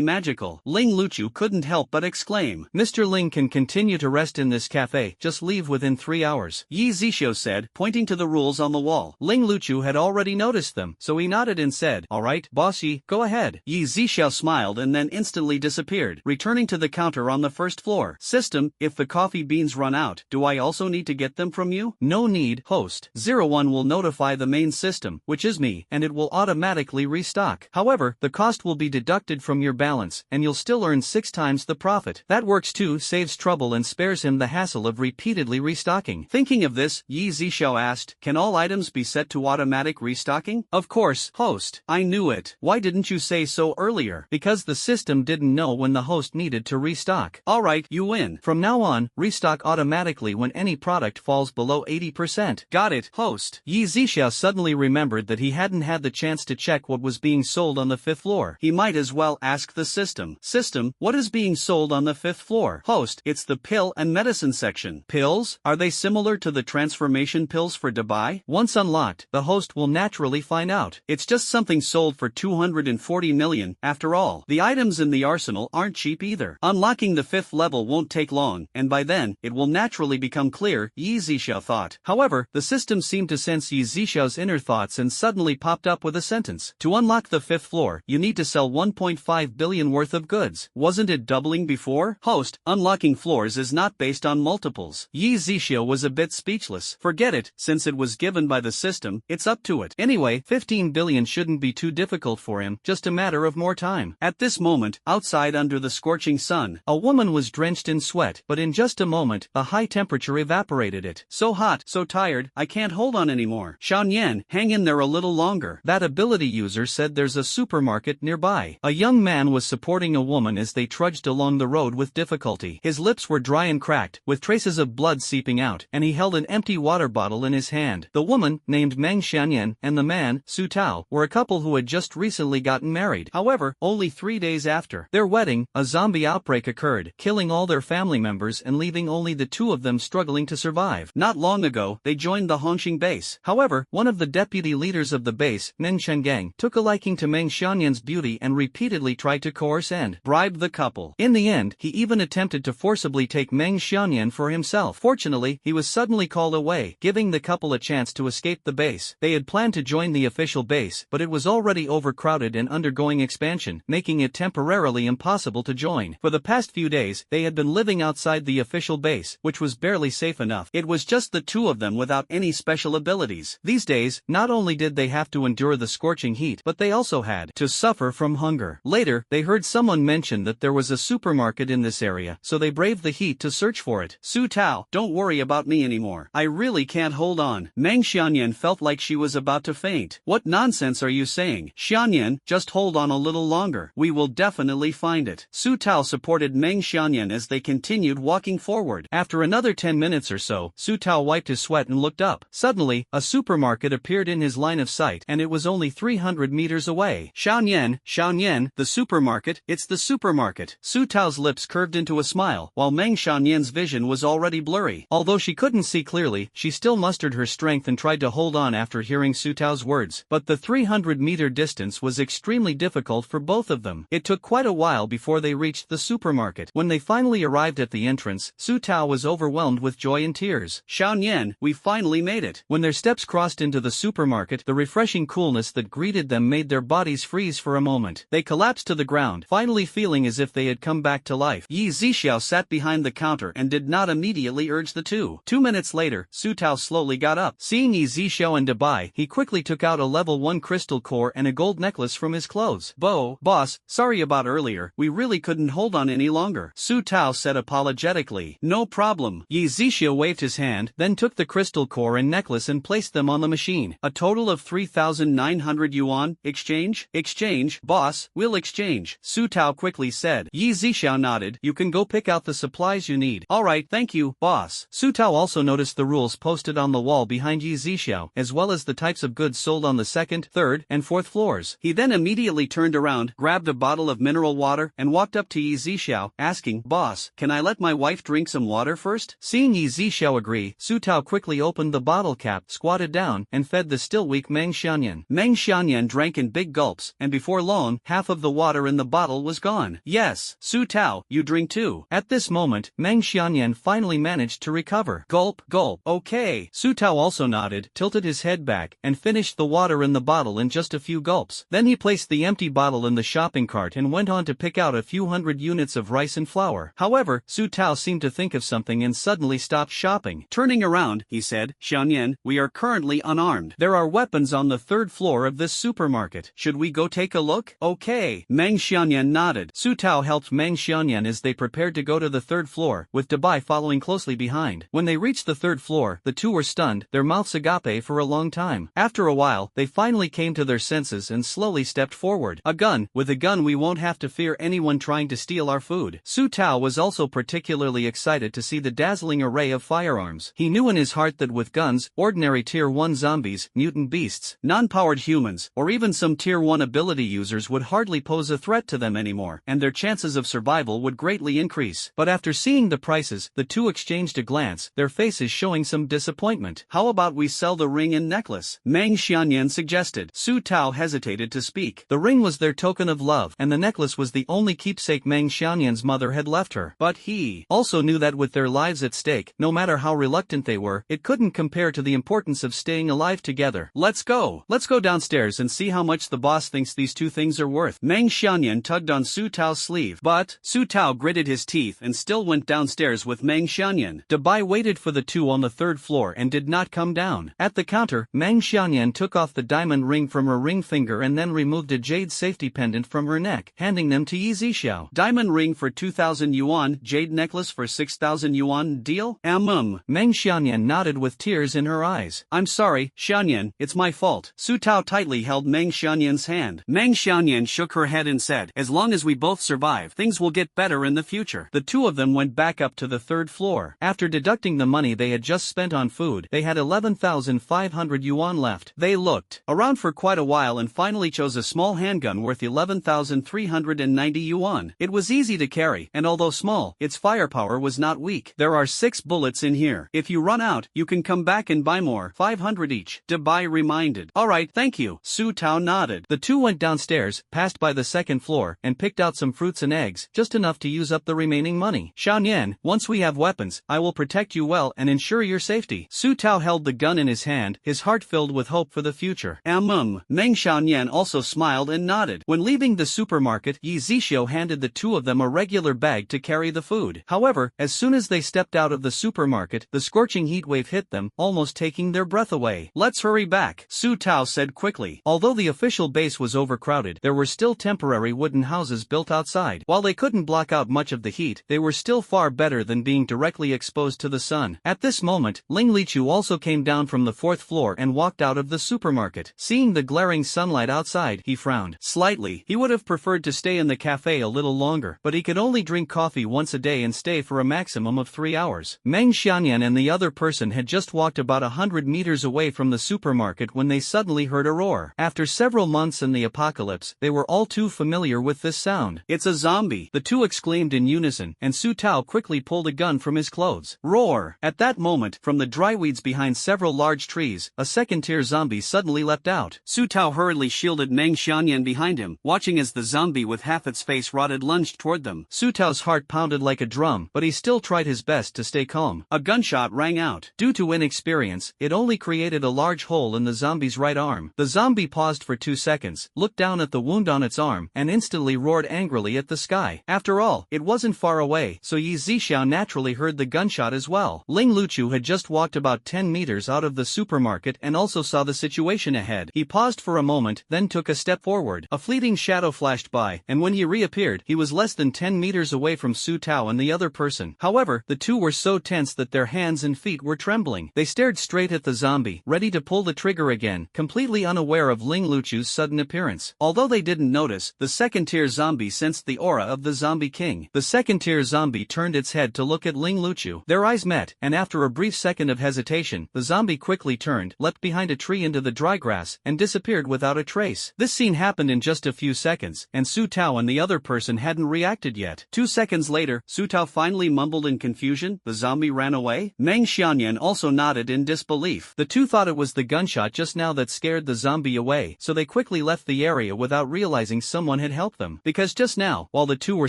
magical, Ling Luchu couldn't help but exclaim. Mr. Ling can continue to rest in this cafe, just leave within 3 hours, Yzia said, pointing to the rules on the wall. Ling Luchu had already noticed them, so he nodded and said, alright, Boss Yi, go ahead. Yzia smiled and then instantly disappeared, returning to the counter on the 1st floor. System, if the coffee beans run out, do I also need to get them from you? No need, host. 01 will notify the main system, which is me, and it will automatically restock. However, the cost will be deducted from your balance, and you'll still earn 6 times the profit. That works too, saves trouble and spares him the hassle of repeatedly restocking. Thinking of this, Yzia asked, can all items be set to automatic restocking? Of course, host. I knew it. Why didn't you say so earlier? Because the system didn't know when the host needed to restock. Alright, you win. From now on, restock automatically when any product falls below 80%. Got it, host. Yzia suddenly remembered that he hadn't had the chance to check what was being sold on the 5th floor. He might as well ask the system. System, what is being sold on the 5th floor? Host, it's the pill and medicine section. Pills? Are they similar to the transformation pills for buy? Once unlocked, the host will naturally find out. It's just something sold for 240 million, after all. The items in the arsenal aren't cheap either. Unlocking the 5th level won't take long, and by then, it will naturally become clear, Yzia thought. However, the system seemed to sense Yzia's inner thoughts and suddenly popped up with a sentence. To unlock the 5th floor, you need to sell 1.5 billion worth of goods. Wasn't it doubling before? Host, unlocking floors is not based on multiples. Yzia was a bit speechless. Forget it, since it was given by the system, it's up to it. Anyway, 15 billion shouldn't be too difficult for him, just a matter of more time. At this moment, outside under the scorching sun, a woman was drenched in sweat, but in just a moment, a high temperature evaporated it. So hot, so tired, I can't hold on anymore. Xiaoyan, hang in there a little longer. That ability user said there's a supermarket nearby. A young man was supporting a woman as they trudged along the road with difficulty. His lips were dry and cracked, with traces of blood seeping out, and he held an empty water bottle in his hand. The woman, named Meng Xianyan, and the man, Su Tao, were a couple who had just recently gotten married. However, only 3 days after their wedding, a zombie outbreak occurred, killing all their family members and leaving only the two of them struggling to survive. Not long ago, they joined the Hongxing base. However, one of the deputy leaders of the base, Meng Chenggang, took a liking to Meng Xianyan's beauty and repeatedly tried to coerce and bribe the couple. In the end, he even attempted to forcibly take Meng Xianyan for himself. Fortunately, he was suddenly called away, giving the couple a chance to escape the base. They had planned to join the official base, but it was already overcrowded and undergoing expansion, making it temporarily impossible to join. For the past few days, they had been living outside the official base, which was barely safe enough. It was just the two of them without any special abilities. These days, not only did they have to endure the scorching heat, but they also had to suffer from hunger. Later, they heard someone mention that there was a supermarket in this area, so they braved the heat to search for it. Su Tao, don't worry about me anymore. I really can't hold on. Meng Xianyan felt like she was about to faint. What nonsense are you saying? Xianyan, just hold on a little longer. We will definitely find it. Su Tao supported Meng Xianyan as they continued walking forward. After another 10 minutes or so, Su Tao wiped his sweat and looked up. Suddenly, a supermarket appeared in his line of sight, and it was only 300 meters away. Xiaoyan, the supermarket, it's the supermarket. Su Tao's lips curved into a smile, while Meng Xianyan's vision was already blurry. Although she couldn't see clearly, she still mustered her strength and tried to hold on after hearing Su Tao's words. But the 300-meter distance was extremely difficult for both of them. It took quite a while before they reached the supermarket. When they finally arrived at the entrance, Su Tao was overwhelmed with joy and tears. Xiaoyan, we finally made it. When their steps crossed into the supermarket, the refreshing coolness that greeted them made their bodies freeze for a moment. They collapsed to the ground, finally feeling as if they had come back to life. Yzia sat behind the counter and did not immediately urge the two. 2 minutes later, Su Tao slowly got up. Seeing Yzia and Dabai, he quickly took out a level 1 crystal core and a gold necklace from his clothes. Boss, sorry about earlier, we really couldn't hold on any longer. Su Tao said apologetically. No problem. Yzia waved his hand, then took the crystal core and necklace and placed them on the machine. A total of 3,900 yuan. Exchange, boss, we'll exchange. Su Tao quickly said. Yzia nodded. You can go pick out the supplies you need. Alright, thank you, boss. Su Tao also noticed the rules posted on the wall behind Yzia, as well as the types of goods sold on the 2nd, 3rd, and 4th floors. He then immediately turned around, grabbed a bottle of mineral water, and walked up to Yzia, asking, Boss, can I let my wife drink some water first? Seeing Yzia agree, Su Tao quickly opened the bottle cap, squatted down, and fed the still weak Meng Xianyan. Meng Xianyan drank in big gulps, and before long, half of the water in the bottle was gone. Yes, Su Tao, you drink too. At this moment, Meng Xianyan finally managed to recover. Gulp. Okay. Su Tao also nodded, tilted his head back, and finished the water in the bottle in just a few gulps. Then he placed the empty bottle in the shopping cart and went on to pick out a few hundred units of rice and flour. However, Su Tao seemed to think of something and suddenly stopped shopping. Turning around, he said, Xianyan, we are currently unarmed. There are weapons on the 3rd floor of this supermarket. Should we go take a look? Okay. Meng Xianyan nodded. Su Tao helped Meng Xianyan as they prepared to go to the 3rd floor, with Dabai following closely behind. When they reached the 3rd floor, the two were stunned, their mouths agape for a long time. After a while, they finally came to their senses and slowly stepped forward. A gun. With a gun we won't have to fear anyone trying to steal our food. Su Tao was also particularly excited to see the dazzling array of firearms. He knew in his heart that with guns, ordinary Tier 1 zombies, mutant beasts, non-powered humans, or even some Tier 1 ability users would hardly pose a threat to them anymore, and their chances of survival would greatly increase. But after seeing the prices, the two exchanged a glance, their faces showing some disappointment. how about we sell the ring and necklace? Meng Xianyan suggested. Su Tao hesitated to speak. The ring was their token of love, and the necklace was the only keepsake Meng Xianyan's mother had left her. But he also knew that with their lives at stake, no matter how reluctant they were, it couldn't compare to the importance of staying alive together. Let's go. Let's go downstairs and see how much the boss thinks these two things are worth. Meng Xianyan tugged on Su Tao's sleeve, but Su Tao gritted his teeth and still went downstairs with Meng Xianyan. Bai waited for the two on the third floor and did not come down. At the counter, Meng Xianyan took off the diamond ring from her ring finger and then removed a jade safety pendant from her neck, handing them to Yzia. Diamond ring for 2,000 yuan, jade necklace for 6,000 yuan, deal? Meng Xianyan nodded with tears in her eyes. I'm sorry, Xianyan, it's my fault. Su Tao tightly held Meng Xianyan's hand. Meng Xianyan shook her head and said, as long as we both survive, things will get better in the future. The two of them went back up to the third floor. After deducting the money they had just spent on food, they had 11,500 yuan left. They looked around for quite a while and finally chose a small handgun worth 11,390 yuan. It was easy to carry, and although small, its firepower was not weak. There are 6 bullets in here. If you run out, you can come back and buy more. 500 each, Bai reminded. Alright, thank you. Su Tao nodded. The two went downstairs, passed by the second floor, and picked out some fruits and eggs, just enough to use up the remaining money. Xianyan, once we have weapons, I will protect you well and ensure your safety. Su Tao held the gun in his hand, his heart filled with hope for the future. Meng Xianyan also smiled and nodded. When leaving the supermarket, Yzia handed the two of them a regular bag to carry the food. However, as soon as they stepped out of the supermarket, the scorching heat wave hit them, almost taking their breath away. Let's hurry back, Su Tao said quickly. Although the official base was overcrowded, there were still temporary wooden houses built outside. While they couldn't block out much of the heat, they were still far better than being directly exposed to the sun. At this moment, Ling Lichu also came down from the 4th floor and walked out of the supermarket. Seeing the glaring sunlight outside, he frowned slightly. He would have preferred to stay in the cafe a little longer, but he could only drink coffee once a day and stay for a maximum of 3 hours. Meng Xianyan and the other person had just walked about 100 meters away from the supermarket when they suddenly heard a roar. After several months in the apocalypse, they were all too familiar with this sound. It's a zombie, the two exclaimed in unison, and Su Tao quickly pulled a gun from his clothes. Roar! At that moment, from the dry weeds behind several large trees, a second-tier zombie suddenly leapt out. Su Tao hurriedly shielded Meng Xianyan behind him, watching as the zombie with half its face rotted lunged toward them. Su Tao's heart pounded like a drum, but he still tried his best to stay calm. A gunshot rang out. Due to inexperience, it only created a large hole in the zombie's right arm. The zombie paused for 2 seconds, looked down at the wound on its arm, and instantly roared angrily at the sky. After all, it wasn't far away, so Yzia naturally heard the gunshot as well. Ling Lichu had just walked about 10 meters out of the supermarket and also saw the situation ahead. He paused for a moment, then took a step forward. A fleeting shadow flashed by, and when he reappeared, he was less than 10 meters away from Su Tao and the other person. However, the two were so tense that their hands and feet were trembling. They stared straight at the zombie, ready to pull the trigger again, completely unaware of Ling Lichu's sudden appearance. Although they didn't notice, the second-tier zombie sensed the aura of the zombie king. The second-tier zombie turned its head to look at Ling Lichu. Their eyes met, and after a brief second of hesitation, the zombie quickly turned, leapt behind a tree into the dry grass, and disappeared without a trace. This scene happened in just a few seconds, and Su Tao and the other person hadn't reacted yet. 2 seconds later, Su Tao finally mumbled in confusion, "The zombie ran away?" Meng Xianyan also nodded in disbelief. The two thought it was the gunshot just now that scared the zombie away, so they quickly left the area without realizing someone had helped them. Because just now, while the two were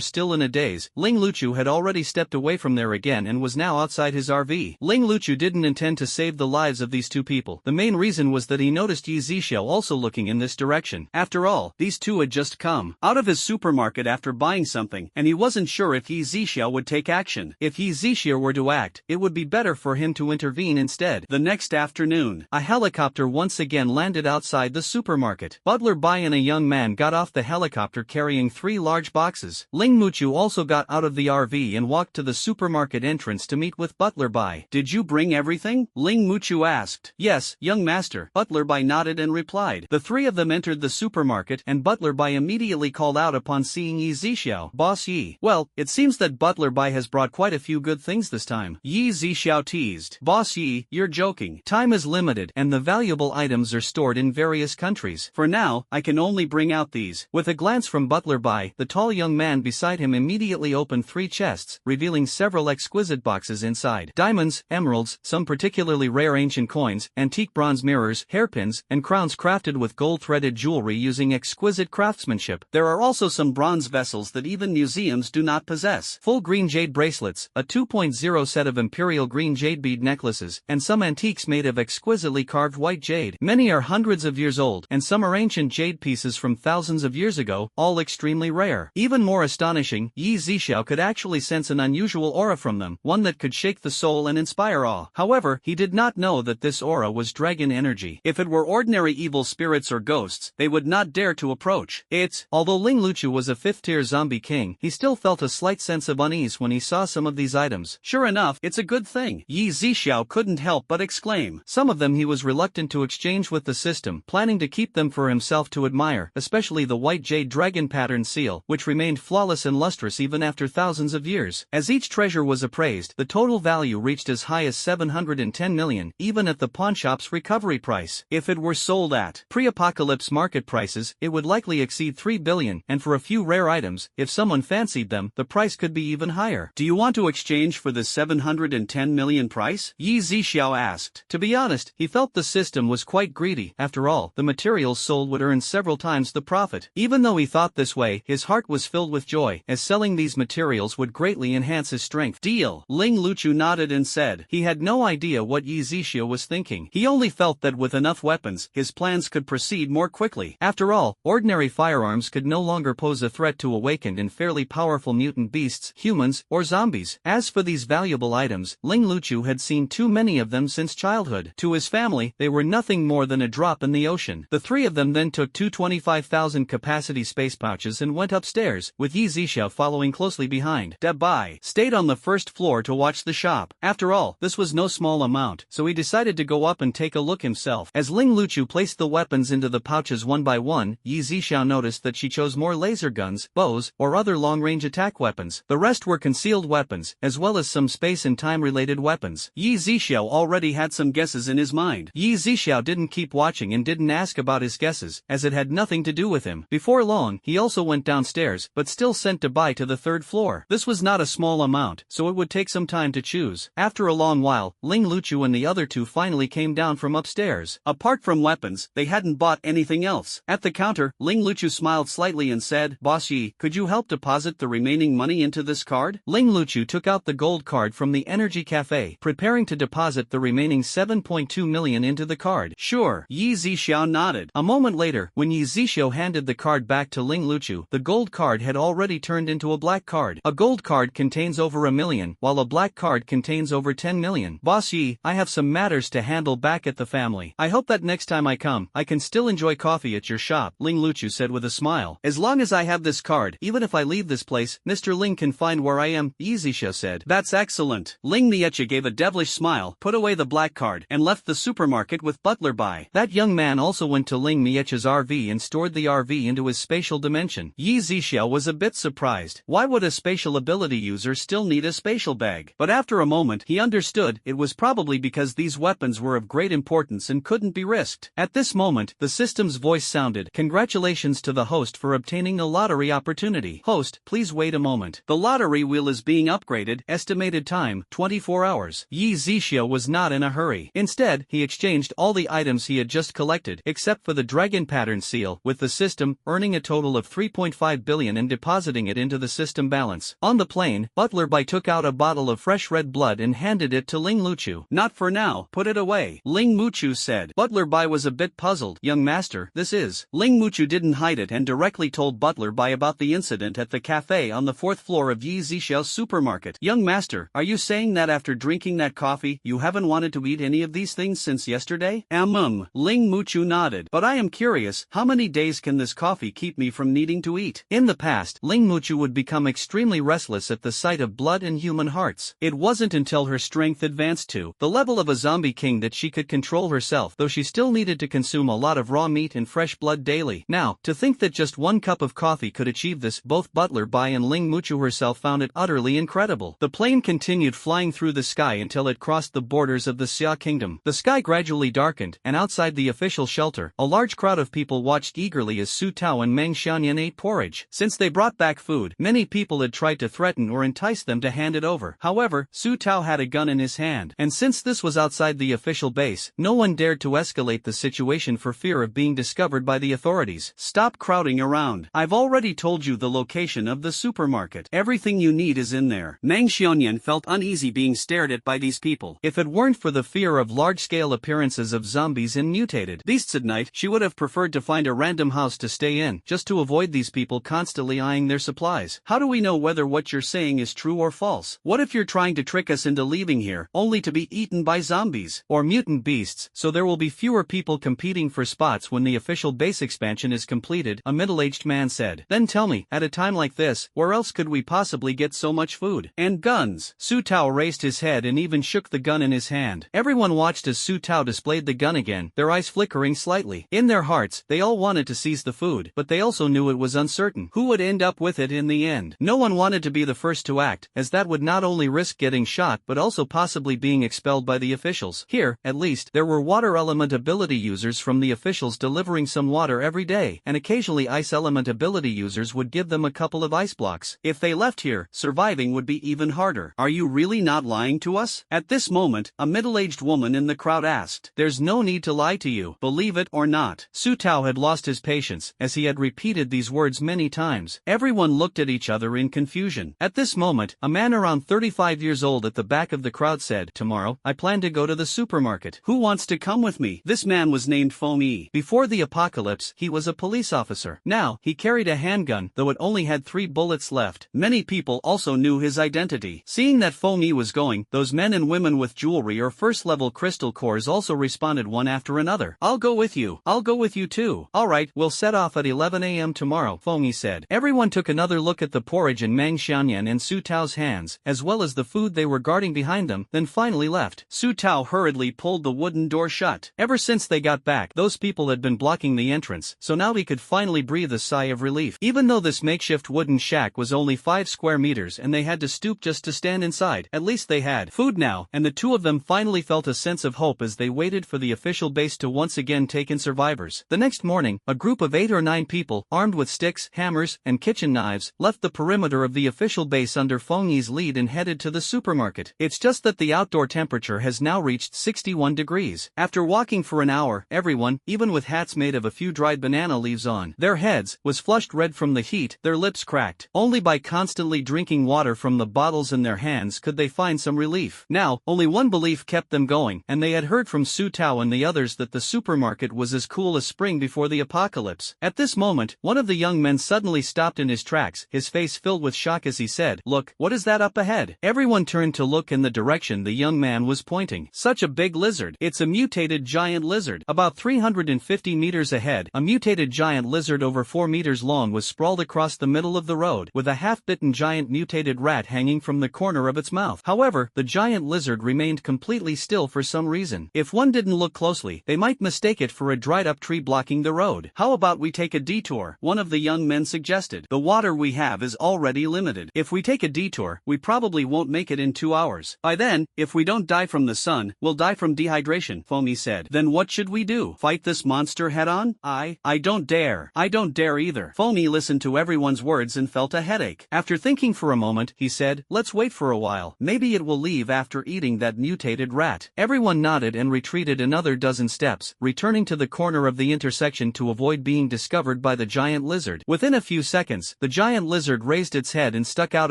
still in a daze, Ling Lichu had already stepped away from there again and was now outside his RV. Ling Lichu didn't intend to save the lives of these two people. The main reason was that he noticed Yzia also looking in this direction. After all, these two had just come out of his supermarket after buying something, and he wasn't sure if Yzia would take action. If Yzia were to act, it would be better for him to intervene instead. The next afternoon, a helicopter once again landed outside the supermarket. Butler Bai and a young man got off the helicopter carrying 3 large boxes. Ling Lichu also got out of the RV and walked to the supermarket entrance to meet with Butler Bai. "Did you bring everything?" Ling Lichu asked. "Yes, young master," Butler Bai nodded and replied. The three of them entered the supermarket, and Butler Bai immediately called out upon seeing Yzia. "Boss Yi." "Well, it seems that Butler Bai has brought quite a few good things this time." Yzia teased. "Boss Yi, you're joking. Time is limited, and the valuable items are stored in various countries. For now, I can only bring out these." With a glance from Butler Bai, the tall young man beside him immediately opened 3 chests, revealing several exquisite boxes inside. Diamonds, emeralds, some particularly particularly rare ancient coins, antique bronze mirrors, hairpins, and crowns crafted with gold-threaded jewelry using exquisite craftsmanship. There are also some bronze vessels that even museums do not possess. Full green jade bracelets, a 2.0 set of imperial green jade bead necklaces, and some antiques made of exquisitely carved white jade. Many are hundreds of years old, and some are ancient jade pieces from thousands of years ago, all extremely rare. Even more astonishing, Yzia could actually sense an unusual aura from them, one that could shake the soul and inspire awe. However, he did not know that this aura was dragon energy. If it were ordinary evil spirits or ghosts, they would not dare to approach it. Although Ling Luchu was a 5th-tier zombie king, he still felt a slight sense of unease when he saw some of these items. Sure enough, it's a good thing, Yzia couldn't help but exclaim. Some of them he was reluctant to exchange with the system, planning to keep them for himself to admire, especially the white jade dragon pattern seal, which remained flawless and lustrous even after thousands of years. As each treasure was appraised, the total value reached as high as 710 million, even at the pawnshop's recovery price. If it were sold at pre-apocalypse market prices, it would likely exceed 3 billion, and for a few rare items, if someone fancied them, the price could be even higher. Do you want to exchange for the 710 million price? Yzia asked. To be honest, he felt the system was quite greedy. After all, the materials sold would earn several times the profit. Even though he thought this way, his heart was filled with joy, as selling these materials would greatly enhance his strength. Deal. Ling Luchu nodded and said. He had no idea what Yzia was thinking. He only felt that with enough weapons, his plans could proceed more quickly. After all, ordinary firearms could no longer pose a threat to awakened and fairly powerful mutant beasts, humans, or zombies. As for these valuable items, Ling Luchu had seen too many of them since childhood. To his family, they were nothing more than a drop in the ocean. The three of them then took two 25,000 capacity space pouches and went upstairs, with Yzia following closely behind. Dabai stayed on the first floor to watch the shop. After all, this was no small amount, so he decided to go up and take a look himself. As Ling Luchu placed the weapons into the pouches one by one, Yzia noticed that she chose more laser guns, bows, or other long-range attack weapons. The rest were concealed weapons, as well as some space and time-related weapons. Yzia already had some guesses in his mind. Yzia didn't keep watching and didn't ask about his guesses, as it had nothing to do with him. Before long, he also went downstairs, but still sent Dabai to the third floor. This was not a small amount, so it would take some time to choose. After a long while, Ling Luchu and the other two finally came down from upstairs. Apart from weapons, they hadn't bought anything else. At the counter, Ling Luchu smiled slightly and said, "Boss Yi, could you help deposit the remaining money into this card?" Ling Luchu took out the gold card from the Energy Cafe, preparing to deposit the remaining 7.2 million into the card. Sure, Yzia nodded. A moment later, when Yzia handed the card back to Ling Luchu, the gold card had already turned into a black card. A gold card contains over 1 million, while a black card contains over 10 million. Boss Yi, I have some matters to handle back at the family. I hope that next time I come, I can still enjoy coffee at your shop, Ling Luchu said with a smile. As long as I have this card, even if I leave this place, Mr. Ling can find where I am, Yzia said. That's excellent. Ling Yzia gave a devilish smile, put away the black card, and left the supermarket with Butler Bai. That young man also went to Ling Yzia's RV and stored the RV into his spatial dimension. Yzia was a bit surprised. Why would a spatial ability user still need a spatial bag? But after a moment, he understood it was probably because these weapons were of great importance and couldn't be risked. At this moment, the system's voice sounded. Congratulations to the host for obtaining a lottery opportunity. Host, please wait a moment. The lottery wheel is being upgraded. Estimated time, 24 hours. Yzia was not in a hurry. Instead, he exchanged all the items he had just collected, except for the dragon pattern seal, with the system, earning a total of 3.5 billion and depositing it into the system balance. On the plane, Butler Bai took out a bottle of fresh red blood and handed it to Ling Luchu. Not for now, put it away, Ling Luchu said. Butler Bai was a bit puzzled. Young master, this is. Ling Luchu didn't hide it and directly told Butler Bai about the incident at the cafe on the 4th floor of Yzia's supermarket. Young master, are you saying that after drinking that coffee, you haven't wanted to eat any of these things since yesterday? Ling Luchu nodded. But I am curious, how many days can this coffee keep me from needing to eat? In the past, Ling Luchu would become extremely restless at the sight of blood and human hearts. It wasn't until her strength advanced to the level of a zombie king that she could control herself, though she still needed to consume a lot of raw meat and fresh blood daily. Now, to think that just one cup of coffee could achieve this, both Butler Bai and Ling Luchu herself found it utterly incredible. The plane continued flying through the sky until it crossed the borders of the Xia kingdom. The sky gradually darkened, and outside the official shelter, a large crowd of people watched eagerly as Su Tao and Meng Xianyan ate porridge. Since they brought back food, many people had tried to threaten or entice them to hand it over. However, Su Tao had a gun in his hand, and since this was outside the official base, no one dared to escalate the situation for fear of being discovered by the authorities. Stop crowding around. I've already told you the location of the supermarket. Everything you need is in there. Meng Xiaoyan felt uneasy being stared at by these people. If it weren't for the fear of large-scale appearances of zombies and mutated beasts at night, she would have preferred to find a random house to stay in, just to avoid these people constantly eyeing their supplies. How do we know whether what you're saying is true or false? What if you're trying to trick us into leaving here, only to be eaten by zombies or mutant beasts, so there will be fewer people competing for spots when the official base expansion is completed, a middle-aged man said. Then tell me, at a time like this, where else could we possibly get so much food? And guns. Su Tao raised his head and even shook the gun in his hand. Everyone watched as Su Tao displayed the gun again, their eyes flickering slightly. In their hearts, they all wanted to seize the food, but they also knew it was uncertain who would end up with it in the end. No one wanted to be the first to act, as that would not only risk getting shot but also possibly being expelled by the officials. Here, at least, there were water element ability users from the officials delivering some water every day, and occasionally ice element ability users would give them a couple of ice blocks. If they left here, surviving would be even harder. Are you really not lying to us? At this moment, a middle-aged woman in the crowd asked. There's no need to lie to you, believe it or not. Su Tao had lost his patience, as he had repeated these words many times. Everyone looked at each other in confusion. At this moment, a man around 35 years old at the back of the crowd said, Tomorrow, I plan to go to the supermarket. Who wants to come with me? This man was named Feng Yi. Before the apocalypse, he was a police officer. Now, he carried a handgun, though it only had 3 bullets left. Many people also knew his identity. Seeing that Feng Yi was going, those men and women with jewelry or first-level crystal cores also responded one after another. I'll go with you. I'll go with you too. Alright, we'll set off at 11 a.m. tomorrow, Feng Yi said. Everyone took another look at the porridge in Meng Xiaoyan and Su Tao's hands, as well as the food they were guarding behind them, then finally left. Su Tao hurriedly pulled the wooden door shut. Ever since they got back, those people had been blocking the entrance, so now he could finally breathe a sigh of relief. Even though this makeshift wooden shack was only 5 square meters and they had to stoop just to stand inside, at least they had food now, and the two of them finally felt a sense of hope as they waited for the official base to once again take in survivors. The next morning, a group of 8 or 9 people, armed with sticks, hammers, and kitchen knives, left the perimeter of the official base under Feng Yi's lead and headed to the supermarket. It's just that the outdoor temperature has now reached 61 degrees. After walking for an hour, everyone, even with hats made of a few dried banana leaves on their heads, was flushed red from the heat, their lips cracked. Only by constantly drinking water from the bottles in their hands could they find some relief. Now, only one belief kept them going, and they had heard from Su Tao and the others that the supermarket was as cool as spring before the apocalypse. At this moment, one of the young men suddenly stopped in his tracks, his face filled with shock as he said, Look, what is that up ahead? Everyone turned to look in the direction the young man was pointing. Such a big lizard. It's a mutated giant lizard. About 350 meters ahead, a mutated giant lizard over 4 meters long was sprawled across the middle of the road, with a half-bitten giant mutated rat hanging from the corner of its mouth. However, the giant lizard remained completely still for some reason. If one didn't look closely, they might mistake it for a dried-up tree blocking the road. How about we take a detour? One of the young men suggested. The water we have is already limited. If we take a detour, we probably won't make it in 2 hours. By then, if we don't die from the sun, we'll die from dehydration, Feng Yi said. Then what should we do? Fight this monster head-on? I don't dare. I don't dare either. Feng Yi listened to everyone's words and felt a headache. After thinking for a moment, he said, Let's wait for a while. Maybe it will leave after eating that mutated rat. Everyone nodded and retreated another dozen steps, returning to the corner of the intersection to avoid being discovered by the giant lizard. Within a few seconds, the giant lizard raised its head and stuck out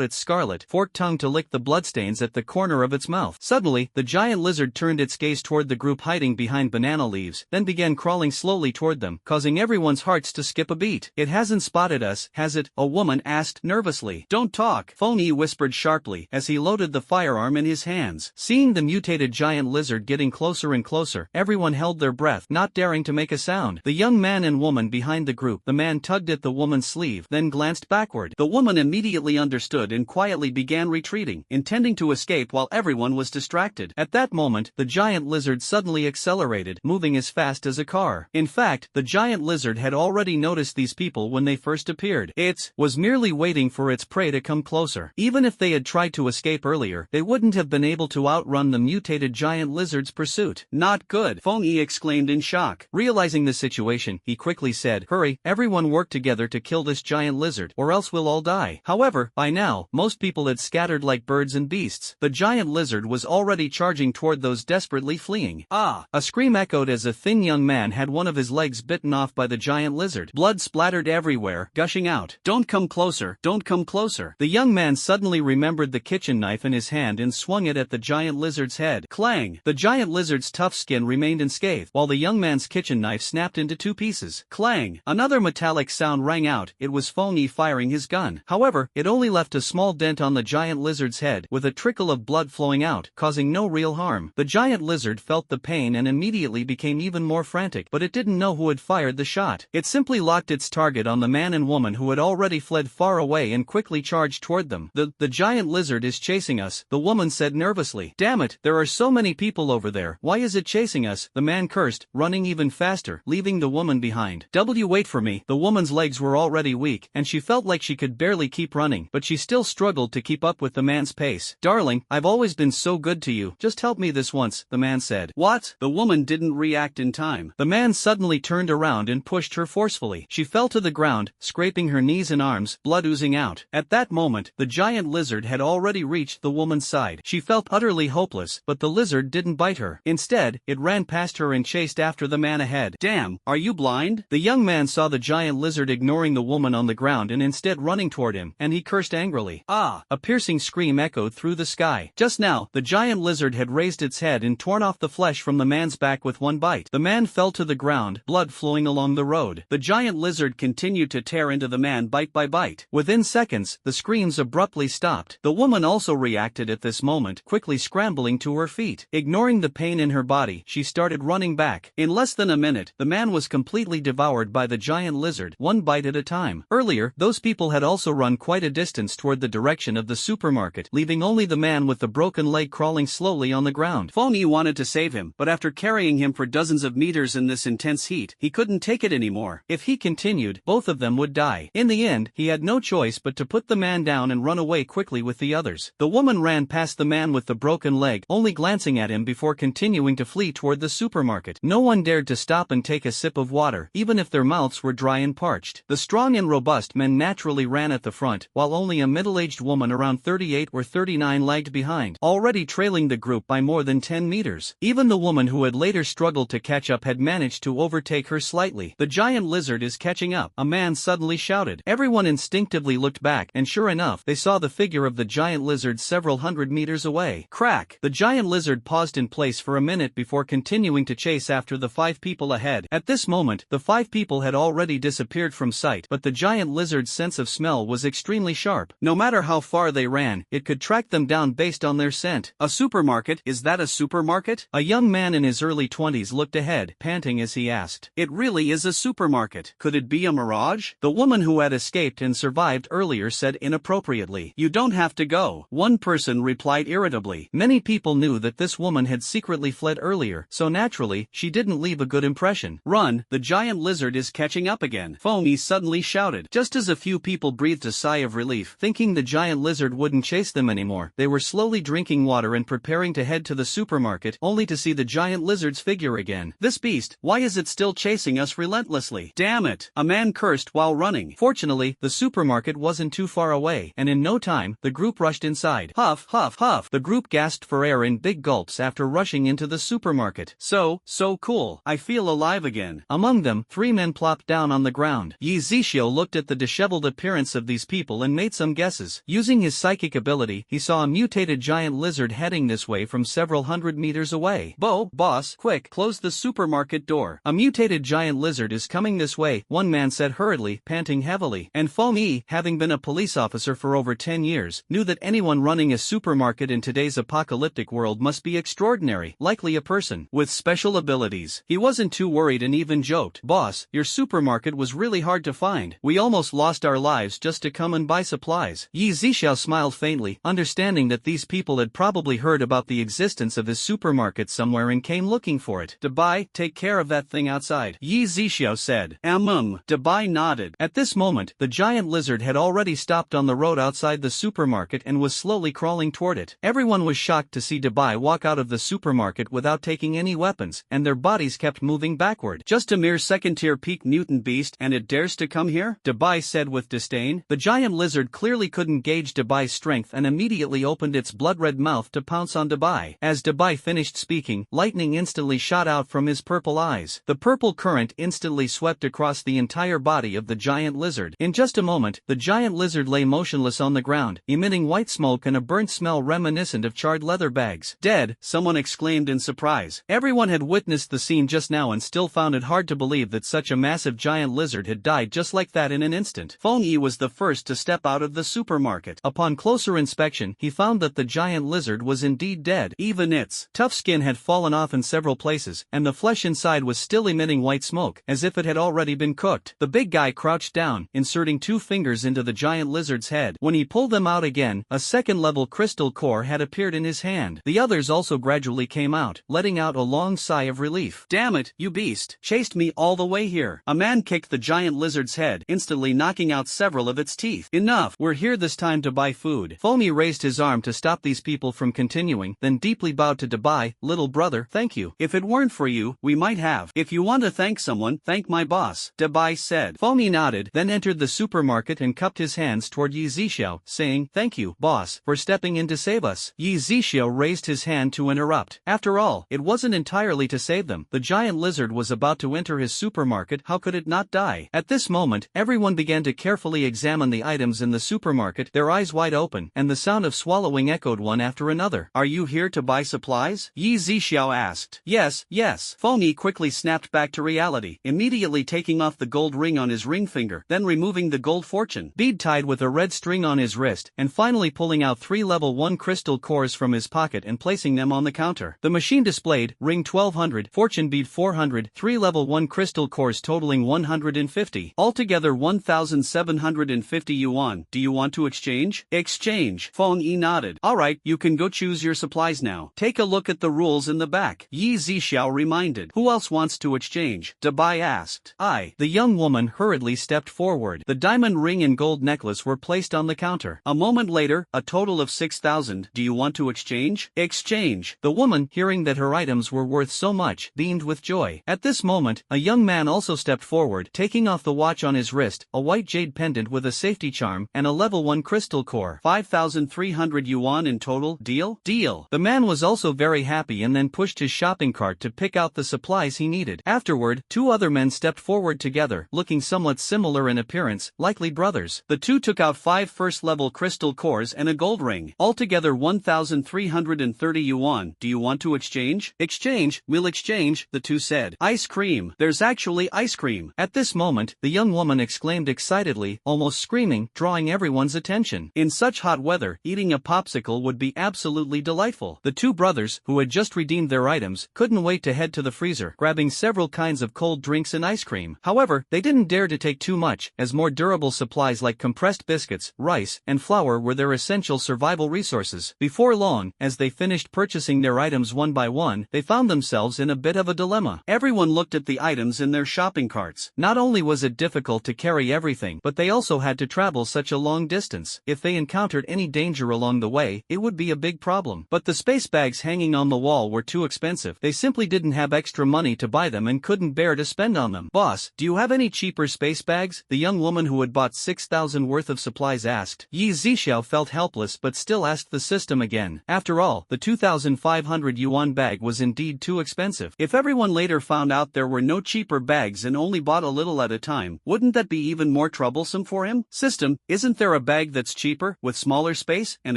its scarlet, forked tongue to lick the bloodstains at the corner of its mouth. Suddenly, the giant lizard turned its gaze toward the group hiding behind banana leaves, then began crawling slowly toward them, causing everyone's hearts to skip a beat. It hasn't spotted us, has it? A woman asked nervously. Don't talk, Feng Yi whispered sharply as he loaded the firearm in his hands. Seeing the mutated giant lizard getting closer and closer, everyone held their breath, not daring to make a sound. The young man and woman behind the group, the man tugged at the woman's sleeve, then glanced backward. The woman immediately understood and quietly began retreating, intending to escape while everyone was distracted. At that moment, the giant lizard suddenly accelerated, moving as fast as a car. In fact, the giant lizard had already noticed these people when they first appeared. It was merely waiting for its prey to come closer. Even if they had tried to escape earlier, they wouldn't have been able to outrun the mutated giant lizard's pursuit. Not good, Feng Yi exclaimed in shock. Realizing the situation, he quickly said, Hurry, everyone work together to kill this giant lizard, or else we'll all die. However, by now, most people had scattered like birds and beasts. The giant lizard was already charging toward those desperately fleeing. Ah! A scream echoed as a thin young man had one of his legs bitten off by the giant lizard. Blood splattered everywhere, gushing out. Don't come closer, don't come closer. The young man suddenly remembered the kitchen knife in his hand and swung it at the giant lizard's head. Clang! The giant lizard's tough skin remained unscathed, while the young man's kitchen knife snapped into two pieces. Clang! Another metallic sound rang out. It was Feng Yi firing his gun. However, it only left a small dent on the giant lizard's head, with a trickle of blood flowing out, causing no real harm. The giant lizard felt the pain and immediately became even more frantic, but it didn't know who had fired the shot. It simply locked its target on the man and woman who had already fled far away and quickly charged toward them. The giant lizard is chasing us, the woman said nervously. Damn it, there are so many people over there. Why is it chasing us? The man cursed, running even faster, leaving the woman behind. Wait for me. The woman's legs were already weak, and she felt like she could barely keep running, but she still struggled to keep up with the man's pace. Darling, I've always been so good to you. Just help me this once, the man said. What? The woman didn't react in time. The man suddenly turned around and pushed her forcefully. She fell to the ground, scraping her knees and arms, blood oozing out. At that moment, the giant lizard had already reached the woman's side. She felt utterly hopeless, but the lizard didn't bite her. Instead, it ran past her and chased after the man ahead. Damn, are you blind? The young man saw the giant lizard ignoring the woman on the ground and instead running toward him, and he cursed angrily. Ah! A piercing scream echoed through the sky. Just now, the giant lizard had raised its head and torn off the flesh from the man's back with one bite. The man fell to the ground, blood flowing along the road. The giant lizard continued to tear into the man bite by bite. Within seconds, the screams abruptly stopped. The woman also reacted at this moment, quickly scrambling to her feet. Ignoring the pain in her body, she started running back. In less than a minute, the man was completely devoured by the giant lizard, one bite at a time. Earlier, those people had also run quite a distance toward the direction of the supermarket, leaving only the man with the broken leg crawling slowly on the ground. Feng Yi wanted to save him, but after carrying him for dozens of meters in this intense heat, he couldn't take it anymore. If he continued, both of them would die. In the end, he had no choice but to put the man down and run away quickly with the others. The woman ran past the man with the broken leg, only glancing at him before continuing to flee toward the supermarket. No one dared to stop and take a sip of water, even if their mouths were dry and parched. The strong and robust men naturally ran at the front, while only a middle-aged woman around 38 or 39 lagged behind, already trailing the group by more than 10 meters. Even the woman who had later struggled to catch up had managed to overtake her slightly. The giant lizard is catching up, a man suddenly shouted. Everyone instinctively looked back, and sure enough, they saw the figure of the giant lizard several hundred meters away. Crack! The giant lizard paused in place for a minute before continuing to chase after the 5 people ahead. At this moment, the 5 people had already disappeared from sight, but the giant lizard's sense of smell was extremely sharp. No matter how far they ran, it could track them down based on their scent. A supermarket? Is that a supermarket? A young man in his early 20s looked ahead, panting as he asked. It really is a supermarket. Could it be a mirage? The woman who had escaped and survived earlier said inappropriately. You don't have to go. One person replied irritably. Many people knew that this woman had secretly fled earlier, so naturally, she didn't leave a good impression. Run, the giant lizard is catching up again. Feng Yi suddenly shouted. Just as a few people breathed a sigh of relief, thinking the giant lizard wouldn't chase them anymore, they were slowly drinking water and preparing to head to the supermarket, only to see the giant lizard's figure again. This beast, why is it still chasing us relentlessly? Damn it! A man cursed while running. Fortunately, the supermarket wasn't too far away, and in no time, the group rushed inside. Huff, huff, huff. The group gasped for air in big gulps after rushing into the supermarket. So cool. I feel alive again. Among them, 3 men plopped down on the ground. Yzia looked at the disheveled appearance of these people and made some guesses. Using his psychic ability, he saw a mutated giant lizard heading this way from several hundred meters away. Boss, quick, close the supermarket door. A mutated giant lizard is coming this way, one man said hurriedly, panting heavily. And Feng Yi, having been a police officer for over 10 years, knew that anyone running a supermarket in today's apocalyptic world must be extraordinary, likely a person with special abilities. He wasn't too worried and even joked. Boss, your supermarket was really hard to find. We almost lost our lives just to come and buy supplies. Yzia smiled faintly, understanding that these people had probably heard about the existence of his supermarket somewhere and came looking for it. Dabai, take care of that thing outside, Yzia said. Dabai nodded. At this moment, the giant lizard had already stopped on the road outside the supermarket and was slowly crawling toward it. Everyone was shocked to see Dabai walk out of the supermarket without taking any weapons, and their bodies kept moving backward. Just a mere second-tier peak mutant beast, and it dares to come here? Dabai said with disdain. The giant lizard clearly couldn't gauge Dabai's strength and immediately opened its blood-red mouth to pounce on on Dabai. As Dabai finished speaking, lightning instantly shot out from his purple eyes. The purple current instantly swept across the entire body of the giant lizard. In just a moment, the giant lizard lay motionless on the ground, emitting white smoke and a burnt smell reminiscent of charred leather bags. Dead, someone exclaimed in surprise. Everyone had witnessed the scene just now and still found it hard to believe that such a massive giant lizard had died just like that in an instant. Feng Yi was the first to step out of the supermarket. Upon closer inspection, he found that the giant lizard was indeed dead. Even its tough skin had fallen off in several places, and the flesh inside was still emitting white smoke, as if it had already been cooked. The big guy crouched down, inserting 2 fingers into the giant lizard's head. When he pulled them out again, a second-level crystal core had appeared in his hand. The others also gradually came out, letting out a long sigh of relief. Damn it, you beast! Chased me all the way here. A man kicked the giant lizard's head, instantly knocking out several of its teeth. Enough, we're here this time to buy food. Foamy raised his arm to stop these people from continuing, then deeply bowed to Dabai. Little brother, thank you. If it weren't for you, we might have. If you want to thank someone, thank my boss, Dabai said. Foamy nodded, then entered the supermarket and cupped his hands toward Yzia, saying, thank you, boss, for stepping in to save us. Yzia raised his hand to interrupt. After all, it wasn't entirely to save them. The giant lizard was about to enter his supermarket, how could it not die? At this moment, everyone began to carefully examine the items in the supermarket, their eyes wide open, and the sound of swallowing echoed one after another. Are you here to buy supplies? Yzia asked. Yes, yes. Foamy quickly snapped back to reality, immediately taking off the gold ring on his ring finger, then removing the gold fortune bead tied with a red string on his wrist, and finally pulling out 3 level 1 crystal cores from his pocket and placing them on the counter. The machine displayed, ring 1200, fortune bead 400, 3 level 1 crystal cores totaling 150, altogether 1,750 yuan. Do you want to exchange? Exchange. Feng Yi nodded. Alright, you can go choose your supplies now. Take a look at the rules in the back. Yzia reminded. Who else wants to exchange? Dabai asked. I. The young woman hurriedly stepped forward. The diamond ring and gold necklace were placed on the counter. A moment later, a total of 6,000. Do you want to exchange? Exchange. The woman, hearing that her items were worth so much, beamed with joy. At this moment, a young man also stepped forward, taking off the watch on his wrist, a white jade pendant with a safety charm, and a level 1 crystal core. 5,300 yuan in total. Deal? Deal. The man was also very happy and then pushed his shopping cart to pick out the supplies he needed. Afterward, 2 other men stepped forward together, looking somewhat similar in appearance, likely brothers. The 2 took out 5 first-level crystal cores and a gold ring. Altogether 1,330 yuan. Do you want to exchange? Exchange, we'll exchange, the 2 said. Ice cream. There's actually ice cream. At this moment, the young woman exclaimed excitedly, almost screaming, drawing everyone's attention. In such hot weather, eating a popsicle would be absolutely delightful. The 2 brothers, who had just redeemed their items, couldn't wait to head to the freezer, grabbing several kinds of cold drinks and ice cream. However, they didn't dare to take too much, as more durable supplies like compressed biscuits, rice, and flour were their essential survival resources. Before long, as they finished purchasing their items one by one, they found themselves in a bit of a dilemma. Everyone looked at the items in their shopping carts. Not only was it difficult to carry everything, but they also had to travel such a long distance. If they encountered any danger along the way, it would be a big problem. But the space bags hanging on the wall were too expensive. They simply didn't have extra money to buy them and couldn't bear to spend on them. Boss, do you have any cheaper space bags? The young woman who had bought 6,000 worth of supplies asked. Yzia felt helpless but still asked the system again. After all, the 2,500 yuan bag was indeed too expensive. If everyone later found out there were no cheaper bags and only bought a little at a time, wouldn't that be even more troublesome for him? System, isn't there a bag that's cheaper, with smaller space, and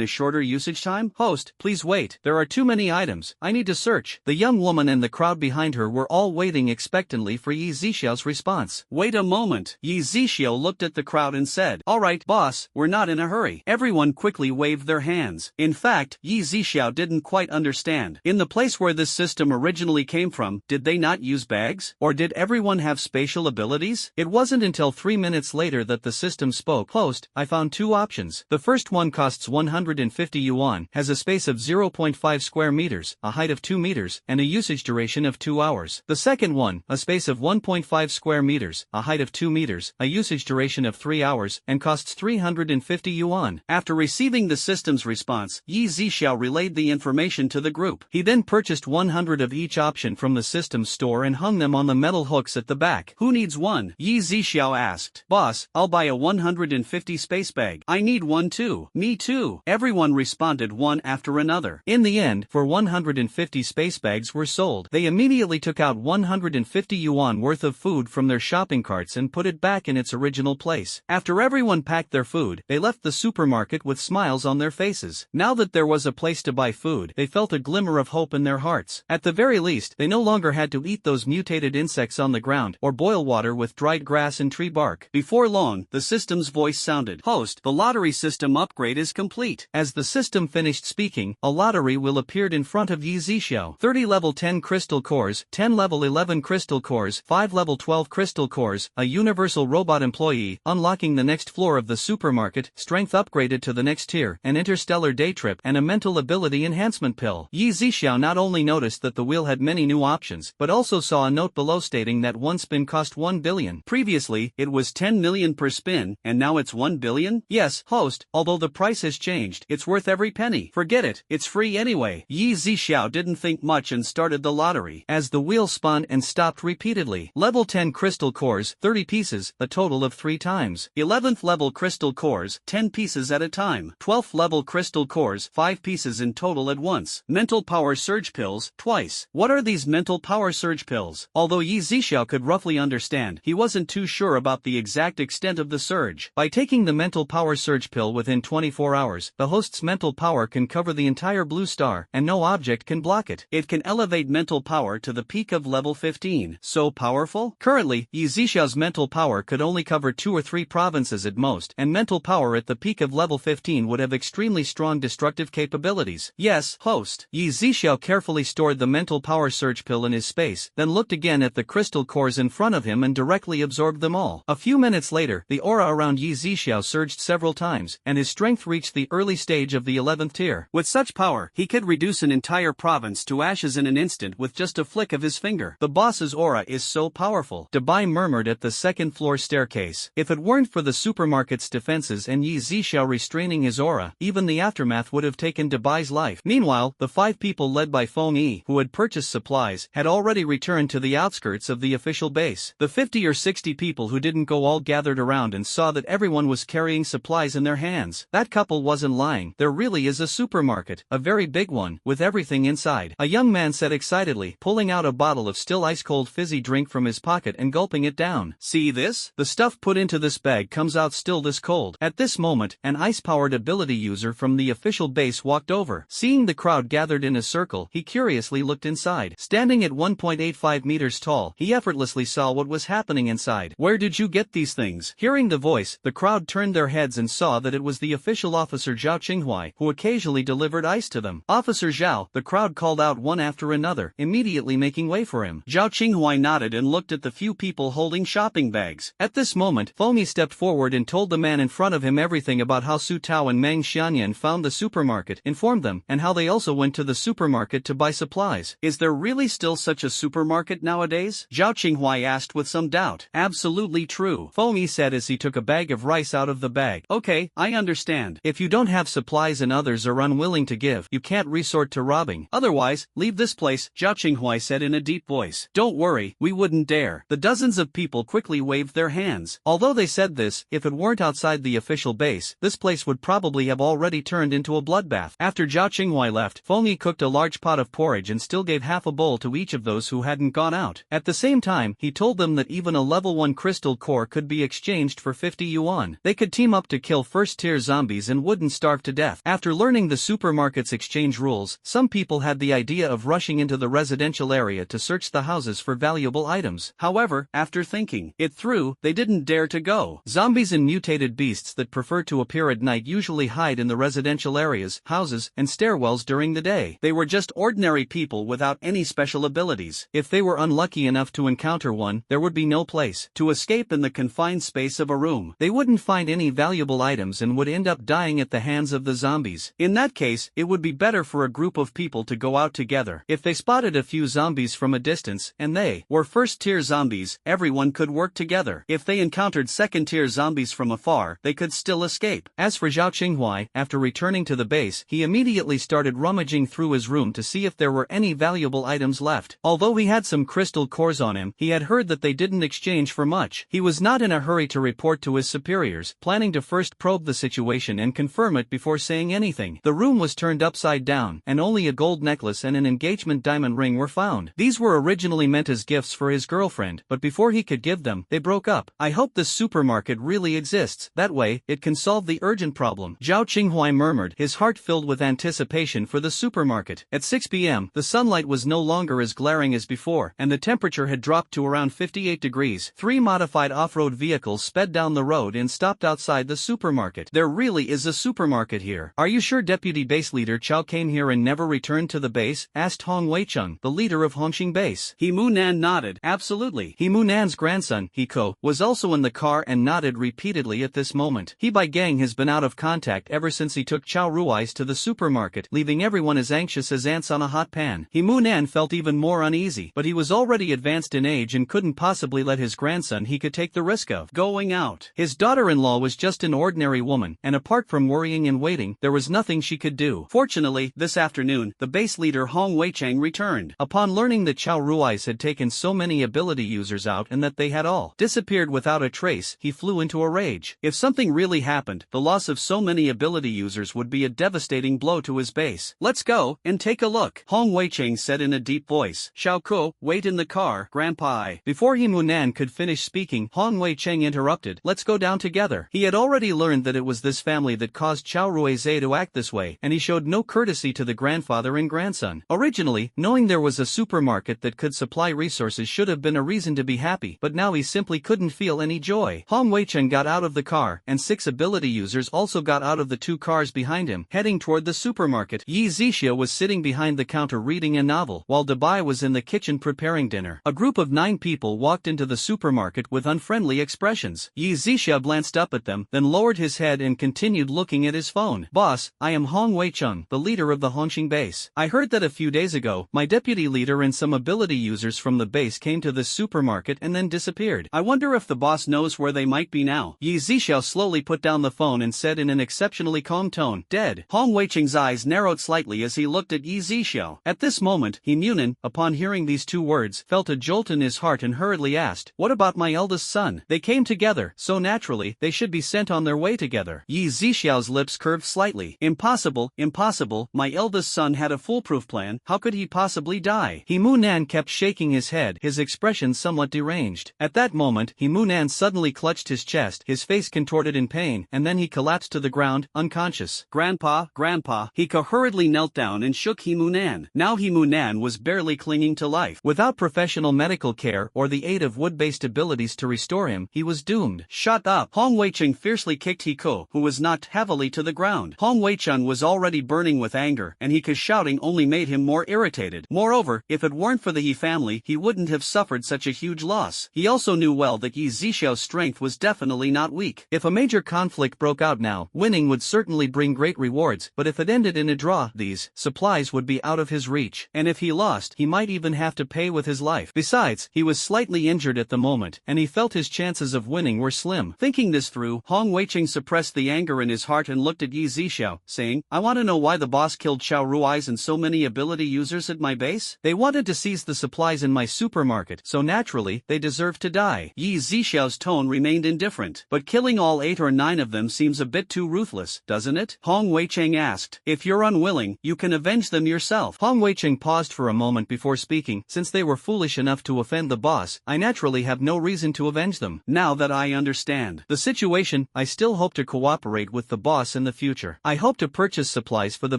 a shorter usage time? Host, please wait. There are too many items. I need to search. The young woman and the crowd behind her were all waiting expectantly for Yzia's response. Wait a moment. Yzia looked at the crowd and said, Alright, boss, we're not in a hurry. Everyone quickly waved their hands. In fact, Yzia didn't quite understand. In the place where this system originally came from, did they not use bags? Or did everyone have spatial abilities? It wasn't until 3 minutes later that the system spoke. Host, I found 2 options. The first one costs 150 yuan, has a space of 0.5 square meters, a height of 2 meters, and a usage duration of 2 hours. The second one, a space of 1.5 square meters, a height of 2 meters, a usage duration of 3 hours, and costs 350 yuan. After receiving the system's response, Yzia relayed the information to the group. He then purchased 100 of each option from the system store and hung them on the metal hooks at the back. Who needs one? Yzia asked. Boss, I'll buy a 150 space bag. I need one too. Me too. Everyone responded one after another. another. In the end, for 150 space bags were sold. They immediately took out 150 yuan worth of food from their shopping carts and put it back in its original place. After everyone packed their food, they left the supermarket with smiles on their faces. Now that there was a place to buy food, they felt a glimmer of hope in their hearts. At the very least, they no longer had to eat those mutated insects on the ground, or boil water with dried grass and tree bark. Before long, the system's voice sounded. "Host, the lottery system upgrade is complete." As the system finished speaking, a lottery wheel appeared in front of Yzia. 30 level 10 crystal cores, 10 level 11 crystal cores, 5 level 12 crystal cores, a universal robot employee, unlocking the next floor of the supermarket, strength upgraded to the next tier, an interstellar day trip, and a mental ability enhancement pill. Yzia not only noticed that the wheel had many new options, but also saw a note below stating that one spin cost 1 billion. Previously, it was 10 million per spin, and now it's 1 billion? Yes, host, although the price has changed, it's worth every penny. Forget it, it's free anyway. Yzia didn't think much and started the lottery. As the wheel spun and stopped repeatedly. Level 10 crystal cores, 30 pieces, a total of 3 times. 11th level crystal cores, 10 pieces at a time. 12th level crystal cores, 5 pieces in total at once. Mental power surge pills, twice. What are these mental power surge pills? Although Yzia could roughly understand, he wasn't too sure about the exact extent of the surge. By taking the mental power surge pill within 24 hours, the host's mental power can cover the entire blue star, and no object can block it. It can elevate mental power to the peak of level 15. So powerful? Currently, Yzia's mental power could only cover 2 or 3 provinces at most, and mental power at the peak of level 15 would have extremely strong destructive capabilities. Yes, host. Yzia carefully stored the mental power surge pill in his space, then looked again at the crystal cores in front of him and directly absorbed them all. A few minutes later, the aura around Yzia surged several times, and his strength reached the early stage of the 11th tier. With such power, he could reduce an entire province to ashes in an instant with just a flick of his finger. The boss's aura is so powerful. Dabai murmured at the second floor staircase. If it weren't for the supermarket's defenses and Yzia restraining his aura, even the aftermath would have taken Dabai's life. Meanwhile, the 5 people led by Feng Yi, who had purchased supplies, had already returned to the outskirts of the official base. The 50 or 60 people who didn't go all gathered around and saw that everyone was carrying supplies in their hands. That couple wasn't lying. There really is a supermarket, a very big one, with everything inside. A young man said excitedly, pulling out a bottle of still ice-cold fizzy drink from his pocket and gulping it down. "See this? The stuff put into this bag comes out still this cold." At this moment, an ice-powered ability user from the official base walked over. Seeing the crowd gathered in a circle, he curiously looked inside. Standing at 1.85 meters tall, he effortlessly saw what was happening inside. "Where did you get these things?" Hearing the voice, the crowd turned their heads and saw that it was the official officer Zhao Qinghai, who occasionally delivered ice to them. "Officer Zhao," the crowd called out one after another, immediately making way for him. Zhao Qinghai nodded and looked at the few people holding shopping bags. At this moment, Feng Yi stepped forward and told the man in front of him everything about how Su Tao and Meng Xianyan found the supermarket, informed them, and how they also went to the supermarket to buy supplies. "Is there really still such a supermarket nowadays?" Zhao Qinghai asked with some doubt. "Absolutely true," Feng Yi said as he took a bag of rice out of the bag. "Okay, I understand. If you don't have supplies and others are unwilling to give, you can't resort to robbing. Otherwise, leave this place," Zhao Qinghai said in a deep voice. "Don't worry, we wouldn't dare." The dozens of people quickly waved their hands. Although they said this, if it weren't outside the official base, this place would probably have already turned into a bloodbath. After Zhao Qinghai left, Feng Yi cooked a large pot of porridge and still gave half a bowl to each of those who hadn't gone out. At the same time, he told them that even a level 1 crystal core could be exchanged for 50 yuan. They could team up to kill first-tier zombies and wouldn't starve to death. After learning the supermarket's exchange rules, some people had the idea of rushing into the residential area to search the houses for valuable items. However, after thinking it through, they didn't dare to go. Zombies and mutated beasts that prefer to appear at night usually hide in the residential areas, houses, and stairwells during the day. They were just ordinary people without any special abilities. If they were unlucky enough to encounter one, there would be no place to escape in the confined space of a room. They wouldn't find any valuable items and would end up dying at the hands of the zombies. In that case, it would be better for a group of people to go out together. If they spotted a few zombies from a distance, and they were first-tier zombies, everyone could work together. If they encountered second-tier zombies from afar, they could still escape. As for Zhao Qinghai, after returning to the base, he immediately started rummaging through his room to see if there were any valuable items left. Although he had some crystal cores on him, he had heard that they didn't exchange for much. He was not in a hurry to report to his superiors, planning to first probe the situation and confirm it before saying anything. The room was turned turned upside down, and only a gold necklace and an engagement diamond ring were found. These were originally meant as gifts for his girlfriend, but before he could give them, they broke up. I hope this supermarket really exists, that way, it can solve the urgent problem, Zhao Qinghuai murmured, his heart filled with anticipation for the supermarket. At 6 p.m., the sunlight was no longer as glaring as before, and the temperature had dropped to around 58 degrees. 3 modified off-road vehicles sped down the road and stopped outside the supermarket. There really is a supermarket here. Are you sure Deputy Base Leader Chao came here and never returned to the base? Asked Hong Weicheng, the leader of Hongqing Base. He Munan nodded. Absolutely. He Munan's grandson, Hiko, was also in the car and nodded repeatedly at this moment. He Bai Gang has been out of contact ever since he took Chao Rui's to the supermarket, leaving everyone as anxious as ants on a hot pan. He Munan felt even more uneasy, but he was already advanced in age and couldn't possibly let his grandson he could take the risk of going out. His daughter-in-law was just an ordinary woman, and apart from worrying and waiting, there was nothing she could do. Fortunately, this afternoon, the base leader Hong Weicheng returned. Upon learning that Chao Rui's had taken so many ability users out and that they had all disappeared without a trace, he flew into a rage. If something really happened, the loss of so many ability users would be a devastating blow to his base. Let's go and take a look, Hong Weicheng said in a deep voice. Xiaoku, wait in the car, Grandpa. Before He Munan could finish speaking, Hong Weicheng interrupted. Let's go down together. He had already learned that it was this family that caused Chao Ruize to act this way, and he showed no courtesy to the grandfather and grandson. Originally, knowing there was a supermarket that could supply resources should have been a reason to be happy, but now he simply couldn't feel any joy. Hong Weicheng got out of the car, and 6 ability users also got out of the 2 cars behind him, heading toward the supermarket. Yzia was sitting behind the counter reading a novel, while Dabai was in the kitchen preparing dinner. A group of 9 people walked into the supermarket with unfriendly expressions. Yzia glanced up at them, then lowered his head and continued looking at his phone. Boss, I am Hong Weicheng, the leader of the Hongqing base. I heard that a few days ago, my deputy leader and some ability users from the base came to this supermarket and then disappeared. I wonder if the boss knows where they might be now. Yzia slowly put down the phone and said in an exceptionally calm tone, dead. Hong Weicheng's eyes narrowed slightly as he looked at Yzia. At this moment, He Munan, upon hearing these 2 words, felt a jolt in his heart and hurriedly asked, what about my eldest son? They came together, so naturally, they should be sent on their way together. Yizixiao's lips curved slightly. Impossible, impossible, my eldest son had a foolproof plan, how could he possibly die? He Munan kept shaking his head, his expression somewhat deranged. At that moment, He Munan suddenly clutched his chest, his face contorted in pain, and then he collapsed to the ground, unconscious. Grandpa, Hika hurriedly knelt down and shook He Munan. Now He Munan was barely clinging to life. Without professional medical care or the aid of wood-based abilities to restore him, he was doomed. Shut up! Hong Weicheng fiercely kicked Hiko, who was knocked heavily to the ground. Hong Weicheng was already burning with anger, and Hika's shouting only made him more irritated. Moreover, if it weren't for the He family, he wouldn't have suffered such a huge loss. He also knew well that Yzxiao's strength was definitely not weak. If a major conflict broke out now, winning would certainly bring great rewards, but if it ended in a draw, these supplies would be out of his reach, and if he lost, he might even have to pay with his life. Besides, he was slightly injured at the moment, and he felt his chances of winning were slim. Thinking this through, Hong Weicheng suppressed the anger in his heart and looked at Yzxiao, saying, I want to know why the boss killed Chao Rui's and so many ability users at my base? They wanted to seize the supplies in my supermarket, so naturally, they deserve to die. Yzxiao's tone remained indifferent. But killing all 8 or 9 of them seems a bit too ruthless, doesn't it? Hong Weicheng asked. If you're unwilling, you can avenge them yourself. Hong Weicheng paused for a moment before speaking. Since they were foolish enough to offend the boss, I naturally have no reason to avenge them. Now that I understand the situation, I still hope to cooperate with the boss in the future. I hope to purchase supplies for the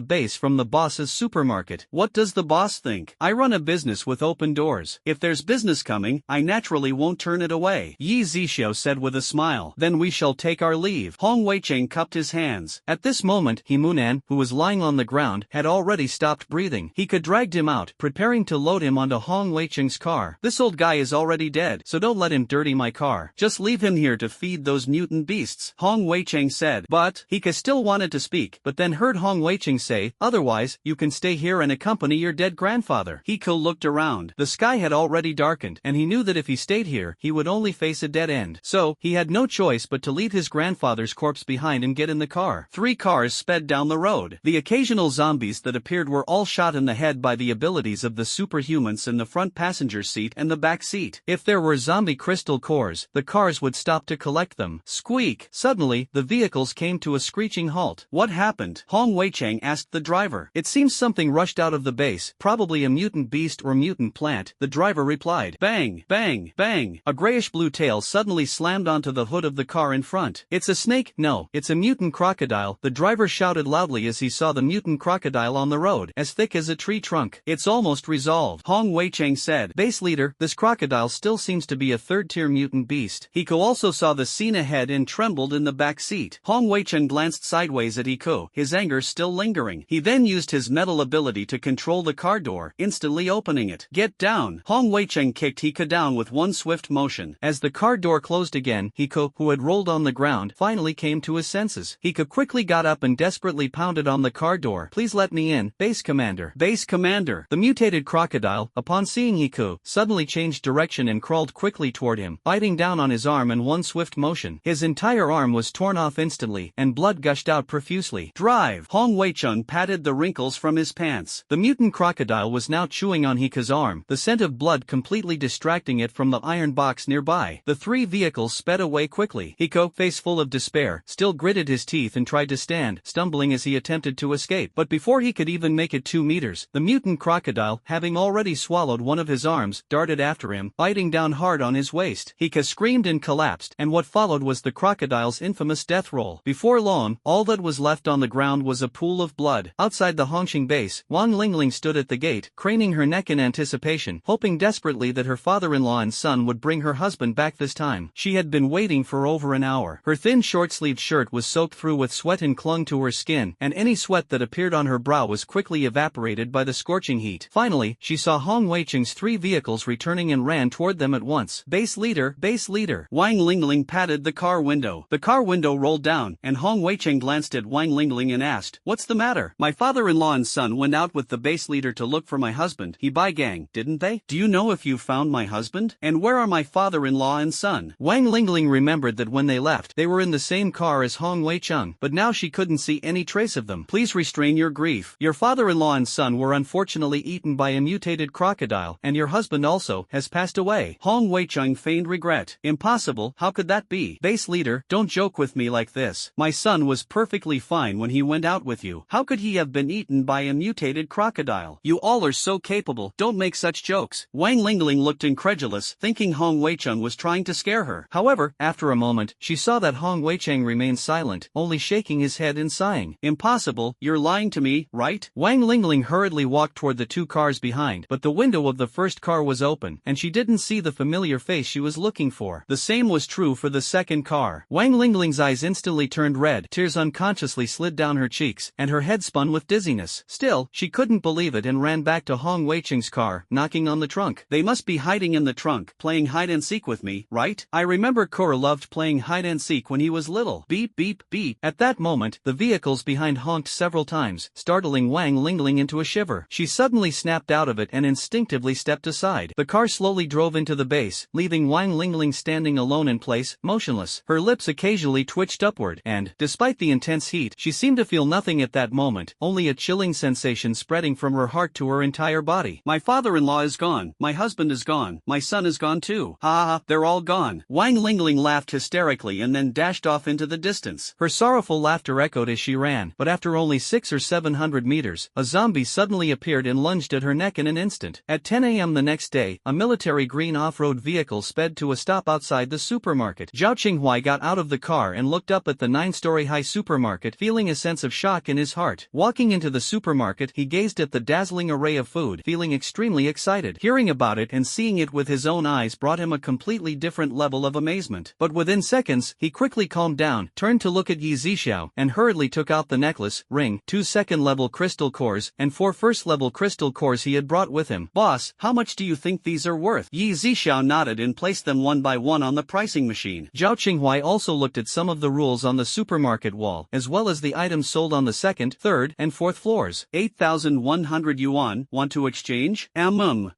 base from the boss's supermarket. What does the boss think? I run a business with open doors. If there's business coming, I naturally won't turn it away. Yi Zixiao said with a smile. Then we shall take our leave. Hong Weicheng cupped his hands. At this moment, He Munan, who was lying on the ground, had already stopped breathing. He could dragged him out, preparing to load him onto Hong Weicheng's car. This old guy is already dead, so don't let him dirty my car. Just leave him here to feed those mutant beasts. Hong Weicheng said. But, Hika still wanted to speak, but then heard Hong Weicheng say, otherwise, you can stay here and accompany your dead grandfather. Hiko looked around. The sky had already darkened, and he knew that if he stayed here, he would only face a dead end. So, he had no choice but to leave his grandfather's corpse behind and get in the car. 3 cars sped down the road. The occasional zombies that appeared were all shot in the head by the abilities of the superhumans in the front passenger seat and the back seat. If there were zombie crystal cores, the cars would stop to collect them. Squeak! Suddenly, the vehicles came to a screeching halt. What happened? Hong Weicheng Weichang asked the driver. It seems something rushed out of the base, probably a mutant beast or mutant plant, the driver replied. Bang, bang, bang. A grayish-blue tail suddenly slammed onto the hood of the car in front. It's a snake? No, it's a mutant crocodile, the driver shouted loudly as he saw the mutant crocodile on the road, as thick as a tree trunk. It's almost resolved, Hong Weichang said. Base leader, this crocodile still seems to be a third-tier mutant beast. Hiko also saw the scene ahead and trembled in the back seat. Hong Weichang glanced sideways at Hiko, his anger still lingering. He then used his metal ability to control the car door, instantly opening it. Get down! Hong Weichang kicked Hiko down with one swift motion. As the car door closed again, Hiko, who had rolled on the ground, finally came to his senses. Hiko quickly got up and desperately pounded on the car door. Please let me in, base commander. Base commander! The mutated crocodile, upon seeing Hiko, suddenly changed direction and crawled quickly toward him, biting down on his arm in one swift motion. His entire arm was torn off instantly, and blood gushed out profusely. Drive! Hong Weichang patted the wrinkles from his pants. The mutant crocodile was now chewing on Hiko's arm, the scent of blood completely distracting it from the iron box nearby. The three vehicles sped away quickly. Hiko, face full of despair, still gritted his teeth and tried to stand, stumbling as he attempted to escape. But before he could even make it 2 meters, the mutant crocodile, having already swallowed one of his arms, darted after him, biting down hard on his waist. Hiko screamed and collapsed, and what followed was the crocodile's infamous death roll. Before long, all that was left on the ground was a pool of blood. Outside the Hongqing base, Wang Lingling stood at the gate, craning her neck in anticipation, hoping desperately that her father-in-law and son would bring her husband back this time. She had been waiting for over an hour. Her thin short-sleeved shirt was soaked through with sweat and clung to her skin, and any sweat that appeared on her brow was quickly evaporated by the scorching heat. Finally, she saw Hong Weichang's 3 vehicles returning and ran toward them at once. Base leader, base leader. Wang Lingling patted the car window. The car window rolled down, and Hong Weichang glanced at Wang Lingling and asked, "What's the matter?" "My father-in-law and son went out with the base leader to look for my husband, he by gang, didn't they? Do you know if you found my husband? And where are my father-in-law and son?" Wang Lingling remembered that when they left, they were in the same car as Hong Weichang, but now she couldn't see any trace of them. "Please restrain your grief. Your father-in-law and son were unfortunately eaten by a mutated crocodile, and your husband also has passed away." Hong Weichang feigned regret. "Impossible, how could that be? Base leader, don't joke with me like this. My son was perfectly fine when he went out with you. How could he have been eaten by a mutated crocodile? You all are so capable, don't make such jokes." Wang Lingling looked incredulous, thinking Hong Weichang was trying to scare her. However, after a moment, she saw that Hong Weichang remained silent, only shaking his head and sighing. "Impossible, you're lying to me, right?" Wang Lingling hurriedly walked toward the 2 cars behind, but the window of the first car was open, and she didn't see the familiar face she was looking for. The same was true for the second car. Wang Lingling's eyes instantly turned red, tears unconsciously slid down her cheeks, and her head spun with dizziness. Still, she couldn't believe it and ran back to Hong Weichang's car, knocking on the trunk. "They must be hiding in the trunk, playing hide-and-seek with me, right? I remember Kura loved playing hide-and-seek when he was little." Beep beep beep. At that moment, the vehicles behind honked several times, startling Wang Lingling into a shiver. She suddenly snapped out of it and instinctively stepped aside. The car slowly drove into the base, leaving Wang Lingling standing alone in place, motionless. Her lips occasionally twitched upward, and, despite the intense heat, she seemed to feel nothing at that moment, only a chilling sensation spreading from her heart to her entire body. "My father-in-law is gone, my husband is gone, my son is gone too. Ha ha, they're all gone." Wang Lingling laughed hysterically and then dashed off into the distance. Her sorrowful laughter echoed as she ran, but after only 600 or 700 meters, a zombie suddenly appeared and lunged at her neck in an instant. At 10 a.m. the next day, a military green off-road vehicle sped to a stop outside the supermarket. Zhao Qinghuai got out of the car and looked up at the 9-story high supermarket, feeling a sense of shock in his heart. Walking into the supermarket, he gazed at the dazzling array of food, feeling extremely excited. Hearing about it and seeing it with his own eyes brought him a completely different level of amazement. But within seconds, he quickly calmed down, turned to look at Yzia, and hurriedly took out the necklace, ring, 2 second-level crystal cores, and 4 first-level crystal cores he had brought with him. "Boss, how much do you think these are worth?" Yzia nodded and placed them one by one on the pricing machine. Zhao Qinghuai also looked at some of the rules on the supermarket wall, as well as the items sold on the 2nd, 3rd, and 4th floors. 8,100 yuan, want to exchange?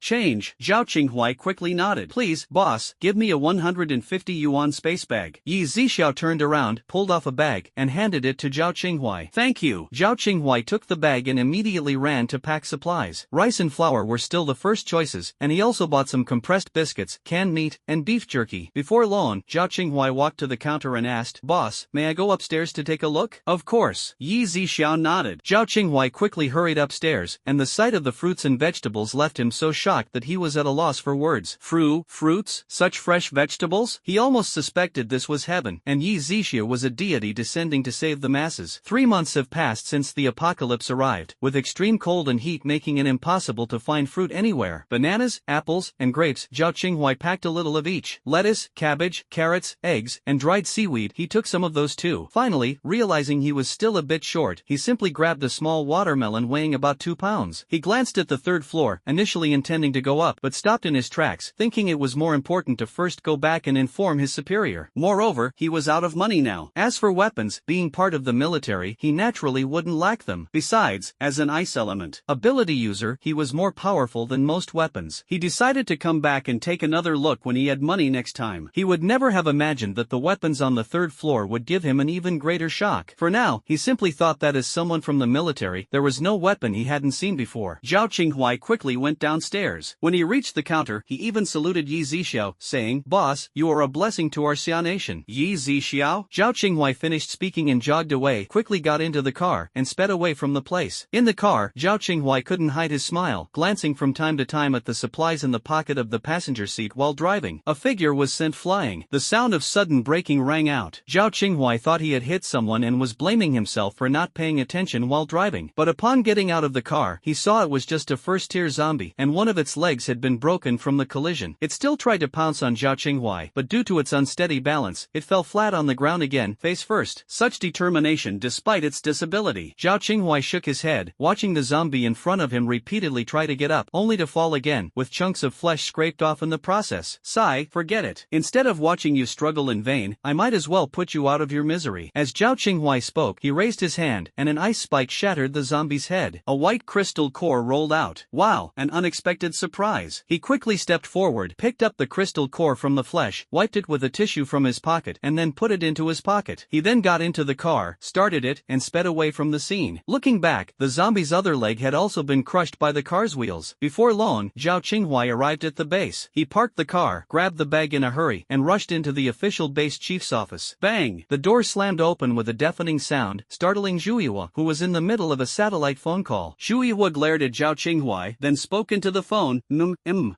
Change. Zhao Qinghuai quickly nodded. "Please, boss, give me a 150 yuan space bag." Yzia turned around, pulled off a bag, and handed it to Zhao Qinghuai. "Thank you." Zhao Qinghuai took the bag and immediately ran to pack supplies. Rice and flour were still the first choices, and he also bought some compressed biscuits, canned meat, and beef jerky. Before long, Zhao Qinghuai walked to the counter and asked, "Boss, may I go upstairs to take a look?" "Of course." Yzia Xiao nodded. Zhao Qinghuai quickly hurried upstairs, and the sight of the fruits and vegetables left him so shocked that he was at a loss for words. Fruits? Such fresh vegetables? He almost suspected this was heaven, and Yzia was a deity descending to save the masses. 3 months have passed since the apocalypse arrived, with extreme cold and heat making it impossible to find fruit anywhere. Bananas, apples, and grapes. Zhao Qinghuai packed a little of each. Lettuce, cabbage, carrots, eggs, and dried seaweed. He took some of those too. Finally, realizing he was still a bit short, he simply grabbed a small watermelon weighing about 2 pounds. He glanced at the 3rd floor, initially intending to go up, but stopped in his tracks, thinking it was more important to first go back and inform his superior. Moreover, he was out of money now. As for weapons, being part of the military, he naturally wouldn't lack them. Besides, as an ice element ability user, he was more powerful than most weapons. He decided to come back and take another look when he had money next time. He would never have imagined that the weapons on the 3rd floor would give him an even greater shock. For now, he simply thought that as someone from the military, there was no weapon he hadn't seen before. Zhao Qinghuai quickly went downstairs. When he reached the counter, he even saluted Yzia, saying, "Boss, you are a blessing to our Xia nation." Yzia? Zhao Qinghuai finished speaking and jogged away, quickly got into the car, and sped away from the place. In the car, Zhao Qinghuai couldn't hide his smile, glancing from time to time at the supplies in the pocket of the passenger seat while driving. A figure was sent flying. The sound of sudden braking rang out. Zhao Qinghuai thought he had hit someone and was blaming himself for not paying attention while driving. But upon getting out of the car, he saw it was just a first-tier zombie, and one of its legs had been broken from the collision. It still tried to pounce on Zhao Qinghuai, but due to its unsteady balance, it fell flat on the ground again, face first. Such determination despite its disability. Zhao Qinghuai shook his head, watching the zombie in front of him repeatedly try to get up, only to fall again, with chunks of flesh scraped off in the process. Sigh, forget it. Instead of watching you struggle in vain, I might as well put you out of your misery. As Zhao Qinghuai spoke, he raised his hand, and an ice spike shattered the zombie's head. A white crystal core rolled out. Wow, an unexpected surprise. He quickly stepped forward, picked up the crystal core from the flesh, wiped it with a tissue from his pocket, and then put it into his pocket. He then got into the car, started it, and sped away from the scene. Looking back, the zombie's other leg had also been crushed by the car's wheels. Before long, Zhao Qinghuai arrived at the base. He parked the car, grabbed the bag in a hurry, and rushed into the official base chief's office. Bang! The door slammed open with a deafening sound, startling Yzia, who was in the middle of a satellite phone call. Yzia glared at Zhao Qinghuai, then spoke into the phone.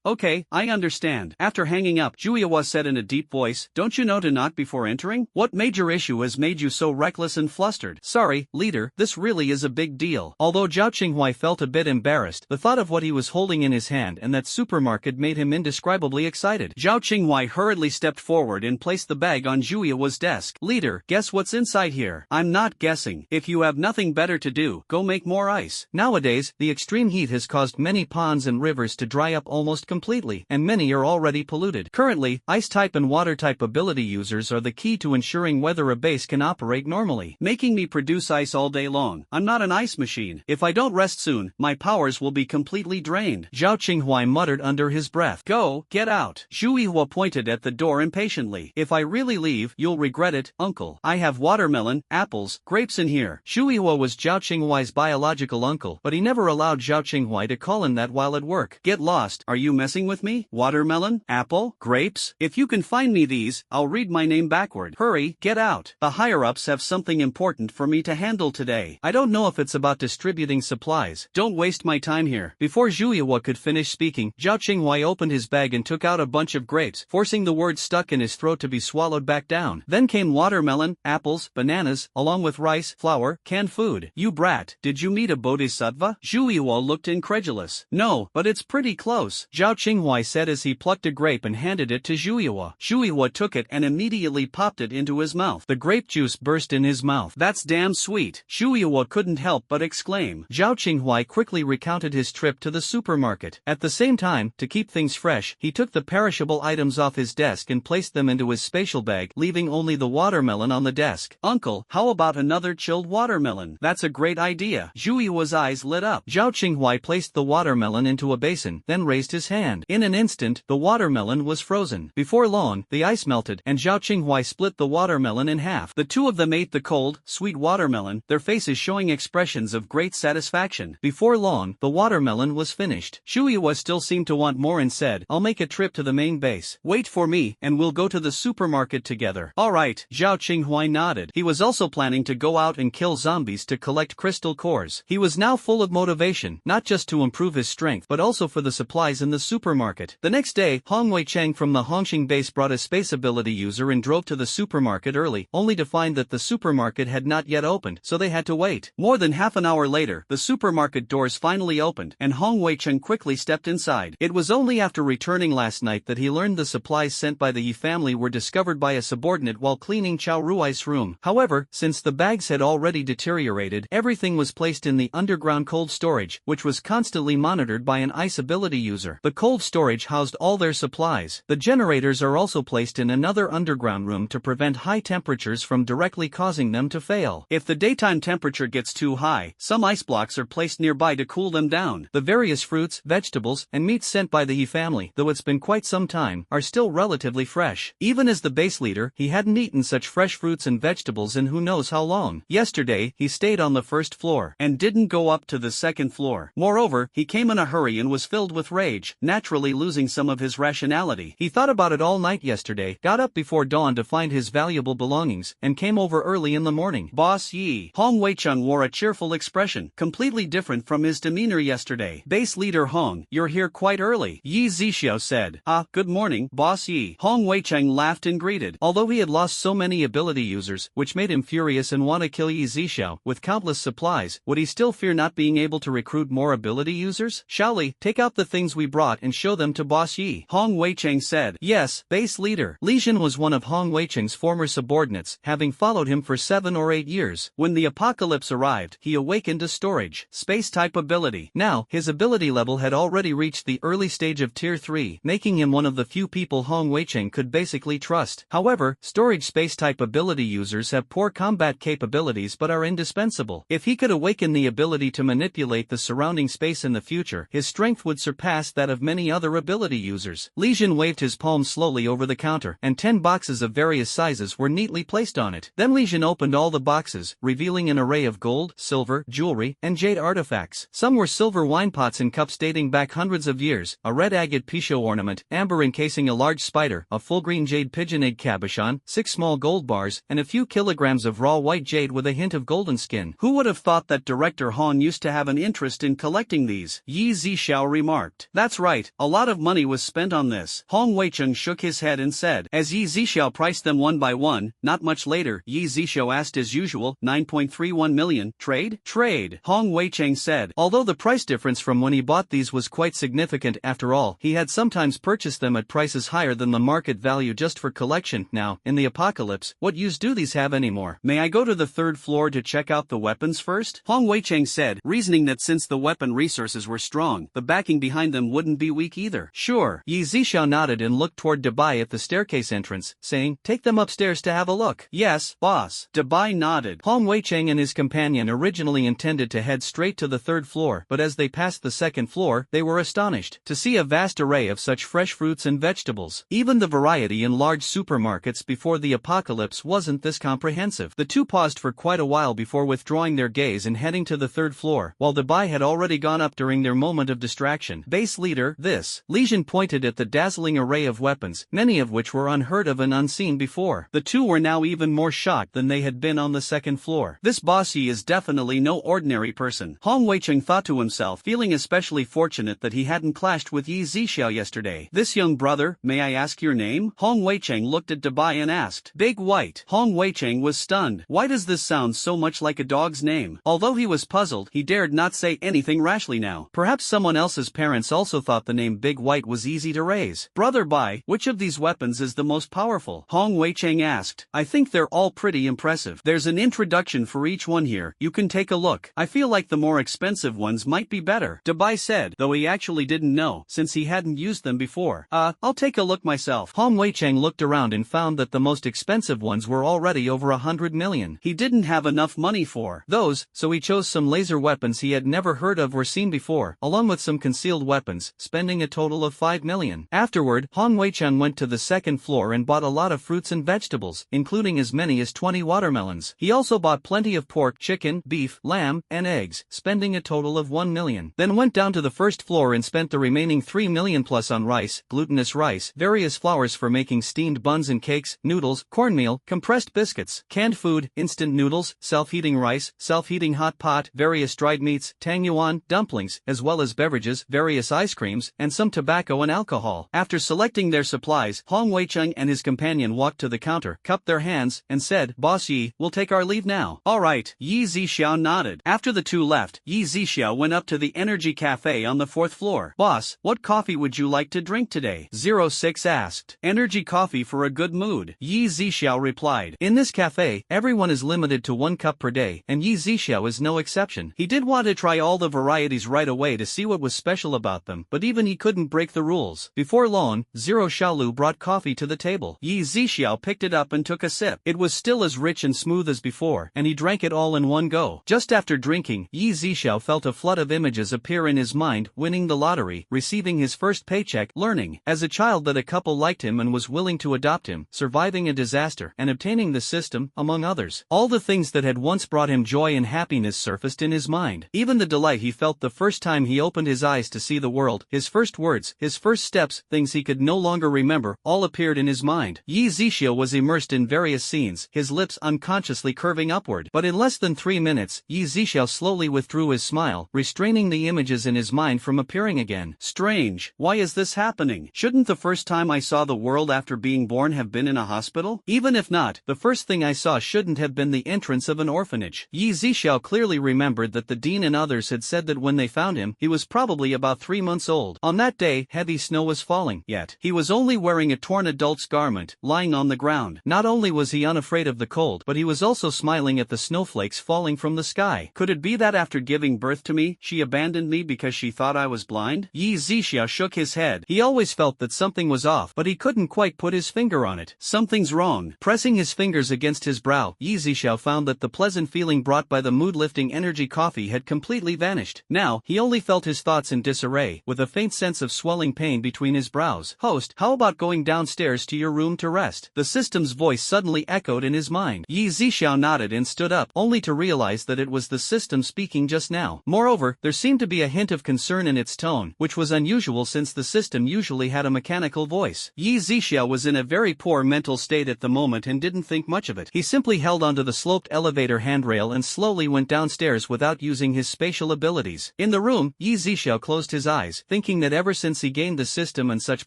Okay, I understand. After hanging up, Yzia said in a deep voice, "Don't you know to knock before entering? What major issue has made you so reckless and flustered?" "Sorry, leader, this really is a big deal." Although Zhao Qinghuai felt a bit embarrassed, the thought of what he was holding in his hand and that supermarket made him indescribably excited. Zhao Qinghuai hurriedly stepped forward and placed the bag on Yzia's desk. "Leader, guess what's inside here?" "I'm not guessing. If you have nothing better to do, go make more ice." Nowadays, the extreme heat has caused many ponds and rivers to dry up almost completely, and many are already polluted. Currently, ice-type and water-type ability users are the key to ensuring whether a base can operate normally. Making me produce ice all day long. I'm not an ice machine. If I don't rest soon, my powers will be completely drained. Zhao Qinghuai muttered under his breath. "Go, get out." Yzia pointed at the door impatiently. "If I really leave, you'll regret it, uncle. I have watermelon, apples, grapes in here." Yzia was Zhao Qinghuai's biological uncle, but he never allowed Zhao Qinghuai to call him that while at work. "Get lost. Are you messing with me? Watermelon, apple, grapes? If you can find me these, I'll read my name backward. Hurry, get out. The higher-ups have something important for me to handle today. I don't know if it's about distributing supplies. Don't waste my time here." Before Yzia could finish speaking, Zhao Qinghuai opened his bag and took out a bunch of grapes, forcing the words stuck in his throat to be swallowed back down. Then came watermelon, apples, bananas, along with rice, flour, canned food. "You brat, did you meet a bodhisattva?" Yzia looked incredulous. "No, but it's pretty close," Zhao Qinghuai said as he plucked a grape and handed it to Yzia. Yzia took it and immediately popped it into his mouth. The grape juice burst in his mouth. "That's damn sweet," Yzia couldn't help but exclaim. Zhao Qinghuai quickly recounted his trip to the supermarket. At the same time, to keep things fresh, he took the perishable items off his desk and placed them into his spatial bag, leaving only the watermelon on the desk. "Uncle, how about another chilled watermelon?" "That's a great idea." Yzia's eyes lit up. Zhao Qinghuai placed the watermelon into a basin, then raised his hand. In an instant, the watermelon was frozen. Before long, the ice melted, and Zhao Qinghuai split the watermelon in half. The two of them ate the cold, sweet watermelon, their faces showing expressions of great satisfaction. Before long, the watermelon was finished. Yzia still seemed to want more and said, "I'll make a trip to the main base. Wait for me, and we'll go to the supermarket together." "All right," Zhao Qinghuai nodded. He was also planning to go out and kill zombies to collect crystal cores. He was now full of motivation, not just to improve his strength but also for the supplies in the supermarket. The next day, Hong Wei-cheng from the Hongqing base brought a space ability user and drove to the supermarket early, only to find that the supermarket had not yet opened, so they had to wait. More than half an hour later, the supermarket doors finally opened, and Hong Wei-cheng quickly stepped inside. It was only after returning last night that he learned the supplies sent by the Yi family were discovered by a subordinate while cleaning Chow Ruai's room. However, since the bags had already deteriorated, everything was placed in the underground cold storage, which was constantly monitored by an ice ability user. The cold storage housed all their supplies. The generators are also placed in another underground room to prevent high temperatures from directly causing them to fail. If the daytime temperature gets too high, some ice blocks are placed nearby to cool them down. The various fruits, vegetables, and meats sent by the Yi family, though it's been quite some time, are still relatively fresh. Even as the base leader, he hadn't eaten such fresh fruits and vegetables in who knows how long. Yesterday, he stayed on the first floor and didn't go up to the second floor. Moreover, he came in a hurry and was filled with rage, naturally losing some of his rationality. He thought about it all night yesterday, got up before dawn to find his valuable belongings, and came over early in the morning. Boss Yi. Hong Wei-cheng wore a cheerful expression, completely different from his demeanor yesterday. Base leader Hong, you're here quite early, Yzia said. Ah, good morning, Boss Yi. Hong Wei-cheng laughed and greeted. Although he had lost so many ability users, which made him furious and want to kill Yzia, with countless supplies, would he still fear not being able to recruit more ability users? Shall we take out the things we brought and show them to Boss Yi? Hong Wei-cheng said. Yes, base leader. Li Jin was one of Hong Wei-cheng's former subordinates, having followed him for 7 or 8 years. When the apocalypse arrived, he awakened a storage space-type ability. Now, his ability level had already reached the early stage of Tier 3, making him one of the few people Hong Wei-cheng could basically trust. However, storage space-type ability users have poor combat capabilities but are indispensable. If he could awaken the ability to manipulate the surrounding space in the future, his strength would surpass that of many other ability users. Li Jin waved his palm slowly over the counter, and 10 boxes of various sizes were neatly placed on it. Then Li Jin opened all the boxes, revealing an array of gold, silver, jewelry, and jade artifacts. Some were silver wine pots and cups dating back hundreds of years, a red agate Pichot ornament, amber encasing a large spider, a full green jade pigeon egg cabochon, 6 small gold bars, and a few kilograms of raw white jade with a hint of golden skin. Who would have thought that Director Han used to have an interest in collecting these? Yzia remarked. That's right, a lot of money was spent on this. Hong Wei-cheng shook his head and said. As Yzia priced them one by one, not much later, Yzia asked as usual, 9.31 million, trade? Trade, Hong Wei-cheng said. Although the price difference from when he bought these was quite significant after all, he had sometimes purchased them at prices higher than the market value just for collection. Now, in the apocalypse, what use do these have anymore? May I go to the 3rd floor to check out the weapons first? Hong Wei-cheng said, reasoning that since the weapon resources were strong, the backing behind them wouldn't be weak either. Sure. Yzia nodded and looked toward Dabai at the staircase entrance, saying, take them upstairs to have a look. Yes, boss. Dabai nodded. Hong Wei-cheng and his companion originally intended to head straight to the 3rd floor, but as they passed the 2nd floor, they were astonished to see a vast array of such fresh fruits and vegetables. Even the variety in large supermarkets before the apocalypse wasn't this comprehensive. The two paused for quite a while before withdrawing their gaze and heading to the 3rd floor, while Dabai had already gone up during their moment of distraction. Base leader, this. Li Jin pointed at the dazzling array of weapons, many of which were unheard of and unseen before. The two were now even more shocked than they had been on the 2nd floor. This Boss Yi is definitely no ordinary person. Hong Wei-cheng thought to himself, feeling especially fortunate that he hadn't clashed with Yzia yesterday. This young brother, may I ask your name? Hong Wei-cheng looked at Dabai and asked. Big White. Hong Wei-cheng was stunned. Why does this sound so much like a dog's name? Although he was puzzled, he dared not say anything rashly now. Perhaps someone else's parents also thought the name Big White was easy to raise. Brother Bai, which of these weapons is the most powerful? Hong Wei-cheng asked. I think they're all pretty impressive. There's an introduction for each one here. You can take a look. I feel like the more expensive ones might be better, Dabai said, though he actually didn't know, since he hadn't used them before. I'll take a look myself. Hong Wei-cheng looked around and found that the most expensive ones were already over 100 million. He didn't have enough money for those, so he chose some laser weapons he had never heard of or seen before, along with some concealed weapons, spending a total of 5 million. Afterward, Hong Wei-cheng went to the 2nd floor and bought a lot of fruits and vegetables, including as many as 20 watermelons. He also bought plenty of pork, chicken, beef, lamb, and eggs, spending a total of 1 million. Then went down to the 1st floor and spent the remaining 3 million plus on rice, glutinous rice, various flours for making steamed buns and cakes, noodles, cornmeal, compressed biscuits, canned food, instant noodles, self-heating rice, self-heating hot pot, various dried meats, tangyuan, dumplings, as well as beverages, various ice creams, and some tobacco and alcohol. After selecting their supplies, Hong Weicheng and his companion walked to the counter, cupped their hands, and said, "Boss Yi, we'll take our leave now." "Alright," Yi Zixiao nodded. After the two left, Yi Zixiao went up to the Energy Cafe on the 4th floor. "Boss, what coffee would you like to drink today?" 06 asked. "Energy coffee for a good mood," Yi Zixiao replied. In this cafe, everyone is limited to 1 cup per day, and Yi Zixiao is no exception. He did want to try all the varieties right away to see what was special about them, but even he couldn't break the rules. Before long, Zero Xiaolu brought coffee to the table. Yi Zixiao picked it up and took a sip. It was still as rich and smooth as before, and he drank it all in one go. Just after drinking, Yi Zixiao felt a flood of images appear in his mind: winning the lottery, receiving his first paycheck, learning as a child that a couple liked him and was willing to adopt him, surviving a disaster, and obtaining the system, among others. All the things that had once brought him joy and happiness surfaced in his mind. Even the delight he felt the first time he opened his eyes to see the world, his first words, his first steps, things he could no longer remember, all appeared in his mind. Yi Zixiao was immersed in various scenes, his lips unconsciously curving upward. But in less than 3 minutes, Yi Zixiao slowly withdrew his smile, restraining the images in his mind from appearing again. "Strange, why is this happening? Shouldn't the first time I saw the world after being born have been in a hospital? Even if not, the first thing I saw shouldn't have been the entrance of an orphanage." Yi Zixiao clearly remembered that the dean and others had said that when they found him, he was probably about 3 months old. On that day, heavy snow was falling, yet he was only wearing a torn adult's garment, lying on the ground. Not only was he unafraid of the cold, but he was also smiling at the snowflakes falling from the sky. Could it be that after giving birth to me, she abandoned me because she thought I was blind? Yi Zixiao shook his head. He always felt that something was off, but he couldn't quite put his finger on it. Something's wrong. Pressing his fingers against his brow, Yi Zixiao found that the pleasant feeling brought by the mood-lifting energy coffee had completely vanished. Now, he only felt his thoughts in disarray, with a faint sense of swelling pain between his brows. "Host, how about going downstairs to your room to rest?" The system's voice suddenly echoed in his mind. Yi Zixiao nodded and stood up, only to realize that it was the system speaking just now. Moreover, there seemed to be a hint of concern in its tone, which was unusual since the system usually had a mechanical voice. Yi Zixiao was in a very poor mental state at the moment and didn't think much of it. He simply held onto the sloped elevator handrail and slowly went downstairs without using his spatial abilities. In the room, Yi Zixiao closed his eyes, thinking that ever since he gained the system and such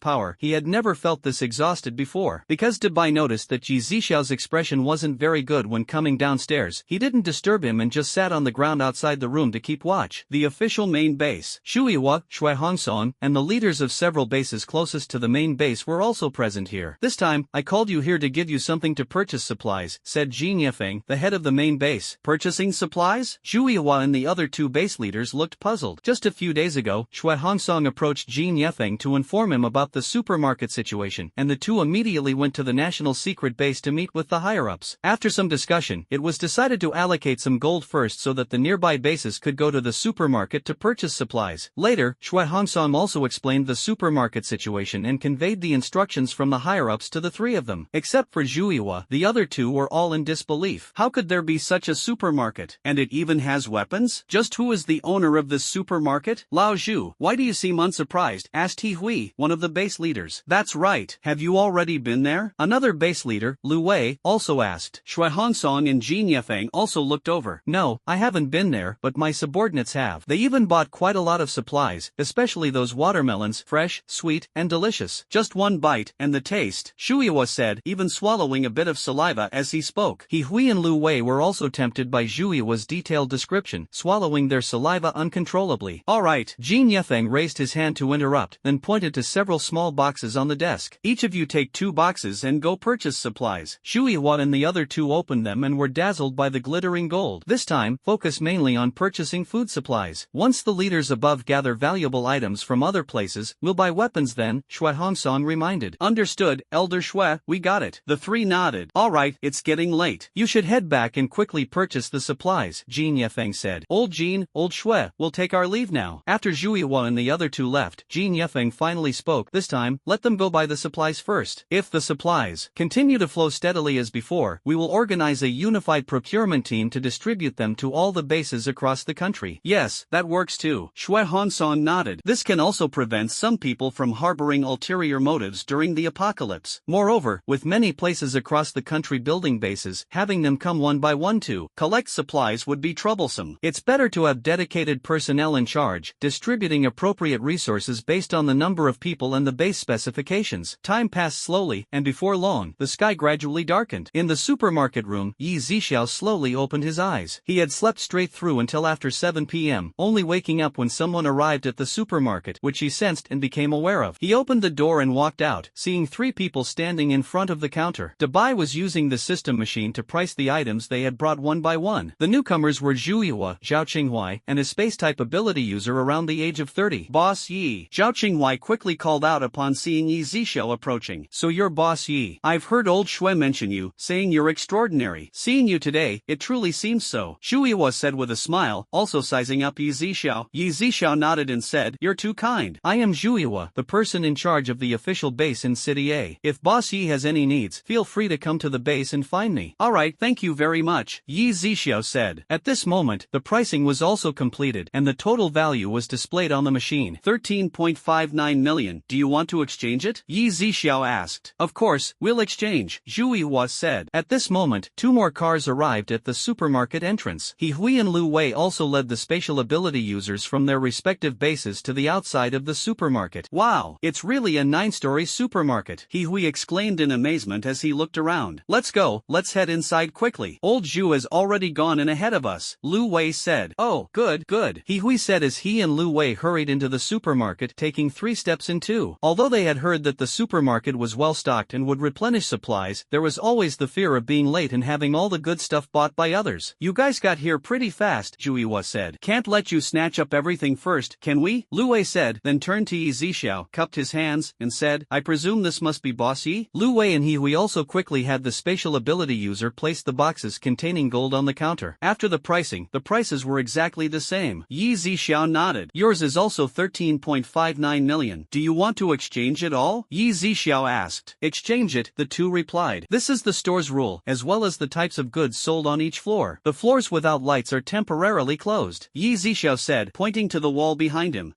power, he had never felt this exhausted before. Because Dabai noticed that Yi Zixiao's expression wasn't very good when coming downstairs, he didn't disturb him and just sat on the ground outside the room to keep watch. The official main base. Shuiwa, Shuihongsong, and the leaders of several bases closest to the main base were also present here. "This time, I called you here to give you something to purchase supplies," said Jin Yefeng, the head of the main base. "Purchasing supplies?" Shuiwa and the other two base leaders looked puzzled. Just a few days ago, Shuihongsong approached Jin Yefeng to inform him about the supermarket situation, and the two immediately went to the national secret base to meet with the higher-ups. After some discussion, it was decided to allocate some gold first so that the nearby bases could go to the supermarket to purchase supplies. Later, Shuihongsong also explained the supermarket situation and conveyed the instructions from the higher-ups to the three of them. Except for Zhuiwa, the other two were all in disbelief. How could there be such a supermarket? And it even has weapons? Just who is the owner of this supermarket? Lao Zhu, why do you seem unsurprised? Asked He Hui, one of the base leaders. That's right. Have you already been there? Another base leader, Lu Wei, also asked. Shuihongsong and Jin Yefeng also looked over. No, I haven't been there, but my subordinates have. They even bought quite a lot of supplies, especially those watermelons, fresh, sweet, and delicious. Just one bite, and the taste, Shuiwa said, even swallowing a bit of saliva as he spoke. He Hui and Lu Wei were also tempted by Zhuiwa's detailed description, swallowing their saliva uncontrollably. Alright, Jin Yefeng raised his hand to interrupt, then pointed to several small boxes on the desk. Each of you take 2 boxes and go purchase supplies. Shuiwa and the other two opened them and were dazzled by the glittering gold. This time, focus mainly on purchasing food supplies. Once the leaders above gather valuable items from other places, we'll buy weapons then, Shuihongsong reminded. Understood, Elder Shui, we got it. The three nodded. Alright, it's getting late. You should head back and quickly purchase the supplies, Jin Yefeng said. Old Jin, Old Shui, we'll take our leave now. After Zhuiwa and the other two left, Jin Yefeng finally spoke. This time, let them go buy the supplies first. If the supplies continue to flow steadily as before, we will organize a unified procurement team to distribute them to all the bases across the country. Yes, that works too. Shuihongsong nodded. This can also prevent some people from harboring ulterior motives during the apocalypse. Moreover, with many places across the country building bases, having them come one by buy one to collect supplies would be troublesome. It's better to have dedicated personnel in charge, distributing appropriate resources based on the number of people and the base specifications. Time passed slowly, and before long, the sky gradually darkened. In the supermarket room, Yzia slowly opened his eyes. He had slept straight through until after 7 p.m., only waking up when someone arrived at the supermarket, which he sensed and became aware of. He opened the door and walked out, seeing 3 people standing in front of the counter. Dabai was using the system machine to price the items they had brought one by one. The newcomers were Yzia, Zhao Qinghuai, and a space-type ability user around the age of 30. Boss Yi. Zhao Qinghuai quickly called out upon seeing Yzia approaching. So you're Boss Yi. I've heard old Shui mention you, saying you're extraordinary. Seeing you today, it truly seems so. Yzia said with a smile, also sizing up Yzia. Yzia nodded and said, you're too kind. I am Yzia, the person in charge of the official base in City A. If Boss Yi has any needs, feel free to come to the base and find me. Alright, thank you very much, Yzia said. At this moment, the pricing was also completed, and the total value was displayed on the machine. 13.59 million. Do you want to exchange it? Yzia asked. Of course, we'll exchange, Yzia said. At this moment, 2 more cars arrived at the supermarket entrance. He Hui and Lu Wei also led the spatial ability users from their respective bases to the outside of the supermarket. Wow, it's really a 9-story supermarket, He Hui exclaimed in amazement as he looked around. Let's go, let's head inside quickly. Old Zhu has already gone in ahead of us, Lu Wei said. Oh, good, good, He Hui said as he and Lu Wei hurried into the supermarket, taking 3 steps in 2. Although they had heard that the supermarket was well stocked and would replenish supplies, there was always the fear of being late and having all the good stuff bought by others. You guys got here pretty fast, Yzia said. Can't let you snatch up everything first, can we? Lu Wei said, then turned to Yzia, cupped his hands, and said, I presume this must be Boss Yi? Lu Wei and He Hui also quickly had the spatial ability user place the boxes containing gold on the counter. After the pricing, the prices were exactly the same. Yzia nodded. Yours is also 13.59 million. Do you want to exchange it all? Yzia asked. Exchange it, the 2 replied. This is the store's rule, as well as the types of goods sold on each floor. The floors without lights are temporarily closed, Yzia said, pointing to the wall behind him.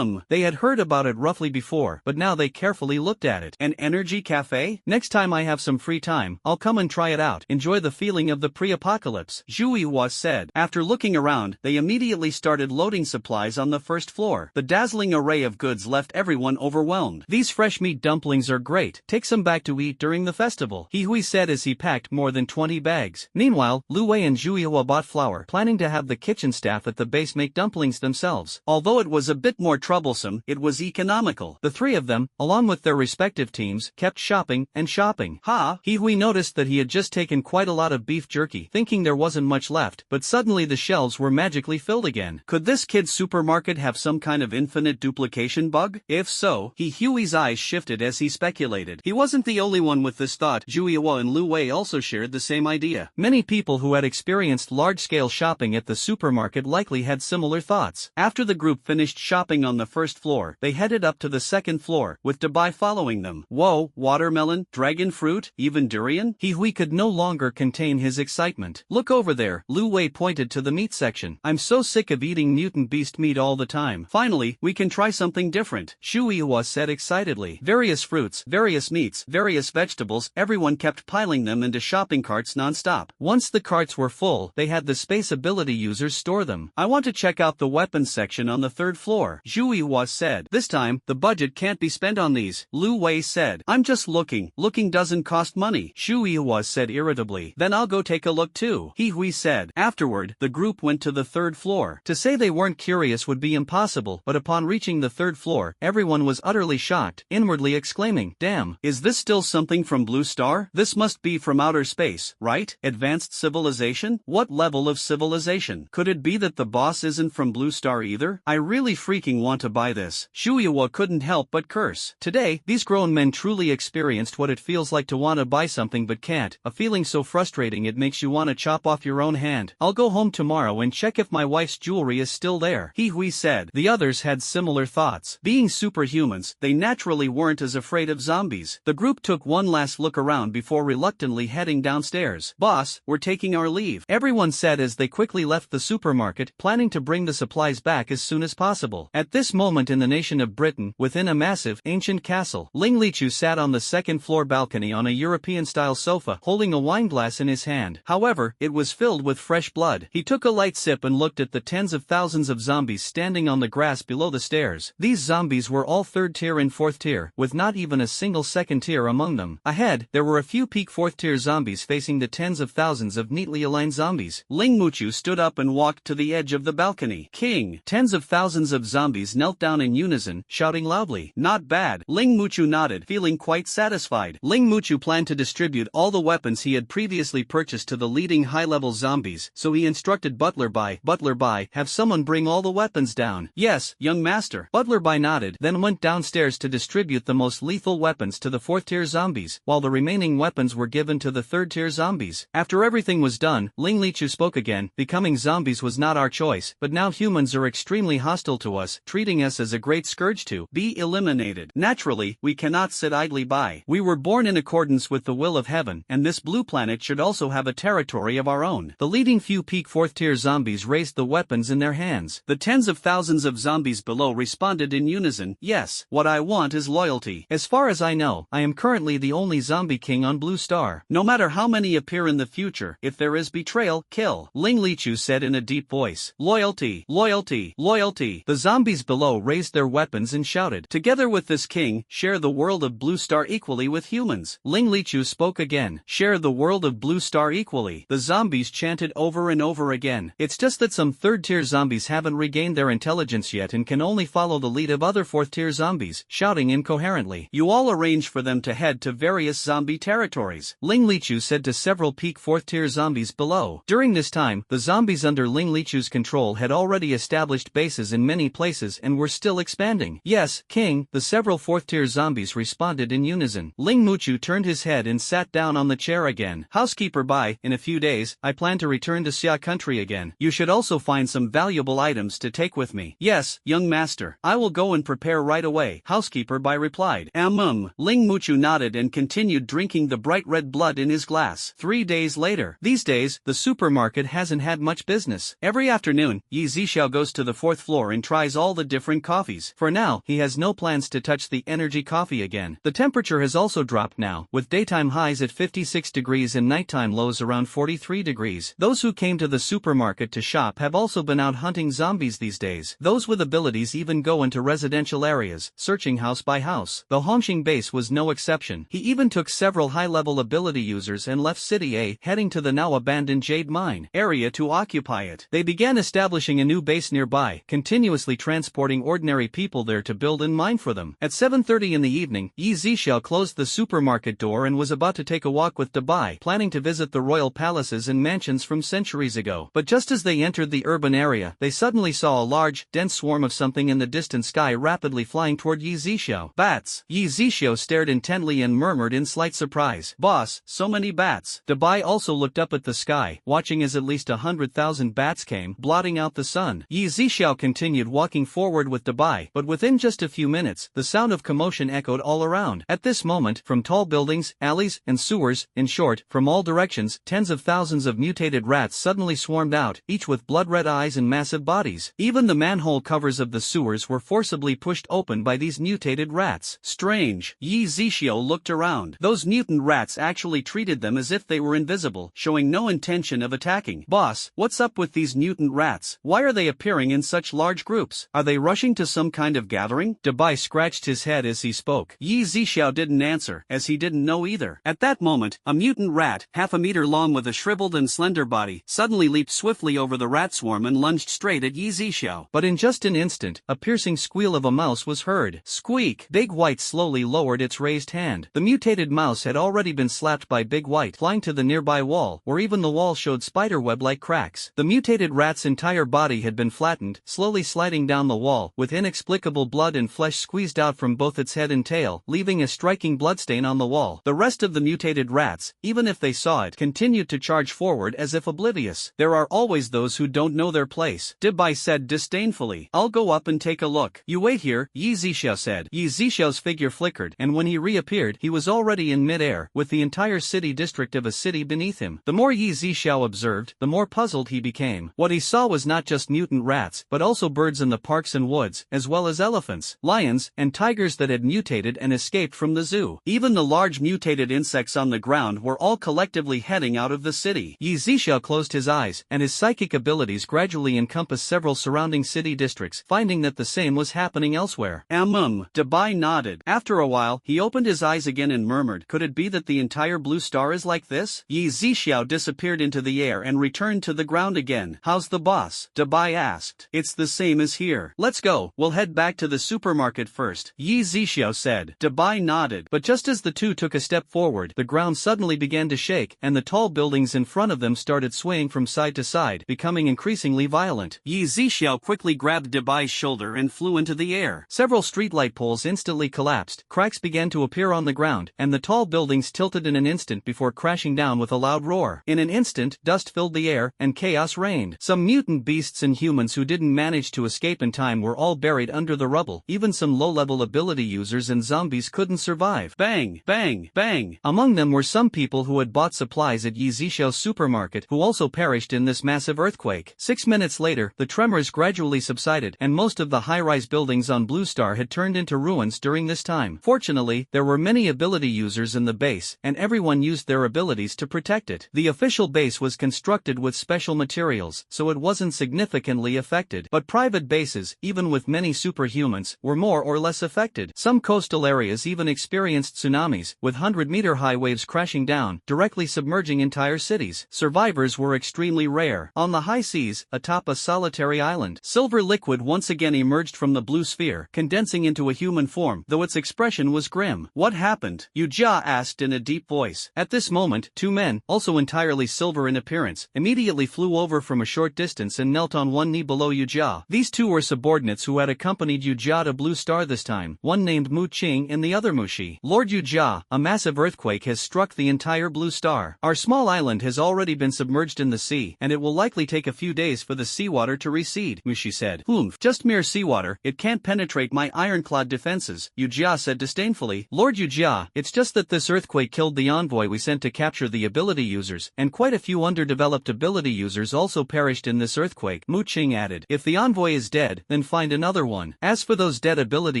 They had heard about it roughly before, but now they carefully looked at it. An energy cafe? Next time I have some free time, I'll come and try it out. Enjoy the feeling of the pre-apocalypse, Yzia said. After looking around, they immediately started loading supplies on the first floor. The dazzling array of goods left everyone overwhelmed. These fresh meat dumplings are great. Take some back to eat during the festival, He Hui said as he packed more than 20 bags. Meanwhile, Lu Wei and Yzia bought flour, planning to have the kitchen staff at the base make dumplings themselves. Although it was a bit more troublesome, it was economical. The 3 of them, along with their respective teams, kept shopping and shopping. He Hui noticed that he had just taken quite a lot of beef jerky, thinking there wasn't much left, but suddenly the shelves were magically filled again. Could this kid's supermarket have some kind of infinite duplication bug? If so, He Hui's eyes shifted as he speculated. He wasn't the only one with this thought. Yzia and Lu Wei also shared the same idea. Many people who had experienced large-scale shopping at the supermarket likely had similar thoughts. After the group finished shopping on the first floor, they headed up to the second floor, with Dabai following them. Whoa, watermelon, dragon fruit, even durian? He Hui could no longer contain his excitement. Look over there, Lu Wei pointed to the meat section. I'm so sick of eating mutant beast meat all the time. Finally, we can try something different, Yzia said excitedly. Various fruits, various meats, various vegetables, everyone kept piling them into shopping carts non-stop. Once the carts were full, they had the space ability users store them. I want to check out the weapons section on the 3rd floor, Yzia said. This time, the budget can't be spent on these, Lu Wei said. I'm just looking. Looking doesn't cost money, Yzia said irritably. Then I'll go take a look too, He Hui said. Afterward, the group went to the 3rd floor. To say they weren't curious would be impossible, but upon reaching the 3rd floor, everyone was utterly shocked, inwardly exclaiming, damn, is this still something from Blue Star? This must be from outer space, right? Advanced civilization? What level of civilization? Could it be that the boss isn't from Blue Star either? I really freaking want to buy this. Yzia couldn't help but curse. Today, these grown men truly experienced what it feels like to want to buy something but can't, a feeling so frustrating it makes you want to chop off your own hand. I'll go home tomorrow and check if my wife's jewelry is still there, He Hui said. The others had similar thoughts. Being superhumans, they naturally weren't as afraid of zombies. The group took one last look around before reluctantly heading downstairs. Boss, we're taking our leave, everyone said as they quickly left the supermarket, planning to bring the supplies back as soon as possible. At this moment in the nation of Britain, within a massive, ancient castle, Ling Lichu sat on the 2nd floor balcony on a European-style sofa, holding a wineglass in his hand. However, it was filled with fresh blood. He took a light sip and looked at the tens of thousands of zombies standing on the grass below the stairs. These zombies were all 3rd tier and 4th tier, with not even a single 2nd tier among them. Ahead, there were a few peak 4th tier zombies facing the tens of thousands of neatly aligned zombies. Ling Muchu stood up and walked to the edge of the balcony. King! Tens of thousands of zombies knelt down in unison, shouting loudly. Not bad. Ling Muchu nodded, feeling quite satisfied. Ling Muchu planned to distribute all the weapons he had previously purchased to the leading high-level zombies, so he instructed Butler Bai, have someone bring all the weapons down. Yes, young master. Butler Bai nodded, then went downstairs to distribute the most lethal weapons to the 4th tier zombies, while the remaining weapons were given to the 3rd tier zombies. After everything was done, Ling Lichu spoke again. Becoming zombies was not our choice, but now humans are extremely hostile to us, treating us as a great scourge to be eliminated. Naturally, we cannot sit idly by. We were born in accordance with the will of heaven, and this blue planet should also have a territory of our own. The leading few peak 4th tier zombies raised the weapons in their hands. The tens of thousands of zombies below responded in unison. Yes, what I want is loyalty. As far as I know, I am currently the only zombie king on Blue Star. No matter how many appear in the future, if there is betrayal, kill. Ling Lichu said in a deep voice. Loyalty, loyalty, loyalty. The zombies below raised their weapons and shouted. Together with this king, share the world of Blue Star equally with humans. Ling Lichu spoke again. Share the world of Blue Star equally. The zombies chanted over and over again. It's just that some 3rd tier zombies haven't regained their intelligence yet and can only follow the lead of other 4th tier zombies, shouting incoherently. You all arrange for them to head to various zombie territories. Ling Lichu said to several peak 4th tier zombies below. During this time, the zombies under Ling Lichu's control had already established bases in many places and were still expanding. Yes, king, the several 4th tier zombies responded in unison. Ling Muchu turned his head and sat down on the chair again. Housekeeper Bai, in a few days, I plan to return to Xia country again. You should also find some valuable items to take with me. Yes, young master. I will go and prepare right away. Housekeeper Bai replied. Ling Muchu nodded and continued drinking the bright red blood in his glass. 3 days later. These days, the supermarket hasn't had much business. Every afternoon, Yzia goes to the 4th floor and tries all the different coffees. For now, he has no plans to touch the energy coffee again. The temperature has also dropped now, with daytime highs at 56 degrees and nighttime lows around 43 degrees. Those who came to the supermarket to shop have also been out hunting zombies these days. Those with abilities even go into residential areas, searching house by house. The Hongxing base was no exception. He even took several high-level ability users and left City A, heading to the now abandoned Jade Mine area to occupy it. They began establishing a new base nearby, continuously transporting ordinary people there to build and mine for them. At 7:30 in the evening, Yzia closed the supermarket door and was about to take a walk with Dabai, planning to visit the royal palaces and mansions from centuries ago. But just as they entered the urban area, they suddenly saw a large, dense swarm of something in the distant sky rapidly flying toward Yzia. Bats! Yzia stared intently and murmured in slight surprise. Boss, so many bats. Dabai also looked up at the sky, watching as at least 100,000 bats came, blotting out the sun. Yzia continued walking forward with Dabai, but within just a few minutes, the sound of commotion echoed all around. At this moment, from tall buildings, alleys, and sewers, in short, from all directions, tens of thousands of mutated rats suddenly swarmed out, each with blood-red eyes and massive bodies. Even the manhole covers of the sewers were forcibly pushed open by these mutated rats. Strange. Yzia looked around. Those mutant rats actually treated them as if they were invisible, showing no intention of attacking. Boss, what's up with these mutant rats? Why are they appearing in such large groups? Are they rushing to some kind of gathering? Dabai scratched his head as he spoke. Yzia didn't answer, as he didn't know either. At that moment, a mutant rat, half a meter long with a shriveled and slender body, suddenly leaped swiftly over the rat swarm and lunged straight at Yzia. But in just an instant, a piercing squeal of a mouse was heard. Squeak! Big White slowly lowered its raised hand. The mutated mouse had already been slapped by Big White, flying to the nearby wall, where even the wall showed spiderweb-like cracks. The mutated rat's entire body had been flattened, slowly sliding down the wall, with inexplicable blood and flesh squeezed out from both its head and tail, leaving a striking bloodstain on the wall. The rest of the mutated rats, even if they saw it, continued to charge forward as if oblivious. There are always those who don't know their place, Dabai said disdainfully. I'll go up and take a look. You wait here, Yzia said. Yzia's figure flickered, and when he reappeared, he was already in mid-air, with the entire city district of a city beneath him. The more Yzia observed, the more puzzled he became. What he saw was not just mutant rats, but also birds in the parks and woods, as well as elephants, lions, and tigers that had mutated and escaped from the zoo. Even the large mutated insects on the ground were all collectively heading flooding out of the city. Yzia closed his eyes, and his psychic abilities gradually encompassed several surrounding city districts, finding that the same was happening elsewhere. Dabai nodded. After a while, he opened his eyes again and murmured, could it be that the entire blue star is like this? Yzia disappeared into the air and returned to the ground again. How's the boss? Dabai asked. It's the same as here. Let's go, we'll head back to the supermarket first, Yzia said. Dabai nodded, but just as the two took a step forward, the ground suddenly began to shake, and the tall buildings in front of them started swaying from side to side, becoming increasingly violent. Yzia quickly grabbed Dabai's shoulder and flew into the air. Several streetlight poles instantly collapsed, cracks began to appear on the ground, and the tall buildings tilted in an instant before crashing down with a loud roar. In an instant, dust filled the air, and chaos reigned. Some mutant beasts and humans who didn't manage to escape in time were all buried under the rubble. Even some low-level ability users and zombies couldn't survive. Bang, bang, bang. Among them were some people who had bought supplies at Yzia's supermarket who also perished in this massive earthquake. 6 minutes later, the tremors gradually subsided, and most of the high-rise buildings on Blue Star had turned into ruins during this time. Fortunately, there were many ability users in the base, and everyone used their abilities to protect it. The official base was constructed with special materials, so it wasn't significantly affected. But private bases, even with many superhumans, were more or less affected. Some coastal areas even experienced tsunamis, with 100-meter-high waves crashing down, directly submerging entire cities. Survivors were extremely rare. On the high seas, atop a solitary island, silver liquid once again emerged from the blue sphere, condensing into a human form, though its expression was grim. What happened? Yzia asked in a deep voice. At this moment, two men, also entirely silver in appearance, immediately flew over from a short distance and knelt on one knee below Yzia. These two were subordinates who had accompanied Yzia to Blue Star this time, one named Mu Qing and the other Mushi. Lord Yzia, a massive earthquake has struck the entire Blue Star. Our small island has already been submerged in the sea, and it will likely take a few days for the seawater to recede, Mushi said. Just mere seawater, it can't penetrate my ironclad defenses, Yzia said disdainfully. Lord Yzia, it's just that this earthquake killed the envoy we sent to capture the ability users, and quite a few underdeveloped ability users also perished in this earthquake, Mu Qing added. If the envoy is dead, then find another one. As for those dead ability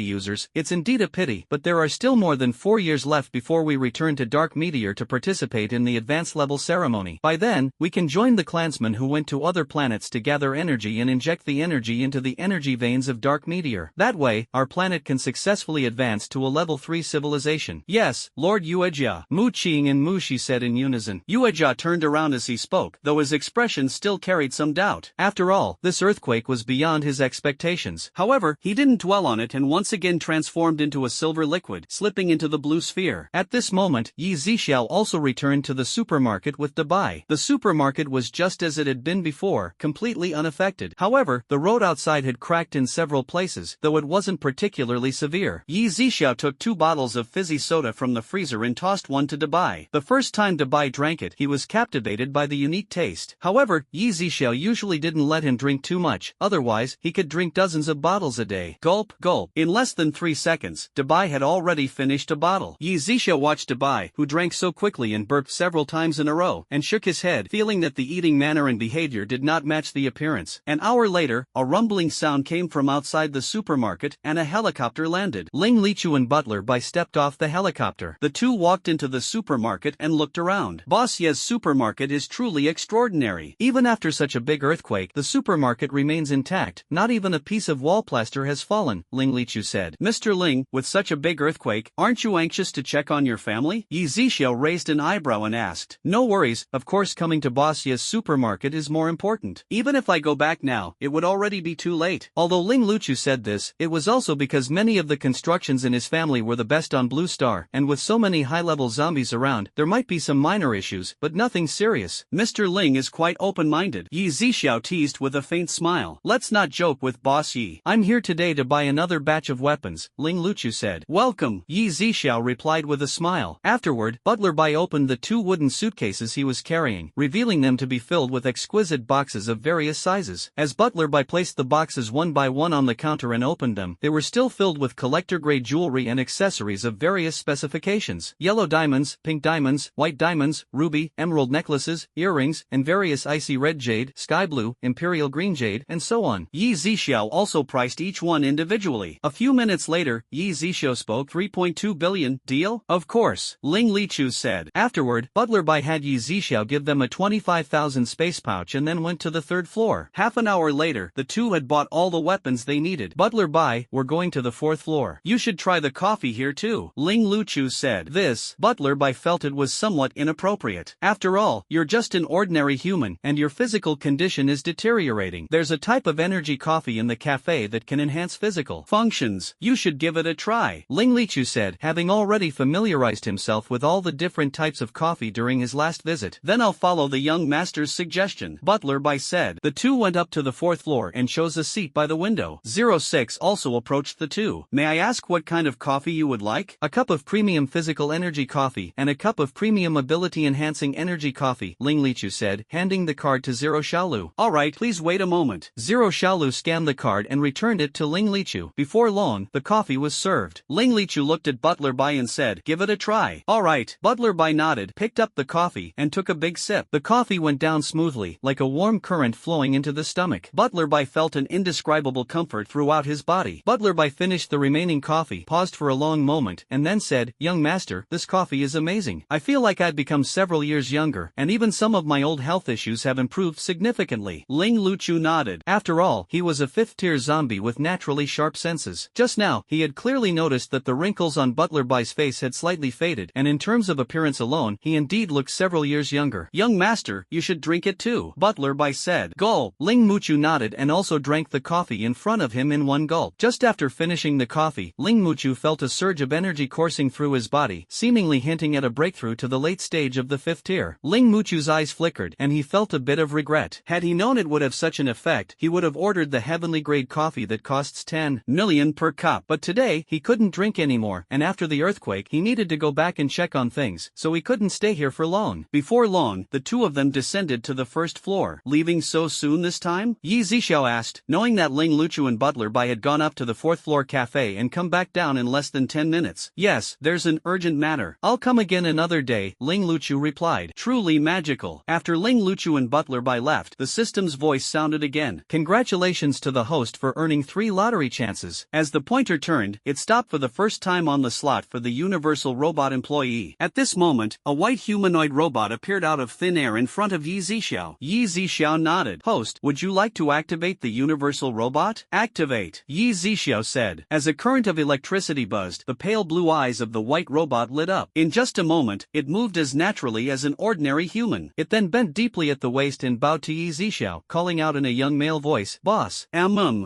users, it's indeed a pity, but there are still more than 4 years left before we return to Dark Meteor to participate in the advanced level ceremony. By then, we can join the clansmen who went to other planets to gather energy and inject the energy into the energy veins of Dark Meteor. That way, our planet can successfully advance to a level 3 civilization. Yes, Lord Yzia, Mu Qing and Mushi said in unison. Yzia turned around as he spoke, though his expression still carried some doubt. After all, this earthquake was beyond his expectations. However, he didn't dwell on it and once again transformed into a silver liquid, slipping into the blue sphere. At this moment, Yzia also returned to the supermarket with Dabai. The supermarket was just as it had been before, completely unaffected. However, the road outside had cracked in several places, though it wasn't particularly severe. Yzia took 2 bottles of fizzy soda from the freezer and tossed one to Dabai. The first time Dabai drank it, he was captivated by the unique taste. However, Yzia usually didn't let him drink too much, otherwise, he could drink dozens of bottles a day. Gulp, gulp. In less than 3 seconds, Dabai had already finished a bottle. Yzia watched Dabai, who drank so quickly and burped several times in a row, and shook his head, feeling that the eating manner and behavior did not match the appearance. An hour later, a rumbling sound came from outside the supermarket, and a helicopter landed. Ling Lichu and Butler Bai stepped off the helicopter. The two walked into the supermarket and looked around. Boss Ye's supermarket is truly extraordinary. Even after such a big earthquake, the supermarket remains intact. Not even a piece of wall plaster has fallen, Ling Lichu said. Mr. Ling, with such a big earthquake, aren't you anxious to check on your family? Yzia raised an eyebrow and asked. No worries, of course coming to Boss Ye's supermarket is more important. Even if I go back now, it would already be too late. Although Ling Lichu said this, it was also because many of the constructions in his family were the best on Blue Star, and with so many high-level zombies around, there might be some minor issues, but nothing serious. Mr. Ling is quite open-minded, Yzia teased with a faint smile. Let's not joke with Boss Yi. I'm here today to buy another batch of weapons, Ling Lichu said. Welcome, Yzia replied with a smile. Afterward, Butler Bai opened the 2 wooden suitcases he was carrying, revealing them to be filled with exquisite boxes of various sizes. As Butler Bai placed the boxes one by one on the counter and opened them, they were still filled with collector-grade jewelry and accessories of various specifications. Yellow diamonds, pink diamonds, white diamonds, ruby, emerald necklaces, earrings, and various icy red jade, sky blue, imperial green jade, and so on. Yzia also priced each one individually. A few minutes later, Yzia spoke. 3.2 billion, deal? Of course, Ling Lichu said. Afterward, Butler Bai Bai had Yzia give them a 25,000 space pouch and then went to the third floor. Half an hour later, the two had bought all the weapons they needed. Butler Bai, we're going to the fourth floor. You should try the coffee here too, Ling Luchu said. This, Butler Bai felt it was somewhat inappropriate. After all, you're just an ordinary human, and your physical condition is deteriorating. There's a type of energy coffee in the cafe that can enhance physical functions. You should give it a try, Ling Lichu said, having already familiarized himself with all the different types of coffee during his last visit. Then I'll follow the young master's suggestion, Butler Bai said. The two went up to the fourth floor and chose a seat by the window. 06 also approached the two. May I ask what kind of coffee you would like? A cup of premium physical energy coffee and a cup of premium ability enhancing energy coffee, Ling Lichu said, handing the card to Zero Xiaolu. Alright, please wait a moment. Zero Xiaolu scanned the card and returned it to Ling Lichu. Before long, the coffee was served. Ling Lichu looked at Butler Bai and said, give it a try. Alright. Butler Bai nodded, picked up the coffee, and took a big sip. The coffee went down smoothly, like a warm current flowing into the stomach. Butler Bai felt an indescribable comfort throughout his body. Butler Bai finished the remaining coffee, paused for a long moment, and then said, young master, this coffee is amazing. I feel like I've become several years younger, and even some of my old health issues have improved significantly. Ling Luchu nodded. After all, he was a fifth-tier zombie with naturally sharp senses. Just now, he had clearly noticed that the wrinkles on Butler Bai's face had slightly faded, and in terms of appearance alone, he indeed looked several years younger. Young master, you should drink it too, Butler Bai said. Gulp. Ling Muchu nodded and also drank the coffee in front of him in one gulp. Just after finishing the coffee, Ling Muchu felt a surge of energy coursing through his body, seemingly hinting at a breakthrough to the late stage of the fifth tier. Ling Muchu's eyes flickered, and he felt a bit of regret. Had he known it would have such an effect, he would have ordered the heavenly grade coffee that costs 10 million per cup. But today, he couldn't drink anymore, and after the earthquake, he needed to go back and check on things, so he couldn't stay here for long. Before long, the two of them descended to the first floor. Leaving so soon this time? Yzia asked, knowing that Ling Luchu and Butler Bai had gone up to the fourth floor cafe and come back down in less than 10 minutes. Yes, there's an urgent matter. I'll come again another day, Ling Luchu replied. Truly magical. After Ling Luchu and Butler Bai left, the system's voice sounded again. Congratulations to the host for earning 3 lottery chances. As the pointer turned, it stopped for the first time on the slot for the universal robot employee. At this moment, a white humanoid robot appeared out of thin air in front of Yzia. Yzia nodded. Host, would you like to activate the universal robot? Activate, Yzia said. As a current of electricity buzzed, the pale blue eyes of the white robot lit up. In just a moment, it moved as naturally as an ordinary human. It then bent deeply at the waist and bowed to Yzia, calling out in a young male voice, Boss.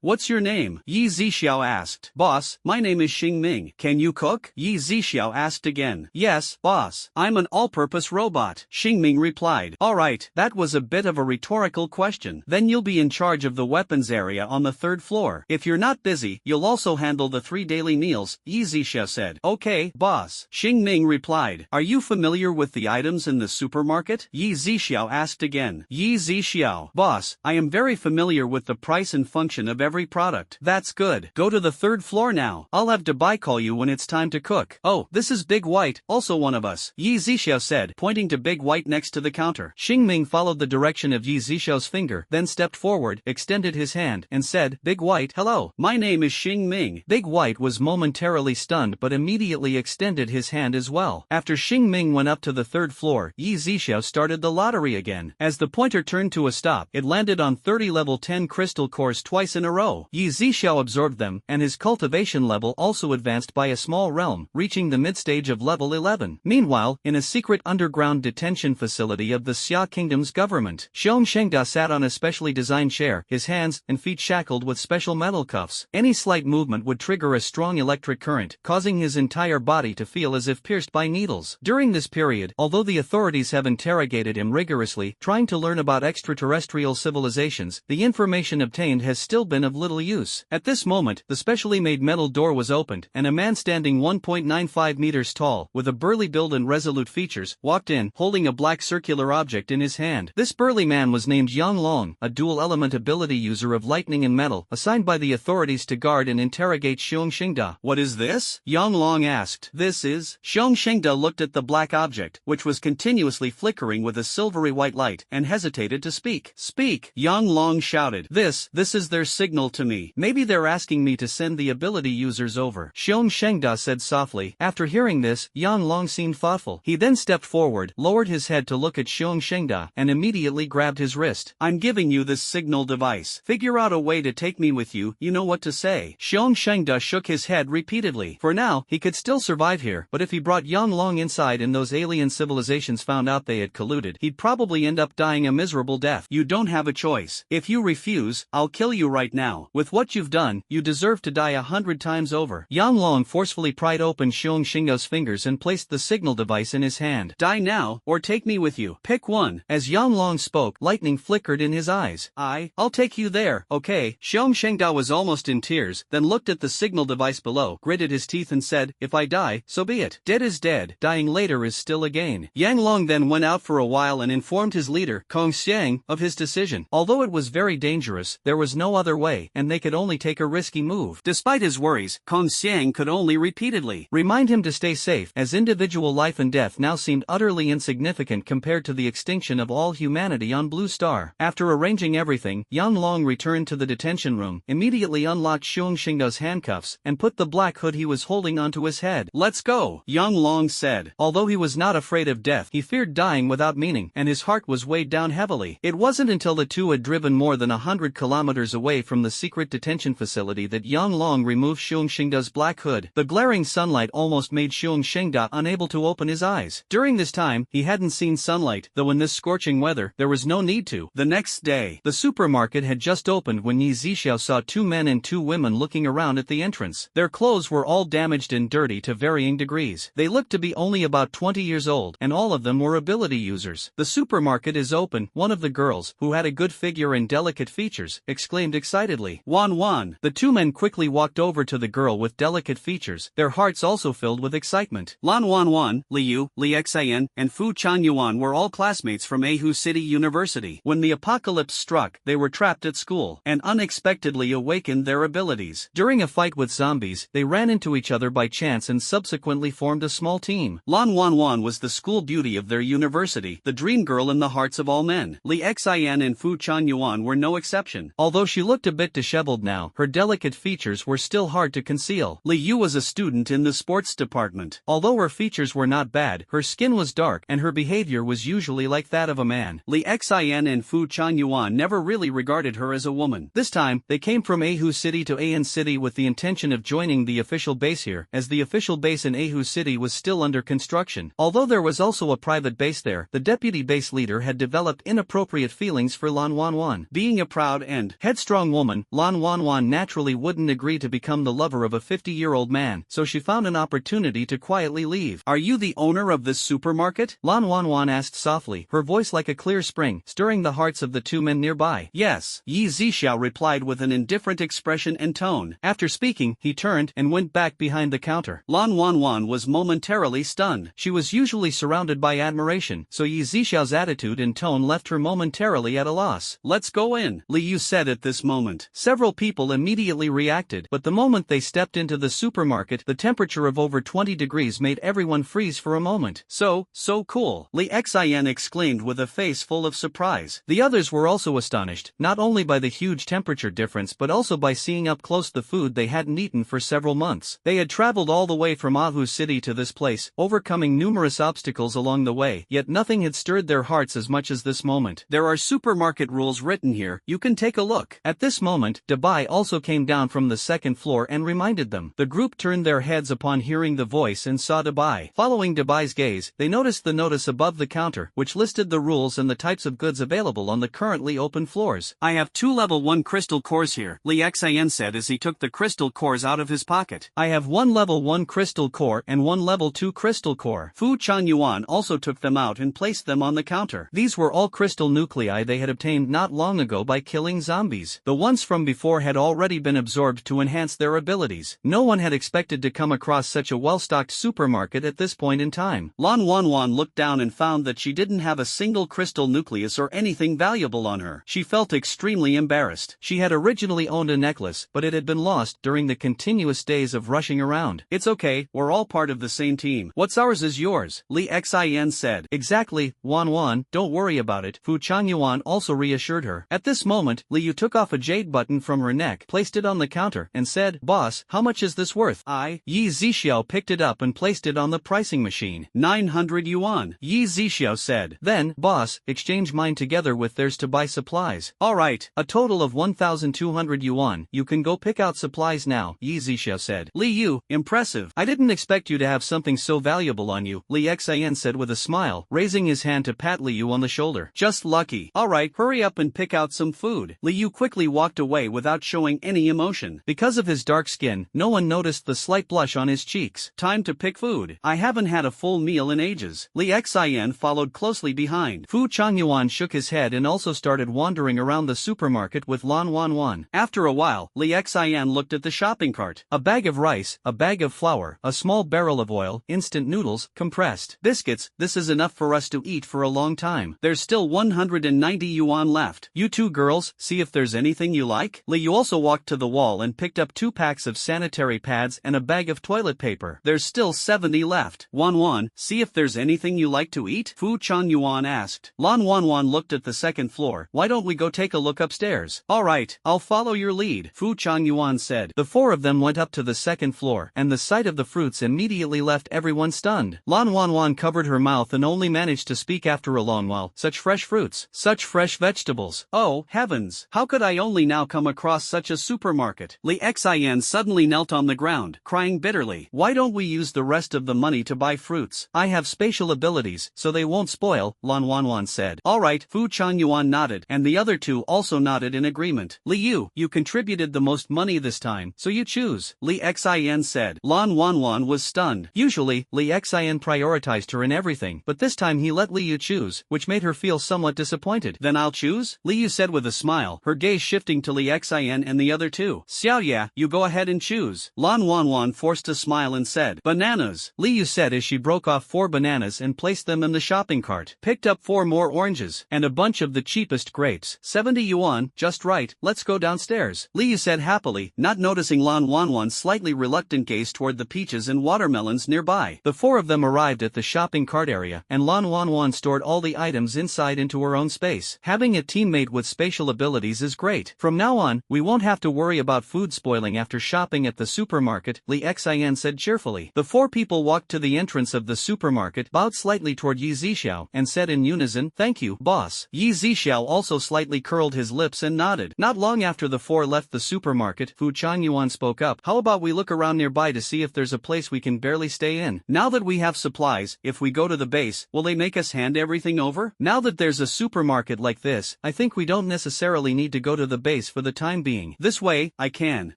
What's your name? Yzia asked. Boss, my name is Xing Ming. Can you cook? Yzia asked again. Yes, boss. I'm an all-purpose robot, Xing Ming replied. Alright, that was a bit of a rhetorical question. Then you'll be in charge of the weapons area on the third floor. If you're not busy, you'll also handle the 3 daily meals, Yzia said. Okay, boss, Xing Ming replied. Are you familiar with the items in the supermarket? Yzia asked again. Yzia, boss, I am very familiar with the price and function of every product. That's good. Go to the third floor now. I'll have Dubai call you when it's time to cook. Oh, this is Big White, also one of us, Yzia said, pointing to Big White next to the counter. Xing Ming followed the direction of Yzixiao's finger, then stepped forward, extended his hand, and said, Big White, hello. My name is Xing Ming. Big White was momentarily stunned but immediately extended his hand as well. After Xing Ming went up to the third floor, Yzixiao started the lottery again. As the pointer turned to a stop, it landed on 30 level 10 crystal cores twice in a row. Yzixiao absorbed them, and his cultivation level also advanced by a small realm, reaching the mid-stage of level 11. Meanwhile, in a secret underground detention facility of the Xia Kingdom's government, Xiong Shengda sat on a specially designed chair, his hands and feet shackled with special metal cuffs. Any slight movement would trigger a strong electric current, causing his entire body to feel as if pierced by needles. During this period, although the authorities have interrogated him rigorously, trying to learn about extraterrestrial civilizations, the information obtained has still been of little use. At this moment, the specially made metal door was opened, and a man standing 1.95 meters tall, with a burly build and resolute features, walked in, holding a black circular object in his hand. This burly man was named Yang Long, a dual-element ability user of lightning and metal, assigned by the authorities to guard and interrogate Xiong Shengda. What is this? Yang Long asked. This is... Xiong Shengda looked at the black object, which was continuously flickering with a silvery white light, and hesitated to speak. Speak! Yang Long shouted. This is their signal to me. Maybe they're asking me to send the ability users over, Xiong Shengda said softly. After hearing this, Yang Long seemed thoughtful. He then stepped forward forward, lowered his head to look at Xiong Shengda, and immediately grabbed his wrist. I'm giving you this signal device. Figure out a way to take me with you, you know what to say. Xiong Shengda shook his head repeatedly. For now, he could still survive here, but if he brought Yang Long inside and those alien civilizations found out they had colluded, he'd probably end up dying a miserable death. You don't have a choice. If you refuse, I'll kill you right now. With what you've done, you deserve to die 100 times over. Yang Long forcefully pried open Xiong Shengda's fingers and placed the signal device in his hand. Die now, or take me with you. Pick one. As Yang Long spoke, lightning flickered in his eyes. I'll take you there, okay? Xiong Shengda was almost in tears, then looked at the signal device below, gritted his teeth and said, if I die, so be it. Dead is dead, dying later is still a gain. Yang Long then went out for a while and informed his leader, Kong Xiang, of his decision. Although it was very dangerous, there was no other way, and they could only take a risky move. Despite his worries, Kong Xiang could only repeatedly remind him to stay safe, as individual life and death now seemed utterly insignificant compared to the extinction of all humanity on Blue Star. After arranging everything, Yang Long returned to the detention room, immediately unlocked Xiong Shengda's handcuffs, and put the black hood he was holding onto his head. Let's go, Yang Long said. Although he was not afraid of death, he feared dying without meaning, and his heart was weighed down heavily. It wasn't until the two had driven more than 100 kilometers away from the secret detention facility that Yang Long removed Xiong Shengda's black hood. The glaring sunlight almost made Xiong Shengda unable to open his eyes. During this time, he hadn't seen sunlight, though in this scorching weather, there was no need to. The next day, the supermarket had just opened when Yzia saw two men and two women looking around at the entrance. Their clothes were all damaged and dirty to varying degrees. They looked to be only about 20 years old, and all of them were ability users. The supermarket is open, one of the girls, who had a good figure and delicate features, exclaimed excitedly. Wan. The two men quickly walked over to the girl with delicate features, their hearts also filled with excitement. Lan Wan, Liu, Li Xian, and Fu Chuanyuan were all classmates from Ahu City University. When the apocalypse struck, they were trapped at school, and unexpectedly awakened their abilities. During a fight with zombies, they ran into each other by chance and subsequently formed a small team. Lan Wan was the school beauty of their university, the dream girl in the hearts of all men. Li Xian and Fu Chuanyuan were no exception. Although she looked a bit disheveled now, her delicate features were still hard to conceal. Li Yu was a student in the sports department. Although her features were not bad, her skin was dark and her behavior was usually like that of a man. Li Xian and Fu Chuanyuan never really regarded her as a woman. This time, they came from Ahu City to An City with the intention of joining the official base here, as the official base in Ahu City was still under construction. Although there was also a private base there, the deputy base leader had developed inappropriate feelings for Lan Wan. Being a proud and headstrong woman, Lan Wan naturally wouldn't agree to become the lover of a 50-year-old man, so she found an opportunity to quietly leave. Are you the owner of this supermarket? Lan Wan asked softly, her voice like a clear spring, stirring the hearts of the two men nearby. Yes, Yzia replied with an indifferent expression and tone. After speaking, he turned and went back behind the counter. Lan Wan was momentarily stunned. She was usually surrounded by admiration, so Yzia's attitude and tone left her momentarily at a loss. Let's go in, Liu said at this moment. Several people immediately reacted, but the moment they stepped into the supermarket, the temperature of over 20 degrees made everyone freeze for a moment. So cool, Li Xian exclaimed with a face full of surprise. The others were also astonished, not only by the huge temperature difference but also by seeing up close the food they hadn't eaten for several months. They had traveled all the way from Ahu City to this place, overcoming numerous obstacles along the way, yet nothing had stirred their hearts as much as this moment. There are supermarket rules written here, you can take a look. At this moment, Dabai also came down from the second floor and reminded them. The group turned their heads upon hearing the voice and saw Dabai. Following Dabai's gaze, they noticed the notice above the counter, which listed the rules and the types of goods available on the currently open floors. I have 2 level 1 crystal cores here, Li Xian said as he took the crystal cores out of his pocket. I have 1 level 1 crystal core and 1 level 2 crystal core. Fu Chuanyuan also took them out and placed them on the counter. These were all crystal nuclei they had obtained not long ago by killing zombies. The ones from before had already been absorbed to enhance their abilities. No one had expected to come across such a well-stocked supermarket at this point in time. Lan Wan looked down and found that she didn't have a single crystal nucleus or anything valuable on her. She felt extremely embarrassed. She had originally owned a necklace, but it had been lost during the continuous days of rushing around. It's okay, we're all part of the same team. What's ours is yours, Li Xian said. Exactly, Wan, don't worry about it, Fu Chuanyuan also reassured her. At this moment, Liu took off a jade button from her neck, placed it on the counter, and said, Boss, how much is this worth? Yzia picked it up and placed it on the pricing machine. 900 200 yuan, Yzia said. Then, boss, exchange mine together with theirs to buy supplies. Alright, a total of 1,200 yuan, you can go pick out supplies now, Yzia said. Li Yu, impressive. I didn't expect you to have something so valuable on you, Li Xian said with a smile, raising his hand to pat Li Yu on the shoulder. Just lucky. Alright, hurry up and pick out some food. Li Yu quickly walked away without showing any emotion. Because of his dark skin, no one noticed the slight blush on his cheeks. Time to pick food. I haven't had a full meal in ages. Li Xian followed closely behind. Fu Changyuan shook his head and also started wandering around the supermarket with Lan Wanwan. After a while, Li Xian looked at the shopping cart. A bag of rice, a bag of flour, a small barrel of oil, instant noodles, compressed biscuits. This is enough for us to eat for a long time. There's still 190 yuan left. You two girls, see if there's anything you like. Li Yu also walked to the wall and picked up 2 packs of sanitary pads and a bag of toilet paper. There's still 70 left. Wanwan, see if there's anything you like to eat? Fu Changyuan asked. Lan Wanwan looked at the second floor. Why don't we go take a look upstairs? Alright, I'll follow your lead, Fu Changyuan said. The 4 of them went up to the second floor, and the sight of the fruits immediately left everyone stunned. Lan Wanwan covered her mouth and only managed to speak after a long while. Such fresh fruits, such fresh vegetables. Oh, heavens, how could I only now come across such a supermarket? Li Xian suddenly knelt on the ground, crying bitterly. Why don't we use the rest of the money to buy fruits? I have spatial abilities, so they won't spoil, Lan Wanwan said. Alright, Fu Changyuan nodded, and the other 2 also nodded in agreement. Li Yu, you contributed the most money this time, so you choose, Li Xian said. Lan Wanwan was stunned. Usually, Li Xian prioritized her in everything, but this time he let Li Yu choose, which made her feel somewhat disappointed. Then I'll choose? Li Yu said with a smile, her gaze shifting to Li Xian and the other 2. Xiaoya, you go ahead and choose. Lan Wanwan forced a smile and said, bananas. Li Yu said as she broke off 4 bananas and placed them in the shopping cart. Picked up 4 more oranges, and a bunch of the cheapest grapes. 70 yuan, just right, let's go downstairs. Li Yu said happily, not noticing Lan Wanwan's slightly reluctant gaze toward the peaches and watermelons nearby. The 4 of them arrived at the shopping cart area, and Lan Wanwan stored all the items inside into her own space. Having a teammate with spatial abilities is great. From now on, we won't have to worry about food spoiling after shopping at the supermarket, Li Xian said cheerfully. The 4 people walked to the entrance of the supermarket, bowed slightly toward Yzia, and said in unison, thank you, boss. Yzia also slightly curled his lips and nodded. Not long after the 4 left the supermarket, Fu Changyuan spoke up. How about we look around nearby to see if there's a place we can barely stay in? Now that we have supplies, if we go to the base, will they make us hand everything over? Now that there's a supermarket like this, I think we don't necessarily need to go to the base for the time being. This way, I can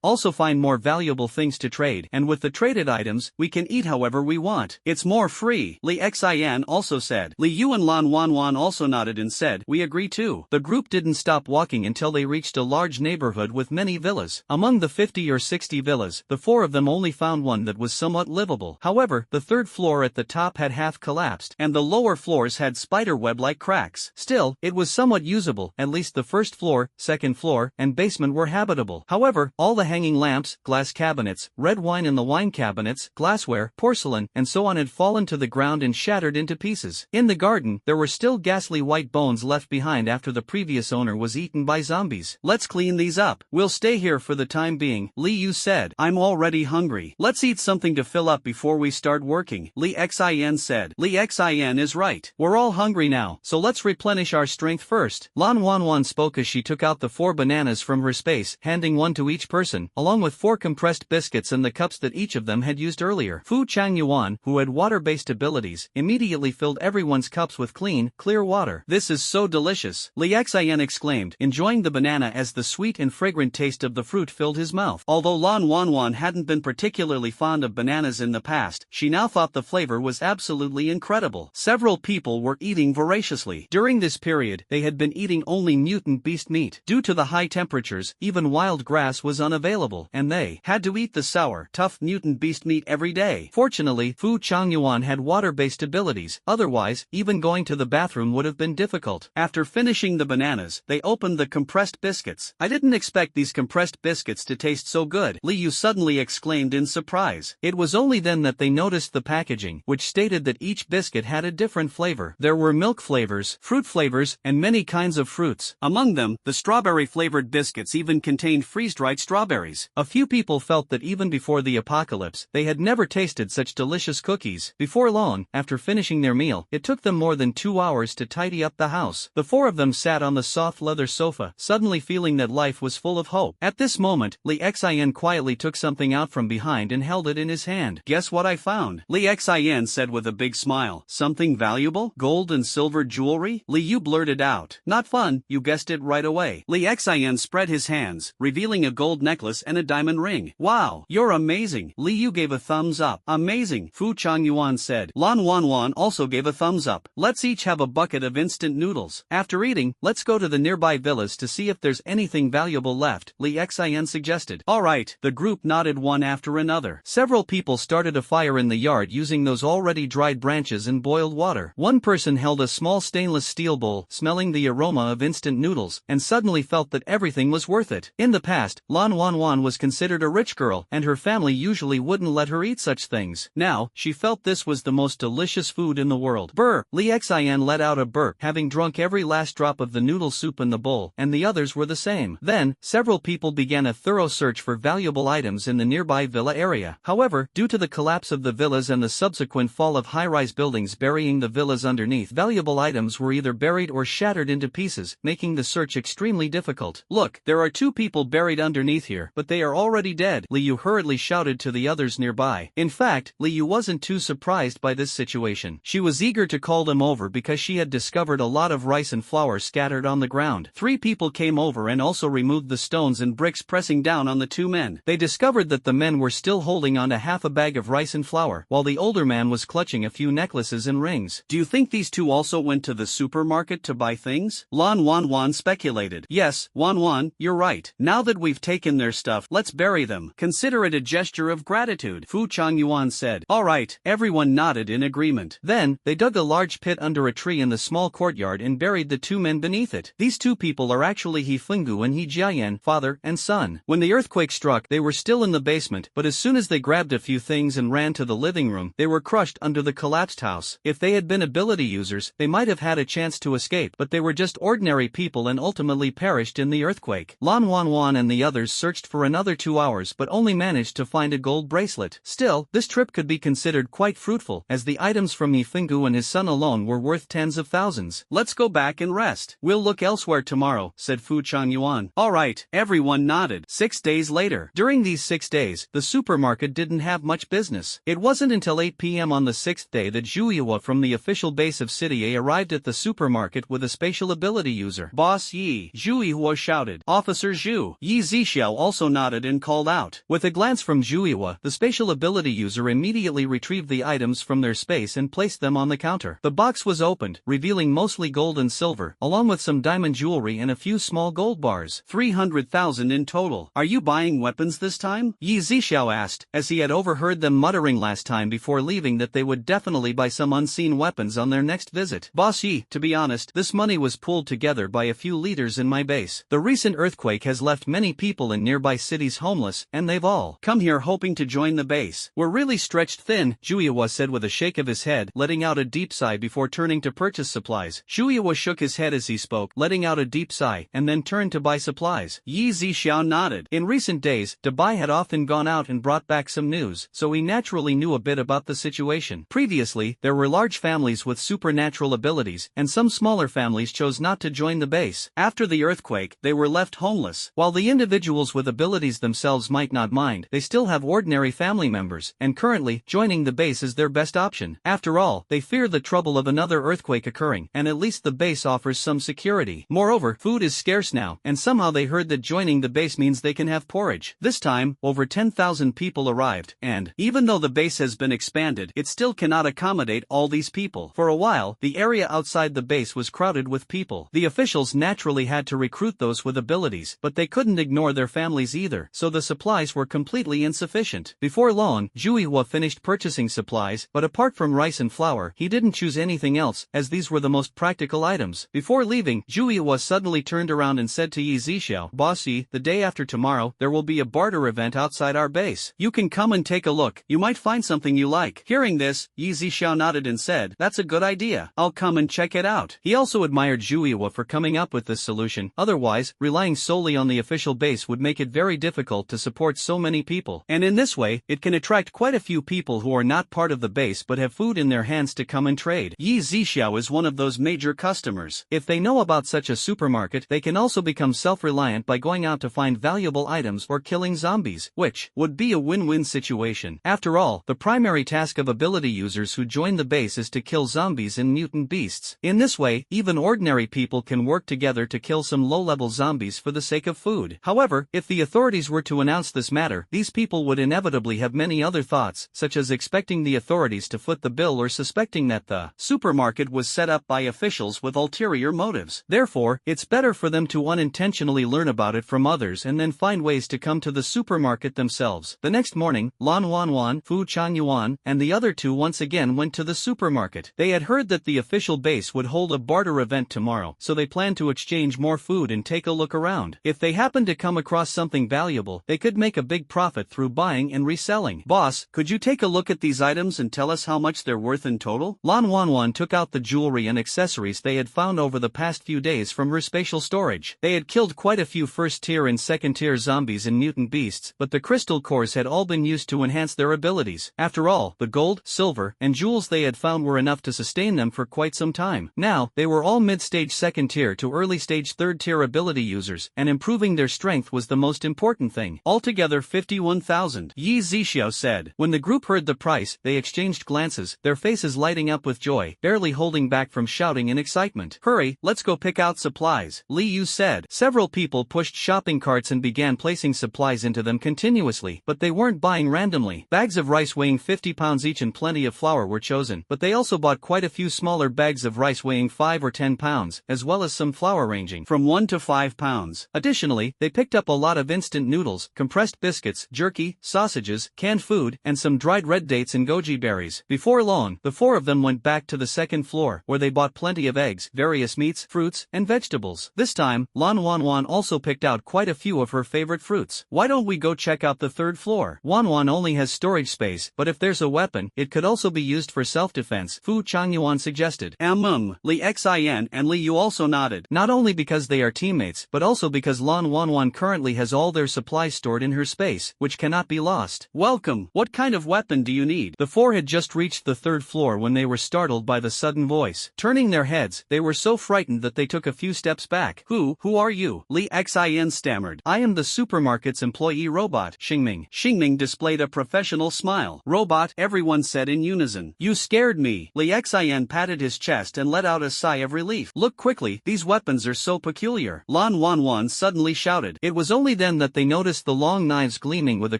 also find more valuable things to trade, and with the traded items, we can eat however we want. It's more free, Li Xian also said. Li Yu and Lan Wanwan also nodded and said, we agree too. The group didn't stop walking until they reached a large neighborhood with many villas. Among the 50 or 60 villas, the 4 of them only found one that was somewhat livable. However, the 3rd floor at the top had half collapsed, and the lower floors had spiderweb-like cracks. Still, it was somewhat usable. At least the 1st floor, 2nd floor, and basement were habitable. However, all the hanging lamps, glass cabinets, red wine in the wine cabinets, glassware, porcelain, and so on had fallen to the ground and shattered into pieces. In the garden, there were still ghastly white bones left behind after the previous owner was eaten by zombies. Let's clean these up. We'll stay here for the time being, Li Yu said. I'm already hungry. Let's eat something to fill up before we start working, Li Xian said. Li Xian is right. We're all hungry now, so let's replenish our strength first. Lan Wanwan spoke as she took out the 4 bananas from her space, handing one to each person, along with 4 compressed biscuits and the cups that each of them had used earlier. Fu Changyuan, who had water-based abilities, immediately filled everyone's cups with clean, clear water. This is so delicious, Li Xian exclaimed, enjoying the banana as the sweet and fragrant taste of the fruit filled his mouth. Although Lan Wanwan hadn't been particularly fond of bananas in the past, she now thought the flavor was absolutely incredible. Several people were eating voraciously. During this period, they had been eating only mutant beast meat. Due to the high temperatures, even wild grass was unavailable, and they had to eat the sour, tough mutant beast meat every day. Fortunately, Fu Changyuan had water-based abilities, otherwise, even going to the bathroom would have been difficult. After finishing the bananas, they opened the compressed biscuits. I didn't expect these compressed biscuits to taste so good, Li Yu suddenly exclaimed in surprise. It was only then that they noticed the packaging, which stated that each biscuit had a different flavor. There were milk flavors, fruit flavors, and many kinds of fruits. Among them, the strawberry-flavored biscuits even contained freeze-dried strawberries. A few people felt that even before the apocalypse, they had never tasted such delicious cookies. Before long, after finishing their meal, it took them more than 2 hours to tidy up the house. The four of them sat on the soft leather sofa, suddenly feeling that life was full of hope. At this moment, Li Xian quietly took something out from behind and held it in his hand. "Guess what I found?" Li Xian said with a big smile. "Something valuable? Gold and silver jewelry?" Li Yu blurted out. "Not fun, you guessed it right away." Li Xian spread his hands, revealing a gold necklace and a diamond ring. "Wow, you're amazing." Li Yu gave a thumbs up. "Amazing," Fu Changyuan said. Lan Wanwan also gave a thumbs up. "Let's each have a bucket of instant noodles. After eating, let's go to the nearby villas to see if there's anything valuable left," Li Xian suggested. "Alright," the group nodded one after another. Several people started a fire in the yard using those already dried branches and boiled water. One person held a small stainless steel bowl, smelling the aroma of instant noodles, and suddenly felt that everything was worth it. In the past, Lan Wanwan was considered a rich girl, and her family usually wouldn't let her eat such things. Now, she felt this was the most delicious food in the world. Brr! Li Xian let out a burp, having drunk every last drop of the noodle soup in the bowl, and the others were the same. Then, several people began a thorough search for valuable items in the nearby villa area. However, due to the collapse of the villas and the subsequent fall of high-rise buildings burying the villas underneath, valuable items were either buried or shattered into pieces, making the search extremely difficult. "Look, there are 2 people buried underneath here, but they are already dead," Li Yu hurriedly shouted to the others nearby. In fact, Li Yu wasn't too surprised by this situation. She was eager to call them over because she had discovered a lot of rice and flour scattered on the ground. 3 people came over and also removed the stones and bricks, pressing down on the 2 men. They discovered that the men were still holding on to half a bag of rice and flour, while the older man was clutching a few necklaces and rings. "Do you think these 2 also went to the supermarket to buy things?" Lan Wanwan speculated. "Yes, Wanwan, you're right. Now that we've taken their stuff, let's bury them. Consider it a gesture of gratitude," Fu Changyuan said. "Alright," everyone nodded in agreement. Then, they dug a large pit under a tree in the small courtyard and buried the 2 men beneath it. These 2 people are actually He Fenggu and He Jiayan, father and son. When the earthquake struck, they were still in the basement, but as soon as they grabbed a few things and ran to the living room, they were crushed under the collapsed house. If they had been ability users, they might have had a chance to escape, but they were just ordinary people and ultimately perished in the earthquake. Lan Wanwan and the others searched for another 2 hours but only managed to find a gold bracelet. Still, this trip could be considered quite fruitful, as the items from He Fenggu and his son alone were worth tens of thousands. "Let's go back and rest. We'll look elsewhere tomorrow," said Fu Changyuan. "Alright," everyone nodded. 6 days later. During these 6 days, the supermarket didn't have much business. It wasn't until 8 p.m. on the 6th day that Yzia from the official base of City A arrived at the supermarket with a spatial ability user. "Boss Yi," Yzia shouted. "Officer Zhu." Yi Zixiao also nodded and called out. With a glance from Yzia, the spatial ability user immediately retrieved the items from their space and placed them on the counter. The box was opened, revealing mostly gold and silver, along with some diamond jewelry and a few small gold bars. 300,000 in total. "Are you buying weapons this time?" Yi Zixiao asked, as he had overheard them muttering last time before leaving that they would definitely buy some unseen weapons on their next visit. "Boss Yi, to be honest, this money was pulled together by a few leaders in my base. The recent earthquake has left many people in nearby cities homeless, and they've all come here hoping to join the base. We're really stretched thin," Yzia said with a shake of his head, letting out a deep sigh before turning to purchase supplies. Yzia shook his head as he spoke, letting out a deep sigh, and then turned to buy supplies. Yi Zixiao nodded. In recent days, Dabai had often gone out and brought back some news, so he naturally knew a bit about the situation. Previously, there were large families with supernatural abilities, and some smaller families chose not to join the base. After the earthquake, they were left homeless. While the individuals with abilities themselves might not mind, they still have ordinary family members, and currently, joining the base is their best option. After all, they fear the trouble of another earthquake occurring, and at least the base offers some security. Moreover, food is scarce now, and somehow they heard that joining the base means they can have porridge. This time, over 10,000 people arrived, and, even though the base has been expanded, it still cannot accommodate all these people. For a while, the area outside the base was crowded with people. The officials naturally had to recruit those with abilities, but they couldn't ignore their families either, so the supplies were completely insufficient. Before long, Yzia finished purchasing supplies, but apart from rice and flour, he didn't choose anything else, as these were the most practical items. Before leaving, Yzia suddenly turned around and said to Yi Zixiao, "Boss Yi, the day after tomorrow, there will be a barter event outside our base. You can come and take a look, you might find something you like." Hearing this, Yi Zixiao nodded and said, "That's a good idea, I'll come and check it out." He also admired Yzia for coming up with this solution, otherwise, relying solely on the official base would make it very difficult to support so many people. And in this way, it can attract quite a few people who are not part of the base but but have food in their hands to come and trade. Yzia is one of those major customers. If they know about such a supermarket, they can also become self-reliant by going out to find valuable items or killing zombies, which would be a win-win situation. After all, the primary task of ability users who join the base is to kill zombies and mutant beasts. In this way, even ordinary people can work together to kill some low-level zombies for the sake of food. However, if the authorities were to announce this matter, these people would inevitably have many other thoughts, such as expecting the authorities to foot the bill or suspecting that the supermarket was set up by officials with ulterior motives. Therefore, it's better for them to unintentionally learn about it from others and then find ways to come to the supermarket themselves. The next morning, Lan Wanwan, Fu Changyuan, and the other two once again went to the supermarket. They had heard that the official base would hold a barter event tomorrow, so they planned to exchange more food and take a look around. If they happened to come across something valuable, they could make a big profit through buying and reselling. Boss, could you take a look at these items and tell us how much they're worth in total? Lan Wanwan took out the jewelry and accessories they had found over the past few days from her spatial storage. They had killed quite a few first-tier and second-tier zombies and mutant beasts, but the crystal cores had all been used to enhance their abilities. After all, the gold, silver, and jewels they had found were enough to sustain them for quite some time. Now, they were all mid-stage second-tier to early-stage third-tier ability users, and improving their strength was the most important thing. Altogether 51,000, Yzia said. When the group heard the price, they exchanged glances, their faces lighting up with joy, barely holding back from shouting in excitement. Hurry, let's go pick out supplies, Li Yu said. Several people pushed shopping carts and began placing supplies into them continuously, but they weren't buying randomly. Bags of rice weighing 50 pounds each and plenty of flour were chosen, but they also bought quite a few smaller bags of rice weighing 5 or 10 pounds, as well as some flour ranging from 1 to 5 pounds. Additionally, they picked up a lot of instant noodles, compressed biscuits, jerky, sausages, canned food, and some dried red dates and goji berries. Before long, the four of them went back to the second floor, where they bought plenty of eggs, various meats, fruits, and vegetables. This time, Lan Wanwan also picked out quite a few of her favorite fruits. Why don't we go check out the third floor? Wanwan only has storage space, but if there's a weapon, it could also be used for self-defense, Fu Changyuan suggested. Li Xin and Li Yu also nodded. Not only because they are teammates, but also because Lan Wanwan currently has all their supplies stored in her space, which cannot be lost. Welcome. What kind of weapon do you need? The four had just reached the third floor when they were startled by the sudden voice. Turning their heads, they were so frightened that they took a few steps back. Who are you? Li Xin stammered. I am the supermarket's employee robot, Xingming. Xingming displayed a professional smile. Robot, everyone said in unison. You scared me. Li Xin patted his chest and let out a sigh of relief. Look quickly, these weapons are so peculiar. Lan Wanwan suddenly shouted. It was only then that they noticed the long knives gleaming with a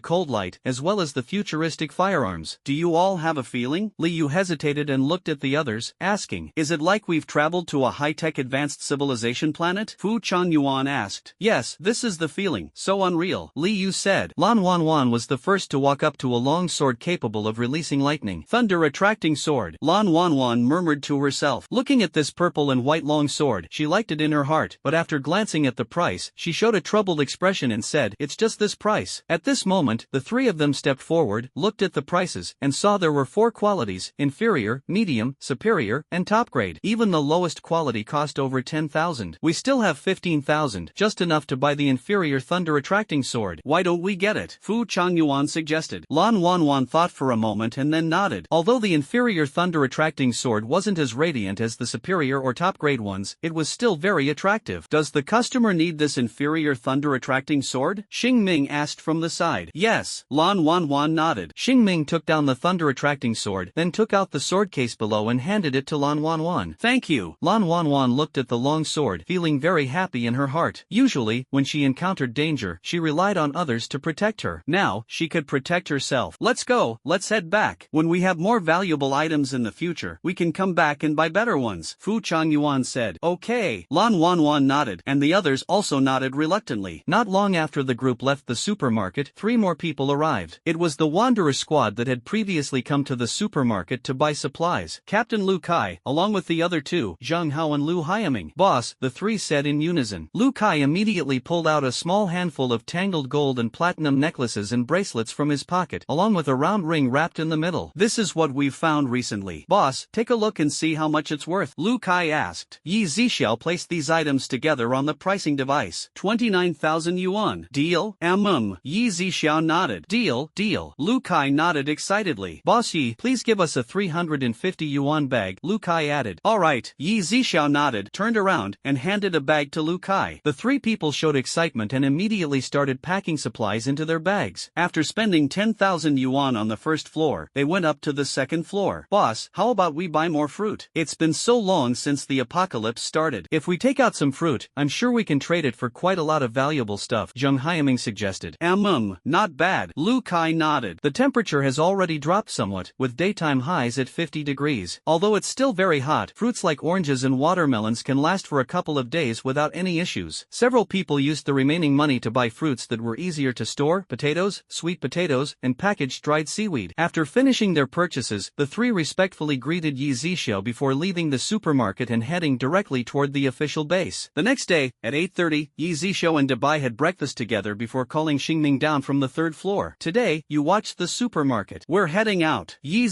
cold light, as well as the futuristic firearms. Do you all have a feeling? Li Yu hesitated and looked at the others, asking. Is it like we've traveled to a high-tech advanced civilization planet? Fu Changyuan asked. Yes, this is the feeling. So unreal, Li Yu said. Lan Wanwan was the first to walk up to a long sword capable of releasing lightning. Thunder-attracting sword. Lan Wanwan murmured to herself. Looking at this purple and white long sword, she liked it in her heart, but after glancing at the price, she showed a troubled expression and said, it's just this price. At this moment, the three of them stepped forward, looked at the prices, and saw there were 4 qualities: inferior, medium, superior, and top grade. Even the lowest quality cost over 10,000. We still have 15,000, just enough to buy the inferior thunder-attracting sword. Why don't we get it? Fu Changyuan suggested. Lan Wanwan thought for a moment and then nodded. Although the inferior thunder-attracting sword wasn't as radiant as the superior or top-grade ones, it was still very attractive. Does the customer need this inferior thunder-attracting sword? Xingming asked from the side. Yes, Lan Wanwan nodded. Xingming took down the thunder-attracting sword, then took out the sword case below and handed it to Lan Wanwan. Thank you. Lan Wanwan looked at the long sword, feeling very happy in her heart. Usually, when she encountered danger, she relied on others to protect her. Now, she could protect herself. Let's go, let's head back. When we have more valuable items in the future, we can come back and buy better ones, Fu Changyuan said. Okay. Lan Wanwan nodded, and the others also nodded reluctantly. Not long after the group left the supermarket, 3 more people arrived. It was the Wanderer squad that had previously come to the supermarket to buy supplies. Captain Lu Kai, along with the other 2, Zheng Hao and Lu Haiming. Boss, the 3 said in unison. Lu Kai immediately pulled out a small handful of tangled gold and platinum necklaces and bracelets from his pocket, along with a round ring wrapped in the middle. This is what we've found recently. Boss, take a look and see how much it's worth, Lu Kai asked. Yzia placed these items together on the pricing device. 29,000 yuan. Deal? Yzia nodded. Deal. Lu Kai nodded excitedly. Boss Yi, please please give us a 350 yuan bag, Lu Kai added. Alright, Yzia nodded, turned around, and handed a bag to Lu Kai. The three people showed excitement and immediately started packing supplies into their bags. After spending 10,000 yuan on the first floor, they went up to the second floor. Boss, how about we buy more fruit? It's been so long since the apocalypse started. If we take out some fruit, I'm sure we can trade it for quite a lot of valuable stuff, Zheng Haiming suggested. Not bad, Lu Kai nodded. The temperature has already dropped somewhat, with daytime highs at 50 degrees. Although it's still very hot, fruits like oranges and watermelons can last for a couple of days without any issues. Several people used the remaining money to buy fruits that were easier to store, potatoes, sweet potatoes, and packaged dried seaweed. After finishing their purchases, the three respectfully greeted Yzia before leaving the supermarket and heading directly toward the official base. The next day, at 8:30, Yzia and Dabai had breakfast together before calling Xingming down from the third floor. Today, you watched the supermarket. We're heading out, Yzia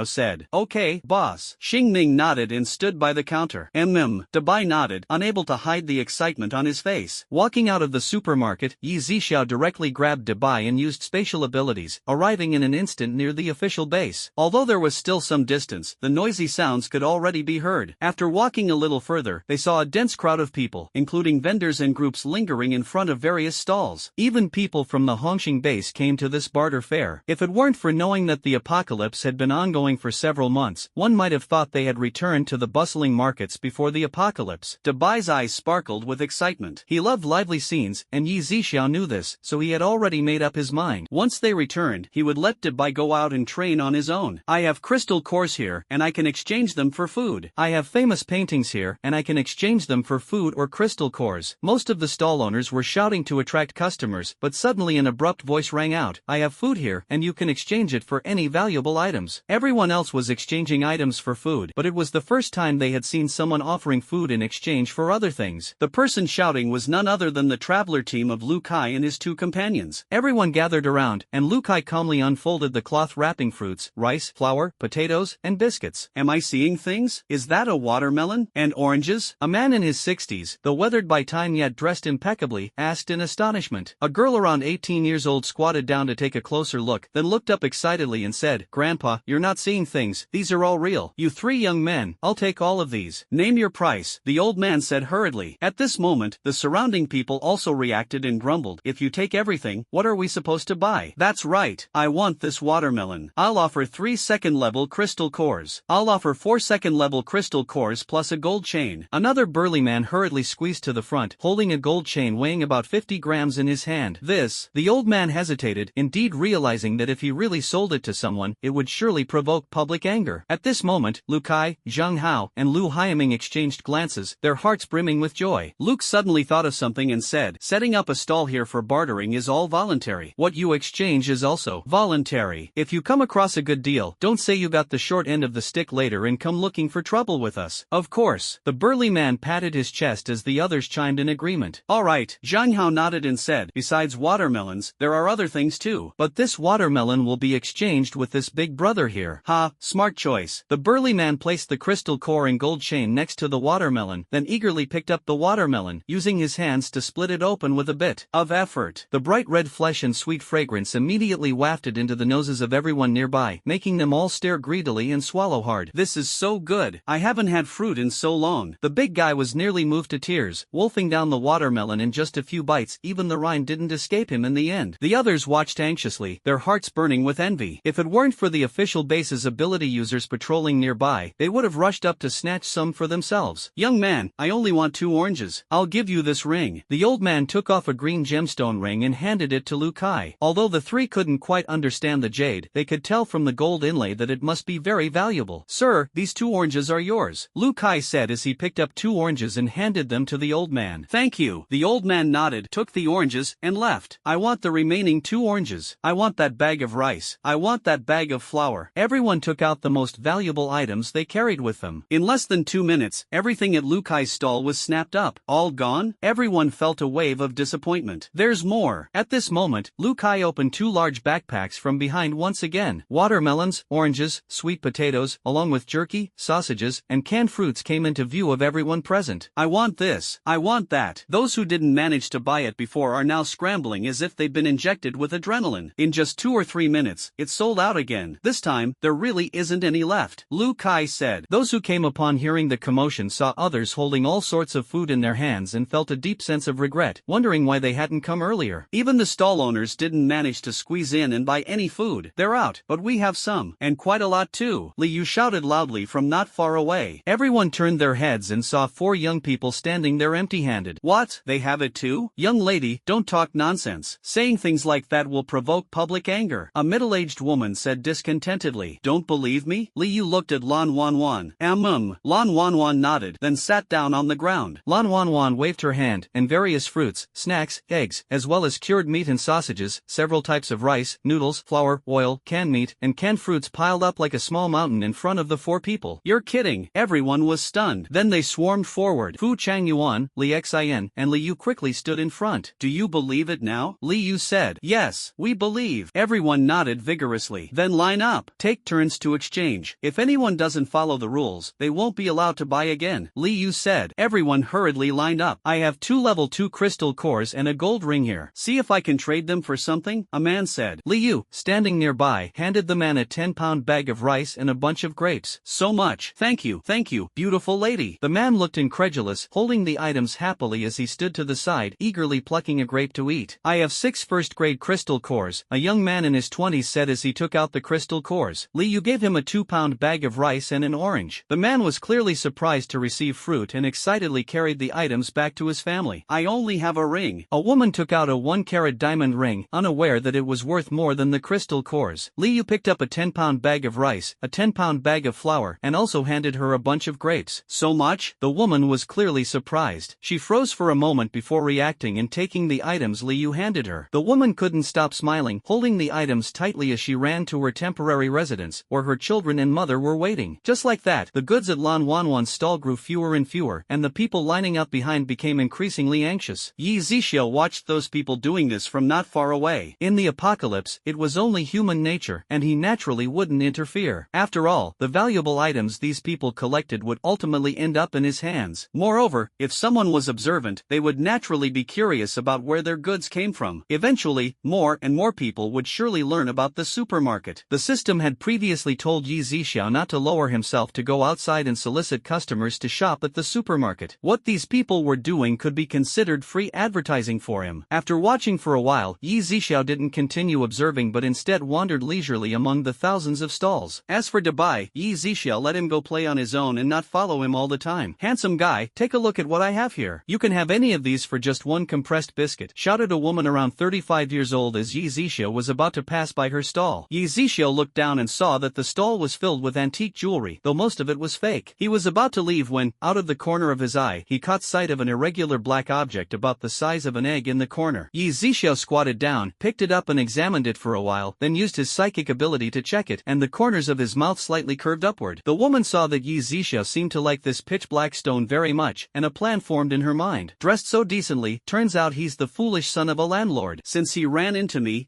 said. Okay, boss. Xingming nodded and stood by the counter. Dabai nodded, unable to hide the excitement on his face. Walking out of the supermarket, Yzia directly grabbed Dabai and used spatial abilities, arriving in an instant near the official base. Although there was still some distance, the noisy sounds could already be heard. After walking a little further, they saw a dense crowd of people, including vendors and groups lingering in front of various stalls. Even people from the Hongqing base came to this barter fair. If it weren't for knowing that the apocalypse had been ongoing for several months, one might have thought they had returned to the bustling markets before the apocalypse. Dabai's eyes sparkled with excitement. He loved lively scenes, and Yzia knew this, so he had already made up his mind. Once they returned, he would let Dabai go out and train on his own. I have crystal cores here, and I can exchange them for food. I have famous paintings here, and I can exchange them for food or crystal cores. Most of the stall owners were shouting to attract customers, but suddenly an abrupt voice rang out. I have food here, and you can exchange it for any valuable items. Everyone else was exchanging items for food, but it was the first time they had seen someone offering food in exchange for other things. The person shouting was none other than the traveler team of Lu Kai and his two companions. Everyone gathered around, and Lu Kai calmly unfolded the cloth wrapping fruits, rice, flour, potatoes, and biscuits. Am I seeing things? Is that a watermelon? And oranges? A man in his 60s, though weathered by time yet dressed impeccably, asked in astonishment. A girl around 18 years old squatted down to take a closer look, then looked up excitedly and said, Grandpa, you're not seeing things, these are all real. You three young men, I'll take all of these. Name your price, the old man said hurriedly. At this moment, the surrounding people also reacted and grumbled. If you take everything, what are we supposed to buy? That's right, I want this watermelon. I'll offer 3 second-level crystal cores. I'll offer 4 second-level crystal cores plus a gold chain. Another burly man hurriedly squeezed to the front, holding a gold chain weighing about 50 grams in his hand. The old man hesitated, indeed realizing that if he really sold it to someone, it would surely provoke public anger. At this moment, Lu Kai, Zhang Hao, and Lu Haiming exchanged glances, their hearts brimming with joy. Luke suddenly thought of something and said, setting up a stall here for bartering is all voluntary. What you exchange is also voluntary. If you come across a good deal, don't say you got the short end of the stick later and come looking for trouble with us. Of course. The burly man patted his chest as the others chimed in agreement. Alright, Zhang Hao nodded and said, besides watermelons, there are other things too. But this watermelon will be exchanged with this big brother here. Ha, smart choice. The burly man placed the crystal core and gold chain next to the watermelon, then eagerly picked up the watermelon, using his hands to split it open with a bit of effort. The bright red flesh and sweet fragrance immediately wafted into the noses of everyone nearby, making them all stare greedily and swallow hard. This is so good. I haven't had fruit in so long. The big guy was nearly moved to tears, wolfing down the watermelon in just a few bites. Even the rind didn't escape him in the end. The others watched anxiously, their hearts burning with envy. If it weren't for the official base's ability users patrolling nearby, they would have rushed up to snatch some for themselves. Young man, I only want 2 oranges. I'll give you this ring. The old man took off a green gemstone ring and handed it to Lu Kai. Although the three couldn't quite understand the jade, they could tell from the gold inlay that it must be very valuable. Sir, these 2 oranges are yours, Lu Kai said as he picked up 2 oranges and handed them to the old man. Thank you. The old man nodded, took the oranges, and left. I want the remaining 2 oranges. I want that bag of rice. I want that bag of flour. Everyone took out the most valuable items they carried with them. In less than 2 minutes, everything at Lu Kai's stall was snapped up. All gone? Everyone felt a wave of disappointment. There's more. At this moment, Lu Kai opened 2 large backpacks from behind once again. Watermelons, oranges, sweet potatoes, along with jerky, sausages, and canned fruits came into view of everyone present. I want this. I want that. Those who didn't manage to buy it before are now scrambling as if they'd been injected with adrenaline. In just 2 or 3 minutes, it sold out again. This time, there really isn't any left, Lu Kai said. Those who came upon hearing the commotion saw others holding all sorts of food in their hands and felt a deep sense of regret, wondering why they hadn't come earlier. Even the stall owners didn't manage to squeeze in and buy any food. They're out, but we have some, and quite a lot too, Liu shouted loudly from not far away. Everyone turned their heads and saw 4 young people standing there empty-handed. What? They have it too? Young lady, don't talk nonsense. Saying things like that will provoke public anger, a middle-aged woman said discontentedly. Don't believe me? Liu looked at Lan Wanwan. Lan Wanwan nodded, then sat down on the ground. Lan Wanwan waved her hand, and various fruits, snacks, eggs, as well as cured meat and sausages, several types of rice, noodles, flour, oil, canned meat, and canned fruits piled up like a small mountain in front of the 4 people. You're kidding. Everyone was stunned. Then they swarmed forward. Fu Changyuan, Li Xin, and Liu quickly stood in front. Do you believe it now? Liu said. Yes, we believe. Everyone nodded vigorously. Then line up. Take turns to exchange. If anyone doesn't follow the rules, they won't be allowed to buy again, Liu said. Everyone hurriedly lined up. I have 2 level 2 crystal cores and a gold ring here. See if I can trade them for something, a man said. Liu, standing nearby, handed the man a 10-pound bag of rice and a bunch of grapes. So much. Thank you, beautiful lady. The man looked incredulous, holding the items happily as he stood to the side, eagerly plucking a grape to eat. I have 6 first-grade crystal cores, a young man in his 20s said as he took out the crystal cores. Liu gave him a 2-pound bag of rice and an orange. The man was clearly surprised to receive fruit and excitedly carried the items back to his family. I only have a ring. A woman took out a 1-carat diamond ring, unaware that it was worth more than the crystal cores. Liu picked up a 10-pound bag of rice, a 10-pound bag of flour, and also handed her a bunch of grapes. So much? The woman was clearly surprised. She froze for a moment before reacting and taking the items Liu handed her. The woman couldn't stop smiling, holding the items tightly as she ran to her temporary residence, where her children and mother were waiting. Just like that, the goods at Lan Wanwan's stall grew fewer and fewer, and the people lining up behind became increasingly anxious. Yzia watched those people doing this from not far away. In the apocalypse, it was only human nature, and he naturally wouldn't interfere. After all, the valuable items these people collected would ultimately end up in his hands. Moreover, if someone was observant, they would naturally be curious about where their goods came from. Eventually, more and more people would surely learn about the supermarket. The system had previously told Yzia not to lower himself to go outside and solicit customers to shop at the supermarket. What these people were doing could be considered free advertising for him. After watching for a while, Yzia didn't continue observing but instead wandered leisurely among the thousands of stalls. As for Dubai, Yzia let him go play on his own and not follow him all the time. Handsome guy, take a look at what I have here. You can have any of these for just 1 compressed biscuit, shouted a woman around 35 years old as Yzia was about to pass by her stall. Yzia looked down and saw that the stall was filled with antique jewelry, though most of it was fake. He was about to leave when, out of the corner of his eye, he caught sight of an irregular black object about the size of an egg in the corner. Yzia squatted down, picked it up and examined it for a while, then used his psychic ability to check it, and the corners of his mouth slightly curved upward. The woman saw that Yzia seemed to like this pitch-black stone very much, and a plan formed in her mind. Dressed so decently, turns out he's the foolish son of a landlord. Since he ran into me,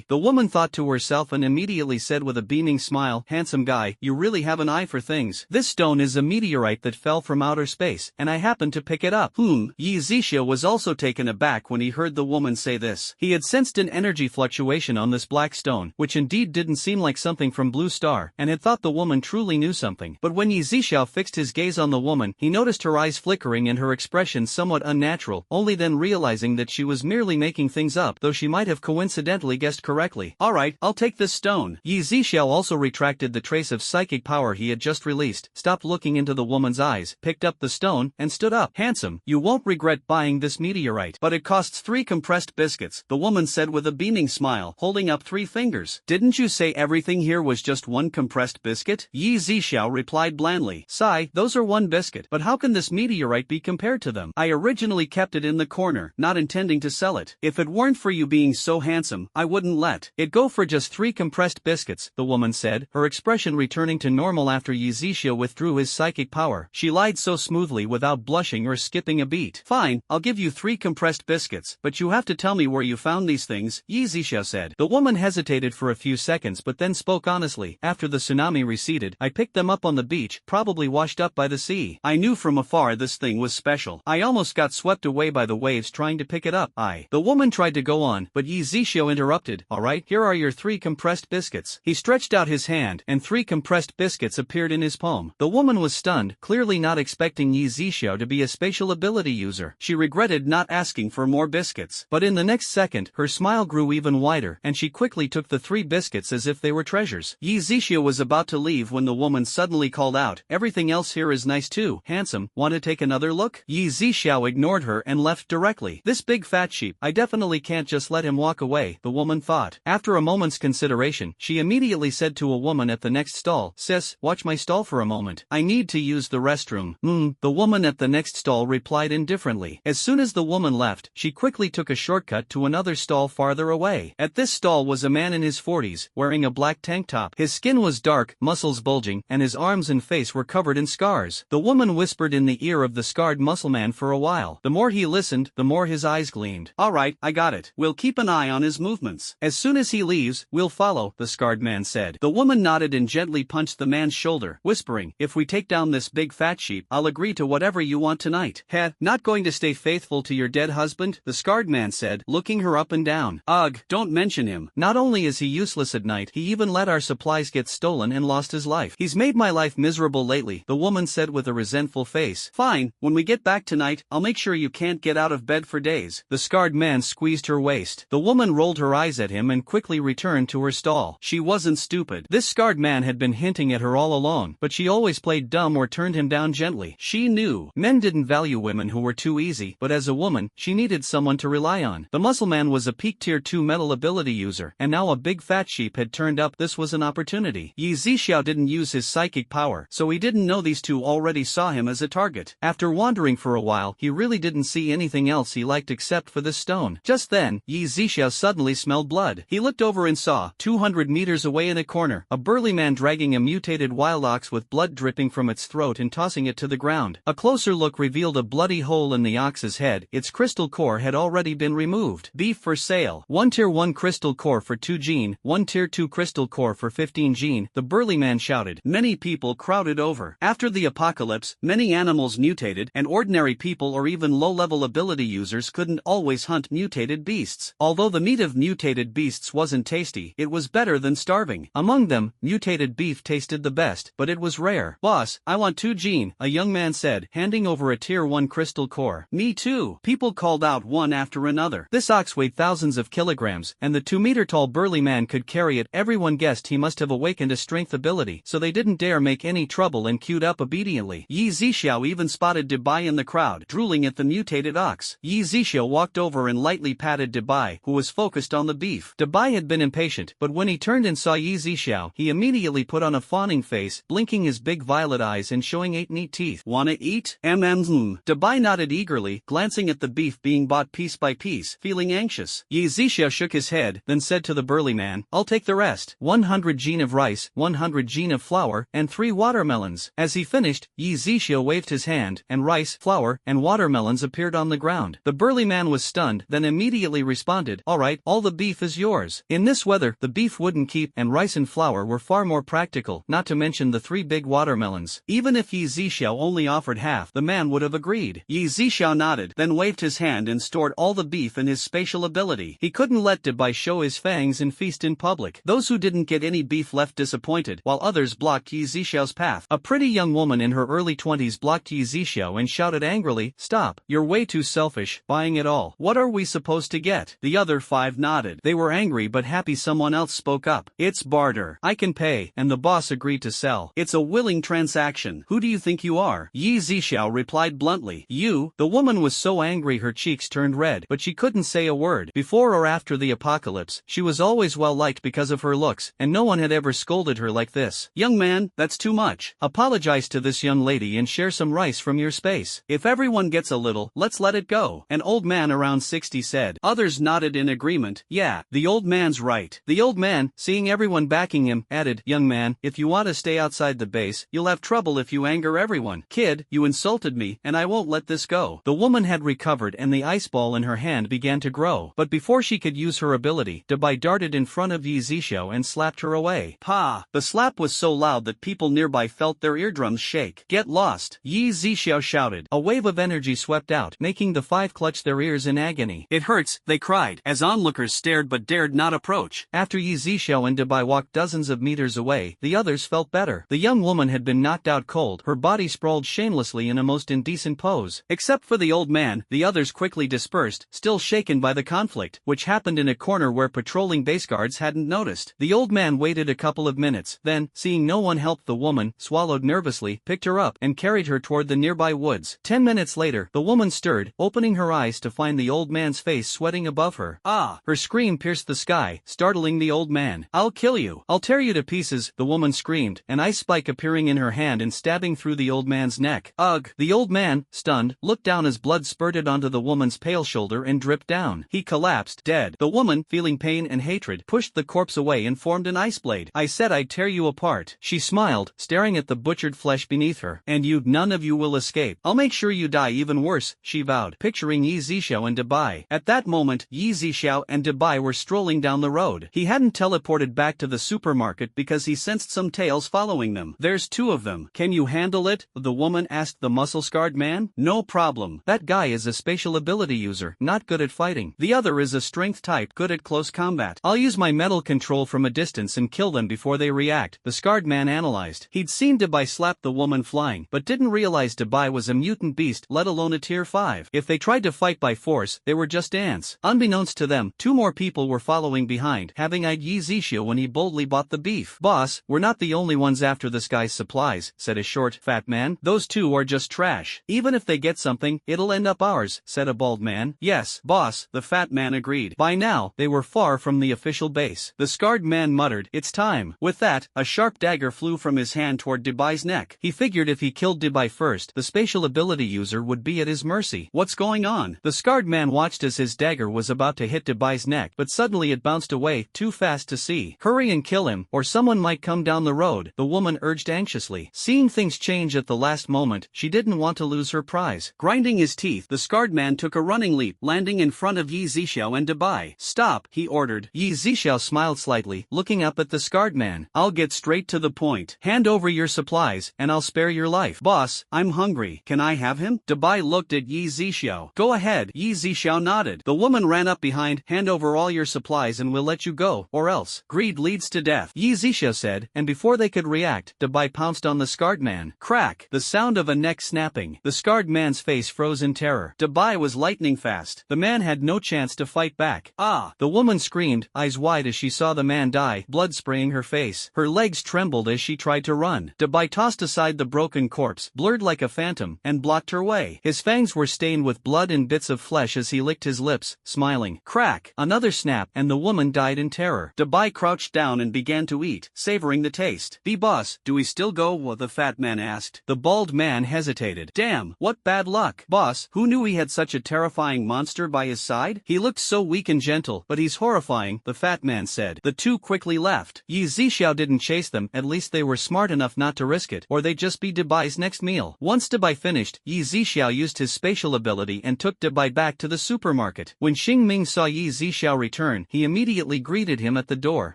the woman thought to herself and immediately said with a beaming smile, handsome guy, you really have an eye for things. This stone is a meteorite that fell from outer space, and I happened to pick it up. Yzia was also taken aback when he heard the woman say this. He had sensed an energy fluctuation on this black stone, which indeed didn't seem like something from Blue Star, and had thought the woman truly knew something. But when Yzia fixed his gaze on the woman, he noticed her eyes flickering and her expression somewhat unnatural, only then realizing that she was merely making things up, though she might have coincidentally guessed correctly. Alright, I'll take this stone. Yzia also retracted the trace of psychic power he had just released, stopped looking into the woman's eyes, picked up the stone, and stood up. Handsome, you won't regret buying this meteorite, but it costs 3 compressed biscuits, the woman said with a beaming smile, holding up 3 fingers. Didn't you say everything here was just 1 compressed biscuit? Yzia replied blandly. Sigh, those are 1 biscuit, but how can this meteorite be compared to them? I originally kept it in the corner, not intending to sell it. If it weren't for you being so handsome, I wouldn't let it go for just 3 compressed biscuits, the woman said, her expression returning to normal after Yzia withdrew his psychic power. She lied so smoothly without blushing or skipping a beat. Fine, I'll give you 3 compressed biscuits, but you have to tell me where you found these things, Yzia said. The woman hesitated for a few seconds but then spoke honestly. After the tsunami receded, I picked them up on the beach, probably washed up by the sea. I knew from afar this thing was special. I almost got swept away by the waves trying to pick it up. The woman tried to go on, but Yzia interrupted. Alright, here are your 3 compressed biscuits. He stretched out his hand, and 3 compressed biscuits appeared in his palm. The woman was stunned, clearly not expecting Yzia to be a spatial ability user. She regretted not asking for more biscuits. But in the next second, her smile grew even wider, and she quickly took the 3 biscuits as if they were treasures. Yzia was about to leave when the woman suddenly called out, "Everything else here is nice too, handsome, want to take another look?" Yzia ignored her and left directly. This big fat sheep, I definitely can't just let him walk away, the woman thought. After a moment's consideration, she immediately said to a woman at the next stall, "Sis, watch my stall for a moment. I need to use the restroom." The woman at the next stall replied indifferently. As soon as the woman left, she quickly took a shortcut to another stall farther away. At this stall was a man in his 40s, wearing a black tank top. His skin was dark, muscles bulging, and his arms and face were covered in scars. The woman whispered in the ear of the scarred muscle man for a while. The more he listened, the more his eyes gleamed. "Alright, I got it. We'll keep an eye on his movements. As soon as he leaves, we'll follow," the scarred man said. The woman nodded and gently punched the man's shoulder, whispering, "If we take down this big fat sheep, I'll agree to whatever you want tonight." "Heh, not going to stay faithful to your dead husband?" the scarred man said, looking her up and down. "Ugh, don't mention him. Not only is he useless at night, he even let our supplies get stolen and lost his life. He's made my life miserable lately," the woman said with a resentful face. "Fine, when we get back tonight, I'll make sure you can't get out of bed for days." The scarred man squeezed her waist. The woman rolled her eyes at him and quickly returned to her stall. She wasn't stupid. This scarred man had been hinting at her all along, but she always played dumb or turned him down gently. She knew men didn't value women who were too easy, but as a woman, she needed someone to rely on. The muscle man was a peak tier 2 metal ability user, and now a big fat sheep had turned up. This was an opportunity. Yzia didn't use his psychic power, so he didn't know these two already saw him as a target. After wandering for a while, he really didn't see anything else he liked except for this stone. Just then, Yzia suddenly smelled blood. He looked over and saw, 200 meters away in a corner, a burly man dragging a mutated wild ox with blood dripping from its throat and tossing it to the ground. A closer look revealed a bloody hole in the ox's head. Its crystal core had already been removed. "Beef for sale. 1 tier 1 crystal core for 2 gene, 1 tier 2 crystal core for 15 gene," the burly man shouted. Many people crowded over. After the apocalypse, many animals mutated, and ordinary people or even low-level ability users couldn't always hunt mutated beasts. Although the meat of mutated beasts wasn't tasty, it was better than starving. Among them, mutated beef tasted the best, but it was rare. "Boss, I want 2 gene," a young man said, handing over a tier 1 crystal core. "Me too," people called out one after another. This ox weighed thousands of kilograms, and the 2-meter-tall burly man could carry it. Everyone guessed he must have awakened a strength ability, so they didn't dare make any trouble and queued up obediently. Yzia even spotted Dubai in the crowd, drooling at the mutated ox. Yzia walked over and lightly patted Dubai, who was focused on the beef. Dubai had been impatient, but when he turned and saw Yzia, he immediately put on a fawning face, blinking his big violet eyes and showing 8 neat teeth. "Wanna eat?" Dubai nodded eagerly, glancing at the beef being bought piece by piece, feeling anxious. Yzia shook his head, then said to the burly man, "I'll take the rest. 100 gene of rice, 100 gene of flour, and 3 watermelons." As he finished, Yzia waved his hand, and rice, flour, and watermelons appeared on the ground. The burly man was stunned, then immediately responded, "Alright, all the beef is yours." In this weather, the beef wouldn't keep, and rice and flour were far more practical, not to mention the 3 big watermelons. Even if Yzia only offered half, the man would have agreed. Yzia nodded, then waved his hand and stored all the beef in his spatial ability. He couldn't let Dubai show his fangs and feast in public. Those who didn't get any beef left disappointed, while others blocked Yzia's path. A pretty young woman in her early 20s blocked Yzia and shouted angrily, "Stop, you're way too selfish, buying it all. What are we supposed to get?" The other 5 nodded. They were angry but happy someone else spoke up. "It's barter. I can pay," and the boss agreed to sell. "It's a willing transaction. Who do you think you are?" Yzia replied bluntly, "You." The woman was so angry her cheeks turned red, but she couldn't say a word. Before or after the apocalypse, she was always well liked because of her looks, and no one had ever scolded her like this. "Young man, that's too much. Apologize to this young lady and share some rice from your space. If everyone gets a little, let's let it go," an old man around 60 said. Others nodded in agreement. "Yeah, the old man's right." The old man, seeing everyone backing him, added, "Young man, if you want to stay outside the base, you'll have trouble if you anger everyone. Kid, you insulted me, and I won't let this go." The woman had recovered and the ice ball in her hand began to grow, but before she could use her ability, Dubai darted in front of Yzia and slapped her away. "Pa!" The slap was so loud that people nearby felt their eardrums shake. "Get lost!" Yzia shouted. A wave of energy swept out, making the 5 clutch their ears in agony. "It hurts," they cried, as onlookers stared but dared not approach. After Yzia and Dubai Dabai walked dozens of meters away, the others felt better. The young woman had been knocked out cold, her body sprawled shamelessly in a most indecent pose. Except for the old man, the others quickly dispersed, still shaken by the conflict, which happened in a corner where patrolling base guards hadn't noticed. The old man waited a couple of minutes, then, seeing no one help the woman, swallowed nervously, picked her up, and carried her toward the nearby woods. 10 minutes later, the woman stirred, opening her eyes to find the old man's face sweating above her. Ah! Her scream pierced the sky, startling the old man. I'll kill you. I'll tear you to pieces, the woman screamed, an ice spike appearing in her hand and stabbing through the old man's neck. Ugh! The old man, stunned, looked down as blood spurted onto the woman's pale shoulder and dripped down. He collapsed, dead. The woman, feeling pain and hatred, pushed the corpse away and formed an ice blade. I said I'd tear you apart. She smiled, staring at the butchered flesh beneath her. And none of you will escape. I'll make sure you die even worse, she vowed, picturing Yzia and Dabai. At that moment, Yzia and Dabai were strolling down the road. He hadn't teleported back to the supermarket because he sensed some tails following them. There's two of them. Can you handle it? The woman asked the muscle-scarred man. No problem. That guy is a spatial ability user, not good at fighting. The other is a strength type, good at close combat. I'll use my metal control from a distance and kill them before they react, the scarred man analyzed. He'd seen Dabai slap the woman flying, but didn't realize Dabai was a mutant beast, let alone a tier 5. If they tried to fight by force, they were just ants. Unbeknownst to them, two more people were following behind, having eyed Yzia when he boldly bought the beef. Boss, we're not the only ones after this guy's supplies, said a short, fat man. Those two are just trash. Even if they get something, it'll end up ours, said a bald man. Yes, boss, the fat man agreed. By now, they were far from the official base. The scarred man muttered, it's time. With that, a sharp dagger flew from his hand toward Dabai's neck. He figured if he killed Dabai first, the spatial ability user would be at his mercy. What's going on? The scarred man watched as his dagger was about to hit Dabai's neck, but suddenly it bounced away, too fast to see. Hurry and kill him, or someone might come down the road, the woman urged anxiously. Seeing things change at the last moment, she didn't want to lose her prize. Grinding his teeth, the scarred man took a running leap, landing in front of Yzia and Dabai. Stop, he ordered. Yzia smiled slightly, looking up at the scarred man. I'll get straight to the point. Hand over your supplies, and I'll spare your life. Boss, I'm hungry. Can I have him? Dabai looked at Yzia. Go ahead. Yzia nodded. The woman ran up behind. Hand over all your supplies and we'll let you go, or else. Greed leads to death, Yzia said, and before they could react, Dabai pounced on the scarred man. Crack! The sound of a neck snapping. The scarred man's face froze in terror. Dabai was lightning fast. The man had no chance to fight back. Ah! The woman screamed, eyes wide as she saw the man die, blood spraying her face. Her legs trembled as she tried to run. Dabai tossed aside the broken corpse, blurred like a phantom, and blocked her way. His fangs were stained with blood and bits of flesh as he licked his lips, smiling. Crack! Another snap, and the woman died in terror. Dabai crouched down and began to eat, savoring the taste. The boss, do we still go? The fat man asked. The bald man hesitated. Damn, what bad luck. Boss, who knew he had such a terrifying monster by his side? He looked so weak and gentle, but he's horrifying, the fat man said. The two quickly left. Yzia didn't chase them, at least they were smart enough not to risk it, or they'd just be Dabai's next meal. Once Dabai finished, Yzia used his spatial ability and took Dabai back to the supermarket. When Xingming saw Yzia return, he immediately greeted him at the door.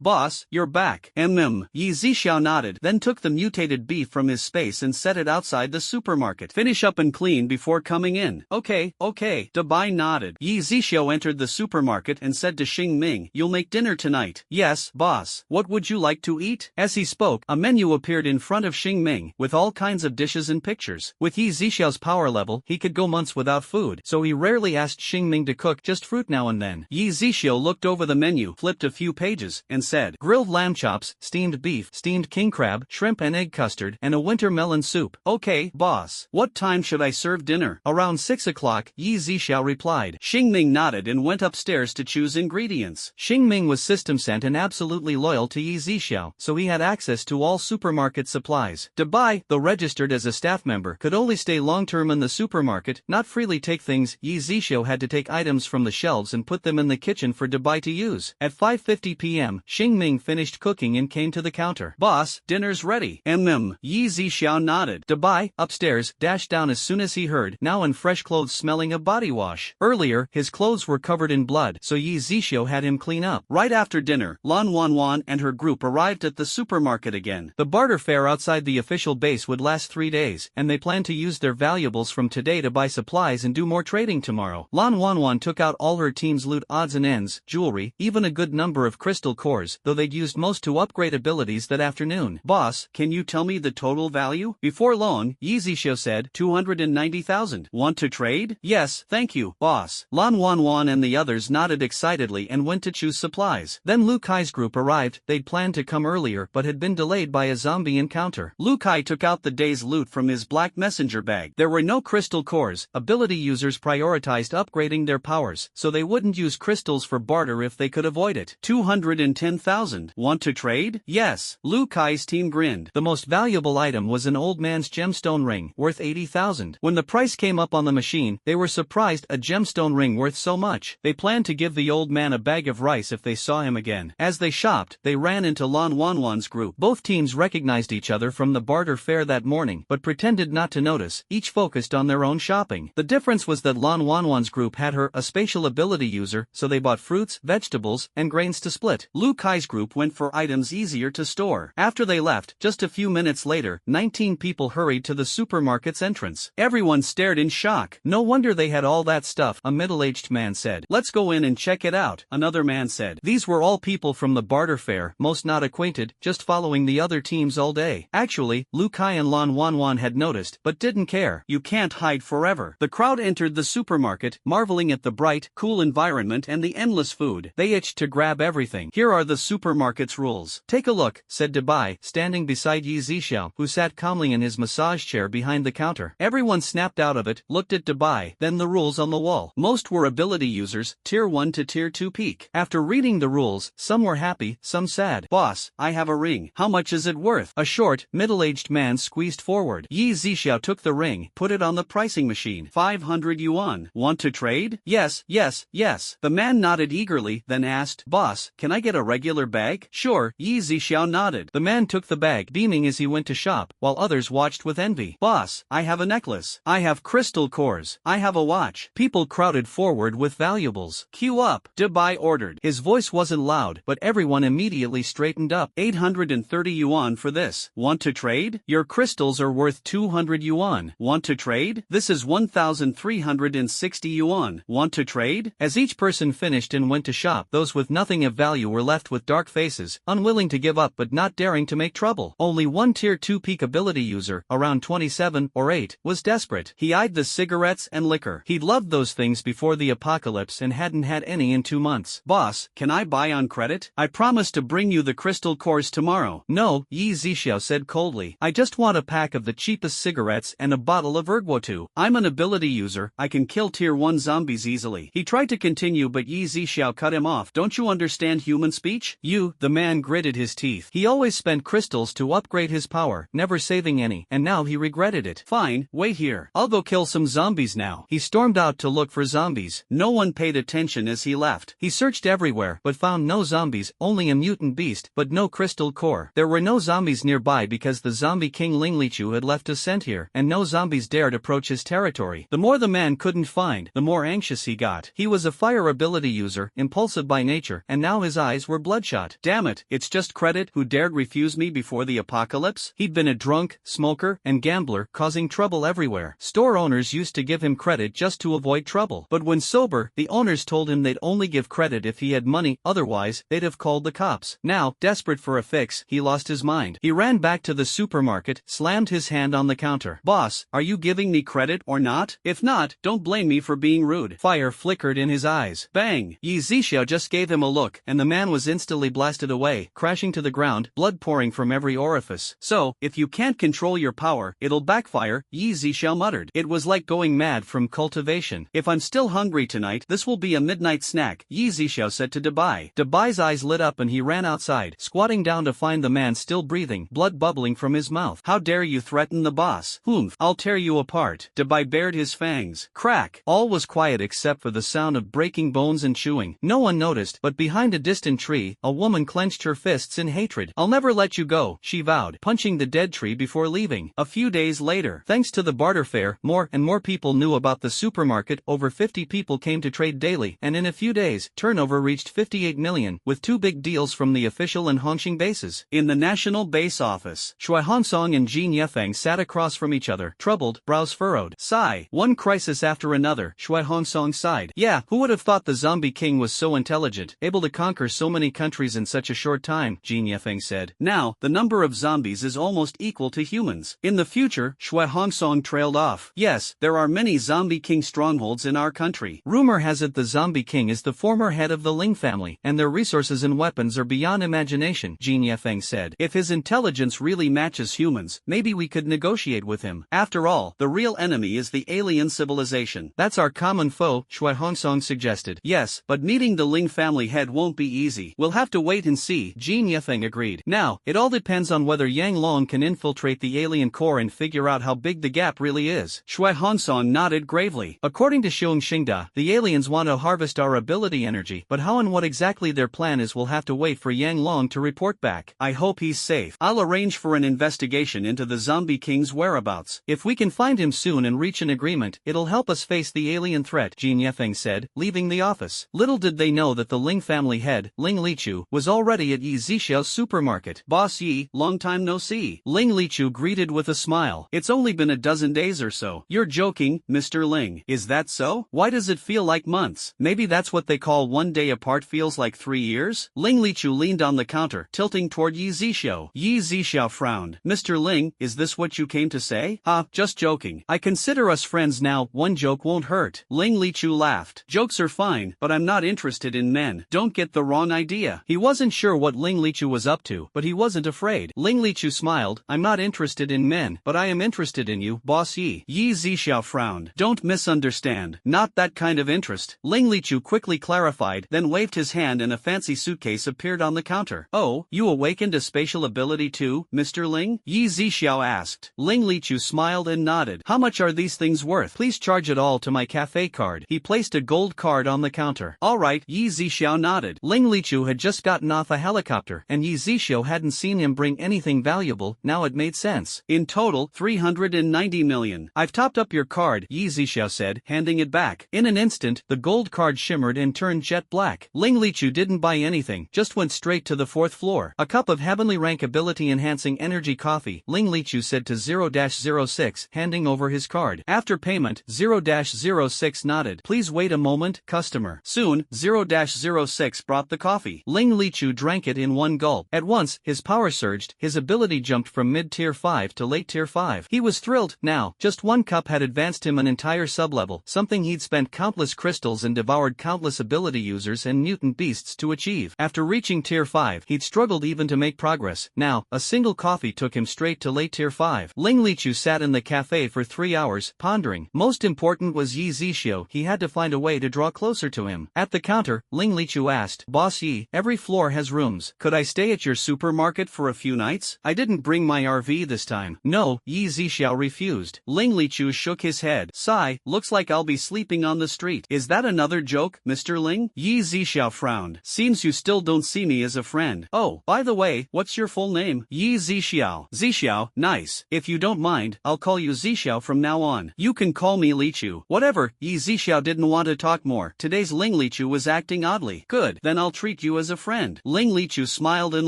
Boss, you're back. Yzia nodded, then took the mutated beef from his space and set it outside the supermarket. Finish up and clean before coming in. Okay. Dabai nodded. Yzia entered the supermarket and said to Xingming, you'll make dinner tonight. Yes, boss. What would you like to eat? As he spoke, a menu appeared in front of Xingming, with all kinds of dishes and pictures. With Yzia's power level, he could go months without food, so he rarely asked Xingming to cook, just fruit now and then. Yzia looked over the menu, flipped a few pages, and said, grilled lamb chops, steamed beef, steamed king crab, shrimp and egg custard, and a winter melon soup. Okay, boss. What time should I serve dinner? Around 6 o'clock, Yzia replied. Xingming nodded and went upstairs to choose ingredients. Xingming was system sent and absolutely loyal to Yzia, so he had access to all supermarket supplies. Dabai, though registered as a staff member, could only stay long-term in the supermarket, not freely take things. Yzia had to take items from the shelves and put them in the kitchen for Dabai to use. At 5:50 p.m., Xingming finished cooking and came to the counter. Boss, dinner's ready. Yzia nodded. Dabai, upstairs, dashed down as soon as he heard, now in fresh clothes smelling of body wash. Earlier, his clothes were covered in blood, so Yzia had him clean up. Right after dinner, Lan Wanwan and her group arrived at the supermarket again. The barter fair outside the official base would last 3 days, and they planned to use their valuables from today to buy supplies and do more trading tomorrow. Lan Wanwan took out all her team's loot, odds and ends, jewelry, even a good number of crystal cores, powers, though they'd used most to upgrade abilities that afternoon. Boss, can you tell me the total value? Before long, Yzia said, 290,000. Want to trade? Yes, thank you, boss. Lan Wanwan and the others nodded excitedly and went to choose supplies. Then Lu Kai's group arrived. They'd planned to come earlier but had been delayed by a zombie encounter. Lu Kai took out the day's loot from his black messenger bag. There were no crystal cores. Ability users prioritized upgrading their powers, so they wouldn't use crystals for barter if they could avoid it. 210,000. Want to trade? Yes. Lu Kai's team grinned. The most valuable item was an old man's gemstone ring, worth 80,000. When the price came up on the machine, they were surprised a gemstone ring worth so much. They planned to give the old man a bag of rice if they saw him again. As they shopped, they ran into Lan Wanwan's group. Both teams recognized each other from the barter fair that morning, but pretended not to notice, each focused on their own shopping. The difference was that Lan Wanwan's group had her, a spatial ability user, so they bought fruits, vegetables, and grains to split. Lu Kai's group went for items easier to store. After they left, just a few minutes later, 19 people hurried to the supermarket's entrance. Everyone stared in shock. No wonder they had all that stuff, a middle-aged man said. Let's go in and check it out, another man said. These were all people from the barter fair, most not acquainted, just following the other teams all day. Actually, Lu Kai and Lan Wanwan had noticed, but didn't care. You can't hide forever. The crowd entered the supermarket, marveling at the bright, cool environment and the endless food. They itched to grab everything. Here are the supermarket's rules. Take a look, said Dubai, standing beside Yzia, who sat calmly in his massage chair behind the counter. Everyone snapped out of it, looked at Dubai, then the rules on the wall. Most were ability users, tier 1 to tier 2 peak. After reading the rules, some were happy, some sad. Boss, I have a ring. How much is it worth? A short, middle-aged man squeezed forward. Yzia took the ring, put it on the pricing machine. 500 yuan. Want to trade? Yes, yes, yes. The man nodded eagerly, then asked, Boss, can I get a regular bag? Sure, Yzia nodded. The man took the bag, beaming as he went to shop, while others watched with envy. Boss, I have a necklace. I have crystal cores. I have a watch. People crowded forward with valuables. Queue up, Dubai ordered. His voice wasn't loud, but everyone immediately straightened up. 830 yuan for this. Want to trade? Your crystals are worth 200 yuan. Want to trade? This is 1,360 yuan. Want to trade? As each person finished and went to shop, those with nothing of value were left with dark faces, unwilling to give up but not daring to make trouble. Only one tier 2 peak ability user, around 27 or 8, was desperate. He eyed the cigarettes and liquor. He'd loved those things before the apocalypse and hadn't had any in 2 months. Boss, can I buy on credit? I promise to bring you the crystal cores tomorrow. No, Yzia said coldly. I just want a pack of the cheapest cigarettes and a bottle of Ergwotu. I'm an ability user, I can kill tier 1 zombies easily. He tried to continue but Yzia cut him off. Don't you understand human speech? The man gritted his teeth. He always spent crystals to upgrade his power, never saving any, and now he regretted it. Fine, wait here. I'll go kill some zombies now. He stormed out to look for zombies. No one paid attention as he left. He searched everywhere, but found no zombies, only a mutant beast, but no crystal core. There were no zombies nearby because the zombie king Linglichu had left a scent here, and no zombies dared approach his territory. The more the man couldn't find, the more anxious he got. He was a fire ability user, impulsive by nature, and now his eyes were bloodshot. Damn it, it's just credit. Who dared refuse me before the apocalypse? He'd been a drunk, smoker, and gambler, causing trouble everywhere. Store owners used to give him credit just to avoid trouble. But when sober, the owners told him they'd only give credit if he had money, otherwise, they'd have called the cops. Now, desperate for a fix, he lost his mind. He ran back to the supermarket, slammed his hand on the counter. Boss, are you giving me credit or not? If not, don't blame me for being rude. Fire flickered in his eyes. Bang! Yzia just gave him a look, and the man was instantly blasted away, crashing to the ground, blood pouring from every orifice. So, if you can't control your power, it'll backfire, Yzia muttered. It was like going mad from cultivation. If I'm still hungry tonight, this will be a midnight snack, Yzia said to Dubai. Dubai's eyes lit up and he ran outside, squatting down to find the man still breathing, blood bubbling from his mouth. How dare you threaten the boss? Humph, I'll tear you apart. Dubai bared his fangs. Crack! All was quiet except for the sound of breaking bones and chewing. No one noticed, but behind a distant tree, a woman clenched her fists in hatred. I'll never let you go, she vowed, punching the dead tree before leaving. A few days later, thanks to the barter fair, more and more people knew about the supermarket. Over 50 people came to trade daily, and in a few days, turnover reached 58 million, with 2 big deals from the official and Hongqing bases. In the national base office, Shui Hansong and Jin Yefeng sat across from each other, troubled, brows furrowed. Sigh. One crisis after another, Shui Hansong sighed. Yeah, who would have thought the zombie king was so intelligent, able to conquer so many countries countries in such a short time, Jin Yefeng said. Now, the number of zombies is almost equal to humans. In the future, Shui Hongsong trailed off. Yes, there are many zombie king strongholds in our country. Rumor has it the zombie king is the former head of the Ling family, and their resources and weapons are beyond imagination, Jin Yefeng said. If his intelligence really matches humans, maybe we could negotiate with him. After all, the real enemy is the alien civilization. That's our common foe, Shui Hongsong suggested. Yes, but meeting the Ling family head won't be easy. We'll have to wait and see, Jin Yefeng agreed. Now, it all depends on whether Yang Long can infiltrate the alien core and figure out how big the gap really is. Shui Hongsong nodded gravely. According to Xiong Xingda, the aliens want to harvest our ability energy, but how and what exactly their plan is we'll have to wait for Yang Long to report back. I hope he's safe. I'll arrange for an investigation into the zombie king's whereabouts. If we can find him soon and reach an agreement, it'll help us face the alien threat, Jin Yefeng said, leaving the office. Little did they know that the Ling family head, Ling Lichu, was already at Yzixiao's supermarket. Boss Yi, long time no see. Ling Lichu greeted with a smile. It's only been a dozen days or so. You're joking, Mr. Ling. Is that so? Why does it feel like months? Maybe that's what they call one day apart feels like 3 years? Ling Lichu leaned on the counter, tilting toward Yzixiao. Yzixiao frowned. Mr. Ling, is this what you came to say? Just joking. I consider us friends now, one joke won't hurt. Ling Lichu laughed. Jokes are fine, but I'm not interested in men. Don't get the wrong idea. He wasn't sure what Ling Lichu was up to, but he wasn't afraid. Ling Lichu smiled. I'm not interested in men, but I am interested in you, Boss Yi. Yi Zixiao frowned. Don't misunderstand. Not that kind of interest. Ling Lichu quickly clarified, then waved his hand and a fancy suitcase appeared on the counter. Oh, you awakened a spatial ability too, Mr. Ling? Yi Zixiao asked. Ling Lichu smiled and nodded. How much are these things worth? Please charge it all to my cafe card. He placed a gold card on the counter. Alright, Yi Zixiao nodded. Ling Lichu had just gotten off a helicopter, and Yi Zixiao hadn't seen him bring anything valuable. Now it made sense. In total, 390 million. I've topped up your card, Yi Zixiao said, handing it back. In an instant, the gold card shimmered and turned jet black. Ling Lichu didn't buy anything, just went straight to the 4th floor. A cup of heavenly rank ability enhancing energy coffee, Ling Lichu said to 0-06, handing over his card. After payment, 0-06 nodded. Please wait a moment, customer. Soon, 0-06 brought the coffee. Ling Lichu drank it in one gulp. At once, his power surged, his ability jumped from mid-tier 5 to late-tier 5. He was thrilled. Now, just one cup had advanced him an entire sublevel, something he'd spent countless crystals and devoured countless ability users and mutant beasts to achieve. After reaching tier 5, he'd struggled even to make progress. Now, a single coffee took him straight to late-tier 5. Ling Lichu sat in the cafe for 3 hours, pondering. Most important was Yi Zixiao. He had to find a way to draw closer to him. At the counter, Ling Lichu asked, Boss Yi, every floor has rooms. Could I stay at your supermarket for a few nights? I didn't bring my RV this time. No, Yi Zixiao refused. Ling Lichu shook his head. Sigh, looks like I'll be sleeping on the street. Is that another joke, Mr. Ling? Yi Zixiao frowned. Seems you still don't see me as a friend. Oh, by the way, what's your full name? Yi Zixiao. Zixiao, nice. If you don't mind, I'll call you Zixiao from now on. You can call me Lichu. Whatever, Yi Zixiao didn't want to talk more. Today's Ling Lichu was acting oddly. Good, then I'll treat you as a friend. Ling Lichu smiled and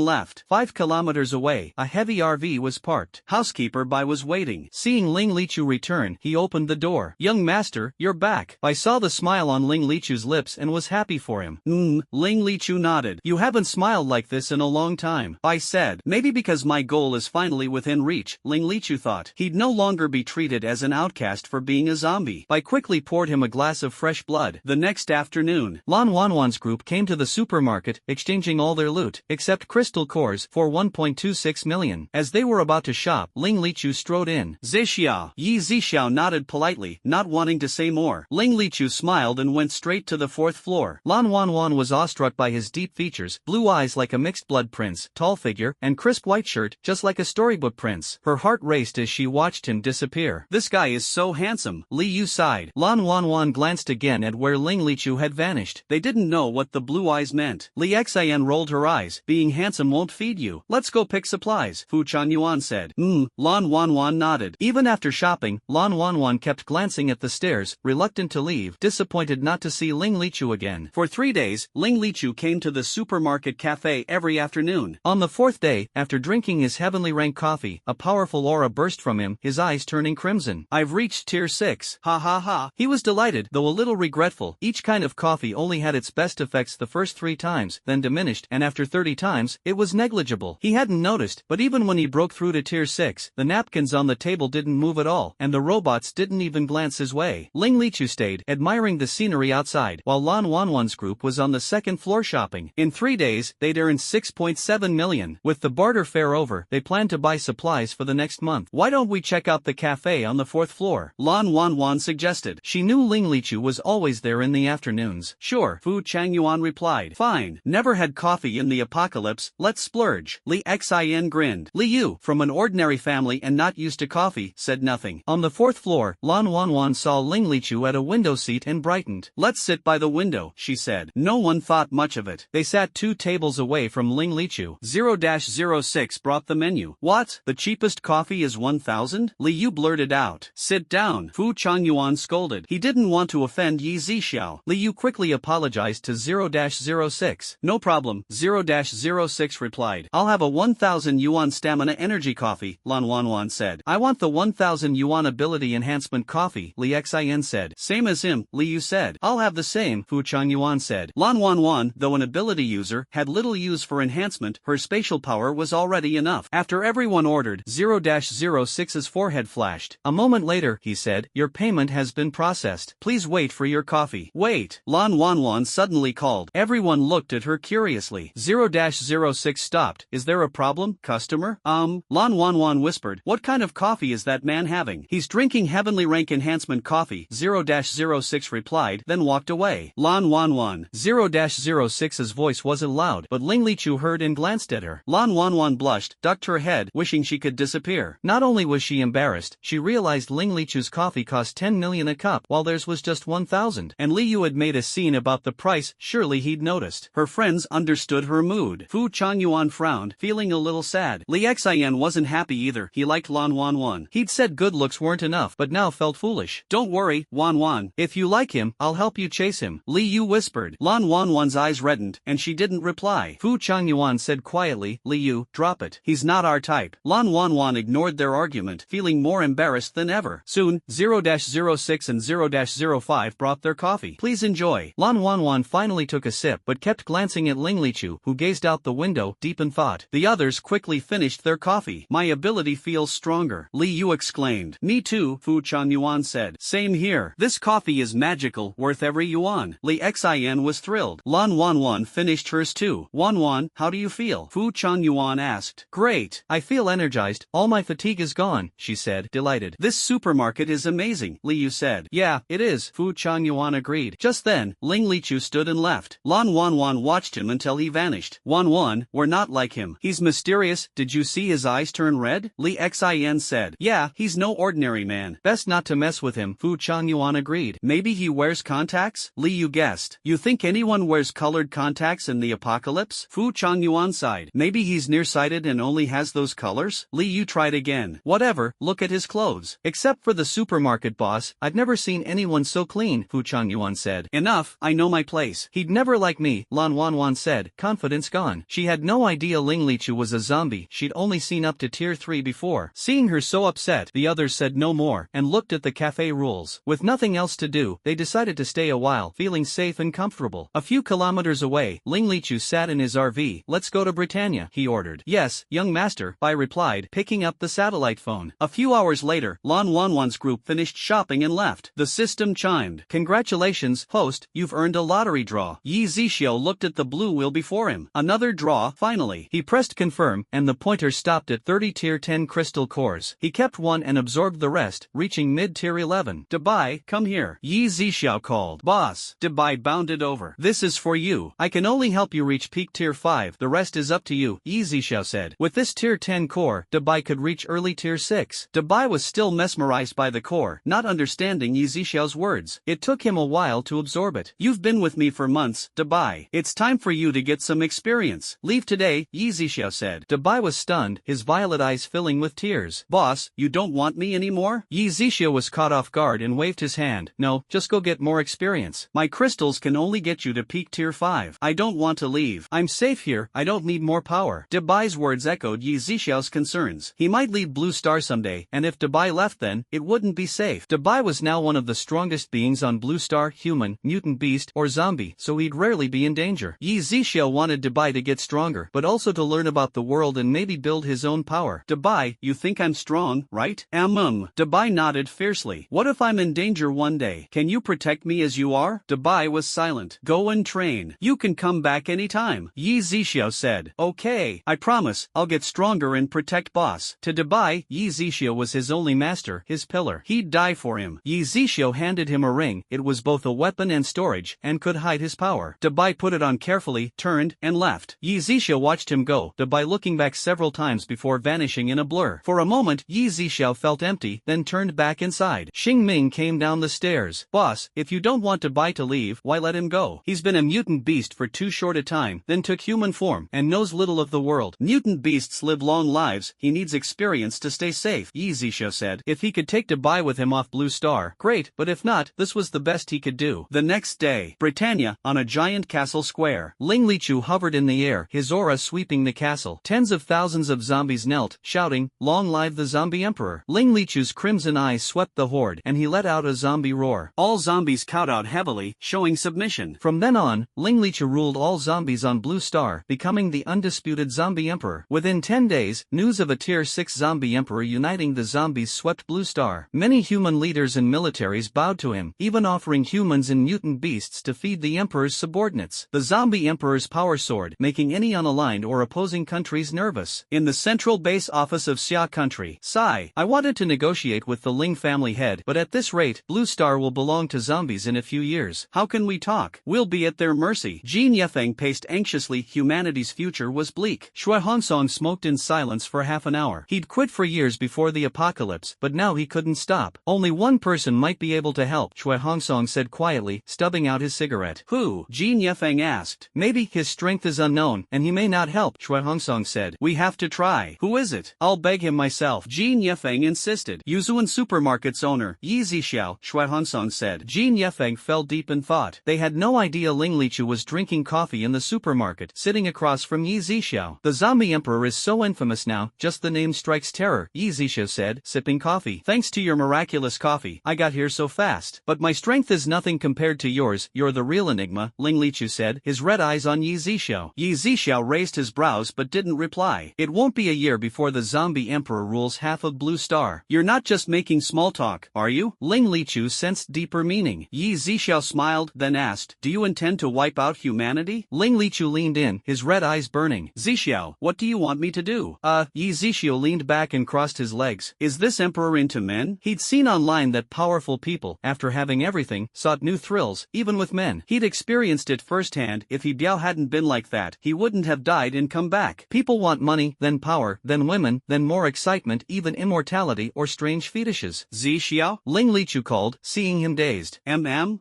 left. 5 kilometers away, a heavy RV was parked. Housekeeper Bai was waiting. Seeing Ling Lichu return, he opened the door. Young master, you're back. I saw the smile on Ling Lichu's lips and was happy for him. Ling Lichu nodded. You haven't smiled like this in a long time. I said, maybe because my goal is finally within reach, Ling Lichu thought. He'd no longer be treated as an outcast for being a zombie. Bai quickly poured him a glass of fresh blood. The next afternoon, Lan Wanwan's group came to the supermarket, exchanging all their loot, except crystal cores, for 1.26 million. As they were about to shop, Ling Lichu strode in. Zixiao. Yi Zixiao nodded politely, not wanting to say more. Ling Lichu smiled and went straight to the 4th floor. Lan Wanwan was awestruck by his deep features, blue eyes like a mixed-blood prince, tall figure, and crisp white shirt, just like a storybook prince. Her heart raced as she watched him disappear. This guy is so handsome. Li Yu sighed. Lan Wanwan glanced again at where Ling Lichu had vanished. They didn't know what the blue eyes meant. Li Xian rolled her eyes. Being handsome won't feed you. Let's go pick supplies, Fu Chunyuan said. Lan Wanwan nodded. Even after shopping, Lan Wanwan kept glancing at the stairs, reluctant to leave, disappointed not to see Ling Lichu again. For 3 days, Ling Lichu came to the supermarket cafe every afternoon. On the 4th day, after drinking his heavenly rank coffee, a powerful aura burst from him, his eyes turning crimson. I've reached tier 6. Ha ha ha. He was delighted, though a little regretful. Each kind of coffee only had its best effects the first 3 times, then diminished, and after 30 times, it was negligible. He hadn't noticed, but even when he broke through to tier 6, the napkins on the table didn't move at all, and the robots didn't even glance his way. Ling Lichu stayed, admiring the scenery outside, while Lan Wanwan's group was on the second floor shopping. In 3 days, they'd earned 6.7 million. With the barter fair over, they planned to buy supplies for the next month. Why don't we check out the cafe on the 4th floor? Lan Wanwan suggested. She knew Ling Lichu was always there in the afternoons. Sure, Fu Changyuan replied. Fine. Never had coffee in the apocalypse, let's splurge. Li Xin grinned. Li Yu, from an ordinary family and not used to coffee, said nothing. On the 4th floor, Lan Wanwan saw Ling Lichu at a window seat and brightened. Let's sit by the window, she said. No one thought much of it. They sat 2 tables away from Ling Lichu. 0-06 brought the menu. What? The cheapest coffee is 1,000? Li Yu blurted out. Sit down, Fu Changyuan scolded. He didn't want to offend Yzia. Li Yu quickly apologized to 0-06. No problem, 0-06 replied. I'll have a 1,000 yuan stamina energy coffee, Lan Wanwan said. I want the 1,000 yuan ability enhancement coffee, Li Xin said. Same as him, Li Yu said. I'll have the same, Fu Changyuan said. Lan Wanwan, though an ability user, had little use for enhancement, her spatial power was already enough. After everyone ordered, 0-06's forehead flashed. A moment later, he said, your payment has been processed. Please wait for your coffee. Wait, Lan Wanwan suddenly called. Everyone looked at her curiously. 0-06 stopped. Is there a problem, customer? Lan Wanwan whispered. What kind of coffee is that man having? He's drinking heavenly rank enhancement coffee, 0-06 replied, then walked away. Lan Wanwan. 0-06's voice wasn't loud, but Ling Lichu heard and glanced at her. Lan Wanwan blushed, ducked her head, wishing she could disappear. Not only was she embarrassed, she realized Ling Lichu's coffee cost 10 million a cup, while theirs was just 1,000. And Li Yu had made a scene about the price, surely he'd noticed. Her friends understood her mood. Fu Changyuan frowned, feeling a little sad. Li Xin wasn't happy either. He liked Lan Wanwan. He'd said good looks weren't enough, but now felt foolish. Don't worry, Wanwan. If you like him, I'll help you chase him, Li Yu whispered. Lan Wanwan's eyes reddened, and she didn't reply. Fu Changyuan said quietly, Li Yu, drop it. He's not our type. Lan Wanwan ignored their argument, feeling more embarrassed than ever. Soon, 0-06 and 0-05 brought their coffee. Please enjoy. Lan Wanwan finally took a sip, but kept glancing at Ling Lichu, who gazed out the window, deep in thought. The others quickly finished their coffee. My ability feels stronger, Li Yu exclaimed. Me too, Fu Changyuan said. Same here. This coffee is magical, worth every yuan. Li Xin was thrilled. Lan Wanwan finished hers too. Wanwan, how do you feel? Fu Changyuan asked. Great. I feel energized. All my fatigue is gone, she said, delighted. This supermarket is amazing, Li Yu said. Yeah, it is, Fu Changyuan agreed. Just then, Ling Lichu stood and left. Lan Wanwan watched him until he vanished. Wanwan, we're not like him. He's mysterious. Did you see his eyes turn red? Li Xin said. Yeah, he's no ordinary man. Best not to mess with him, Fu Changyuan agreed. Maybe he wears contacts? Li Yu guessed. You think anyone wears colored contacts in the apocalypse? Fu Changyuan sighed. Maybe he's nearsighted and only has those colors? Li Yu tried again. Whatever, look at his clothes. Except for the supermarket boss, I've never seen anyone so clean, Fu Changyuan said. Enough, I know my place. He'd never like me, Lan Wanwan said, confidence gone. She had no idea Ling Lichu was a zombie. She'd only seen up to tier 3 before. Seeing her so upset, the others said no more, and looked at the cafe rules. With nothing else to do, they decided to stay a while, feeling safe and comfortable. A few kilometers away, Ling Lichu sat in his RV. Let's go to Britannia, he ordered. Yes, young master, Bai replied, picking up the satellite phone. A few hours later, Lan Wanwan's group finished shopping and left. The system chimed. Congratulations, host, you've earned a lottery draw. Yzia looked at the blue wheel before him. Another draw, finally. He pressed confirm, and the pointer stopped at 30 tier 10 crystal cores. He kept one and absorbed the rest, reaching mid-tier 11. Dabai, come here. Yzia called. Boss. Dabai bounded over. This is for you. I can only help you reach peak tier 5. The rest is up to you, Yzia said. With this tier 10 core, Dabai could reach early tier 6. Dabai was still mesmerized by the core, not understanding Yzia's words. It took him a while to absorb it. You've been with me for months, Dabai. It's time for you to get some experience. Leave today, Yzia said. Dabai was stunned, his violet eyes filling with tears. Boss, you don't want me anymore? Yzia was caught off guard and waved his hand. No, just go get more experience. My crystals can only get you to peak tier 5. I don't want to leave. I'm safe here, I don't need more power. Dabai's words echoed Yzia's concerns. He might leave Blue Star someday, and if Dabai left then, it wouldn't be safe. Dabai was now one of the strongest beings on Blue Star, human, mutant beast, or zombie, so he'd rarely be in danger. Yzia wanted Dabai to get stronger, but also to learn about the world and maybe build his own power. Dabai, you think I'm strong, right? Dabai nodded fiercely. What if I'm in danger one day? Can you protect me as you are? Dabai was silent. Go and train. You can come back anytime, Yzia said. Okay, I promise, I'll get stronger and protect boss. To Dabai, Yzia was his only master, his pillar. He'd die for him. Yzia handed him a ring. It was both a weapon and storage, and could hide his power. Dabai put it on carefully, turned, and left. Yzia watched him go, Dabai looking back several times before vanishing in a blur. For a moment, Yzia felt empty, then turned back inside. Xingming came down the stairs. Boss, if you don't want Dabai to leave, why let him go? He's been a mutant beast for too short a time, then took human form, and knows little of the world. Mutant beasts live long lives, he needs experience to stay safe, Yzia said. If he could take Dabai with him off Blue Star, great, but if not, this was the best he could do. The next day, Britannia, on a giant castle square. Ling Lichu hovered in the air, his aura sweeping the castle. Tens of thousands of zombies knelt, shouting, "Long live the zombie emperor." Ling Lichu's crimson eyes swept the horde, and he let out a zombie roar. All zombies kowtowed heavily, showing submission. From then on, Ling Lichu ruled all zombies on Blue Star, becoming the undisputed zombie emperor. Within 10 days, news of a Tier 6 zombie emperor uniting the zombies swept Blue Star. Many human leaders and militaries bowed to him, even offering humans and mutant beasts to feed the emperor's subordinates. The zombie emperor's power soared, making any unaligned or opposing countries nervous. In the central base office of Xia country, Sai, I wanted to negotiate with the Ling family head, but at this rate, Blue Star will belong to zombies in a few years. How can we talk? We'll be at their mercy. Jin Yefeng paced anxiously. Humanity's future was bleak. Shui Hongsong smoked in silence for half an hour. He'd quit for years before the apocalypse, but now he couldn't stop. Only one person might be able to help, Shui Hongsong said quietly, stubbing out his cigarette. Who? Jin Yefeng asked. Maybe his strength is unknown, and he may not help, Shui Hongsong said. We have to try. Who is it? I'll beg him myself, Jin Yefeng insisted. Yuzuan Supermarket's owner, Yzia, Shui Hongsong said. Jin Yefeng fell deep in thought. They had no idea Ling Lichu was drinking coffee in the supermarket, sitting across from Yzia. The zombie emperor is so infamous now, just the name strikes terror, Yzia said, sipping coffee. Thanks to your miraculous coffee, I got here so fast. But my strength is nothing compared to yours, you're the real enigma, Ling Lichu said, his red eyes on Yzia. Yzia raised his brows but didn't reply. It won't be a year before the zombie emperor rules half of Blue Star. You're not just making small talk, are you? Ling Lichu sensed deeper meaning. Yzia smiled, then asked, do you intend to wipe out humanity? Ling Lichu leaned in, his red eyes burning. Zixiao, what do you want me to do? Yzia leaned back and crossed his legs. Is this emperor into men? He'd seen online that powerful people, after having everything, sought new thrills, even with men. He'd experienced it firsthand. If He Biao hadn't been like that, he wouldn't have died and come back. People want money, then power, then women, then more excitement, even immortality or strange fetishes. Zixiao? Ling Lichu called, seeing him dazed.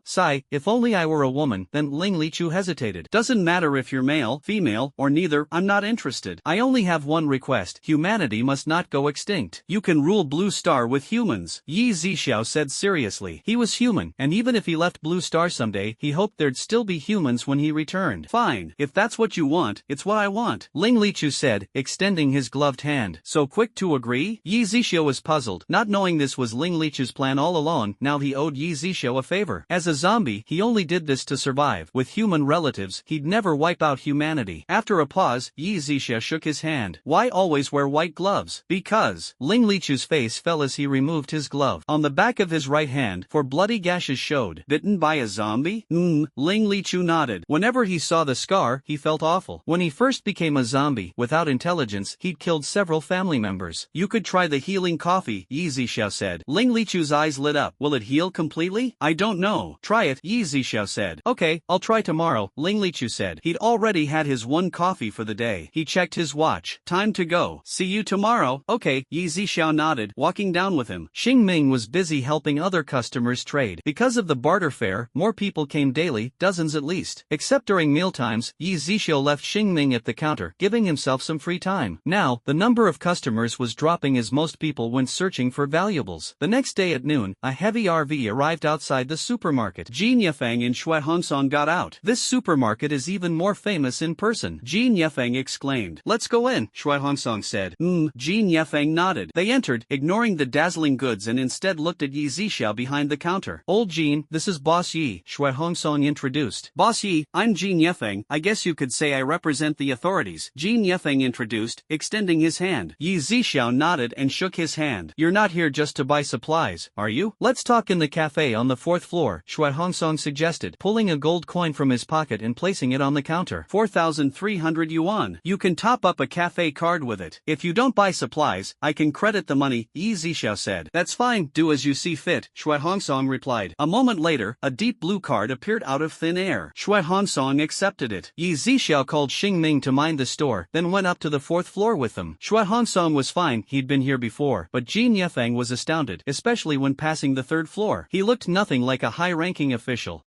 Sai, if only I were a woman. Then Ling Lichu hesitated. Doesn't matter if you're male, female, or neither, I'm not interested. I only have one request. Humanity must not go extinct. You can rule Blue Star with humans, Yzia said seriously. He was human, and even if he left Blue Star someday, he hoped there'd still be humans when he returned. Fine, if that's what you want, it's what I want, Ling Lichu said, extending his gloved hand. So quick to agree? Yzia was puzzled, not knowing this was Ling Lichu's plan all along. Now he owed Yzia a favor. As a zombie, he only did this to survive. With human relatives, he'd never wipe out humanity. After a pause, Yzia shook his hand. Why always wear white gloves? Because. Ling Lichu's face fell as he removed his glove. On the back of his right hand, 4 bloody gashes showed. Bitten by a zombie? Ling Lichu nodded. Whenever he saw the scar, he felt awful. When he first became a zombie, without intelligence, he'd killed several family members. You could try the healing coffee, Yzia said. Ling Lichu's eyes lit up. Will it heal completely? I don't know. Try it, Yzia said. Okay, I'll try tomorrow, Ling Lichu said. He'd already had his 1 coffee for the day. He checked his watch. Time to go. See you tomorrow. Okay, Yzia nodded, walking down with him. Xingming was busy helping other customers trade. Because of the barter fair, more people came daily, dozens at least. Except during mealtimes, Yzia left Xingming at the counter, giving himself some free time. Now, the number of customers was dropping as most people went searching for valuables. The next day at noon, a heavy RV arrived outside the supermarket. Jin Yefeng and Shui Hongsong got out. This supermarket is even more famous in person, Jin Yefeng exclaimed. Let's go in, Shui Hongsong said. Jin Yefeng nodded. They entered, ignoring the dazzling goods, and instead looked at Yzia behind the counter. Old Jin, this is Boss Yi, Shui Hongsong introduced. Boss Yi, I'm Jin Jin Yefeng, I guess you could say I represent the authorities, Jin Yefeng introduced, extending his hand. Yzia nodded and shook his hand. You're not here just to buy supplies, are you? Let's talk in the cafe on the 4th floor, Shui Hongsong suggested, pulling a gold coin from his pocket and placing it on the counter. 4,300 yuan. You can top up a cafe card with it. If you don't buy supplies, I can credit the money, Yzia said. That's fine, do as you see fit, Shui Hongsong replied. A moment later, a deep blue card appeared out of thin air. Shui Hongsong accepted it. Yzia called Xing Ming to mind the store, then went up to the 4th floor with them. Shui Hongsong was fine, he'd been here before, but Jin Yefeng was astounded, especially when passing the 3rd floor. He looked nothing like a high-ranking official.